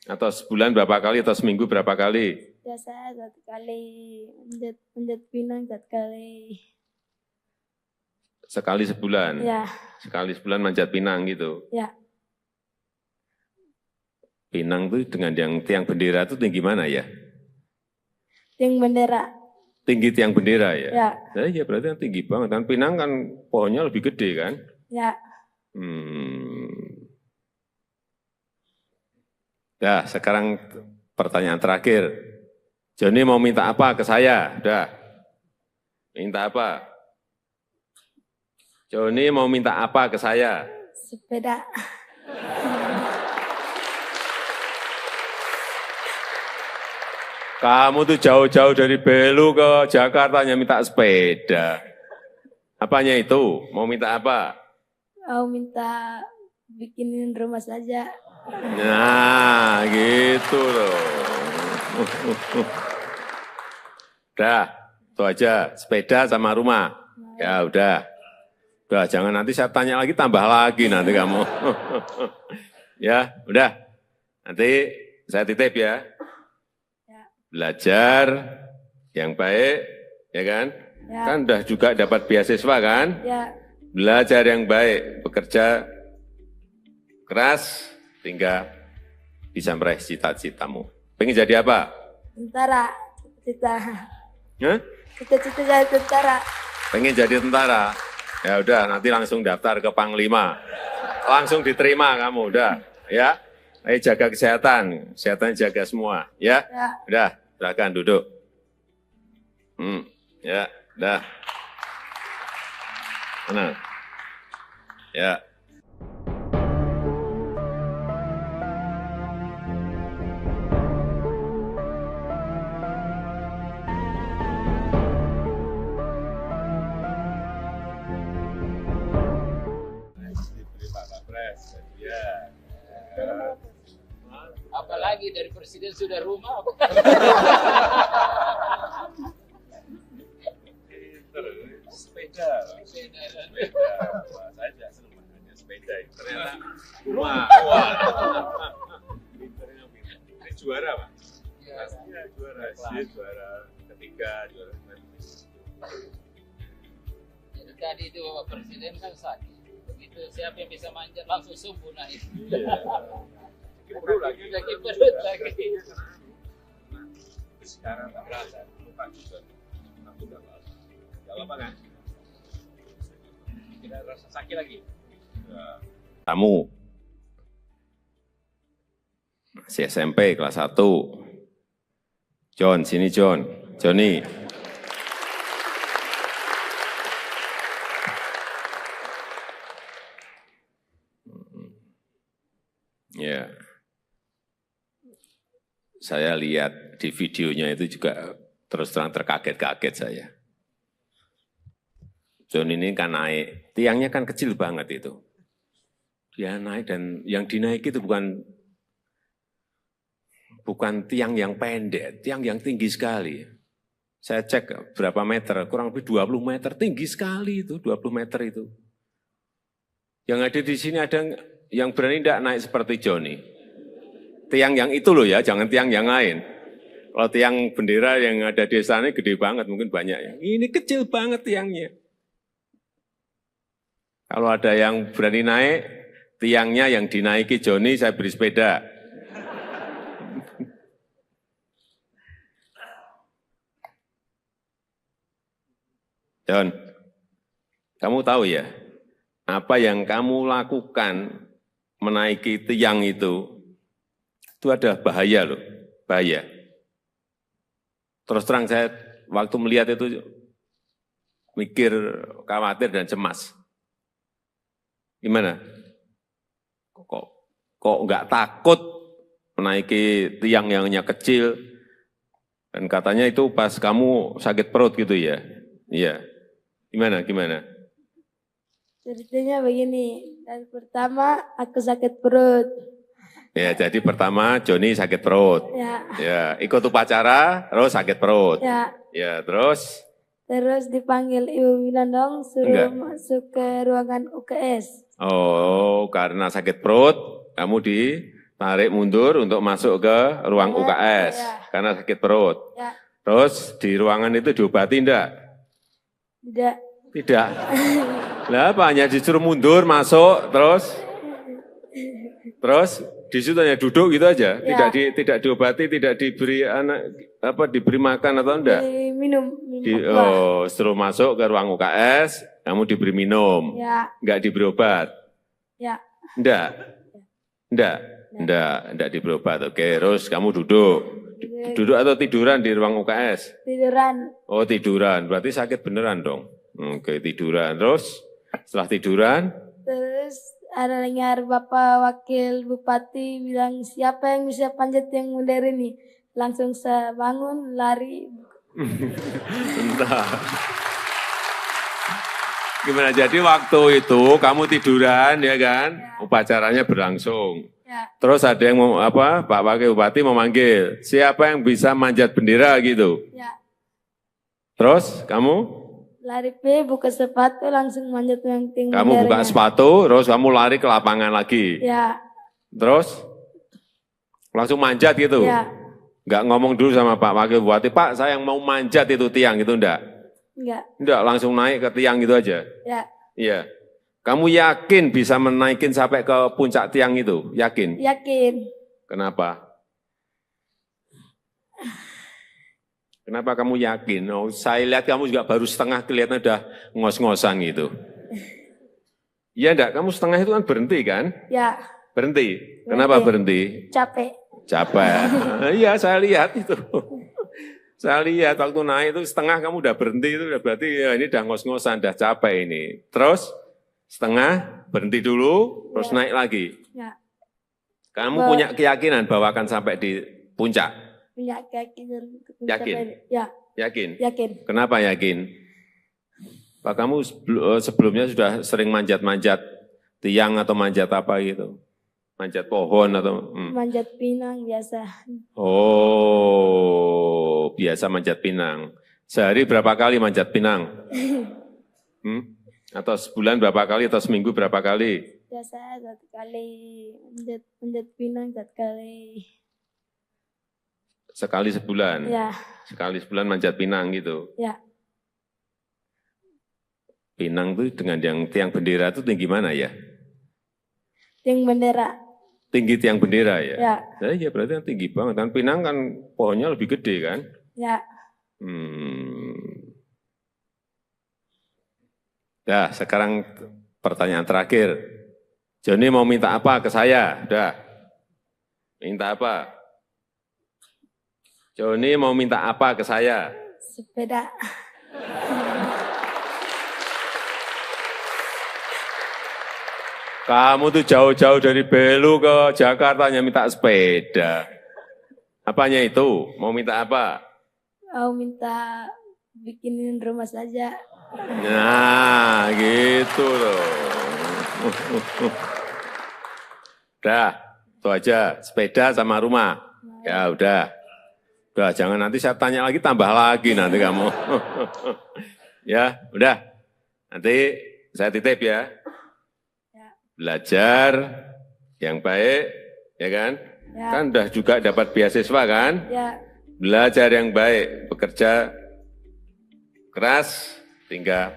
Atau sebulan berapa kali atau seminggu berapa kali? Biasa 1 kali, manjat pinang 1 kali. Sekali sebulan? Sekali sebulan manjat pinang gitu? Pinang itu dengan yang tiang bendera itu tinggi mana ya? Tiang bendera. Tinggi tiang bendera ya? Ya berarti kan tinggi banget. Kan pinang kan pohonnya lebih gede kan? Sekarang pertanyaan terakhir. Joni mau minta apa ke saya? Udah. Minta apa? Joni mau minta apa ke saya? Sepeda. Kamu tuh jauh-jauh dari Belu ke Jakarta hanya minta sepeda. Apanya itu? Mau minta apa? Mau minta bikinin rumah saja. Nah, gitu loh. Udah, itu aja. Sepeda sama rumah. Ya udah. Udah, jangan nanti saya tanya lagi, tambah lagi nanti kamu. Ya, udah. Nanti saya titip ya. Belajar yang baik, ya kan? Ya. Kan udah juga dapat beasiswa kan? Ya. Belajar yang baik, bekerja keras, sehingga bisa meraih cita-citamu. Pengen jadi apa? Tentara. Cita-cita. Hah? Cita-cita jadi tentara. Pengen jadi tentara? Ya udah, nanti langsung daftar ke Panglima. Langsung diterima kamu, udah. Ya, ayo jaga kesehatan, kesehatan jaga semua. Ya, Ya. udah, silakan duduk. Ya, udah. Tenang. Ya. Diberi Pak Kapres, ya. Apalagi dari presiden sudah rumah. Sepeda. Wah, saya juga senang ada sepeda. Ternyata rumah. Wah. Pinternya pinter. Ini juara, Pak. Pastinya juara. Dia juara ketiga, juara Jadi tadi itu Bapak Presiden kan sakit. Begitu siapa yang bisa manjat langsung sembuh naik. Iya. Perut lagi. Sakit perut lagi. Sekarang tak berasa. Lupa juga. Aku udah berasa. Gak apa kan? Tidak rasa sakit lagi. Tamu. Masih SMP kelas 1. John, sini John. Johnny. Ya. Saya lihat di videonya itu juga terus terang terkaget-kaget saya. John ini kan naik, tiangnya kan kecil banget itu. Dia naik dan yang dinaiki itu bukan tiang yang pendek, tiang yang tinggi sekali. Saya cek berapa meter, kurang lebih 20 meter, tinggi sekali itu, 20 meter itu. Yang ada di sini ada yang berani tidak naik seperti Johnny. Tiang yang itu loh ya, jangan tiang yang lain. Kalau tiang bendera yang ada di sana gede banget, mungkin banyak ya. Ini kecil banget tiangnya. Kalau ada yang berani naik, tiangnya yang dinaiki Johnny, saya beri sepeda. John, kamu tahu ya, apa yang kamu lakukan menaiki tiang itu ada bahaya loh, bahaya. Terus terang saya waktu melihat itu mikir, khawatir dan cemas. Gimana? Kok nggak takut menaiki tiang yang hanya kecil? Dan katanya itu pas kamu sakit perut gitu ya? Iya. Gimana? Ceritanya begini, dan pertama aku sakit perut. Ya, jadi pertama Johnny sakit perut. Ya, ikut upacara, terus sakit perut. Ya, terus? Terus dipanggil Ibu Winandong, suruh masuk ke ruangan UKS. Oh, karena sakit perut, kamu ditarik mundur untuk masuk ke ruang UKS. Karena sakit perut. Terus di ruangan itu diobati enggak? Tidak. Lah apa, hanya disuruh mundur, masuk, terus di situ hanya duduk gitu aja, tidak diobati, tidak diberi diberi makan atau enggak? Minum. Setelah masuk ke ruang UKS, kamu diberi minum, enggak diberi obat? Enggak diberi obat. Oke, terus kamu duduk atau tiduran di ruang UKS? Tiduran. Oh, tiduran, berarti sakit beneran dong. Oke, tiduran, terus setelah tiduran? Terus ada dengar Bapak Wakil Bupati bilang, siapa yang bisa panjat yang modern ini? Langsung saya bangun, lari. Entah. Gimana, jadi waktu itu kamu tiduran ya kan? Upacaranya berlangsung. Terus ada yang Pak Wakil Bupati memanggil, siapa yang bisa manjat bendera gitu? Terus kamu? Lari buka sepatu, langsung manjat yang tinggi. Kamu buka sepatu, terus kamu lari ke lapangan lagi. Terus langsung manjat gitu. Nggak ngomong dulu sama Pak Wakil Bupati, Pak saya yang mau manjat itu tiang, itu enggak? Enggak. Enggak, langsung naik ke tiang gitu aja? Ya. Iya. Kamu yakin bisa menaikin sampai ke puncak tiang itu? Yakin? Yakin. Kenapa? Kenapa kamu yakin? Oh, saya lihat kamu juga baru setengah kelihatan udah ngos-ngosan gitu. Iya enggak? Kamu setengah itu kan berhenti kan? Ya. Berhenti. Kenapa berhenti? Capek. Capek. Iya, saya lihat itu. Saya lihat waktu naik itu setengah kamu udah berhenti, itu udah berarti ya ini udah ngos-ngosan, udah capek ini. Terus setengah berhenti dulu, terus naik lagi. Ya. Kamu punya keyakinan bahwa akan sampai di puncak? Punya keyakinan. Yakin? Ya. Yakin? Yakin. Kenapa yakin? Pak, kamu sebelumnya sudah sering manjat-manjat tiang atau manjat apa gitu? Manjat pohon atau? Manjat pinang biasa. Oh, biasa manjat pinang. Sehari berapa kali manjat pinang? Atau sebulan berapa kali atau seminggu berapa kali? Biasa 1 kali. Manjat pinang 1 kali. Sekali sebulan? Ya. Sekali sebulan manjat pinang gitu? Ya. Pinang itu dengan yang tiang bendera itu tinggi mana ya? Tiang bendera. Tinggi tiang bendera ya? Ya. Nah, ya berarti kan tinggi banget. Kan pinang kan pohonnya lebih gede kan? Ya. Nah, sekarang pertanyaan terakhir. Joni mau minta apa ke saya? Udah. Minta apa? Joni mau minta apa ke saya? Sepeda. Kamu tuh jauh-jauh dari Belu ke Jakarta hanya minta sepeda. Apanya itu? Mau minta apa? Mau minta bikinin rumah saja. Nah, gitu loh. Udah, itu aja. Sepeda sama rumah. Ya udah. Udah, jangan nanti saya tanya lagi, tambah lagi nanti kamu. Ya, udah. Nanti saya titip ya. Belajar yang baik, ya kan? Ya. Kan udah juga dapat beasiswa kan? Ya. Belajar yang baik, bekerja keras, hingga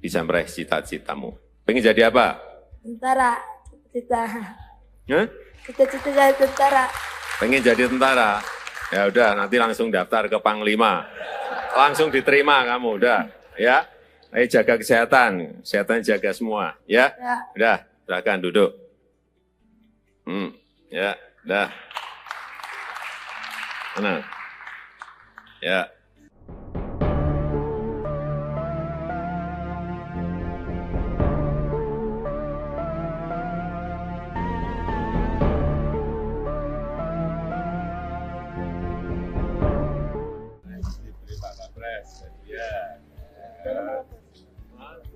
bisa meraih cita-citamu. Pengen jadi apa? Tentara. Cita. Hah? Cita-cita jadi tentara. Pengen jadi tentara? Ya udah, nanti langsung daftar ke Panglima. Langsung diterima kamu, udah. Ya, ayo jaga kesehatan. Kesehatan jaga semua, ya? Ya. Udah, silakan duduk. Ya, udah. Mana? Ya.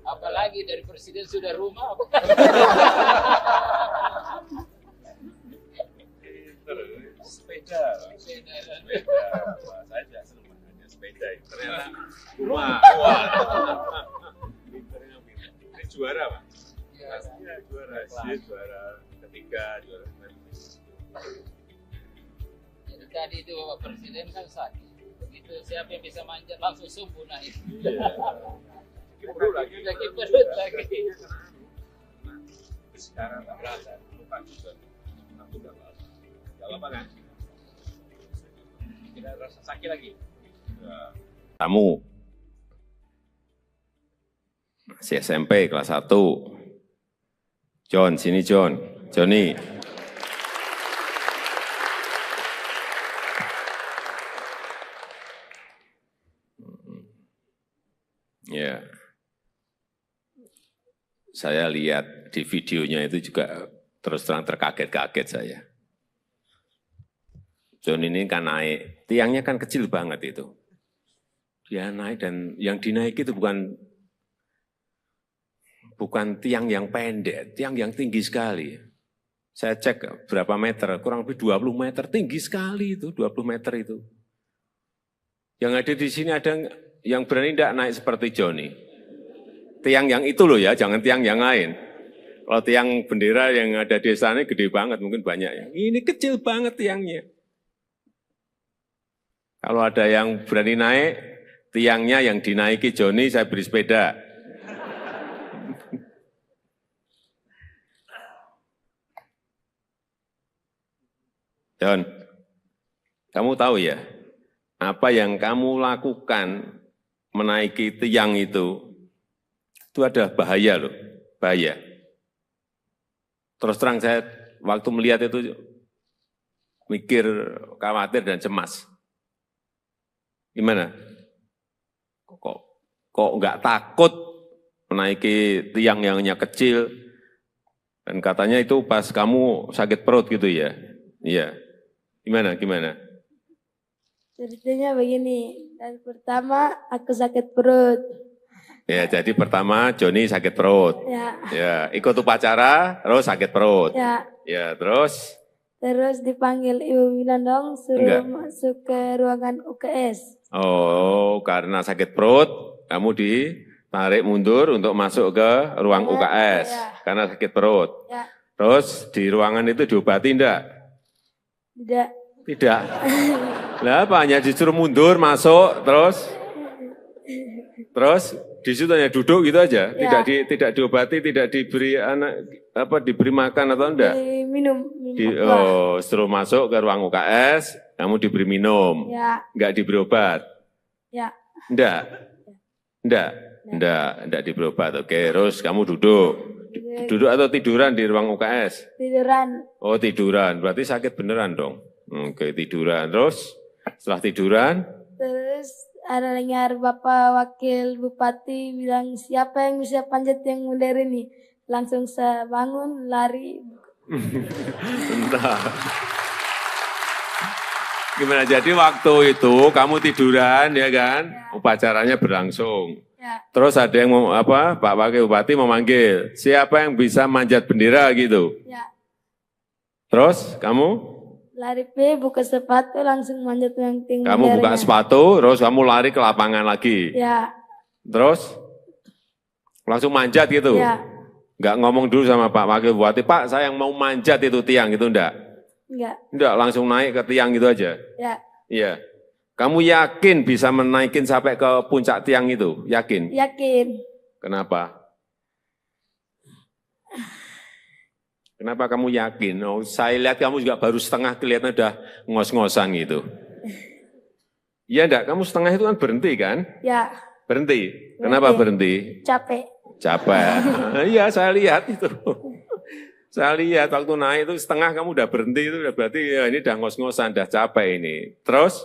Apalagi dari presiden sudah rumah. Sepeda. Saya juga senang makanya sepeda. Ternyata rumah. Ini juara Pak. Pastinya juara. Dia juara ketiga, juara kemarin. Jadi tadi itu Bapak Presiden kan sakit. Begitu siapa yang bisa manjat langsung subuh naik. Perlu lagi. Lagi perut lagi. Sekarang tak berasa. Lupa juga. Aku udah lama. Gak lama kan? Tidak rasa sakit lagi. Kamu masih SMP kelas 1. John, sini John. Johnny. Ya. Saya lihat di videonya itu juga terus terang terkaget-kaget saya. John ini kan naik, tiangnya kan kecil banget itu. Dia naik dan yang dinaiki itu bukan tiang yang pendek, tiang yang tinggi sekali. Saya cek berapa meter, kurang lebih 20 meter, tinggi sekali itu, 20 meter itu. Yang ada di sini ada yang berani tidak naik seperti Johnny. Tiang yang itu loh ya, jangan tiang yang lain. Kalau tiang bendera yang ada di sana gede banget, mungkin banyak ya. Ini kecil banget tiangnya. Kalau ada yang berani naik, tiangnya yang dinaiki Joni, saya beri sepeda. John, kamu tahu ya, apa yang kamu lakukan menaiki tiang itu ada bahaya loh, bahaya. Terus terang saya waktu melihat itu mikir, khawatir dan cemas. Gimana? Kok nggak takut menaiki tiang yang hanya kecil? Dan katanya itu pas kamu sakit perut gitu ya? Iya. Gimana? Ceritanya begini, dan pertama aku sakit perut. Ya, jadi pertama Joni sakit perut. Ya, ikut upacara, terus sakit perut. Ya, terus? Terus dipanggil Ibu Winandong, suruh masuk ke ruangan UKS. Oh, karena sakit perut, kamu ditarik mundur untuk masuk ke ruang UKS. Karena sakit perut. Terus di ruangan itu diobati enggak? Tidak. Lah apa, hanya disuruh mundur, masuk, terus di situ hanya duduk gitu aja, tidak diobati, tidak diberi diberi makan atau enggak? Minum. Suruh masuk ke ruang UKS, kamu diberi minum, enggak diberi obat? Enggak diberi obat. Oke, terus kamu duduk atau tiduran di ruang UKS? Tiduran. Oh tiduran, berarti sakit beneran dong. Oke, tiduran. Terus setelah tiduran? Terus ada dengar Bapak Wakil Bupati bilang, siapa yang bisa panjat yang modern ini? Langsung saya bangun, lari. Entah. Gimana, jadi waktu itu kamu tiduran ya kan? Upacaranya berlangsung. Terus ada yang Pak Wakil Bupati memanggil, siapa yang bisa manjat bendera gitu? Terus kamu? Lari buka sepatu langsung manjat yang tinggi. Kamu buka sepatu, terus kamu lari ke lapangan lagi. Terus langsung manjat gitu. Enggak ngomong dulu sama Pak Wakil Bupati, Pak saya yang mau manjat itu tiang gitu enggak? Enggak, langsung naik ke tiang gitu aja. Iya. Kamu yakin bisa menaikin sampai ke puncak tiang itu? Yakin? Yakin. Kenapa? Kenapa kamu yakin? Oh, saya lihat kamu juga baru setengah, kelihatan udah ngos-ngosan gitu. Iya enggak? Kamu setengah itu kan berhenti kan? Berhenti. Kenapa berhenti? Capek. Iya, saya lihat itu. Saya lihat waktu naik itu setengah kamu udah berhenti, itu udah berarti ya ini udah ngos-ngosan, udah capek ini. Terus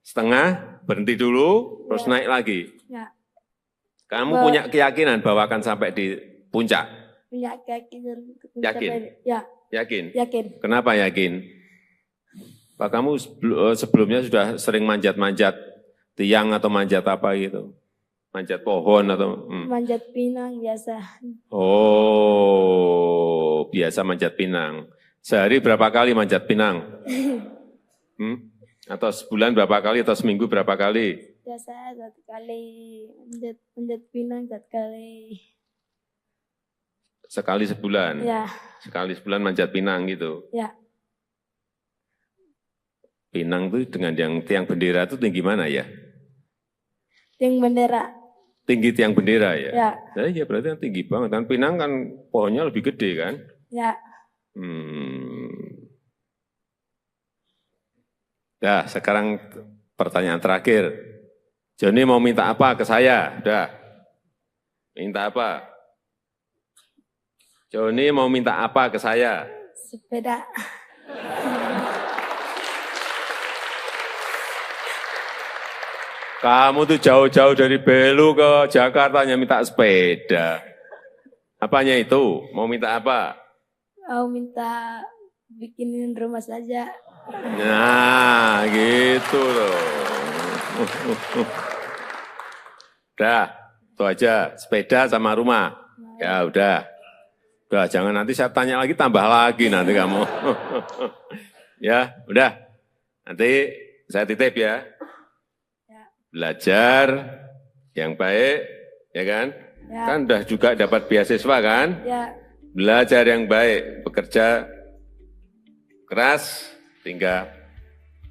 setengah berhenti dulu, terus naik lagi. Kamu punya keyakinan bahwa akan sampai di puncak? Punya keyakinan. Yakin? Yakin? Yakin. Kenapa yakin? Pak, kamu sebelumnya sudah sering manjat-manjat tiang atau manjat apa gitu? Manjat pohon atau? Manjat pinang biasa. Oh, biasa manjat pinang. Sehari berapa kali manjat pinang? Atau sebulan berapa kali atau seminggu berapa kali? Biasa 1 kali, manjat pinang 1 kali. Sekali sebulan? Sekali sebulan manjat pinang gitu? Pinang itu dengan yang tiang bendera itu tinggi mana ya? Tiang bendera. Tinggi tiang bendera ya? Ya berarti kan tinggi banget. Kan pinang kan pohonnya lebih gede kan? Nah, sekarang pertanyaan terakhir. Joni mau minta apa ke saya? Udah. Minta apa? Joni mau minta apa ke saya? Sepeda. Kamu tuh jauh-jauh dari Belu ke Jakarta hanya minta sepeda. Apanya itu? Mau minta apa? Mau minta bikinin rumah saja. Nah, gitu loh. Udah, itu aja. Sepeda sama rumah. Ya udah. Udah, jangan nanti saya tanya lagi, tambah lagi nanti kamu. Ya, udah. Nanti saya titip ya. Belajar yang baik, ya kan? Kan udah juga dapat beasiswa kan? Belajar yang baik, bekerja keras, hingga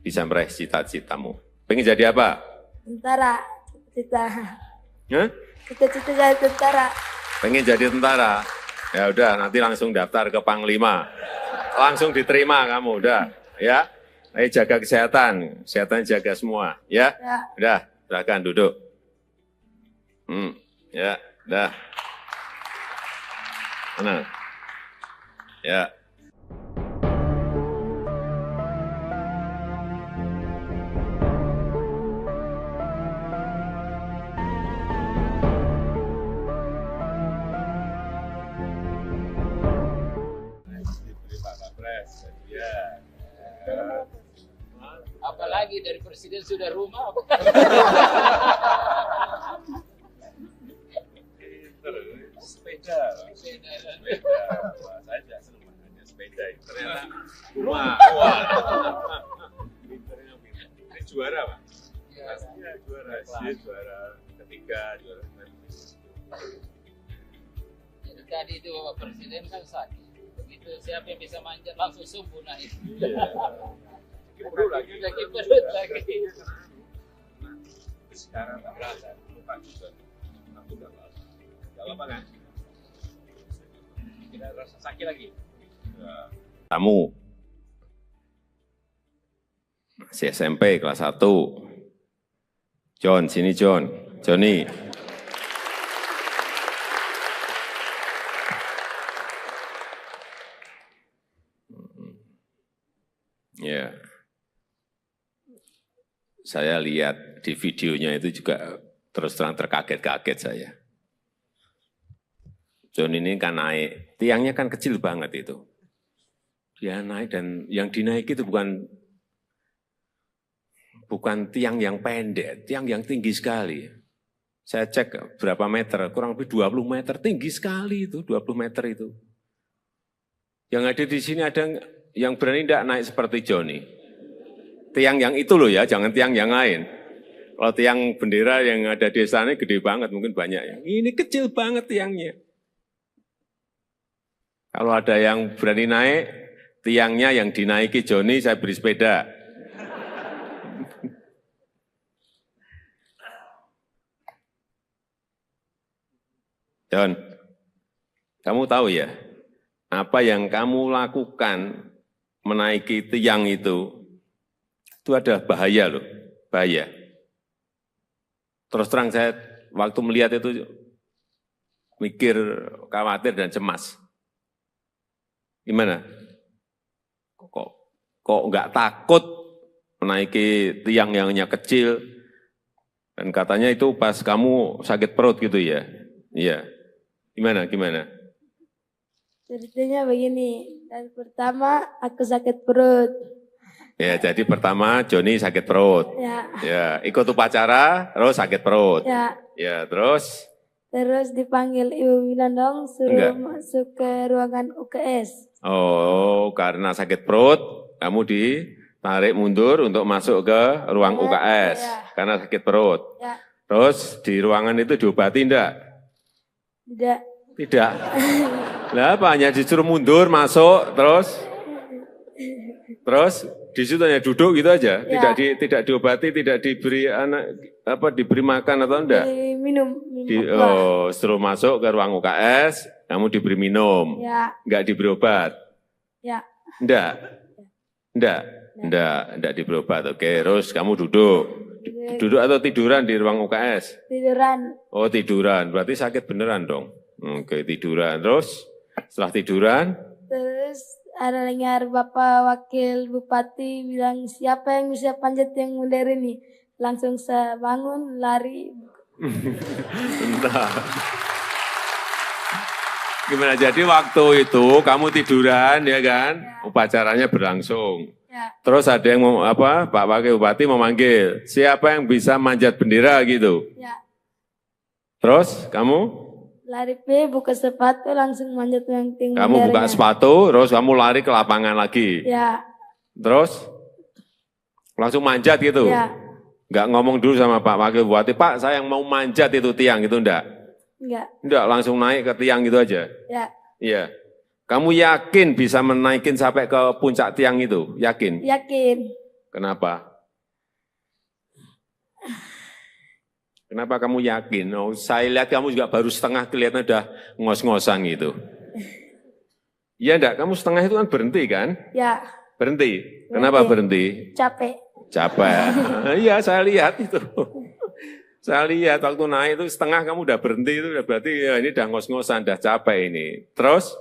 bisa meraih cita-citamu. Pengen jadi apa? Tentara. Cita-cita. Hah? Cita-cita jadi tentara. Pengen jadi tentara? Ya udah, nanti langsung daftar ke Panglima. Langsung diterima kamu, udah. Ya, jaga kesehatan. Kesehatan jaga semua. Ya, Ya. udah, silakan duduk. Ya, udah. Tenang. Ya. Diberi Pak Kapres, ya. Apalagi dari presiden sudah rumah. Sepeda. Saya juga senang makanya sepeda. Ternyata rumah. Pinternya pinter. Ini juara, Pak. Pastinya juara. Dia juara ketiga, juara Jadi tadi itu Bapak Presiden kan sakit. Begitu siapa yang bisa manjat langsung sembuh naik. perut lagi. Sakit perut lagi. Sekarang tak berasa. Lupa juga. Aku udah lama. Udah lama kan? Tidak rasa sakit lagi. Tamu. Masih SMP kelas 1. John, sini John. Johnny. Ya. Saya lihat di videonya itu juga terus terang terkaget-kaget saya. John ini kan naik, tiangnya kan kecil banget itu. Dia naik dan yang dinaiki itu bukan tiang yang pendek, tiang yang tinggi sekali. Saya cek berapa meter, kurang lebih 20 meter, tinggi sekali itu, 20 meter itu. Yang ada di sini ada yang berani tidak naik seperti Johnny. Tiang yang itu loh ya, jangan tiang yang lain. Kalau tiang bendera yang ada di sana gede banget, mungkin banyak ya. Ini kecil banget tiangnya. Kalau ada yang berani naik, tiangnya yang dinaiki Johnny, saya beri sepeda. John, kamu tahu ya, apa yang kamu lakukan menaiki tiang itu ada bahaya loh, bahaya. Terus terang saya waktu melihat itu mikir, khawatir dan cemas. Gimana? Kok nggak takut menaiki tiang yang hanya kecil? Dan katanya itu pas kamu sakit perut gitu ya? Iya. Gimana? Ceritanya begini, dan pertama aku sakit perut. Ya, jadi pertama Johnny sakit perut. Ya, ikut upacara, terus sakit perut. Ya, terus? Terus dipanggil Ibu Winandong, suruh masuk ke ruangan UKS. Oh, karena sakit perut, kamu ditarik mundur untuk masuk ke ruang UKS. Ya. Karena sakit perut. Ya. Terus di ruangan itu diobati enggak? Tidak. Lah apa, hanya disuruh mundur, masuk, terus di situ hanya duduk gitu aja, ya. Tidak diobati, tidak diberi diberi makan atau enggak? Minum. Suruh masuk ke ruang UKS, kamu diberi minum, ya. Enggak diberi obat? Ya. Enggak diberi obat. Oke, terus kamu duduk. Duduk atau tiduran di ruang UKS? Tiduran. Oh, tiduran. Berarti sakit beneran dong. Oke, tiduran. Terus setelah tiduran? Terus ada dengar Bapak Wakil Bupati bilang, siapa yang bisa panjat yang modern ini? Langsung saya bangun, lari. Entah. Gimana, jadi waktu itu kamu tiduran ya kan? Ya. Upacaranya berlangsung. Ya. Terus ada yang Pak Wakil Bupati memanggil, siapa yang bisa manjat bendera gitu? Ya. Terus kamu? Lari buka sepatu langsung manjat yang tinggi. Kamu buka sepatu, terus kamu lari ke lapangan lagi. Ya. Terus langsung manjat gitu. Ya. Enggak ngomong dulu sama Pak Wakil Bupati, Pak saya yang mau manjat itu tiang gitu enggak? Enggak, langsung naik ke tiang gitu aja. Ya. Iya. Kamu yakin bisa menaikin sampai ke puncak tiang itu? Yakin? Yakin. Kenapa? Kenapa kamu yakin? Oh, saya lihat kamu juga baru setengah kelihatan udah ngos-ngosan gitu. Iya enggak? Kamu setengah itu kan berhenti kan? Ya, Berhenti. Kenapa berhenti? capek. Capek. Iya, saya lihat itu. Saya lihat waktu naik itu setengah kamu udah berhenti itu udah berarti ya ini udah ngos-ngosan, udah capek ini. Terus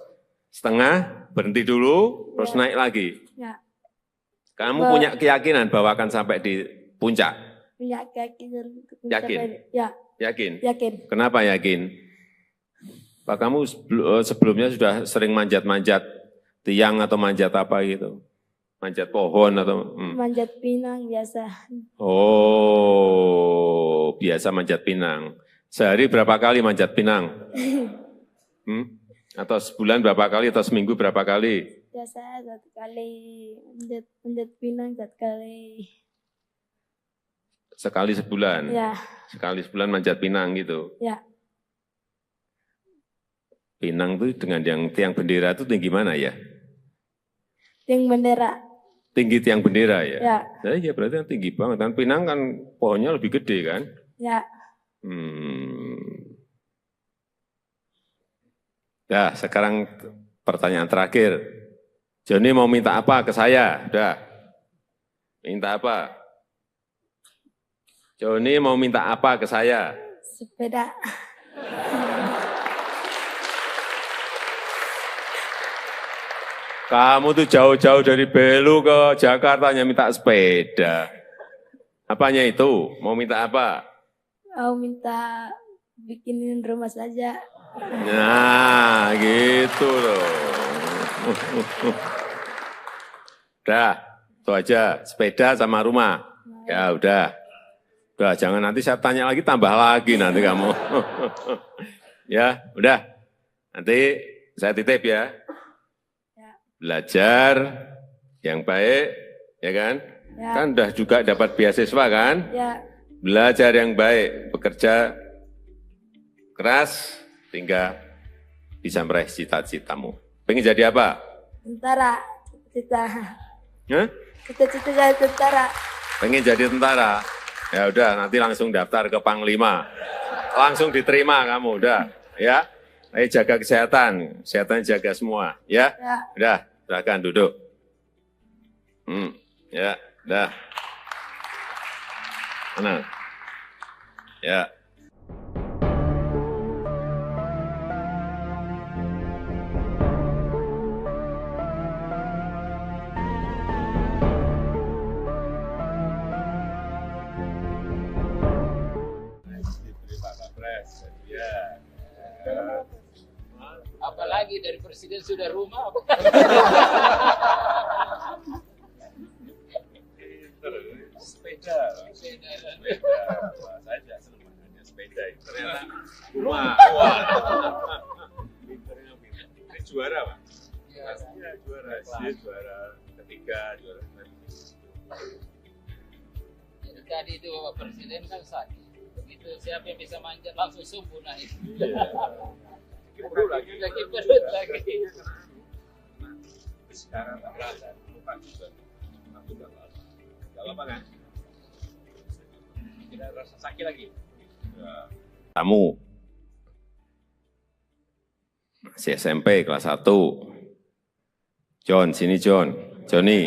setengah berhenti dulu, terus naik lagi. Ya, Kamu punya keyakinan bahwa akan sampai di puncak? punya keyakinan untuk Yakin? mencapai. Ya, Yakin? yakin. Kenapa yakin? Pak kamu sebelumnya sudah sering manjat-manjat tiang atau manjat apa gitu? Manjat pohon atau? Manjat pinang biasa. Oh, biasa manjat pinang. Sehari berapa kali manjat pinang? Atau sebulan berapa kali atau seminggu berapa kali? Biasa 1 kali manjat pinang 1 kali. Sekali sebulan? Ya, Sekali sebulan manjat pinang gitu? ya. Pinang itu dengan yang tiang bendera itu tinggi mana ya? Tiang bendera. Tinggi tiang bendera ya? Ya, Nah, iya berarti kan tinggi banget. Kan pinang kan pohonnya lebih gede kan? ya. Nah, sekarang pertanyaan terakhir. Joni mau minta apa ke saya? Udah. Minta apa? Joni mau minta apa ke saya? Sepeda. Kamu tuh jauh-jauh dari Belu ke Jakarta hanya minta sepeda. Apanya itu? Mau minta apa? Mau minta bikinin rumah saja. Nah, gitu loh. Udah, itu aja. Sepeda sama rumah. Ya udah. Udah, jangan nanti saya tanya lagi, tambah lagi nanti kamu. Ya, udah. Nanti saya titip ya. Belajar yang baik, ya kan? Ya. Kan udah juga dapat beasiswa kan? Ya, Belajar yang baik, bekerja keras, hingga bisa meraih cita-citamu. Pengen jadi apa? tentara. Cita-cita. Hah? Cita-cita jadi tentara. Pengen jadi tentara? Ya udah, nanti langsung daftar ke Panglima. Langsung diterima kamu, udah. Ya, ayo jaga kesehatan. Kesehatan jaga semua, ya. Ya. Udah, silakan duduk. Ya, udah. Tenang. Ya. Diberi Pak Kapres, ya. Apalagi dari presiden sudah rumah. Sepeda. Sepeda. Wah, saya tidak senang makanya sepeda. Ternyata rumah. Wah. Pinternya pinter. Ini juara, Pak. Iya, juara. Dia juara ketiga, juara Tadi itu Bapak Presiden kan sakit. Begitu siapa yang bisa manjat langsung sembuh naik. Perut lagi. Lagi perut lagi. Sekarang tak berasa. Lupa juga. Aku udah lama. Udah lama kan? Tidak rasa sakit lagi. Ya. Kamu masih SMP kelas 1. John, sini John. Joni.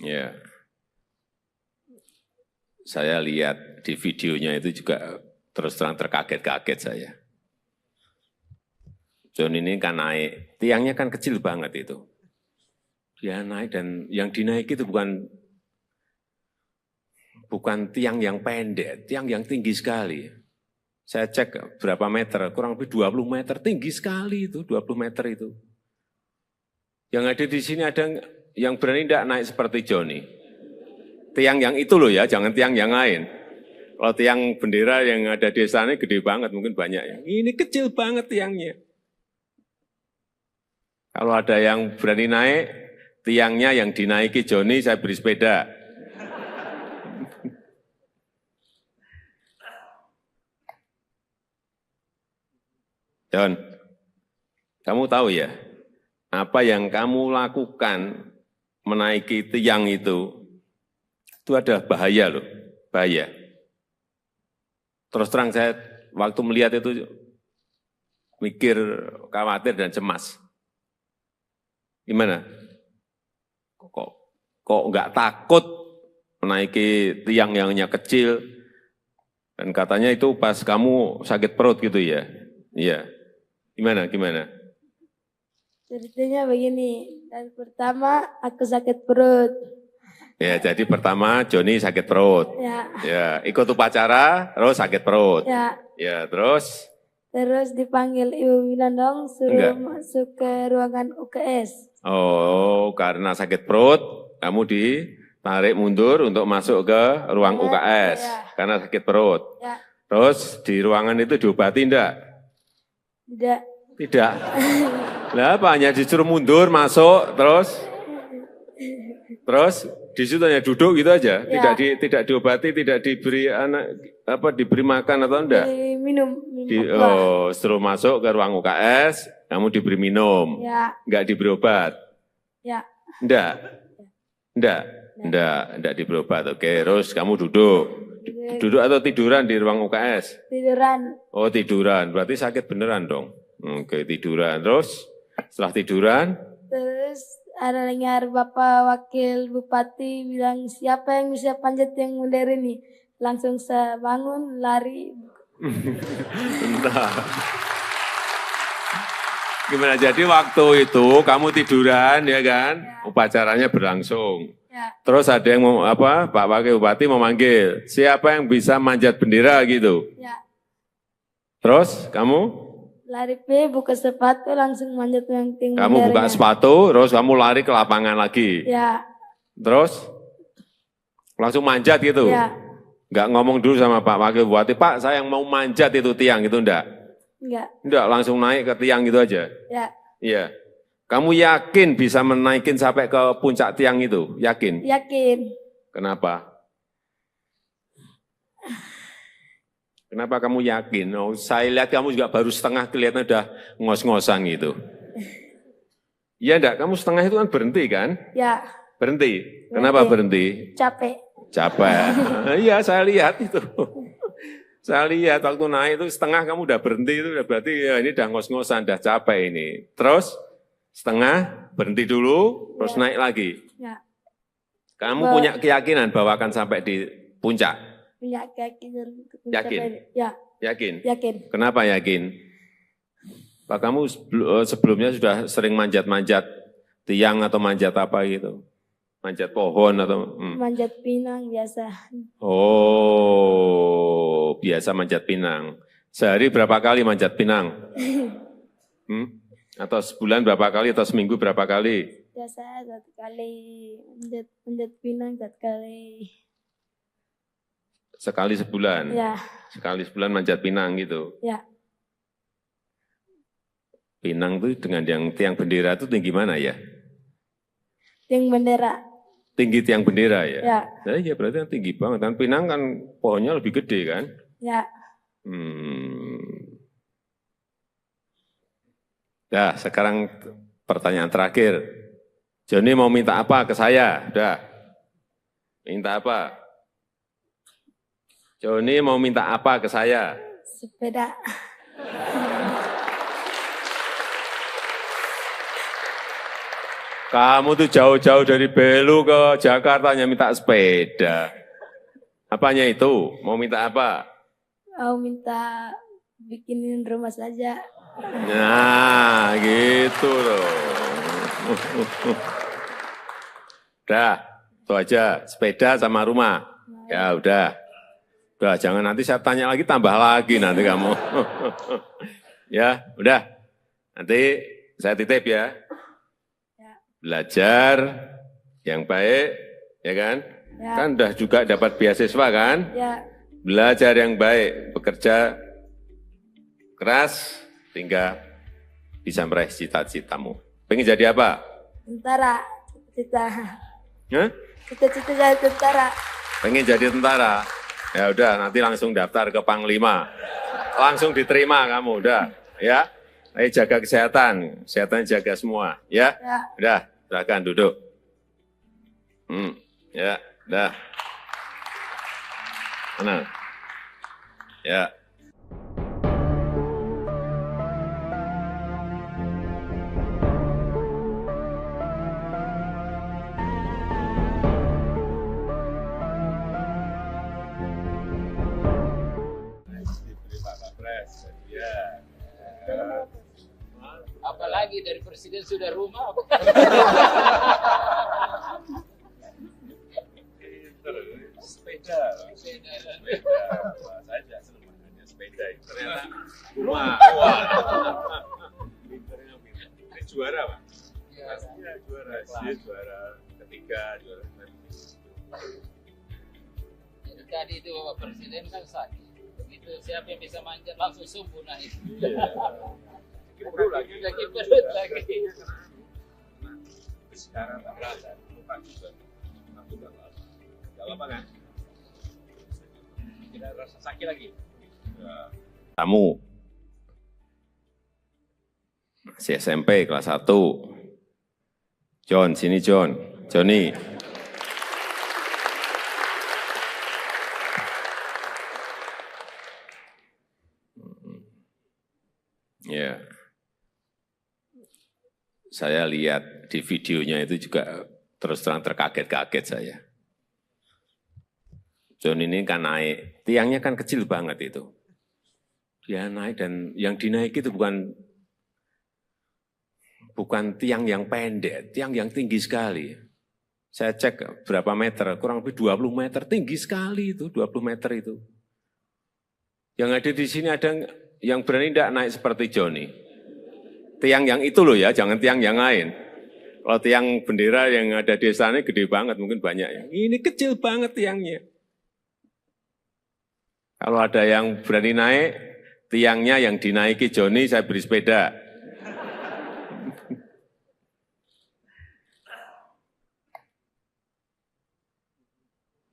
Ya. Saya lihat di videonya itu juga terus terang terkaget-kaget saya. John ini kan naik, tiangnya kan kecil banget itu. Dia naik dan yang dinaiki itu bukan tiang yang pendek, tiang yang tinggi sekali. Saya cek berapa meter, kurang lebih 20 meter, tinggi sekali itu, 20 meter itu. Yang ada di sini ada yang berani tidak naik seperti Joni. Tiang yang itu loh ya, jangan tiang yang lain. Kalau tiang bendera yang ada di sana gede banget, mungkin banyak ya. Ini kecil banget tiangnya. Kalau ada yang berani naik, tiangnya yang dinaiki Joni, saya beri sepeda. John, kamu tahu ya, apa yang kamu lakukan menaiki tiang itu adalah bahaya loh, bahaya. Terus terang saya waktu melihat itu mikir, khawatir dan cemas. Gimana? Kok nggak takut menaiki tiang yang hanya kecil? Dan katanya itu pas kamu sakit perut gitu ya? Iya. Gimana? Ceritanya begini, dan pertama aku sakit perut. Ya, jadi pertama Joni sakit perut. Ya, ikut upacara, terus sakit perut. Ya, terus? Terus dipanggil Ibu Winandong, suruh masuk ke ruangan UKS. Oh, karena sakit perut, kamu ditarik mundur untuk masuk ke ruang UKS. Karena sakit perut. Terus di ruangan itu diobati enggak? Tidak. Lah apa, hanya disuruh mundur, masuk, terus di situ hanya duduk gitu aja, tidak diobati, tidak diberi diberi makan atau enggak? Minum. Setelah masuk ke ruang UKS, kamu diberi minum, enggak diberi obat? Enggak diberi obat. Oke, terus kamu duduk atau tiduran di ruang UKS? Tiduran. Oh, tiduran, berarti sakit beneran dong. Oke, tiduran, terus setelah tiduran? Terus ada dengar Bapak Wakil Bupati bilang, siapa yang bisa panjat yang mundur ini? Langsung saya bangun, lari. Entah. Gimana, jadi waktu itu kamu tiduran ya kan? Upacaranya berlangsung. Terus ada yang Pak Wakil Bupati memanggil, siapa yang bisa manjat bendera gitu? Terus kamu? Lari buka sepatu langsung manjat yang tinggi. Kamu buka sepatu, terus kamu lari ke lapangan lagi. Terus langsung manjat gitu. Enggak ngomong dulu sama Pak Wakil Bupati, Pak saya yang mau manjat itu tiang itu enggak? Enggak, langsung naik ke tiang gitu aja. Iya. Kamu yakin bisa menaikin sampai ke puncak tiang itu? Yakin? Yakin. Kenapa? Kenapa kamu yakin? Oh, saya lihat kamu juga baru setengah kelihatan udah ngos-ngosan gitu. Iya enggak? Kamu setengah itu kan berhenti kan? Berhenti. Kenapa berhenti? Capek. Iya, saya lihat itu. Saya lihat waktu naik itu setengah kamu udah berhenti itu berarti ya ini udah ngos-ngosan, udah capek ini. Terus setengah berhenti dulu, terus naik lagi. Kamu punya keyakinan bahwa akan sampai di puncak? Punya keyakinan. Yakin? Yakin? Yakin. Kenapa yakin? Pak, kamu sebelumnya sudah sering manjat-manjat tiang atau manjat apa gitu? Manjat pohon atau? Manjat pinang biasa. Oh, biasa manjat pinang. Sehari berapa kali manjat pinang? Atau sebulan berapa kali atau seminggu berapa kali? Biasa 1 kali, manjat pinang 1 kali. Sekali sebulan? Sekali sebulan manjat pinang gitu? Pinang itu dengan yang tiang bendera itu tinggi mana ya? Tiang bendera. Tinggi tiang bendera ya? Nah, iya berarti kan tinggi banget. Dan pinang kan pohonnya lebih gede kan? Nah, sekarang pertanyaan terakhir. Joni mau minta apa ke saya? Udah. Minta apa? Joni mau minta apa ke saya? Sepeda. Kamu tuh jauh-jauh dari Belu ke Jakarta hanya minta sepeda. Apanya itu? Mau minta apa? Mau minta bikinin rumah saja. Nah, gitu loh. Udah, itu aja. Sepeda sama rumah. Ya udah. Udah, jangan nanti saya tanya lagi, tambah lagi nanti kamu. Ya, udah. Nanti saya titip ya. Belajar yang baik, ya kan? Kan udah juga dapat beasiswa kan? Belajar yang baik, bekerja keras, hingga bisa meraih cita-citamu. Pengen jadi apa? Tentara. Cita-cita saya tentara. Pengen jadi tentara? Ya udah, nanti langsung daftar ke Panglima. Langsung diterima kamu, udah. Ya, Ayo jaga kesehatan, kesehatan jaga semua, ya. Ya. Udah, silakan duduk. Ya, udah. Mana? Ya. Diberi Pak Kapres, ya. Apalagi dari presiden sudah rumah. Sepeda. Wah, saya juga senang makanya sepeda. Ternyata rumah. Wah. Pinternya pinter. Ini juara, Pak? Iya, juara. Dia juara ketiga, juara Jadi tadi itu Bapak Presiden kan sakit. Begitu siapa yang bisa manjat langsung subuh naik. perut lagi. Lagi perut lagi. Sekarang tak berasa, lupa juga. Aku tak lama. Gak lama kan? Tidak rasa sakit lagi. Ya. Kamu masih SMP kelas 1. John, sini John. Johnny. Ya. Saya lihat di videonya itu juga terus terang terkaget-kaget saya. John ini kan naik, tiangnya kan kecil banget itu. Dia naik dan yang dinaiki itu bukan tiang yang pendek, tiang yang tinggi sekali. Saya cek berapa meter, kurang lebih 20 meter, tinggi sekali itu, 20 meter itu. Yang ada di sini ada yang berani tidak naik seperti Johnny. Tiang yang itu loh ya, jangan tiang yang lain. Kalau tiang bendera yang ada di sana gede banget, mungkin banyak ya. Ini kecil banget tiangnya. Kalau ada yang berani naik, tiangnya yang dinaiki Johnny, saya beri sepeda.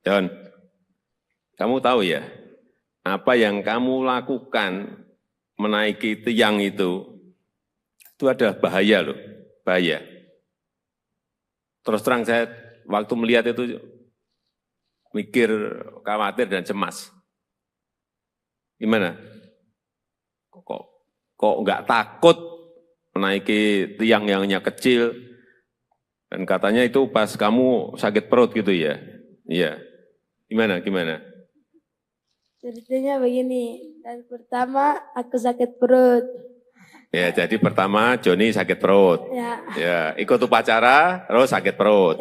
John, kamu tahu ya, apa yang kamu lakukan menaiki tiang itu ada bahaya loh, bahaya. Terus terang saya waktu melihat itu mikir, khawatir dan cemas. Gimana? Kok nggak takut menaiki tiang yang hanya kecil? Dan katanya itu pas kamu sakit perut gitu ya? Iya. Gimana? Ceritanya begini, dan pertama aku sakit perut. Ya, jadi pertama Johnny sakit perut. Ya, ikut upacara, terus sakit perut.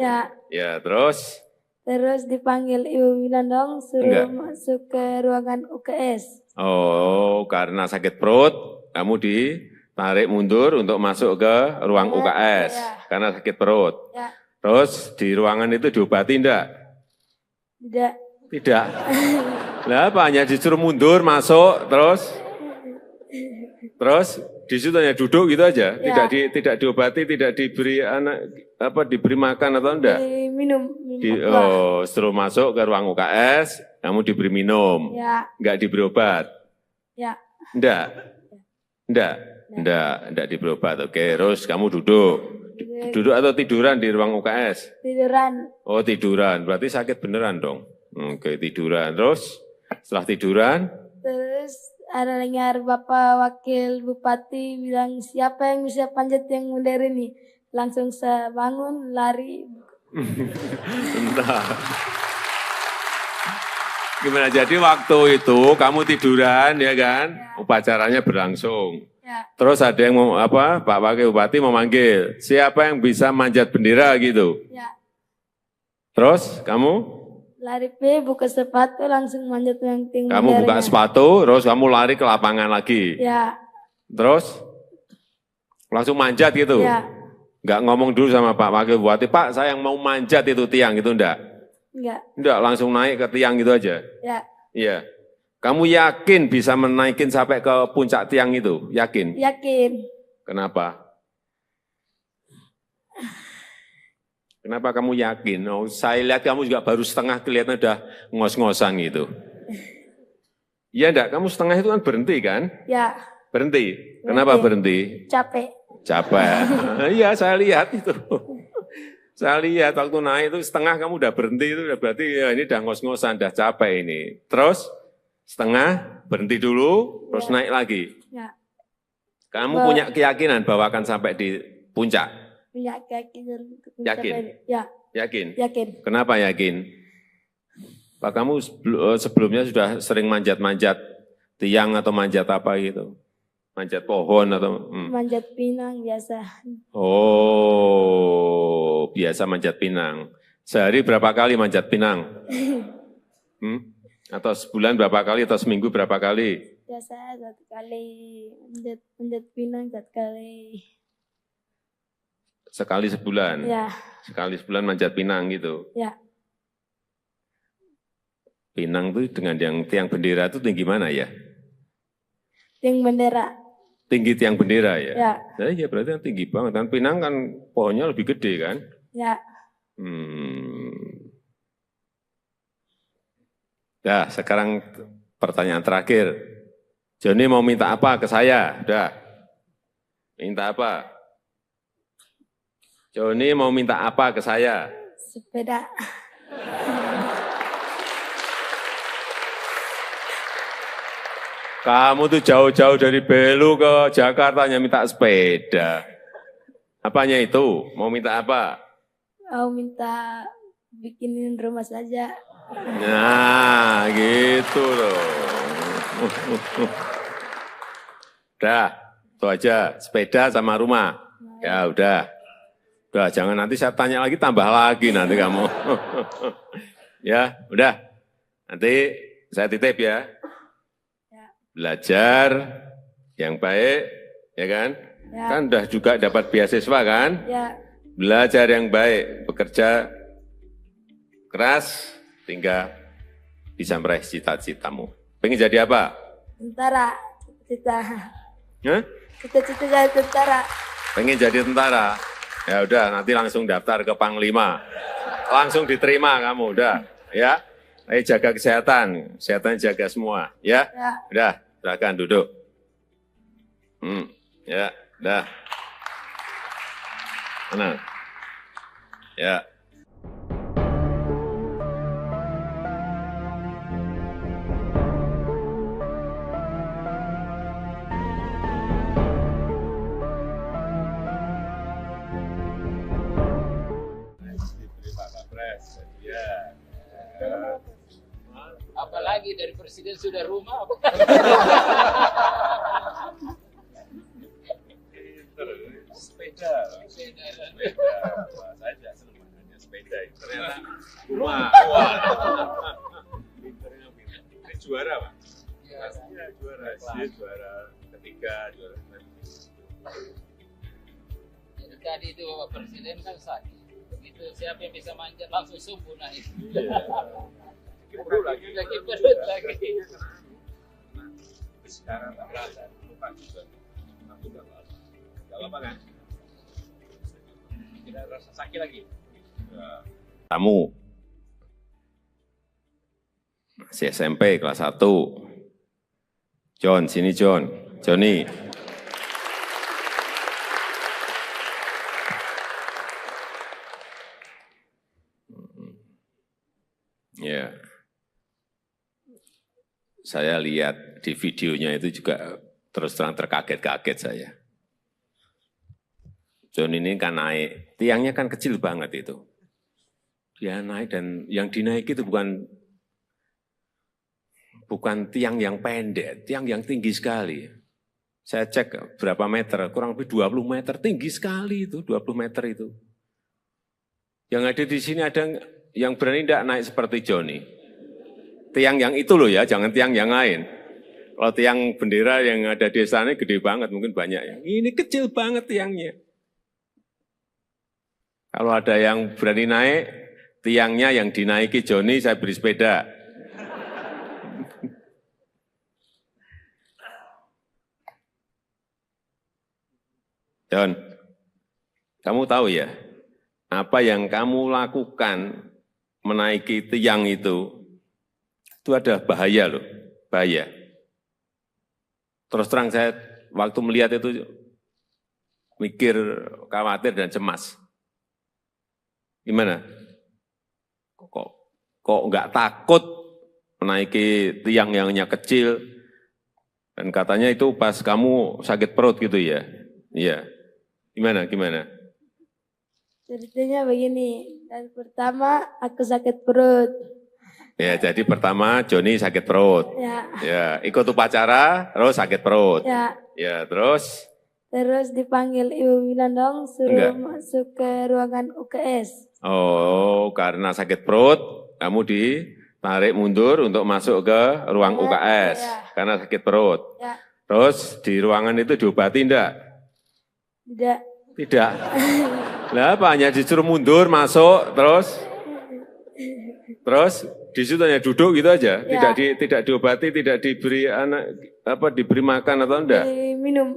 Ya, terus? Terus dipanggil Ibu Winandong, suruh masuk ke ruangan UKS. Oh, karena sakit perut, kamu ditarik mundur untuk masuk ke ruang UKS. Karena sakit perut. Ya. Terus di ruangan itu diobati enggak? Tidak. Lah apa, hanya disuruh mundur, masuk, terus di situ hanya duduk gitu aja, tidak diobati, tidak diberi diberi makan atau enggak? Minum. Suruh masuk ke ruang UKS, kamu diberi minum, enggak diberi obat? Enggak diberi obat. Oke, terus kamu duduk atau tiduran di ruang UKS? Tiduran. Oh, tiduran, berarti sakit beneran dong. Oke, tiduran, terus setelah tiduran? Terus ada dengar Bapak Wakil Bupati bilang, siapa yang bisa panjat yang modern ini? Langsung saya bangun, lari. Entah. Gimana, jadi waktu itu kamu tiduran ya kan? Upacaranya berlangsung. Terus ada yang Pak Wakil Bupati memanggil, siapa yang bisa manjat bendera gitu? Terus kamu? Lari buka sepatu langsung manjat yang tinggi. Kamu buka sepatu, terus kamu lari ke lapangan lagi. Terus langsung manjat gitu. Enggak ngomong dulu sama Pak Wakil Bupati, Pak saya yang mau manjat itu tiang gitu enggak? Enggak, langsung naik ke tiang gitu aja. Iya. Kamu yakin bisa menaikin sampai ke puncak tiang itu? Yakin? Yakin. Kenapa? Kenapa kamu yakin? Oh, saya lihat kamu juga baru setengah, kelihatan udah ngos-ngosan gitu. Iya enggak? Kamu setengah itu kan berhenti kan? Berhenti. Kenapa berhenti? Capek. Capek. Iya, saya lihat itu. Saya lihat waktu naik itu setengah kamu udah berhenti itu udah berarti ya ini udah ngos-ngosan, udah capek ini. Terus setengah berhenti dulu, terus naik lagi. Ya. Kamu punya keyakinan bahwa akan sampai di puncak? Punya keyakinan. Yakin? Ya. Yakin? Yakin. Kenapa yakin? Pak kamu sebelumnya sudah sering manjat-manjat tiang atau manjat apa gitu? Manjat pohon atau? Manjat pinang biasa. Oh, biasa manjat pinang. Sehari berapa kali manjat pinang? Atau sebulan berapa kali atau seminggu berapa kali? Biasa 1 kali manjat pinang 1 kali. Sekali sebulan? Ya. Sekali sebulan manjat pinang gitu? Ya. Pinang itu dengan yang tiang bendera itu tinggi mana ya? Tiang bendera. Tinggi tiang bendera ya? Ya. Ya berarti kan tinggi banget. Kan pinang kan pohonnya lebih gede kan? Ya. Nah, sekarang pertanyaan terakhir. Joni mau minta apa ke saya? Udah. Minta apa? Joni mau minta apa ke saya? Sepeda. Kamu tuh jauh-jauh dari Belu ke Jakarta hanya minta sepeda. Apanya itu? Mau minta apa? Mau minta bikinin rumah saja. Nah, gitu loh. Udah, itu aja. Sepeda sama rumah. Ya udah. Udah, jangan nanti saya tanya lagi, tambah lagi nanti kamu. Ya, udah. Nanti saya titip ya. Belajar yang baik, ya kan? Ya. Kan udah juga dapat beasiswa kan? Ya. Belajar yang baik, bekerja keras, hingga bisa meraih cita-citamu. Pengen jadi apa? Tentara. Cita-cita. Hah? Cita-cita jadi tentara. Pengen jadi tentara? Ya udah, nanti langsung daftar ke Panglima. Langsung diterima kamu, udah. Ya, ayo jaga kesehatan. Kesehatan jaga semua, ya? Ya. Udah, silakan duduk. Ya, udah. Tenang. Ya. Diberi Pak Kapres, ya. Apalagi dari presiden sudah rumah. Sepeda. Wah, saya tidak senang makanya sepeda. Ternyata rumah. Wah. Pinternya pinter. Ini juara, Pak. Pastinya juara. Dia juara ketiga, juara Jadi tadi itu Bapak Presiden kan sakit. Begitu siapa yang bisa manjat langsung subuh naik. perut lagi. Sakit perut lagi. Sekarang tak berasa, lupa juga. Aku tak berasa. Gak apa kan? Tidak rasa sakit lagi. Ya. Kamu masih SMP kelas 1. John, sini John. Johnny. Ya. Saya lihat di videonya itu juga terus terang terkaget-kaget saya. John ini kan naik, tiangnya kan kecil banget itu. Dia naik dan yang dinaiki itu bukan tiang yang pendek, tiang yang tinggi sekali. Saya cek berapa meter, kurang lebih 20 meter, tinggi sekali itu, 20 meter itu. Yang ada di sini ada yang berani tidak naik seperti Joni. Tiang yang itu loh ya, jangan tiang yang lain. Kalau tiang bendera yang ada di sana gede banget, mungkin banyak ya. Ini kecil banget tiangnya. Kalau ada yang berani naik, tiangnya yang dinaiki Joni, saya beri sepeda. John, kamu tahu ya, apa yang kamu lakukan menaiki tiang itu ada bahaya loh, bahaya. Terus terang saya waktu melihat itu mikir, khawatir dan cemas? Gimana? Kok nggak takut menaiki tiang yang hanya kecil? Dan katanya itu pas kamu sakit perut gitu ya? Iya. Gimana? Ceritanya begini, dari pertama aku sakit perut. Ya, jadi pertama Joni sakit perut. Ya, ikut upacara, terus sakit perut. Ya, terus? Terus dipanggil Ibu Winandong, suruh masuk ke ruangan UKS. Oh, karena sakit perut, kamu ditarik mundur untuk masuk ke ruang UKS. Karena sakit perut. Terus di ruangan itu diobati enggak? Tidak. Lah apa, hanya disuruh mundur, masuk, terus di situ hanya duduk gitu aja, tidak diobati, tidak diberi diberi makan atau enggak? Minum.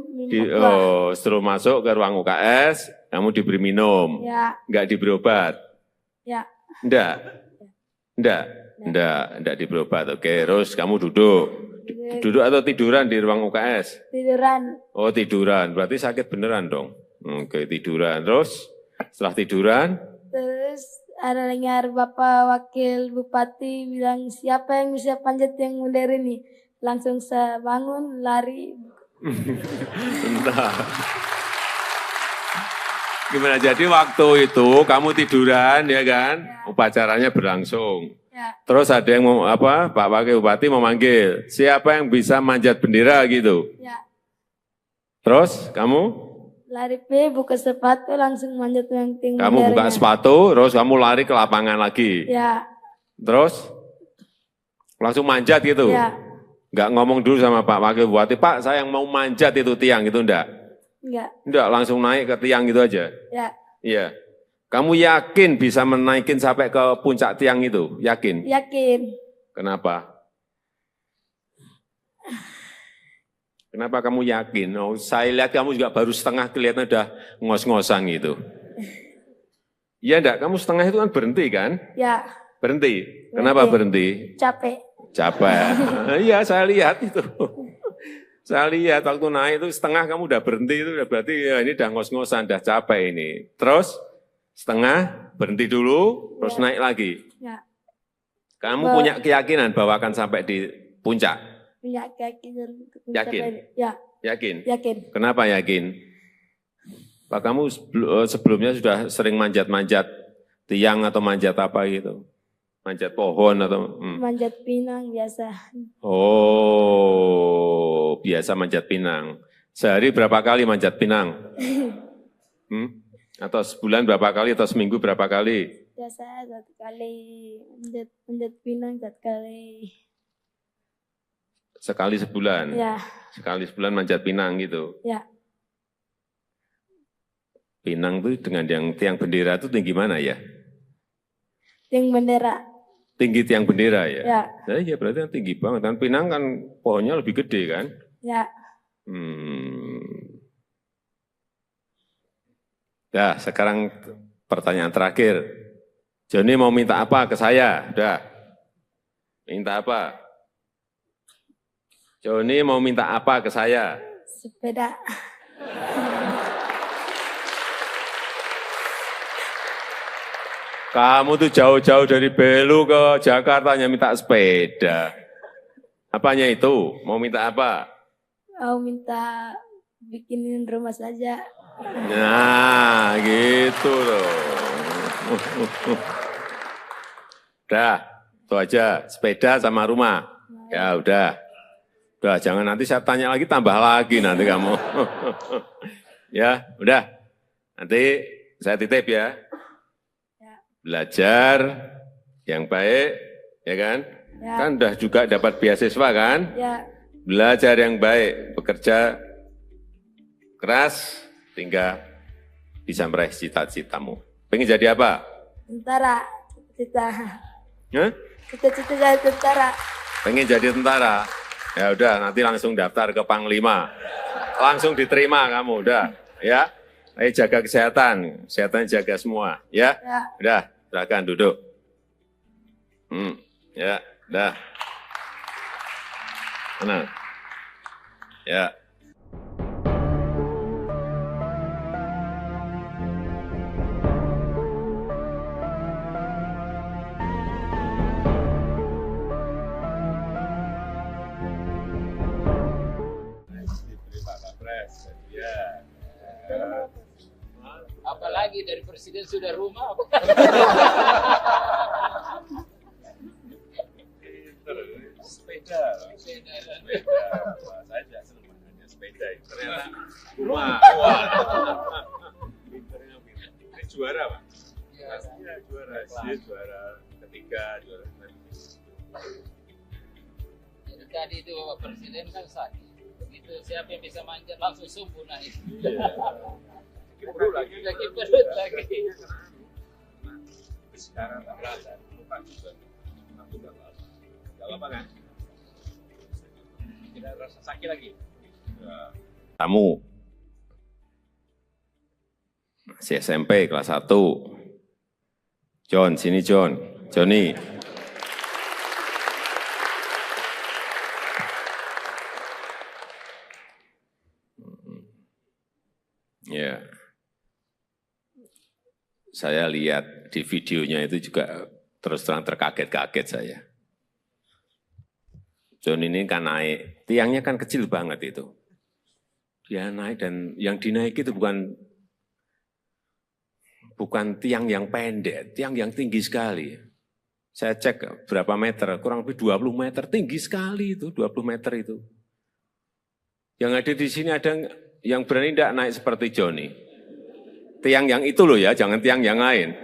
Setelah masuk ke ruang UKS, kamu diberi minum, enggak diberi obat? Enggak diberi obat. Oke, terus kamu duduk atau tiduran di ruang UKS? Tiduran. Oh, tiduran, berarti sakit beneran dong. Oke, tiduran. Terus setelah tiduran? Terus ada dengar Bapak Wakil Bupati bilang, siapa yang bisa panjat yang bundar ini? Langsung saya bangun, lari. Entah. Gimana, jadi waktu itu kamu tiduran ya kan? Upacaranya berlangsung. Terus ada yang Pak Wakil Bupati memanggil, siapa yang bisa manjat bendera gitu? Terus kamu? Lari buka sepatu, langsung manjat yang tinggi. Kamu buka sepatu, terus kamu lari ke lapangan lagi. Terus langsung manjat gitu. Enggak ngomong dulu sama Pak Wakil Bupati, Pak saya yang mau manjat itu tiang itu enggak? Enggak, langsung naik ke tiang gitu aja. Iya. Kamu yakin bisa menaikin sampai ke puncak tiang itu? Yakin? Yakin. Kenapa? Kenapa kamu yakin? Oh, saya lihat kamu juga baru setengah, kelihatan udah ngos-ngosan gitu. Iya enggak? Kamu setengah itu kan berhenti kan? Berhenti. Kenapa berhenti? Capek. Iya, saya lihat itu. Saya lihat waktu naik itu setengah kamu udah berhenti, itu udah berarti ya ini udah ngos-ngosan, udah capek ini. Terus setengah berhenti dulu, terus naik lagi. Kamu punya keyakinan bahwa akan sampai di puncak? Punya keyakinan. Yakin? Yakin? Yakin. Kenapa yakin? Pak, kamu sebelumnya sudah sering manjat-manjat tiang atau manjat apa gitu? Manjat pohon atau? Manjat pinang biasa. Oh, biasa manjat pinang. Sehari berapa kali manjat pinang? Atau sebulan berapa kali atau seminggu berapa kali? Biasa 1 kali, manjat pinang 1 kali. Sekali sebulan? Sekali sebulan manjat pinang gitu? Pinang itu dengan yang tiang bendera itu tinggi mana ya? Tiang bendera. Tinggi tiang bendera ya? Nah, iya berarti kan tinggi banget. Kan pinang kan pohonnya lebih gede kan? Nah, sekarang pertanyaan terakhir. Joni mau minta apa ke saya? Udah. Minta apa? Joni mau minta apa ke saya? Sepeda. Kamu tuh jauh-jauh dari Belu ke Jakarta hanya minta sepeda. Apanya itu? Mau minta apa? Mau minta bikinin rumah saja. Nah, gitu loh. Udah, itu aja. Sepeda sama rumah. Ya udah. Udah, jangan nanti saya tanya lagi, tambah lagi nanti kamu. Ya, udah. Nanti saya titip ya. Belajar yang baik, ya kan? Kan udah juga dapat beasiswa kan? Belajar yang baik, bekerja keras, sehingga bisa meraih cita-citamu. Pengen jadi apa? Tentara, cita-cita. Cita-cita jadi tentara. Pengen jadi tentara? Ya udah, nanti langsung daftar ke Panglima. Langsung diterima kamu, udah. Ya, ayo jaga kesehatan. Kesehatan jaga semua, ya? Udah, silakan duduk. Ya, udah. Tenang. Ya. Ya. Apalagi dari presiden sudah rumah. Sepeda. Wah, saya juga senang makanya sepeda. Ternyata rumah. Wah. Pinternya pinter. Ini juara, Pak. Pastinya juara. Dia juara ketiga, juara Jadi tadi itu Bapak Presiden kan sakit. Begitu siapa yang bisa manjat langsung sembuh naik. perut lagi. Lagi perut lagi. Sekarang tak berasa, lupa juga. Aku nggak apa-apa. Nggak apa-apa kan? Tidak rasa sakit lagi. Tamu masih SMP kelas 1. John, sini John. Johnny. Ya. Saya lihat di videonya itu juga terus terang terkaget-kaget saya. John ini kan naik, tiangnya kan kecil banget itu. Dia naik dan yang dinaiki itu bukan tiang yang pendek, tiang yang tinggi sekali. Saya cek berapa meter, kurang lebih 20 meter, tinggi sekali itu, 20 meter itu. Yang ada di sini ada yang berani tidak naik seperti Johnny. Tiang yang itu loh ya, jangan tiang yang lain.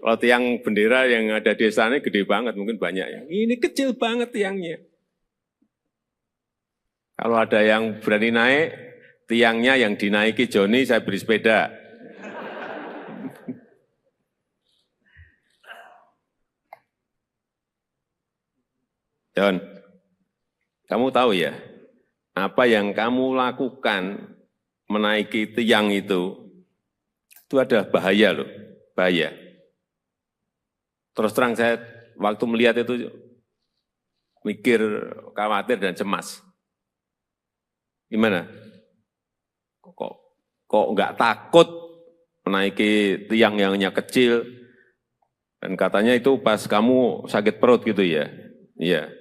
Kalau tiang bendera yang ada di sana gede banget, mungkin banyak ya. Ini kecil banget tiangnya. Kalau ada yang berani naik, tiangnya yang dinaiki Johnny, saya beri sepeda. John, kamu tahu ya, apa yang kamu lakukan menaiki tiang itu ada bahaya loh, bahaya. Terus terang saya waktu melihat itu mikir, khawatir dan cemas. Gimana? Kok nggak takut menaiki tiang yang hanya kecil? Dan katanya itu pas kamu sakit perut gitu ya? Iya.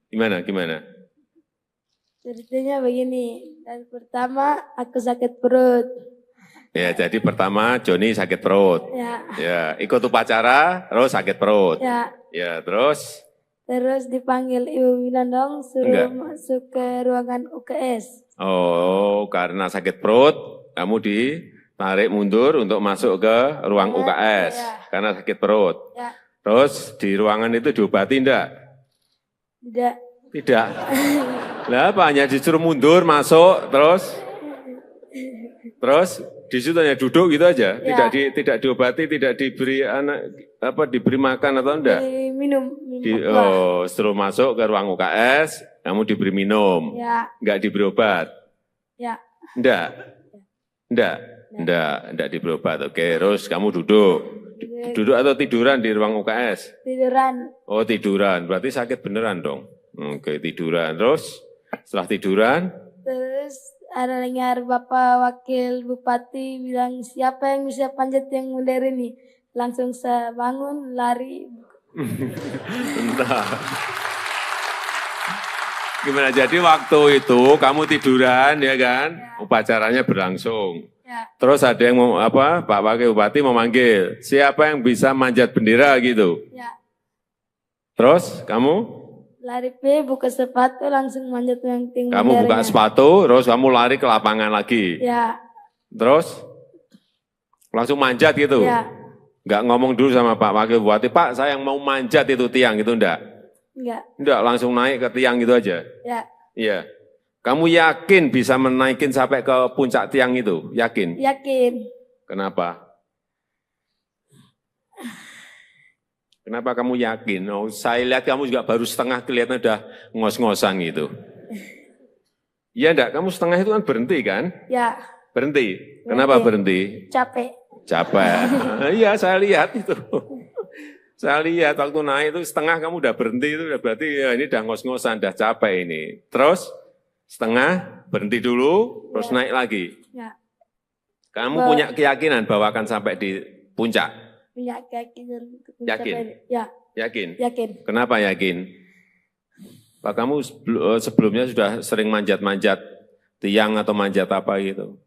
Gimana? Ceritanya begini, dan pertama aku sakit perut. Ya, jadi pertama Johnny sakit perut. Ya, ikut upacara, terus sakit perut. Ya, terus? Terus dipanggil Ibu Winandong, suruh masuk ke ruangan UKS. Oh, karena sakit perut, kamu ditarik mundur untuk masuk ke ruang UKS. Karena sakit perut. Ya. Terus di ruangan itu diobati enggak? Tidak. Lah apa, hanya disuruh mundur, masuk, terus di situ hanya duduk gitu aja, tidak diobati, tidak diberi diberi makan atau enggak? Minum. Setelah masuk ke ruang UKS, kamu diberi minum, enggak diberi obat? Enggak diberi obat. Oke, terus kamu duduk atau tiduran di ruang UKS? Tiduran. Oh, tiduran, berarti sakit beneran dong. Oke, tiduran. Terus setelah tiduran? Terus ada dengar Bapak Wakil Bupati bilang, siapa yang bisa panjat yang modern ini? Langsung saya bangun, lari. Entah. Gimana, jadi waktu itu kamu tiduran ya kan? Upacaranya berlangsung. Terus ada yang Pak Wakil Bupati memanggil, siapa yang bisa manjat bendera gitu? Terus kamu? Lari buka sepatu, langsung manjat yang tinggi. Kamu buka sepatu, terus kamu lari ke lapangan lagi? Terus? Langsung manjat gitu? Enggak ngomong dulu sama Pak Wakil Bupati, Pak saya yang mau manjat itu tiang gitu, enggak? Enggak, langsung naik ke tiang gitu aja? Iya. Kamu yakin bisa menaikin sampai ke puncak tiang itu? Yakin? Yakin. Kenapa? Kenapa kamu yakin? Oh, saya lihat kamu juga baru setengah, kelihatan udah ngos-ngosan gitu. Iya enggak? Kamu setengah itu kan berhenti kan? Ya. Berhenti. Kenapa berhenti? Capek. Iya, saya lihat itu. Saya lihat waktu naik itu setengah kamu udah berhenti, itu udah berarti ya ini udah ngos-ngosan, udah capek ini. Terus setengah berhenti dulu, terus naik lagi. Kamu punya keyakinan bahwa akan sampai di puncak? Punya keyakinan. Yakin? Yakin? Yakin. Kenapa yakin? Pak, kamu sebelumnya sudah sering manjat-manjat Tiang atau manjat apa gitu?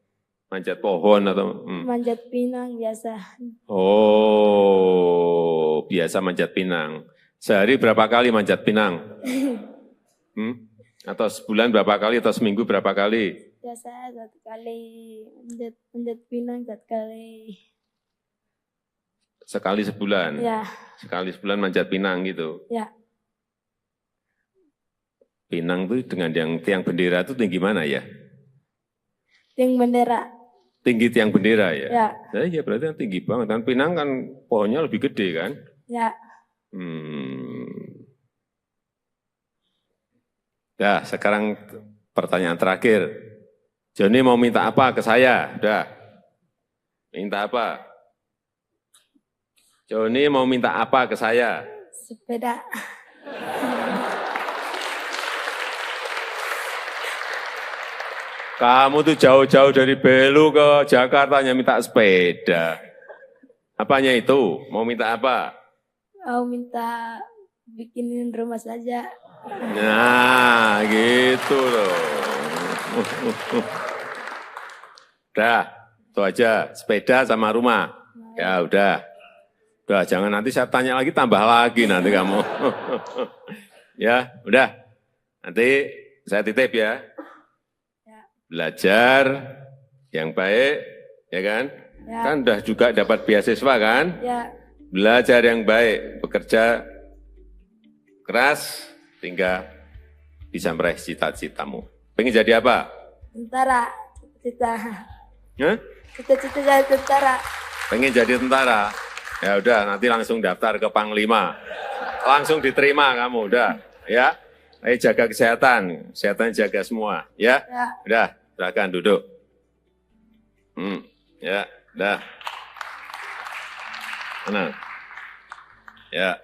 Manjat pohon atau? Manjat pinang biasa. Oh, biasa manjat pinang. Sehari berapa kali manjat pinang? Atau sebulan berapa kali atau seminggu berapa kali? Biasa 1 kali manjat pinang 1 kali. Sekali sebulan? Ya. Sekali sebulan manjat pinang gitu? Ya. Pinang tuh dengan yang tiang bendera itu tinggi mana ya? Tiang bendera. Tinggi tiang bendera ya? Ya. Nah, ya berarti kan tinggi banget. Dan pinang kan pohonnya lebih gede kan? Ya. Dah, sekarang pertanyaan terakhir. Joni mau minta apa ke saya? Dah. Minta apa? Joni mau minta apa ke saya? Sepeda. Kamu tuh jauh-jauh dari Belu ke Jakarta hanya minta sepeda. Apanya itu? Mau minta apa? Mau minta bikinin rumah saja. Nah, gitu loh. Udah, itu aja. Sepeda sama rumah. Ya udah. Udah, jangan nanti saya tanya lagi, tambah lagi nanti kamu. Ya, udah. Nanti saya titip ya. Belajar yang baik, ya kan? Ya. Kan udah juga dapat beasiswa kan? Ya. Belajar yang baik, bekerja keras, hingga bisa meraih cita-citamu. Pengen jadi apa? Tentara. Cita-cita. Hah? Cita-cita jadi tentara. Pengen jadi tentara? Ya udah, nanti langsung daftar ke Panglima. Langsung diterima kamu, udah. Ya, ayo jaga kesehatan. Kesehatan jaga semua, ya? Ya. Udah, silakan duduk. Ya, udah. Tenang. Ya.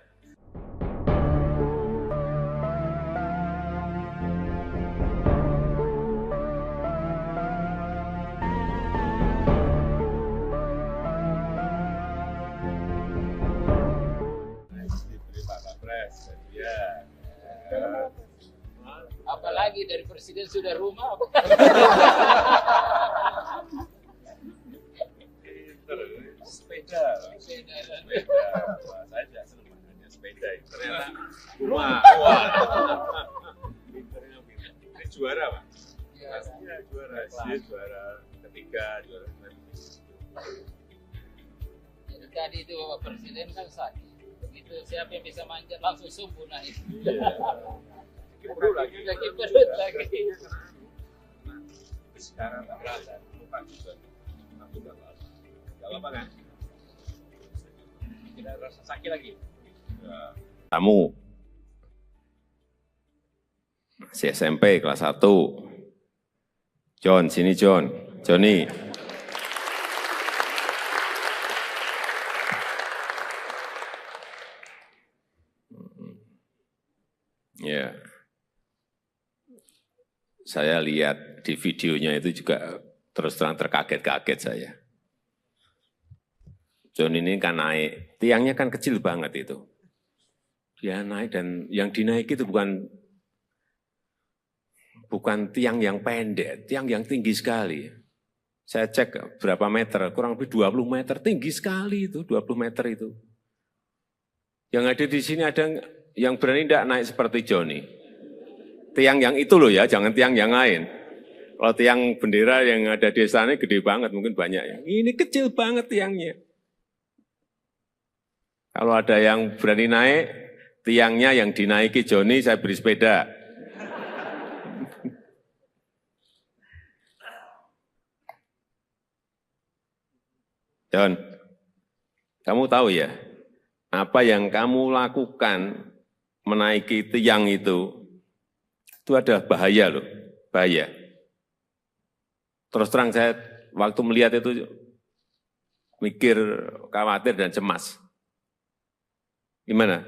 Diterima Pak Pres. Ya. Apalagi dari presiden sudah rumah. Sepeda. Sepeda. Wah, saya tidak senang makanya sepeda. Ternyata rumah. Wah. Pinternya pinter. Ini juara Pak. Pastinya juara. Dia juara ketiga, juara Jadi tadi itu Bapak Presiden kan sakit. Begitu siapa yang bisa manjat langsung subuh naik. perut lagi. Lagi perut lagi. Sekarang tak berasa. Lupa juga. Aku udah lama. Gak apa kan? Tidak rasa sakit lagi. Ya. Kamu masih SMP kelas 1. John, sini John. Joni. Ya. Saya lihat di videonya itu juga terus terang terkaget-kaget saya. John ini kan naik, tiangnya kan kecil banget itu. Dia naik dan yang dinaiki itu bukan tiang yang pendek, tiang yang tinggi sekali. Saya cek berapa meter, kurang lebih 20 meter, tinggi sekali itu, 20 meter itu. Yang ada di sini ada yang berani tidak naik seperti Joni. Tiang yang itu loh ya, jangan tiang yang lain. Kalau tiang bendera yang ada di sana gede banget, mungkin banyak ya. Ini kecil banget tiangnya. Kalau ada yang berani naik, tiangnya yang dinaiki Joni, saya beri sepeda. John, kamu tahu ya, apa yang kamu lakukan menaiki tiang itu ada bahaya loh, bahaya. Terus terang saya waktu melihat itu mikir, khawatir dan cemas. Gimana?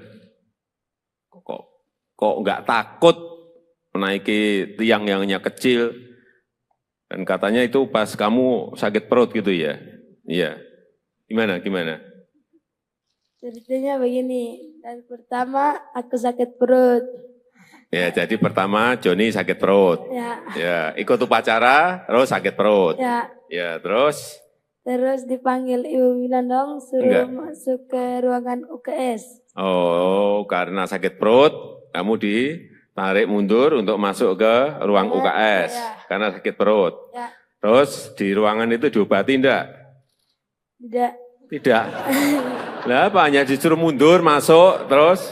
Kok nggak takut menaiki tiang yang hanya kecil? Dan katanya itu pas kamu sakit perut gitu ya? Iya. Gimana? Ceritanya begini, dan pertama aku sakit perut. Ya, jadi pertama Joni sakit perut. Ya. Ya, ikut upacara, terus sakit perut. Ya. Ya, terus? Terus dipanggil Ibu Winandong suruh masuk ke ruangan UKS. Oh, karena sakit perut, kamu ditarik mundur untuk masuk ke ruang UKS. Ya. Karena sakit perut. Ya. Terus di ruangan itu diobati enggak? Tidak. Tidak. Lah apa, hanya disuruh mundur, masuk, terus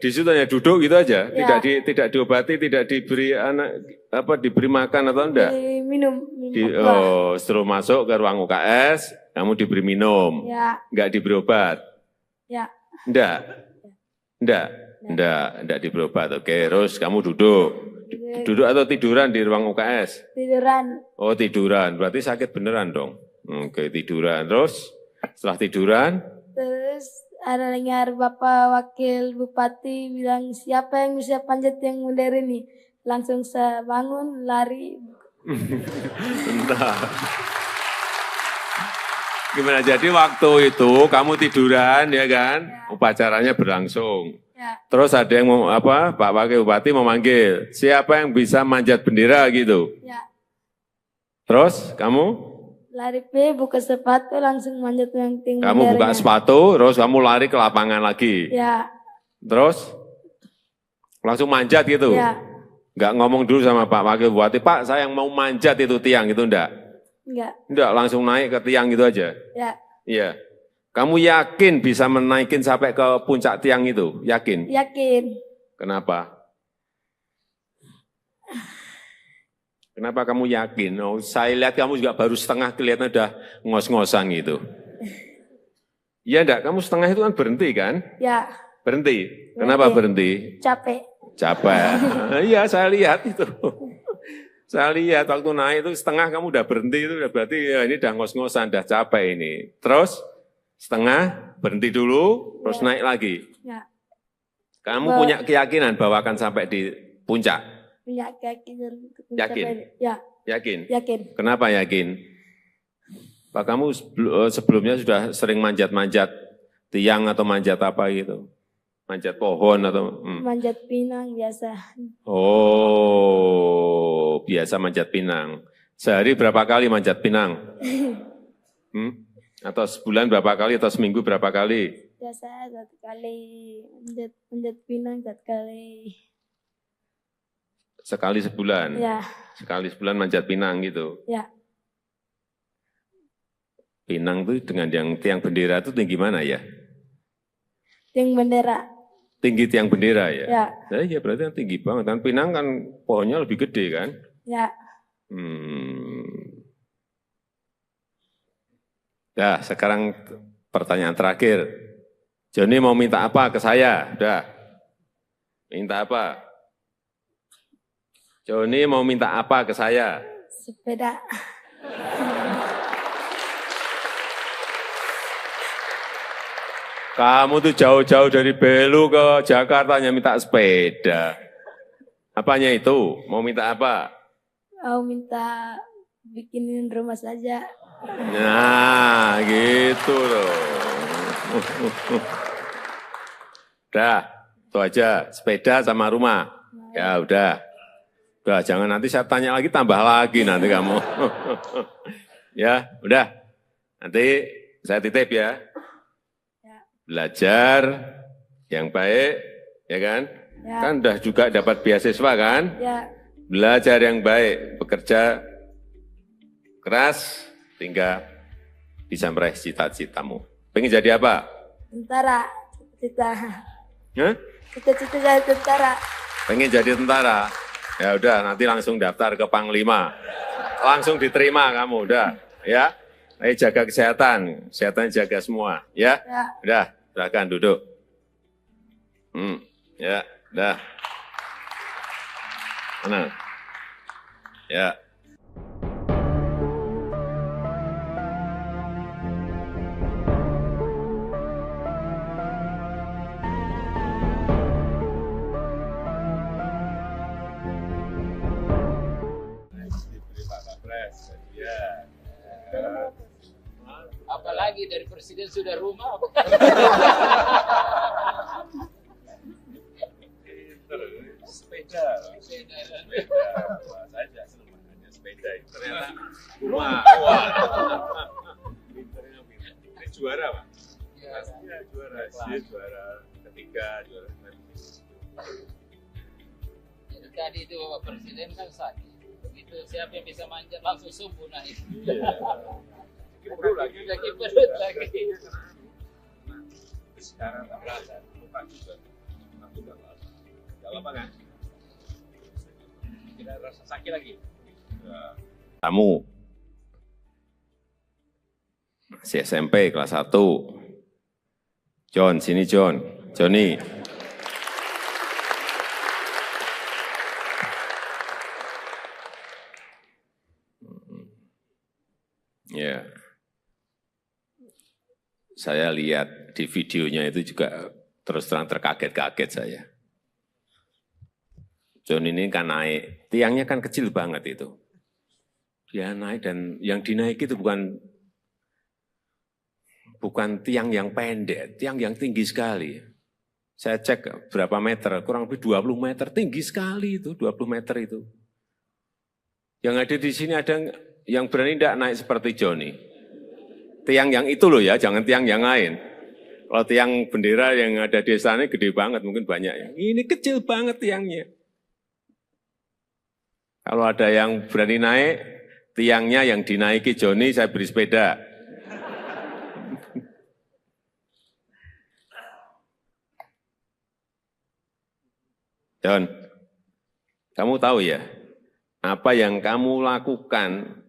di situ hanya duduk gitu aja, Ya. tidak diobati, tidak diberi diberi makan atau enggak? Minum. Suruh masuk ke ruang UKS, kamu diberi minum, Ya. enggak diberi obat? Ya. Enggak diberi obat. Oke, terus kamu duduk atau tiduran di ruang UKS? Tiduran. Oh, tiduran, berarti sakit beneran dong. Oke, tiduran, terus setelah tiduran? Terus ada dengar Bapak Wakil Bupati bilang siapa yang bisa panjat yang modern ini. Langsung saya bangun, lari. Entah. Gimana, jadi waktu itu kamu tiduran ya kan, upacaranya berlangsung. Ya. Terus ada yang Pak Wakil Bupati memanggil, siapa yang bisa manjat bendera gitu. Ya. Terus kamu? Lari buka sepatu langsung manjat yang tinggi. Kamu buka sepatu, terus kamu lari ke lapangan lagi. Ya. Terus langsung manjat gitu. Ya. Enggak ngomong dulu sama Pak Wakil Bupati, Pak saya yang mau manjat itu tiang itu enggak? Enggak, langsung naik ke tiang gitu aja. Ya. Iya. Kamu yakin bisa menaikin sampai ke puncak tiang itu? Yakin? Yakin. Kenapa? Kenapa kamu yakin? Oh, saya lihat kamu juga baru setengah, kelihatan udah ngos-ngosan gitu. Iya enggak? Kamu setengah itu kan berhenti kan? Ya. Berhenti. Kenapa berhenti? Capek. Iya, saya lihat itu. Saya lihat waktu naik itu setengah kamu udah berhenti, itu udah berarti ya ini udah ngos-ngosan, udah capek ini. Terus setengah berhenti dulu, terus naik lagi. Ya. Kamu punya keyakinan bahwa akan sampai di puncak? Punya keyakinan. Yakin? Ya. Yakin? Yakin. Kenapa yakin? Pak, kamu sebelumnya sudah sering manjat-manjat tiang atau manjat apa gitu? Manjat pohon atau? Manjat pinang biasa. Oh, biasa manjat pinang. Sehari berapa kali manjat pinang? Atau sebulan berapa kali atau seminggu berapa kali? Biasa 1 kali manjat pinang 1 kali. Sekali sebulan? Ya. Sekali sebulan manjat pinang gitu? Ya. Pinang itu dengan yang tiang bendera itu tinggi mana ya? Tiang bendera. Tinggi tiang bendera ya? Ya. Nah, iya berarti kan tinggi banget. Kan pinang kan pohonnya lebih gede kan? Ya. Nah, sekarang pertanyaan terakhir. Joni mau minta apa ke saya? Udah. Minta apa? Joni mau minta apa ke saya? Sepeda. Kamu tuh jauh-jauh dari Belu ke Jakarta hanya minta sepeda. Apanya itu? Mau minta apa? Mau minta bikinin rumah saja. Nah, gitu loh. Udah, itu aja. Sepeda sama rumah. Ya udah. Udah, jangan nanti saya tanya lagi, tambah lagi nanti kamu. Ya, udah. Nanti saya titip ya. Belajar yang baik, ya kan? Ya. Kan udah juga dapat beasiswa kan? Ya. Belajar yang baik, bekerja keras, hingga bisa meraih cita-citamu. Pengen jadi apa? Tentara. Cita-cita. Hah? Cita-cita jadi tentara. Pengen jadi tentara? Ya udah, nanti langsung daftar ke Panglima. Langsung diterima kamu, udah. Ya, ayo jaga kesehatan jaga semua. Ya, Ya. udah, silakan duduk. Ya, udah. Tenang. Ya. Diberi Pak Kapres, ya. Apalagi dari presiden sudah rumah. sepeda. Wah, saya juga senang makanya sepeda. Ternyata wah, pinternya pinter. Ini juara Pak? Iya juara. Dia juara ketiga, juara Tadi itu Bapak Presiden kan sakit. Begitu siapa yang bisa manjat langsung subuh naik. Perut lagi. Lagi perut lagi. Sekarang tak berasa, lupa juga. Aku udah lama. Udah lama kan? Tidak rasa sakit lagi. Kamu masih SMP kelas 1. John, sini John. Johnny. Ya. Saya lihat di videonya itu juga terus terang terkaget-kaget saya. John ini kan naik, tiangnya kan kecil banget itu. Dia naik dan yang dinaiki itu bukan tiang yang pendek, tiang yang tinggi sekali. Saya cek berapa meter, kurang lebih 20 meter, tinggi sekali itu, 20 meter itu. Yang ada di sini ada yang berani tidak naik seperti Johnny. Tiang yang itu loh ya, jangan tiang yang lain. Kalau tiang bendera yang ada di sana gede banget, mungkin banyak ya. Ini kecil banget tiangnya. Kalau ada yang berani naik, tiangnya yang dinaiki Johnny, saya beri sepeda. John, kamu tahu ya, apa yang kamu lakukan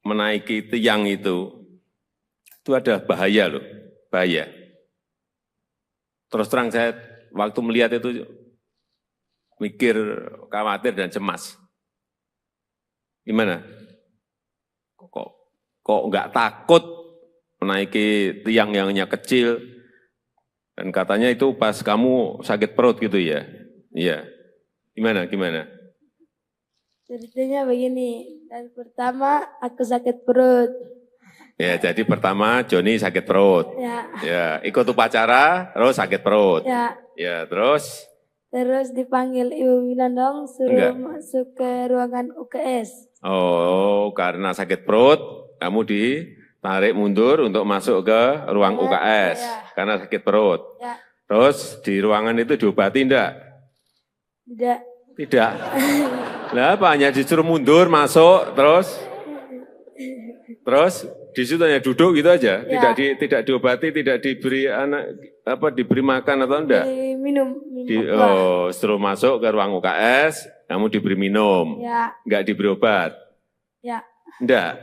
menaiki tiang itu ada bahaya loh, bahaya. Terus terang saya waktu melihat itu mikir, khawatir dan cemas. Gimana? Kok nggak takut menaiki tiang yang hanya kecil? Dan katanya itu pas kamu sakit perut gitu ya? Iya. Gimana? Ceritanya begini, dan pertama aku sakit perut. Ya, jadi pertama Johnny sakit perut. Ya, ikut upacara, terus sakit perut. Ya, terus? Terus dipanggil Ibu Winandong, suruh masuk ke ruangan UKS. Oh, karena sakit perut, kamu ditarik mundur untuk masuk ke ruang UKS. Karena sakit perut. Terus di ruangan itu diobati enggak? Tidak. Lah apa, hanya disuruh mundur, masuk, terus di situ hanya duduk gitu aja, tidak diobati, tidak diberi diberi makan atau enggak? Minum. Setelah masuk ke ruang UKS, kamu diberi minum, enggak diberi obat? Enggak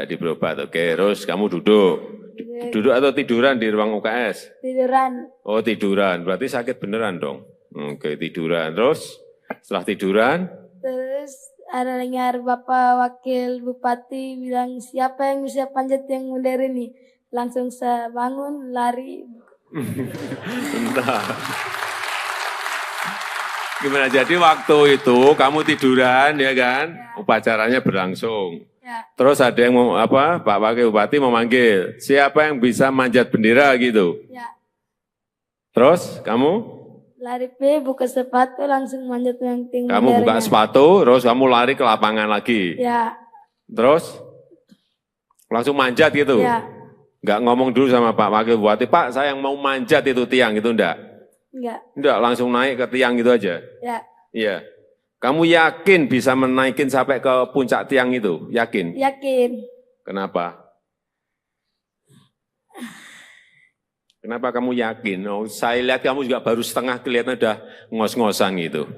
diberi obat. Oke, terus kamu duduk atau tiduran di ruang UKS? Tiduran. Oh tiduran, berarti sakit beneran dong. Oke, tiduran, terus setelah tiduran? Terus ada dengar Bapak Wakil Bupati bilang, siapa yang bisa panjat yang modern ini? Langsung saya bangun, lari. Entah. Gimana, jadi waktu itu kamu tiduran ya kan? Upacaranya berlangsung. Terus ada yang Pak Wakil Bupati memanggil, siapa yang bisa manjat bendera gitu? Terus kamu? Lari buka sepatu langsung manjat yang tinggi. Kamu buka sepatu, terus kamu lari ke lapangan lagi. Terus langsung manjat gitu. Enggak ngomong dulu sama Pak Wakil Bupati, Pak saya yang mau manjat itu tiang itu enggak? Enggak, langsung naik ke tiang gitu aja. Iya. Kamu yakin bisa menaikin sampai ke puncak tiang itu? Yakin? Yakin. Kenapa? Kenapa kamu yakin? Oh, saya lihat kamu juga baru setengah, kelihatan udah ngos-ngosan gitu.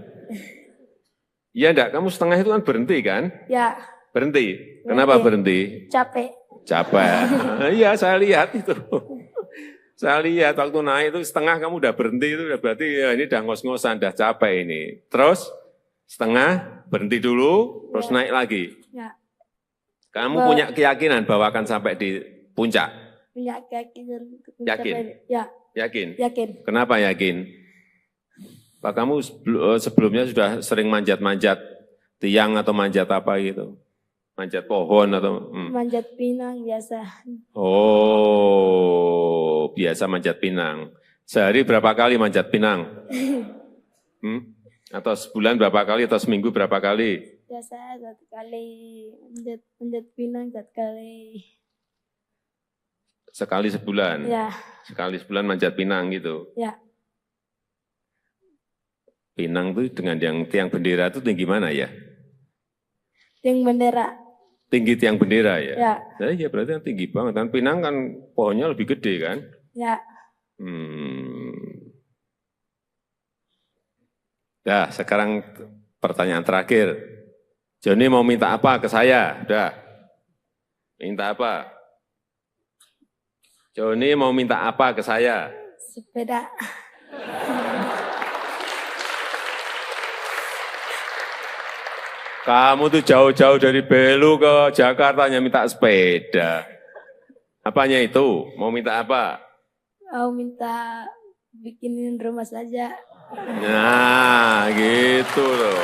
Iya enggak? Kamu setengah itu kan berhenti kan? Berhenti. Kenapa berhenti? Capek. Iya, saya lihat itu. Saya lihat waktu naik itu setengah kamu udah berhenti, itu udah berarti ya ini udah ngos-ngosan, udah capek ini. Terus setengah berhenti dulu, terus naik lagi. Kamu punya keyakinan bahwa akan sampai di puncak? Punya keyakinan. Yakin? Yakin? Yakin. Kenapa yakin? Pak, kamu sebelumnya sudah sering manjat-manjat tiang atau manjat apa gitu? Manjat pohon atau? Manjat pinang biasa. Oh, biasa manjat pinang. Sehari berapa kali manjat pinang? Atau sebulan berapa kali atau seminggu berapa kali? Biasa 1 kali manjat pinang 1 kali. Sekali sebulan? Ya, Sekali sebulan manjat pinang gitu? ya. Pinang itu dengan yang tiang bendera itu tinggi mana ya? Tiang bendera. Tinggi tiang bendera ya? Ya, Nah, iya berarti kan tinggi banget. Kan pinang kan pohonnya lebih gede kan? ya. Nah, sekarang pertanyaan terakhir. Joni mau minta apa ke saya? Udah. Minta apa? Joni mau minta apa ke saya? Sepeda. Kamu tuh jauh-jauh dari Belu ke Jakarta hanya minta sepeda. Apanya itu? Mau minta apa? Mau minta bikinin rumah saja. Nah, gitu loh.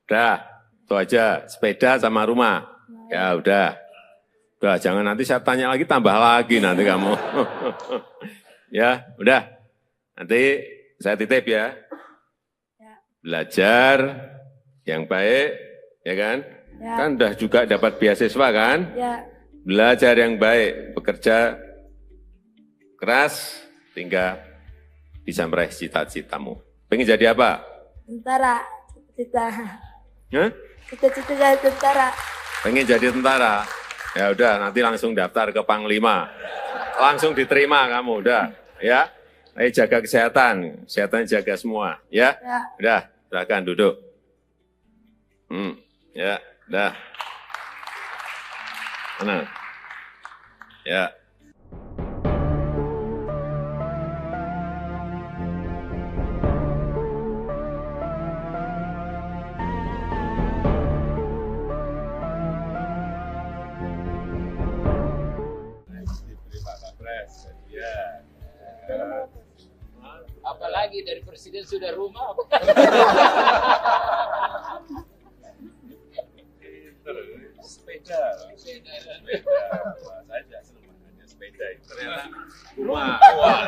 Udah, itu aja. Sepeda sama rumah. Ya udah. Udah, jangan nanti saya tanya lagi, tambah lagi nanti kamu. Ya, udah. Nanti saya titip ya. Belajar yang baik, ya kan? Ya. Kan udah juga dapat beasiswa kan? Ya, Belajar yang baik, bekerja keras, hingga bisa meraih cita-citamu. Pengen jadi apa? tentara. Cita-cita. Hah? Cita-cita saya tentara. Pengen jadi tentara? Ya udah, nanti langsung daftar ke Panglima. Langsung diterima kamu, udah. Ya, ayo jaga kesehatan, kesehatan jaga semua. Ya, Ya. udah, silakan duduk. Ya, udah. Mana? Ya. Diberi Pak Kapres, ya. Apalagi dari presiden sudah rumah. Sepeda. Wah, saya juga senang makanya sepeda. Ternyata rumah. Wah.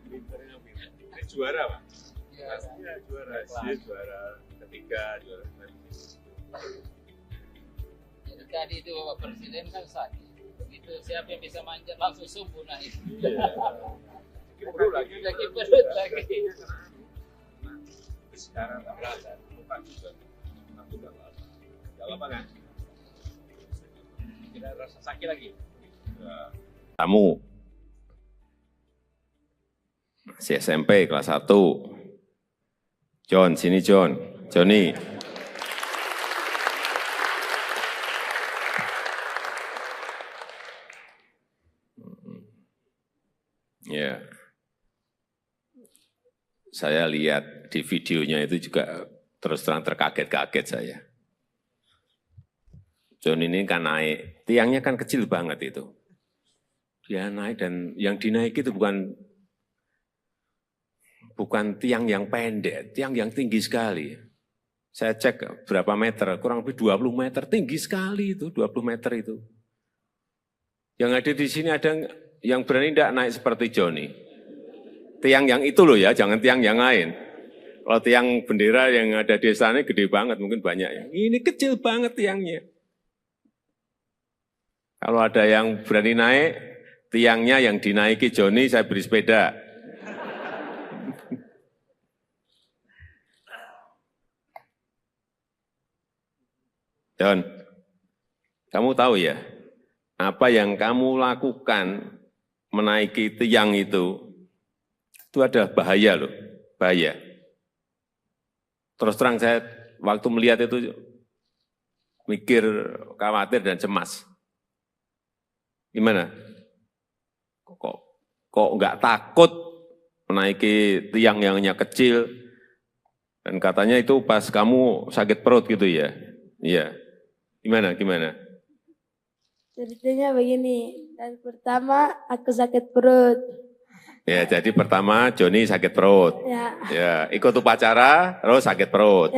Pinternya pinter. Ini juara, Pak? Iya, juara. Dia juara ketiga, juara Jadi tadi itu Bapak Presiden kan sakit. Begitu siapa yang bisa manjat langsung subuh naik. Perlu lagi. Lagi perut lagi. Sekarang tak berasa. Bukan juga. Aku udah lama. Gak lama kan? Tidak rasa sakit lagi. Kamu masih SMP kelas 1. John, sini John. Johnny. Ya. Saya lihat di videonya itu juga terus terang terkaget-kaget saya. John ini kan naik, tiangnya kan kecil banget itu. Dia naik dan yang dinaiki itu bukan tiang yang pendek, tiang yang tinggi sekali. Saya cek berapa meter, kurang lebih 20 meter, tinggi sekali itu, 20 meter itu. Yang ada di sini ada yang berani tidak naik seperti Johnny. Tiang yang itu loh ya, jangan tiang yang lain. Kalau tiang bendera yang ada di sana gede banget, mungkin banyak ya. Ini kecil banget tiangnya. Kalau ada yang berani naik, tiangnya yang dinaiki Johnny, saya beri sepeda. John, kamu tahu ya, apa yang kamu lakukan menaiki tiang itu ada bahaya loh, bahaya. Terus terang saya waktu melihat itu mikir, khawatir dan cemas. Gimana? Kok nggak takut menaiki tiang yang hanya kecil? Dan katanya itu pas kamu sakit perut gitu ya? Iya. Gimana? Ceritanya begini, dan pertama aku sakit perut. Ya, jadi pertama Johnny sakit perut. Ya, ikut upacara, terus sakit perut.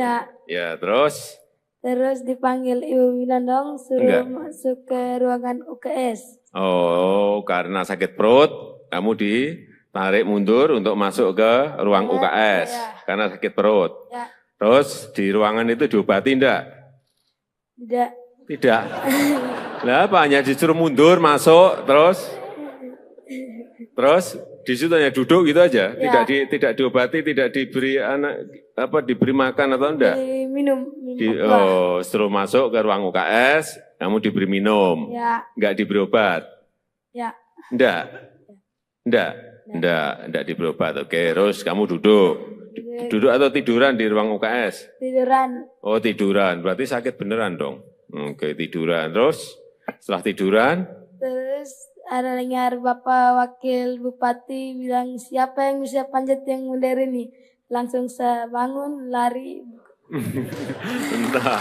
Ya, terus? Terus dipanggil Ibu Winandong, suruh masuk ke ruangan UKS. Oh, karena sakit perut, kamu tarik mundur untuk masuk ke ruang UKS Ya. karena sakit perut. Ya. Terus di ruangan itu diobati enggak? Tidak. Tidak. Lah apa hanya disuruh mundur masuk terus di situ hanya duduk gitu aja, Ya. tidak diobati, tidak diberi diberi makan atau enggak? Minum Suruh masuk ke ruang UKS, kamu diberi minum. Ya. Enggak diberi obat. Ya. Enggak diberi obat. Oke, terus kamu duduk. Duduk atau tiduran di ruang UKS? Tiduran. Oh, tiduran. Berarti sakit beneran dong. Oke, tiduran. Terus setelah tiduran, Terus ada dengar Bapak Wakil Bupati bilang siapa yang bisa panjat yang modern ini. Langsung saya bangun, lari. entah.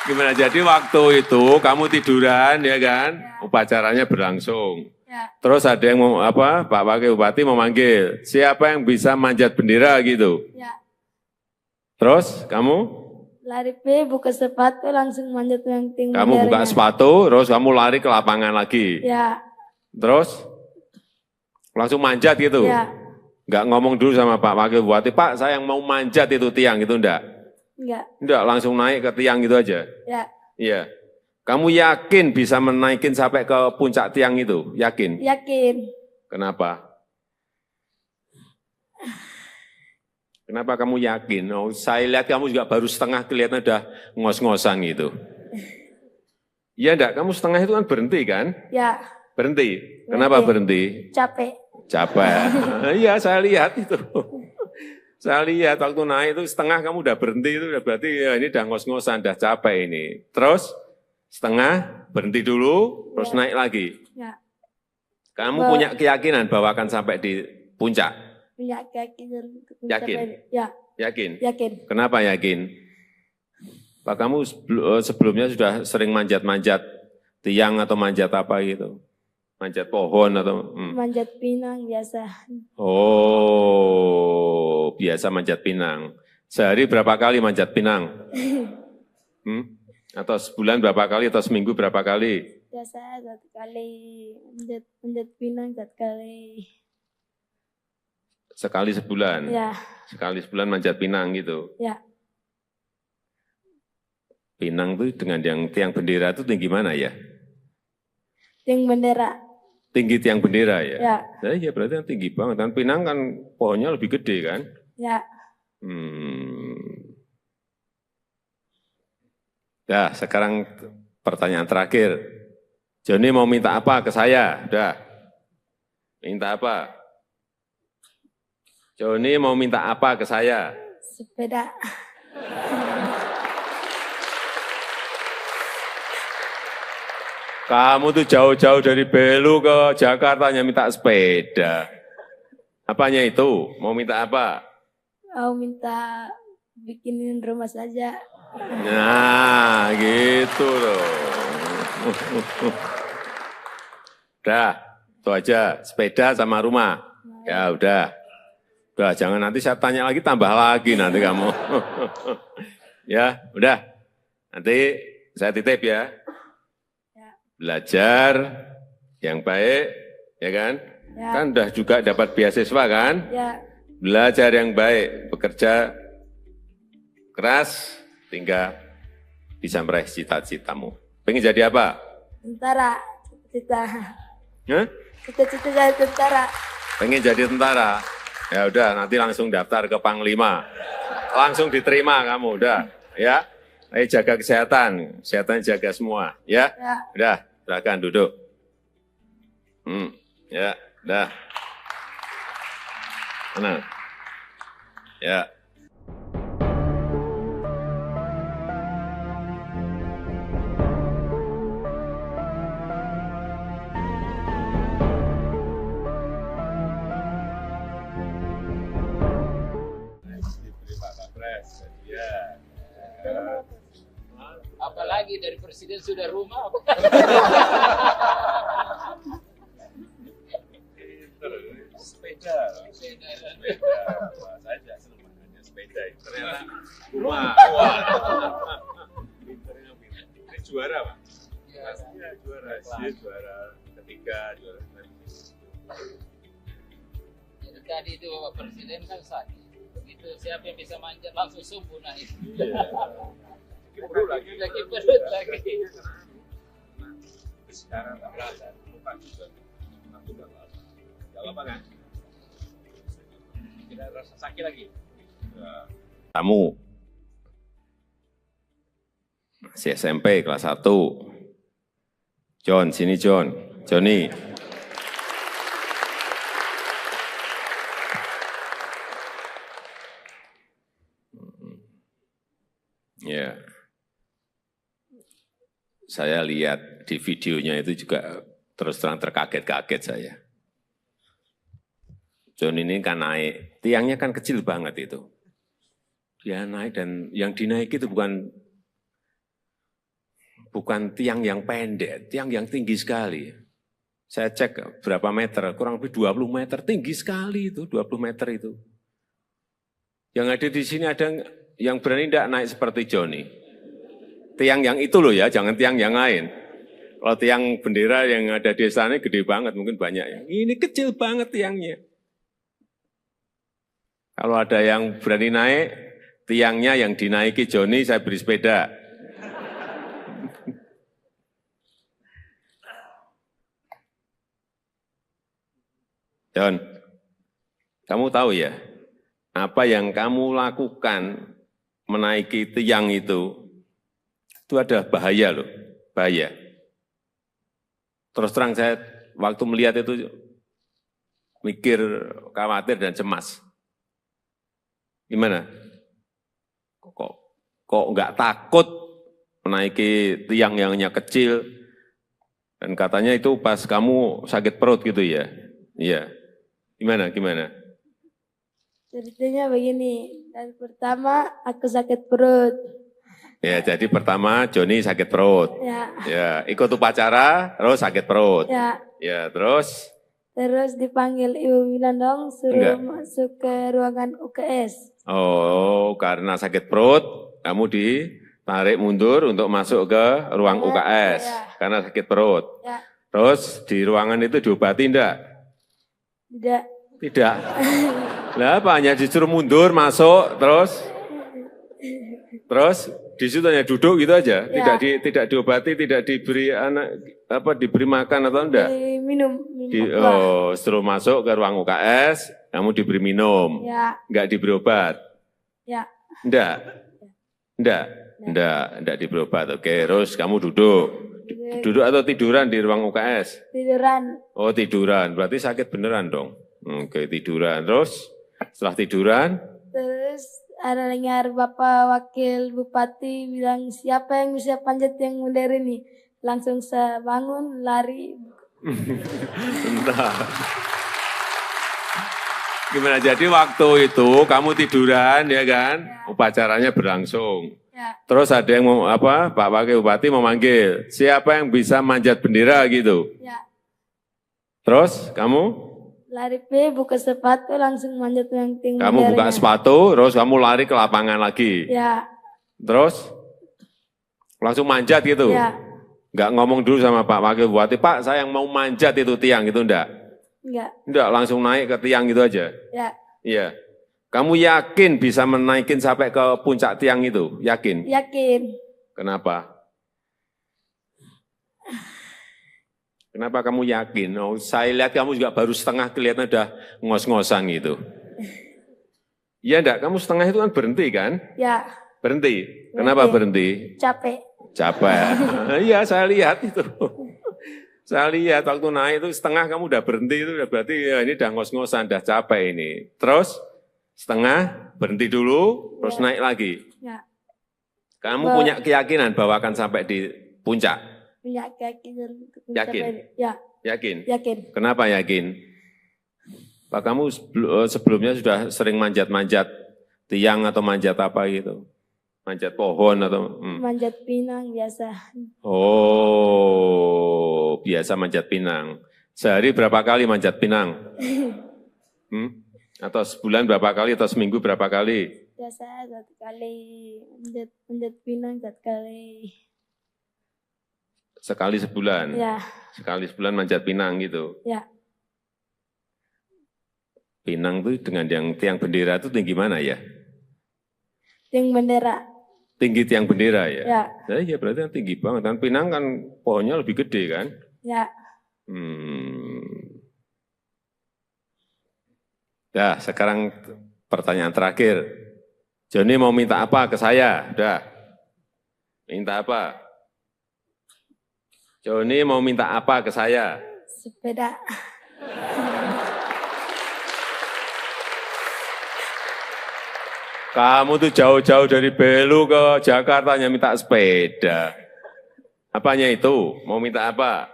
Gimana? Jadi waktu itu kamu tiduran ya kan? Upacaranya berlangsung. Ya. Terus ada yang mau Pak Wakil Bupati memanggil, siapa yang bisa manjat bendera gitu. Ya. Terus kamu? Lari buka sepatu langsung manjat yang tinggi. Kamu buka sepatu, terus kamu lari ke lapangan lagi. Ya. Terus langsung manjat gitu. Ya. Enggak ngomong dulu sama Pak Wakil Bupati, Pak saya yang mau manjat itu tiang itu enggak? Enggak, langsung naik ke tiang gitu aja. Ya. Iya. Kamu yakin bisa menaikin sampai ke puncak tiang itu? Yakin? Yakin. Kenapa? Kenapa kamu yakin? Oh, saya lihat kamu juga baru setengah kelihatan udah ngos-ngosan gitu. Iya enggak? Kamu setengah itu kan berhenti kan? Ya. Berhenti. Kenapa berhenti? Capek. Capek. Iya, saya lihat itu. Saya lihat waktu naik itu setengah kamu udah berhenti itu berarti ya ini udah ngos-ngosan, udah capek ini. Terus setengah berhenti dulu, terus naik lagi. Ya. Kamu punya keyakinan bahwa akan sampai di puncak? Punya keyakinan. Yakin? Ya. Yakin? Yakin. Kenapa yakin? Pak kamu sebelumnya sudah sering manjat-manjat tiang atau manjat apa gitu? Manjat pohon atau? Manjat pinang biasa. Oh, biasa manjat pinang. Sehari berapa kali manjat pinang? Atau sebulan berapa kali atau seminggu berapa kali? Biasa 1 kali manjat pinang 1 kali. Sekali sebulan? Ya. Sekali sebulan manjat pinang gitu? Ya. Pinang itu dengan yang tiang bendera itu tinggi mana ya? Tiang bendera. Tinggi tiang bendera ya? Ya. Ya berarti kan tinggi banget. Kan pinang kan pohonnya lebih gede kan? Ya. Ya, sekarang pertanyaan terakhir. Joni mau minta apa ke saya? Udah. Minta apa? Joni mau minta apa ke saya? Sepeda. Kamu tuh jauh-jauh dari Belu ke Jakarta hanya minta sepeda. Apanya itu? Mau minta apa? Mau minta bikinin rumah saja. Nah, gitu loh. Udah, itu aja. Sepeda sama rumah. Ya udah. Udah, jangan nanti saya tanya lagi, tambah lagi nanti kamu. Ya, udah. Nanti saya titip ya. Belajar yang baik, ya kan? Ya. Kan udah juga dapat beasiswa kan? Ya. Belajar yang baik, bekerja keras, hingga bisa meraih cita-citamu. Pengen jadi apa? Tentara. Cita-cita. Hah? Cita-cita jadi tentara. Pengen jadi tentara? Ya udah, nanti langsung daftar ke Panglima. Langsung diterima kamu, udah. Ya, ayo jaga kesehatan. Kesehatan jaga semua, ya? Ya. Udah, silakan duduk. Ya, udah. Tenang. Ya. Diberi Pak Kapres, ya. Apalagi dari presiden sudah rumah. Sepeda. Wah, saya tidak senang makanya sepeda. Ternyata rumah. Pinternya pinter. Ini juara Pak? Iya, juara. Dia juara ketiga, juara Jadi tadi itu Bapak Presiden kan sakit. Begitu siapa yang bisa manjat langsung subuh naik. Sakit perut lagi. Sakit perut lagi. Sekarang tak berasa, lupa juga. Aku udah lama. Gak apa kan? Tidak rasa sakit lagi. Kamu masih SMP kelas 1. John, sini John. Johnny. Ya. Saya lihat di videonya itu juga terus terang terkaget-kaget saya. John ini kan naik, tiangnya kan kecil banget itu. Dia naik dan yang dinaiki itu bukan tiang yang pendek, tiang yang tinggi sekali. Saya cek berapa meter, kurang lebih 20 meter, tinggi sekali itu, 20 meter itu. Yang ada di sini ada yang berani tidak naik seperti Johnny. Tiang yang itu loh ya, jangan tiang yang lain. Kalau tiang bendera yang ada di sana gede banget, mungkin banyak ya. Ini kecil banget tiangnya. Kalau ada yang berani naik, tiangnya yang dinaiki Johnny, saya beri sepeda. John, kamu tahu ya, apa yang kamu lakukan menaiki tiang itu ada bahaya loh, bahaya. Terus terang saya waktu melihat itu mikir, khawatir dan cemas. Gimana? Kok nggak takut menaiki tiang yang hanya kecil? Dan katanya itu pas kamu sakit perut gitu ya? Iya. Gimana? Ceritanya begini, dari pertama aku sakit perut. Ya, jadi pertama Johnny sakit perut. Ya, ikut upacara, terus sakit perut. Ya, terus? Terus dipanggil Ibu Minandong, suruh masuk ke ruangan UKS. Oh, karena sakit perut, kamu ditarik mundur untuk masuk ke ruang UKS. Karena sakit perut. Terus di ruangan itu diobati enggak? Tidak. Lah apa, hanya disuruh mundur, masuk, terus di situ hanya duduk gitu aja, tidak diobati, tidak diberi diberi makan atau enggak? Minum. Setelah masuk ke ruang UKS, kamu diberi minum, enggak diberi obat? Enggak diberi obat. Oke, terus kamu duduk atau tiduran di ruang UKS? Tiduran. Oh, tiduran, berarti sakit beneran dong. Oke, tiduran. Terus setelah tiduran? Terus ada dengar Bapak Wakil Bupati bilang, siapa yang bisa panjat yang modern ini? Langsung saya bangun, lari. Entah. Gimana, jadi waktu itu kamu tiduran ya kan? Upacaranya berlangsung. Terus ada yang Pak Wakil Bupati memanggil, siapa yang bisa manjat bendera gitu? Terus kamu? Lari buka sepatu langsung manjat yang tinggi. Kamu buka sepatu, terus kamu lari ke lapangan lagi. Terus langsung manjat gitu. Enggak ngomong dulu sama Pak Wakil Bupati, Pak saya yang mau manjat itu tiang itu enggak? Enggak, langsung naik ke tiang gitu aja. Iya. Kamu yakin bisa menaikin sampai ke puncak tiang itu? Yakin? Yakin. Kenapa? Kenapa kamu yakin? Oh, saya lihat kamu juga baru setengah, kelihatan udah ngos-ngosan gitu. Iya enggak? Kamu setengah itu kan berhenti kan? Ya. Berhenti. Kenapa berhenti? Capek. Iya, saya lihat itu. Saya lihat waktu naik itu setengah kamu udah berhenti, itu udah berarti ya ini udah ngos-ngosan, udah capek ini. Terus setengah berhenti dulu, terus naik lagi. Kamu punya keyakinan bahwa akan sampai di puncak? Punya keyakinan. Yakin? Yakin? Yakin. Kenapa yakin? Pak, kamu sebelumnya sudah sering manjat-manjat tiang atau manjat apa gitu? Manjat pohon atau? Manjat pinang biasa. Oh, biasa manjat pinang. Sehari berapa kali manjat pinang? Atau sebulan berapa kali atau seminggu berapa kali? Biasa 1 kali manjat pinang 1 kali. Sekali sebulan? Ya. Sekali sebulan manjat pinang gitu? Ya. Pinang tuh dengan yang tiang bendera itu tinggi mana ya? Tiang bendera. Tinggi tiang bendera ya? Ya. Nah, iya berarti kan tinggi banget. Dan Pinang kan pohonnya lebih gede kan? Ya. Nah, sekarang pertanyaan terakhir. Joni mau minta apa ke saya? Udah. Minta apa? Joni mau minta apa ke saya? Sepeda. Kamu tuh jauh-jauh dari Belu ke Jakarta hanya minta sepeda. Apanya itu? Mau minta apa?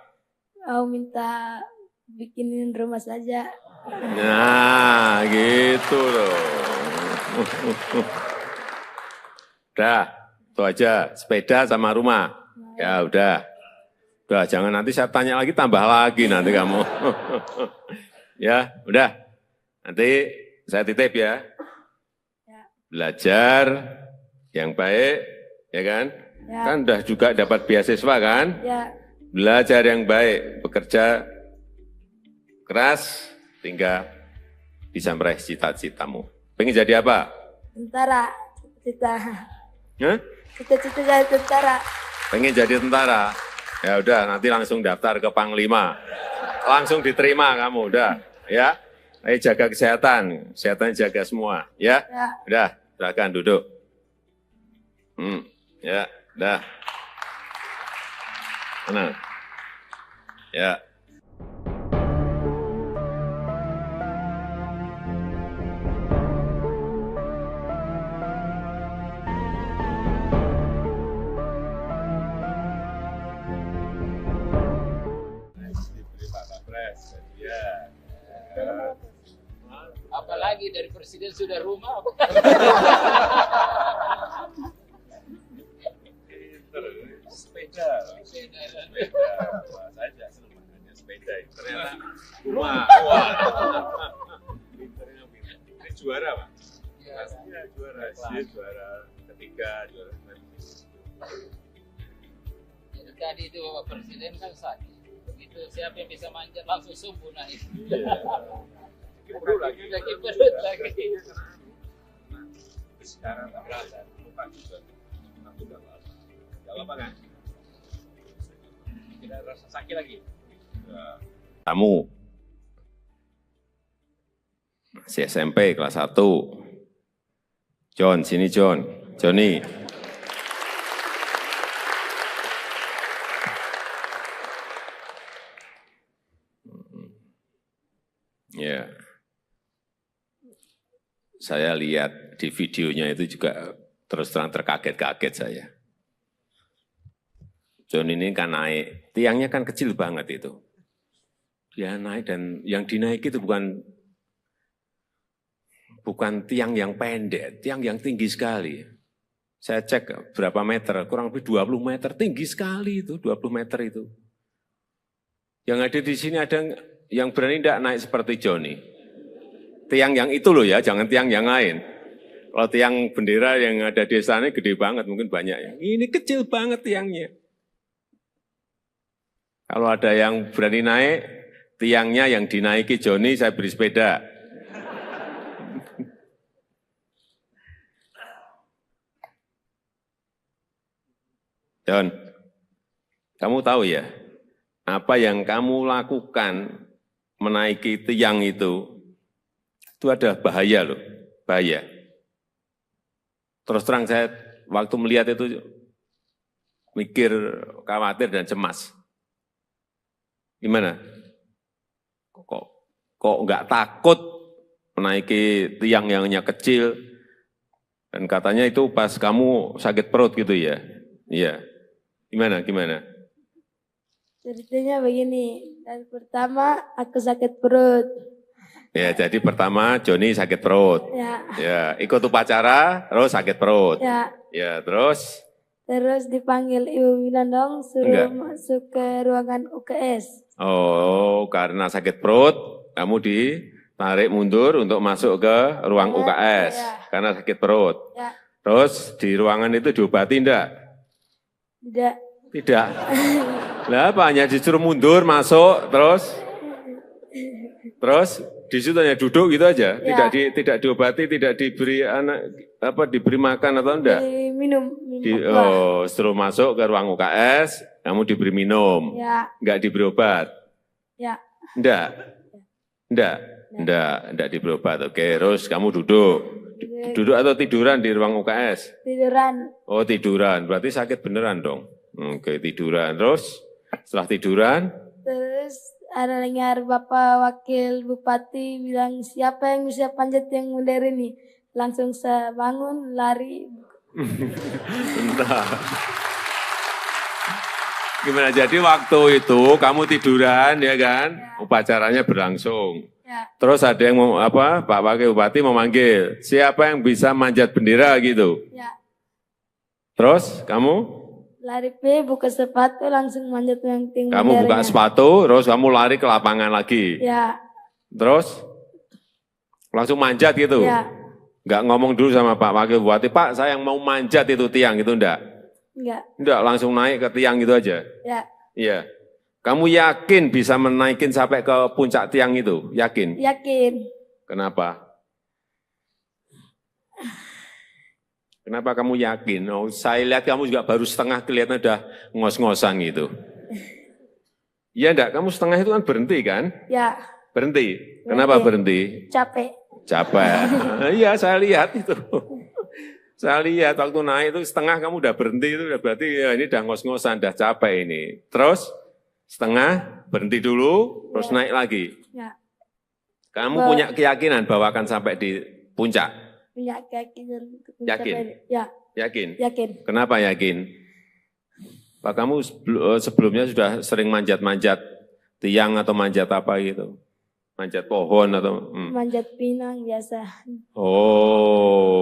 Mau minta bikinin rumah saja. Nah, gitu loh. Udah, itu aja. Sepeda sama rumah. Ya udah. Udah, jangan nanti saya tanya lagi, tambah lagi nanti kamu. Ya, udah. Nanti saya titip ya. Belajar yang baik, ya kan? Ya. Kan udah juga dapat beasiswa kan? Ya. Belajar yang baik, bekerja keras, hingga bisa meraih cita-citamu. Pengen jadi apa? Tentara. Cita-cita. Hah? Cita-cita jadi tentara. Pengen jadi tentara? Ya udah, nanti langsung daftar ke Panglima. Langsung diterima kamu, udah. Ya, ayo jaga kesehatan, kesehatannya jaga semua. Ya, Ya. udah, silakan duduk. Ya, udah. Tenang. Ya. Diberi Pak Kapres, ya. Apalagi dari presiden sudah rumah. Sepeda. Wah, saya juga senang makanya sepeda. Ternyata rumah. Wah. Pinternya pinter. Ini juara Pak? Pastinya juara. Dia juara ketiga, juara Jadi tadi itu Bapak Presiden kan sakit. Begitu siapa yang bisa manjat langsung sembuh naik. perut lagi. Lagi perut lagi. Sekarang tak berasa, lupa juga. Aku udah apa? Gak apa kan? Tidak rasa sakit lagi. Kamu masih SMP kelas 1. John, sini John. Joni. Ya. Saya lihat di videonya itu juga terus terang terkaget-kaget saya. John ini kan naik, tiangnya kan kecil banget itu. Dia naik dan yang dinaiki itu bukan tiang yang pendek, tiang yang tinggi sekali. Saya cek berapa meter, kurang lebih 20 meter, tinggi sekali itu, 20 meter itu. Yang ada di sini ada yang berani tidak naik seperti Joni. Tiang yang itu loh ya, jangan tiang yang lain. Kalau tiang bendera yang ada di sana gede banget, mungkin banyak ya. Ini kecil banget tiangnya. Kalau ada yang berani naik, tiangnya yang dinaiki Joni, saya beri sepeda. John, kamu tahu ya, apa yang kamu lakukan menaiki tiang itu ada bahaya loh, bahaya. Terus terang saya waktu melihat itu mikir, khawatir dan cemas. Gimana? Kok nggak takut menaiki tiang yang hanya kecil? Dan katanya itu pas kamu sakit perut gitu ya? Iya. Gimana? Ceritanya begini, dan pertama aku sakit perut. Ya, jadi pertama Joni sakit perut. Ya, ikut upacara, terus sakit perut. Ya, terus? Terus dipanggil Ibu Winandong, suruh masuk ke ruangan UKS. Oh, karena sakit perut, kamu ditarik mundur untuk masuk ke ruang UKS. Karena sakit perut. Ya. Terus di ruangan itu diobati enggak? Tidak. Lah apa, hanya disuruh mundur, masuk, terus Di situ hanya duduk gitu aja, Ya. tidak diobati, tidak diberi diberi makan atau enggak? Minum obat. Setelah masuk ke ruang UKS, kamu diberi minum, Ya, enggak diberi obat, ya, enggak diberi obat. Oke, terus kamu duduk atau tiduran di ruang UKS? tiduran. Oh tiduran, berarti sakit beneran dong. Oke tiduran, terus setelah tiduran, Terus ada dengar Bapak Wakil Bupati bilang siapa yang bisa panjat yang modern ini. Langsung saya bangun, lari. entah. Gimana, jadi waktu itu kamu tiduran ya kan, upacaranya berlangsung. Ya, Terus ada yang Pak Wakil Bupati memanggil, siapa yang bisa manjat bendera gitu. ya. Terus kamu Lari buka sepatu langsung manjat yang tinggi. buka sepatu, terus kamu lari ke lapangan lagi. Ya, Terus langsung manjat gitu. ya, Enggak ngomong dulu sama Pak Wakil Bupati, Pak saya yang mau manjat itu tiang itu enggak? enggak. Enggak, langsung naik ke tiang gitu aja. Ya, Iya. Kamu yakin bisa menaikin sampai ke puncak tiang itu? Yakin? yakin. Kenapa? Kenapa kamu yakin? Oh, saya lihat kamu juga baru setengah kelihatan udah ngos-ngosan gitu. Iya enggak? Kamu setengah itu kan berhenti kan? Ya, Berhenti. Kenapa berhenti? capek. Capek. Iya, saya lihat itu. Saya lihat waktu naik itu setengah kamu udah berhenti itu udah berarti ya ini udah ngos-ngosan, udah capek ini. Terus setengah berhenti dulu, terus naik lagi. Ya, Kamu punya keyakinan bahwa akan sampai di puncak? punya keyakinan. Yakin? Ya, Yakin? yakin. Kenapa yakin? Pak kamu sebelumnya sudah sering manjat-manjat tiang atau manjat apa gitu? Manjat pohon atau? Manjat pinang biasa. Oh,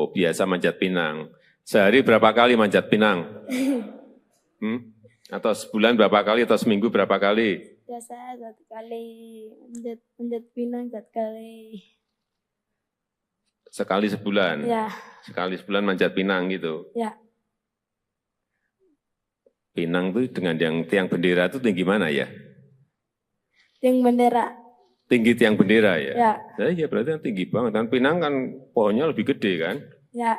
biasa manjat pinang. Sehari berapa kali manjat pinang? Atau sebulan berapa kali atau seminggu berapa kali? Biasa 1 kali manjat pinang 1 kali. Sekali sebulan? Ya, Sekali sebulan manjat pinang gitu? ya. Pinang tuh dengan yang tiang bendera itu tinggi mana ya? Yang bendera. Tinggi tiang bendera ya? Ya, Iya berarti kan tinggi banget. Dan pinang kan pohonnya lebih gede kan? ya.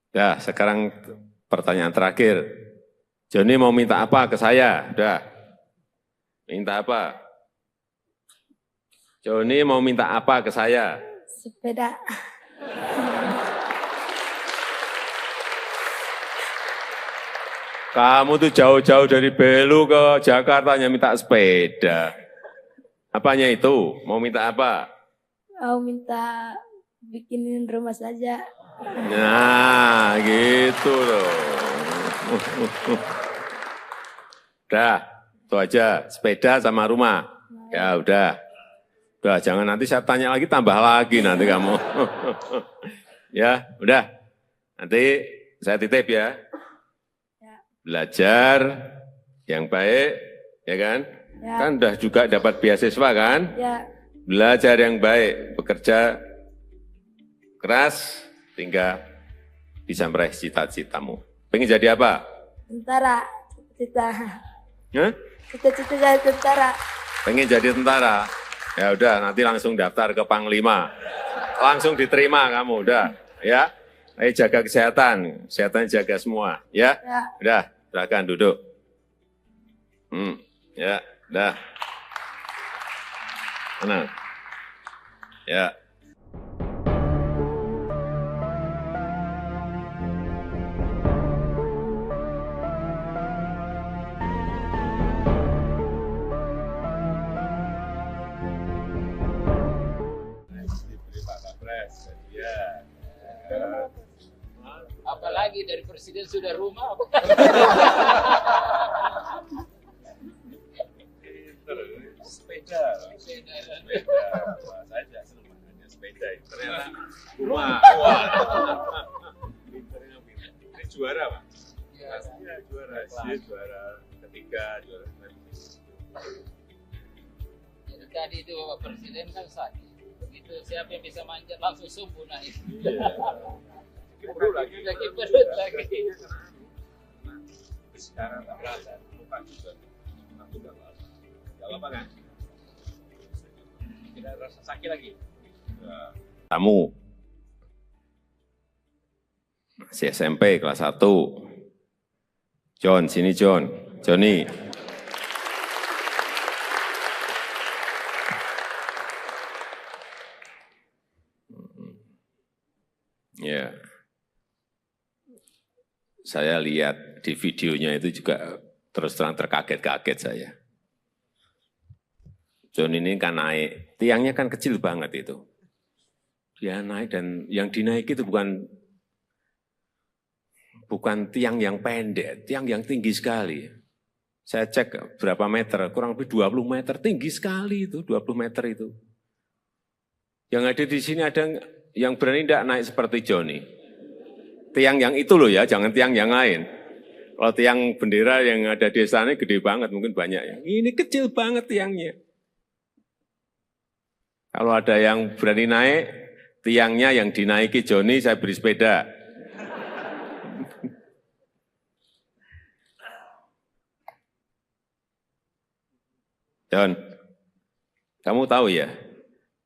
Dah, sekarang pertanyaan terakhir. Joni mau minta apa ke saya? Udah. Minta apa? Joni mau minta apa ke saya? Sepeda. Kamu tuh jauh-jauh dari Belu ke Jakarta hanya minta sepeda. Apanya itu? Mau minta apa? Mau minta bikinin rumah saja. Nah, gitu loh. Udah, itu aja. Sepeda sama rumah. Ya udah. Udah, jangan nanti saya tanya lagi, tambah lagi nanti kamu. Ya, udah. Nanti saya titip ya. Belajar yang baik, ya kan? Ya. Kan udah juga dapat beasiswa kan? Ya, Belajar yang baik, bekerja keras, hingga bisa meraih cita-citamu. Pengen jadi apa? tentara. Cita-cita. Hah? Cita-cita jadi tentara. Pengen jadi tentara? Ya udah, nanti langsung daftar ke Panglima. Langsung diterima kamu, udah. Ya, ayo jaga kesehatan. Kesehatan jaga semua, ya. Ya. Udah, silakan duduk. Ya, udah. Mana? Ya. Diberi Pak Kapres, ya. Apalagi dari presiden sudah rumah. Sepeda. Sepeda. Wah, saya tidak senang makanya sepeda itu. Ternyata rumah. Wah. Pinternya pinter. Ini juara, Pak. Pastinya juara. Dia juara ketiga, juara Jadi tadi itu Bapak Presiden kan sakit. Begitu siapa yang bisa manjat langsung subuh naik. Perlu lagi. Lagi perut lagi. Sekarang tak berasa. Lupa juga. Satu nggak apa-apa. Nggak apa-apa kan? Tidak rasa sakit lagi. Kamu masih SMP kelas 1. John, sini John. Johnny. Ya. Saya lihat di videonya itu juga terus terang terkaget-kaget saya. John ini kan naik, tiangnya kan kecil banget itu. Dia naik dan yang dinaiki itu bukan tiang yang pendek, tiang yang tinggi sekali. Saya cek berapa meter, kurang lebih 20 meter, tinggi sekali itu, 20 meter itu. Yang ada di sini ada yang berani tidak naik seperti Johnny. Tiang yang itu loh ya, jangan tiang yang lain. Kalau tiang bendera yang ada di sana gede banget, mungkin banyak ya. Ini kecil banget tiangnya. Kalau ada yang berani naik, tiangnya yang dinaiki Johnny, saya beri sepeda. John, kamu tahu ya,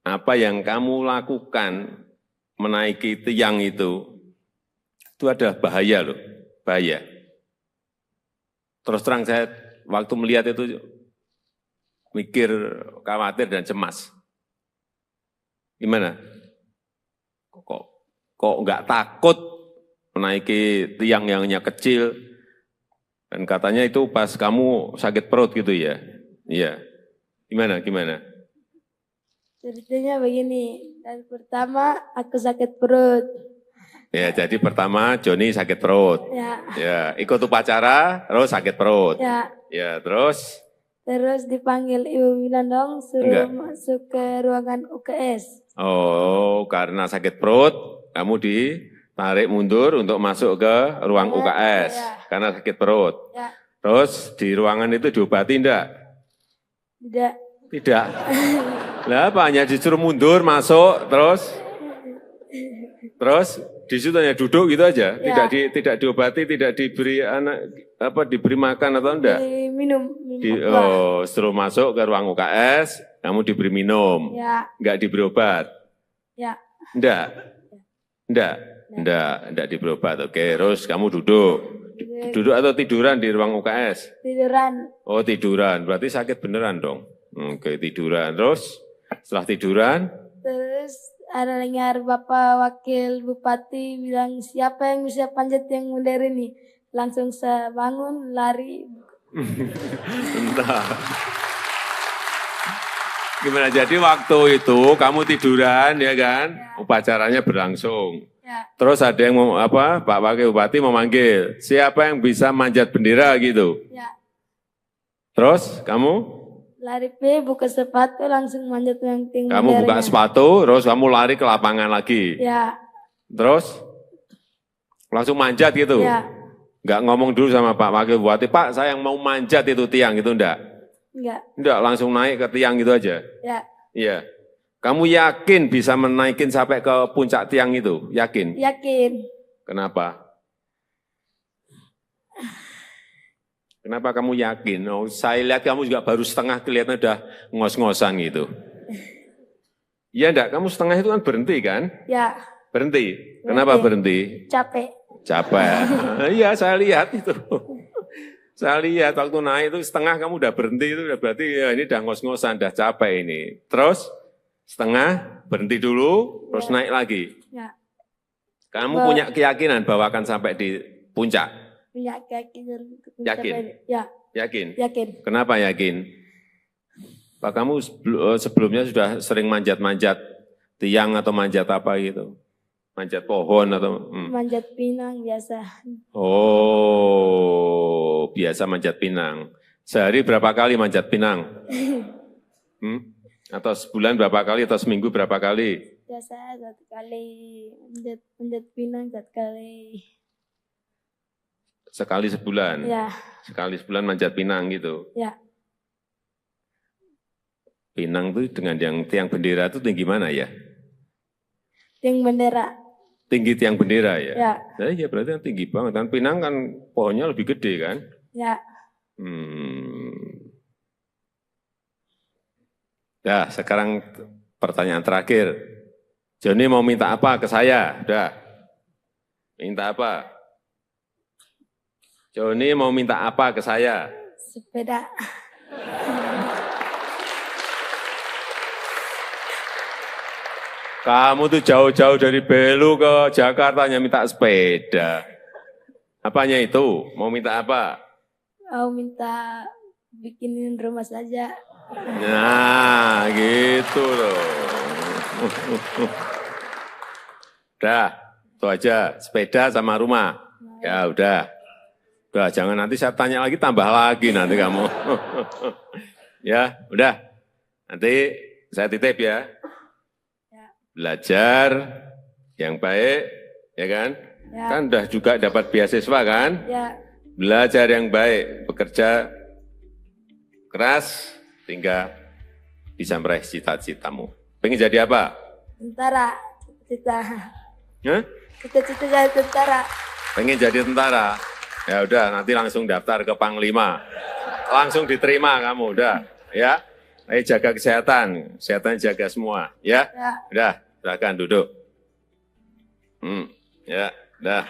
apa yang kamu lakukan menaiki tiang itu ada bahaya loh, bahaya. Terus terang saya waktu melihat itu mikir, khawatir dan cemas. Gimana? Kok nggak takut menaiki tiang yang hanya kecil? Dan katanya itu pas kamu sakit perut gitu ya? Iya. Gimana? Ceritanya begini, dan pertama aku sakit perut. Ya, jadi pertama Johnny sakit perut. Ya, ikut upacara, terus sakit perut. Ya, terus? Terus dipanggil Ibu Winandong, suruh masuk ke ruangan UKS. Oh, karena sakit perut, kamu ditarik mundur untuk masuk ke ruang UKS. Karena sakit perut. Terus di ruangan itu diobati enggak? Tidak. Lah apa, hanya disuruh mundur, masuk, terus di situ hanya duduk gitu aja, tidak diobati, tidak diberi diberi makan atau enggak? Minum. Suruh masuk ke ruang UKS, kamu diberi minum, enggak diberi obat? Enggak diberi obat. Oke, terus kamu duduk atau tiduran di ruang UKS? Tiduran. Oh, tiduran, berarti sakit beneran dong. Oke, tiduran, terus setelah tiduran? Terus ada dengar Bapak Wakil Bupati bilang, siapa yang bisa panjat yang modern ini? Langsung saya bangun, lari. Entah. Gimana, jadi waktu itu kamu tiduran ya kan? Upacaranya berlangsung. Terus ada yang Pak Wakil Bupati memanggil, siapa yang bisa manjat bendera gitu? Terus kamu? Lari buka sepatu langsung manjat yang tinggi. Kamu buka sepatu, terus kamu lari ke lapangan lagi. Terus langsung manjat gitu. Enggak ngomong dulu sama Pak Wakil Bupati, Pak saya yang mau manjat itu tiang gitu enggak? Enggak, langsung naik ke tiang gitu aja. Iya. Kamu yakin bisa menaikin sampai ke puncak tiang itu? Yakin? Yakin. Kenapa? Kenapa kamu yakin? Oh, saya lihat kamu juga baru setengah, kelihatan udah ngos-ngosan gitu. Iya enggak? Kamu setengah itu kan berhenti kan? Berhenti. Kenapa berhenti? Capek. Iya, saya lihat itu. Saya lihat waktu naik itu setengah kamu udah berhenti, itu udah berarti ya ini udah ngos-ngosan, udah capek ini. Terus setengah berhenti dulu, terus naik lagi. Kamu punya keyakinan bahwa akan sampai di puncak? Punya keyakinan. Yakin? Yakin? Yakin. Kenapa yakin? Pak, kamu sebelumnya sudah sering manjat-manjat tiang atau manjat apa gitu? Manjat pohon atau? Manjat pinang biasa. Oh, biasa manjat pinang. Sehari berapa kali manjat pinang? Atau sebulan berapa kali atau seminggu berapa kali? Biasa 1 kali, manjat pinang 1 kali. Sekali sebulan? Sekali sebulan manjat pinang gitu? Pinang itu dengan yang tiang bendera itu tinggi mana ya? Tiang bendera. Tinggi tiang bendera ya? Iya berarti kan tinggi banget kan. Pinang kan pohonnya lebih gede kan? Dah, sekarang pertanyaan terakhir. Joni mau minta apa ke saya? Udah. Minta apa? Joni mau minta apa ke saya? Sepeda. Kamu tuh jauh-jauh dari Belu ke Jakarta hanya minta sepeda. Apanya itu? Mau minta apa? Mau minta bikinin rumah saja. Nah, gitu loh. Udah, itu aja. Sepeda sama rumah. Ya udah. Udah, jangan nanti saya tanya lagi, tambah lagi nanti kamu. Ya, udah. Nanti saya titip ya. Belajar yang baik, ya kan? Ya. Kan udah juga dapat beasiswa kan? Ya, Belajar yang baik, bekerja keras, sehingga bisa meraih cita-citamu. Pengen jadi apa? tentara. Cita-cita. Hah? Cita-cita jadi tentara. Pengen jadi tentara? Ya udah, nanti langsung daftar ke Panglima. Langsung diterima kamu, udah. Ya, jaga kesehatan, kesehatan jaga semua. Ya, Ya. udah, silakan duduk. Ya, udah.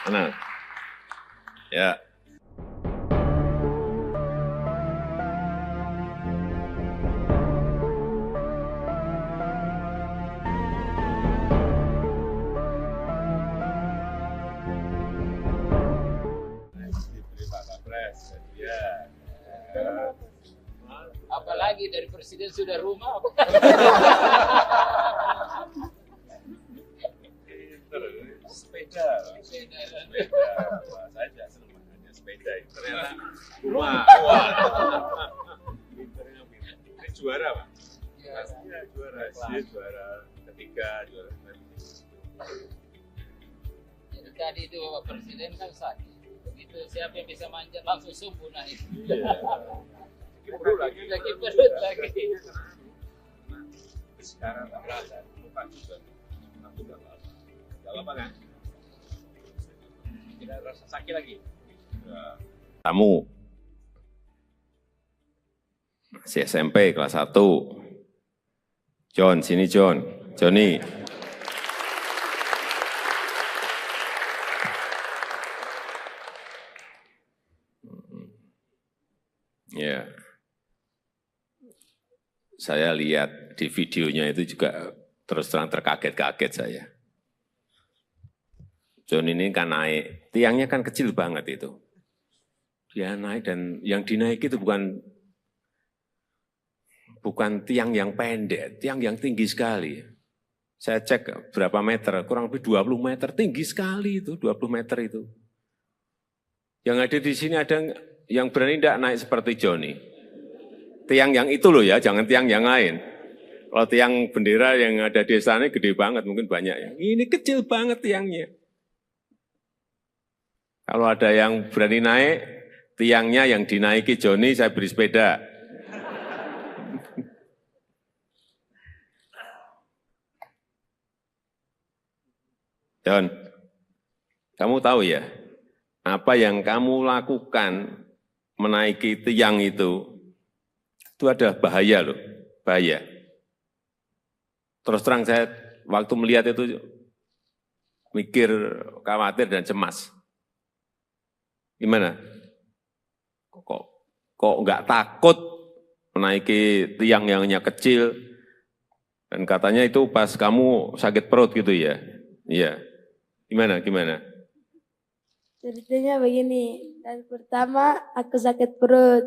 Tenang. Ya. Diberi Pak Kapres, ya. Apalagi dari presiden sudah rumah. Sepeda. Sepeda. Wah, saya tidak senang makanya sepeda. Ternyata rumah. Wah. Pinternya pinter. Ini juara, Pak. Iya, juara. Dia juara ketiga, juara Jadi tadi itu Bapak Presiden kan sakit. Begitu siapa yang bisa manjat langsung sembuh naik. Iya. Perut lagi. Lagi perut lagi. Sekarang tak berasa. Lupa juga. Aku udah lama. Udah lama kan? Tidak rasa sakit lagi. Ya. Kamu masih SMP kelas 1. John, sini John. Joni. Ya. Saya lihat di videonya itu juga terus terang terkaget-kaget saya. John ini kan naik, tiangnya kan kecil banget itu. Dia naik dan yang dinaiki itu bukan tiang yang pendek, tiang yang tinggi sekali. Saya cek berapa meter, kurang lebih 20 meter, tinggi sekali itu, 20 meter itu. Yang ada di sini ada yang berani tidak naik seperti Joni. Tiang yang itu loh ya, jangan tiang yang lain. Kalau tiang bendera yang ada di sana gede banget, mungkin banyak ya. Ini kecil banget tiangnya. Kalau ada yang berani naik, tiangnya yang dinaiki Joni, saya beri sepeda. John, kamu tahu ya, apa yang kamu lakukan menaiki tiang itu ada bahaya loh, bahaya. Terus terang saya waktu melihat itu mikir, khawatir dan cemas. Gimana? Kok nggak takut menaiki tiang yang hanya kecil? Dan katanya itu pas kamu sakit perut gitu ya? Iya. Gimana? Ceritanya begini, dan pertama aku sakit perut.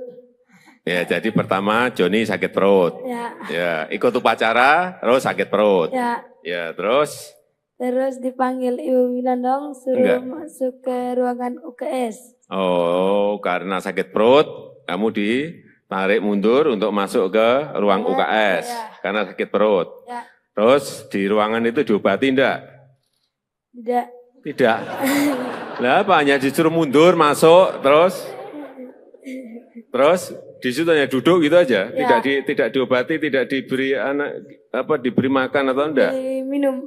Ya, jadi pertama Joni sakit perut. Ya, ikut upacara, terus sakit perut. Ya, terus? Terus dipanggil Ibu Winandong, suruh masuk ke ruangan UKS. Oh, karena sakit perut, kamu ditarik mundur untuk masuk ke ruang UKS. Karena sakit perut. Terus di ruangan itu diobati enggak? Tidak. Lah apa, hanya disuruh mundur, masuk, terus di situ hanya duduk gitu aja, tidak diobati, tidak diberi diberi makan atau enggak? Minum.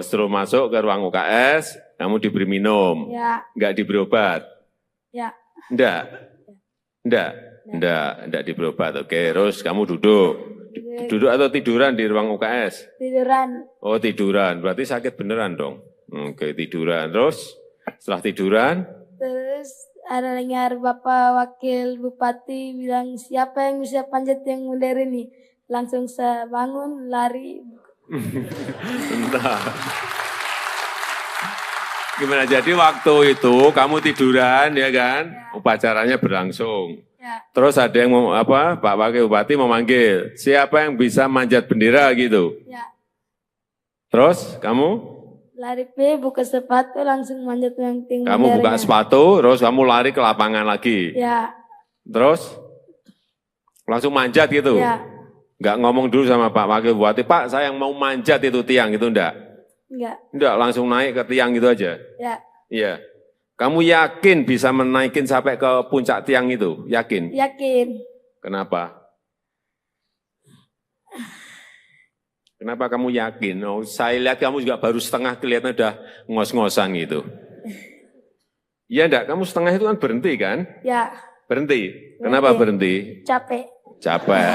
Setelah masuk ke ruang UKS, kamu diberi minum, enggak diberi obat? Enggak. Enggak di berobat. Oke, terus kamu duduk. Duduk atau tiduran di ruang UKS? Tiduran. Oh, tiduran. Berarti sakit beneran dong. Oke, tiduran. Terus setelah tiduran? Terus ada dengar Bapak Wakil Bupati bilang, siapa yang bisa panjat yang modern ini? Langsung saya bangun, lari. Entah. Gimana, jadi waktu itu kamu tiduran ya kan? Upacaranya berlangsung. Ya, Terus ada yang mau apa? Pak Wakil Bupati memanggil, siapa yang bisa manjat bendera gitu. ya. Terus kamu? Lari buka sepatu langsung manjat yang tinggi. Kamu buka sepatu, terus kamu lari ke lapangan lagi. Ya, Terus langsung manjat gitu. ya. Enggak ngomong dulu sama Pak Wakil Bupati, Pak saya yang mau manjat itu tiang itu enggak? Enggak. Enggak, langsung naik ke tiang gitu aja. Ya, Iya. Kamu yakin bisa menaikin sampai ke puncak tiang itu? Yakin? yakin. Kenapa? Kenapa kamu yakin? Oh, saya lihat kamu juga baru setengah kelihatan udah ngos-ngosan gitu. Iya enggak? Kamu setengah itu kan berhenti kan? Ya, Berhenti. Kenapa berhenti? capek. Capek.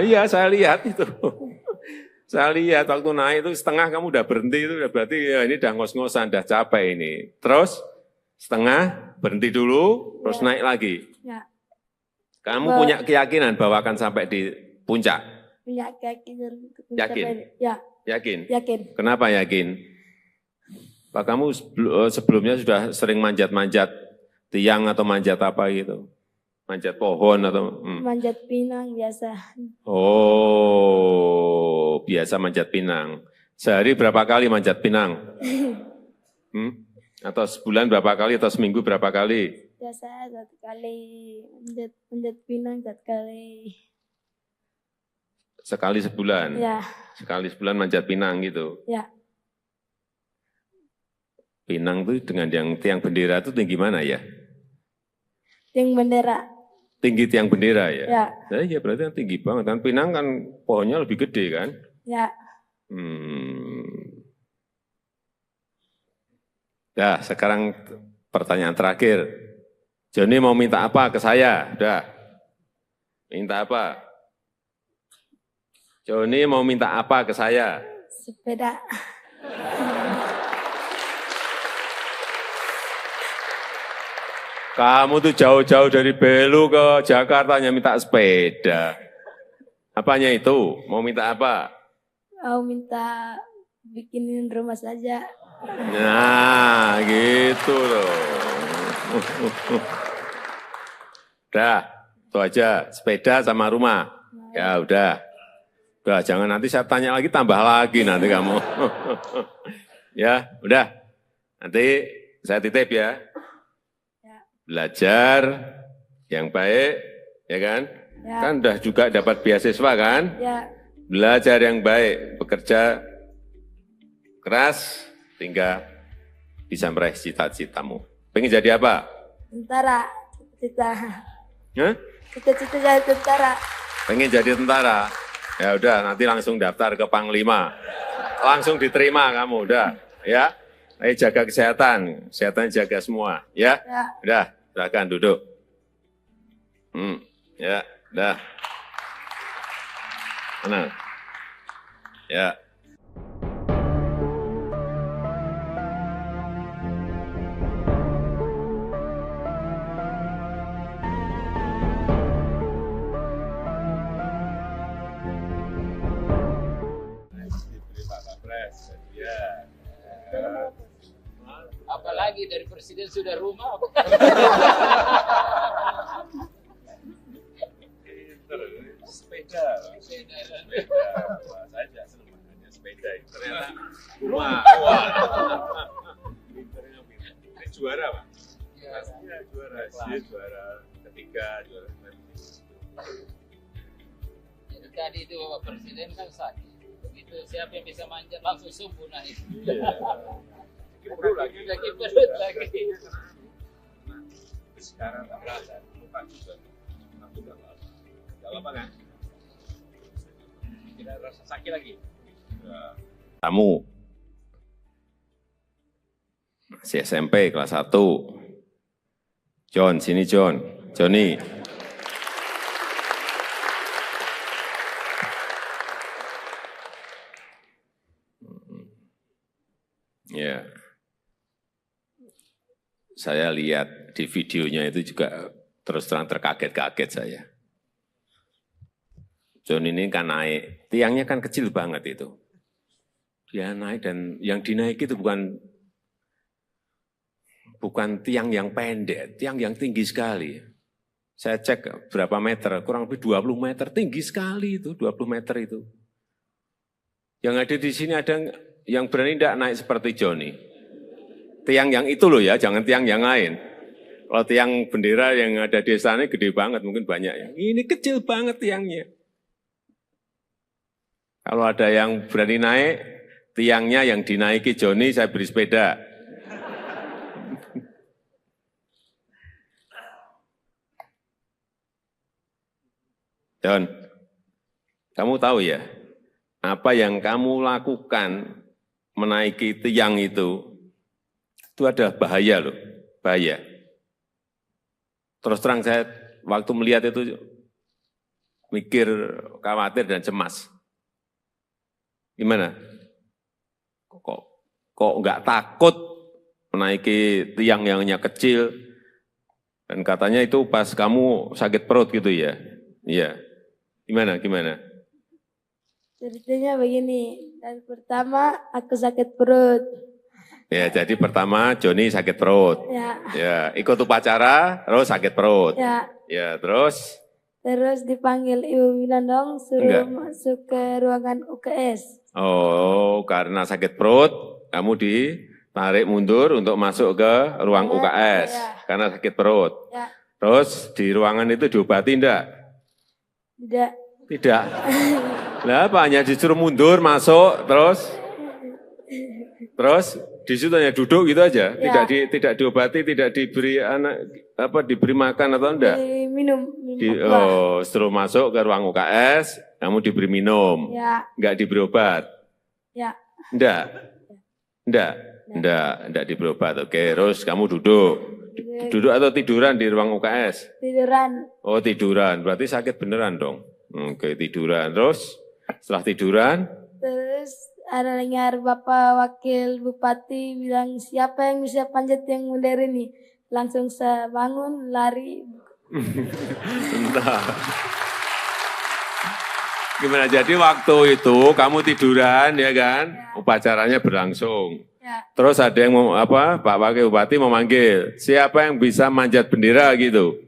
Iya, saya lihat itu. Saya lihat waktu naik itu setengah kamu udah berhenti itu udah berarti ya ini udah ngos-ngosan, udah capek ini. Terus setengah berhenti dulu, terus naik lagi. Ya, Kamu punya keyakinan bahwa akan sampai di puncak? punya keyakinan. Yakin? Ya, Yakin? yakin. Kenapa yakin? Pak kamu sebelumnya sudah sering manjat-manjat tiang atau manjat apa gitu? Manjat pohon atau? Manjat pinang biasa. Oh, biasa manjat pinang. Sehari berapa kali manjat pinang? Atau sebulan berapa kali atau seminggu berapa kali? Biasa 1 kali manjat pinang 1 kali. Sekali sebulan? Ya, Sekali sebulan manjat pinang gitu? ya. Pinang itu dengan yang tiang bendera itu tinggi mana ya? Yang bendera. Tinggi tiang bendera ya? Ya, Nah, iya berarti kan tinggi banget kan. Pinang kan pohonnya lebih gede kan? ya. Nah, sekarang pertanyaan terakhir. Joni mau minta apa ke saya? Udah. Minta apa? Joni mau minta apa ke saya? Sepeda. Kamu tuh jauh-jauh dari Belu ke Jakarta hanya minta sepeda. Apanya itu? Mau minta apa? Mau minta bikinin rumah saja. Nah, gitu loh. Udah, itu aja. Sepeda sama rumah. Ya udah. Udah, jangan nanti saya tanya lagi, tambah lagi nanti kamu. Ya, udah. Nanti saya titip ya. Belajar yang baik, ya kan? Ya. Kan udah juga dapat beasiswa kan? Ya, Belajar yang baik, bekerja keras, hingga bisa meraih cita-citamu. Pengen jadi apa? tentara. Cita-cita. Hah? Cita-cita jadi tentara. Pengen jadi tentara? Ya udah, nanti langsung daftar ke Panglima. Langsung diterima kamu, udah. Ya, ayo jaga kesehatan, kesehatan jaga semua. Ya, Ya. udah, silakan duduk. Ya, udah. Mana? Ya. Diberi Pak Kapres, ya. Apalagi dari presiden sudah rumah. Sepeda. Wah, saya juga senang makanya sepeda. Ternyata rumah. Wah. Pinternya pinter. Ini juara, Pak? Iya, juara. Dia juara ketiga, juara Jadi tadi itu Bapak Presiden kan sakit. Begitu siapa yang bisa manjat langsung subuh naik. perut lagi. Lagi perut lagi. Sekarang tak berasa. Bukan juga. Aku udah lama. Udah lama kan? Tidak rasa sakit lagi. Kamu masih SMP kelas 1. John, sini John. Joni. Ya. Saya lihat di videonya itu juga terus terang terkaget-kaget saya. John ini kan naik, tiangnya kan kecil banget itu. Dia naik dan yang dinaiki itu bukan tiang yang pendek, tiang yang tinggi sekali. Saya cek berapa meter, kurang lebih 20 meter, tinggi sekali itu, 20 meter itu. Yang ada di sini ada yang berani tidak naik seperti Johnny. Tiang yang itu loh ya, jangan tiang yang lain. Kalau tiang bendera yang ada di sana gede banget, mungkin banyak ya. Ini kecil banget tiangnya. Kalau ada yang berani naik, tiangnya yang dinaiki Johnny, saya beri sepeda. John, kamu tahu ya, apa yang kamu lakukan menaiki tiang itu ada bahaya loh, bahaya. Terus terang saya waktu melihat itu mikir, khawatir dan cemas. Gimana? Kok nggak takut menaiki tiang yang hanya kecil? Dan katanya itu pas kamu sakit perut gitu ya? Iya. Gimana? Ceritanya begini, dan pertama aku sakit perut. Ya, jadi pertama Joni sakit perut. Ya, ikut upacara, terus sakit perut. Ya, terus? Terus dipanggil Ibu Winandong, suruh masuk ke ruangan UKS. Oh, karena sakit perut, kamu ditarik mundur untuk masuk ke ruang UKS, karena sakit perut. Ya. Terus di ruangan itu diobati enggak? Tidak. Lah apa, hanya disuruh mundur, masuk, terus di situ hanya duduk gitu aja, tidak diobati, tidak diberi diberi makan atau enggak? Minum. Suruh masuk ke ruang UKS, kamu diberi minum, enggak diberi obat? Enggak diberi obat. Oke, terus kamu duduk atau tiduran di ruang UKS? Tiduran. Oh, tiduran, berarti sakit beneran dong. Oke, tiduran, terus setelah tiduran? Terus ada dengar Bapak Wakil Bupati bilang, siapa yang bisa panjat yang modern ini? Langsung saya bangun, lari. Entah. Gimana, jadi waktu itu kamu tiduran ya kan? Upacaranya berlangsung. Terus ada yang Pak Wakil Bupati memanggil, siapa yang bisa manjat bendera gitu?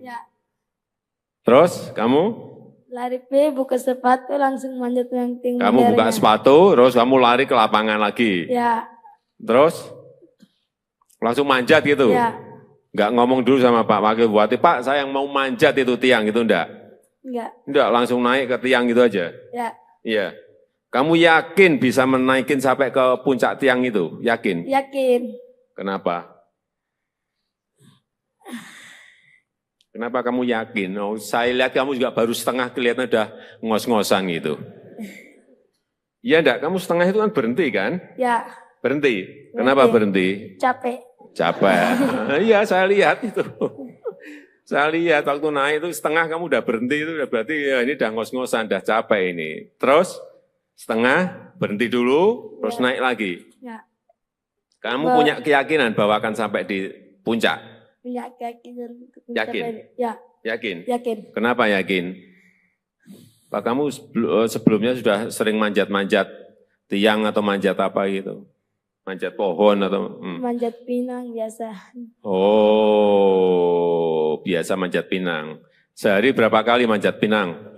Terus kamu? Lari buka sepatu langsung manjat yang tinggi. Kamu buka sepatu, terus kamu lari ke lapangan lagi. Terus langsung manjat gitu. Enggak ngomong dulu sama Pak Wakil Bupati, Pak saya yang mau manjat itu tiang itu enggak? Enggak, langsung naik ke tiang gitu aja. Iya. Kamu yakin bisa menaikin sampai ke puncak tiang itu? Yakin? Yakin. Kenapa? Kenapa kamu yakin? Oh, saya lihat kamu juga baru setengah, kelihatan udah ngos-ngosan gitu. Iya enggak? Kamu setengah itu kan berhenti kan? Ya. Berhenti. Kenapa berhenti? Capek. Iya, saya lihat itu. Saya lihat waktu naik itu setengah kamu udah berhenti, itu berarti ya ini udah ngos-ngosan, udah capek ini. Terus setengah berhenti dulu, terus naik lagi. Kamu punya keyakinan bahwa akan sampai di puncak? Punya keyakinan. Yakin? Yakin? Yakin. Kenapa yakin? Pak, kamu sebelumnya sudah sering manjat-manjat tiang atau manjat apa gitu? Manjat pohon atau? Manjat pinang biasa. Oh, biasa manjat pinang. Sehari berapa kali manjat pinang?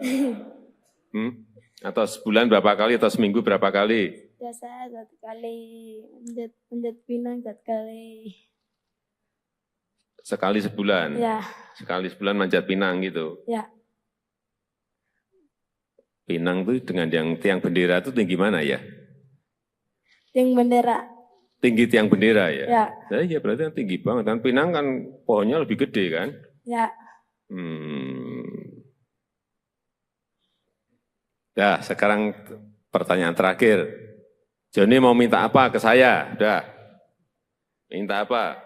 Atau sebulan berapa kali atau seminggu berapa kali? Biasa 1 kali, manjat pinang 1 kali. Sekali sebulan? Ya. Sekali sebulan manjat pinang gitu? Ya. Pinang itu dengan yang tiang bendera itu tinggi mana ya? Tiang bendera. Tinggi tiang bendera ya? Ya. Ya berarti kan tinggi banget. Kan pinang kan pohonnya lebih gede kan? Ya. Ya, sekarang pertanyaan terakhir. Joni mau minta apa ke saya? Udah. Minta apa?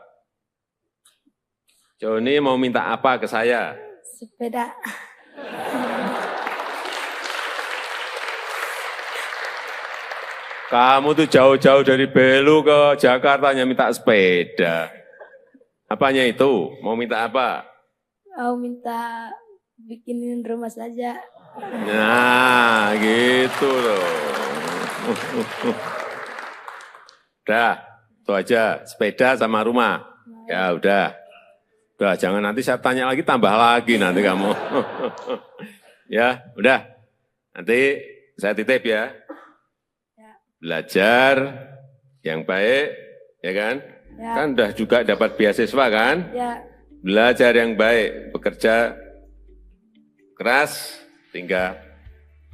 Joni mau minta apa ke saya? Sepeda. Kamu tuh jauh-jauh dari Belu ke Jakarta hanya minta sepeda. Apanya itu? Mau minta apa? Mau minta bikinin rumah saja. Nah, gitu loh. Udah, itu aja. Sepeda sama rumah. Ya udah. Udah, jangan nanti saya tanya lagi, tambah lagi nanti kamu. Ya, udah. Nanti saya titip ya. Ya. Belajar yang baik, ya kan? Ya. Kan udah juga dapat beasiswa kan? Ya. Belajar yang baik, bekerja keras, hingga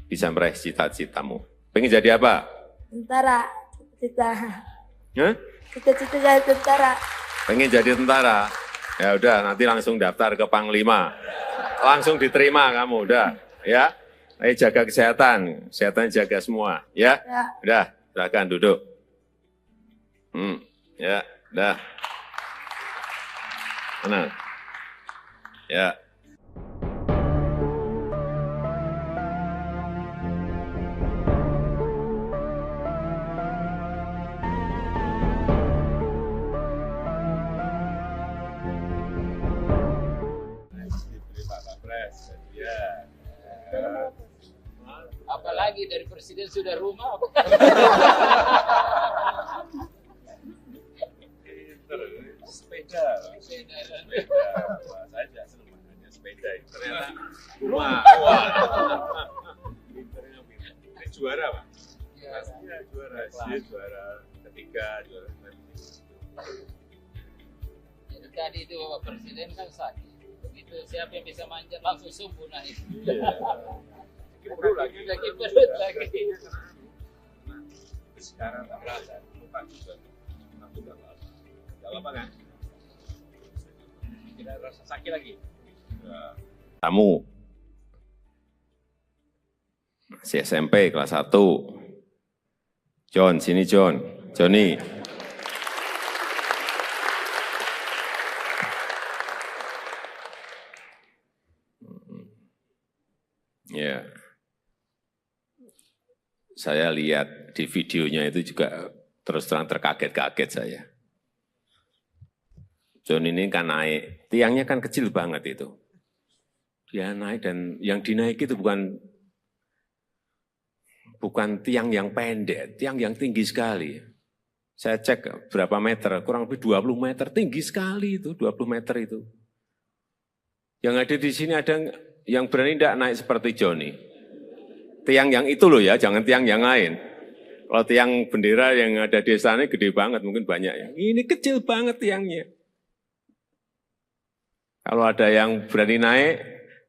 bisa meraih cita-citamu. Pengen jadi apa? Tentara. Cita. Hah? Cita-cita jadi tentara. Pengen jadi tentara? Ya udah, nanti langsung daftar ke Panglima. Langsung diterima kamu, udah. Ya, ayo jaga kesehatan. Kesehatan jaga semua, ya? Ya. Udah, silakan duduk. Ya, udah. Tenang. Ya. Diberi Pak Kapres, ya. Apalagi dari presiden sudah rumah. Sepeda. Sepeda. Wah, saya tidak senang makanya sepeda. Ternyata rumah. Wah. Pinternya pinter. Ini juara, Pak. Pastinya juara. Dia juara ketiga, juara Jadi tadi itu Bapak Presiden kan sakit. Begitu siapa yang bisa manjat langsung subuh naik. perut lagi. Lagi perut lagi. Sekarang tak berasa. Lupa juga. Aku tak apa. Tidak apa kan? Tidak rasa sakit lagi. Ya. Kamu masih SMP kelas 1. John, sini John. Johnny. Ya. Saya lihat di videonya itu juga terus terang terkaget-kaget saya. John ini kan naik, tiangnya kan kecil banget itu. Dia naik dan yang dinaiki itu bukan tiang yang pendek, tiang yang tinggi sekali. Saya cek berapa meter, kurang lebih 20 meter, tinggi sekali itu, 20 meter itu. Yang ada di sini ada yang berani tidak naik seperti Johnny. Tiang yang itu loh ya, jangan tiang yang lain. Kalau tiang bendera yang ada di sana gede banget, mungkin banyak ya. Ini kecil banget tiangnya. Kalau ada yang berani naik,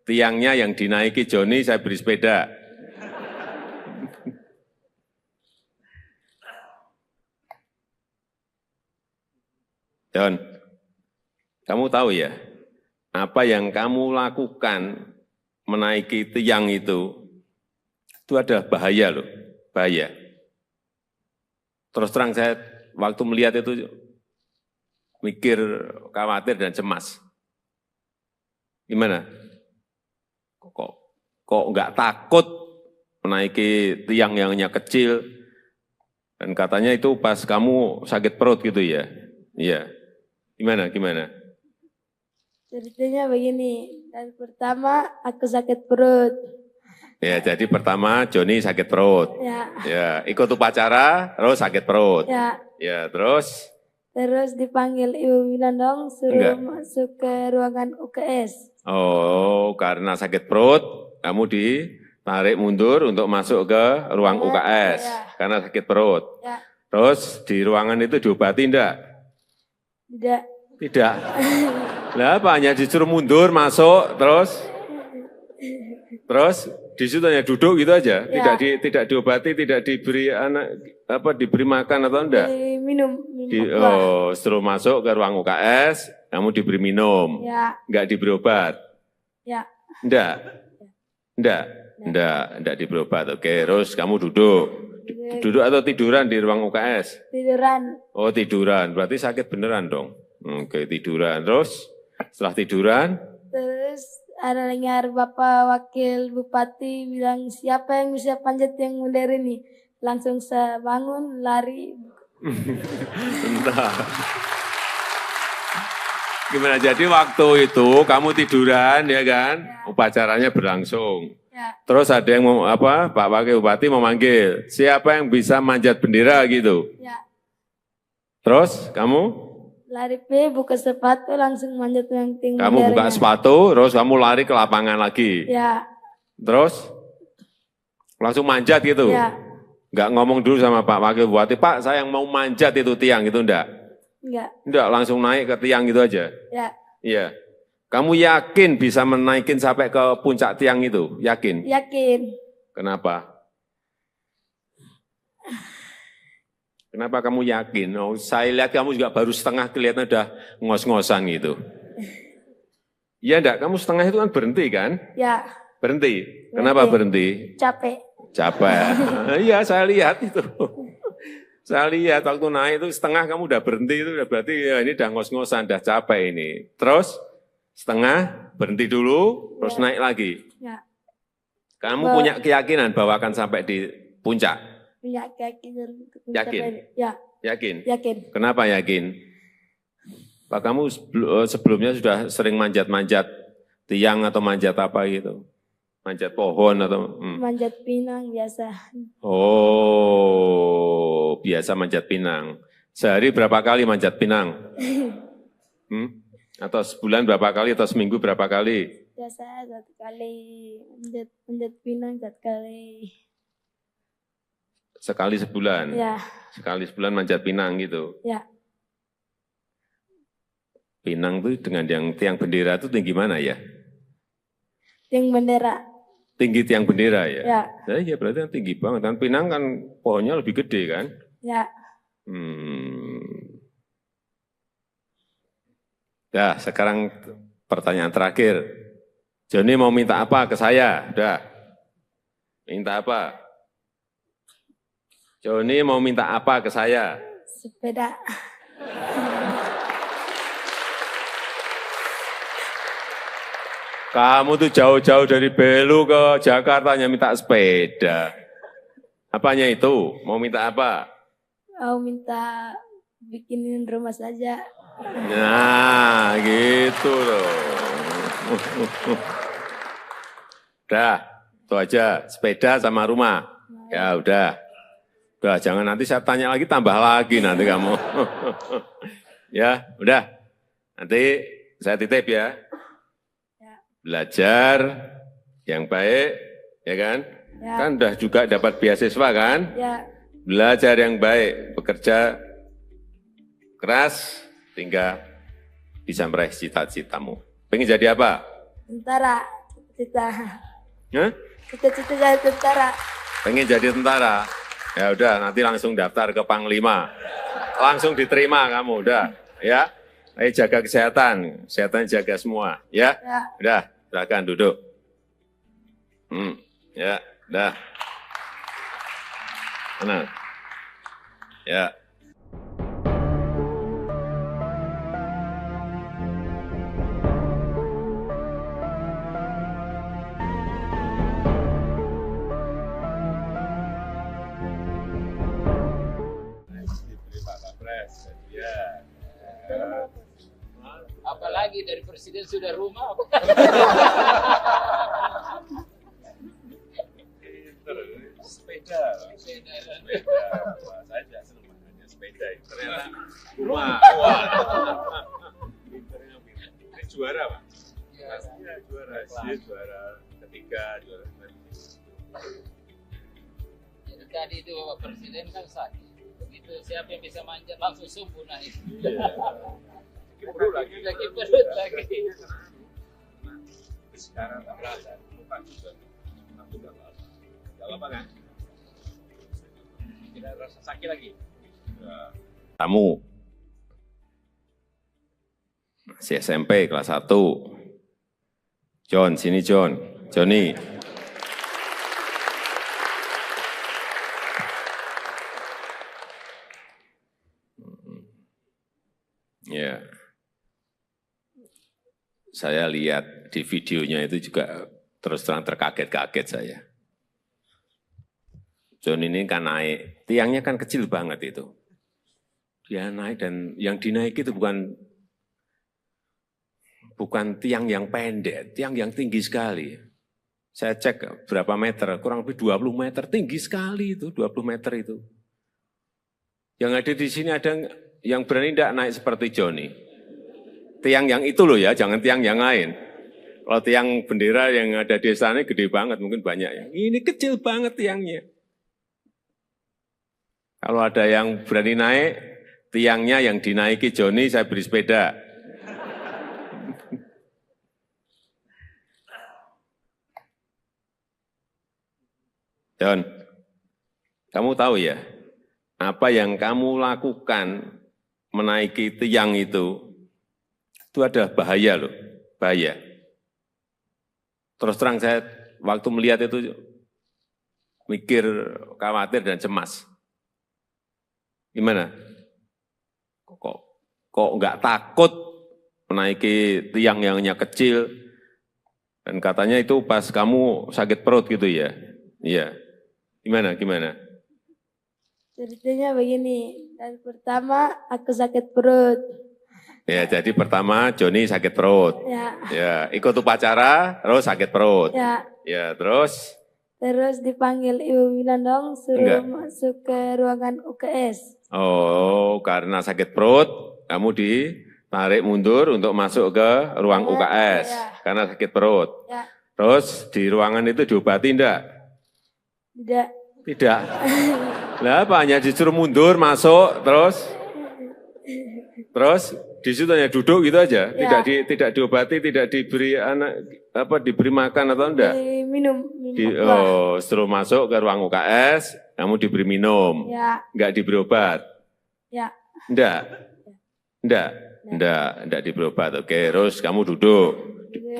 tiangnya yang dinaiki Johnny, saya beri sepeda. John, kamu tahu ya, apa yang kamu lakukan menaiki tiang itu adalah bahaya loh, bahaya. Terus terang saya waktu melihat itu mikir, khawatir dan cemas. Gimana? Kok nggak takut menaiki tiang yang hanya kecil? Dan katanya itu pas kamu sakit perut gitu ya? Iya. Gimana? Ceritanya begini, dari pertama aku sakit perut. Ya, jadi pertama Johnny sakit perut. Ya, ikut upacara, terus sakit perut. Ya, terus? Terus dipanggil Ibu Winandong, suruh masuk ke ruangan UKS. Oh, karena sakit perut, kamu ditarik mundur untuk masuk ke ruang UKS. Karena sakit perut. Terus di ruangan itu diobati enggak? Tidak. Lah apa, hanya disuruh mundur, masuk, terus di situ hanya duduk gitu aja, tidak diobati, tidak diberi diberi makan atau enggak? Minum. Setelah masuk ke ruang UKS, kamu diberi minum, enggak diberi obat? Enggak diberi obat. Oke, terus kamu duduk atau tiduran di ruang UKS? Tiduran. Oh, tiduran, berarti sakit beneran dong. Oke, tiduran. Terus setelah tiduran? Terus ada dengar Bapak Wakil Bupati bilang siapa yang bisa panjat yang modern ini? langsung saya bangun, lari. Bentar. Gimana, jadi waktu itu kamu tiduran ya kan, upacaranya berlangsung. Ya, Terus ada yang mau apa? Pak Wakil Bupati memanggil, siapa yang bisa manjat bendera gitu. ya. Terus kamu Lari buka sepatu, langsung manjat yang tinggi. kamu buka sepatu, terus kamu lari ke lapangan lagi. Ya, Terus langsung manjat gitu. ya. Enggak ngomong dulu sama Pak Wakil Bupati, Pak saya yang mau manjat itu tiang itu enggak. Enggak. Enggak, langsung naik ke tiang gitu aja. Ya, Iya. Kamu yakin bisa menaikin sampai ke puncak tiang itu? Yakin? yakin. Kenapa? Kenapa kamu yakin? Oh, saya lihat kamu juga baru setengah, kelihatan udah ngos-ngosan gitu. Iya enggak? Kamu setengah itu kan berhenti kan? Ya, Berhenti. Kenapa berhenti? capek. Capek. Iya, saya lihat itu. Saya lihat waktu naik itu setengah kamu udah berhenti, itu udah berarti ya ini udah ngos-ngosan, udah capek ini. Terus setengah berhenti dulu, terus naik lagi. Ya, Kamu punya keyakinan bahwa akan sampai di puncak? punya keyakinan. Yakin? Ya, Yakin? yakin. Kenapa yakin? Pak, kamu sebelumnya sudah sering manjat-manjat tiang atau manjat apa gitu? Manjat pohon atau? Manjat pinang biasa. Oh, biasa manjat pinang. Sehari berapa kali manjat pinang? Atau sebulan berapa kali atau seminggu berapa kali? Biasa 1 kali manjat pinang 1 kali. Sekali sebulan? Ya, Sekali sebulan manjat pinang gitu? ya. Pinang itu dengan yang tiang bendera itu tinggi mana ya? Yang bendera. Tinggi tiang bendera ya? Ya, Nah, iya berarti kan tinggi banget. Dan pinang kan pohonnya lebih gede kan? ya. Ya, sekarang pertanyaan terakhir. Joni mau minta apa ke saya? Udah. Minta apa? Joni mau minta apa ke saya? Sepeda. Kamu tuh jauh-jauh dari Belu ke Jakarta hanya minta sepeda. Apanya itu? Mau minta apa? Mau minta bikinin rumah saja. Nah, gitu loh. Udah, itu aja. Sepeda sama rumah. Ya udah. Udah, jangan nanti saya tanya lagi, tambah lagi nanti kamu. Ya, udah. Nanti saya titip ya. Belajar yang baik, ya kan? Ya. Kan udah juga dapat beasiswa kan? Ya, Belajar yang baik, bekerja keras, hingga bisa meraih cita-citamu. Pengen jadi apa? tentara. Cita-cita. Hah? Cita-cita jadi tentara. Pengen jadi tentara? Ya udah, nanti langsung daftar ke Panglima. Langsung diterima kamu, udah. Ya, ayo jaga kesehatan, kesehatan jaga semua. Ya, Ya. udah, silakan duduk. Ya, udah. Tenang. Ya. Diberi Pak Kapres, ya. Apalagi dari presiden sudah rumah. Sepeda. Wah, saya juga senang makanya sepeda. Ternyata rumah. Wah. Pinternya pinter. Ini juara Pak? Pastinya juara. Dia juara ketiga, juara Jadi tadi itu Bapak Presiden kan sakit. Begitu siapa yang bisa manjat langsung sembuh naik. perut lagi. Lagi perut lagi. Sekarang tak berasa. Lupa juga. Aku udah apa. Gak apa kan? Tidak rasa sakit lagi. Kamu masih SMP kelas 1. John, sini John. Joni. Ya. Saya lihat di videonya itu juga terus terang terkaget-kaget saya. John ini kan naik, tiangnya kan kecil banget itu. Dia naik dan yang dinaiki itu bukan tiang yang pendek, tiang yang tinggi sekali. Saya cek berapa meter, kurang lebih 20 meter, tinggi sekali itu, 20 meter itu. Yang ada di sini ada yang berani tidak naik seperti Joni. Tiang yang itu loh ya, jangan tiang yang lain. Kalau tiang bendera yang ada di sana gede banget, mungkin banyak ya. Ini kecil banget tiangnya. Kalau ada yang berani naik, tiangnya yang dinaiki Joni, saya beri sepeda. John, kamu tahu ya, apa yang kamu lakukan menaiki tiang itu ada bahaya loh, bahaya. Terus terang saya waktu melihat itu mikir, khawatir dan cemas. Gimana? Kok nggak takut menaiki tiang yang hanya kecil? Dan katanya itu pas kamu sakit perut gitu ya? Iya. Gimana? Ceritanya begini, dan pertama aku sakit perut. Ya, jadi pertama Joni sakit perut. Ya, ikut upacara, terus sakit perut. Ya, terus? Terus dipanggil Ibu Winandong, suruh masuk ke ruangan UKS. Oh, karena sakit perut, kamu ditarik mundur untuk masuk ke ruang UKS. Karena sakit perut. Terus di ruangan itu diobati enggak? Tidak. Lah apa, hanya disuruh mundur, masuk, terus di situ hanya duduk gitu aja, tidak diobati, tidak diberi diberi makan atau enggak? Minum. Suruh masuk ke ruang UKS, kamu diberi minum, enggak diberi obat? Enggak diberi obat. Oke, terus kamu duduk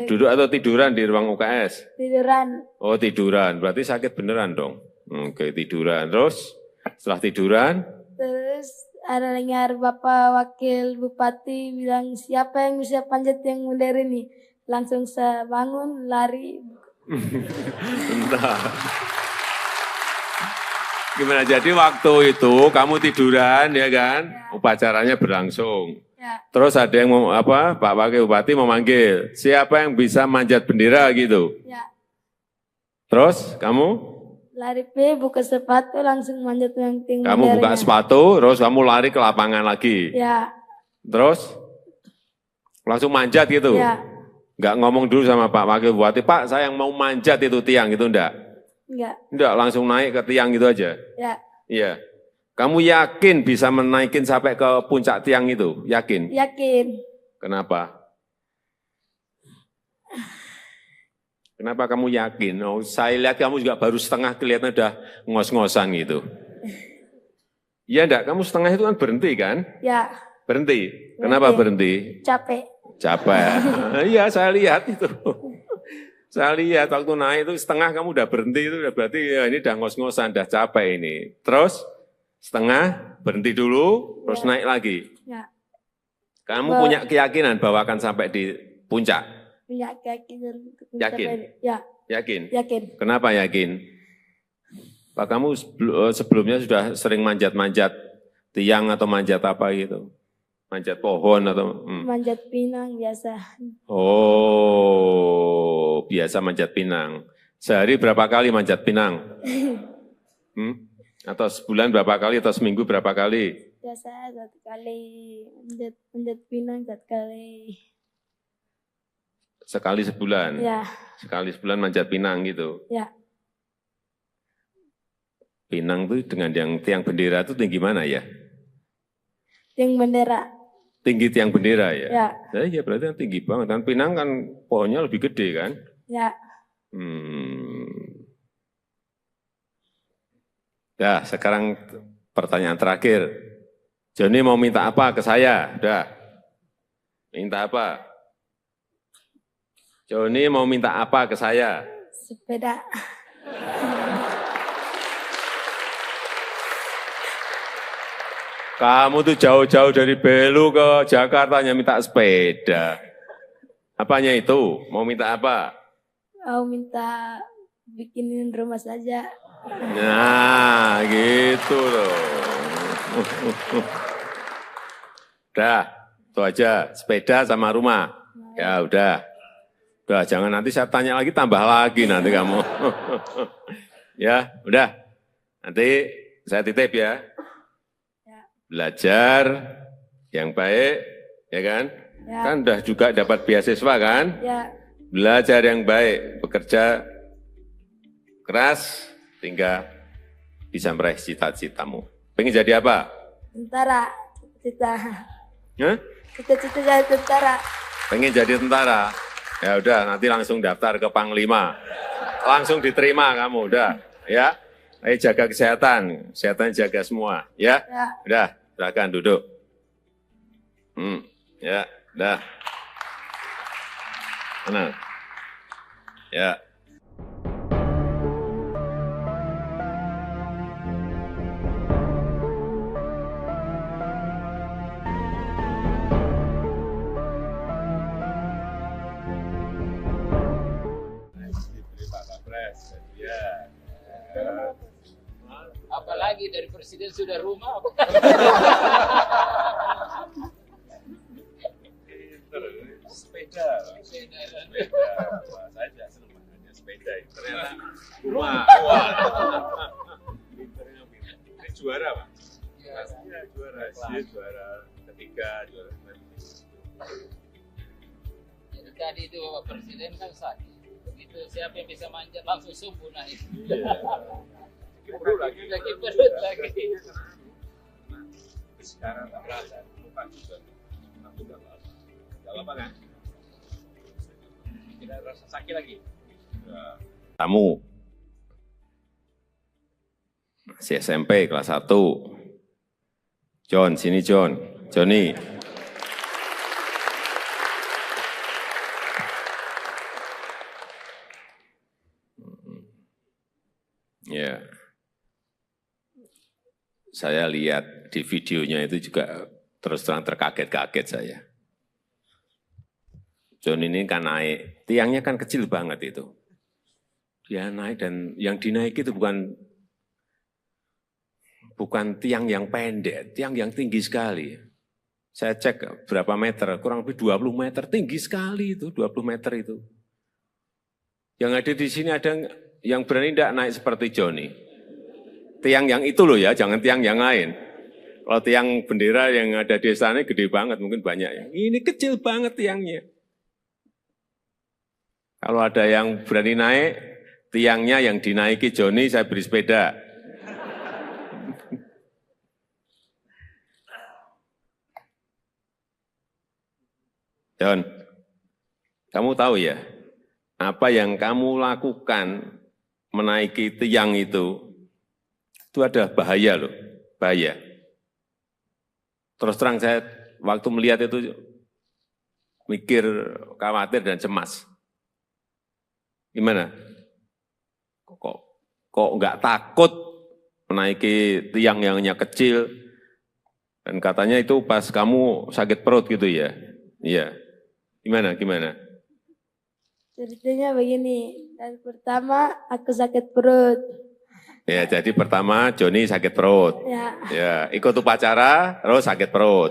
atau tiduran di ruang UKS? Tiduran. Oh, tiduran, berarti sakit beneran dong. Oke, tiduran, terus setelah tiduran? Terus ada dengar Bapak Wakil Bupati bilang, siapa yang bisa panjat yang modern ini? Langsung saya bangun, lari. Entah. Gimana, jadi waktu itu kamu tiduran ya kan? Upacaranya berlangsung. Terus ada yang Pak Wakil Bupati memanggil, siapa yang bisa manjat bendera gitu? Terus kamu? Lari buka sepatu, langsung manjat yang tinggi. Kamu buka sepatu, terus kamu lari ke lapangan lagi? Terus? Langsung manjat gitu? Enggak ngomong dulu sama Pak Wakil Bupati, Pak saya yang mau manjat itu tiang gitu, enggak? Enggak, langsung naik ke tiang gitu aja? Iya. Kamu yakin bisa menaikin sampai ke puncak tiang itu? Yakin? Yakin. Kenapa? Kenapa kamu yakin? Oh, saya lihat kamu juga baru setengah, kelihatan udah ngos-ngosan gitu. Iya enggak? Kamu setengah itu kan berhenti kan? Berhenti. Kenapa berhenti? Capek. Iya, saya lihat itu. Saya lihat waktu naik itu setengah kamu udah berhenti, itu udah berarti ya ini udah ngos-ngosan, udah capek ini. Terus setengah berhenti dulu, terus naik lagi. Kamu punya keyakinan bahwa akan sampai di puncak? Punya keyakinan. Yakin? Yakin? Yakin. Kenapa yakin? Pak, kamu sebelumnya sudah sering manjat-manjat tiang atau manjat apa gitu? Manjat pohon atau? Manjat pinang biasa. Oh, biasa manjat pinang. Sehari berapa kali manjat pinang? Atau sebulan berapa kali atau seminggu berapa kali? Biasa 1 kali, manjat pinang 1 kali. Sekali sebulan? Sekali sebulan manjat pinang gitu? Pinang itu dengan yang tiang bendera itu tinggi mana ya? Tiang bendera. Tinggi tiang bendera ya? Ya berarti kan tinggi banget. Dan pinang kan pohonnya lebih gede kan? Dah, sekarang pertanyaan terakhir. Joni mau minta apa ke saya? Udah. Minta apa? Joni mau minta apa ke saya? Sepeda. Kamu tuh jauh-jauh dari Belu ke Jakarta hanya minta sepeda. Apanya itu? Mau minta apa? Mau minta bikinin rumah saja. Nah, gitu loh. Udah, itu aja, sepeda sama rumah. Ya udah. Udah, jangan nanti saya tanya lagi, tambah lagi nanti kamu. Ya, udah. Nanti saya titip ya. Belajar yang baik, ya kan? Ya. Kan udah juga dapat beasiswa kan? Ya. Belajar yang baik, bekerja keras, hingga bisa meraih cita-citamu. Pengen jadi apa? Tentara. Cita. Hah? Cita-cita jadi tentara. Pengen jadi tentara? Ya udah, nanti langsung daftar ke Panglima. Langsung diterima kamu, udah. Ya, ayo jaga kesehatan. Kesehatan jaga semua, ya? Ya. Udah, silakan duduk. Ya, udah. Mana? Ya. Diberi Pak Kapres, ya. Apalagi dari presiden sudah rumah. Sepeda. Sepeda. Wah, saya tidak senang makanya sepeda. Ternyata rumah. Pinternya pinter. Ini juara, Pak. Pastinya juara. Dia juara ketiga, juara Jadi tadi itu Bapak Presiden kan sakit. Begitu siapa yang bisa manjat langsung subuh naik. perut lagi. Lagi perut lagi. Sekarang tak berasa, lupa juga. Aku udah lama. Gak apa kan? Tidak rasa sakit lagi. Tamu. Masih SMP kelas 1. John, sini John. Johnny. Ya. Saya lihat di videonya itu juga terus terang terkaget-kaget saya. John ini kan naik, tiangnya kan kecil banget itu. Dia naik dan yang dinaiki itu bukan tiang yang pendek, tiang yang tinggi sekali. Saya cek berapa meter, kurang lebih 20 meter, tinggi sekali itu, 20 meter itu. Yang ada di sini ada yang berani tidak naik seperti Johnny. Tiang yang itu loh ya, jangan tiang yang lain. Kalau tiang bendera yang ada di sana gede banget, mungkin banyak ya. Ini kecil banget tiangnya. Kalau ada yang berani naik, tiangnya yang dinaiki Johnny, saya beri sepeda. John, kamu tahu ya, apa yang kamu lakukan menaiki tiang itu ada bahaya loh, bahaya. Terus terang saya waktu melihat itu mikir, khawatir dan cemas. Gimana? Kok nggak takut menaiki tiang yang hanya kecil? Dan katanya itu pas kamu sakit perut gitu ya? Iya. Gimana? Ceritanya begini, dan pertama aku sakit perut. Ya, jadi pertama Johnny sakit perut. Ya, ikut upacara, terus sakit perut.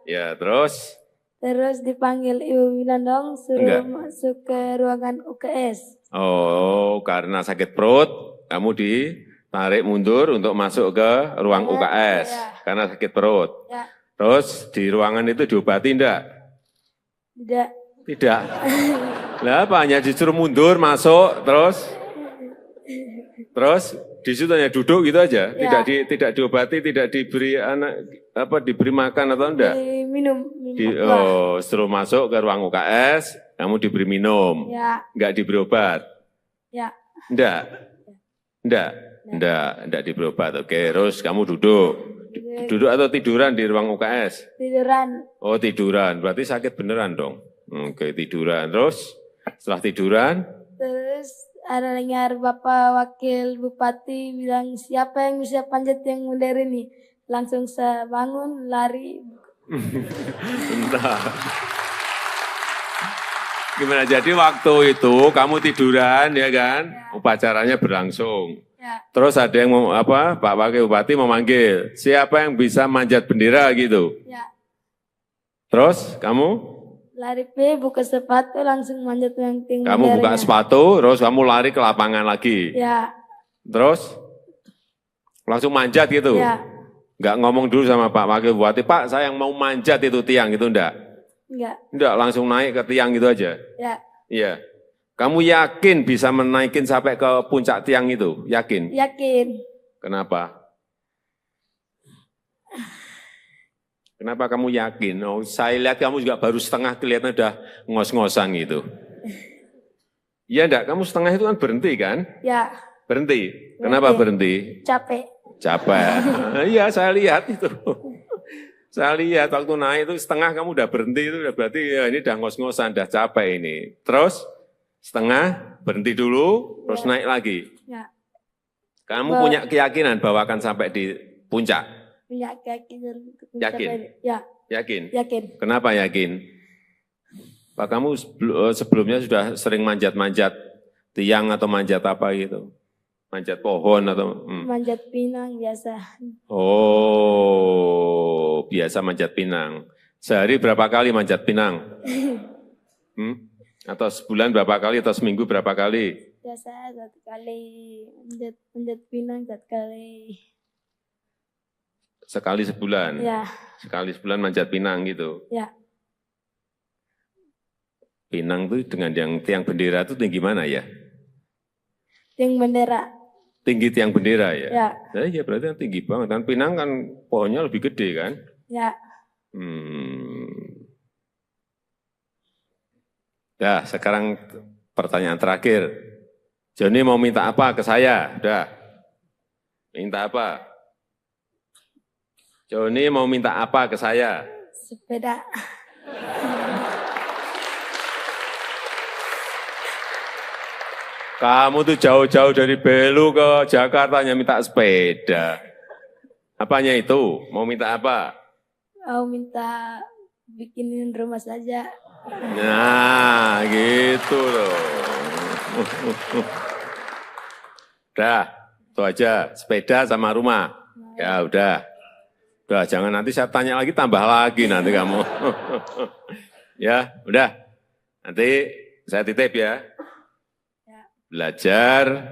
Ya, terus? Terus dipanggil Ibu Winandong, suruh masuk ke ruangan UKS. Oh, karena sakit perut, kamu ditarik mundur untuk masuk ke ruang UKS. Karena sakit perut. Terus di ruangan itu diobati enggak? Tidak. Lah apa, hanya disuruh mundur, masuk, terus di situ hanya duduk gitu aja, tidak diobati, tidak diberi diberi makan atau enggak? Minum. Suruh masuk ke ruang UKS, kamu diberi minum, enggak diberi obat? Enggak diberi obat. Oke, terus kamu duduk atau tiduran di ruang UKS? Tiduran. Oh, tiduran, berarti sakit beneran dong. Oke, tiduran. Terus setelah tiduran? Terus ada dengar Bapak Wakil Bupati bilang, siapa yang bisa panjat yang modern ini? Langsung saya bangun, lari. Entah. Gimana, jadi waktu itu kamu tiduran ya kan? Upacaranya berlangsung. Ya. Terus ada yang mau apa? Pak Wakil Bupati memanggil, siapa yang bisa manjat bendera gitu. Ya. Terus kamu? Lari buka sepatu langsung manjat yang tinggi. Kamu buka sepatu, terus kamu lari ke lapangan lagi. Ya. Terus langsung manjat gitu. Ya. Nggak ngomong dulu sama Pak Wakil Bupati, Pak saya yang mau manjat itu tiang itu enggak? Enggak. Enggak, langsung naik ke tiang gitu aja. Ya. Iya. Kamu yakin bisa menaikin sampai ke puncak tiang itu? Yakin? Yakin. Kenapa? Kenapa kamu yakin? Oh, saya lihat kamu juga baru setengah kelihatan udah ngos-ngosan gitu. Iya enggak? Kamu setengah itu kan berhenti kan? Ya. Berhenti. Kenapa berhenti? Capek. Capek. Iya, saya lihat itu. Saya lihat waktu naik itu setengah kamu udah berhenti itu udah berarti ya ini udah ngos-ngosan, udah capek ini. Terus setengah berhenti dulu, terus naik lagi. Ya. Kamu punya keyakinan bahwa akan sampai di puncak? Punya keyakinan. Yakin? Ya. Yakin? Yakin. Kenapa yakin? Pak kamu sebelumnya sudah sering manjat-manjat tiang atau manjat apa gitu? Manjat pohon atau? Manjat pinang biasa. Oh, biasa manjat pinang. Sehari berapa kali manjat pinang? Atau sebulan berapa kali atau seminggu berapa kali? Biasa 1 kali manjat pinang 1 kali. Sekali sebulan? Ya. Sekali sebulan manjat pinang gitu? Ya. Pinang tuh dengan yang tiang bendera itu tinggi mana ya? Tiang bendera. Tinggi tiang bendera ya? Ya. Nah, ya berarti kan tinggi banget. Dan pinang kan pohonnya lebih gede kan? Ya. Dah, sekarang pertanyaan terakhir. Joni mau minta apa ke saya? Udah. Minta apa? Joni mau minta apa ke saya? Sepeda. Kamu tuh jauh-jauh dari Belu ke Jakarta hanya minta sepeda. Apanya itu? Mau minta apa? Mau minta bikinin rumah saja. Nah, gitu loh. Udah, itu aja. Sepeda sama rumah. Ya udah. Udah, jangan nanti saya tanya lagi, tambah lagi nanti kamu. Ya, udah. Nanti saya titip ya. Belajar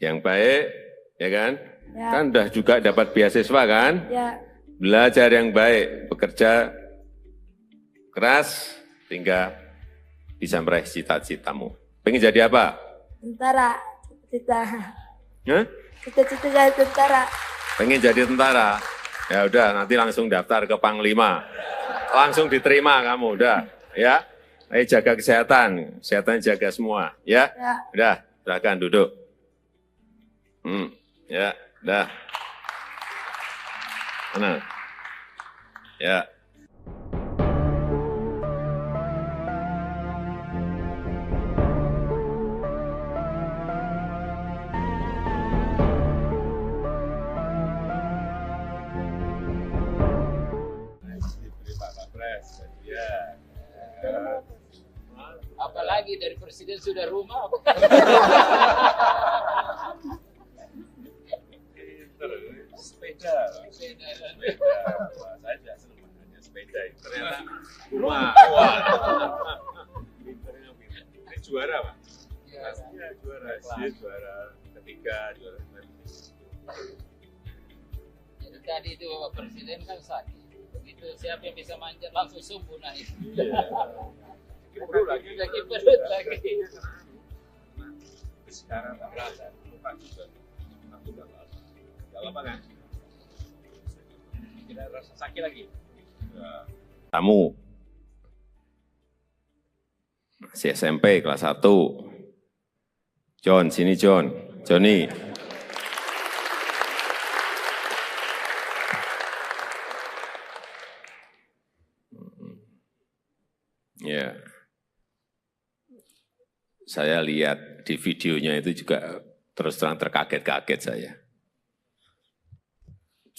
yang baik, ya kan? Ya. Kan udah juga dapat beasiswa kan? Ya. Belajar yang baik, bekerja keras, hingga bisa meraih cita-citamu. Pengen jadi apa? Tentara. Cita-cita. Hah? Cita-cita jadi tentara. Pengen jadi tentara? Ya udah, nanti langsung daftar ke Panglima. Langsung diterima kamu, udah. Ya, ayo jaga kesehatan. Kesehatan jaga semua, ya? Ya. Udah, silakan duduk. Ya, udah. Mana? Ya. Apalagi dari presiden sudah rumah. Sepeda. Saya juga senang makanya sepeda. Ternyata rumah. Pinternya pinter. Ini juara Pak. Pastinya juara. Dia juara ketiga, juara Jadi tadi itu Bapak Presiden kan sakit. Begitu siapa yang bisa manjat langsung subuh naik. perut lagi. Lagi perut lagi. Sekarang tak berasa. Lupa juga. Aku udah lama. Udah lama kan? Tidak rasa sakit lagi. Kamu masih SMP kelas 1. John, sini John. Johnny. Ya. Saya lihat di videonya itu juga terus terang terkaget-kaget saya.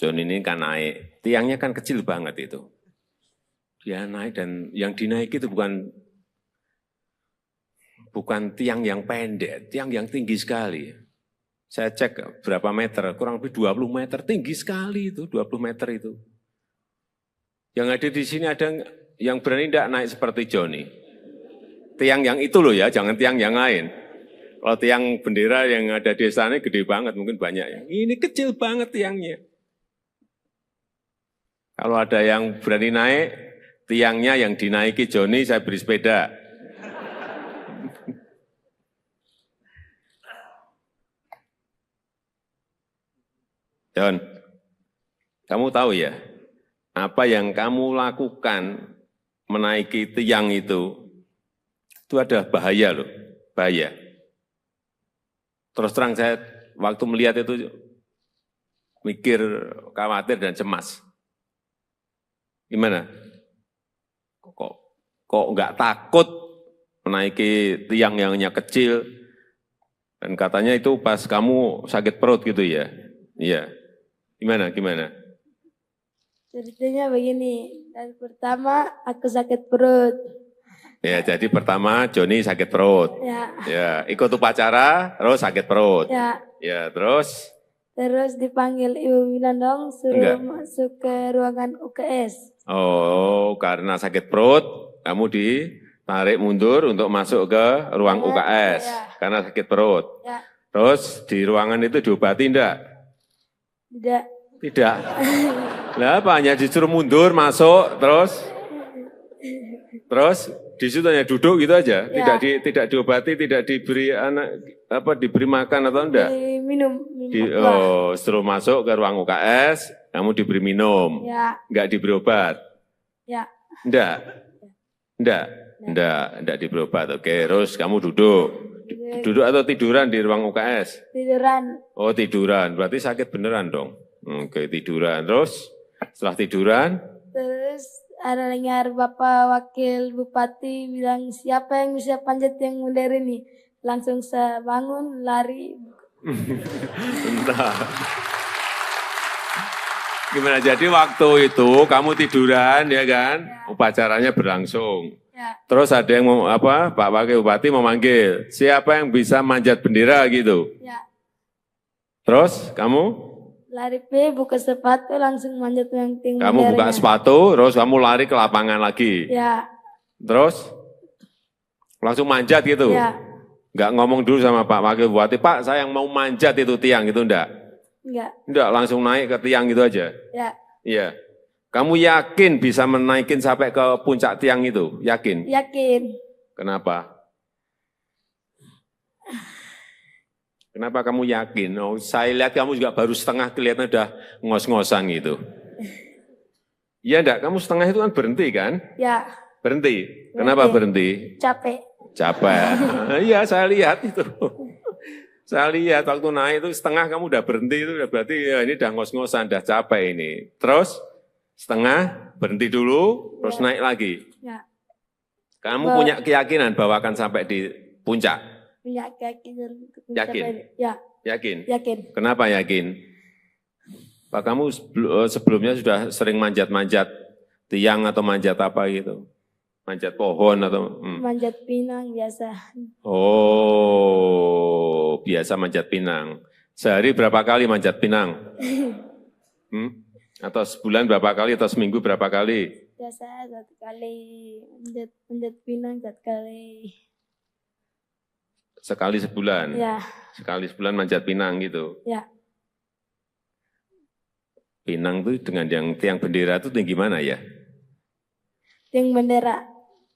John ini kan naik, tiangnya kan kecil banget itu. Dia naik dan yang dinaiki itu bukan tiang yang pendek, tiang yang tinggi sekali. Saya cek berapa meter, kurang lebih 20 meter, tinggi sekali itu, 20 meter itu. Yang ada di sini ada yang berani tidak naik seperti Joni. Tiang yang itu loh ya, jangan tiang yang lain. Kalau tiang bendera yang ada di sana gede banget, mungkin banyak ya. Ini kecil banget tiangnya. Kalau ada yang berani naik, tiangnya yang dinaiki Joni, saya beri sepeda. John, kamu tahu ya, apa yang kamu lakukan menaiki tiang itu ada bahaya loh, bahaya. Terus terang saya waktu melihat itu mikir khawatir dan cemas. Gimana? Kok nggak takut menaiki tiang yang hanya kecil? Dan katanya itu pas kamu sakit perut gitu ya? Iya. Gimana? Ceritanya begini, dari pertama aku sakit perut. Ya, jadi pertama Joni sakit perut. Ya, ikut upacara, terus sakit perut. Ya, terus? Terus dipanggil Ibu Winandong suruh masuk ke ruangan UKS. Oh, karena sakit perut, kamu ditarik mundur untuk masuk ke ruang UKS. Karena sakit perut. Terus di ruangan itu diobati enggak? Tidak. Lah apa, hanya disuruh mundur, masuk, terus di situ hanya duduk gitu aja, tidak diobati, tidak diberi diberi makan atau enggak? Minum. Suruh masuk ke ruang UKS, kamu diberi minum, enggak diberi obat? Enggak diberi obat. Oke, terus kamu duduk atau tiduran di ruang UKS? Tiduran. Oh, tiduran, berarti sakit beneran dong. Oke, tiduran. Terus setelah tiduran? Terus ada dengar Bapak Wakil Bupati bilang, siapa yang bisa panjat yang modern ini? Langsung saya bangun, lari. Bentar. Gimana, jadi waktu itu kamu tiduran ya kan? Upacaranya berlangsung. Terus ada yang Pak Wakil Bupati memanggil, siapa yang bisa manjat bendera gitu? Terus kamu? Lari buka sepatu langsung manjat yang tinggi. Kamu buka sepatu, terus kamu lari ke lapangan lagi. Terus langsung manjat gitu. Enggak ngomong dulu sama Pak Wakil Bupati, Pak saya yang mau manjat itu tiang gitu enggak? Enggak, langsung naik ke tiang gitu aja. Iya. Kamu yakin bisa menaikin sampai ke puncak tiang itu? Yakin? Yakin. Kenapa? Kenapa kamu yakin? Oh, saya lihat kamu juga baru setengah, kelihatan udah ngos-ngosan gitu. Iya enggak? Kamu setengah itu kan berhenti kan? Berhenti. Kenapa berhenti? Capek. Iya, saya lihat itu. Saya lihat waktu naik itu setengah kamu udah berhenti, itu udah berarti ya ini udah ngos-ngosan, udah capek ini. Terus setengah berhenti dulu, terus naik lagi. Kamu punya keyakinan bahwa akan sampai di puncak? Punya keyakinan. Yakin? Yakin? Yakin. Kenapa yakin? Pak, kamu sebelumnya sudah sering manjat-manjat tiang atau manjat apa gitu? Manjat pohon atau? Manjat pinang biasa. Oh, biasa manjat pinang. Sehari berapa kali manjat pinang? Atau sebulan berapa kali atau seminggu berapa kali? Biasa 1 kali, manjat pinang 1 kali. Sekali sebulan? Sekali sebulan manjat pinang gitu? Pinang itu dengan yang tiang bendera itu tinggi mana ya? Tiang bendera.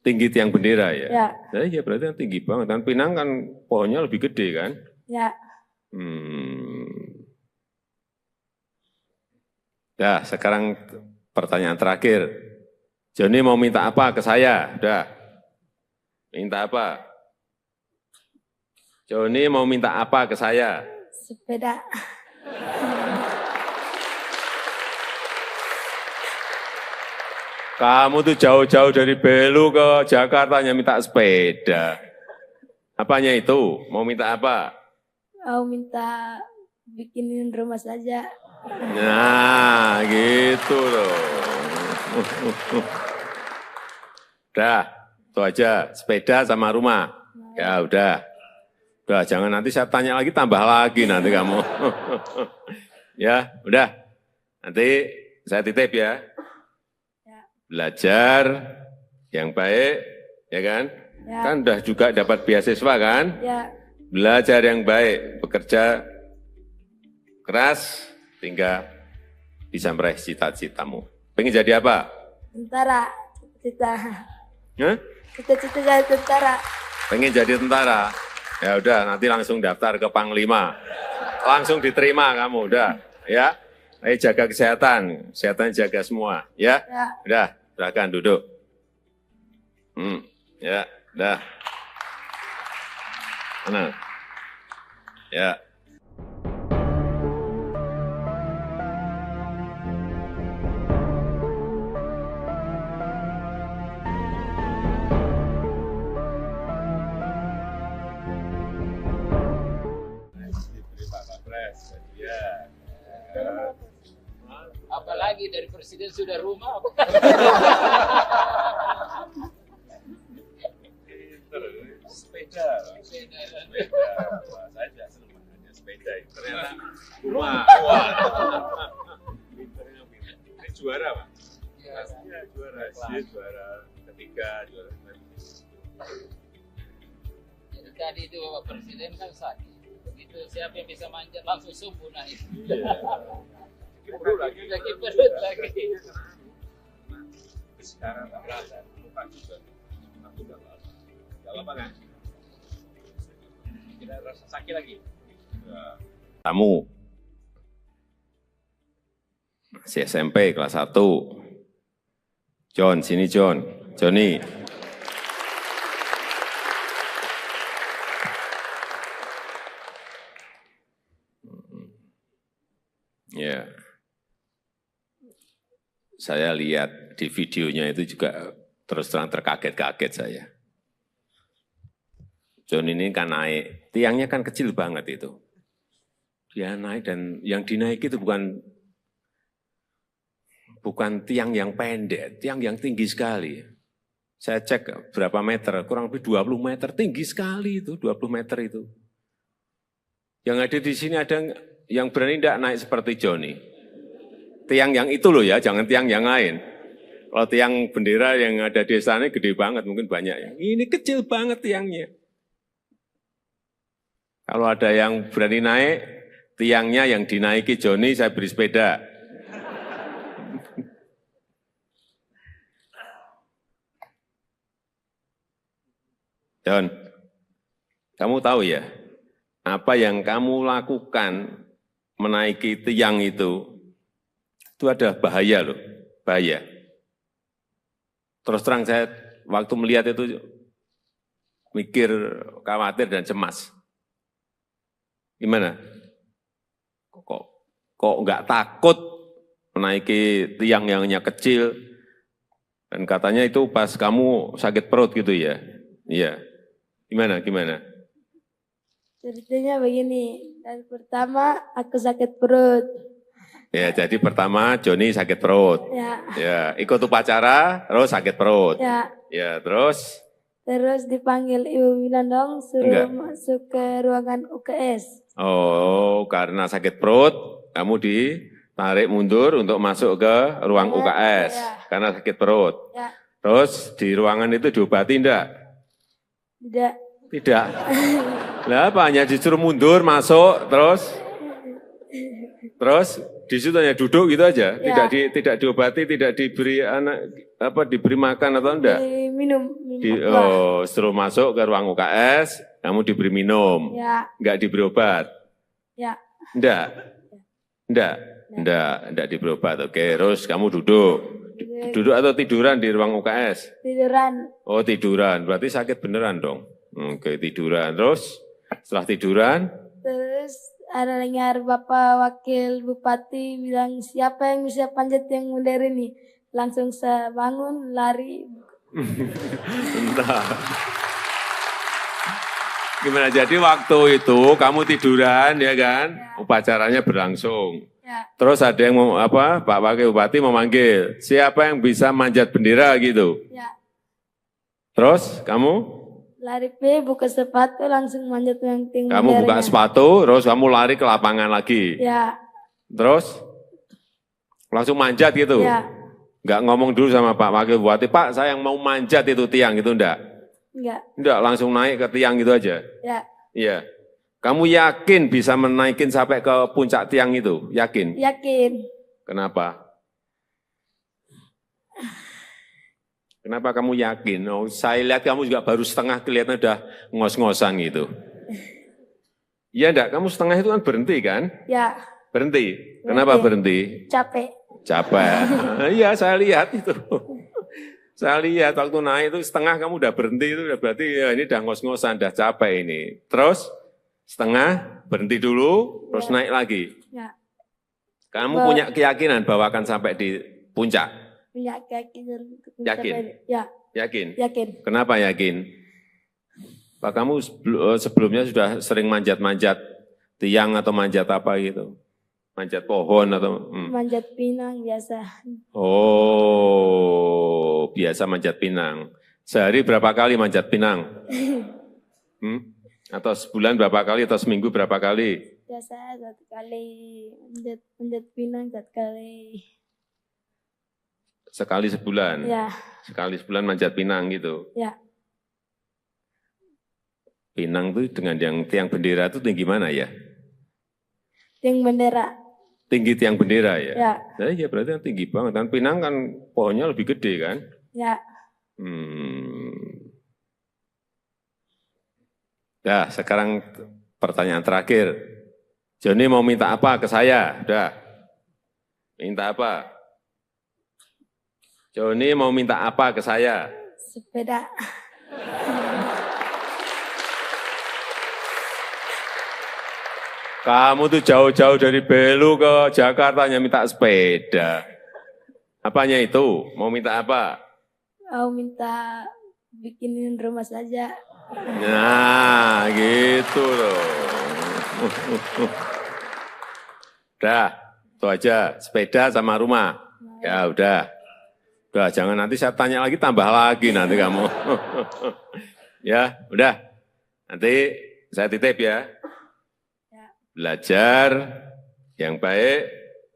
Tinggi tiang bendera ya? Ya berarti kan tinggi banget. Kan pinang kan pohonnya lebih gede kan? Sekarang pertanyaan terakhir. Joni mau minta apa ke saya? Udah. Minta apa? Joni mau minta apa ke saya? Sepeda. Kamu tuh jauh-jauh dari Belu ke Jakarta hanya minta sepeda. Apanya itu? Mau minta apa? Mau minta bikinin rumah saja. Nah, gitu loh. Udah, itu aja. Sepeda sama rumah. Ya udah. Udah, jangan nanti saya tanya lagi, tambah lagi nanti kamu. Ya, udah. Nanti saya titip ya. Ya. Belajar yang baik, ya kan? Ya. Kan udah juga dapat beasiswa kan? Ya. Belajar yang baik, bekerja keras, hingga bisa meraih cita-citamu. Pengen jadi apa? Tentara. Cita-cita. Hah? Cita-cita jadi tentara. Pengen jadi tentara? Ya udah, nanti langsung daftar ke Panglima. Langsung diterima kamu, udah. Ya, ayo jaga kesehatan jaga semua. Ya, Ya. udah, silakan duduk. Ya, udah. Mana? Ya. Diberi Pak Wapres, ya. Apalagi dari presiden sudah rumah. Sepeda. Wah, saya juga senang makanya sepeda. Ternyata rumah. Wah. Pinternya pinter. Ini juara, Pak. Pastinya juara. Dia juara ketiga, juara Jadi tadi itu Bapak Presiden kan sakit. Begitu siapa yang bisa manjat langsung sembuh naik. perut lagi. Sakit perut lagi. Sekarang tak berasa. Lupa juga. Aku udah lama. Udah lama kan? Tidak rasa sakit lagi. Kamu masih SMP kelas 1. John, sini John. Johnny. Ya. Saya lihat di videonya itu juga terus terang terkaget-kaget saya. John ini kan naik, tiangnya kan kecil banget itu. Dia naik dan yang dinaiki itu bukan tiang yang pendek, tiang yang tinggi sekali. Saya cek berapa meter, kurang lebih 20 meter, tinggi sekali itu, 20 meter itu. Yang ada di sini ada yang berani tidak naik seperti Johnny. Tiang yang itu loh ya, jangan tiang yang lain. Kalau tiang bendera yang ada di sana gede banget, mungkin banyak ya. Ini kecil banget tiangnya. Kalau ada yang berani naik, tiangnya yang dinaiki Johnny, saya beri sepeda. John, kamu tahu ya, apa yang kamu lakukan menaiki tiang itu ada bahaya loh, bahaya. Terus terang saya waktu melihat itu mikir, khawatir dan cemas. Gimana? Kok nggak takut menaiki tiang yang hanya kecil? Dan katanya itu pas kamu sakit perut gitu ya? Iya. Gimana? Ceritanya begini, dari pertama aku sakit perut. Ya, jadi pertama Johnny sakit perut. Ya, ikut upacara, terus sakit perut. Ya, terus? Terus dipanggil Ibu Winandong, suruh masuk ke ruangan UKS. Oh, karena sakit perut, kamu ditarik mundur untuk masuk ke ruang UKS. Karena sakit perut. Terus di ruangan itu diobati enggak? Tidak. Lah apa, hanya disuruh mundur, masuk, terus di situ hanya duduk gitu aja, tidak diobati, tidak diberi diberi makan atau enggak? Minum. Setelah masuk ke ruang UKS, kamu diberi minum, enggak diberi obat? Enggak diberi obat. Oke, terus kamu duduk atau tiduran di ruang UKS? Tiduran. Oh, tiduran, berarti sakit beneran dong. Oke, tiduran, terus setelah tiduran? Terus ada dengar Bapak Wakil Bupati bilang, siapa yang bisa panjat yang modern ini? Langsung saya bangun, lari. Entah. Gimana, jadi waktu itu kamu tiduran ya kan? Upacaranya berlangsung. Terus ada yang Pak Wakil Bupati memanggil, siapa yang bisa manjat bendera gitu? Terus kamu? Lari buka sepatu langsung manjat yang tinggi. Kamu buka sepatu, terus kamu lari ke lapangan lagi. Ya, Terus langsung manjat gitu. ya, Enggak ngomong dulu sama Pak Wakil Bupati, Pak saya yang mau manjat itu tiang itu enggak? enggak, Enggak, langsung naik ke tiang gitu aja. ya, Iya. Kamu yakin bisa menaikin sampai ke puncak tiang itu? Yakin? yakin. Kenapa? Kenapa kamu yakin? Oh, saya lihat kamu juga baru setengah kelihatan udah ngos-ngosan gitu. Iya enggak? Kamu setengah itu kan berhenti kan? Ya, Berhenti. Kenapa berhenti? capek. Capek. Iya, saya lihat itu. Saya lihat waktu naik itu setengah kamu udah berhenti itu udah berarti ya ini udah ngos-ngosan, udah capek ini. Terus setengah berhenti dulu, terus naik lagi. Ya, Kamu punya keyakinan bahwa akan sampai di puncak? punya keyakinan. Yakin? Ya, Yakin? yakin. Kenapa yakin? Pak kamu sebelumnya sudah sering manjat-manjat tiang atau manjat apa gitu? Manjat pohon atau? Manjat pinang biasa. Oh, biasa manjat pinang. Sehari berapa kali manjat pinang? Atau sebulan berapa kali atau seminggu berapa kali? Biasa 1 kali manjat pinang 1 kali. Sekali sebulan? Ya, Sekali sebulan manjat pinang gitu? ya. Pinang itu dengan yang tiang bendera itu tinggi mana ya? Tiang bendera. Tinggi tiang bendera ya? Ya, Nah, iya berarti kan tinggi banget. Kan pinang kan pohonnya lebih gede kan? ya. Nah, sekarang pertanyaan terakhir. Joni mau minta apa ke saya? Udah. Minta apa? Joni mau minta apa ke saya? Sepeda. Kamu tuh jauh-jauh dari Belu ke Jakarta hanya minta sepeda. Apanya itu? Mau minta apa? Mau minta bikinin rumah saja. Nah, gitu loh. Udah, itu aja. Sepeda sama rumah. Ya udah. Udah, jangan nanti saya tanya lagi, tambah lagi nanti kamu. Ya, udah. Nanti saya titip ya. Belajar yang baik,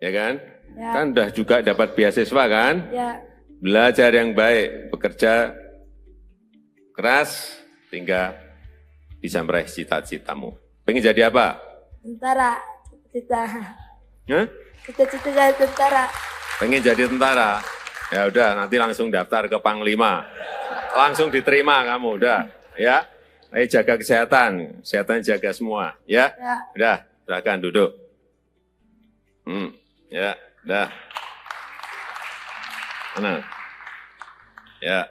ya kan? Ya. Kan udah juga dapat beasiswa kan? Ya, Belajar yang baik, bekerja keras, hingga bisa meraih cita-citamu. Pengen jadi apa? tentara. Cita-cita. Hah? Cita-cita saya tentara. Pengen jadi tentara? Ya udah, nanti langsung daftar ke Panglima. Langsung diterima kamu, udah. Ya, ayo jaga kesehatan. Kesehatan jaga semua, ya? Ya. Udah, silakan duduk. Ya, udah. Mana? Ya.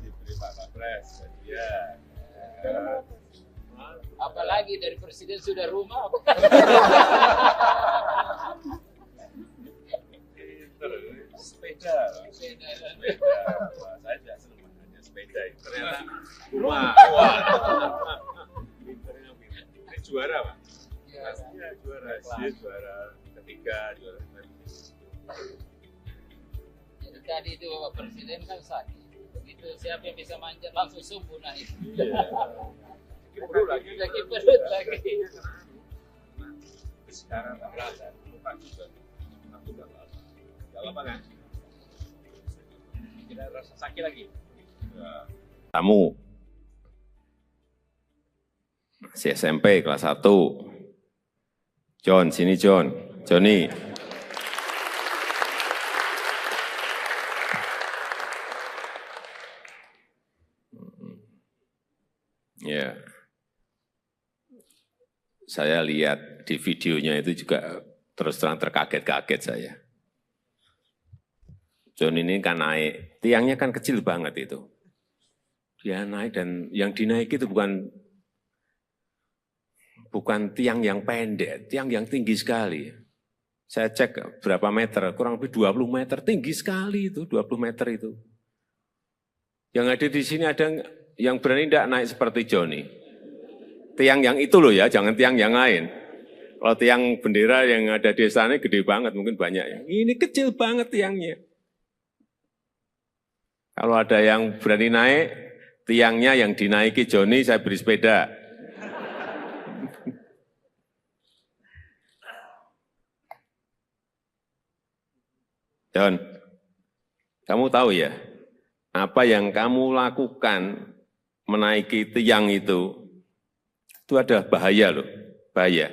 Diberi Pak Kapres, ya. Apalagi dari presiden sudah rumah. Sepeda. Wah, saya tidak senang hanya sepeda. Ternyata rumah. Wah. Pinternya pinter. Ini juara, Pak? Pastinya juara. Dia juara ketiga, juara Jadi tadi itu Bapak Presiden kan sakit. Begitu siapa yang bisa manjat langsung subuh naik. perut lagi. Lagi perut lagi. Sekarang tak berasa. Lupa juga. Aku udah lama. Gak lama kan? Tidak rasa sakit lagi. Ya. Kamu masih SMP kelas 1. John, sini John. Joni. Ya. Saya lihat di videonya itu juga terus terang terkaget-kaget saya. John ini kan naik, tiangnya kan kecil banget itu. Dia naik dan yang dinaiki itu bukan tiang yang pendek, tiang yang tinggi sekali. Saya cek berapa meter, kurang lebih 20 meter, tinggi sekali itu, 20 meter itu. Yang ada di sini ada yang berani tidak naik seperti Joni. Tiang yang itu loh ya, jangan tiang yang lain. Kalau tiang bendera yang ada di sana gede banget, mungkin banyak ya. Ini kecil banget tiangnya. Kalau ada yang berani naik, tiangnya yang dinaiki Joni, saya beri sepeda. John, kamu tahu ya, apa yang kamu lakukan menaiki tiang itu ada bahaya loh, bahaya.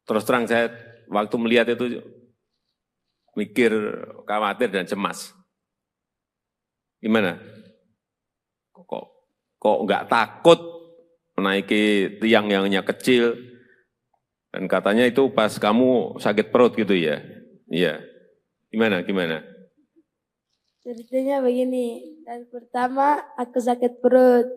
Terus terang saya waktu melihat itu mikir, khawatir dan cemas. Gimana? Kok nggak takut menaiki tiang yang hanya kecil? Dan katanya itu pas kamu sakit perut gitu ya? Iya. Gimana? Ceritanya begini, dan pertama aku sakit perut.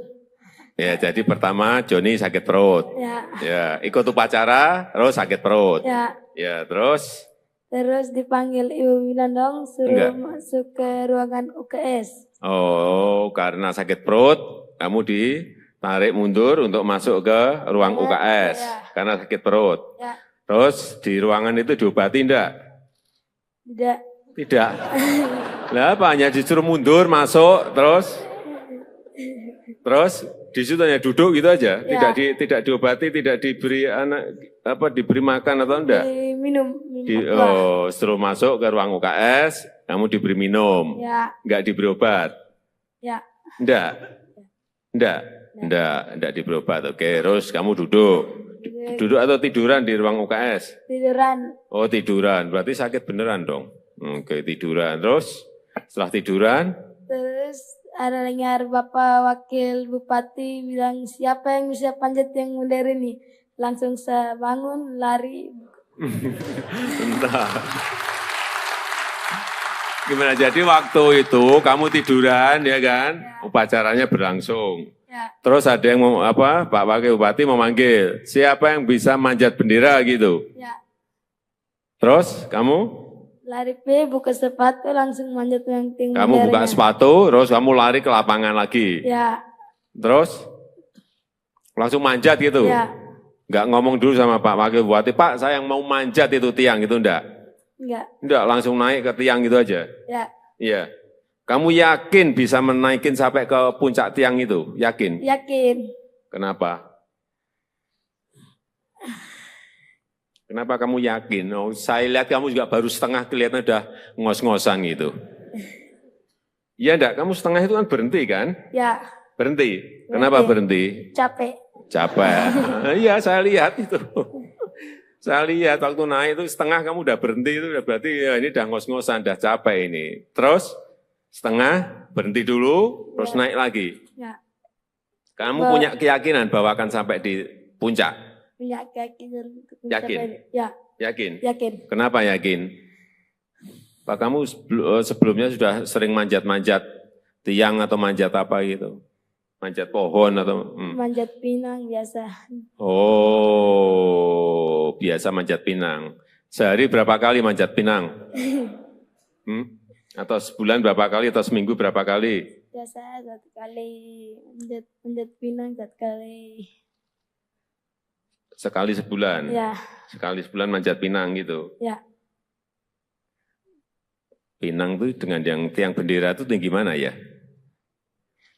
Ya, jadi pertama Joni sakit perut. Ya, ikut upacara, terus sakit perut. Ya, terus? Terus dipanggil Ibu Winandong, suruh masuk ke ruangan UKS. Oh, karena sakit perut, kamu ditarik mundur untuk masuk ke ruang UKS. Karena sakit perut. Ya. Terus di ruangan itu diobati enggak? Tidak. Lah apa, hanya disuruh mundur, masuk, terus di situ hanya duduk gitu aja, tidak diobati, tidak diberi diberi makan atau enggak? Minum. Suruh masuk ke ruang UKS, kamu diberi minum, enggak diberi obat? Enggak diberi obat. Oke, terus kamu duduk atau tiduran di ruang UKS? Tiduran. Oh tiduran, berarti sakit beneran dong. Oke, tiduran. Terus setelah tiduran? Terus ada dengar Bapak Wakil Bupati bilang, siapa yang bisa panjat yang modern ini? Langsung saya bangun, lari. Bentar. Gimana, jadi waktu itu kamu tiduran ya kan? Upacaranya berlangsung. Terus ada yang Pak Wakil Bupati memanggil, siapa yang bisa manjat bendera gitu? Terus kamu? Lari buka sepatu langsung manjat yang tinggi. Kamu buka sepatu, terus kamu lari ke lapangan lagi. Terus langsung manjat gitu. Enggak ngomong dulu sama Pak Wakil Bupati, Pak saya yang mau manjat itu tiang gitu enggak? Enggak, langsung naik ke tiang gitu aja. Iya. Kamu yakin bisa menaikin sampai ke puncak tiang itu? Yakin? Yakin. Kenapa? Kenapa kamu yakin? Oh, saya lihat kamu juga baru setengah, kelihatan udah ngos-ngosan gitu. Iya enggak? Kamu setengah itu kan berhenti kan? Ya. Berhenti. Kenapa berhenti? Capek. Iya, saya lihat itu. Saya lihat waktu naik itu setengah kamu udah berhenti, itu berarti ya ini udah ngos-ngosan, udah capek ini. Terus setengah, berhenti dulu, terus naik lagi. Kamu punya keyakinan bahwa akan sampai di puncak? Punya keyakinan. Yakin? Yakin? Yakin. Kenapa yakin? Pak, kamu sebelumnya sudah sering manjat-manjat tiang atau manjat apa gitu? Manjat pohon atau? Manjat pinang biasa. Oh, biasa manjat pinang. Sehari berapa kali manjat pinang? Atau sebulan berapa kali atau seminggu berapa kali? Biasa 1 kali, manjat pinang 1 kali. Sekali sebulan? Ya. Sekali sebulan manjat pinang gitu? Ya. Pinang itu dengan yang tiang bendera itu tinggi mana ya?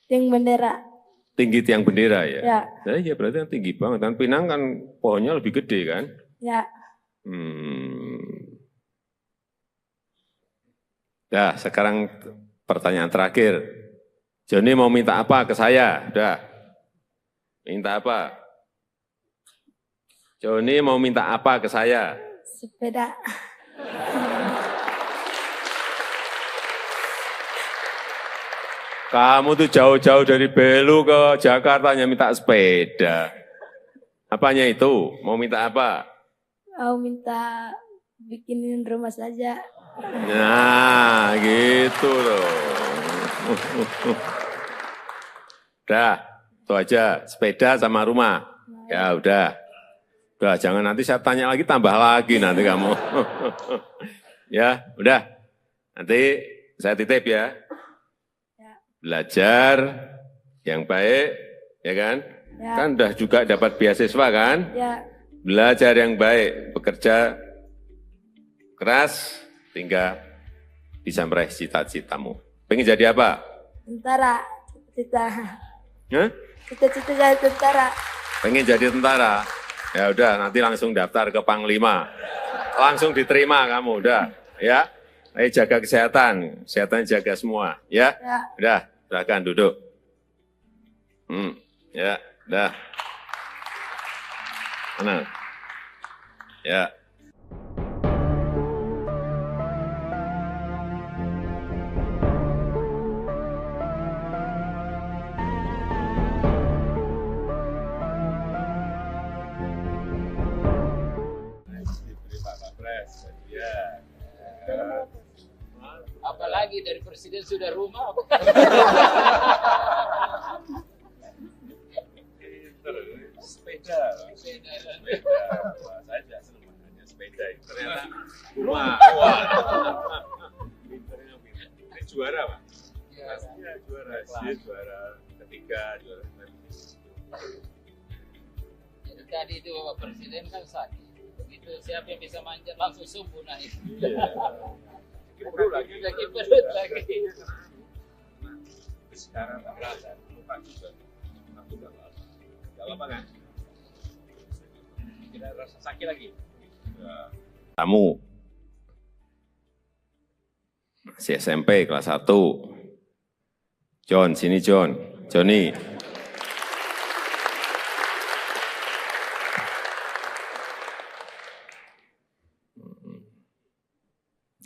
Tiang bendera. Tinggi tiang bendera ya? Ya. Ya berarti kan tinggi banget. Kan pinang kan pohonnya lebih gede kan? Ya. Nah, sekarang pertanyaan terakhir. Joni mau minta apa ke saya? Udah. Minta apa? Joni mau minta apa ke saya? Sepeda. Kamu tuh jauh-jauh dari Belu ke Jakarta hanya minta sepeda. Apanya itu? Mau minta apa? Mau minta bikinin rumah saja. Nah, gitu loh. Udah, itu aja. Sepeda sama rumah. Ya udah. Udah, jangan nanti saya tanya lagi, tambah lagi nanti kamu. Ya, udah. Nanti saya titip ya. Belajar yang baik, ya kan? Ya. Kan udah juga dapat beasiswa kan? Ya. Belajar yang baik, bekerja keras, hingga bisa meraih cita-citamu. Pengen jadi apa? Tentara. Cita. Hah? Cita-cita jadi tentara. Pengen jadi tentara? Ya udah, nanti langsung daftar ke Panglima. Langsung diterima kamu, udah. Ya, ayo jaga kesehatan jaga semua, ya. Ya. Udah, silakan duduk. Ya, udah. Tenang. Ya. Diberi Pak Kapres, ya. Apalagi dari presiden sudah rumah. Sepeda. Wah, saya tidak senang makanya sepeda. Ternyata rumah. Wah. Pinternya pinter. Ini juara, Pak. Pastinya juara. Dia juara ketiga, juara Jadi tadi itu Bapak Presiden kan sakit. Begitu siapa yang bisa manjat langsung subuh naik. perut lagi. Lagi perut lagi. Sekarang tak berasa. Lupa juga. Aku udah lama. Gak lama kan? Tidak rasa sakit lagi. Ya. Kamu masih SMP kelas 1. John, sini John. Johnny.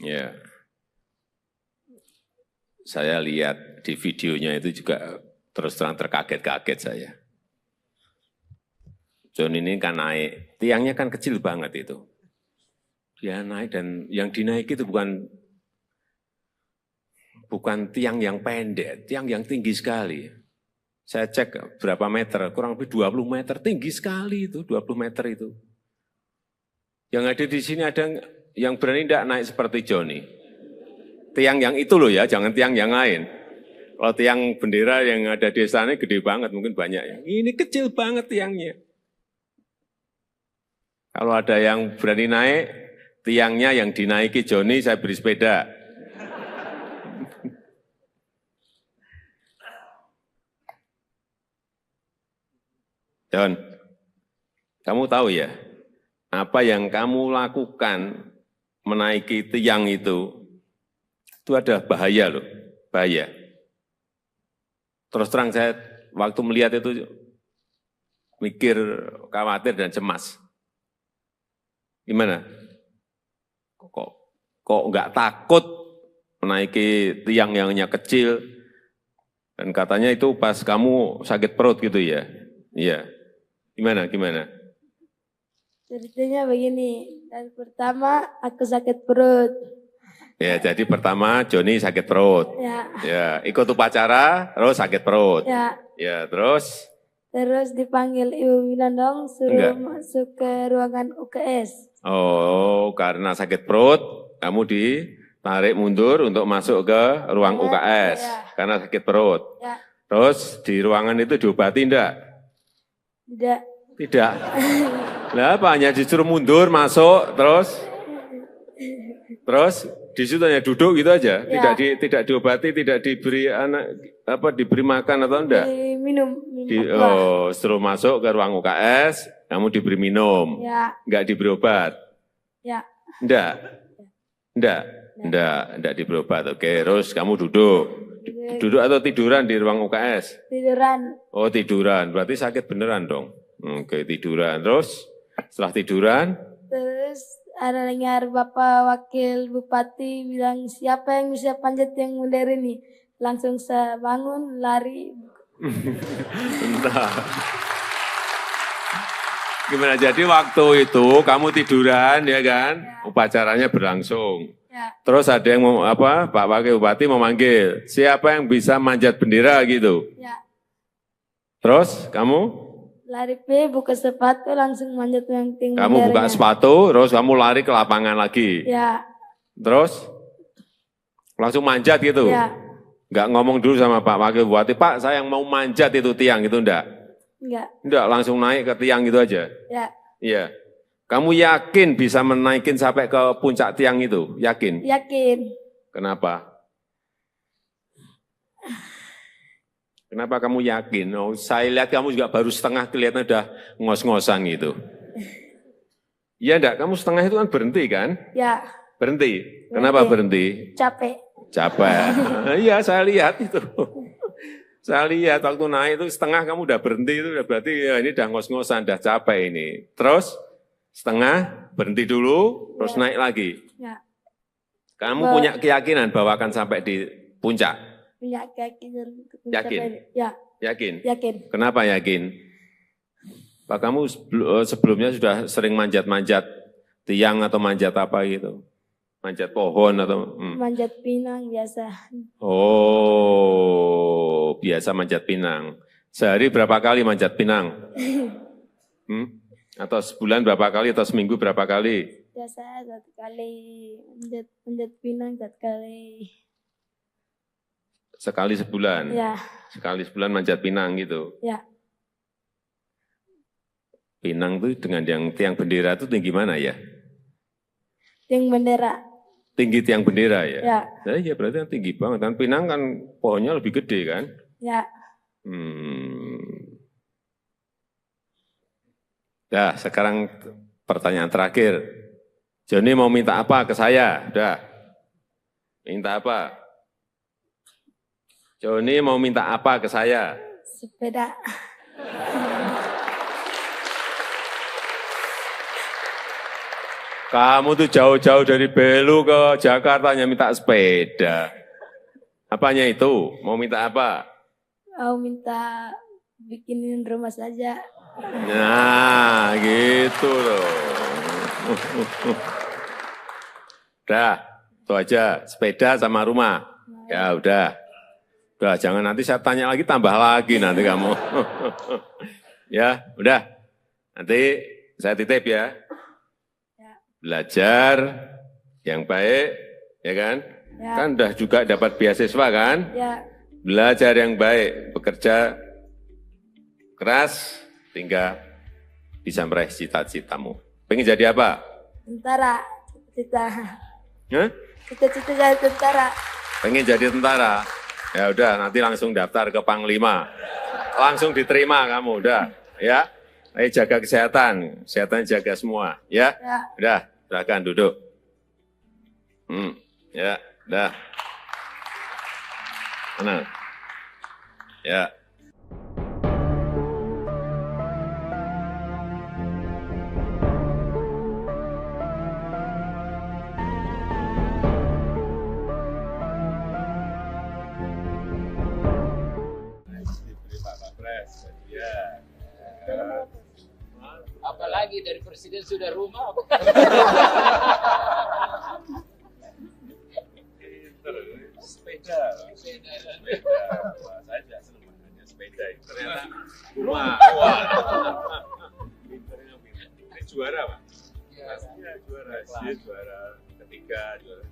Ya. Saya lihat di videonya itu juga terus terang terkaget-kaget saya. John ini kan naik, tiangnya kan kecil banget itu. Dia naik dan yang dinaiki itu bukan tiang yang pendek, tiang yang tinggi sekali. Saya cek berapa meter, kurang lebih 20 meter, tinggi sekali itu, 20 meter itu. Yang ada di sini ada yang berani tidak naik seperti Johnny. Tiang yang itu loh ya, jangan tiang yang lain. Kalau tiang bendera yang ada di sana gede banget, mungkin banyak ya. Ini kecil banget tiangnya. Kalau ada yang berani naik, tiangnya yang dinaiki Johnny, saya beri sepeda. John, kamu tahu ya, apa yang kamu lakukan menaiki tiang itu ada bahaya loh, bahaya. Terus terang saya waktu melihat itu mikir, khawatir dan cemas. Gimana? Kok nggak takut menaiki tiang yang hanya kecil? Dan katanya itu pas kamu sakit perut gitu ya? Iya. Gimana? Ceritanya begini, dari pertama aku sakit perut. Ya, jadi pertama Johnny sakit perut. Ya, ikut upacara, terus sakit perut. Ya, terus? Terus dipanggil Ibu Winandong, suruh masuk ke ruangan UKS. Oh, karena sakit perut, kamu ditarik mundur untuk masuk ke ruang UKS. Karena sakit perut. Terus di ruangan itu diobati enggak? Tidak. Lah apa, hanya disuruh mundur, masuk, terus di situ hanya duduk gitu aja, tidak diobati, tidak diberi diberi makan atau enggak? Minum. Suruh masuk ke ruang UKS, kamu diberi minum, enggak diberi obat? Enggak diberi obat. Oke, terus kamu duduk atau tiduran di ruang UKS? Tiduran. Oh, tiduran, berarti sakit beneran dong. Oke, tiduran, terus setelah tiduran? Terus ada dengar Bapak Wakil Bupati bilang, siapa yang bisa panjat yang bendera ini? Langsung saya bangun, lari. Entah. Gimana, jadi waktu itu kamu tiduran ya kan? Upacaranya berlangsung. Terus ada yang Pak Wakil Bupati memanggil, siapa yang bisa manjat bendera gitu? Terus kamu? Lari buka sepatu langsung manjat yang tinggi. Kamu buka sepatu, terus kamu lari ke lapangan lagi. Ya. Terus langsung manjat gitu. Nggak ngomong dulu sama Pak Wakil Bupati, Pak saya yang mau manjat itu tiang, itu enggak? Enggak. Enggak, langsung naik ke tiang itu aja? Ya. Iya. Kamu yakin bisa menaikin sampai ke puncak tiang itu? Yakin? Yakin. Kenapa? Kenapa kamu yakin? Oh, saya lihat kamu juga baru setengah kelihatan udah ngos-ngosan gitu. Iya enggak? Kamu setengah itu kan berhenti kan? Ya. Berhenti. Kenapa berhenti? Capek. Capek. Iya, saya lihat itu. Saya lihat waktu naik itu setengah kamu udah berhenti itu udah berarti ya ini udah ngos-ngosan, udah capek ini. Terus setengah berhenti dulu, terus naik lagi. Ya. Kamu punya keyakinan bahwa akan sampai di puncak? Punya keyakinan. Yakin? Ya. Yakin? Yakin. Kenapa yakin? Pak kamu sebelumnya sudah sering manjat-manjat tiang atau manjat apa gitu? Manjat pohon atau? Manjat pinang biasa. Oh, biasa manjat pinang. Sehari berapa kali manjat pinang? Atau sebulan berapa kali atau seminggu berapa kali? Biasa 1 kali manjat pinang 1 kali. Sekali sebulan? Ya. Sekali sebulan manjat pinang gitu? Ya. Pinang itu dengan yang tiang bendera itu tinggi mana ya? Tiang bendera. Tinggi tiang bendera ya? Ya. Nah, iya berarti kan tinggi banget. Kan pinang kan pohonnya lebih gede kan? Ya. Dah, sekarang pertanyaan terakhir. Joni mau minta apa ke saya? Udah. Minta apa? Joni mau minta apa ke saya? Sepeda. Kamu tuh jauh-jauh dari Belu ke Jakarta hanya minta sepeda. Apanya itu? Mau minta apa? Mau minta bikinin rumah saja. Nah, gitu loh. Udah, itu aja. Sepeda sama rumah. Ya udah. Udah, jangan nanti saya tanya lagi, tambah lagi nanti kamu. Ya, udah. Nanti saya titip ya. Belajar yang baik, ya kan? Ya. Kan udah juga dapat beasiswa kan? Ya. Belajar yang baik, bekerja keras, hingga bisa meraih cita-citamu. Pengen jadi apa? Tentara. Cita-cita. Hah? Cita-cita jadi tentara. Pengen jadi tentara? Ya udah, nanti langsung daftar ke Panglima. Langsung diterima kamu, udah. Ya, ayo jaga kesehatan, kesehatan jaga semua. Ya, Ya. udah, silakan duduk. Ya, udah. Mana? Ya. Diberi Pak Kapres, ya. Apalagi dari presiden sudah rumah. Sepeda. Wah, saya juga senang makanya sepeda. Ternyata rumah. Wah. Pinternya pinter. Ini juara Pak? Iya, juara. Dia juara ketiga, juara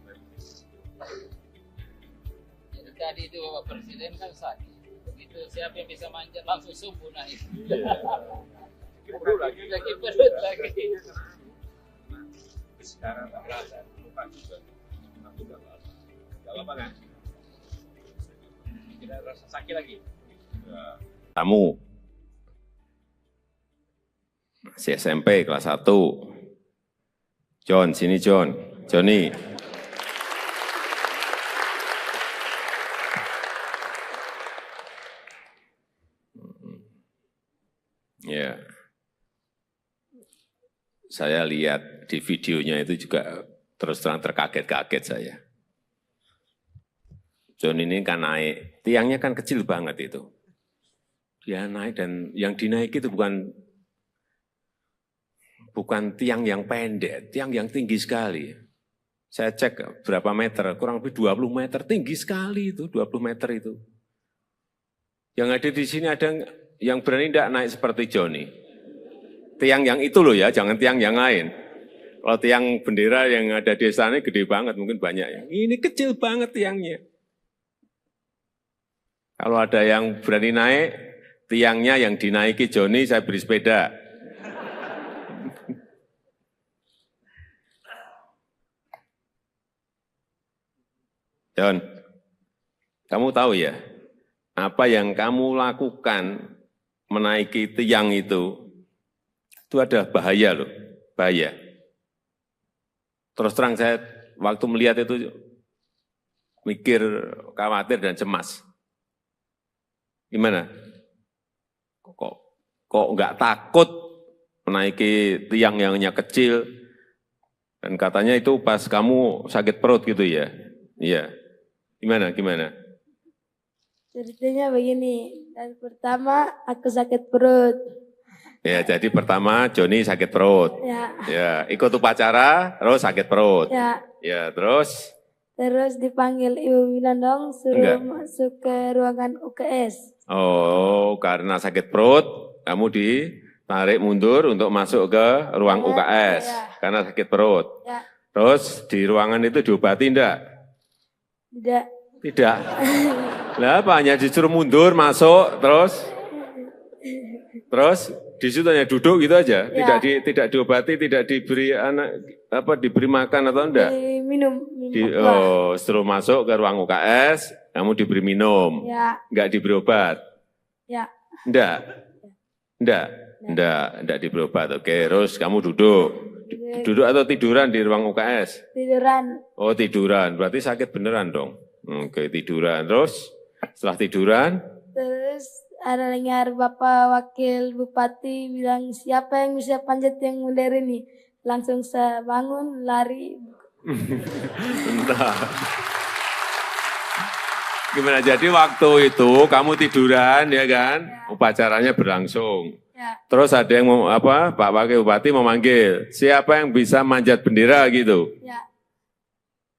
Jadi tadi itu Bapak Presiden kan sakit. Begitu siapa yang bisa manjat langsung subuh naik. perut lagi. Lagi perut lagi. Sekarang tak rasa, lupa juga. Aku tak rasa. Gak apa kan? Tidak rasa sakit lagi. Tamu. Masih SMP kelas 1. John, sini John. Johnny. Ya. Saya lihat di videonya itu juga terus terang terkaget-kaget saya. John ini kan naik, tiangnya kan kecil banget itu. Dia naik dan yang dinaiki itu bukan tiang yang pendek, tiang yang tinggi sekali. Saya cek berapa meter, kurang lebih 20 meter, tinggi sekali itu, 20 meter itu. Yang ada di sini ada yang berani tidak naik seperti Johnny. Tiang yang itu loh ya, jangan tiang yang lain. Kalau tiang bendera yang ada di sana gede banget, mungkin banyak ya. Ini kecil banget tiangnya. Kalau ada yang berani naik, tiangnya yang dinaiki Joni, saya beri sepeda. John, kamu tahu ya, apa yang kamu lakukan menaiki tiang itu ada bahaya loh, bahaya. Terus terang saya waktu melihat itu mikir, khawatir dan cemas. Gimana? Kok nggak takut menaiki tiang yang hanya kecil? Dan katanya itu pas kamu sakit perut gitu ya? Iya. Gimana? Ceritanya begini, dan pertama aku sakit perut. Ya, jadi pertama Joni sakit perut. Ya, ikut upacara, terus sakit perut. Ya, terus? Terus dipanggil Ibu Winandong, suruh masuk ke ruangan UKS. Oh, karena sakit perut, kamu ditarik mundur untuk masuk ke ruang UKS. Karena sakit perut. Terus di ruangan itu diobati enggak? Tidak. Lah apa hanya disuruh mundur masuk terus di situ hanya duduk gitu aja, tidak diobati, tidak diberi diberi makan atau enggak? Minum. Setelah masuk ke ruang UKS, kamu diberi minum. Enggak diberi obat. Enggak diberi obat. Oke, terus kamu duduk. Duduk atau tiduran di ruang UKS? Tiduran. Oh, tiduran. Berarti sakit beneran dong. Oke, tiduran. Terus setelah tiduran? Terus ada dengar Bapak Wakil Bupati bilang, siapa yang bisa panjat yang modern ini? Langsung saya bangun, lari. Entah. Gimana? Jadi waktu itu kamu tiduran, ya kan? Upacaranya berlangsung. Terus ada yang Pak Wakil Bupati memanggil, siapa yang bisa manjat bendera gitu?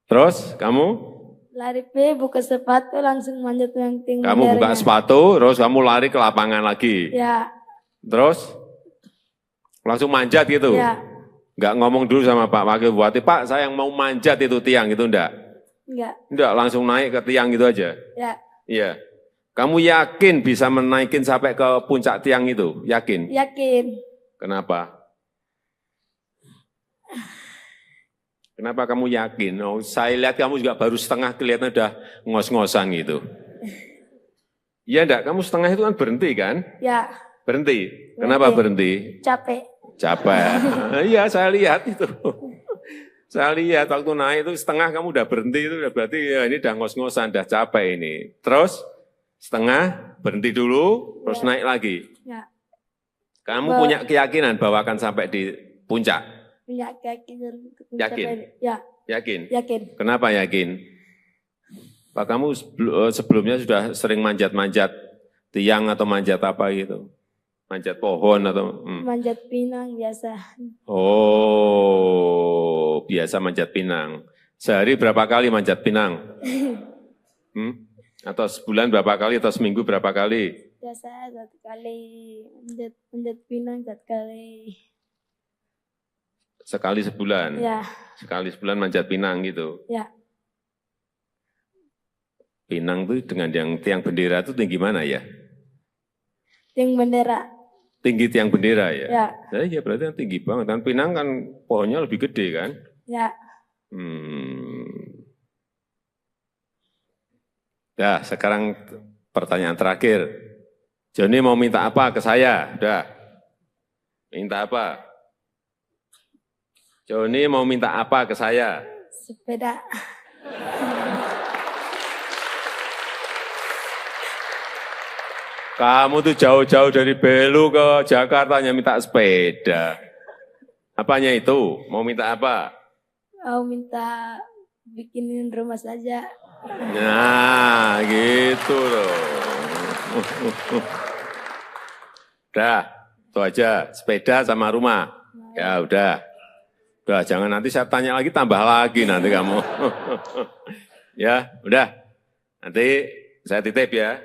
Terus kamu? Lari buka sepatu langsung manjat yang tinggi. Kamu buka sepatu, terus kamu lari ke lapangan lagi. Terus langsung manjat gitu. Enggak ngomong dulu sama Pak Wakil Bupati, Pak saya yang mau manjat itu tiang itu enggak? Enggak, langsung naik ke tiang gitu aja. Iya. Kamu yakin bisa menaikin sampai ke puncak tiang itu? Yakin? Yakin. Kenapa? Kenapa kamu yakin? Oh, saya lihat kamu juga baru setengah, kelihatan udah ngos-ngosan gitu. Iya enggak? Kamu setengah itu kan berhenti kan? Berhenti. Kenapa berhenti? Capek. Iya, saya lihat itu. Saya lihat waktu naik itu setengah kamu udah berhenti, itu udah berarti ya ini udah ngos-ngosan, udah capek ini. Terus setengah, berhenti dulu, terus naik lagi. Kamu punya keyakinan bahwa akan sampai di puncak? Punya keyakinan. Yakin? Yakin? Yakin. Kenapa yakin? Pak, kamu sebelumnya sudah sering manjat-manjat tiang atau manjat apa gitu? Manjat pohon atau? Manjat pinang biasa. Oh, biasa manjat pinang. Sehari berapa kali manjat pinang? Atau sebulan berapa kali, atau seminggu berapa kali? Biasa 1 kali, manjat pinang 1 kali. Sekali sebulan? Sekali sebulan manjat pinang gitu? Pinang itu dengan yang tiang bendera itu tinggi mana ya? Tiang bendera. Tinggi tiang bendera ya? Ya berarti kan tinggi banget. Dan pinang kan pohonnya lebih gede kan? Nah, sekarang pertanyaan terakhir. Joni mau minta apa ke saya? Udah. Minta apa? Joni mau minta apa ke saya? Sepeda. Kamu tuh jauh-jauh dari Belu ke Jakarta hanya minta sepeda. Apanya itu? Mau minta apa? Mau minta bikinin rumah saja. Nah, gitu loh. Udah, itu aja. Sepeda sama rumah. Ya udah. Udah, jangan nanti saya tanya lagi, tambah lagi nanti kamu. Ya, udah. Nanti saya titip ya.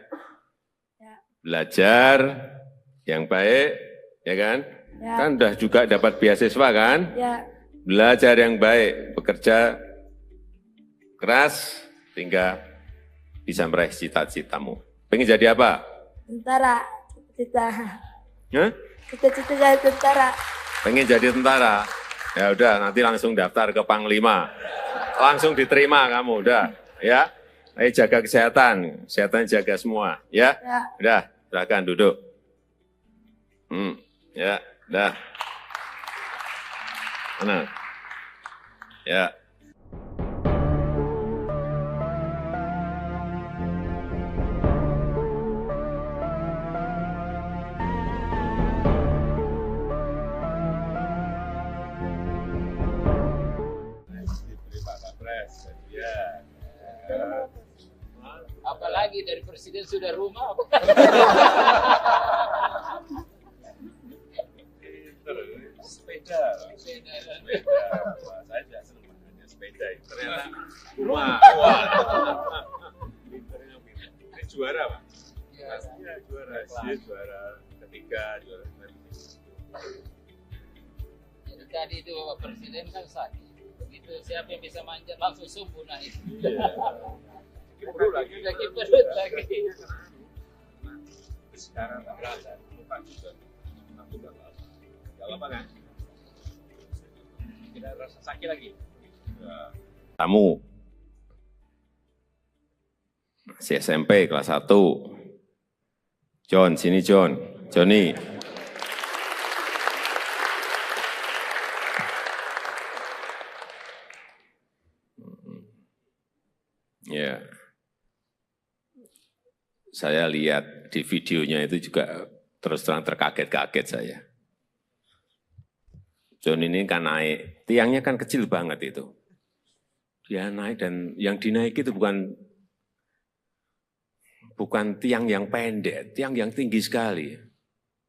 Belajar yang baik, ya kan? Kan udah juga dapat beasiswa kan? Belajar yang baik, bekerja keras, sehingga bisa meraih cita-citamu. Pengen jadi apa? Tentara. Cita-cita. Hah? Cita-cita jadi tentara. Pengen jadi tentara? Ya udah, nanti langsung daftar ke Panglima. Langsung diterima kamu, udah. Ya, ayo jaga kesehatan. Kesehatan jaga semua, ya. Ya. Udah, silakan duduk. Ya, udah. Mana? Ya. Diberi Pak Kapres, ya. Apalagi dari presiden sudah rumah. Sepeda. Wah, saya juga senang makanya sepeda. Ternyata rumah. Wah. Pinternya pinter. Ini juara, Pak. Pastinya juara. Dia juara ketiga, juara Jadi tadi itu Bapak Presiden kan sakit. Begitu siapa yang bisa manjat langsung subuh naik. Kiprut lagi. Udah kiprut lagi. Sekarang tak berasa. Lupa juga. Aku udah lama. Gak apa kan? Tidak rasa sakit lagi. Ya. Kamu masih SMP kelas 1. John, sini John. Johnny. Ya. Saya lihat di videonya itu juga terus terang terkaget-kaget saya. John ini kan naik, tiangnya kan kecil banget itu. Dia naik dan yang dinaiki itu bukan tiang yang pendek, tiang yang tinggi sekali.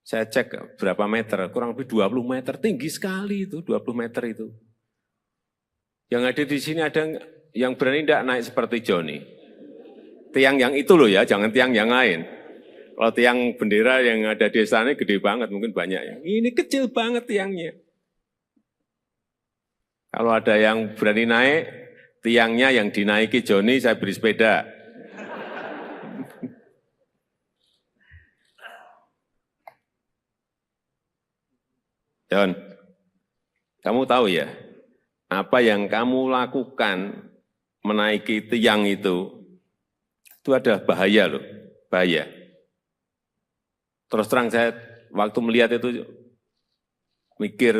Saya cek berapa meter, kurang lebih 20 meter, tinggi sekali itu, 20 meter itu. Yang ada di sini ada yang berani tidak naik seperti Johnny. Tiang yang itu loh ya, jangan tiang yang lain. Kalau tiang bendera yang ada di sana gede banget, mungkin banyak ya. Ini kecil banget tiangnya. Kalau ada yang berani naik, tiangnya yang dinaiki Johnny, saya beri sepeda. John, kamu tahu ya, apa yang kamu lakukan menaiki tiang itu ada bahaya loh, bahaya. Terus terang saya waktu melihat itu mikir,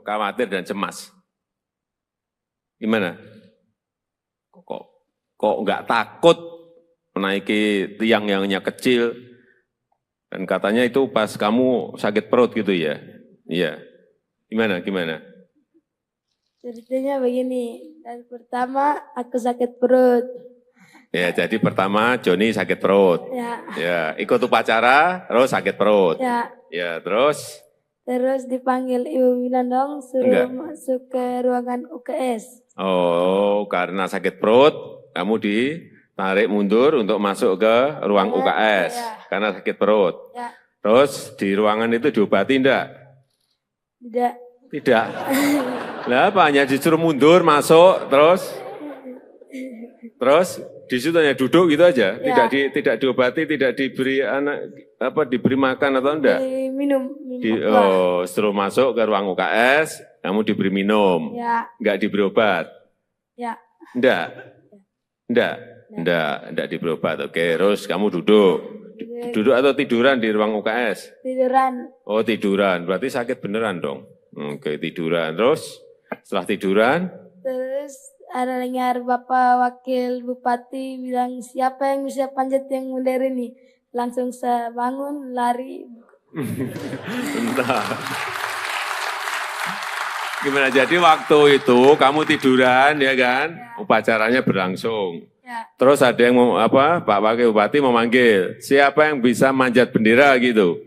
khawatir dan cemas. Gimana? Kok nggak takut menaiki tiang yang hanya kecil? Dan katanya itu pas kamu sakit perut gitu ya? Iya. Gimana? Ceritanya begini, dan pertama aku sakit perut. Ya, jadi pertama Johnny sakit perut. Ya, ikut upacara, terus sakit perut. Ya, terus? Terus dipanggil Ibu Winandong suruh masuk ke ruangan UKS. Oh, karena sakit perut, kamu ditarik mundur untuk masuk ke ruang UKS. Karena sakit perut. Terus di ruangan itu diobati enggak? Tidak. Lah apa, hanya disuruh mundur, masuk, terus di situ hanya duduk gitu aja, tidak diobati, tidak diberi diberi makan atau enggak? Minum. Suruh masuk ke ruang UKS, kamu diberi minum, enggak diberi obat? Enggak diberi obat. Oke, terus kamu duduk atau tiduran di ruang UKS? Tiduran. Oh tiduran, berarti sakit beneran dong. Oke, tiduran, terus setelah tiduran? Terus ada dengar Bapak Wakil Bupati bilang siapa yang bisa panjat yang modern ini. Langsung saya bangun, lari. Bentar. Gimana, jadi waktu itu kamu tiduran ya kan? Upacaranya berlangsung. Terus ada yang Pak Wakil Bupati memanggil, siapa yang bisa manjat bendera gitu?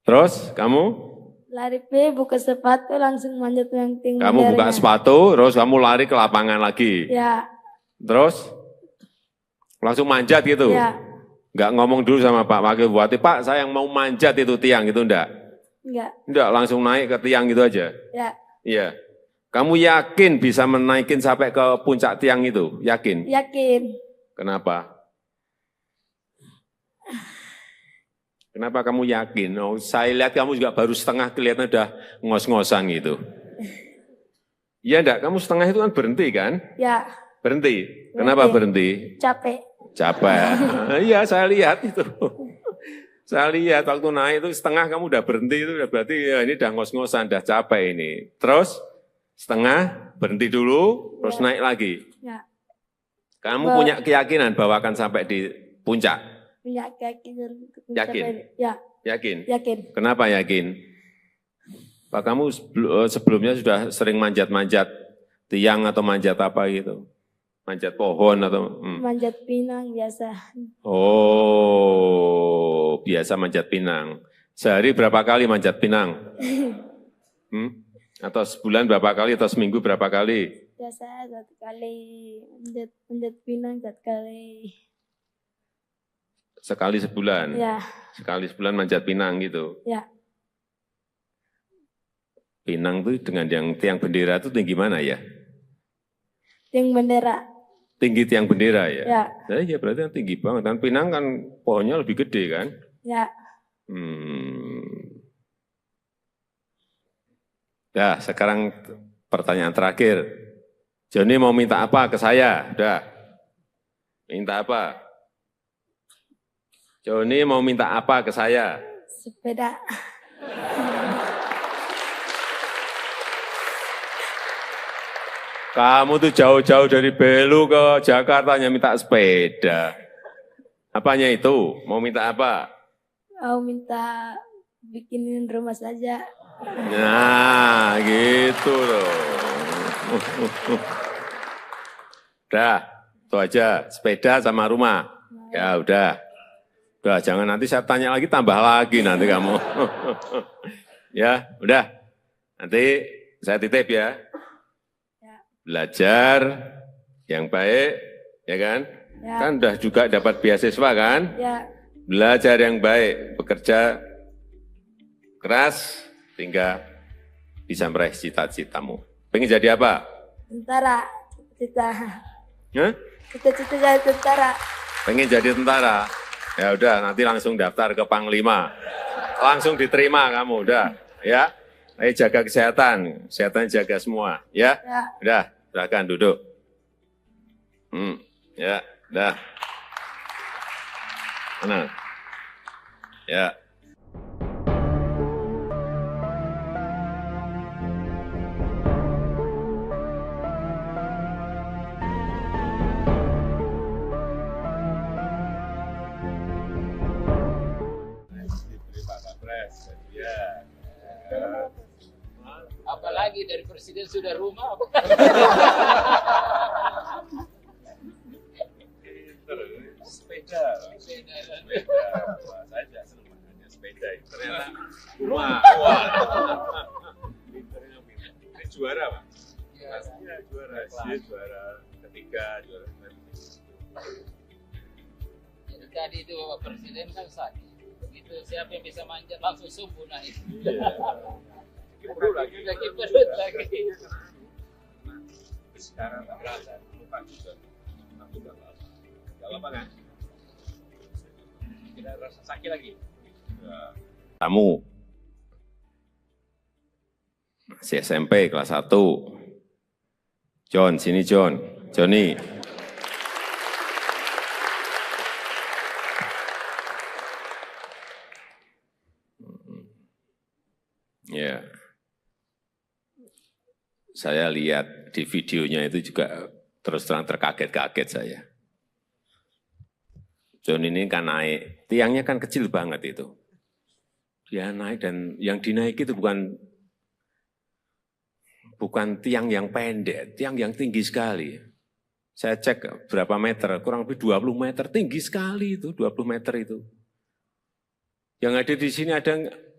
Terus kamu? Lari buka sepatu langsung manjat yang tinggi. Kamu buka sepatu, terus kamu lari ke lapangan lagi. Terus langsung manjat gitu. Enggak ngomong dulu sama Pak Wakil Bupati, Pak saya yang mau manjat itu tiang gitu enggak? Enggak, langsung naik ke tiang gitu aja. Iya. Kamu yakin bisa menaikin sampai ke puncak tiang itu? Yakin? Yakin. Kenapa? Kenapa kamu yakin? Oh, saya lihat kamu juga baru setengah kelihatan udah ngos-ngosan gitu. Iya enggak, kamu setengah itu kan berhenti kan? Ya, Berhenti. Kenapa berhenti? capek. Capek. Iya, saya lihat itu. Saya lihat waktu naik itu setengah kamu udah berhenti itu udah berarti ya ini udah ngos-ngosan, udah capek ini. Terus setengah berhenti dulu, terus naik lagi. Ya, Kamu punya keyakinan bahwa akan sampai di puncak? punya keyakinan. Yakin? Ya, Yakin? yakin. Kenapa yakin? Pak kamu sebelumnya sudah sering manjat-manjat tiang atau manjat apa gitu? Manjat pohon atau? Manjat pinang biasa. Oh, biasa manjat pinang. Sehari berapa kali manjat pinang? Atau sebulan berapa kali atau seminggu berapa kali? Biasa 1 kali manjat pinang 1 kali. Sekali sebulan? Ya, Sekali sebulan manjat pinang gitu? ya. Pinang itu dengan yang tiang bendera itu tinggi mana ya? Tiang bendera. Tinggi tiang bendera ya? Ya, Ya berarti kan tinggi banget. Kan Pinang kan pohonnya lebih gede kan? ya. Ya, sekarang pertanyaan terakhir. Joni mau minta apa ke saya? Udah. Minta apa? Joni mau minta apa ke saya? Sepeda. Kamu tuh jauh-jauh dari Belu ke Jakarta hanya minta sepeda. Apanya itu? Mau minta apa? Mau minta bikinin rumah saja. Nah, gitu loh. Udah, itu aja. Sepeda sama rumah. Ya udah. Udah, jangan nanti saya tanya lagi, tambah lagi nanti kamu. Ya, udah. Nanti saya titip ya. Belajar yang baik, ya kan? Ya. Kan udah juga dapat beasiswa kan? Ya, Belajar yang baik, bekerja keras, sehingga bisa meraih cita-citamu. Pengen jadi apa? tentara. Cita-cita. Hah? Cita-cita jadi tentara. Pengen jadi tentara? Ya udah, nanti langsung daftar ke Panglima. Langsung diterima kamu, udah. Ya, ayo jaga kesehatan, kesehatan jaga semua. Ya, Ya. udah, silakan duduk. Ya, udah. Mana? Ya. Diberi Pak Kapres, ya. Apalagi dari presiden sudah rumah. Sepeda. Wah, saya juga senang makanya sepeda. Ternyata rumah. Wah. Pinternya pinter. Ini juara, Pak. Pastinya juara. Dia juara ketiga, juara Jadi tadi itu Bapak Presiden kan sakit. Begitu siapa yang bisa manjat langsung sembuh naik. Iya. Perut lagi. Lagi perut lagi. Sekarang tak berasa. Lupa juga. Aku udah lama. Udah lama kan? Tidak rasa sakit lagi. Ya. Kamu masih SMP kelas 1. John, sini John. Johnny. Ya. Saya lihat di videonya itu juga terus terang terkaget-kaget saya. John ini kan naik, tiangnya kan kecil banget itu. Dia naik dan yang dinaiki itu bukan tiang yang pendek, tiang yang tinggi sekali. Saya cek berapa meter, kurang lebih 20 meter, tinggi sekali itu, 20 meter itu. Yang ada di sini ada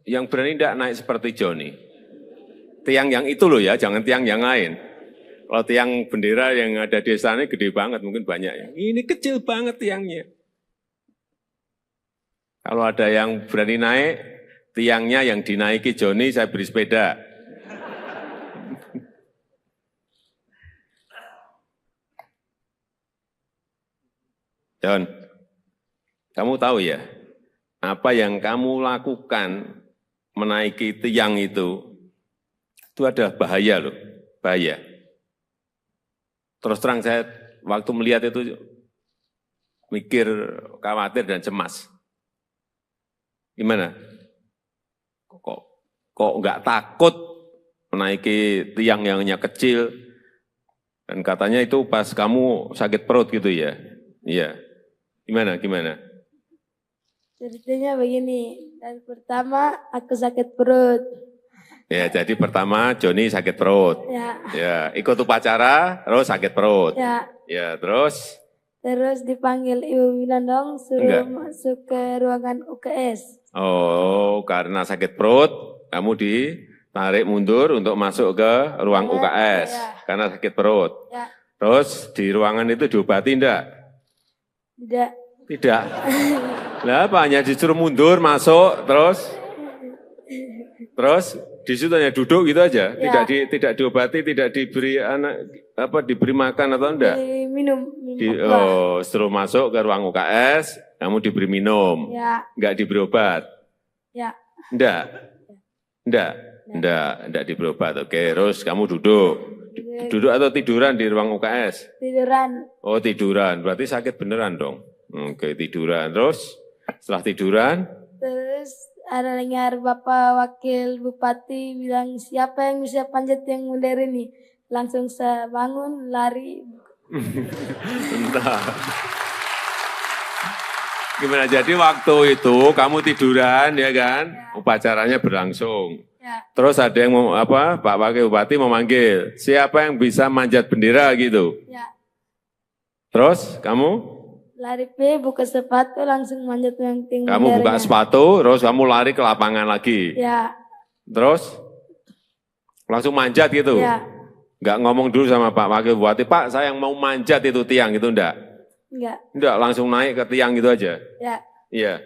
yang berani tidak naik seperti Joni. Tiang yang itu loh ya, jangan tiang yang lain. Kalau tiang bendera yang ada di sana gede banget, mungkin banyak. Ini kecil banget tiangnya. Kalau ada yang berani naik, tiangnya yang dinaiki Joni, saya beri sepeda. John, kamu tahu ya, apa yang kamu lakukan menaiki tiang itu ada bahaya loh, bahaya. Terus terang saya waktu melihat itu mikir, khawatir dan cemas. Gimana? Kok nggak takut menaiki tiang yang hanya kecil? Dan katanya itu pas kamu sakit perut gitu ya? Iya. Gimana? Ceritanya begini, dan pertama aku sakit perut. Ya, jadi pertama Joni sakit perut. Ya, ikut upacara, terus sakit perut. Ya, terus? Terus dipanggil Ibu Winandong, suruh masuk ke ruangan UKS. Oh, karena sakit perut, kamu ditarik mundur untuk masuk ke ruang UKS. Karena sakit perut. Terus di ruangan itu diobati enggak? Tidak. Lah apa, hanya disuruh mundur, masuk, terus di situ hanya duduk gitu aja, tidak diobati, tidak diberi diberi makan atau enggak? Minum. Setelah masuk ke ruang UKS, kamu diberi minum, enggak diberi obat? Enggak diberi obat. Oke, terus kamu duduk atau tiduran di ruang UKS? Tiduran. Oh, tiduran, berarti sakit beneran dong. Oke, tiduran, terus setelah tiduran? Terus ada dengar Bapak Wakil Bupati bilang, siapa yang bisa panjat yang modern ini? Langsung saya bangun, lari. Entah. Gimana, jadi waktu itu kamu tiduran ya kan? Upacaranya berlangsung. Terus ada yang Pak Wakil Bupati memanggil, siapa yang bisa manjat bendera gitu? Terus kamu? Lari buka sepatu langsung manjat yang tinggi. Kamu buka sepatu, terus kamu lari ke lapangan lagi. Terus langsung manjat gitu. Enggak ngomong dulu sama Pak Wakil Bupati, Pak saya yang mau manjat itu tiang gitu enggak? Enggak, langsung naik ke tiang gitu aja. Iya.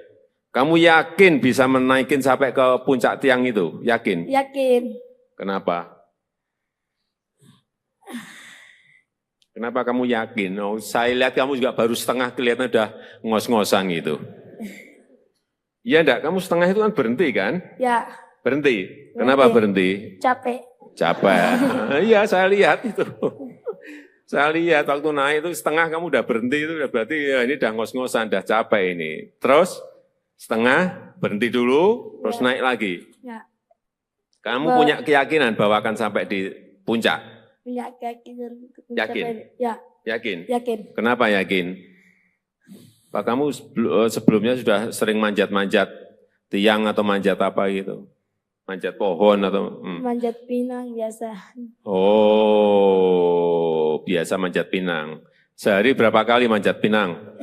Kamu yakin bisa menaikin sampai ke puncak tiang itu? Yakin? Yakin. Kenapa? Kenapa kamu yakin? Oh, saya lihat kamu juga baru setengah, kelihatan udah ngos-ngosan gitu. Iya enggak? Kamu setengah itu kan berhenti kan? Berhenti. Kenapa berhenti? Capek. Iya, saya lihat itu. Saya lihat waktu naik itu setengah kamu udah berhenti, itu berarti ya ini udah ngos-ngosan, udah capek ini. Terus setengah berhenti dulu, terus naik lagi. Kamu punya keyakinan bahwa akan sampai di puncak? Punya keyakinan. Yakin? Yakin? Yakin. Kenapa yakin? Pak, kamu sebelumnya sudah sering manjat-manjat tiang atau manjat apa gitu? Manjat pohon atau? Manjat pinang biasa. Oh, biasa manjat pinang. Sehari berapa kali manjat pinang?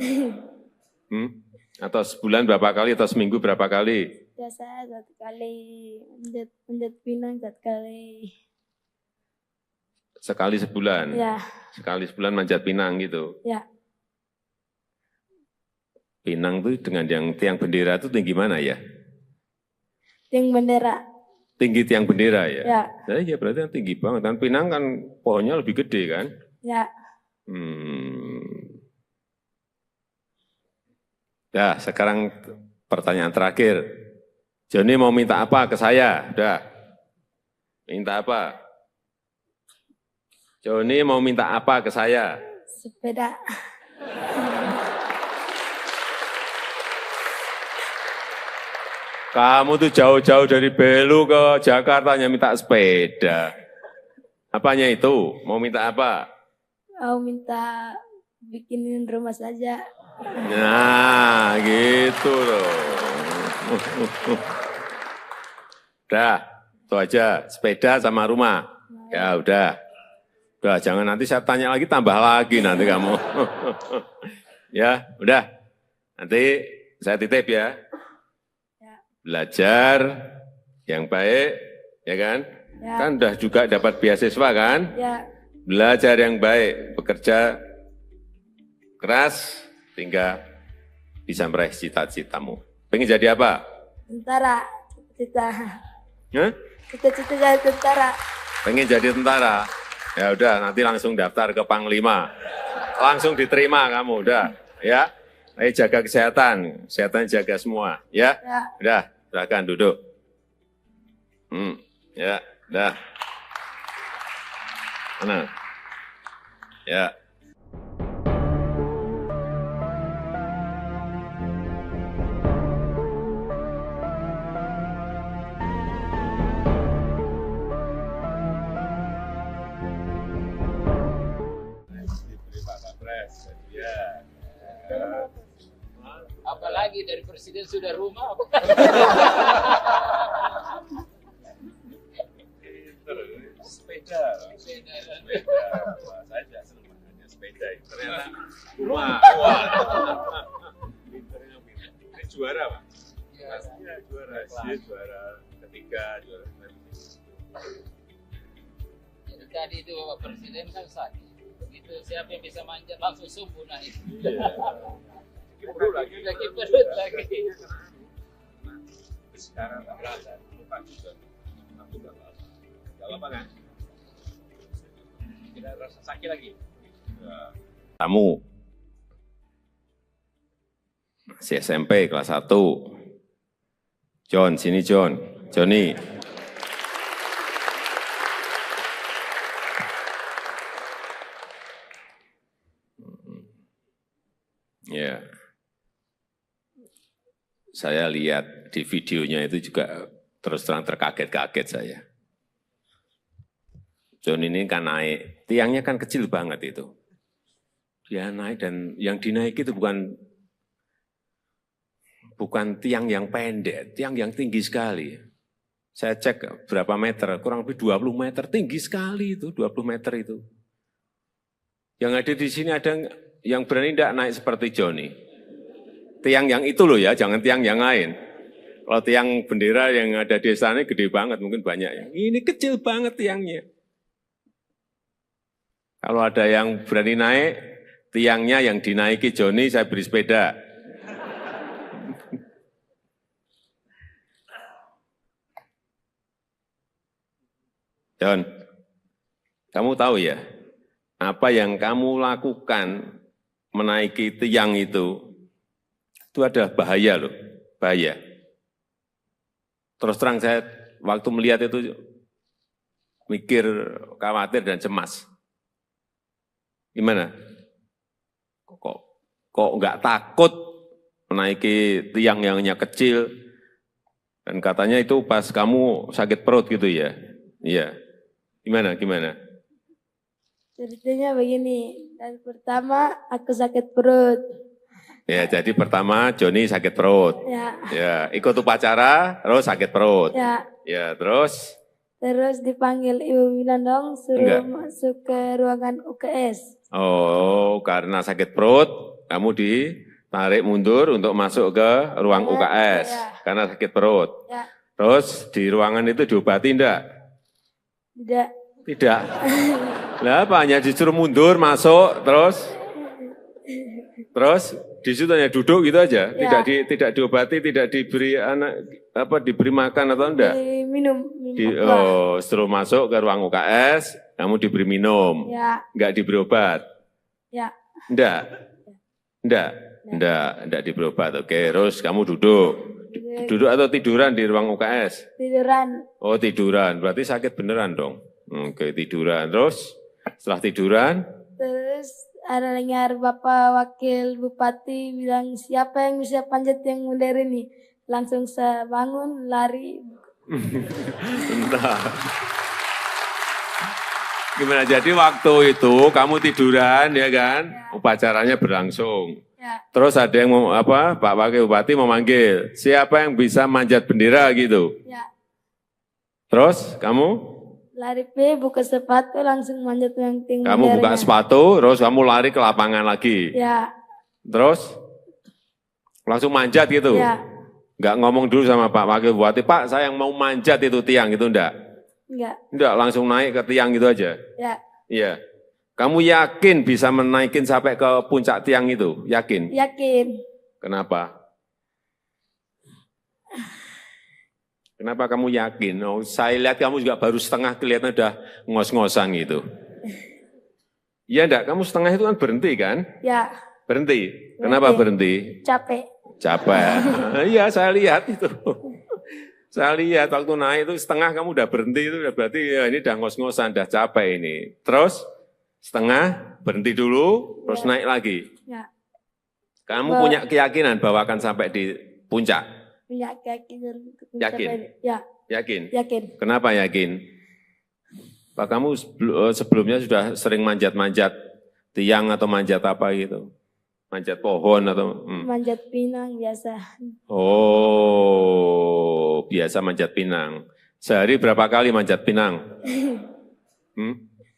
Atau sebulan berapa kali atau seminggu berapa kali? Biasa 1 kali, manjat pinang 1 kali. Sekali sebulan? Sekali sebulan manjat pinang gitu? Pinang itu dengan yang tiang bendera itu tinggi mana ya? Tiang bendera. Tinggi tiang bendera ya? Nah, iya berarti kan tinggi banget. Dan pinang kan pohonnya lebih gede kan? Ya, sekarang pertanyaan terakhir. Joni mau minta apa ke saya? Udah. Minta apa? Joni mau minta apa ke saya? Sepeda. Kamu tuh jauh-jauh dari Belu ke Jakarta hanya minta sepeda. Apanya itu? Mau minta apa? Mau minta bikinin rumah saja. Nah, gitu loh. Udah, itu aja. Sepeda sama rumah. Ya udah. Udah, jangan nanti saya tanya lagi, tambah lagi nanti kamu. Ya, udah. Nanti saya titip ya. Belajar yang baik, ya kan? Kan udah juga dapat beasiswa kan? Belajar yang baik, bekerja keras, hingga bisa meraih cita-citamu. Pengen jadi apa? Tentara. Cita-cita jadi tentara. Pengen jadi tentara? Ya udah, nanti langsung daftar ke Panglima. Langsung diterima kamu, udah. Ya, Ayo jaga kesehatan, kesehatan jaga semua, ya. Ya. Udah, silakan duduk. Ya, udah. Mana? Ya. Diberi Pak Kapres, ya. Apalagi dari presiden sudah rumah. Sepeda. Wah, saya juga senang makanya sepeda. Ternyata rumah. Wah. Pinternya pinter. Ini juara, Pak. Pastinya juara. Dia juara ketiga, juara Jadi tadi itu Bapak Presiden kan sakit. Begitu siapa yang bisa manjat langsung subuh naik. Kiperut lagi. Udah kiperut lagi. Sekarang nggak berasa. Lupa juga. Aku nggak apa-apa. Nggak apa-apa kan? Tidak rasa sakit lagi. Ya. Kamu masih SMP kelas 1. John, sini John. Johnny. Ya. Saya lihat di videonya itu juga terus terang terkaget-kaget saya. John ini kan naik, tiangnya kan kecil banget itu. Dia naik dan yang dinaiki itu bukan tiang yang pendek, tiang yang tinggi sekali. Saya cek berapa meter, kurang lebih 20 meter, tinggi sekali itu, 20 meter itu. Yang ada di sini ada yang berani tidak naik seperti Johnny. Tiang yang itu loh ya, jangan tiang yang lain. Kalau tiang bendera yang ada di sana gede banget, mungkin banyak ya. Ini kecil banget tiangnya. Kalau ada yang berani naik, tiangnya yang dinaiki Johnny, saya beri sepeda. John, kamu tahu ya, apa yang kamu lakukan menaiki tiang itu ada bahaya loh, bahaya. Terus terang saya waktu melihat itu mikir, khawatir dan cemas. Gimana? Kok nggak takut menaiki tiang yang hanya kecil? Dan katanya itu pas kamu sakit perut gitu ya? Iya. Gimana? Ceritanya begini, dan pertama aku sakit perut. Ya, jadi pertama Johnny sakit perut. Ya, ikut upacara, terus sakit perut. Ya, terus? Terus dipanggil Ibu Winandong, suruh masuk ke ruangan UKS. Oh, karena sakit perut, kamu ditarik mundur untuk masuk ke ruang UKS. Karena sakit perut. Ya. Terus di ruangan itu diobati enggak? Tidak. Lah apa, hanya disuruh mundur, masuk, terus di situ hanya duduk gitu aja, tidak diobati, tidak diberi diberi makan atau enggak? Minum. Suruh masuk ke ruang UKS, kamu diberi minum, enggak diberi obat? Enggak diberi obat. Oke, terus kamu duduk atau tiduran di ruang UKS? Tiduran. Oh, tiduran, berarti sakit beneran dong. Oke, tiduran, terus setelah tiduran? Terus ada dengar Bapak Wakil Bupati bilang, siapa yang bisa panjat yang modern ini? Langsung saya bangun, lari. Bentar. Gimana, jadi waktu itu kamu tiduran ya kan? Upacaranya berlangsung. Terus ada yang Pak Wakil Bupati memanggil, siapa yang bisa manjat bendera gitu? Terus kamu? Lari buka sepatu langsung manjat yang tinggi. Kamu buka sepatu, terus kamu lari ke lapangan lagi. Terus langsung manjat gitu. Enggak ngomong dulu sama Pak Wakil Bupati, Pak saya yang mau manjat itu tiang itu enggak? Enggak, langsung naik ke tiang gitu aja. Iya. Kamu yakin bisa menaikin sampai ke puncak tiang itu? Yakin? Yakin. Kenapa? Kenapa kamu yakin? Oh, saya lihat kamu juga baru setengah, kelihatan udah ngos-ngosan gitu. Iya enggak? Kamu setengah itu kan berhenti kan? Berhenti. Kenapa berhenti? Capek. Capek. Iya, saya lihat itu. Saya lihat waktu naik itu setengah kamu udah berhenti itu udah berarti ya ini udah ngos-ngosan, udah capek ini. Terus setengah berhenti dulu, terus naik lagi. Ya. Kamu punya keyakinan bahwa akan sampai di puncak? Punya keyakinan. Yakin? Ya. Yakin? Yakin. Kenapa yakin? Pak kamu sebelumnya sudah sering manjat-manjat tiang atau manjat apa gitu? Manjat pohon atau? Manjat pinang biasa. Oh, biasa manjat pinang. Sehari berapa kali manjat pinang?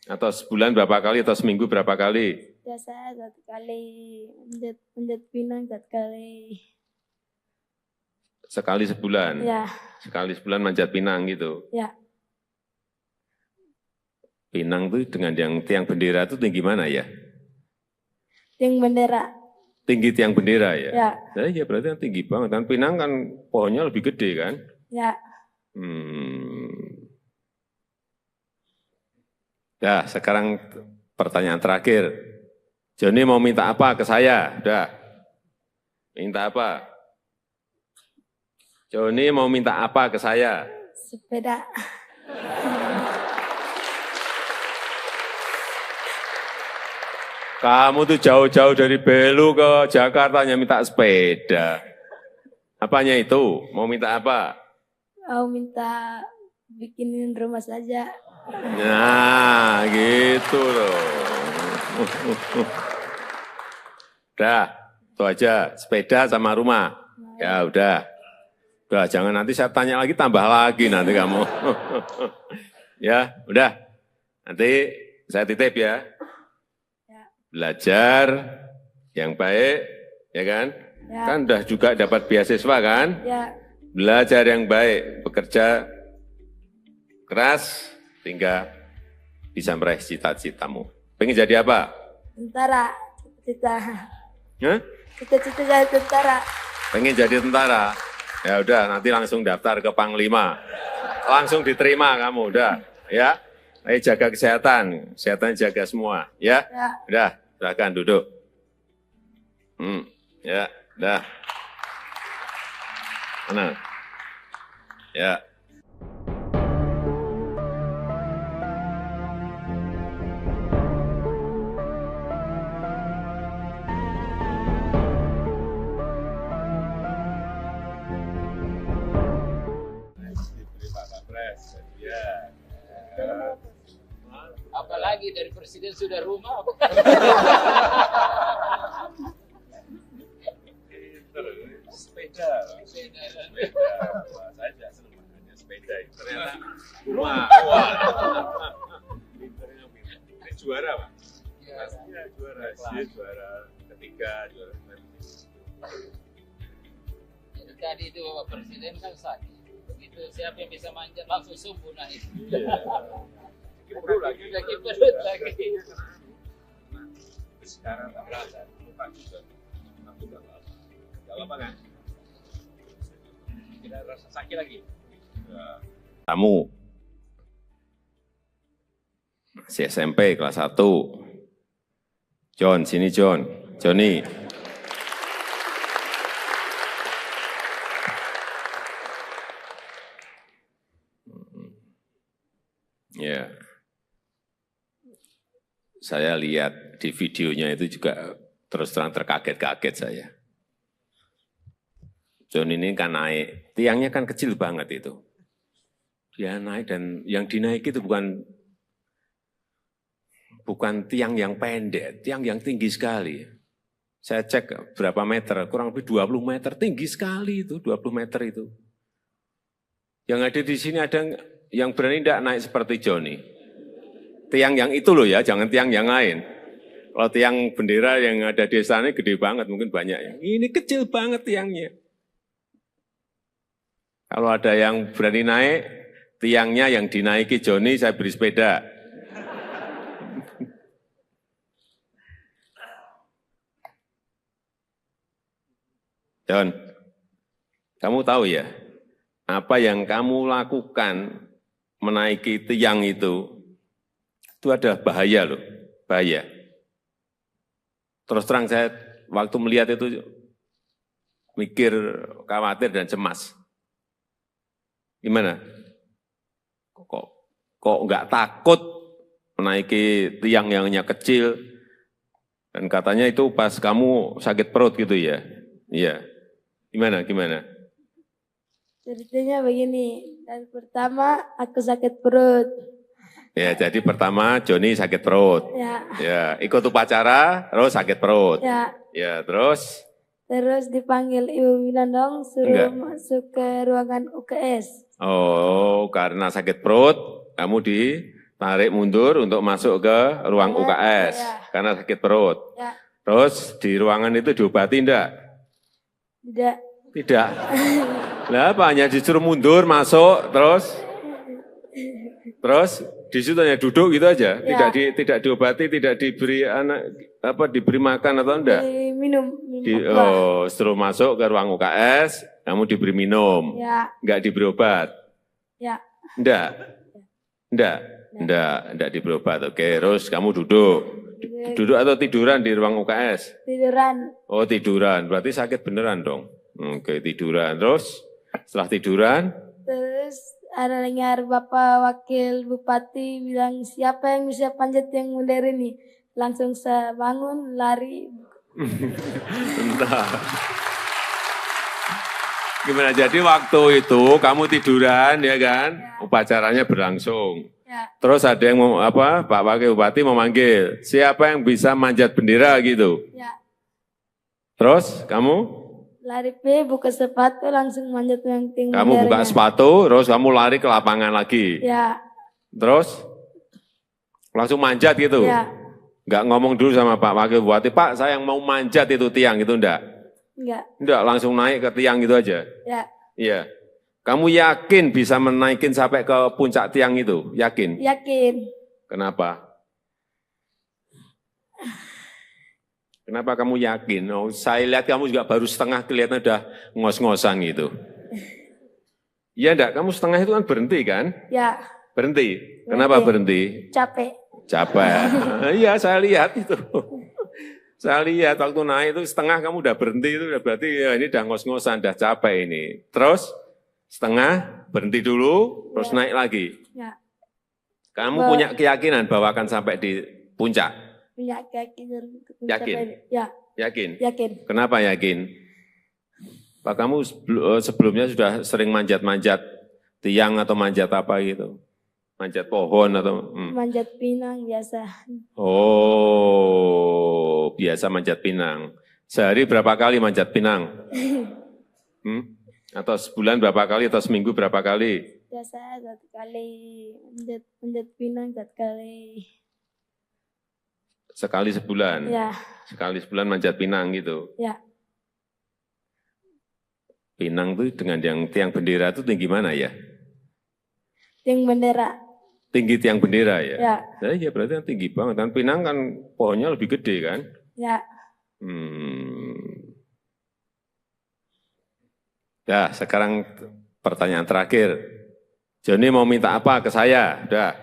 Atau sebulan berapa kali atau seminggu berapa kali? Biasa 1 kali. Manjat pinang 1 kali. Sekali sebulan? Ya. Sekali sebulan manjat pinang gitu? Ya. Pinang itu dengan yang tiang bendera itu tinggi mana ya? Tiang bendera. Tinggi tiang bendera ya? Ya. Ya berarti kan tinggi banget. Kan pinang kan pohonnya lebih gede kan? Ya. Ya, sekarang pertanyaan terakhir. Joni mau minta apa ke saya? Udah. Minta apa? Joni mau minta apa ke saya? Sepeda. Kamu tuh jauh-jauh dari Belu ke Jakarta hanya minta sepeda. Apanya itu? Mau minta apa? Mau minta bikinin rumah saja. Nah, gitu loh. Udah, itu aja. Sepeda sama rumah. Ya udah. Udah, jangan nanti saya tanya lagi, tambah lagi nanti kamu. Ya, udah. Nanti saya titip ya. Belajar yang baik, ya kan? Ya. Kan udah juga dapat beasiswa kan? Ya. Belajar yang baik, bekerja keras, sehingga bisa meraih cita-citamu. Pengen jadi apa? Tentara. Cita-cita. Hah? Cita-cita jadi tentara. Pengen jadi tentara? Ya udah, nanti langsung daftar ke Panglima. Langsung diterima kamu, udah. Ya, ayo jaga kesehatan. Kesehatan jaga semua, ya? Ya. Udah, silakan duduk. Ya, udah. Mana? Ya. Diberi Pak Kapres, ya. Apalagi dari presiden sudah rumah. Sepeda. Wah, saya tidak senang makanya sepeda. Ternyata rumah. Wah. Pinternya pinter. Ini juara, Pak. Pastinya juara. Dia juara ketiga, juara Jadi tadi itu Bapak Presiden kan sakit. Begitu siapa yang bisa manjat langsung subuh naik. Perut lagi. Lagi perut lagi. Sekarang tak berasa. Lupa juga. Aku tak apa. Gak apa kan? Tidak rasa sakit lagi. Ya. Kamu masih SMP kelas 1. John, sini John. Johnny. Ya. Saya lihat di videonya itu juga terus terang terkaget-kaget saya. John ini kan naik, tiangnya kan kecil banget itu. Dia naik dan yang dinaiki itu bukan tiang yang pendek, tiang yang tinggi sekali. Saya cek berapa meter, kurang lebih 20 meter, tinggi sekali itu, 20 meter itu. Yang ada di sini ada yang berani tidak naik seperti Joni. Tiang yang itu loh ya, jangan tiang yang lain. Kalau tiang bendera yang ada di sana gede banget, mungkin banyak ya. Ini kecil banget tiangnya. Kalau ada yang berani naik, tiangnya yang dinaiki Joni, saya beri sepeda. John, kamu tahu ya, apa yang kamu lakukan menaiki tiang itu adalah bahaya loh, bahaya. Terus terang saya waktu melihat itu mikir, khawatir dan cemas. Gimana? Kok nggak takut menaiki tiang yang hanya kecil? Dan katanya itu pas kamu sakit perut gitu ya? Iya. Gimana? Ceritanya begini, dan pertama aku sakit perut. Ya, jadi pertama Joni sakit perut. Ya, ikut upacara, terus sakit perut. Ya, terus? Terus dipanggil Ibu Winandong, suruh masuk ke ruangan UKS. Oh, karena sakit perut, kamu ditarik mundur untuk masuk ke ruang UKS. Karena sakit perut. Terus di ruangan itu diobati enggak? Tidak. Lah apa, hanya disuruh mundur, masuk, terus di situ hanya duduk gitu aja, tidak diobati, tidak diberi diberi makan atau enggak? Minum. Suruh masuk ke ruang UKS, kamu diberi minum, enggak diberi obat? Enggak diberi obat. Oke, terus kamu duduk atau tiduran di ruang UKS? Tiduran. Oh, tiduran, berarti sakit beneran dong. Oke, tiduran, terus setelah tiduran? Terus ada dengar Bapak Wakil Bupati bilang, siapa yang bisa panjat yang modern ini? Langsung saya bangun, lari. Bentar. Gimana, jadi waktu itu kamu tiduran ya kan? Upacaranya berlangsung. Terus ada yang Pak Wakil Bupati memanggil, siapa yang bisa manjat bendera gitu? Terus kamu? Lari buka sepatu, langsung manjat yang tinggi. Kamu buka sepatu, terus kamu lari ke lapangan lagi. Terus langsung manjat gitu. Enggak ngomong dulu sama Pak Wakil Bupati, Pak saya yang mau manjat itu tiang itu enggak? Enggak, langsung naik ke tiang gitu aja. Iya. Kamu yakin bisa menaikin sampai ke puncak tiang itu? Yakin? Yakin. Kenapa? Kenapa kamu yakin? Oh, saya lihat kamu juga baru setengah, kelihatan udah ngos-ngosan gitu. Iya enggak? Kamu setengah itu kan berhenti kan? Berhenti. Kenapa berhenti? Capek. Iya, saya lihat itu. Saya lihat waktu naik itu setengah kamu udah berhenti, itu udah berarti ya ini udah ngos-ngosan, udah capek ini. Terus setengah berhenti dulu, terus naik lagi. Kamu punya keyakinan bahwa akan sampai di puncak? Punya keyakinan. Yakin? Yakin? Yakin. Kenapa yakin? Pak, kamu sebelumnya sudah sering manjat-manjat tiang atau manjat apa gitu? Manjat pohon atau? Manjat pinang biasa. Oh, biasa manjat pinang. Sehari berapa kali manjat pinang? Atau sebulan berapa kali atau seminggu berapa kali? Biasa 1 kali, manjat pinang 1 kali. Sekali sebulan? Sekali sebulan manjat pinang gitu? Pinang itu dengan yang tiang bendera itu tinggi mana ya? Tiang bendera. Tinggi tiang bendera ya? Nah, iya berarti kan tinggi banget. Dan pinang kan pohonnya lebih gede kan? Ya, sekarang pertanyaan terakhir. Joni mau minta apa ke saya? Udah.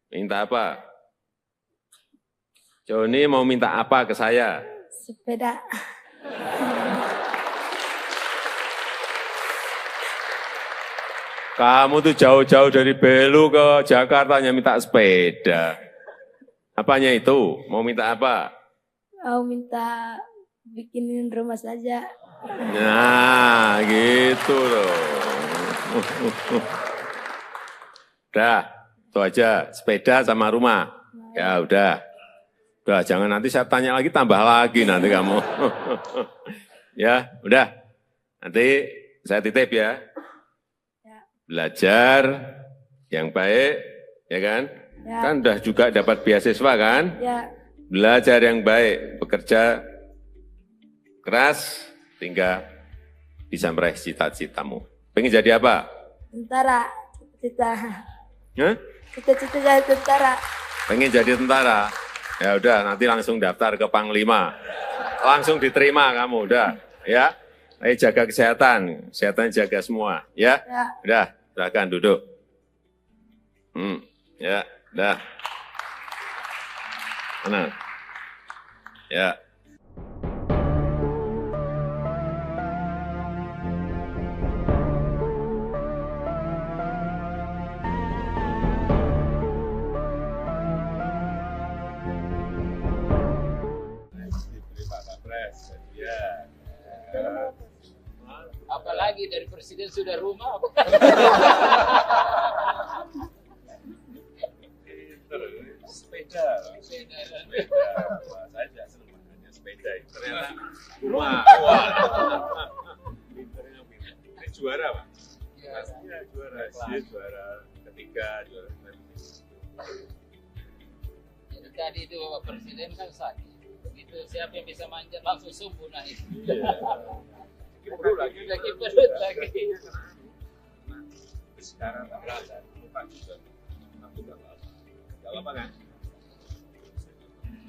Minta apa? Joni mau minta apa ke saya? Sepeda. Kamu tuh jauh-jauh dari Belu ke Jakarta hanya minta sepeda. Apanya itu? Mau minta apa? Mau minta bikinin rumah saja. Nah, gitu loh. Udah, itu aja. Sepeda sama rumah. Ya udah. Udah, jangan nanti saya tanya lagi, tambah lagi nanti kamu. Ya, udah. Nanti saya titip ya. Belajar yang baik, ya kan? Kan udah juga dapat beasiswa kan? Belajar yang baik, bekerja keras, sehingga bisa meraih cita-citamu. Pengen jadi apa? Tentara. Cita-cita jadi tentara. Pengen jadi tentara? Ya udah, nanti langsung daftar ke Panglima. Langsung diterima kamu, udah. Ya, ayo jaga kesehatan jaga semua. Ya, udah, silakan duduk. Ya, udah. Mana? Ya. Wapres, ya. Apalagi dari presiden sudah rumah. Sepeda. Wah, saya juga senang makanya sepeda. Ternyata rumah. Wah. Pinternya pinter. Ini juara, Pak. Pastinya juara. Dia juara ketiga, juara Jadi tadi itu Bapak Presiden kan sakit. Begitu siapa yang bisa manjat langsung sembuh naik. perut lagi. Lagi perut lagi. Sekarang tak berasa. Lupa juga. Aku tak apa. Gak apa kan?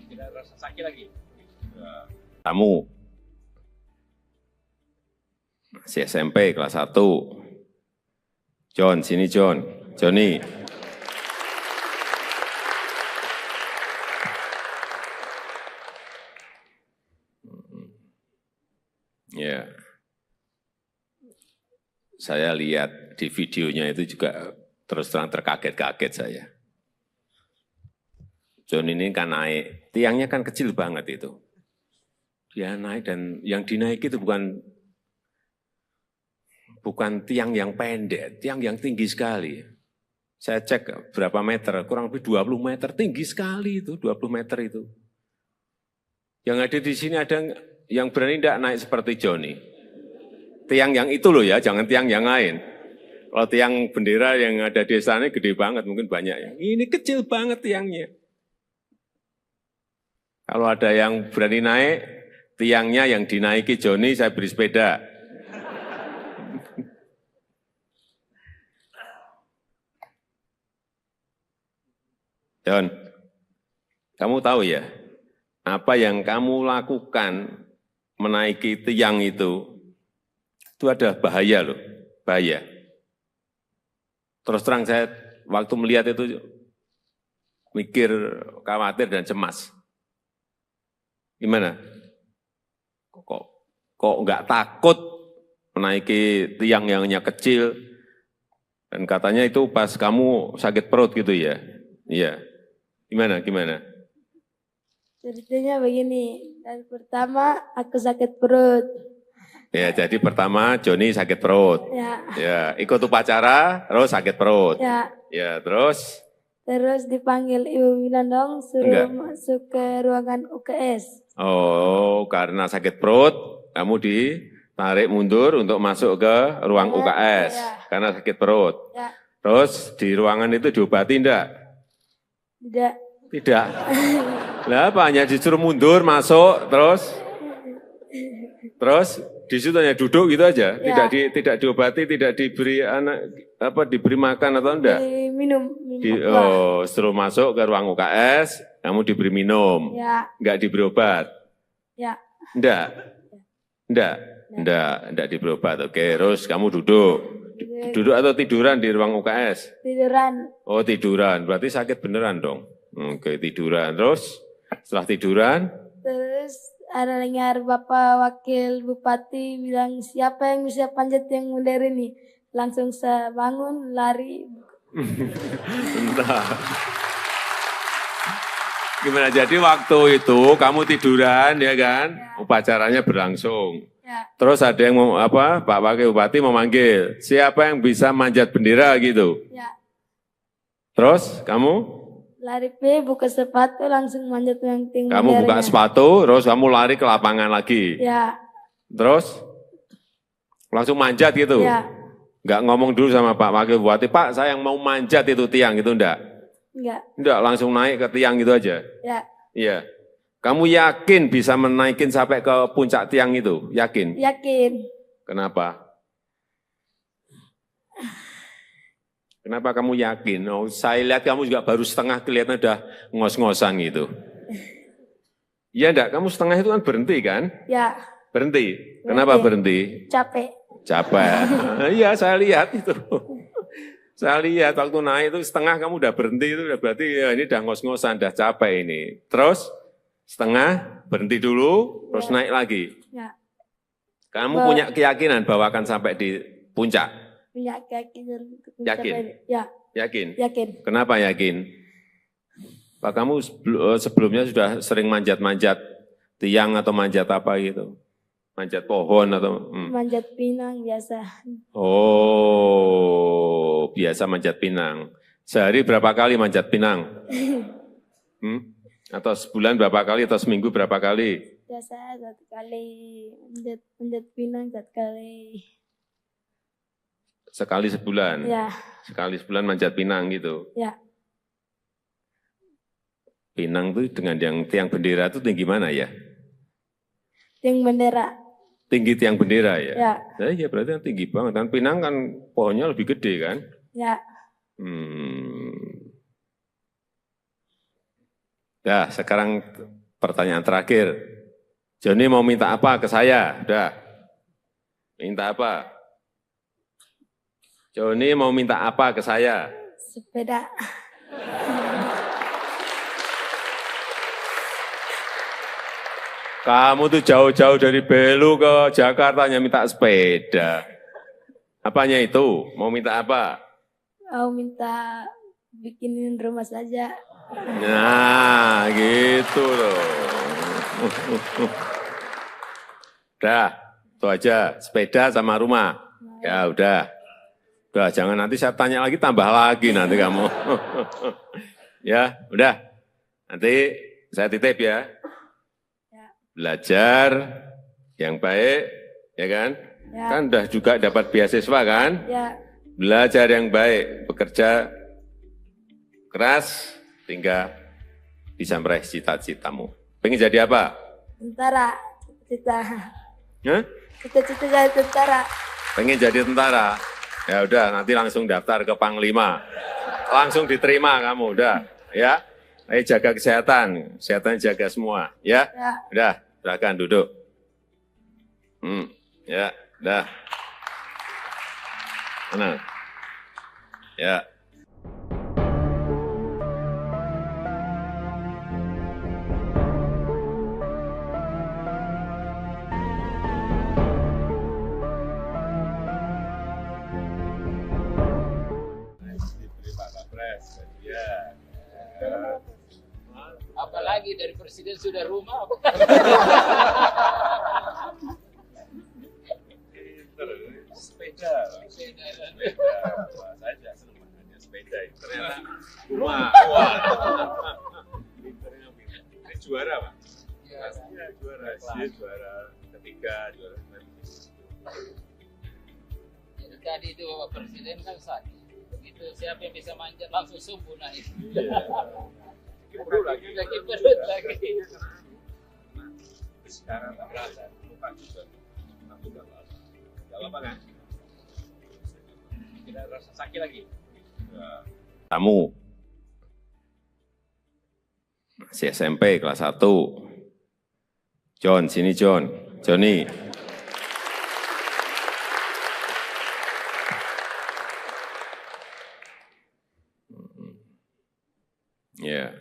Tidak rasa sakit lagi. Kamu masih SMP kelas 1. John, sini John. Johnny. Ya. Saya lihat di videonya itu juga terus terang terkaget-kaget saya. John ini kan naik, tiangnya kan kecil banget itu. Dia naik dan yang dinaiki itu bukan tiang yang pendek, tiang yang tinggi sekali. Saya cek berapa meter, kurang lebih 20 meter, tinggi sekali itu, 20 meter itu. Yang ada di sini ada yang berani tidak naik seperti Johnny. Tiang yang itu loh ya, jangan tiang yang lain. Kalau tiang bendera yang ada di sana gede banget, mungkin banyak ya. Ini kecil banget tiangnya. Kalau ada yang berani naik, tiangnya yang dinaiki Johnny, saya beri sepeda. John, kamu tahu ya, apa yang kamu lakukan menaiki tiang itu ada bahaya loh, bahaya. Terus terang saya waktu melihat itu mikir, khawatir dan cemas. Gimana? Kok nggak takut menaiki tiang yang hanya kecil? Dan katanya itu pas kamu sakit perut gitu ya? Iya. Gimana? Ceritanya begini, dan pertama aku sakit perut. Ya, jadi pertama Johnny sakit perut. Ya, ikut upacara, terus sakit perut. Ya, terus? Terus dipanggil Ibu Winandong, suruh masuk ke ruangan UKS. Oh, karena sakit perut, kamu ditarik mundur untuk masuk ke ruang UKS. Karena sakit perut. Terus di ruangan itu diobati enggak? Tidak. Lah apa, hanya disuruh mundur, masuk, terus di situ hanya duduk gitu aja, tidak diobati, tidak diberi diberi makan atau enggak? Minum. Suruh masuk ke ruang UKS, kamu diberi minum, enggak diberi obat? Enggak diberi obat. Oke, terus kamu duduk atau tiduran di ruang UKS? Tiduran. Oh, tiduran, berarti sakit beneran dong. Oke, tiduran, terus setelah tiduran? Terus ada dengar Bapak Wakil Bupati bilang, siapa yang bisa panjat yang modern ini? Langsung saya bangun, lari. Entah. Gimana, jadi waktu itu kamu tiduran ya kan? Upacaranya berlangsung. Terus ada yang Pak Wakil Bupati memanggil, siapa yang bisa manjat bendera gitu? Terus kamu? Lari buka sepatu, langsung manjat yang tinggi. Kamu buka sepatu, terus kamu lari ke lapangan lagi. Terus langsung manjat gitu. Enggak ngomong dulu sama Pak Wakil Bupati, Pak saya yang mau manjat itu tiang gitu, enggak? Enggak, langsung naik ke tiang gitu aja. Iya. Kamu yakin bisa menaikin sampai ke puncak tiang itu? Yakin? Yakin. Kenapa? Kenapa kamu yakin? Oh, saya lihat kamu juga baru setengah, kelihatan udah ngos-ngosan gitu. Iya enggak? Kamu setengah itu kan berhenti kan? Berhenti. Kenapa berhenti? Capek. Iya, saya lihat itu. Saya lihat waktu naik itu setengah kamu udah berhenti, itu udah berarti ya, ini udah ngos-ngosan, udah capek ini. Terus setengah berhenti dulu, terus naik lagi. Kamu punya keyakinan bahwa akan sampai di puncak? Punya keyakinan. Yakin? Yakin? Yakin. Kenapa yakin? Pak, kamu sebelumnya sudah sering manjat-manjat Tiang atau manjat apa gitu? Manjat pohon atau? Manjat pinang biasa. Oh, biasa manjat pinang. Sehari berapa kali manjat pinang? Atau sebulan berapa kali atau seminggu berapa kali? Biasa 1 kali manjat pinang 1 kali. Sekali sebulan? Ya. Sekali sebulan manjat pinang gitu? Ya. Pinang tuh dengan yang tiang bendera itu tinggi mana ya? Tiang bendera. Tinggi tiang bendera ya? Ya. Nah, iya berarti kan tinggi banget. Dan pinang kan pohonnya lebih gede kan? Ya. Nah, sekarang pertanyaan terakhir. Joni mau minta apa ke saya? Udah. Minta apa? Joni mau minta apa ke saya? Sepeda. Kamu tuh jauh-jauh dari Belu ke Jakarta hanya minta sepeda. Apanya itu? Mau minta apa? Mau minta bikinin rumah saja. Nah, gitu loh. Udah, itu aja. Sepeda sama rumah. Ya udah. Udah, jangan nanti saya tanya lagi, tambah lagi nanti kamu. Ya, udah. Nanti saya titip ya. Belajar yang baik, ya kan? Ya. Kan udah juga dapat beasiswa kan? Ya. Belajar yang baik, bekerja keras, hingga bisa meraih cita-citamu. Pengen jadi apa? Tentara. Cita-cita. Hah? Cita-cita jadi tentara. Pengen jadi tentara? Ya udah, nanti langsung daftar ke Panglima. Langsung diterima kamu, udah. Ya, ayo jaga kesehatan. Kesehatan jaga semua, ya? Ya. Udah, silakan duduk. Ya, udah. Mana? Ya. Diberi Pak Kapres, ya. Apalagi dari presiden sudah rumah. Sepeda. Sepeda. Wah, saya juga senang makanya sepeda itu. Ternyata rumah. Wah. Pinternya pinter. Ini juara, Pak. Pastinya juara. Dia juara ketiga, juara Jadi tadi itu Bapak Presiden kan sakit. Begitu siapa yang bisa manjat langsung subuh naik. Perlu lagi. Lagi perut lagi. Sekarang tak berasa. Lupa juga. Aku udah berasa. Gak apa-apa kan? Tidak rasa sakit lagi. Kamu masih SMP kelas 1. John, sini John. Joni. Ya.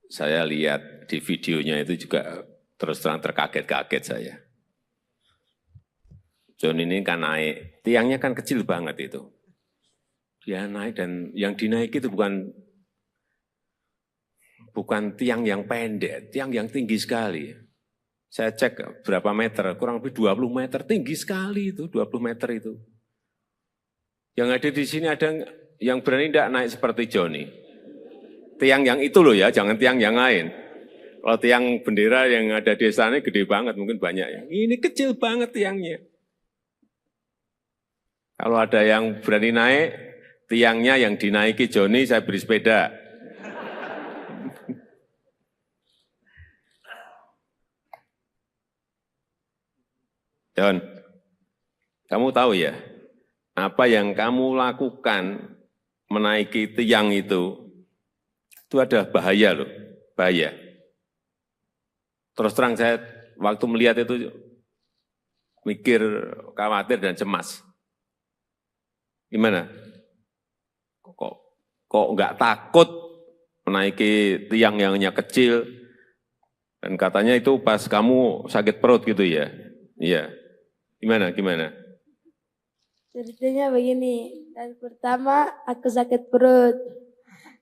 Saya lihat di videonya itu juga terus terang terkaget-kaget saya. John ini kan naik, tiangnya kan kecil banget itu. Dia naik dan yang dinaiki itu bukan tiang yang pendek, tiang yang tinggi sekali. Saya cek berapa meter, kurang lebih 20 meter, tinggi sekali itu, 20 meter itu. Yang ada di sini ada yang berani tidak naik seperti Joni. Tiang yang itu loh ya, jangan tiang yang lain. Kalau tiang bendera yang ada di sana gede banget, mungkin banyak ya. Ini kecil banget tiangnya. Kalau ada yang berani naik, tiangnya yang dinaiki Joni, saya beri sepeda. John, kamu tahu ya, apa yang kamu lakukan menaiki tiang itu ada bahaya loh, bahaya. Terus terang saya waktu melihat itu mikir, khawatir dan cemas. Gimana? Kok nggak takut menaiki tiang yang hanya kecil? Dan katanya itu pas kamu sakit perut gitu ya? Iya. Gimana? Ceritanya begini, dari pertama aku sakit perut.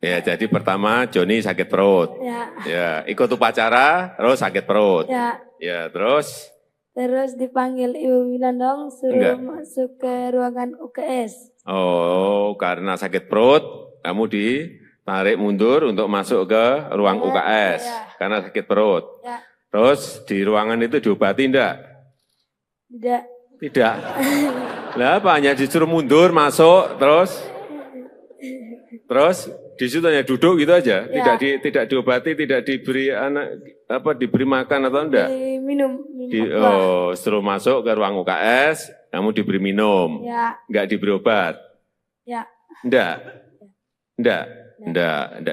Ya, jadi pertama Joni sakit perut. Ya. Ya, ikut upacara, terus sakit perut. Ya. Ya, terus? Terus dipanggil Ibu Winandong suruh masuk ke ruangan UKS. Oh, karena sakit perut, kamu ditarik mundur untuk masuk ke ruang UKS. Ya. Karena sakit perut. Ya. Terus di ruangan itu diobati enggak? Tidak. Tidak. Lah apa, hanya disuruh mundur, masuk, terus di situ hanya duduk gitu aja, Ya. tidak diobati, tidak diberi diberi makan atau enggak? Minum. Suruh masuk ke ruang UKS, kamu diberi minum, Ya. enggak diberi obat? Ya. Enggak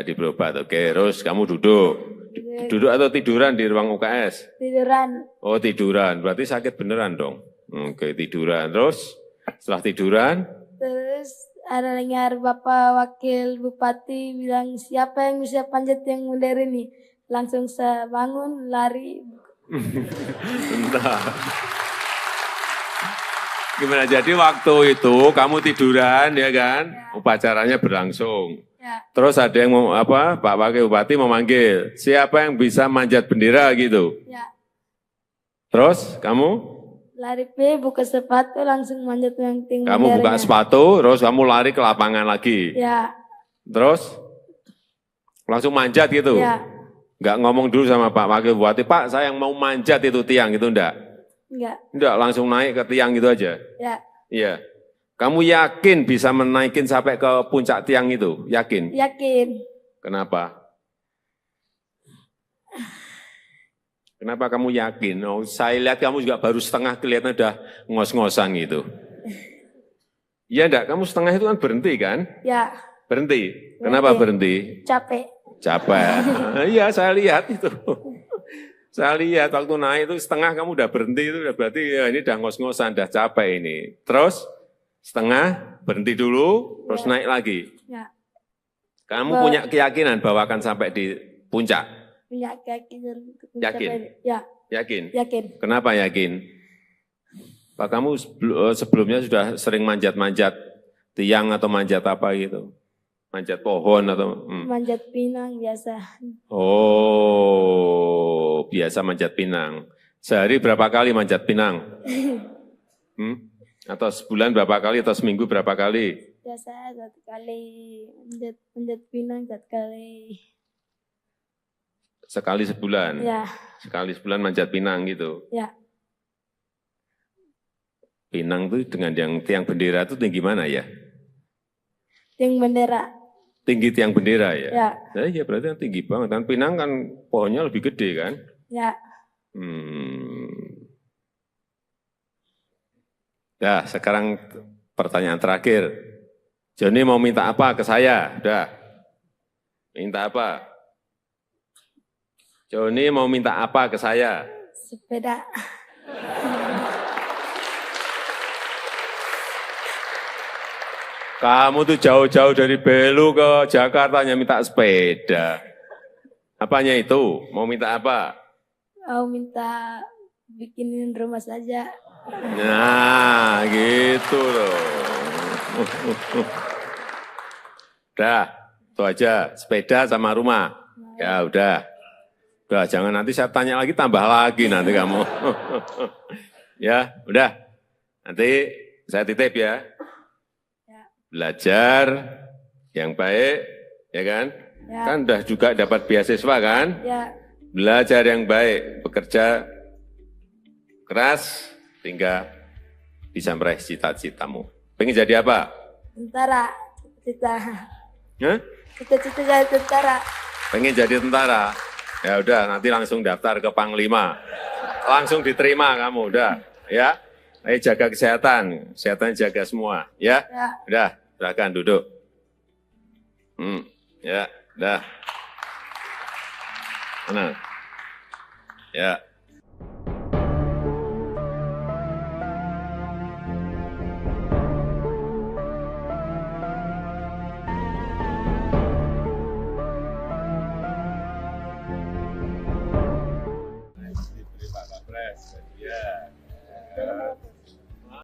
diberi obat. Oke, terus kamu duduk atau tiduran di ruang UKS? Tiduran. Oh, tiduran, berarti sakit beneran dong. Oke, tiduran, terus setelah tiduran? Terus ada dengar Bapak Wakil Bupati bilang siapa yang bisa panjat yang modern ini. Langsung saya bangun, lari. Entah. Gimana, jadi waktu itu kamu tiduran ya kan, upacaranya berlangsung. Ya. Terus ada yang Pak Wakil Bupati memanggil, siapa yang bisa manjat bendera gitu. Ya. Terus kamu? Lari buka sepatu langsung manjat yang tinggi. Kamu buka sepatu, terus kamu lari ke lapangan lagi. Ya. Terus langsung manjat gitu. Ya. Enggak ngomong dulu sama Pak Wakil Bupati, Pak saya yang mau manjat itu tiang itu enggak? Enggak, langsung naik ke tiang gitu aja. Ya. Iya. Kamu yakin bisa menaikin sampai ke puncak tiang itu? Yakin? Yakin. Kenapa? Kenapa kamu yakin? Oh, saya lihat kamu juga baru setengah, kelihatan udah ngos-ngosan gitu. Iya enggak? Kamu setengah itu kan berhenti kan? Ya. Berhenti. Kenapa berhenti? Capek. Iya, saya lihat itu. Saya lihat waktu naik itu setengah kamu udah berhenti, itu udah berarti ya ini udah ngos-ngosan, udah capek ini. Terus setengah berhenti dulu, terus naik lagi. Ya. Kamu punya keyakinan bahwa akan sampai di puncak? Punya keyakinan. Yakin? Ya. Yakin? Yakin. Kenapa yakin? Pak, kamu sebelumnya sudah sering manjat-manjat tiang atau manjat apa gitu? Manjat pohon atau? Manjat pinang biasa. Oh, biasa manjat pinang. Sehari berapa kali manjat pinang? Atau sebulan berapa kali atau seminggu berapa kali? Biasa 1 kali manjat pinang 1 kali. Sekali sebulan? Ya. Sekali sebulan manjat pinang gitu? Ya. Pinang itu dengan yang tiang bendera itu tinggi mana ya? Tiang bendera. Tinggi tiang bendera ya? Ya. Nah, iya berarti kan tinggi banget. Kan pinang kan pohonnya lebih gede kan? Ya. Nah, sekarang pertanyaan terakhir. Joni mau minta apa ke saya? Udah. Minta apa? Joni mau minta apa ke saya? Sepeda. Kamu tuh jauh-jauh dari Belu ke Jakarta hanya minta sepeda. Apanya itu? Mau minta apa? Mau minta bikinin rumah saja. Nah, gitu loh. Udah, itu aja. Sepeda sama rumah. Ya udah. Udah, jangan nanti saya tanya lagi, tambah lagi nanti kamu. Ya, udah. Nanti saya titip ya. Belajar yang baik, ya kan? Ya. Kan udah juga dapat beasiswa kan? Ya. Belajar yang baik, bekerja keras, hingga bisa meraih cita-citamu. Pengen jadi apa? Tentara. Cita-cita. Hah? Cita-cita jadi tentara. Pengen jadi tentara? Ya udah, nanti langsung daftar ke Panglima. Langsung diterima kamu, udah. Ya, ayo jaga kesehatan, kesehatan jaga semua. Ya, Ya. udah, silakan duduk. Ya, udah. Mana? Ya.